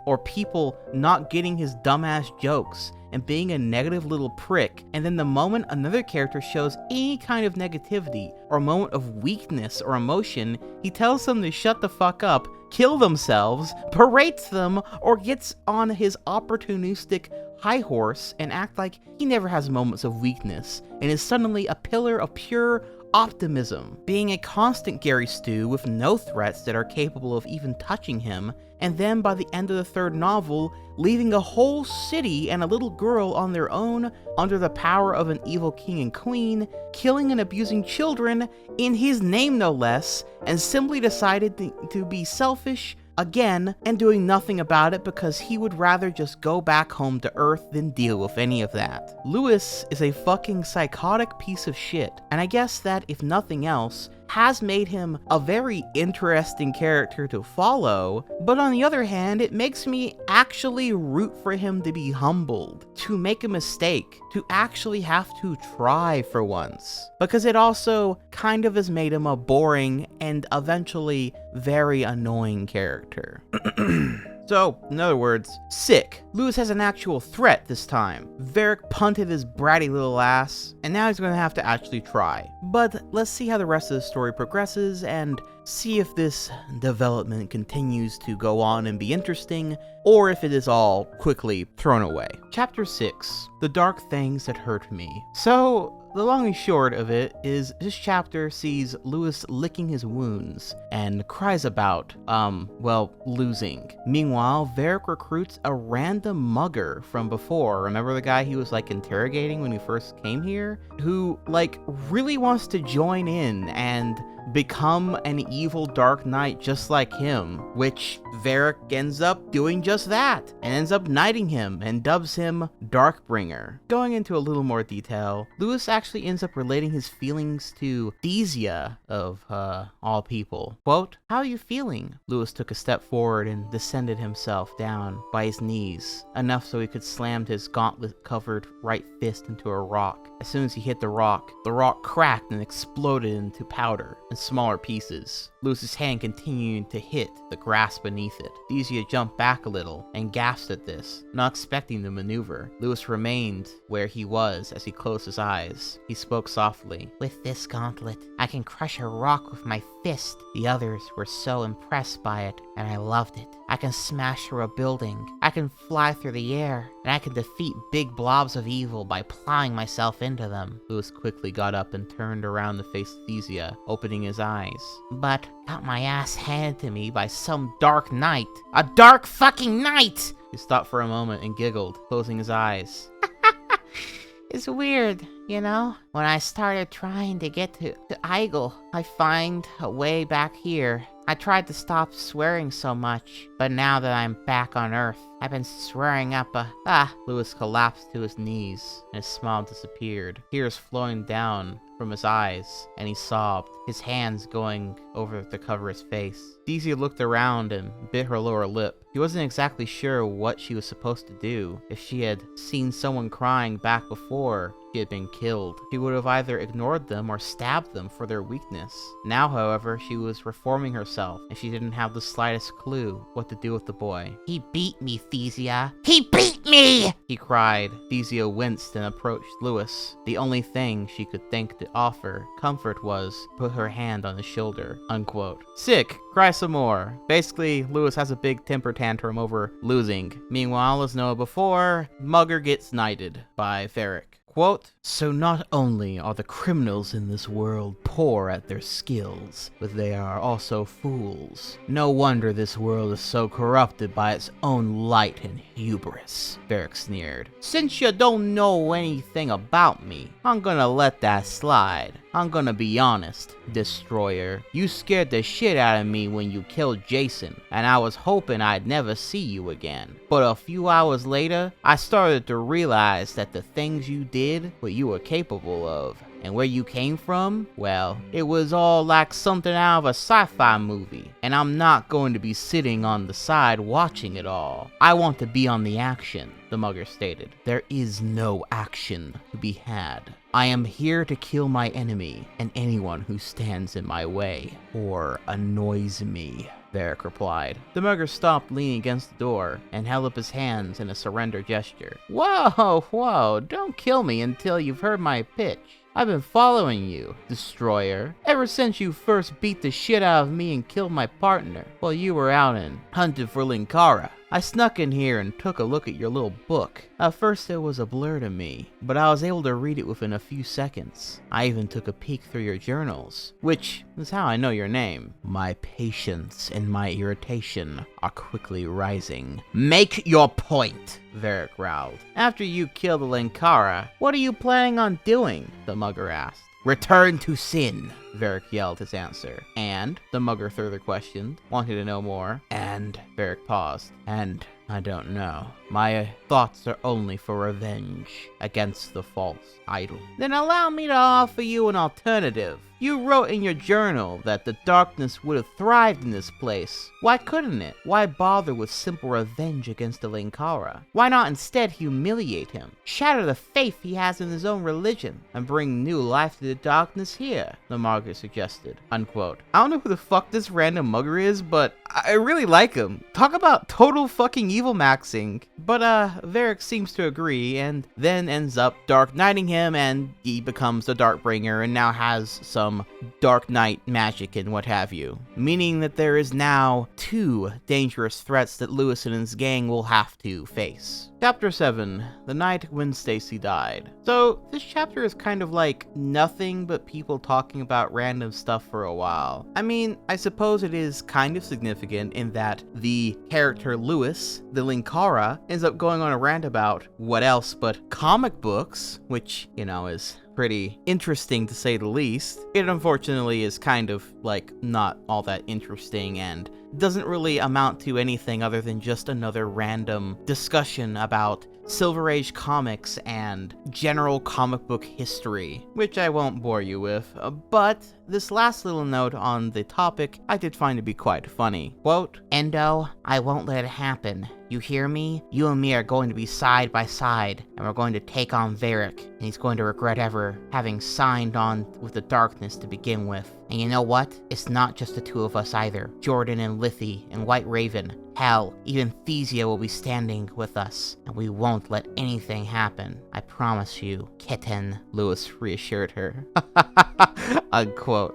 Speaker 1: or people not getting his dumbass jokes and being a negative little prick, and then the moment another character shows any kind of negativity or moment of weakness or emotion, he tells them to shut the fuck up, kill themselves, berates them, or gets on his opportunistic high horse and act like he never has moments of weakness and is suddenly a pillar of pure optimism, being a constant Gary Stu with no threats that are capable of even touching him, and then by the end of the third novel, leaving a whole city and a little girl on their own under the power of an evil king and queen, killing and abusing children in his name no less, and simply decided to be selfish again and doing nothing about it because he would rather just go back home to Earth than deal with any of that. Lewis is a fucking psychotic piece of shit, and I guess that, if nothing else, has made him a very interesting character to follow, but on the other hand, it makes me actually root for him to be humbled, to make a mistake, to actually have to try for once, because it also kind of has made him a boring and eventually very annoying character. So, in other words, sick. Lewis has an actual threat this time. Varric punted his bratty little ass, and now he's going to have to actually try. But let's see how the rest of the story progresses and see if this development continues to go on and be interesting, or if it is all quickly thrown away. Chapter 6, The Dark Things That Hurt Me. So, the long and short of it is this chapter sees Lewis licking his wounds and cries about, losing. Meanwhile, Varric recruits a random mugger from before. Remember the guy he was interrogating when he first came here? Who really wants to join in and become an evil Dark Knight just like him, which Varric ends up doing just that, and ends up knighting him and dubs him Darkbringer. Going into a little more detail, Lewis actually ends up relating his feelings to Thesia, of all people. Quote, "How are you feeling?" Lewis took a step forward and descended himself down by his knees, enough so he could slam his gauntlet-covered right fist into a rock. As soon as he hit the rock cracked and exploded into powder and smaller pieces. Lewis's hand continued to hit the grass beneath it. Thesia jumped back a little and gasped at this, not expecting the maneuver. Lewis remained where he was as he closed his eyes. He spoke softly.
Speaker 4: "With this gauntlet, I can crush a rock with my fist. The others were so impressed by it, and I loved it. I can smash through a building, I can fly through the air, and I can defeat big blobs of evil by plowing myself into them."
Speaker 1: Lewis quickly got up and turned around to face Thesia, opening his eyes.
Speaker 4: "But got my ass handed to me by some dark knight. A dark fucking knight!"
Speaker 1: He stopped for a moment and giggled, closing his eyes.
Speaker 4: It's weird, you know? When I started trying to get to Eigel, I find a way back here. I tried to stop swearing so much, but now that I'm back on Earth, I've been swearing up
Speaker 1: Lewis collapsed to his knees, and his smile disappeared. Tears flowing down from his eyes, and he sobbed, his hands going over to cover his face. Thesia looked around and bit her lower lip. He wasn't exactly sure what she was supposed to do. If she had seen someone crying back before she had been killed, she would have either ignored them or stabbed them for their weakness. Now, however, she was reforming herself, and she didn't have the slightest clue what to do with the boy.
Speaker 4: "He beat me, Thesia. He beat me!"
Speaker 1: he cried. Thesia winced and approached Lewis. The only thing she could think to offer comfort was put her hand on his shoulder, unquote. Sick! Cry some more. Basically, Lewis has a big temper tantrum over losing. Meanwhile, as Noah before, Mugger gets knighted by Varric. Quote, "So not only are the criminals in this world poor at their skills, but they are also fools. No wonder this world is so corrupted by its own light and hubris," Varric sneered. "Since you don't know anything about me, I'm gonna let that slide.
Speaker 3: I'm gonna be honest, Destroyer. You scared the shit out of me when you killed Jason, and I was hoping I'd never see you again. But a few hours later, I started to realize that the things you did, what you were capable of, and where you came from, well, it was all like something out of a sci-fi movie, and I'm not going to be sitting on the side watching it all. I want to be on the action, the mugger stated. There is no action to be had. I am here to kill my enemy and anyone who stands in my way or annoys me, Varric replied. The mugger stopped leaning against the door and held up his hands in a surrender gesture. Whoa, don't kill me until you've heard my pitch. I've been following you, Destroyer, ever since you first beat the shit out of me and killed my partner while you were out and hunted for Linkara. I snuck in here and took a look at your little book. At first it was a blur to me, but I was able to read it within a few seconds. I even took a peek through your journals, which is how I know your name. My patience and my irritation are quickly rising. Make your point, Varric growled. After you kill the Linkara, what are you planning on doing? The mugger asked. Return to sin, Varric yelled his answer. And? The mugger further questioned, wanting to know more. And? Varric paused. And? I don't know. My thoughts are only for revenge against the false idol. Then allow me to offer you an alternative. You wrote in your journal that the darkness would have thrived in this place. Why couldn't it? Why bother with simple revenge against the Linkara? Why not instead humiliate him, shatter the faith he has in his own religion, and bring new life to the darkness here? The mugger suggested, unquote. I don't know who the fuck this random mugger is, but I really like him. Talk about total fucking evil maxing. But Varric seems to agree, and then ends up Dark Knighting him, and he becomes the Lightbringer and now has some Dark Knight magic and what have you. Meaning that there is now 2 dangerous threats that Lewis and his gang will have to face. Chapter 7, the night when Stacy died. So, this chapter is kind of like nothing but people talking about random stuff for a while. I mean, I suppose it is kind of significant in that the character Lewis, the Linkara, ends up going on a rant about what else but comic books, which, you know, is pretty interesting to say the least. It unfortunately is kind of like not all that interesting and doesn't really amount to anything other than just another random discussion about Silver Age comics and general comic book history, which I won't bore you with, but this last little note on the topic I did find to be quite funny. Quote,
Speaker 4: Endo, I won't let it happen. You hear me? You and me are going to be side by side, and we're going to take on Varric, and he's going to regret ever having signed on with the darkness to begin with. And you know what? It's not just the 2 of us either. Jordan and Lithy and White Raven. Hell, even Thesia will be standing with us, and we won't let anything happen. I promise you, kitten,
Speaker 3: Lewis reassured her.
Speaker 2: Unquote.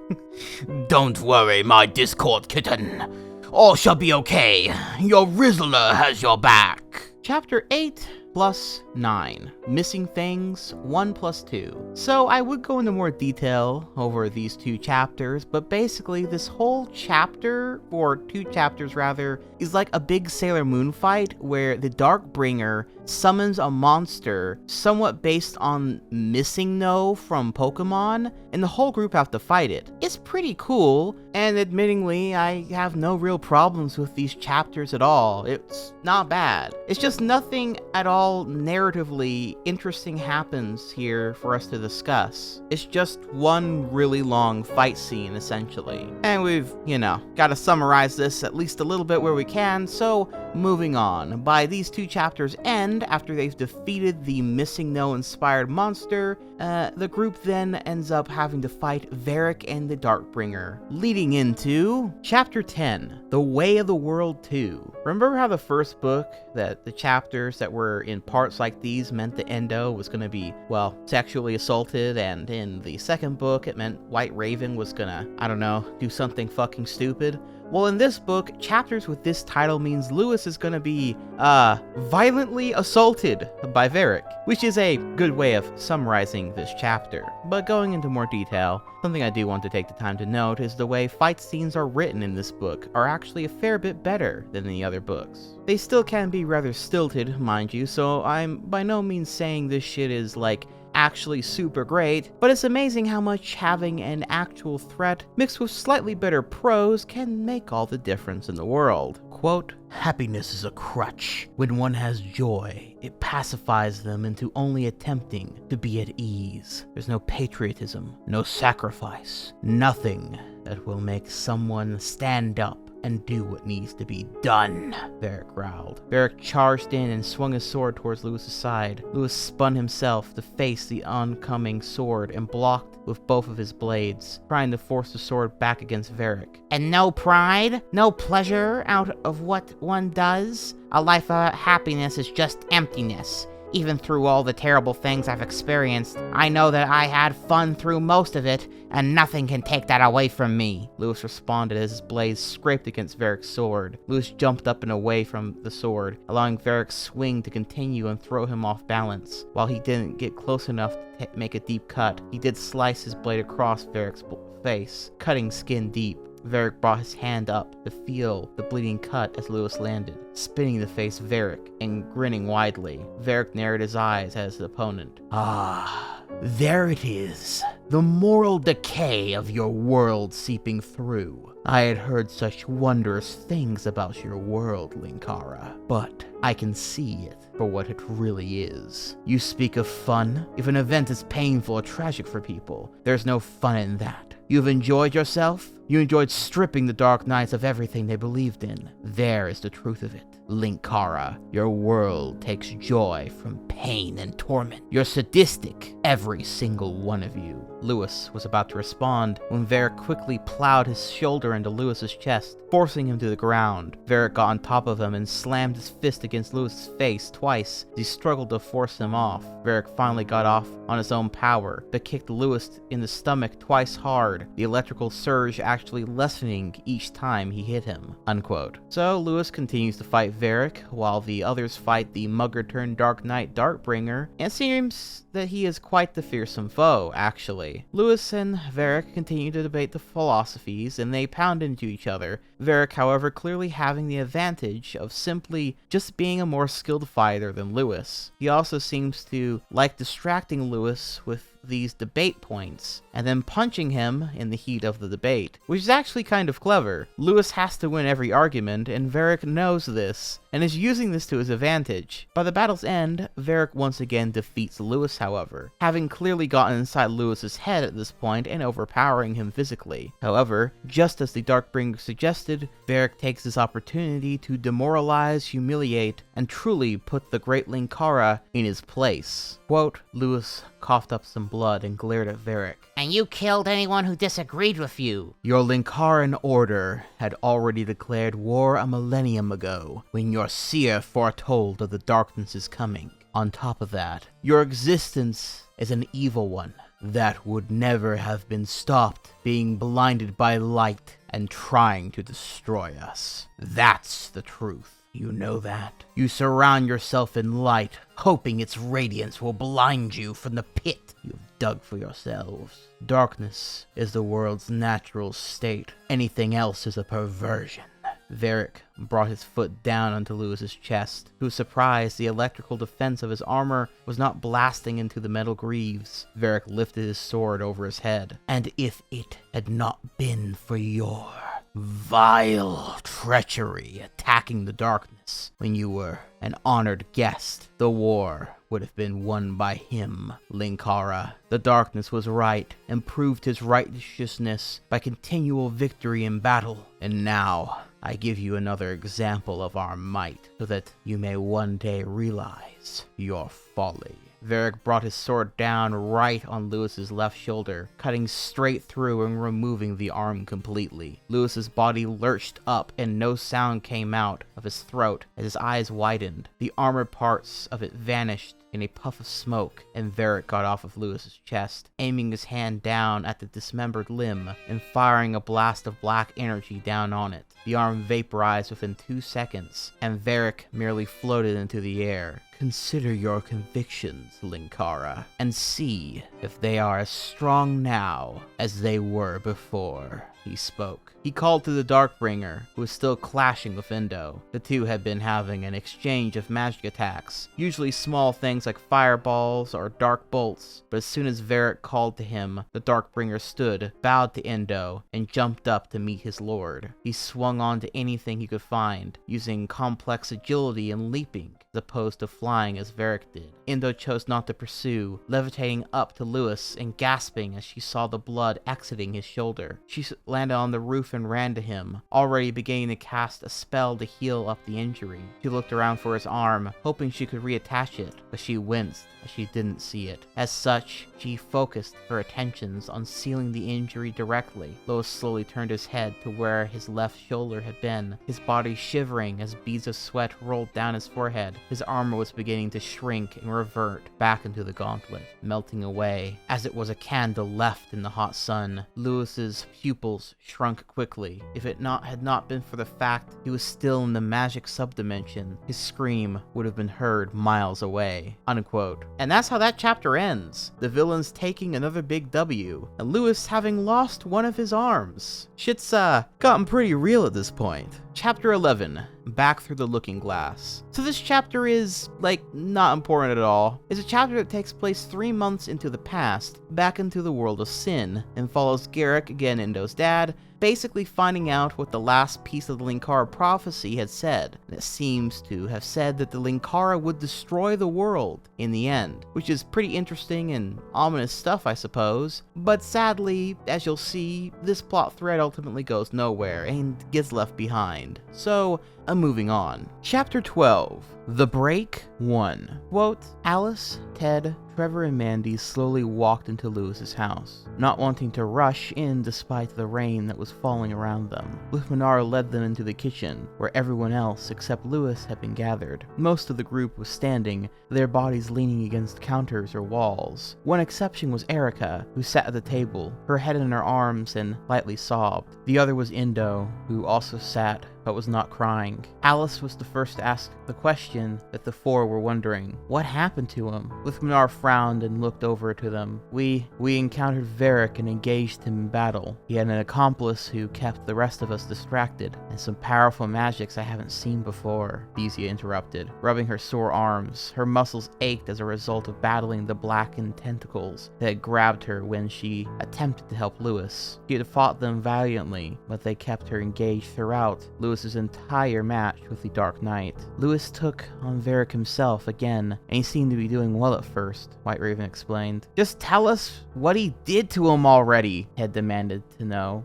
Speaker 2: Don't worry, my Discord kitten. All shall be okay. Your Rizzler has your back.
Speaker 3: Chapter 8 plus 9. Missing things 1 plus 2. So I would go into more detail over these 2 chapters, but basically this whole chapter, or 2 chapters rather, is like a big Sailor Moon fight where the Lightbringer summons a monster somewhat based on Missing No from Pokemon, and the whole group have to fight it. It's pretty cool, and admittingly, I have no real problems with these chapters at all. It's not bad. It's just nothing at all narratively interesting happens here for us to discuss. It's just one really long fight scene, essentially. And we've, you know, gotta summarize this at least a little bit where we can, so moving on. By these 2 chapters end, after they've defeated the Missing No inspired monster, the group then ends up having to fight Varric and the Lightbringer, leading into Chapter 10, The Way of the World 2. Remember how the first book, that the chapters that were in parts like these meant the Endo was gonna be, well, sexually assaulted, and in the second book it meant White Raven was gonna, I don't know, do something fucking stupid? Well, in this book, chapters with this title means Lewis is gonna be, violently assaulted by Varric, which is a good way of summarizing this chapter. But going into more detail, something I do want to take the time to note is the way fight scenes are written in this book are actually a fair bit better than in the other books. They still can be rather stilted, mind you, so I'm by no means saying this shit is, like,
Speaker 1: actually super great, but it's amazing how much having an actual threat mixed with slightly better prose can make all the difference in the world. Quote, "Happiness is a crutch. When one has joy, it pacifies them into only attempting to be at ease. There's no patriotism, no sacrifice, nothing that will make someone stand up and do what needs to be done," Varric growled. Varric charged in and swung his sword towards Lewis's side. Lewis spun himself to face the oncoming sword and blocked with both of his blades, trying to force the sword back against Varric.
Speaker 4: And no pride? No pleasure out of what one does? A life of happiness is just emptiness. Even through all the terrible things I've experienced, I know that I had fun through most of it, and nothing can take that away from me.
Speaker 1: Lewis responded as his blades scraped against Varric's sword. Lewis jumped up and away from the sword, allowing Varric's swing to continue and throw him off balance. While he didn't get close enough to make a deep cut, he did slice his blade across Varric's face, cutting skin deep. Varric brought his hand up to feel the bleeding cut as Lewis landed, spinning to face Varric and grinning widely. Varric narrowed his eyes at his opponent.
Speaker 2: "Ah, there it is. The moral decay of your world seeping through. I had heard such wondrous things about your world, Linkara, but I can see it for what it really is. You speak of fun. If an event is painful or tragic for people, there's no fun in that. You've enjoyed yourself? You enjoyed stripping the Dark Knights of everything they believed in. There is the truth of it. Linkara, your world takes joy from pain and torment. You're sadistic, every single one of you."
Speaker 1: Lewis was about to respond when Varric quickly plowed his shoulder into Lewis's chest, forcing him to the ground. Varric got on top of him and slammed his fist against Lewis's face twice as he struggled to force him off. Varric finally got off on his own power, but kicked Lewis in the stomach twice hard, the electrical surge actually lessening each time he hit him. Unquote. So Lewis continues to fight Varric, while the others fight the mugger-turned-Dark Knight Lightbringer, and it seems that he is quite the fearsome foe, actually. Lewis and Varric continue to debate the philosophies, and they pound into each other. Varric, however, clearly having the advantage of simply just being a more skilled fighter than Lewis. He also seems to like distracting Lewis with these debate points, and then punching him in the heat of the debate, which is actually kind of clever. Lewis has to win every argument, and Varric knows this, and is using this to his advantage. By the battle's end, Varric once again defeats Lewis, however, having clearly gotten inside Lewis's head at this point and overpowering him physically. However, just as the Lightbringer suggested, Varric takes this opportunity to demoralize, humiliate, and truly put the great Linkara in his place. Quote, Lewis coughed up some blood and glared at Varric.
Speaker 4: And you killed anyone who disagreed with you.
Speaker 2: Your Linkaran order had already declared war a millennium ago, when your seer foretold of the darkness's coming. On top of that, your existence is an evil one that would never have been stopped being blinded by light and trying to destroy us. That's the truth. You know that. You surround yourself in light, hoping its radiance will blind you from the pit you've dug for yourselves. Darkness is the world's natural state. Anything else is a perversion. Varric brought his foot down onto Lewis's chest. To his surprise, the electrical defense of his armor was not blasting into the metal greaves. Varric lifted his sword over his head. And if it had not been for your vile treachery attacking the darkness when you were an honored guest, the war would have been won by him, Linkara. The darkness was right, and proved his righteousness by continual victory in battle. And now, I give you another example of our might, so that you may one day realize your folly. Varric brought his sword down right on Lewis's left shoulder, cutting straight through and removing the arm completely. Lewis's body lurched up and no sound came out of his throat as his eyes widened. The armored parts of it vanished in a puff of smoke, and Varric got off of Lewis's chest, aiming his hand down at the dismembered limb and firing a blast of black energy down on it. The arm vaporized within 2 seconds, and Varric merely floated into the air, Consider your convictions, Linkara, and see if they are as strong now as they were before. He spoke. He called to the Darkbringer, who was still clashing with Indo. The two had been having an exchange of magic attacks, usually small things like fireballs or dark bolts, but as soon as Varric called to him, the Darkbringer stood, bowed to Indo, and jumped up to meet his lord. He swung onto anything he could find, using complex agility and leaping, as opposed to flying as Varric did. Indo chose not to pursue, levitating up to Lewis and gasping as she saw the blood exiting his shoulder. She landed on the roof and ran to him, already beginning to cast a spell to heal up the injury. She looked around for his arm, hoping she could reattach it, but she winced as she didn't see it. As such, she focused her attentions on sealing the injury directly. Lewis slowly turned his head to where his left shoulder had been, his body shivering as beads of sweat rolled down his forehead. His armor was beginning to shrink and revert back into the gauntlet, melting away as it was a candle left in the hot sun. Lewis's pupils shrunk quickly. If it had not been for the fact he was still in the magic subdimension, his scream would have been heard miles away. Unquote. And that's how that chapter ends. The villains taking another big W, and Lewis having lost one of his arms. Shit's gotten pretty real at this point. Chapter 11, Back Through the Looking Glass. So this chapter is, not important at all. It's a chapter that takes place 3 months into the past, back into the world of sin, and follows Garrick, again Indo's dad, basically finding out what the last piece of the Linkara prophecy had said. And it seems to have said that the Linkara would destroy the world in the end, which is pretty interesting and ominous stuff, I suppose. But sadly, as you'll see, this plot thread ultimately goes nowhere and gets left behind. So, moving on. Chapter 12, The Break 1. Quote, Alice, Ted, Trevor, and Mandy slowly walked into Lewis's house, not wanting to rush in despite the rain that was falling around them. Linkara led them into the kitchen, where everyone else except Lewis had been gathered. Most of the group was standing, their bodies leaning against counters or walls. One exception was Erica, who sat at the table, her head in her arms and lightly sobbed. The other was Indo, who also sat but was not crying. Alice was the first to ask the question that the four were wondering. What happened to him? Linkara frowned and looked over to them. We encountered Varric and engaged him in battle. He had an accomplice who kept the rest of us distracted, and some powerful magics I haven't seen before, Thesia interrupted, rubbing her sore arms. Her muscles ached as a result of battling the blackened tentacles that had grabbed her when she attempted to help Lewis. She had fought them valiantly, but they kept her engaged throughout Lewis's entire match with the Dark Knight. Lewis took on Varric himself again, and he seemed to be doing well at first, White Raven explained. Just tell us what he did to him already, Ted demanded to know.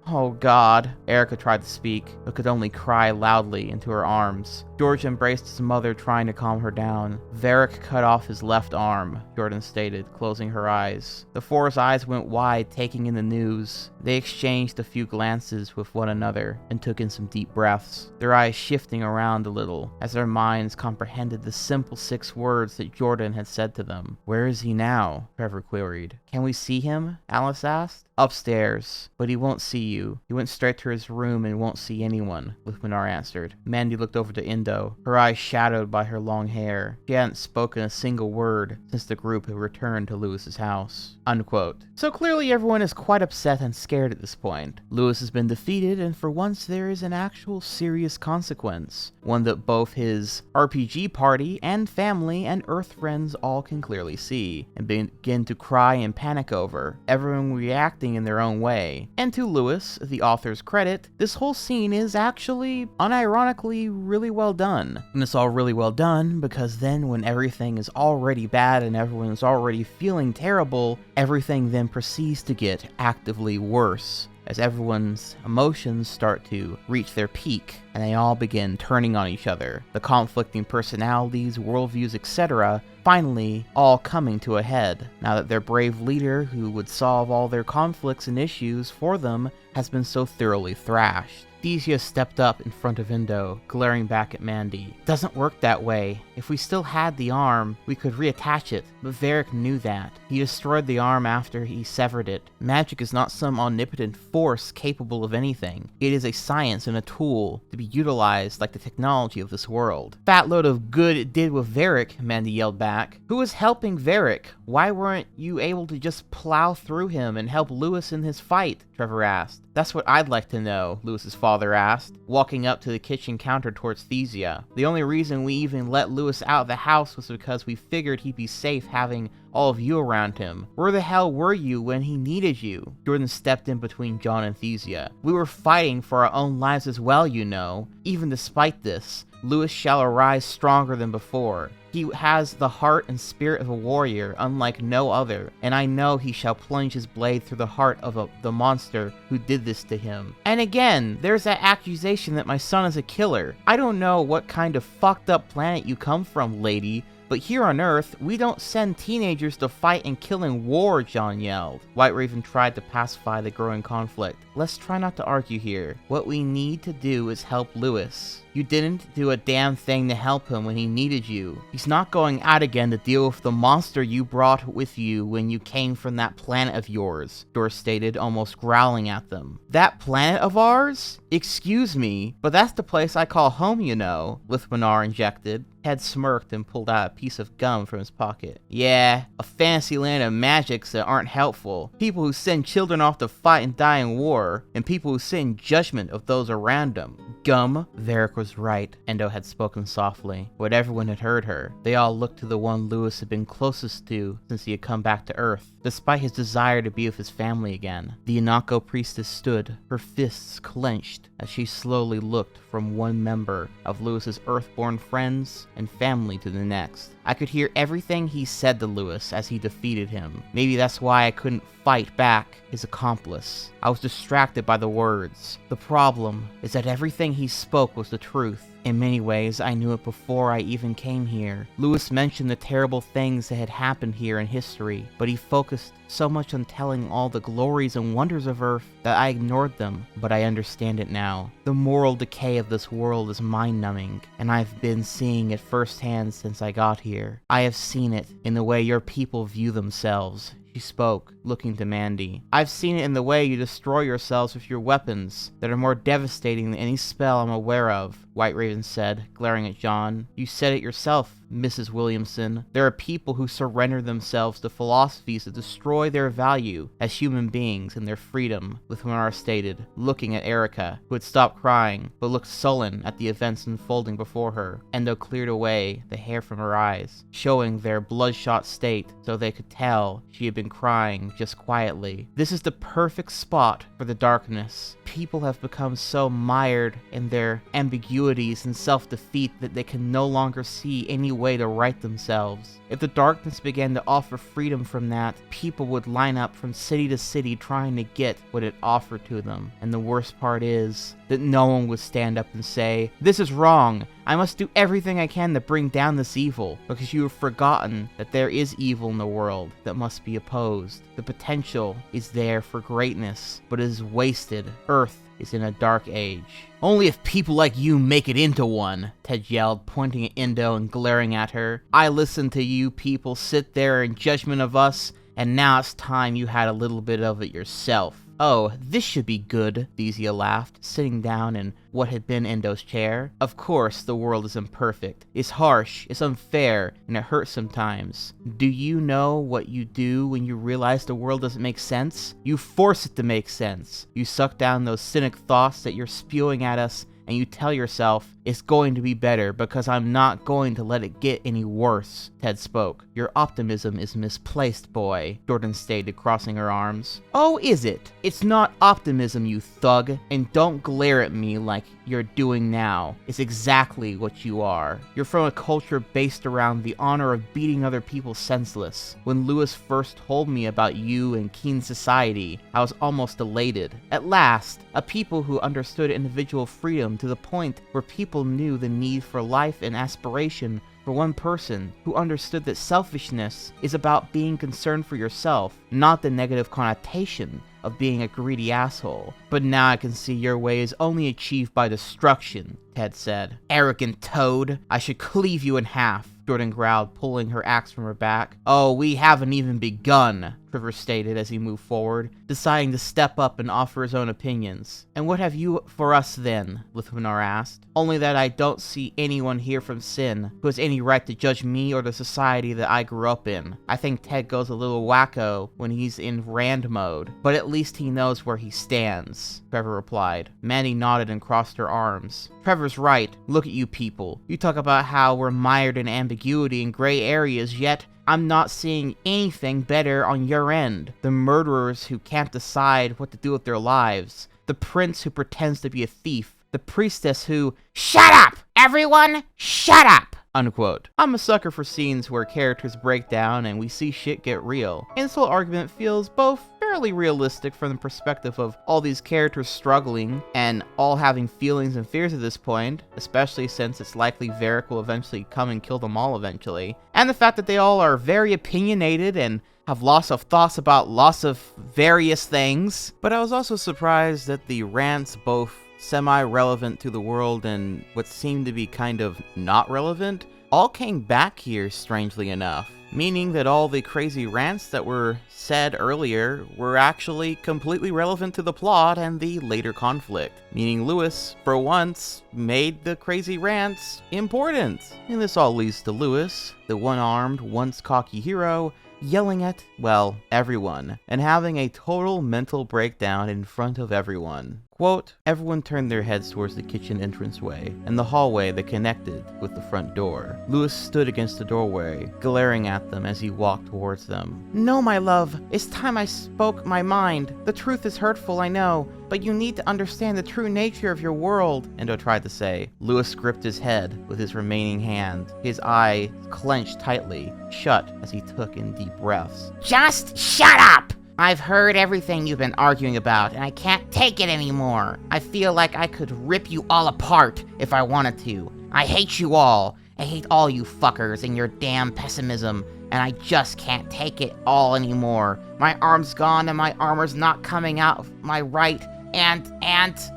Speaker 2: Oh god. Erica tried to speak, but could only cry loudly into her arms. George embraced his mother, trying to calm her down. Varric cut off his left arm, Jordan stated, closing her eyes. The four's eyes went wide, taking in the news. They exchanged a few glances with one another, and took in some deep breaths, their eyes shifting around a little, as their minds comprehended the simple 6 words that Jordan had said to them. Where is he now? Trevor queried. Can we see him? Alice asked. Upstairs, but he won't see you. He went straight to his room and won't see anyone, Linkara answered. Mandy looked over to Indo, her eyes shadowed by her long hair. She hadn't spoken a single word since the group had returned to Lewis's house. Unquote. So clearly everyone is quite upset and scared at this point. Lewis has been defeated, and for once there is an actual serious consequence. One that both his RPG party and family and Earth friends all can clearly see, and begin to cry and panic over, everyone reacting in their own way. And to Lewis, the author's credit, this whole scene is actually, unironically, really well done. And it's all really well done because then when everything is already bad and everyone is already feeling terrible, everything then proceeds to get actively worse, as everyone's emotions start to reach their peak, and they all begin turning on each other. The conflicting personalities, worldviews, etc., finally all coming to a head, now that their brave leader, who would solve all their conflicts and issues for them, has been so thoroughly thrashed.
Speaker 3: Thesia stepped up in front of Indo, glaring back at Mandy. Doesn't work that way. If we still had the arm, we could reattach it, but Varric knew that. He destroyed the arm after he severed it. Magic is not some omnipotent force capable of anything. It is a science and a tool to be utilized like the technology of this world. Fat load of good it did with Varric, Mandy yelled back. Who was helping Varric? Why weren't you able to just plow through him and help Lewis in his fight? Trevor asked. That's what I'd like to know, Lewis's father asked, walking up to the kitchen counter towards Thesia. The only reason we even let Lewis out of the house was because we figured he'd be safe having all of you around him. Where the hell were you when he needed you? Jordan stepped in between John and Thesia. We were fighting for our own lives as well, you know. Even despite this, Lewis shall arise stronger than before. He has the heart and spirit of a warrior, unlike no other, and I know he shall plunge his blade through the heart of the monster who did this to him. And again, there's that accusation that my son is a killer. I don't know what kind of fucked up planet you come from, lady, but here on Earth, we don't send teenagers to fight and kill in war, John yelled. White Raven tried to pacify the growing conflict. Let's try not to argue here. What we need to do is help Lewis. You didn't do a damn thing to help him when he needed you. He's not going out again to deal with the monster you brought with you when you came from that planet of yours, Dor stated, almost growling at them. That planet of ours? Excuse me, but that's the place I call home, you know, Lithmanar injected. Ted smirked and pulled out a piece of gum from his pocket. Yeah, a fantasy land of magics that aren't helpful. People who send children off to fight and die in war, and people who sit in judgment of those around them. Gum? Varric was right, Endo had spoken softly, but everyone had heard her. They all looked to the one Lewis had been closest to since he had come back to Earth, despite his desire to be with his family again. The Inako priestess stood, her fists clenched, as she slowly looked from one member of Lewis's Earthborn friends and family to the next. I could hear everything he said to Lewis as he defeated him. Maybe that's why I couldn't fight back his accomplice. I was distracted by the words. The problem is that everything he spoke was the truth. In many ways, I knew it before I even came here. Lewis mentioned the terrible things that had happened here in history, but he focused so much on telling all the glories and wonders of Earth that I ignored them, but I understand it now. The moral decay of this world is mind-numbing, and I've been seeing it firsthand since I got here. I have seen it in the way your people view themselves. She spoke, looking to Mandy. I've seen it in the way you destroy yourselves with your weapons that are more devastating than any spell I'm aware of, White Raven said, glaring at John. You said it yourself, Mrs. Williamson. There are people who surrender themselves to philosophies that destroy their value as human beings and their freedom, Lithmanar stated, looking at Erica, who had stopped crying, but looked sullen at the events unfolding before her. Endo cleared away the hair from her eyes, showing their bloodshot state so they could tell she had been crying just quietly. This is the perfect spot for the darkness. People have become so mired in their ambiguities and self-defeat that they can no longer see any way to right themselves. If the darkness began to offer freedom from that, people would line up from city to city trying to get what it offered to them. And the worst part is that no one would stand up and say, "This is wrong. I must do everything I can to bring down this evil," because you have forgotten that there is evil in the world that must be opposed. The potential is there for greatness, but it is wasted. Earth is in a dark age. Only if people like you make it into one, Ted yelled, pointing at Indo and glaring at her. I listened to you people sit there in judgment of us, and now it's time you had a little bit of it yourself. Oh, this should be good, Thesia laughed, sitting down in what had been Endo's chair. Of course, the world is imperfect. It's harsh, it's unfair, and it hurts sometimes. Do you know what you do when you realize the world doesn't make sense? You force it to make sense. You suck down those cynic thoughts that you're spewing at us, and you tell yourself, it's going to be better because I'm not going to let it get any worse, Ted spoke. Your optimism is misplaced, boy, Jordan stated, crossing her arms. Oh, is it? It's not optimism, you thug, and don't glare at me like you're doing now. It's exactly what you are. You're from a culture based around the honor of beating other people senseless. When Lewis first told me about you and Keen society, I was almost elated. At last, a people who understood individual freedom to the point where people knew the need for life and aspiration for one person who understood that selfishness is about being concerned for yourself, not the negative connotation of being a greedy asshole. But now I can see your way is only achieved by destruction, Ted said. Arrogant toad, I should cleave you in half, Jordan growled, pulling her axe from her back. Oh, we haven't even begun, Trevor stated as he moved forward, deciding to step up and offer his own opinions. And what have you for us then? Lithwinar asked. Only that I don't see anyone here from Sin who has any right to judge me or the society that I grew up in. I think Ted goes a little wacko when he's in Rand mode, but at least he knows where he stands, Trevor replied. Mandy nodded and crossed her arms. Trevor's right. Look at you people. You talk about how we're mired in ambiguity and gray areas, yet I'm not seeing anything better on your end. The murderers who can't decide what to do with their lives. The prince who pretends to be a thief. The priestess who— Shut up! Everyone, shut up! Unquote. I'm a sucker for scenes where characters break down and we see shit get real. Insult argument feels both fairly realistic from the perspective of all these characters struggling and all having feelings and fears at this point, especially since it's likely Varric will eventually come and kill them all eventually, and the fact that they all are very opinionated and have lots of thoughts about lots of various things. But I was also surprised that the rants, both semi-relevant to the world and what seemed to be kind of not relevant, all came back here strangely enough. Meaning that all the crazy rants that were said earlier were actually completely relevant to the plot and the later conflict. Meaning Lewis, for once, made the crazy rants important. And this all leads to Lewis, the one-armed, once cocky hero, yelling at, well, everyone, and having a total mental breakdown in front of everyone. Quote, everyone turned their heads towards the kitchen entranceway and the hallway that connected with the front door. Lewis stood against the doorway, glaring at them as he walked towards them. No, my love, it's time I spoke my mind. The truth is hurtful, I know, but you need to understand the true nature of your world, Endo tried to say. Lewis gripped his head with his remaining hand, his eye clenched tightly, shut as he took in deep breaths.
Speaker 4: Just shut up! I've heard everything you've been arguing about, and I can't take it anymore. I feel like I could rip you all apart if I wanted to. I hate you all. I hate all you fuckers and your damn pessimism, and I just can't take it all anymore. My arm's gone and my armor's not coming out of my right, and...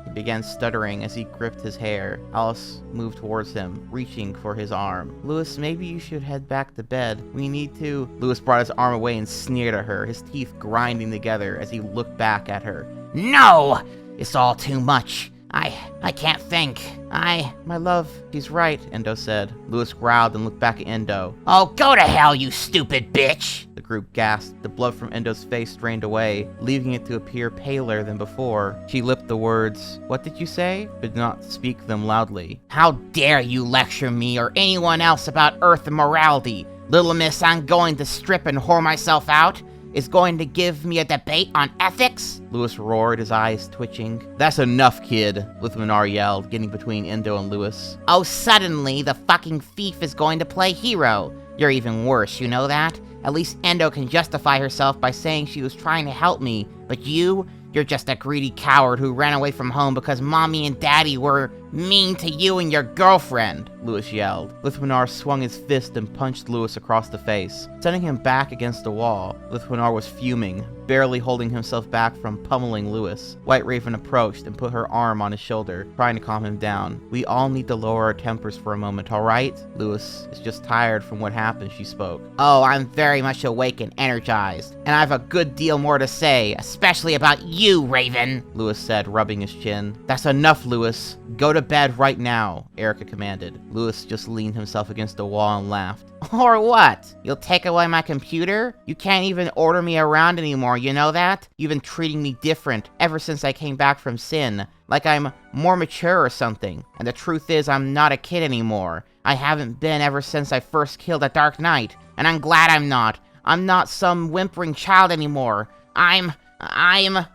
Speaker 4: He began stuttering as he gripped his hair. Alice moved towards him, reaching for his arm. Lewis, maybe you should head back to bed. We need to... Lewis brought his arm away and sneered at her, his teeth grinding together as he looked back at her. No! It's all too much. I can't think.
Speaker 3: My love, he's right, Endo said. Lewis growled and looked back at Endo.
Speaker 4: Oh, go to hell, you stupid bitch!
Speaker 3: The group gasped. The blood from Endo's face drained away, leaving it to appear paler than before. She lipped the words, "What did you say?" but did not speak them loudly.
Speaker 4: How dare you lecture me or anyone else about Earth and morality? Little miss, I'm going to strip and whore myself out? Is going to give me a debate on ethics?
Speaker 3: Lewis roared, his eyes twitching. That's enough, kid, Lithwinar yelled, getting between Endo and Lewis.
Speaker 4: Oh, suddenly the fucking thief is going to play hero. You're even worse, you know that? At least Endo can justify herself by saying she was trying to help me, but you're just a greedy coward who ran away from home because mommy and daddy were mean to you and your girlfriend, Lewis yelled. Lithwinar swung his fist and punched Lewis across the face, sending him back against the wall. Lithwinar was fuming, barely holding himself back from pummeling Lewis. White Raven approached and put her arm on his shoulder, trying to calm him down. We all need to lower our tempers for a moment, alright? Lewis is just tired from what happened, she spoke. Oh, I'm very much awake and energized, and I have a good deal more to say, especially about you, Raven,
Speaker 3: Lewis said, rubbing his chin. That's enough, Lewis. Go to bed right now, Erica commanded. Lewis just leaned himself against the wall and laughed.
Speaker 4: Or what? You'll take away my computer? You can't even order me around anymore, you know that? You've been treating me different ever since I came back from Sin. Like I'm more mature or something. And the truth is, I'm not a kid anymore. I haven't been ever since I first killed a Dark Knight. And I'm glad I'm not. I'm not some whimpering child anymore. I'm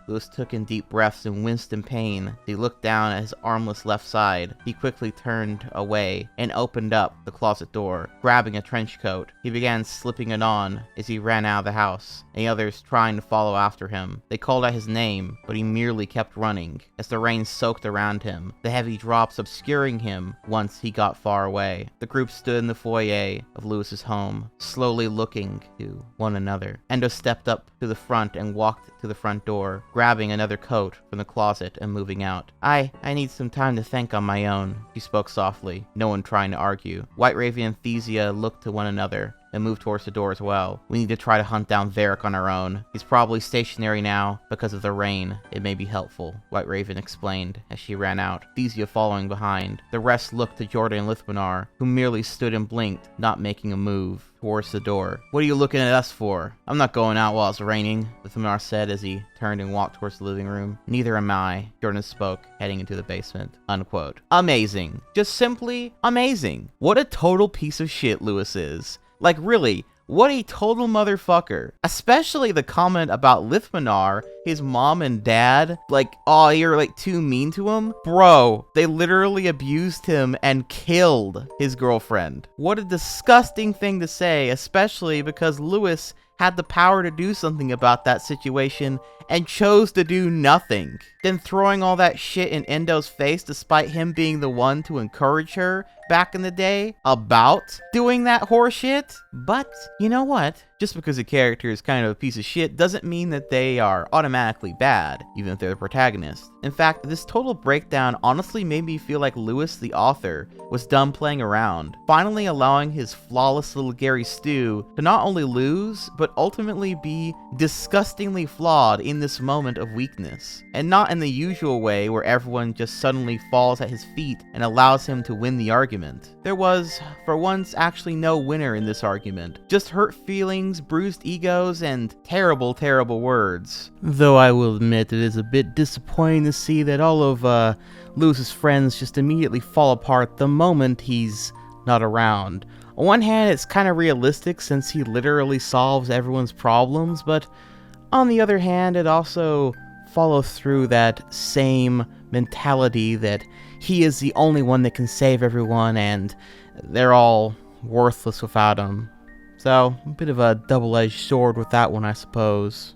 Speaker 3: Lewis took in deep breaths and winced in pain. He looked down at his armless left side. He quickly turned away and opened up the closet door, grabbing a trench coat. He began slipping it on as he ran out of the house, and the others trying to follow after him. They called out his name, but he merely kept running as the rain soaked around him, the heavy drops obscuring him once he got far away. The group stood in the foyer of Lewis's home, slowly looking to one another. Endo stepped up to the front and walked to the front door, grabbing another coat from the closet and moving out. I need some time to think on my own, she spoke softly, no one trying to argue. White Raven and Thesia looked to one another and moved towards the door as well. We need to try to hunt down Varric on our own. He's probably stationary now because of the rain. It may be helpful, White Raven explained as she ran out, Thesia following behind. The rest looked to Jordan and Lithmanar, who merely stood and blinked, not making a move towards the door. What are you looking at us for? I'm not going out while it's raining, Lithmanar said as he turned and walked towards the living room. Neither am I, Jordan spoke, heading into the basement. Unquote. Amazing. Just simply amazing. What a total piece of shit Lewis is. Like, really, what a total motherfucker. Especially the comment about Lithmanar, his mom and dad, like, oh, you're like too mean to him. Bro, they literally abused him and killed his girlfriend. What a disgusting thing to say, especially because Lewis had the power to do something about that situation and chose to do nothing. Then throwing all that shit in Endo's face despite him being the one to encourage her back in the day about doing that horseshit. But you know what? Just because a character is kind of a piece of shit doesn't mean that they are automatically bad, even if they're the protagonist. In fact, this total breakdown honestly made me feel like Lewis, the author, was done playing around, finally allowing his flawless little Gary Stu to not only lose, but ultimately be disgustingly flawed in this moment of weakness, and not in the usual way where everyone just suddenly falls at his feet and allows him to win the argument. There was, for once, actually no winner in this argument, just hurt feelings, bruised egos, and terrible, terrible words. Though I will admit it is a bit disappointing to see that all of Lewis's friends just immediately fall apart the moment he's not around. On one hand, it's kind of realistic since he literally solves everyone's problems, but on the other hand, it also follows through that same mentality that he is the only one that can save everyone and they're all worthless without him. So, a bit of a double-edged sword with that one, I suppose.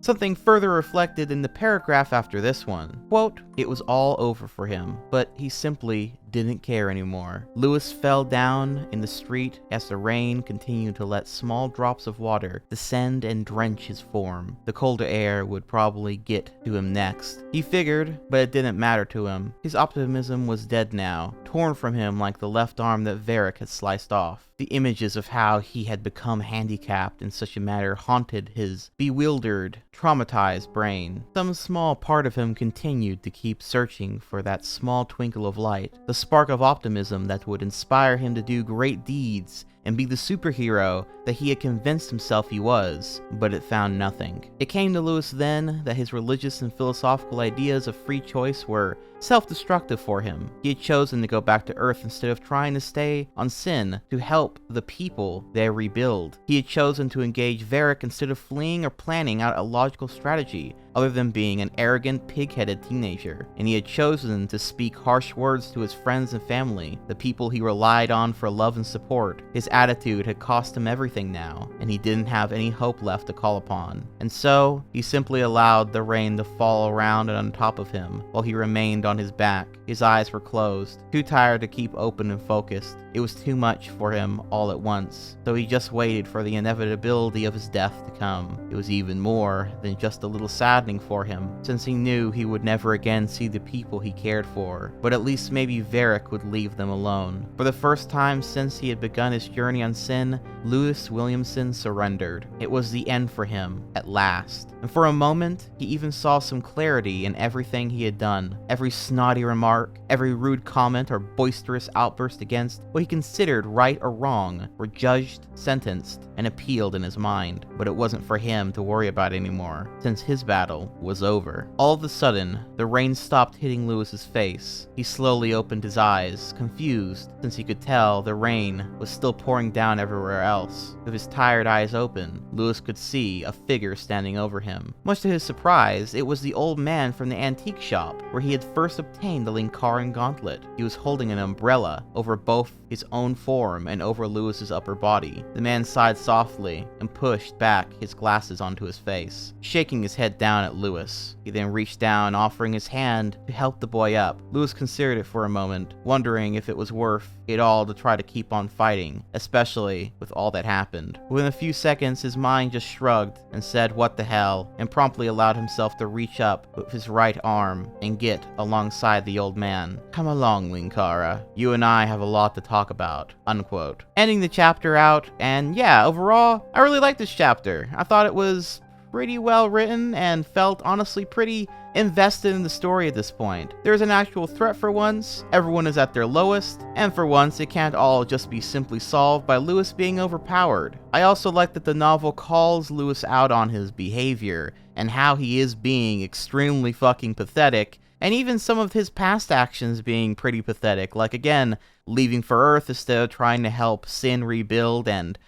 Speaker 3: Something further reflected in the paragraph after this one. Quote, "It was all over for him, but he simply didn't care anymore. Lewis fell down in the street as the rain continued to let small drops of water descend and drench his form. The colder air would probably get to him next. He figured, but it didn't matter to him. His optimism was dead now, torn from him like the left arm that Varric had sliced off. The images of how he had become handicapped in such a manner haunted his bewildered, traumatized brain. Some small part of him continued to keep searching for that small twinkle of light, the spark of optimism that would inspire him to do great deeds and be the superhero that he had convinced himself he was, but it found nothing. It came to Lewis then that his religious and philosophical ideas of free choice were self-destructive for him. He had chosen to go back to Earth instead of trying to stay on Sin to help the people they rebuild. He had chosen to engage Varric instead of fleeing or planning out a logical strategy other than being an arrogant, pig-headed teenager. And he had chosen to speak harsh words to his friends and family, the people he relied on for love and support. His attitude had cost him everything now, and he didn't have any hope left to call upon. And so, he simply allowed the rain to fall around and on top of him, while he remained on his back. His eyes were closed, too tired to keep open and focused. It was too much for him all at once, so he just waited for the inevitability of his death to come. It was even more than just a little saddening for him, since he knew he would never again see the people he cared for, but at least maybe Varric would leave them alone. For the first time since he had begun his journey on Sin, Lewis Williamson surrendered. It was the end for him, at last. And for a moment, he even saw some clarity in everything he had done. Every snotty remark, every rude comment or boisterous outburst against what he considered right or wrong were judged, sentenced, and appealed in his mind. But it wasn't for him to worry about anymore, since his battle was over. All of a sudden, the rain stopped hitting Lewis's face. He slowly opened his eyes, confused, since he could tell the rain was still
Speaker 1: pouring down everywhere else. With his tired eyes open, Lewis could see a figure standing over him. Much to his surprise, it was the old man from the antique shop, where he had first obtained the Linkaran gauntlet. He was holding an umbrella over both his own form and over Lewis's upper body. The man sighed softly and pushed back his glasses onto his face, shaking his head down at Lewis. He then reached down, offering his hand to help the boy up. Lewis considered it for a moment, wondering if it was worth it all to try to keep on fighting, especially with all that happened. Within a few seconds, his mind just shrugged and said what the hell, and promptly allowed himself to reach up with his right arm and get alongside the old man. "Come along, Linkara. You and I have a lot to talk about," unquote. Ending the chapter out, and yeah, overall, I really liked this chapter. I thought it was pretty well written and felt honestly pretty invested in the story at this point. There's an actual threat for once, everyone is at their lowest, and for once it can't all just be simply solved by Lewis being overpowered. I also like that the novel calls Lewis out on his behavior and how he is being extremely fucking pathetic, and even some of his past actions being pretty pathetic, like again, leaving for Earth instead of trying to help Sin rebuild and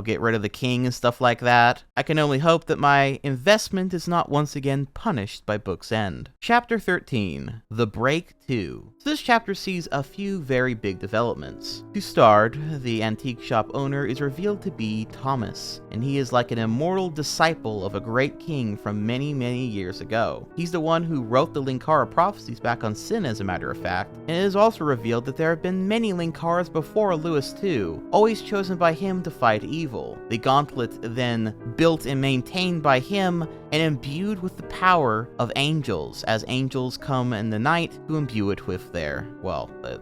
Speaker 1: get rid of the king and stuff like that. I can only hope that my investment is not once again punished by book's end. Chapter 13, The Break 2. So this chapter sees a few very big developments. To start, the antique shop owner is revealed to be Thomas, and he is like an immortal disciple of a great king from many, many years ago. He's the one who wrote the Linkara prophecies back on Sin, as a matter of fact, and it is also revealed that there have been many Linkaras before Lewis too, always chosen by him to fight evil. The gauntlet then built and maintained by him and imbued with the power of angels, as angels come in the night to imbue it with their,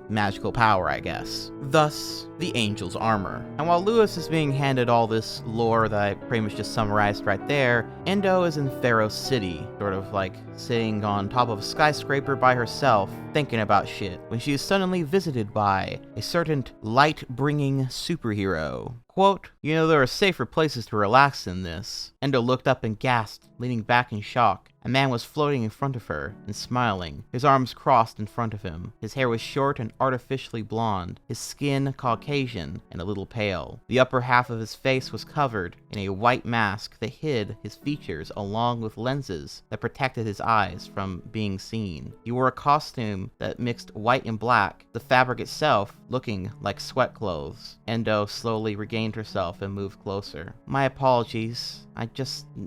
Speaker 1: magical power, I guess. Thus, the angel's armor. And while Lewis is being handed all this lore that I pretty much just summarized right there, Endo is in Theros City, sort of like sitting on top of a skyscraper by herself, thinking about shit, when she is suddenly visited by a certain light-bringing superhero. Quote, "There are safer places to relax than this." Endo looked up and gasped, leaning back in shock. A man was floating in front of her and smiling, his arms crossed in front of him. His hair was short and artificially blonde, his skin Caucasian and a little pale. The upper half of his face was covered in a white mask that hid his features along with lenses that protected his eyes from being seen. He wore a costume that mixed white and black, the fabric itself looking like sweat clothes. Endo slowly regained herself and moved closer. "My apologies.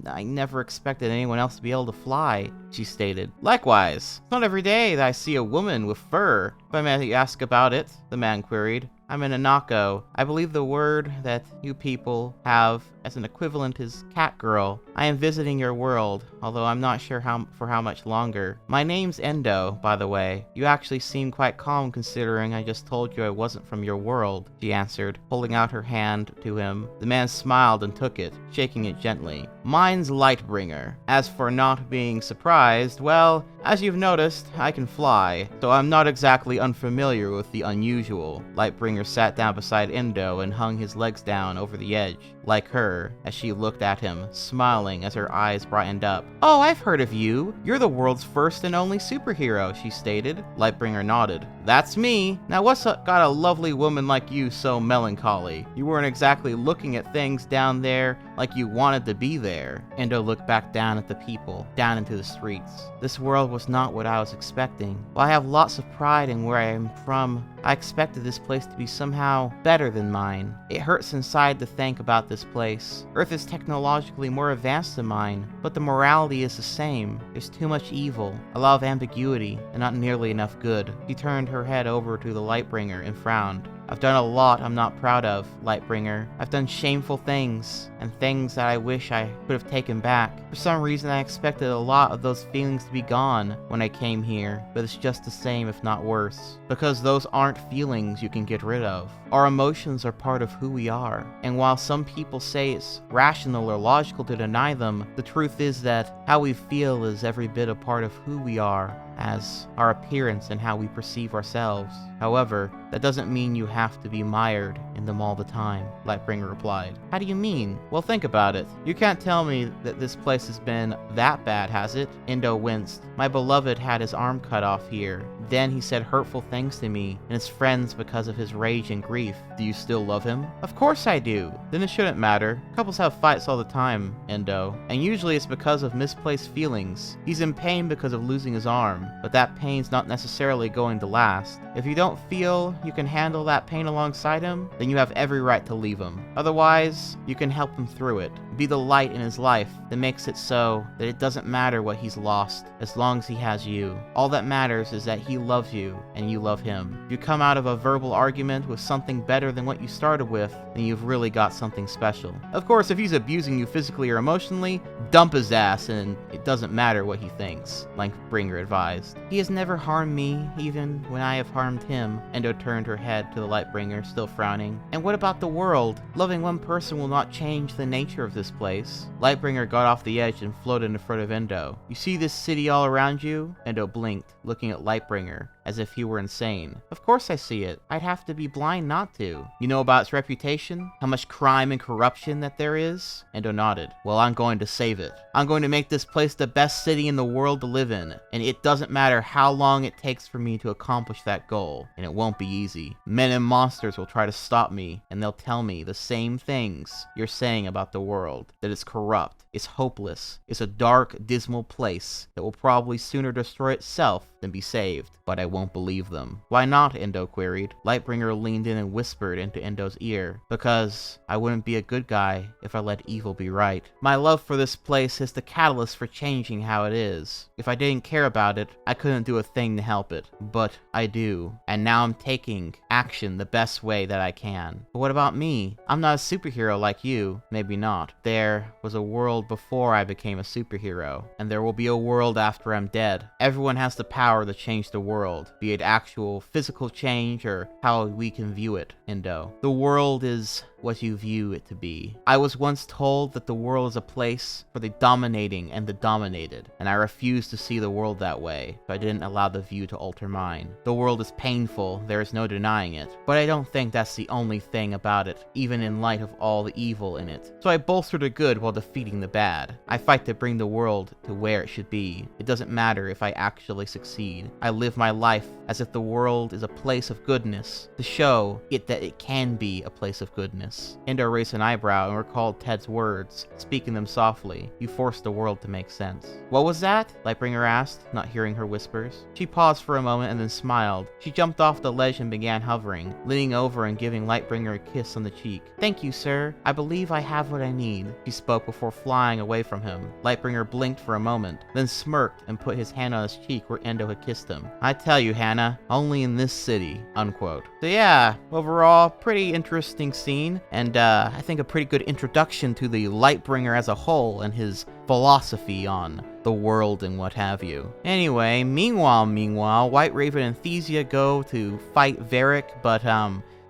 Speaker 1: I never expected anyone else to be able to fly," she stated. "Likewise. It's not every day that I see a woman with fur. If I may ask about it," the man queried. "I'm in Anako. I believe the word that you people have as an equivalent is cat girl. I am visiting your world, although I'm not sure for how much longer. My name's Endo, by the way. You actually seem quite calm considering I just told you I wasn't from your world," she answered, holding out her hand to him. The man smiled and took it, shaking it gently. "Mine's Lightbringer. As for not being surprised, well, as you've noticed, I can fly, so I'm not exactly unfamiliar with the unusual." Lightbringer sat down beside Endo and hung his legs down over the edge, like her, as she looked at him, smiling as her eyes brightened up. "Oh, I've heard of you. You're the world's first and only superhero," she stated. Lightbringer nodded. "That's me. Now what's got a lovely woman like you so melancholy? You weren't exactly looking at things down there like you wanted to be there." Endo looked back down at the people, down into the streets. "This world was not what I was expecting. While I have lots of pride in where I am from, I expected this place to be somehow better than mine. It hurts inside to think about this place. Earth is technologically more advanced than mine, but the morality is the same. There's too much evil, a lot of ambiguity, and not nearly enough good." She turned her head over to the Lightbringer and frowned. "I've done a lot I'm not proud of, Lightbringer. I've done shameful things, and things that I wish I could have taken back. For some reason I expected a lot of those feelings to be gone when I came here, but it's just the same if not worse. Because those aren't feelings you can get rid of. Our emotions are part of who we are, and while some people say it's rational or logical to deny them, the truth is that how we feel is every bit a part of who we are.
Speaker 3: as our appearance and how we perceive ourselves. However, that doesn't mean you have to be mired in them all the time, Lightbringer replied. How do you mean? Well, think about it. You can't tell me that this place has been that bad, has it? Endo winced. My beloved had his arm cut off here. Then he said hurtful things to me and his friends because of his rage and grief. Do you still love him? Of course I do. Then it shouldn't matter. Couples have fights all the time, Endo. And usually it's because of misplaced feelings. He's in pain because of losing his arm, but that pain's not necessarily going to last. If you don't feel you can handle that pain alongside him, then you have every right to leave him. Otherwise, you can help him through it. Be the light in his life that makes it so that it doesn't matter what he's lost, as long as he has you. All that matters is that he loves you and you love him. If you come out of a verbal argument with something better than what you started with, then you've really got something special. Of course, if he's abusing you physically or emotionally, dump his ass and it doesn't matter what he thinks, Lightbringer advised. He has never harmed me, even when I have harmed him. Endo turned her head to the Lightbringer, still frowning. And what about the world? Loving one person will not change the nature of this place. Lightbringer got off the edge and floated in front of Endo. You see this city all around you? Endo blinked, looking at Lightbringer as if he were insane. Of course I see it. I'd have to be blind not to. You know about its reputation? How much crime and corruption that there is? Endo nodded. Well, I'm going to save it. I'm going to make this place the best city in the world to live in, and it doesn't matter how long it takes for me to accomplish that goal, and it won't be easy. Men and monsters will try to stop me, and they'll tell me the same things you're saying about the world, that it's corrupt, it's hopeless, it's a dark, dismal place that will probably sooner destroy itself than be saved. But I won't believe them. Why not? Endo queried. Lightbringer leaned in and whispered into Endo's ear. Because I wouldn't be a good guy if I let evil be right. My love for this place is the catalyst for changing how it is. If I didn't care about it, I couldn't do a thing to help it. But I do. And now I'm taking action the best way that I can. But what about me? I'm not a superhero like you. Maybe not. There was a world before I became a superhero. And there will be a world after I'm dead. Everyone has the power to change the world, be it actual physical change or how we can view it, Endo. The world is what you view it to be. I was once told that the world is a place for the dominating and the dominated, and I refused to see the world that way, so I didn't allow the view to alter mine. The world is painful, there is no denying it, but I don't think that's the only thing about it, even in light of all the evil in it. So I bolster the good while defeating the bad. I fight to bring the world to where it should be. It doesn't matter if I actually succeed. I live my life as if the world is a place of goodness, to show it that it can be a place of goodness. Endo raised an eyebrow and recalled Ted's words, speaking them softly. You forced the world to make sense. What was that? Lightbringer asked, not hearing her whispers. She paused for a moment and then smiled. She jumped off the ledge and began hovering, leaning over and giving Lightbringer a kiss on the cheek. Thank you, sir. I believe I have what I need, she spoke before flying away from him. Lightbringer blinked for a moment, then smirked and put his hand on his cheek where Endo had kissed him. I tell you, Hannah, only in this city, unquote. So yeah, overall, pretty interesting scene. And I think a pretty good introduction to the Lightbringer as a whole and his philosophy on the world and what have you. Anyway, meanwhile, White Raven and Thesia go to fight Varric, but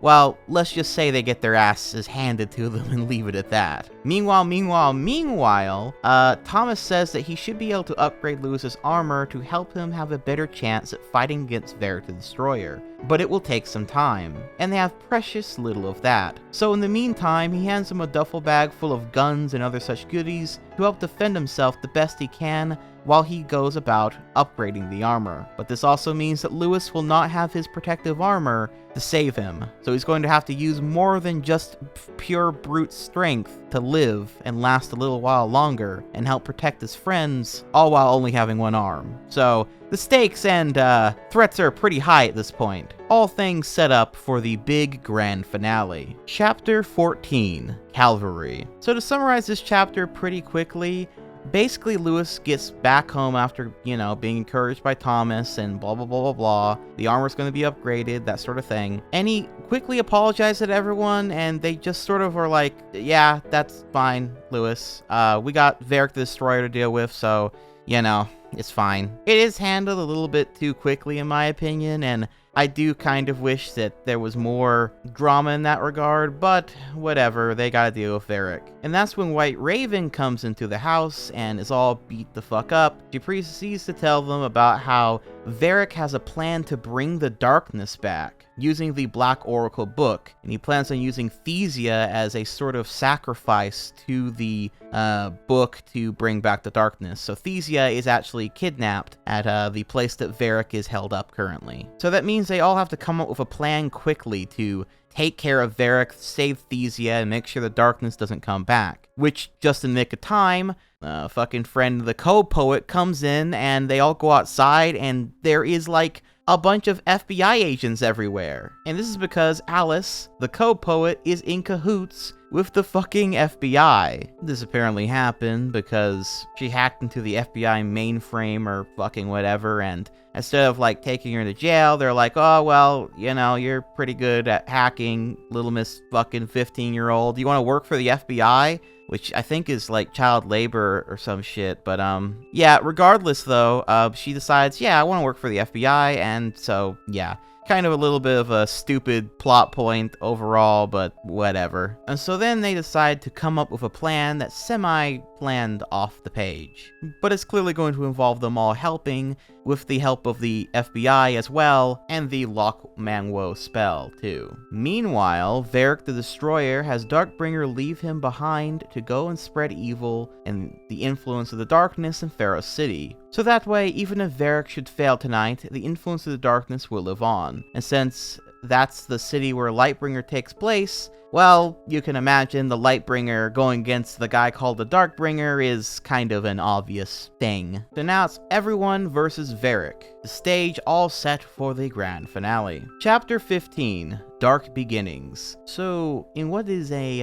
Speaker 3: well, let's just say they get their asses handed to them and leave it at that. Meanwhile, Thomas says that he should be able to upgrade Lewis's armor to help him have a better chance at fighting against Varric the Destroyer. But it will take some time, and they have precious little of that. So in the meantime, he hands him a duffel bag full of guns and other such goodies to help defend himself the best he can while he goes about upgrading the armor. But this also means that Lewis will not have his protective armor to save him, so he's going to have to use more than just pure brute strength to live and last a little while longer and help protect his friends, all while only having one arm. So the stakes and threats are pretty high at this point. All things set up for the big grand finale. Chapter 14, Calvary. So to summarize this chapter pretty quickly, basically Lewis gets back home after, being encouraged by Thomas and blah blah blah blah blah. The armor's going to be upgraded, that sort of thing. And he quickly apologized to everyone, and they just sort of were like, yeah, that's fine, Lewis. We got Varric the Destroyer to deal with, so, it's fine. It is handled a little bit too quickly in my opinion, and I do kind of wish that there was more drama in that regard, but whatever, they gotta deal with Varric. And that's when White Raven comes into the house and is all beat the fuck up. She proceeds to tell them about how Varric has a plan to bring the darkness back using the Black Oracle book, and he plans on using Thesia as a sort of sacrifice to the book to bring back the darkness. So Thesia is actually kidnapped at the place that Varric is held up currently. So that means they all have to come up with a plan quickly to take care of Varric, save Thesia, and make sure the darkness doesn't come back. Which, just in the nick of time, fucking friend the co-poet comes in, and they all go outside, and there is like a bunch of FBI agents everywhere. And this is because Alice, the co-poet, is in cahoots with the fucking FBI. This apparently happened because she hacked into the FBI mainframe or fucking whatever, and instead of like taking her to jail, they're like, oh, well, you know, you're pretty good at hacking, little miss fucking 15-year-old. You want to work for the FBI? Which I think is like child labor or some shit, but yeah, regardless though, she decides, yeah, I want to work for the FBI, and so, yeah. Kind of a little bit of a stupid plot point overall, but whatever. And so then they decide to come up with a plan that's semi-planned off the page. But it's clearly going to involve them all helping, with the help of the FBI as well, and the Lock Manwo spell, too. Meanwhile, Varric the Destroyer has Darkbringer leave him behind to go and spread evil and the influence of the darkness in Pharaoh City. So that way, even if Varric should fail tonight, the influence of the darkness will live on. And since that's the city where Lightbringer takes place, well, you can imagine the Lightbringer going against the guy called the Darkbringer is kind of an obvious thing. So now it's everyone versus Varric, the stage all set for the grand finale. Chapter 15, Dark Beginnings. So, in what is a,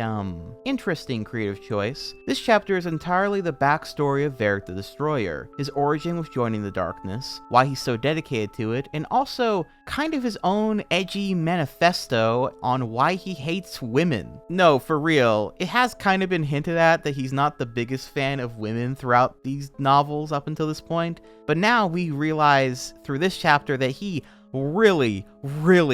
Speaker 3: interesting creative choice, this chapter is entirely the backstory of Varric the Destroyer, his origin with joining the darkness, why he's so dedicated to it, and also kind of his own edgy manifesto on why he hates women. No, for real, it has kind of been hinted at that he's not the biggest fan of women throughout these novels up until this point, but now we realize through this chapter that he really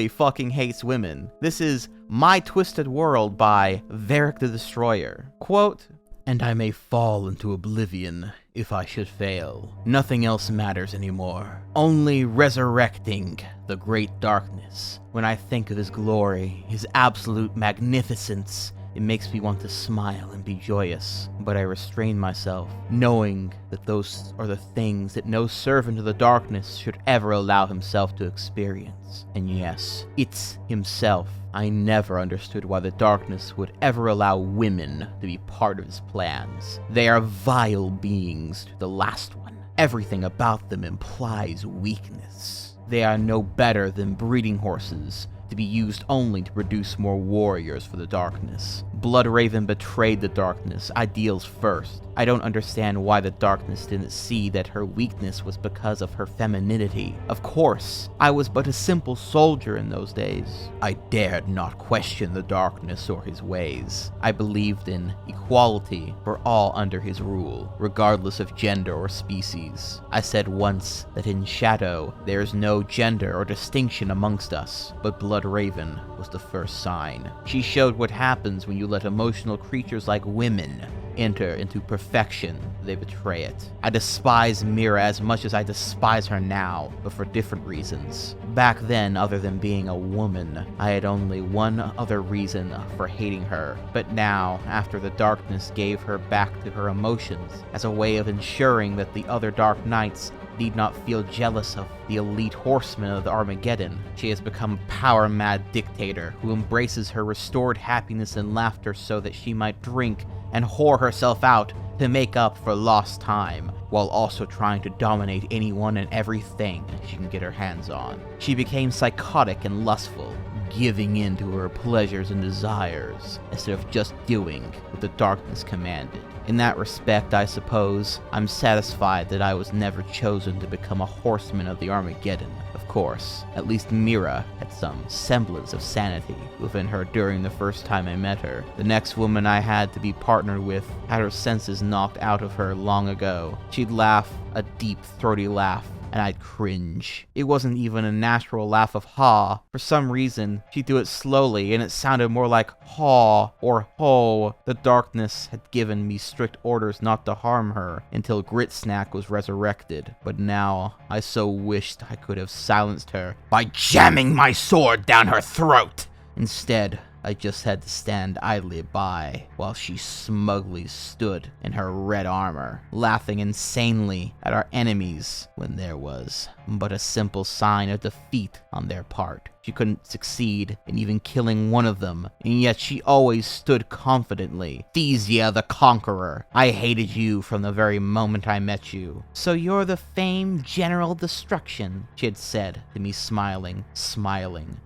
Speaker 3: fucking hates women. This is My Twisted World by Varric the Destroyer. Quote,
Speaker 2: "And I may fall into oblivion if I should fail. Nothing else matters anymore. Only resurrecting the great darkness. When I think of his glory, his absolute magnificence, it makes me want to smile and be joyous, but I restrain myself, knowing that those are the things that no servant of the darkness should ever allow himself to experience. And yes, it's himself. I never understood why the darkness would ever allow women to be part of his plans. They are vile beings to the last one. Everything about them implies weakness. They are no better than breeding horses, to be used only to produce more warriors for the darkness. Bloodraven betrayed the darkness, ideals first. I don't understand why the darkness didn't see that her weakness was because of her femininity. Of course, I was but a simple soldier in those days. I dared not question the darkness or his ways. I believed in equality for all under his rule, regardless of gender or species. I said once that in Shadow there is no gender or distinction amongst us, but Bloodraven was the first sign. She showed what happens when you let emotional creatures like women enter into perfection. They betray it. I despise Mira as much as I despise her now, but for different reasons. Back then, other than being a woman, I had only one other reason for hating her. But now, after the darkness gave her back to her emotions, as a way of ensuring that the other Dark Knights need not feel jealous of the elite horsemen of the Armageddon, she has become a power-mad dictator who embraces her restored happiness and laughter so that she might drink and whore herself out to make up for lost time, while also trying to dominate anyone and everything she can get her hands on. She became psychotic and lustful, giving in to her pleasures and desires, instead of just doing what the darkness commanded. In that respect, I suppose, I'm satisfied that I was never chosen to become a horseman of the Armageddon. Of course, at least Mira had some semblance of sanity within her during the first time I met her. The next woman I had to be partnered with had her senses knocked out of her long ago. She'd laugh, a deep, throaty laugh,
Speaker 1: and I'd cringe. It wasn't even a natural laugh of ha. For some reason, she'd do it slowly, and it sounded more like haw or ho. The darkness had given me strict orders not to harm her until Grit Snack was resurrected, but now I so wished I could have silenced her by jamming my sword down her throat. Instead, I just had to stand idly by while she smugly stood in her red armor, laughing insanely at our enemies when there was but a simple sign of defeat on their part. She couldn't succeed in even killing one of them, and yet she always stood confidently. Thesia the Conqueror, I hated you from the very moment I met you.
Speaker 4: So you're the famed General Destruction, she had said to me, smiling.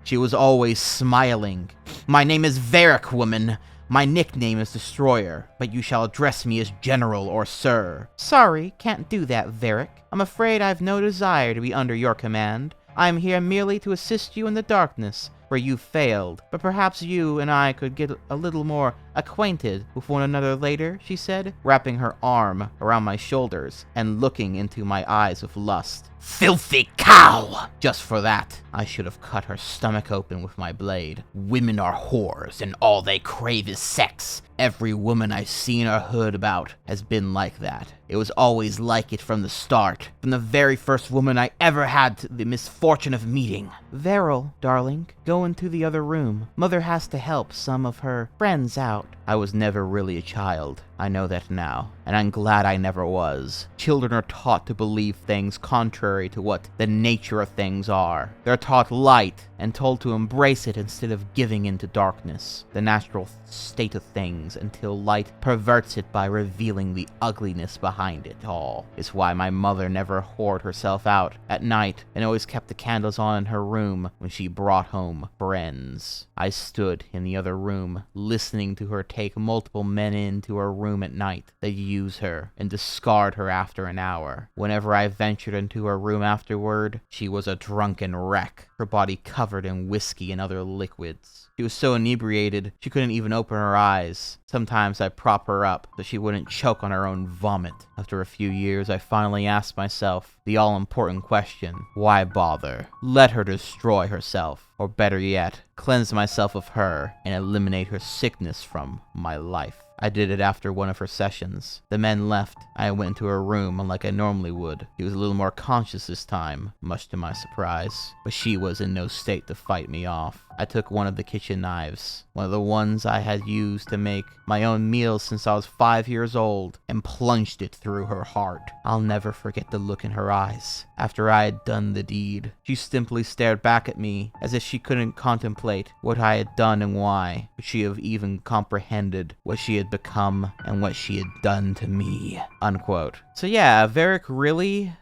Speaker 1: She was always smiling. My name is Varric, woman. My nickname is Destroyer, but you shall address me as General or Sir.
Speaker 4: Sorry, can't do that, Varric. I'm afraid I've no desire to be under your command. I am here merely to assist you in the darkness, where you failed. But perhaps you and I could get a little more acquainted with one another later, she said, wrapping her arm around my shoulders and looking into my eyes with lust.
Speaker 2: Filthy cow!
Speaker 1: Just for that, I should have cut her stomach open with my blade.
Speaker 2: Women are whores, and all they crave is sex.
Speaker 1: Every woman I've seen or heard about has been like that. It was always like it from the start, from the very first woman I ever had the misfortune of meeting.
Speaker 4: Veril, darling, go into the other room. Mother has to help some of her friends out.
Speaker 1: I was never really a child. I know that now, and I'm glad I never was. Children are taught to believe things contrary to what the nature of things are. They're taught light and told to embrace it instead of giving into darkness, the natural state of things, until light perverts it by revealing the ugliness behind it all. It's why my mother never whored herself out at night and always kept the candles on in her room when she brought home friends. I stood in the other room, listening to her take multiple men into her room at night. They'd use her and discard her after an hour. Whenever I ventured into her room afterward, she was a drunken wreck, her body covered in whiskey and other liquids. She was so inebriated, she couldn't even open her eyes. Sometimes I'd prop her up so she wouldn't choke on her own vomit. After a few years, I finally asked myself the all-important question: why bother? Let her destroy herself, or better yet, cleanse myself of her and eliminate her sickness from my life. I did it after one of her sessions. The men left. I went into her room like I normally would. She was a little more conscious this time, much to my surprise, but she was in no state to fight me off. I took one of the kitchen knives, one of the ones I had used to make my own meals since I was 5 years old, and plunged it through her heart. I'll never forget the look in her eyes after I had done the deed. She simply stared back at me as if she couldn't contemplate what I had done and why. Could she have even comprehended what she had become and what she had done to me? Unquote. So yeah, Varric really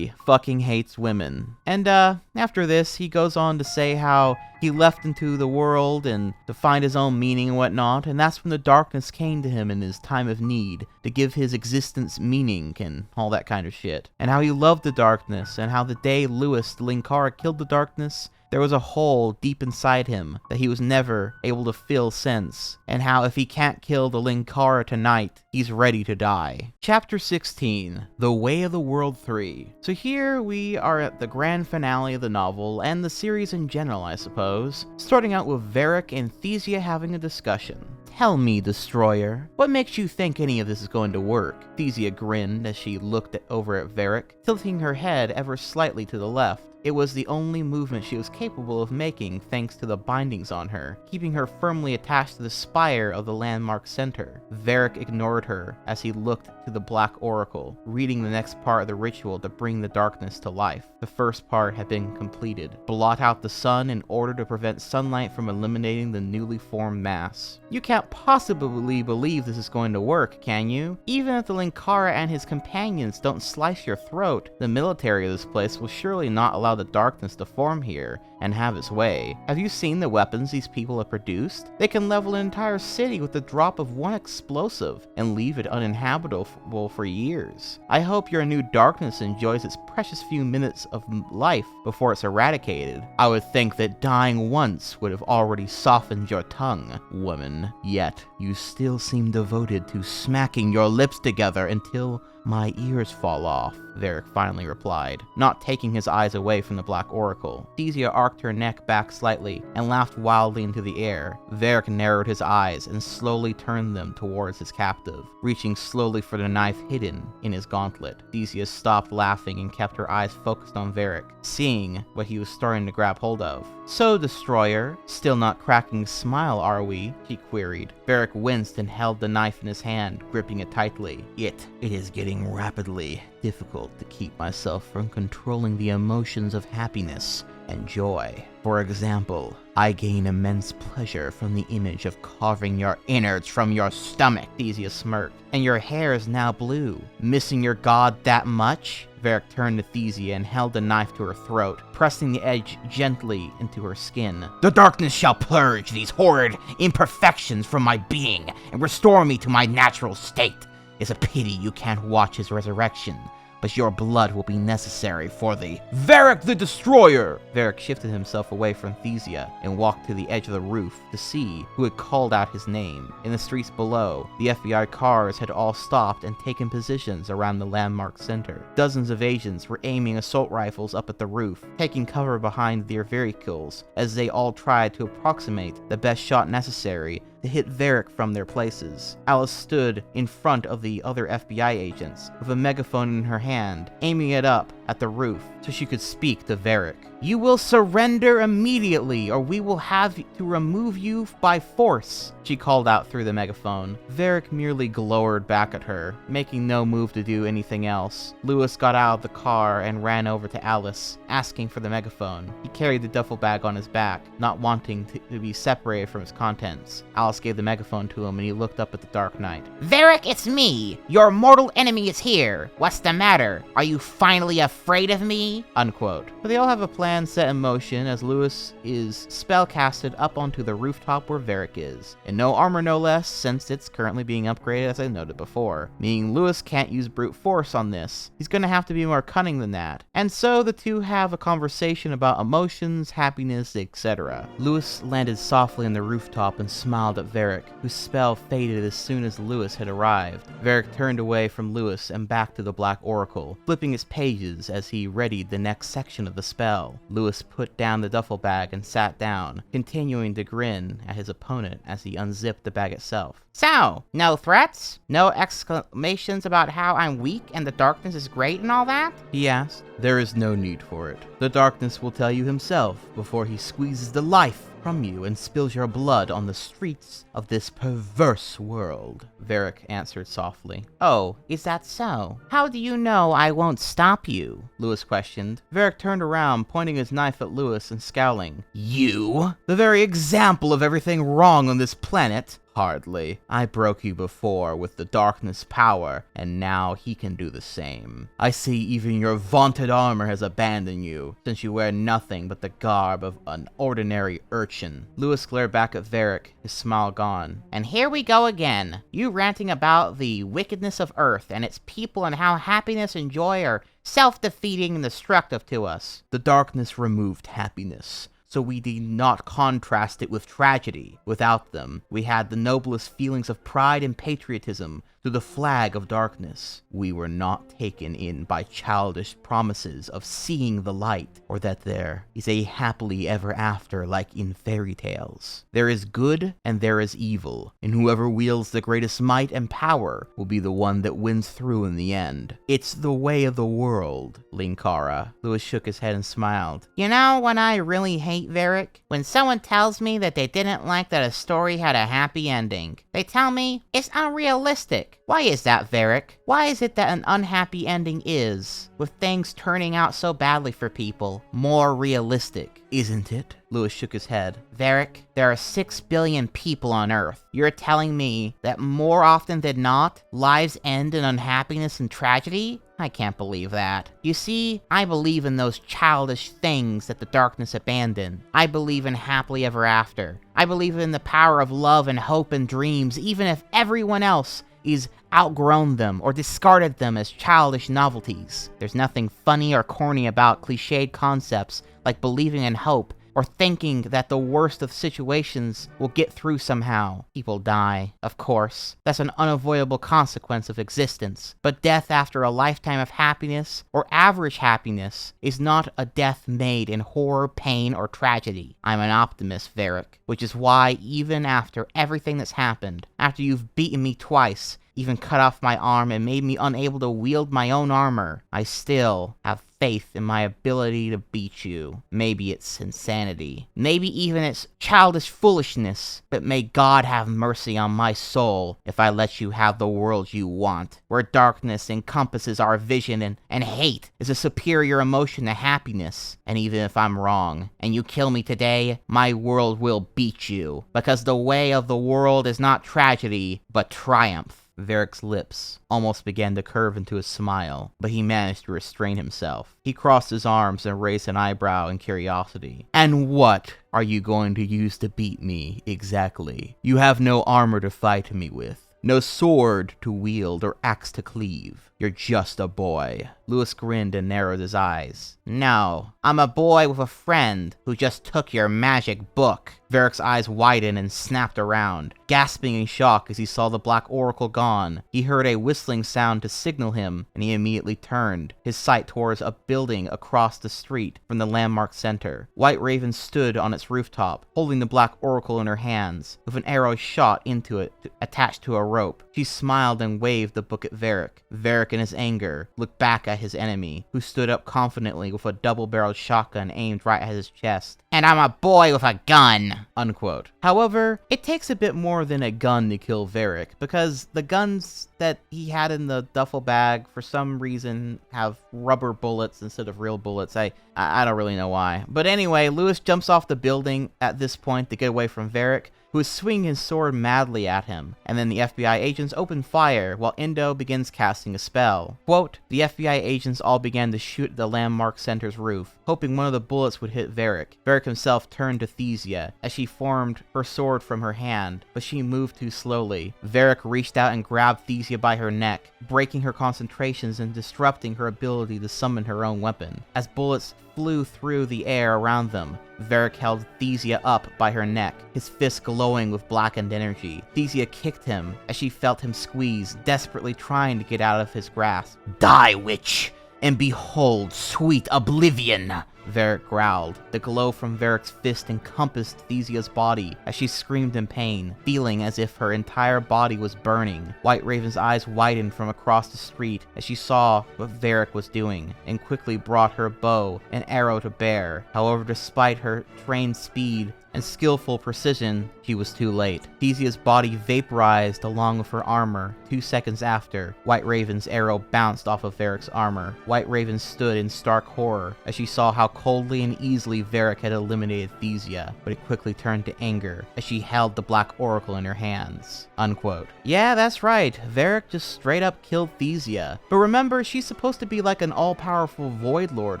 Speaker 1: fucking hates women. And after this, he goes on to say how he left into the world and to find his own meaning and whatnot, and that's when the darkness came to him in his time of need, to give his existence meaning and all that kind of shit. And how he loved the darkness, and how the day Lewis, the Linkara, killed the darkness, there was a hole deep inside him that he was never able to fill since, and how if he can't kill the Linkara tonight, he's ready to die. Chapter 16, The Way of the World 3. So here we are at the grand finale of the novel, and the series in general, I suppose, starting out with Varric and Thesia having a discussion. Tell me, Destroyer, what makes you think any of this is going to work? Thesia grinned as she looked over at Varric, tilting her head ever slightly to the left. It was the only movement she was capable of making thanks to the bindings on her, keeping her firmly attached to the spire of the landmark center. Varric ignored her as he looked to the Black Oracle, reading the next part of the ritual to bring the darkness to life. The first part had been completed. Blot out the sun in order to prevent sunlight from eliminating the newly formed mass. You can't possibly believe this is going to work, can you? Even if the Linkara and his companions don't slice your throat, the military of this place will surely not allow the darkness to form here and have its way. Have you seen the weapons these people have produced? They can level an entire city with the drop of one explosive and leave it uninhabitable for years. I hope your new darkness enjoys its precious few minutes of life before it's eradicated. I would think that dying once would have already softened your tongue, woman. Yet, you still seem devoted to smacking your lips together until My ears fall off, Varric finally replied, not taking his eyes away from the Black Oracle. Thesia arched her neck back slightly and laughed wildly into the air. Varric narrowed his eyes and slowly turned them towards his captive, reaching slowly for the knife hidden in his gauntlet. Thesia stopped laughing and kept her eyes focused on Varric, seeing what he was starting to grab hold of. "So, Destroyer, still not cracking a smile, are we?" she queried. Varric winced and held the knife in his hand, gripping it tightly. It is getting rapidly difficult to keep myself from controlling the emotions of happiness and joy. For example, I gain immense pleasure from the image of carving your innards from your stomach, Thesia smirked. And your hair is now blue. Missing your god that much? Varric turned to Thesia and held the knife to her throat, pressing the edge gently into her skin. "The darkness shall purge these horrid imperfections from my being and restore me to my natural state. It's a pity you can't watch his resurrection, but your blood will be necessary for the—" "Varric the Destroyer!" Varric shifted himself away from Thesia and walked to the edge of the roof to see who had called out his name. In the streets below, the FBI cars had all stopped and taken positions around the landmark center. Dozens of agents were aiming assault rifles up at the roof, taking cover behind their vehicles as they all tried to approximate the best shot necessary to hit Varric from their places. Alice stood in front of the other FBI agents, with a megaphone in her hand, aiming it up at the roof so she could speak to Varric. "You will surrender immediately, or we will have to remove you by force," she called out through the megaphone. Varric merely glowered back at her, making no move to do anything else. Lewis got out of the car and ran over to Alice, asking for the megaphone. He carried the duffel bag on his back, not wanting to be separated from its contents. Alice gave the megaphone to him and he looked up at the Dark Knight.
Speaker 4: "Varric, it's me! Your mortal enemy is here! What's the matter? Are you finally afraid of me?"
Speaker 1: Unquote. But they all have a plan set in motion as Lewis is spellcasted up onto the rooftop where Varric is. In no armor no less, since it's currently being upgraded as I noted before. Meaning Lewis can't use brute force on this. He's gonna have to be more cunning than that. And so the two have a conversation about emotions, happiness, etc. Lewis landed softly on the rooftop and smiled at Varric, whose spell faded as soon as Lewis had arrived. Varric turned away from Lewis and back to the Black Oracle, flipping its pages as he readied the next section of the spell. Lewis put down the duffel bag and sat down, continuing to grin at his opponent as he unzipped the bag itself.
Speaker 4: "So, no threats? No exclamations about how I'm weak and the darkness is great and all that?"
Speaker 1: He asked. "There is no need for it. The darkness will tell you himself before he squeezes the life from you and spills your blood on the streets of this perverse world," Varric answered softly.
Speaker 4: "Oh, is that so? How do you know I won't stop you?"
Speaker 1: Lewis questioned. Varric turned around, pointing his knife at Lewis and scowling. "You? The very example of everything wrong on this planet? Hardly. I broke you before with the darkness power, and now he can do the same. I see even your vaunted armor has abandoned you, since you wear nothing but the garb of an ordinary urchin." Lewis glared back at Varric, his smile gone.
Speaker 4: "And here we go again. You ranting about the wickedness of Earth and its people and how happiness and joy are self-defeating and destructive to us."
Speaker 1: "The darkness removed happiness, so we did not contrast it with tragedy. Without them, we had the noblest feelings of pride and patriotism to the flag of darkness. We were not taken in by childish promises of seeing the light, or that there is a happily ever after like in fairy tales. There is good and there is evil, and whoever wields the greatest might and power will be the one that wins through in the end. It's the way of the world, Linkara." Lewis shook his head and smiled.
Speaker 4: "You know when I really hate Varric? When someone tells me that they didn't like that a story had a happy ending. They tell me it's unrealistic. Why is that, Varric? Why is it that an unhappy ending is, with things turning out so badly for people, more realistic?"
Speaker 1: "Isn't it?" Lewis shook his head.
Speaker 4: "Varric, there are 6 billion people on Earth. You're telling me that more often than not, lives end in unhappiness and tragedy? I can't believe that. You see, I believe in those childish things that the darkness abandoned. I believe in happily ever after. I believe in the power of love and hope and dreams, even if everyone else is outgrown them or discarded them as childish novelties. There's nothing funny or corny about cliched concepts like believing in hope or thinking that the worst of situations will get through somehow. People die, of course. That's an unavoidable consequence of existence. But death after a lifetime of happiness, or average happiness, is not a death made in horror, pain, or tragedy. I'm an optimist, Varric, which is why even after everything that's happened, after you've beaten me twice, even cut off my arm and made me unable to wield my own armor, I still have faith in my ability to beat you. Maybe it's insanity. Maybe even it's childish foolishness, but may God have mercy on my soul if I let you have the world you want, where darkness encompasses our vision and hate is a superior emotion to happiness. And even if I'm wrong, and you kill me today, my world will beat you, because the way of the world is not tragedy, but triumph.
Speaker 1: Varric's lips almost began to curve into a smile, but he managed to restrain himself. He crossed his arms and raised an eyebrow in curiosity. And what are you going to use to beat me, exactly? You have no armor to fight me with, no sword to wield or axe to cleave. You're just a boy. Lewis grinned and narrowed his eyes.
Speaker 4: No, I'm a boy with a friend who just took your magic book.
Speaker 1: Varric's eyes widened and snapped around, gasping in shock as he saw the Black Oracle gone. He heard a whistling sound to signal him, and he immediately turned, his sight towards a building across the street from the landmark center. White Raven stood on its rooftop, holding the Black Oracle in her hands, with an arrow shot into it, attached to a rope. She smiled and waved the book at Varric. Varric, in his anger, looked back at his enemy, who stood up confidently with a double-barreled shotgun aimed right at his chest.
Speaker 4: And I'm a boy with a gun!
Speaker 1: Unquote. However, it takes a bit more than a gun to kill Varric, because the guns that he had in the duffel bag, for some reason, have rubber bullets instead of real bullets. I don't really know why. But anyway, Lewis jumps off the building at this point to get away from Varric, who is swinging his sword madly at him, and then the FBI agents open fire while Indo begins casting a spell. Quote, the FBI agents all began to shoot at the landmark center's roof, hoping one of the bullets would hit Varric. Varric himself turned to Thesia as she formed her sword from her hand, but she moved too slowly. Varric reached out and grabbed Thesia by her neck, breaking her concentrations and disrupting her ability to summon her own weapon. As bullets flew through the air around them, Varric held Thesia up by her neck, his fist glowing with blackened energy. Thesia kicked him as she felt him squeeze, desperately trying to get out of his grasp.
Speaker 2: Die, witch, and behold sweet oblivion!
Speaker 1: Varric growled. The glow from Varric's fist encompassed Thesia's body as she screamed in pain, feeling as if her entire body was burning. White Raven's eyes widened from across the street as she saw what Varric was doing, and quickly brought her bow and arrow to bear. However, despite her trained speed and skillful precision, she was too late. Thesia's body vaporized along with her armor. 2 seconds after, White Raven's arrow bounced off of Varric's armor. White Raven stood in stark horror as she saw how coldly and easily Varric had eliminated Thesia, but it quickly turned to anger as she held the Black Oracle in her hands. Unquote. Yeah, that's right. Varric just straight up killed Thesia. But remember, she's supposed to be like an all-powerful Void Lord,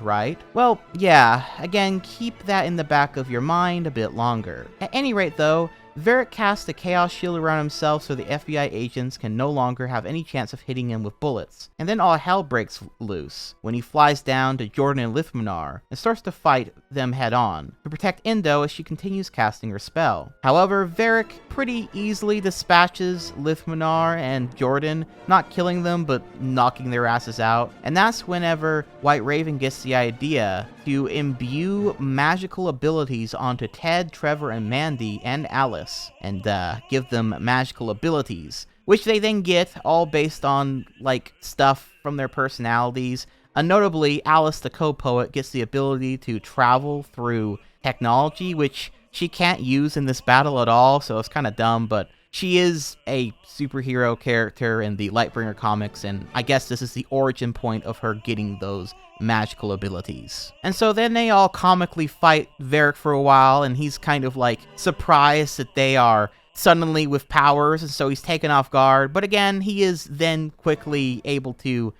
Speaker 1: right? Well, yeah. Again, keep that in the back of your mind a bit longer. At any rate, though, Varric casts a chaos shield around himself so the FBI agents can no longer have any chance of hitting him with bullets. And then all hell breaks loose when he flies down to Jordan and Lithmanar and starts to fight them head on to protect Indo as she continues casting her spell. However, Varric pretty easily dispatches Lithmanar and Jordan, not killing them but knocking their asses out. And that's whenever White Raven gets the idea to imbue magical abilities onto Ted, Trevor, and Mandy, and Alice, and give them magical abilities, which they then get all based on, like, stuff from their personalities. Notably, Alice, the co-poet, gets the ability to travel through technology, which she can't use in this battle at all, so it's kind of dumb, but she is a superhero character in the Lightbringer comics, and I guess this is the origin point of her getting those magical abilities. And so then they all comically fight Varric for a while, and he's kind of like surprised that they are suddenly with powers, and so he's taken off guard. But again, he is then quickly able to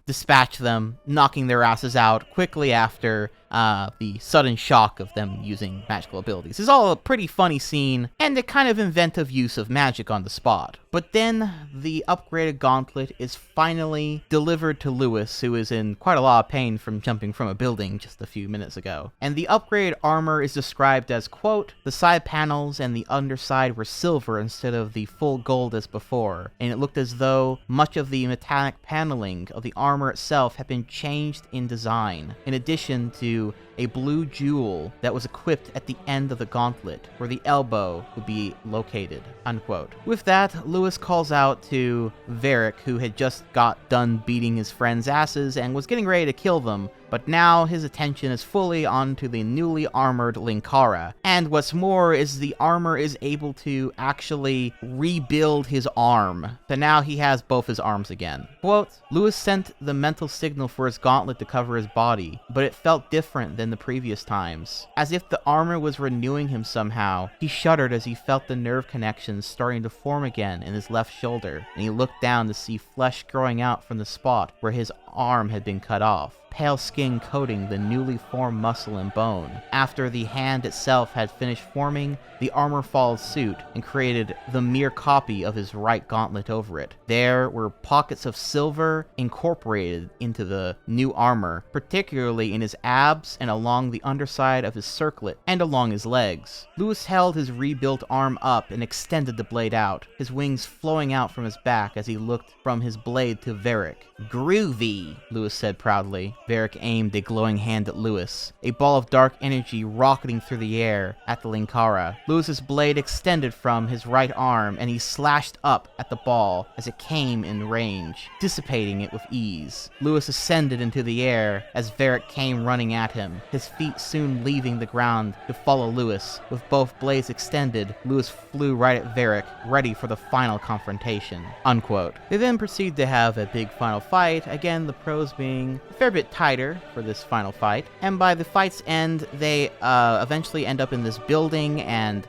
Speaker 1: dispatch them, knocking their asses out quickly after
Speaker 3: the sudden shock of them using magical abilities. It's all a pretty funny scene, and a kind of inventive use of magic on the spot. But then, the upgraded gauntlet is finally delivered to Lewis, who is in quite a lot of pain from jumping from a building just a few minutes ago. And the upgraded armor is described as, quote, "The side panels and the underside were silver instead of the full gold as before, and it looked as though much of the metallic paneling of the armor itself had been changed in design, in addition to a blue jewel that was equipped at the end of the gauntlet, where the elbow would be located," unquote. With that, Lewis calls out to Varric, who had just got done beating his friends' asses and was getting ready to kill them, but now his attention is fully onto the newly armored Linkara. And what's more is the armor is able to actually rebuild his arm. So now he has both his arms again. Quote, "Lewis sent the mental signal for his gauntlet to cover his body, but it felt different than the previous times. As if the armor was renewing him somehow. He shuddered as he felt the nerve connections starting to form again in his left shoulder, and he looked down to see flesh growing out from the spot where his arm had been cut off. Pale skin coating the newly formed muscle and bone. After the hand itself had finished forming, the armor followed suit and created the mere copy of his right gauntlet over it. There were pockets of silver incorporated into the new armor, particularly in his abs and along the underside of his circlet and along his legs. Lewis held his rebuilt arm up and extended the blade out, his wings flowing out from his back as he looked from his blade to Varric. "Groovy," Lewis said proudly. Varric aimed a glowing hand at Lewis, a ball of dark energy rocketing through the air at the Linkara. Lewis's blade extended from his right arm, and he slashed up at the ball as it came in range, dissipating it with ease. Lewis ascended into the air as Varric came running at him, his feet soon leaving the ground to follow Lewis. With both blades extended, Lewis flew right at Varric, ready for the final confrontation, unquote. They then proceed to have a big final fight, again the prose being a fair bit tighter for this final fight, and by the fight's end, they eventually end up in this building, and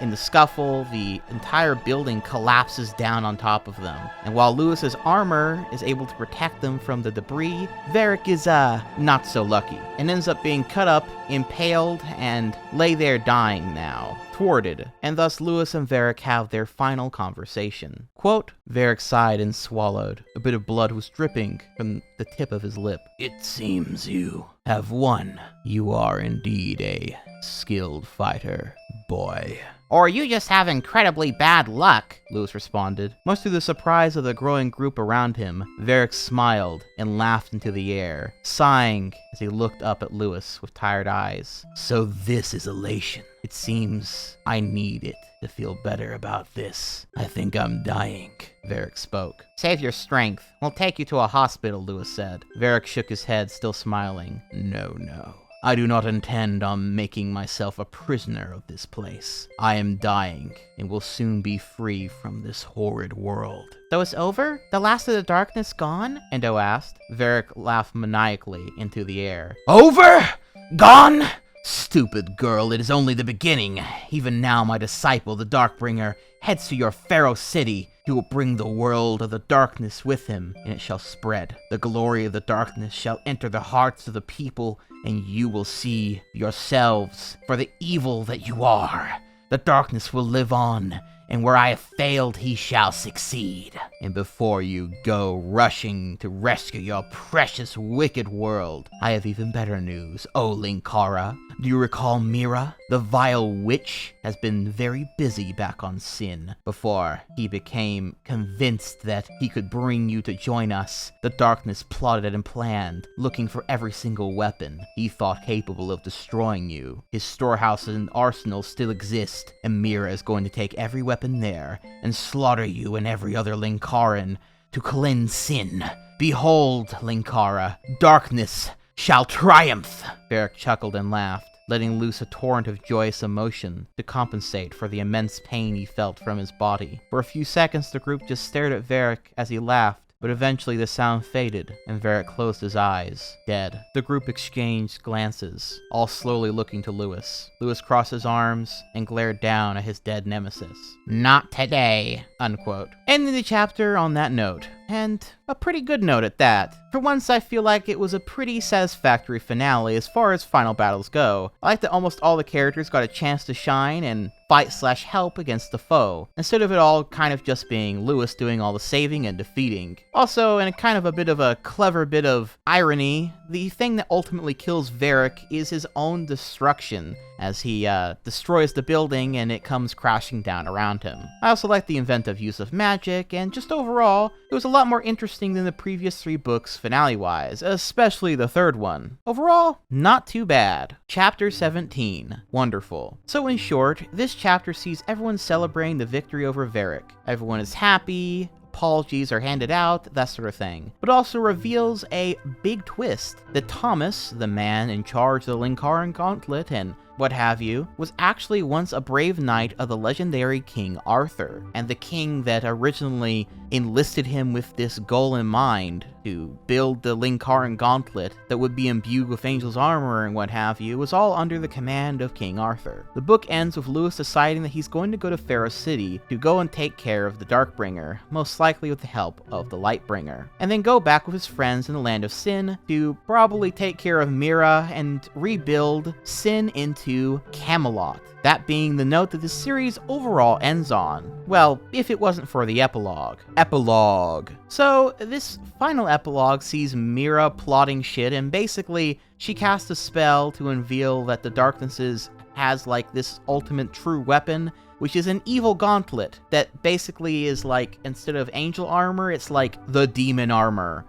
Speaker 3: in the scuffle, the entire building collapses down on top of them. And while Lewis's armor is able to protect them from the debris, Varric is not so lucky, and ends up being cut up, impaled, and lay there dying now, thwarted, and thus Lewis and Varric have their final conversation. Quote, Varric sighed and swallowed. A bit of blood was dripping from the tip of his lip.
Speaker 2: "It seems you have won. You are indeed a skilled fighter, boy."
Speaker 4: "Or you just have incredibly bad luck,"
Speaker 3: Lewis responded. Much to the surprise of the growing group around him, Varric smiled and laughed into the air, sighing as he looked up at Lewis with tired eyes.
Speaker 2: "So this is elation. It seems I need it to feel better about this. I think I'm dying," Varric spoke.
Speaker 4: "Save your strength. We'll take you to a hospital,"
Speaker 3: Lewis said. Varric shook his head, still smiling.
Speaker 2: No. I do not intend on making myself a prisoner of this place. I am dying, and will soon be free from this horrid world."
Speaker 4: "So it's over? The last of the darkness gone?"
Speaker 3: Endo asked. Varric laughed maniacally into the air.
Speaker 2: "Over? Gone? Stupid girl, it is only the beginning. Even now my disciple, the Darkbringer, heads to your Pharaoh city. He will bring the world of the darkness with him, and it shall spread. The glory of the darkness shall enter the hearts of the people, and you will see yourselves for the evil that you are. The darkness will live on, and where I have failed, he shall succeed. And before you go rushing to rescue your precious wicked world, I have even better news, O Linkara. Do you recall Mira? The vile witch has been very busy back on Sin before he became convinced that he could bring you to join us. The darkness plotted and planned, looking for every single weapon he thought capable of destroying you. His storehouses and arsenal still exist, and Mira is going to take every weapon there and slaughter you and every other Linkaran to cleanse Sin. Behold, Linkara, darkness shall triumph."
Speaker 3: Varric chuckled and laughed, letting loose a torrent of joyous emotion to compensate for the immense pain he felt from his body. For a few seconds, the group just stared at Varric as he laughed, but eventually the sound faded, and Varric closed his eyes, dead. The group exchanged glances, all slowly looking to Lewis. Lewis crossed his arms and glared down at his dead nemesis.
Speaker 4: "Not today,"
Speaker 3: unquote. Ending the chapter on that note. and a pretty good note at that. For once, I feel like it was a pretty satisfactory finale as far as final battles go. I like that almost all the characters got a chance to shine and fight/help against the foe, instead of it all kind of just being Lewis doing all the saving and defeating. Also, in a kind of a bit of a clever bit of irony, the thing that ultimately kills Varric is his own destruction, as he destroys the building and it comes crashing down around him. I also like the inventive use of magic, and just overall, it was a lot more interesting than the previous 3 books finale-wise, especially the third one. Overall, not too bad. Chapter 17. Wonderful. So in short, this chapter sees everyone celebrating the victory over Varric. Everyone is happy, apologies are handed out, that sort of thing. But also reveals a big twist that Thomas, the man in charge of the Linkara Gauntlet and what have you, was actually once a brave knight of the legendary King Arthur, and the king that originally enlisted him with this goal in mind to build the Linkara Gauntlet that would be imbued with angel's armor and what have you, was all under the command of King Arthur. The book ends with Lewis deciding that he's going to go to Pharos City to go and take care of the Darkbringer, most likely with the help of the Lightbringer, and then go back with his friends in the Land of Sin to probably take care of Mira and rebuild Sin into Camelot. That being the note that the series overall ends on. Well, if it wasn't for the epilogue. Epilogue. So, this final epilogue sees Mira plotting shit, and basically, she casts a spell to unveil that the Darknesses has like this ultimate true weapon, which is an evil gauntlet that basically is like, instead of angel armor, it's like the demon armor,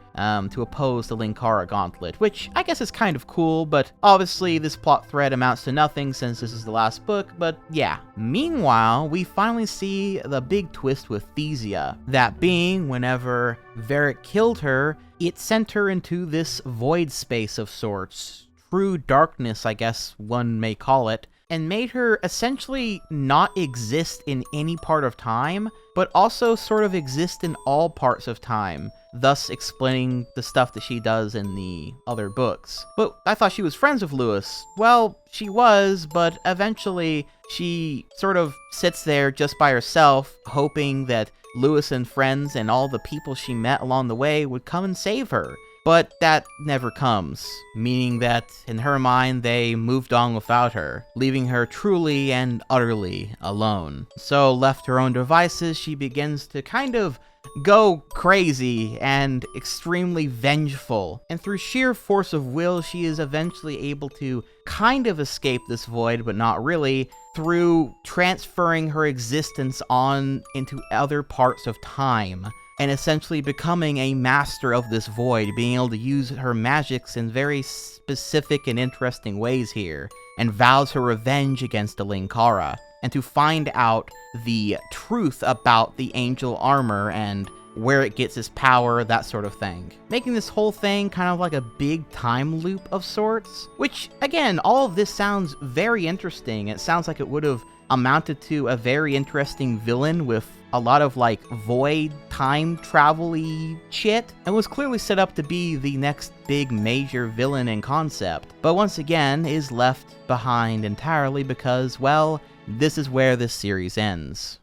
Speaker 3: to oppose the Linkara Gauntlet, which I guess is kind of cool, but obviously this plot thread amounts to nothing since this is the last book, but yeah. Meanwhile, we finally see the big twist with Thesia, that being whenever Varric killed her, it sent her into this void space of sorts, true darkness I guess one may call it, and made her essentially not exist in any part of time, but also sort of exist in all parts of time, thus explaining the stuff that she does in the other books. But I thought she was friends with Lewis. Well, she was, but eventually she sort of sits there just by herself, hoping that Lewis and friends and all the people she met along the way would come and save her. But that never comes, meaning that, in her mind, they moved on without her, leaving her truly and utterly alone. So, left to her own devices, she begins to kind of go crazy and extremely vengeful, and through sheer force of will, she is eventually able to kind of escape this void, but not really, through transferring her existence on into other parts of time, and essentially becoming a master of this void, being able to use her magics in very specific and interesting ways here, and vows her revenge against the Linkara, and to find out the truth about the angel armor and where it gets its power, that sort of thing. Making this whole thing kind of like a big time loop of sorts, which, again, all of this sounds very interesting. It sounds like it would have amounted to a very interesting villain with a lot of like void time travel-y shit, and was clearly set up to be the next big major villain in concept, but once again is left behind entirely because, well, this is where this series ends.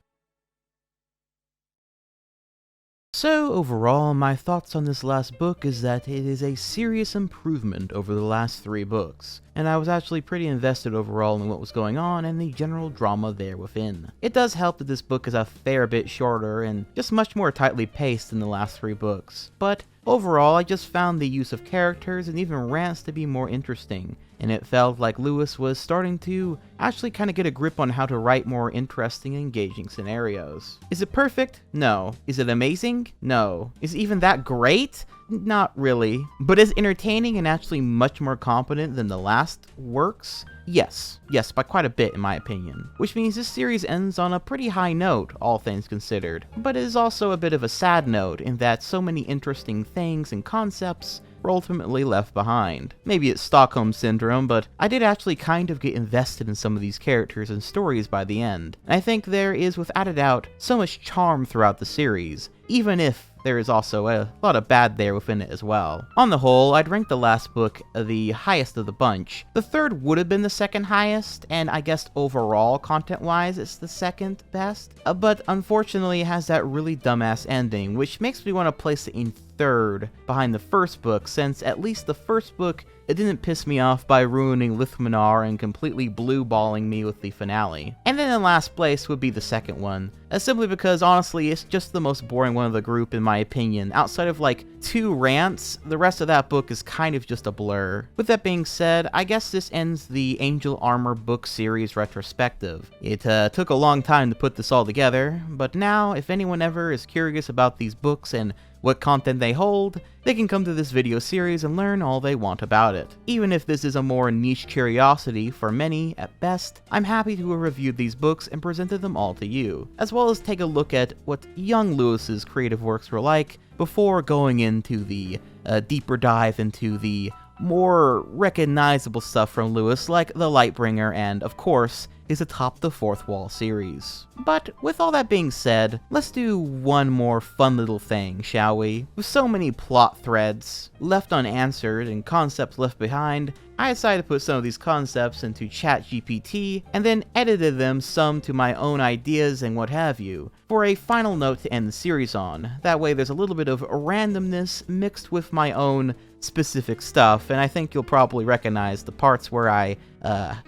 Speaker 3: So overall, my thoughts on this last book is that it is a serious improvement over the last 3 books, and I was actually pretty invested overall in what was going on and the general drama there within. It does help that this book is a fair bit shorter and just much more tightly paced than the last 3 books, but overall I just found the use of characters and even rants to be more interesting, and it felt like Lewis was starting to actually kind of get a grip on how to write more interesting and engaging scenarios. Is it perfect? No. Is it amazing? No. Is it even that great? Not really. But is it entertaining and actually much more competent than the last works? Yes. Yes, by quite a bit in my opinion. Which means this series ends on a pretty high note, all things considered. But it is also a bit of a sad note in that so many interesting things and concepts were ultimately left behind. Maybe it's Stockholm Syndrome, but I did actually kind of get invested in some of these characters and stories by the end. And I think there is, without a doubt, so much charm throughout the series, even if there is also a lot of bad there within it as well. On the whole, I'd rank the last book the highest of the bunch. The third would have been the second highest, and I guess overall, content-wise, it's the second best. But unfortunately, it has that really dumbass ending, which makes me want to place it in third behind the first book, since at least the first book, it didn't piss me off by ruining Lithmanar and completely blue-balling me with the finale. And then in last place would be the second one, simply because honestly it's just the most boring one of the group in my opinion. Outside of like 2 rants, the rest of that book is kind of just a blur. With that being said, I guess this ends the Angel Armor book series retrospective. It took a long time to put this all together, but now if anyone ever is curious about these books and what content they hold, they can come to this video series and learn all they want about it. Even if this is a more niche curiosity for many at best, I'm happy to have reviewed these books and presented them all to you, as well as take a look at what young Lewis's creative works were like before going into the deeper dive into the more recognizable stuff from Lewis, like the Lightbringer and, of course, his Atop the Fourth Wall series. But with all that being said, let's do one more fun little thing, shall we? With so many plot threads left unanswered and concepts left behind, I decided to put some of these concepts into ChatGPT and then edited them some to my own ideas and what have you, for a final note to end the series on. That way there's a little bit of randomness mixed with my own specific stuff, and I think you'll probably recognize the parts where I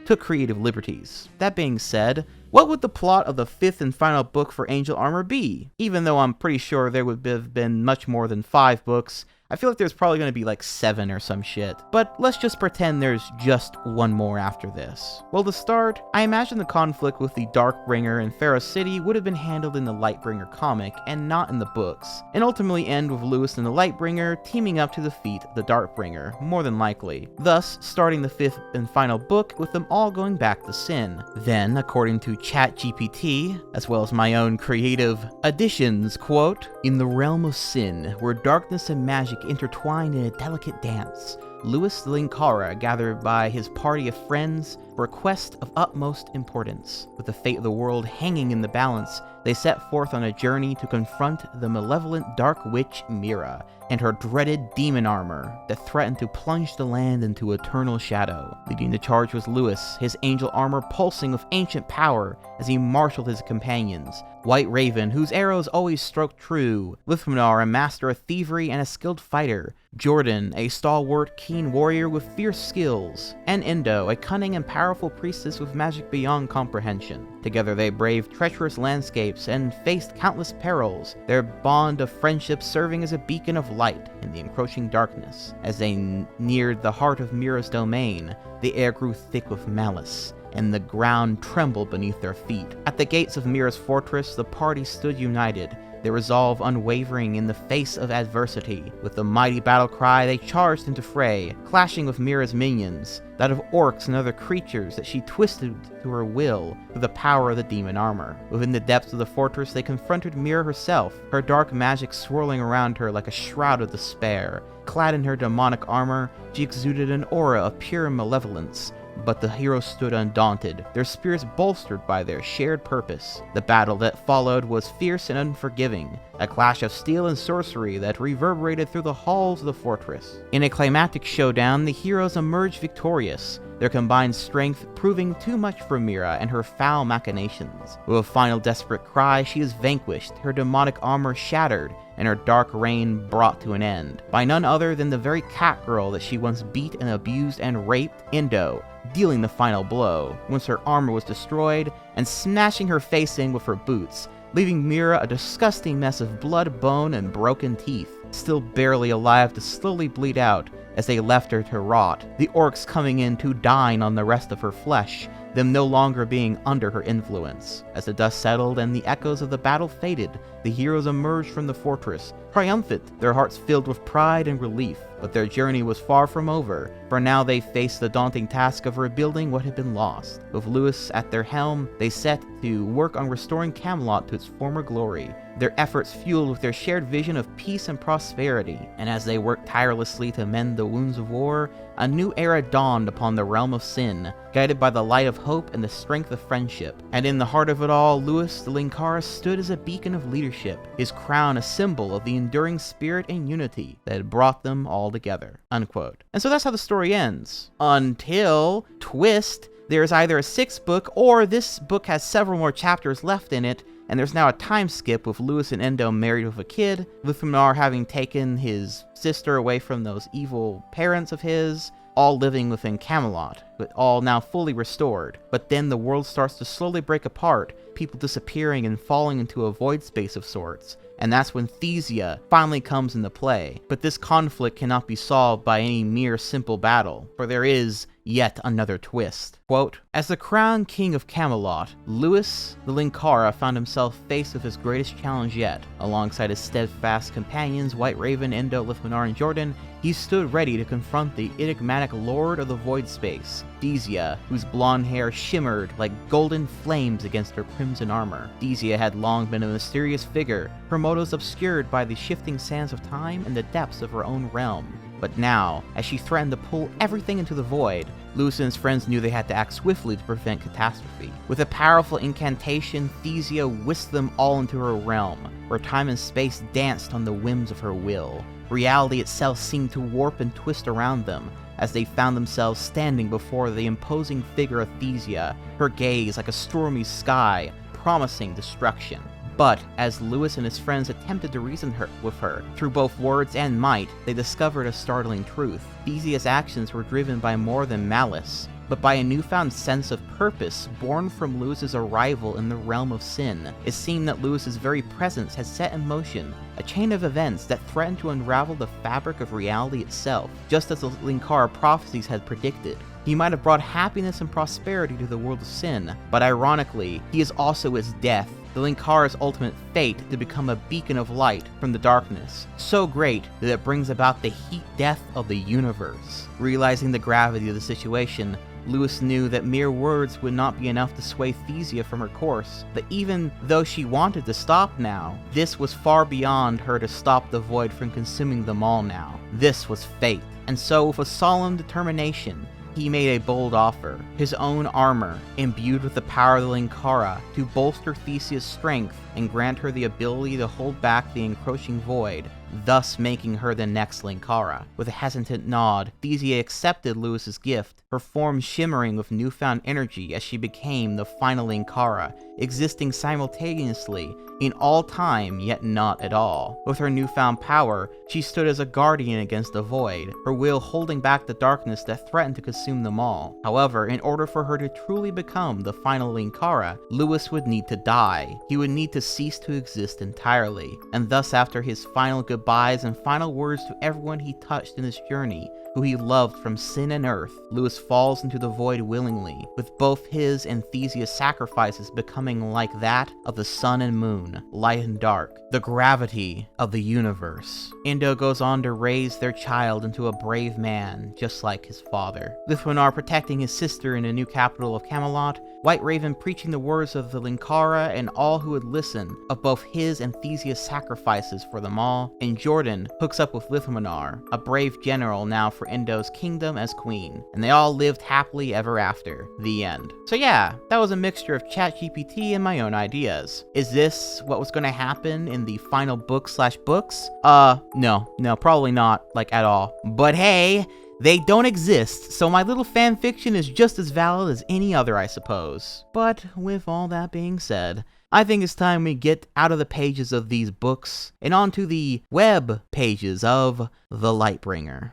Speaker 3: took creative liberties. That being said, what would the plot of the 5th and final book for Angel Armor be? Even though I'm pretty sure there would have been much more than 5 books, I feel like there's probably going to be like 7 or some shit. But let's just pretend there's just one more after this. Well, to start, I imagine the conflict with the Darkbringer and Pharaoh City would have been handled in the Lightbringer comic and not in the books, and ultimately end with Lewis and the Lightbringer teaming up to defeat the Darkbringer, more than likely, thus starting the 5th and final book with them all going back to Sin. Then, according to ChatGPT, as well as my own creative additions, quote, "In the realm of Sin, where darkness and magic intertwined in a delicate dance, Lewis Linkara, gathered by his party of friends for a quest of utmost importance. With the fate of the world hanging in the balance, they set forth on a journey to confront the malevolent dark witch Mira and her dreaded demon armor that threatened to plunge the land into eternal shadow. Leading the charge was Lewis, his angel armor pulsing with ancient power as he marshaled his companions. White Raven, whose arrows always struck true. Lithmanar, a master of thievery and a skilled fighter. Jordan, a stalwart, keen warrior with fierce skills. And Endo, a cunning and powerful priestess with magic beyond comprehension. Together they braved treacherous landscapes and faced countless perils, their bond of friendship serving as a beacon of light in the encroaching darkness. As they neared the heart of Mira's domain, the air grew thick with malice, and the ground trembled beneath their feet. At the gates of Mira's fortress, the party stood united, their resolve unwavering in the face of adversity. With the mighty battle cry, they charged into fray, clashing with Mira's minions, that of orcs and other creatures that she twisted to her will through the power of the demon armor. Within the depths of the fortress, they confronted Mira herself, her dark magic swirling around her like a shroud of despair. Clad in her demonic armor, she exuded an aura of pure malevolence. But the heroes stood undaunted, their spirits bolstered by their shared purpose. The battle that followed was fierce and unforgiving, a clash of steel and sorcery that reverberated through the halls of the fortress. In a climactic showdown, the heroes emerged victorious, their combined strength proving too much for Mira and her foul machinations. With a final desperate cry, she is vanquished, her demonic armor shattered, and her dark reign brought to an end, by none other than the very cat girl that she once beat and abused and raped, Endo, dealing the final blow, once her armor was destroyed, and smashing her face in with her boots, leaving Mira a disgusting mess of blood, bone, and broken teeth, still barely alive to slowly bleed out as they left her to rot, the orcs coming in to dine on the rest of her flesh, them no longer being under her influence. As the dust settled and the echoes of the battle faded, the heroes emerged from the fortress, triumphant, their hearts filled with pride and relief. But their journey was far from over, for now they faced the daunting task of rebuilding what had been lost. With Lewis at their helm, they set to work on restoring Camelot to its former glory, their efforts fueled with their shared vision of peace and prosperity. And as they worked tirelessly to mend the wounds of war, a new era dawned upon the realm of sin, guided by the light of hope and the strength of friendship. And in the heart of it all, Louis the Linkara stood as a beacon of leadership, his crown a symbol of the enduring spirit and unity that had brought them all together. Unquote. And so that's how the story ends. Until, twist, there's either a 6th book, or this book has several more chapters left in it, and there's now a time skip with Louis and Endo married with a kid, Lithmnar having taken his sister away from those evil parents of his, all living within Camelot, but all now fully restored. But then the world starts to slowly break apart, people disappearing and falling into a void space of sorts. And that's when Thesia finally comes into play. But this conflict cannot be solved by any mere simple battle, for there is yet another twist. Quote, as the crowned king of Camelot, Louis the Linkara found himself faced with his greatest challenge yet. Alongside his steadfast companions, White Raven, Endo, Lithmnar, and Jordan, he stood ready to confront the enigmatic lord of the void space, Thesia, whose blonde hair shimmered like golden flames against her crimson armor. Thesia had long been a mysterious figure, her motives obscured by the shifting sands of time and the depths of her own realm. But now, as she threatened to pull everything into the void, Louis and his friends knew they had to act swiftly to prevent catastrophe. With a powerful incantation, Thesia whisked them all into her realm, where time and space danced on the whims of her will. Reality itself seemed to warp and twist around them, as they found themselves standing before the imposing figure of Thesia, her gaze like a stormy sky, promising destruction. But as Louis and his friends attempted to reason with her through both words and might, they discovered a startling truth. Thesia's actions were driven by more than malice, but by a newfound sense of purpose born from Louis's arrival in the realm of sin. It seemed that Louis's very presence had set in motion a chain of events that threatened to unravel the fabric of reality itself, just as the Linkara prophecies had predicted. He might have brought happiness and prosperity to the world of sin, but ironically, he is also its death, the Linkara's ultimate fate to become a beacon of light from the darkness, so great that it brings about the heat death of the universe. Realizing the gravity of the situation, Louis knew that mere words would not be enough to sway Thesia from her course, that even though she wanted to stop now, this was far beyond her to stop the void from consuming them all now. This was fate. And so, with a solemn determination, he made a bold offer, his own armor, imbued with the power of the Linkara, to bolster Thesia's strength and grant her the ability to hold back the encroaching void, thus making her the next Linkara. With a hesitant nod, Thesia accepted Louis's gift, her form shimmering with newfound energy as she became the final Linkara, existing simultaneously in all time, yet not at all. With her newfound power, she stood as a guardian against the void, her will holding back the darkness that threatened to consume them all. However, in order for her to truly become the final Linkara, Louis would need to die. He would need to cease to exist entirely, and thus after his final goodbyes and final words to everyone he touched in this journey, who he loved from sin and earth, Louis falls into the void willingly, with both his and Thesia's sacrifices becoming like that of the sun and moon, light and dark, the gravity of the universe. Endo goes on to raise their child into a brave man, just like his father. Lithmnar protecting his sister in the new capital of Camelot, White Raven preaching the words of the Linkara and all who would listen, of both his and Thesia's sacrifices for them all, and Jordan hooks up with Lithmnar, a brave general now for Endo's kingdom as queen, and they all lived happily ever after. The end. So yeah, that was a mixture of ChatGPT and my own ideas. Is this what was going to happen in the final book/books? No, probably not, like, at all. But hey, they don't exist, so my little fanfiction is just as valid as any other, I suppose. But with all that being said, I think it's time we get out of the pages of these books and onto the web pages of the Lightbringer.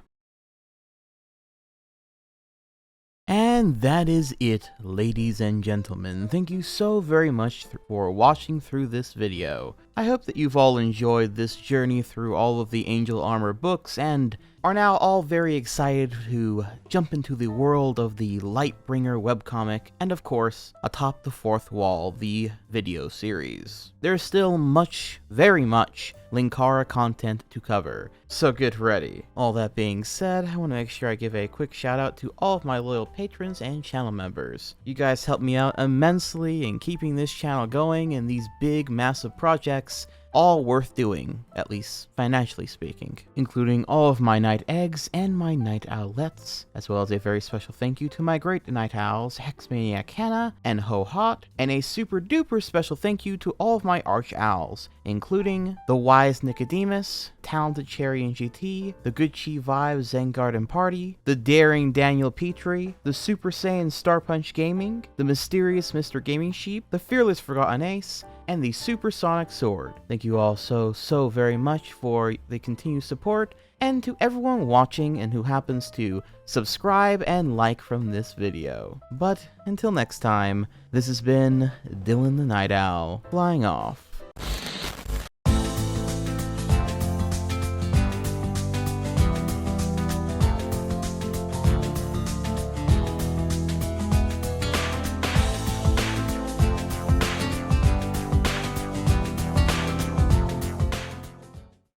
Speaker 1: And that is it, ladies and gentlemen. Thank you so very much for watching through this video. I hope that you've all enjoyed this journey through all of the Angel Armor books and are now all very excited to jump into the world of the Lightbringer webcomic and, of course, Atop the Fourth Wall, the video series. There's still much, very much, Linkara content to cover, so get ready. All that being said, I want to make sure I give a quick shout out to all of my loyal patrons and channel members. You guys help me out immensely in keeping this channel going and these big, massive projects projects, all worth doing, at least financially speaking, including all of my night eggs and my night owlets, as well as a very special thank you to my great night owls, Hexmaniac Hannah and Ho Hot, and a super duper special thank you to all of my arch owls, including the wise Nicodemus, talented Cherry and GT, the good Chi Vibe Zengard and Party, the daring Daniel Petrie, the Super Saiyan Star Punch Gaming, the mysterious Mr. Gaming Sheep, the fearless Forgotten Ace, and the Supersonic Sword. Thank you all so very much for the continued support, and to everyone watching and who happens to subscribe and like from this video. But until next time, this has been Dylan the Night Owl, flying off.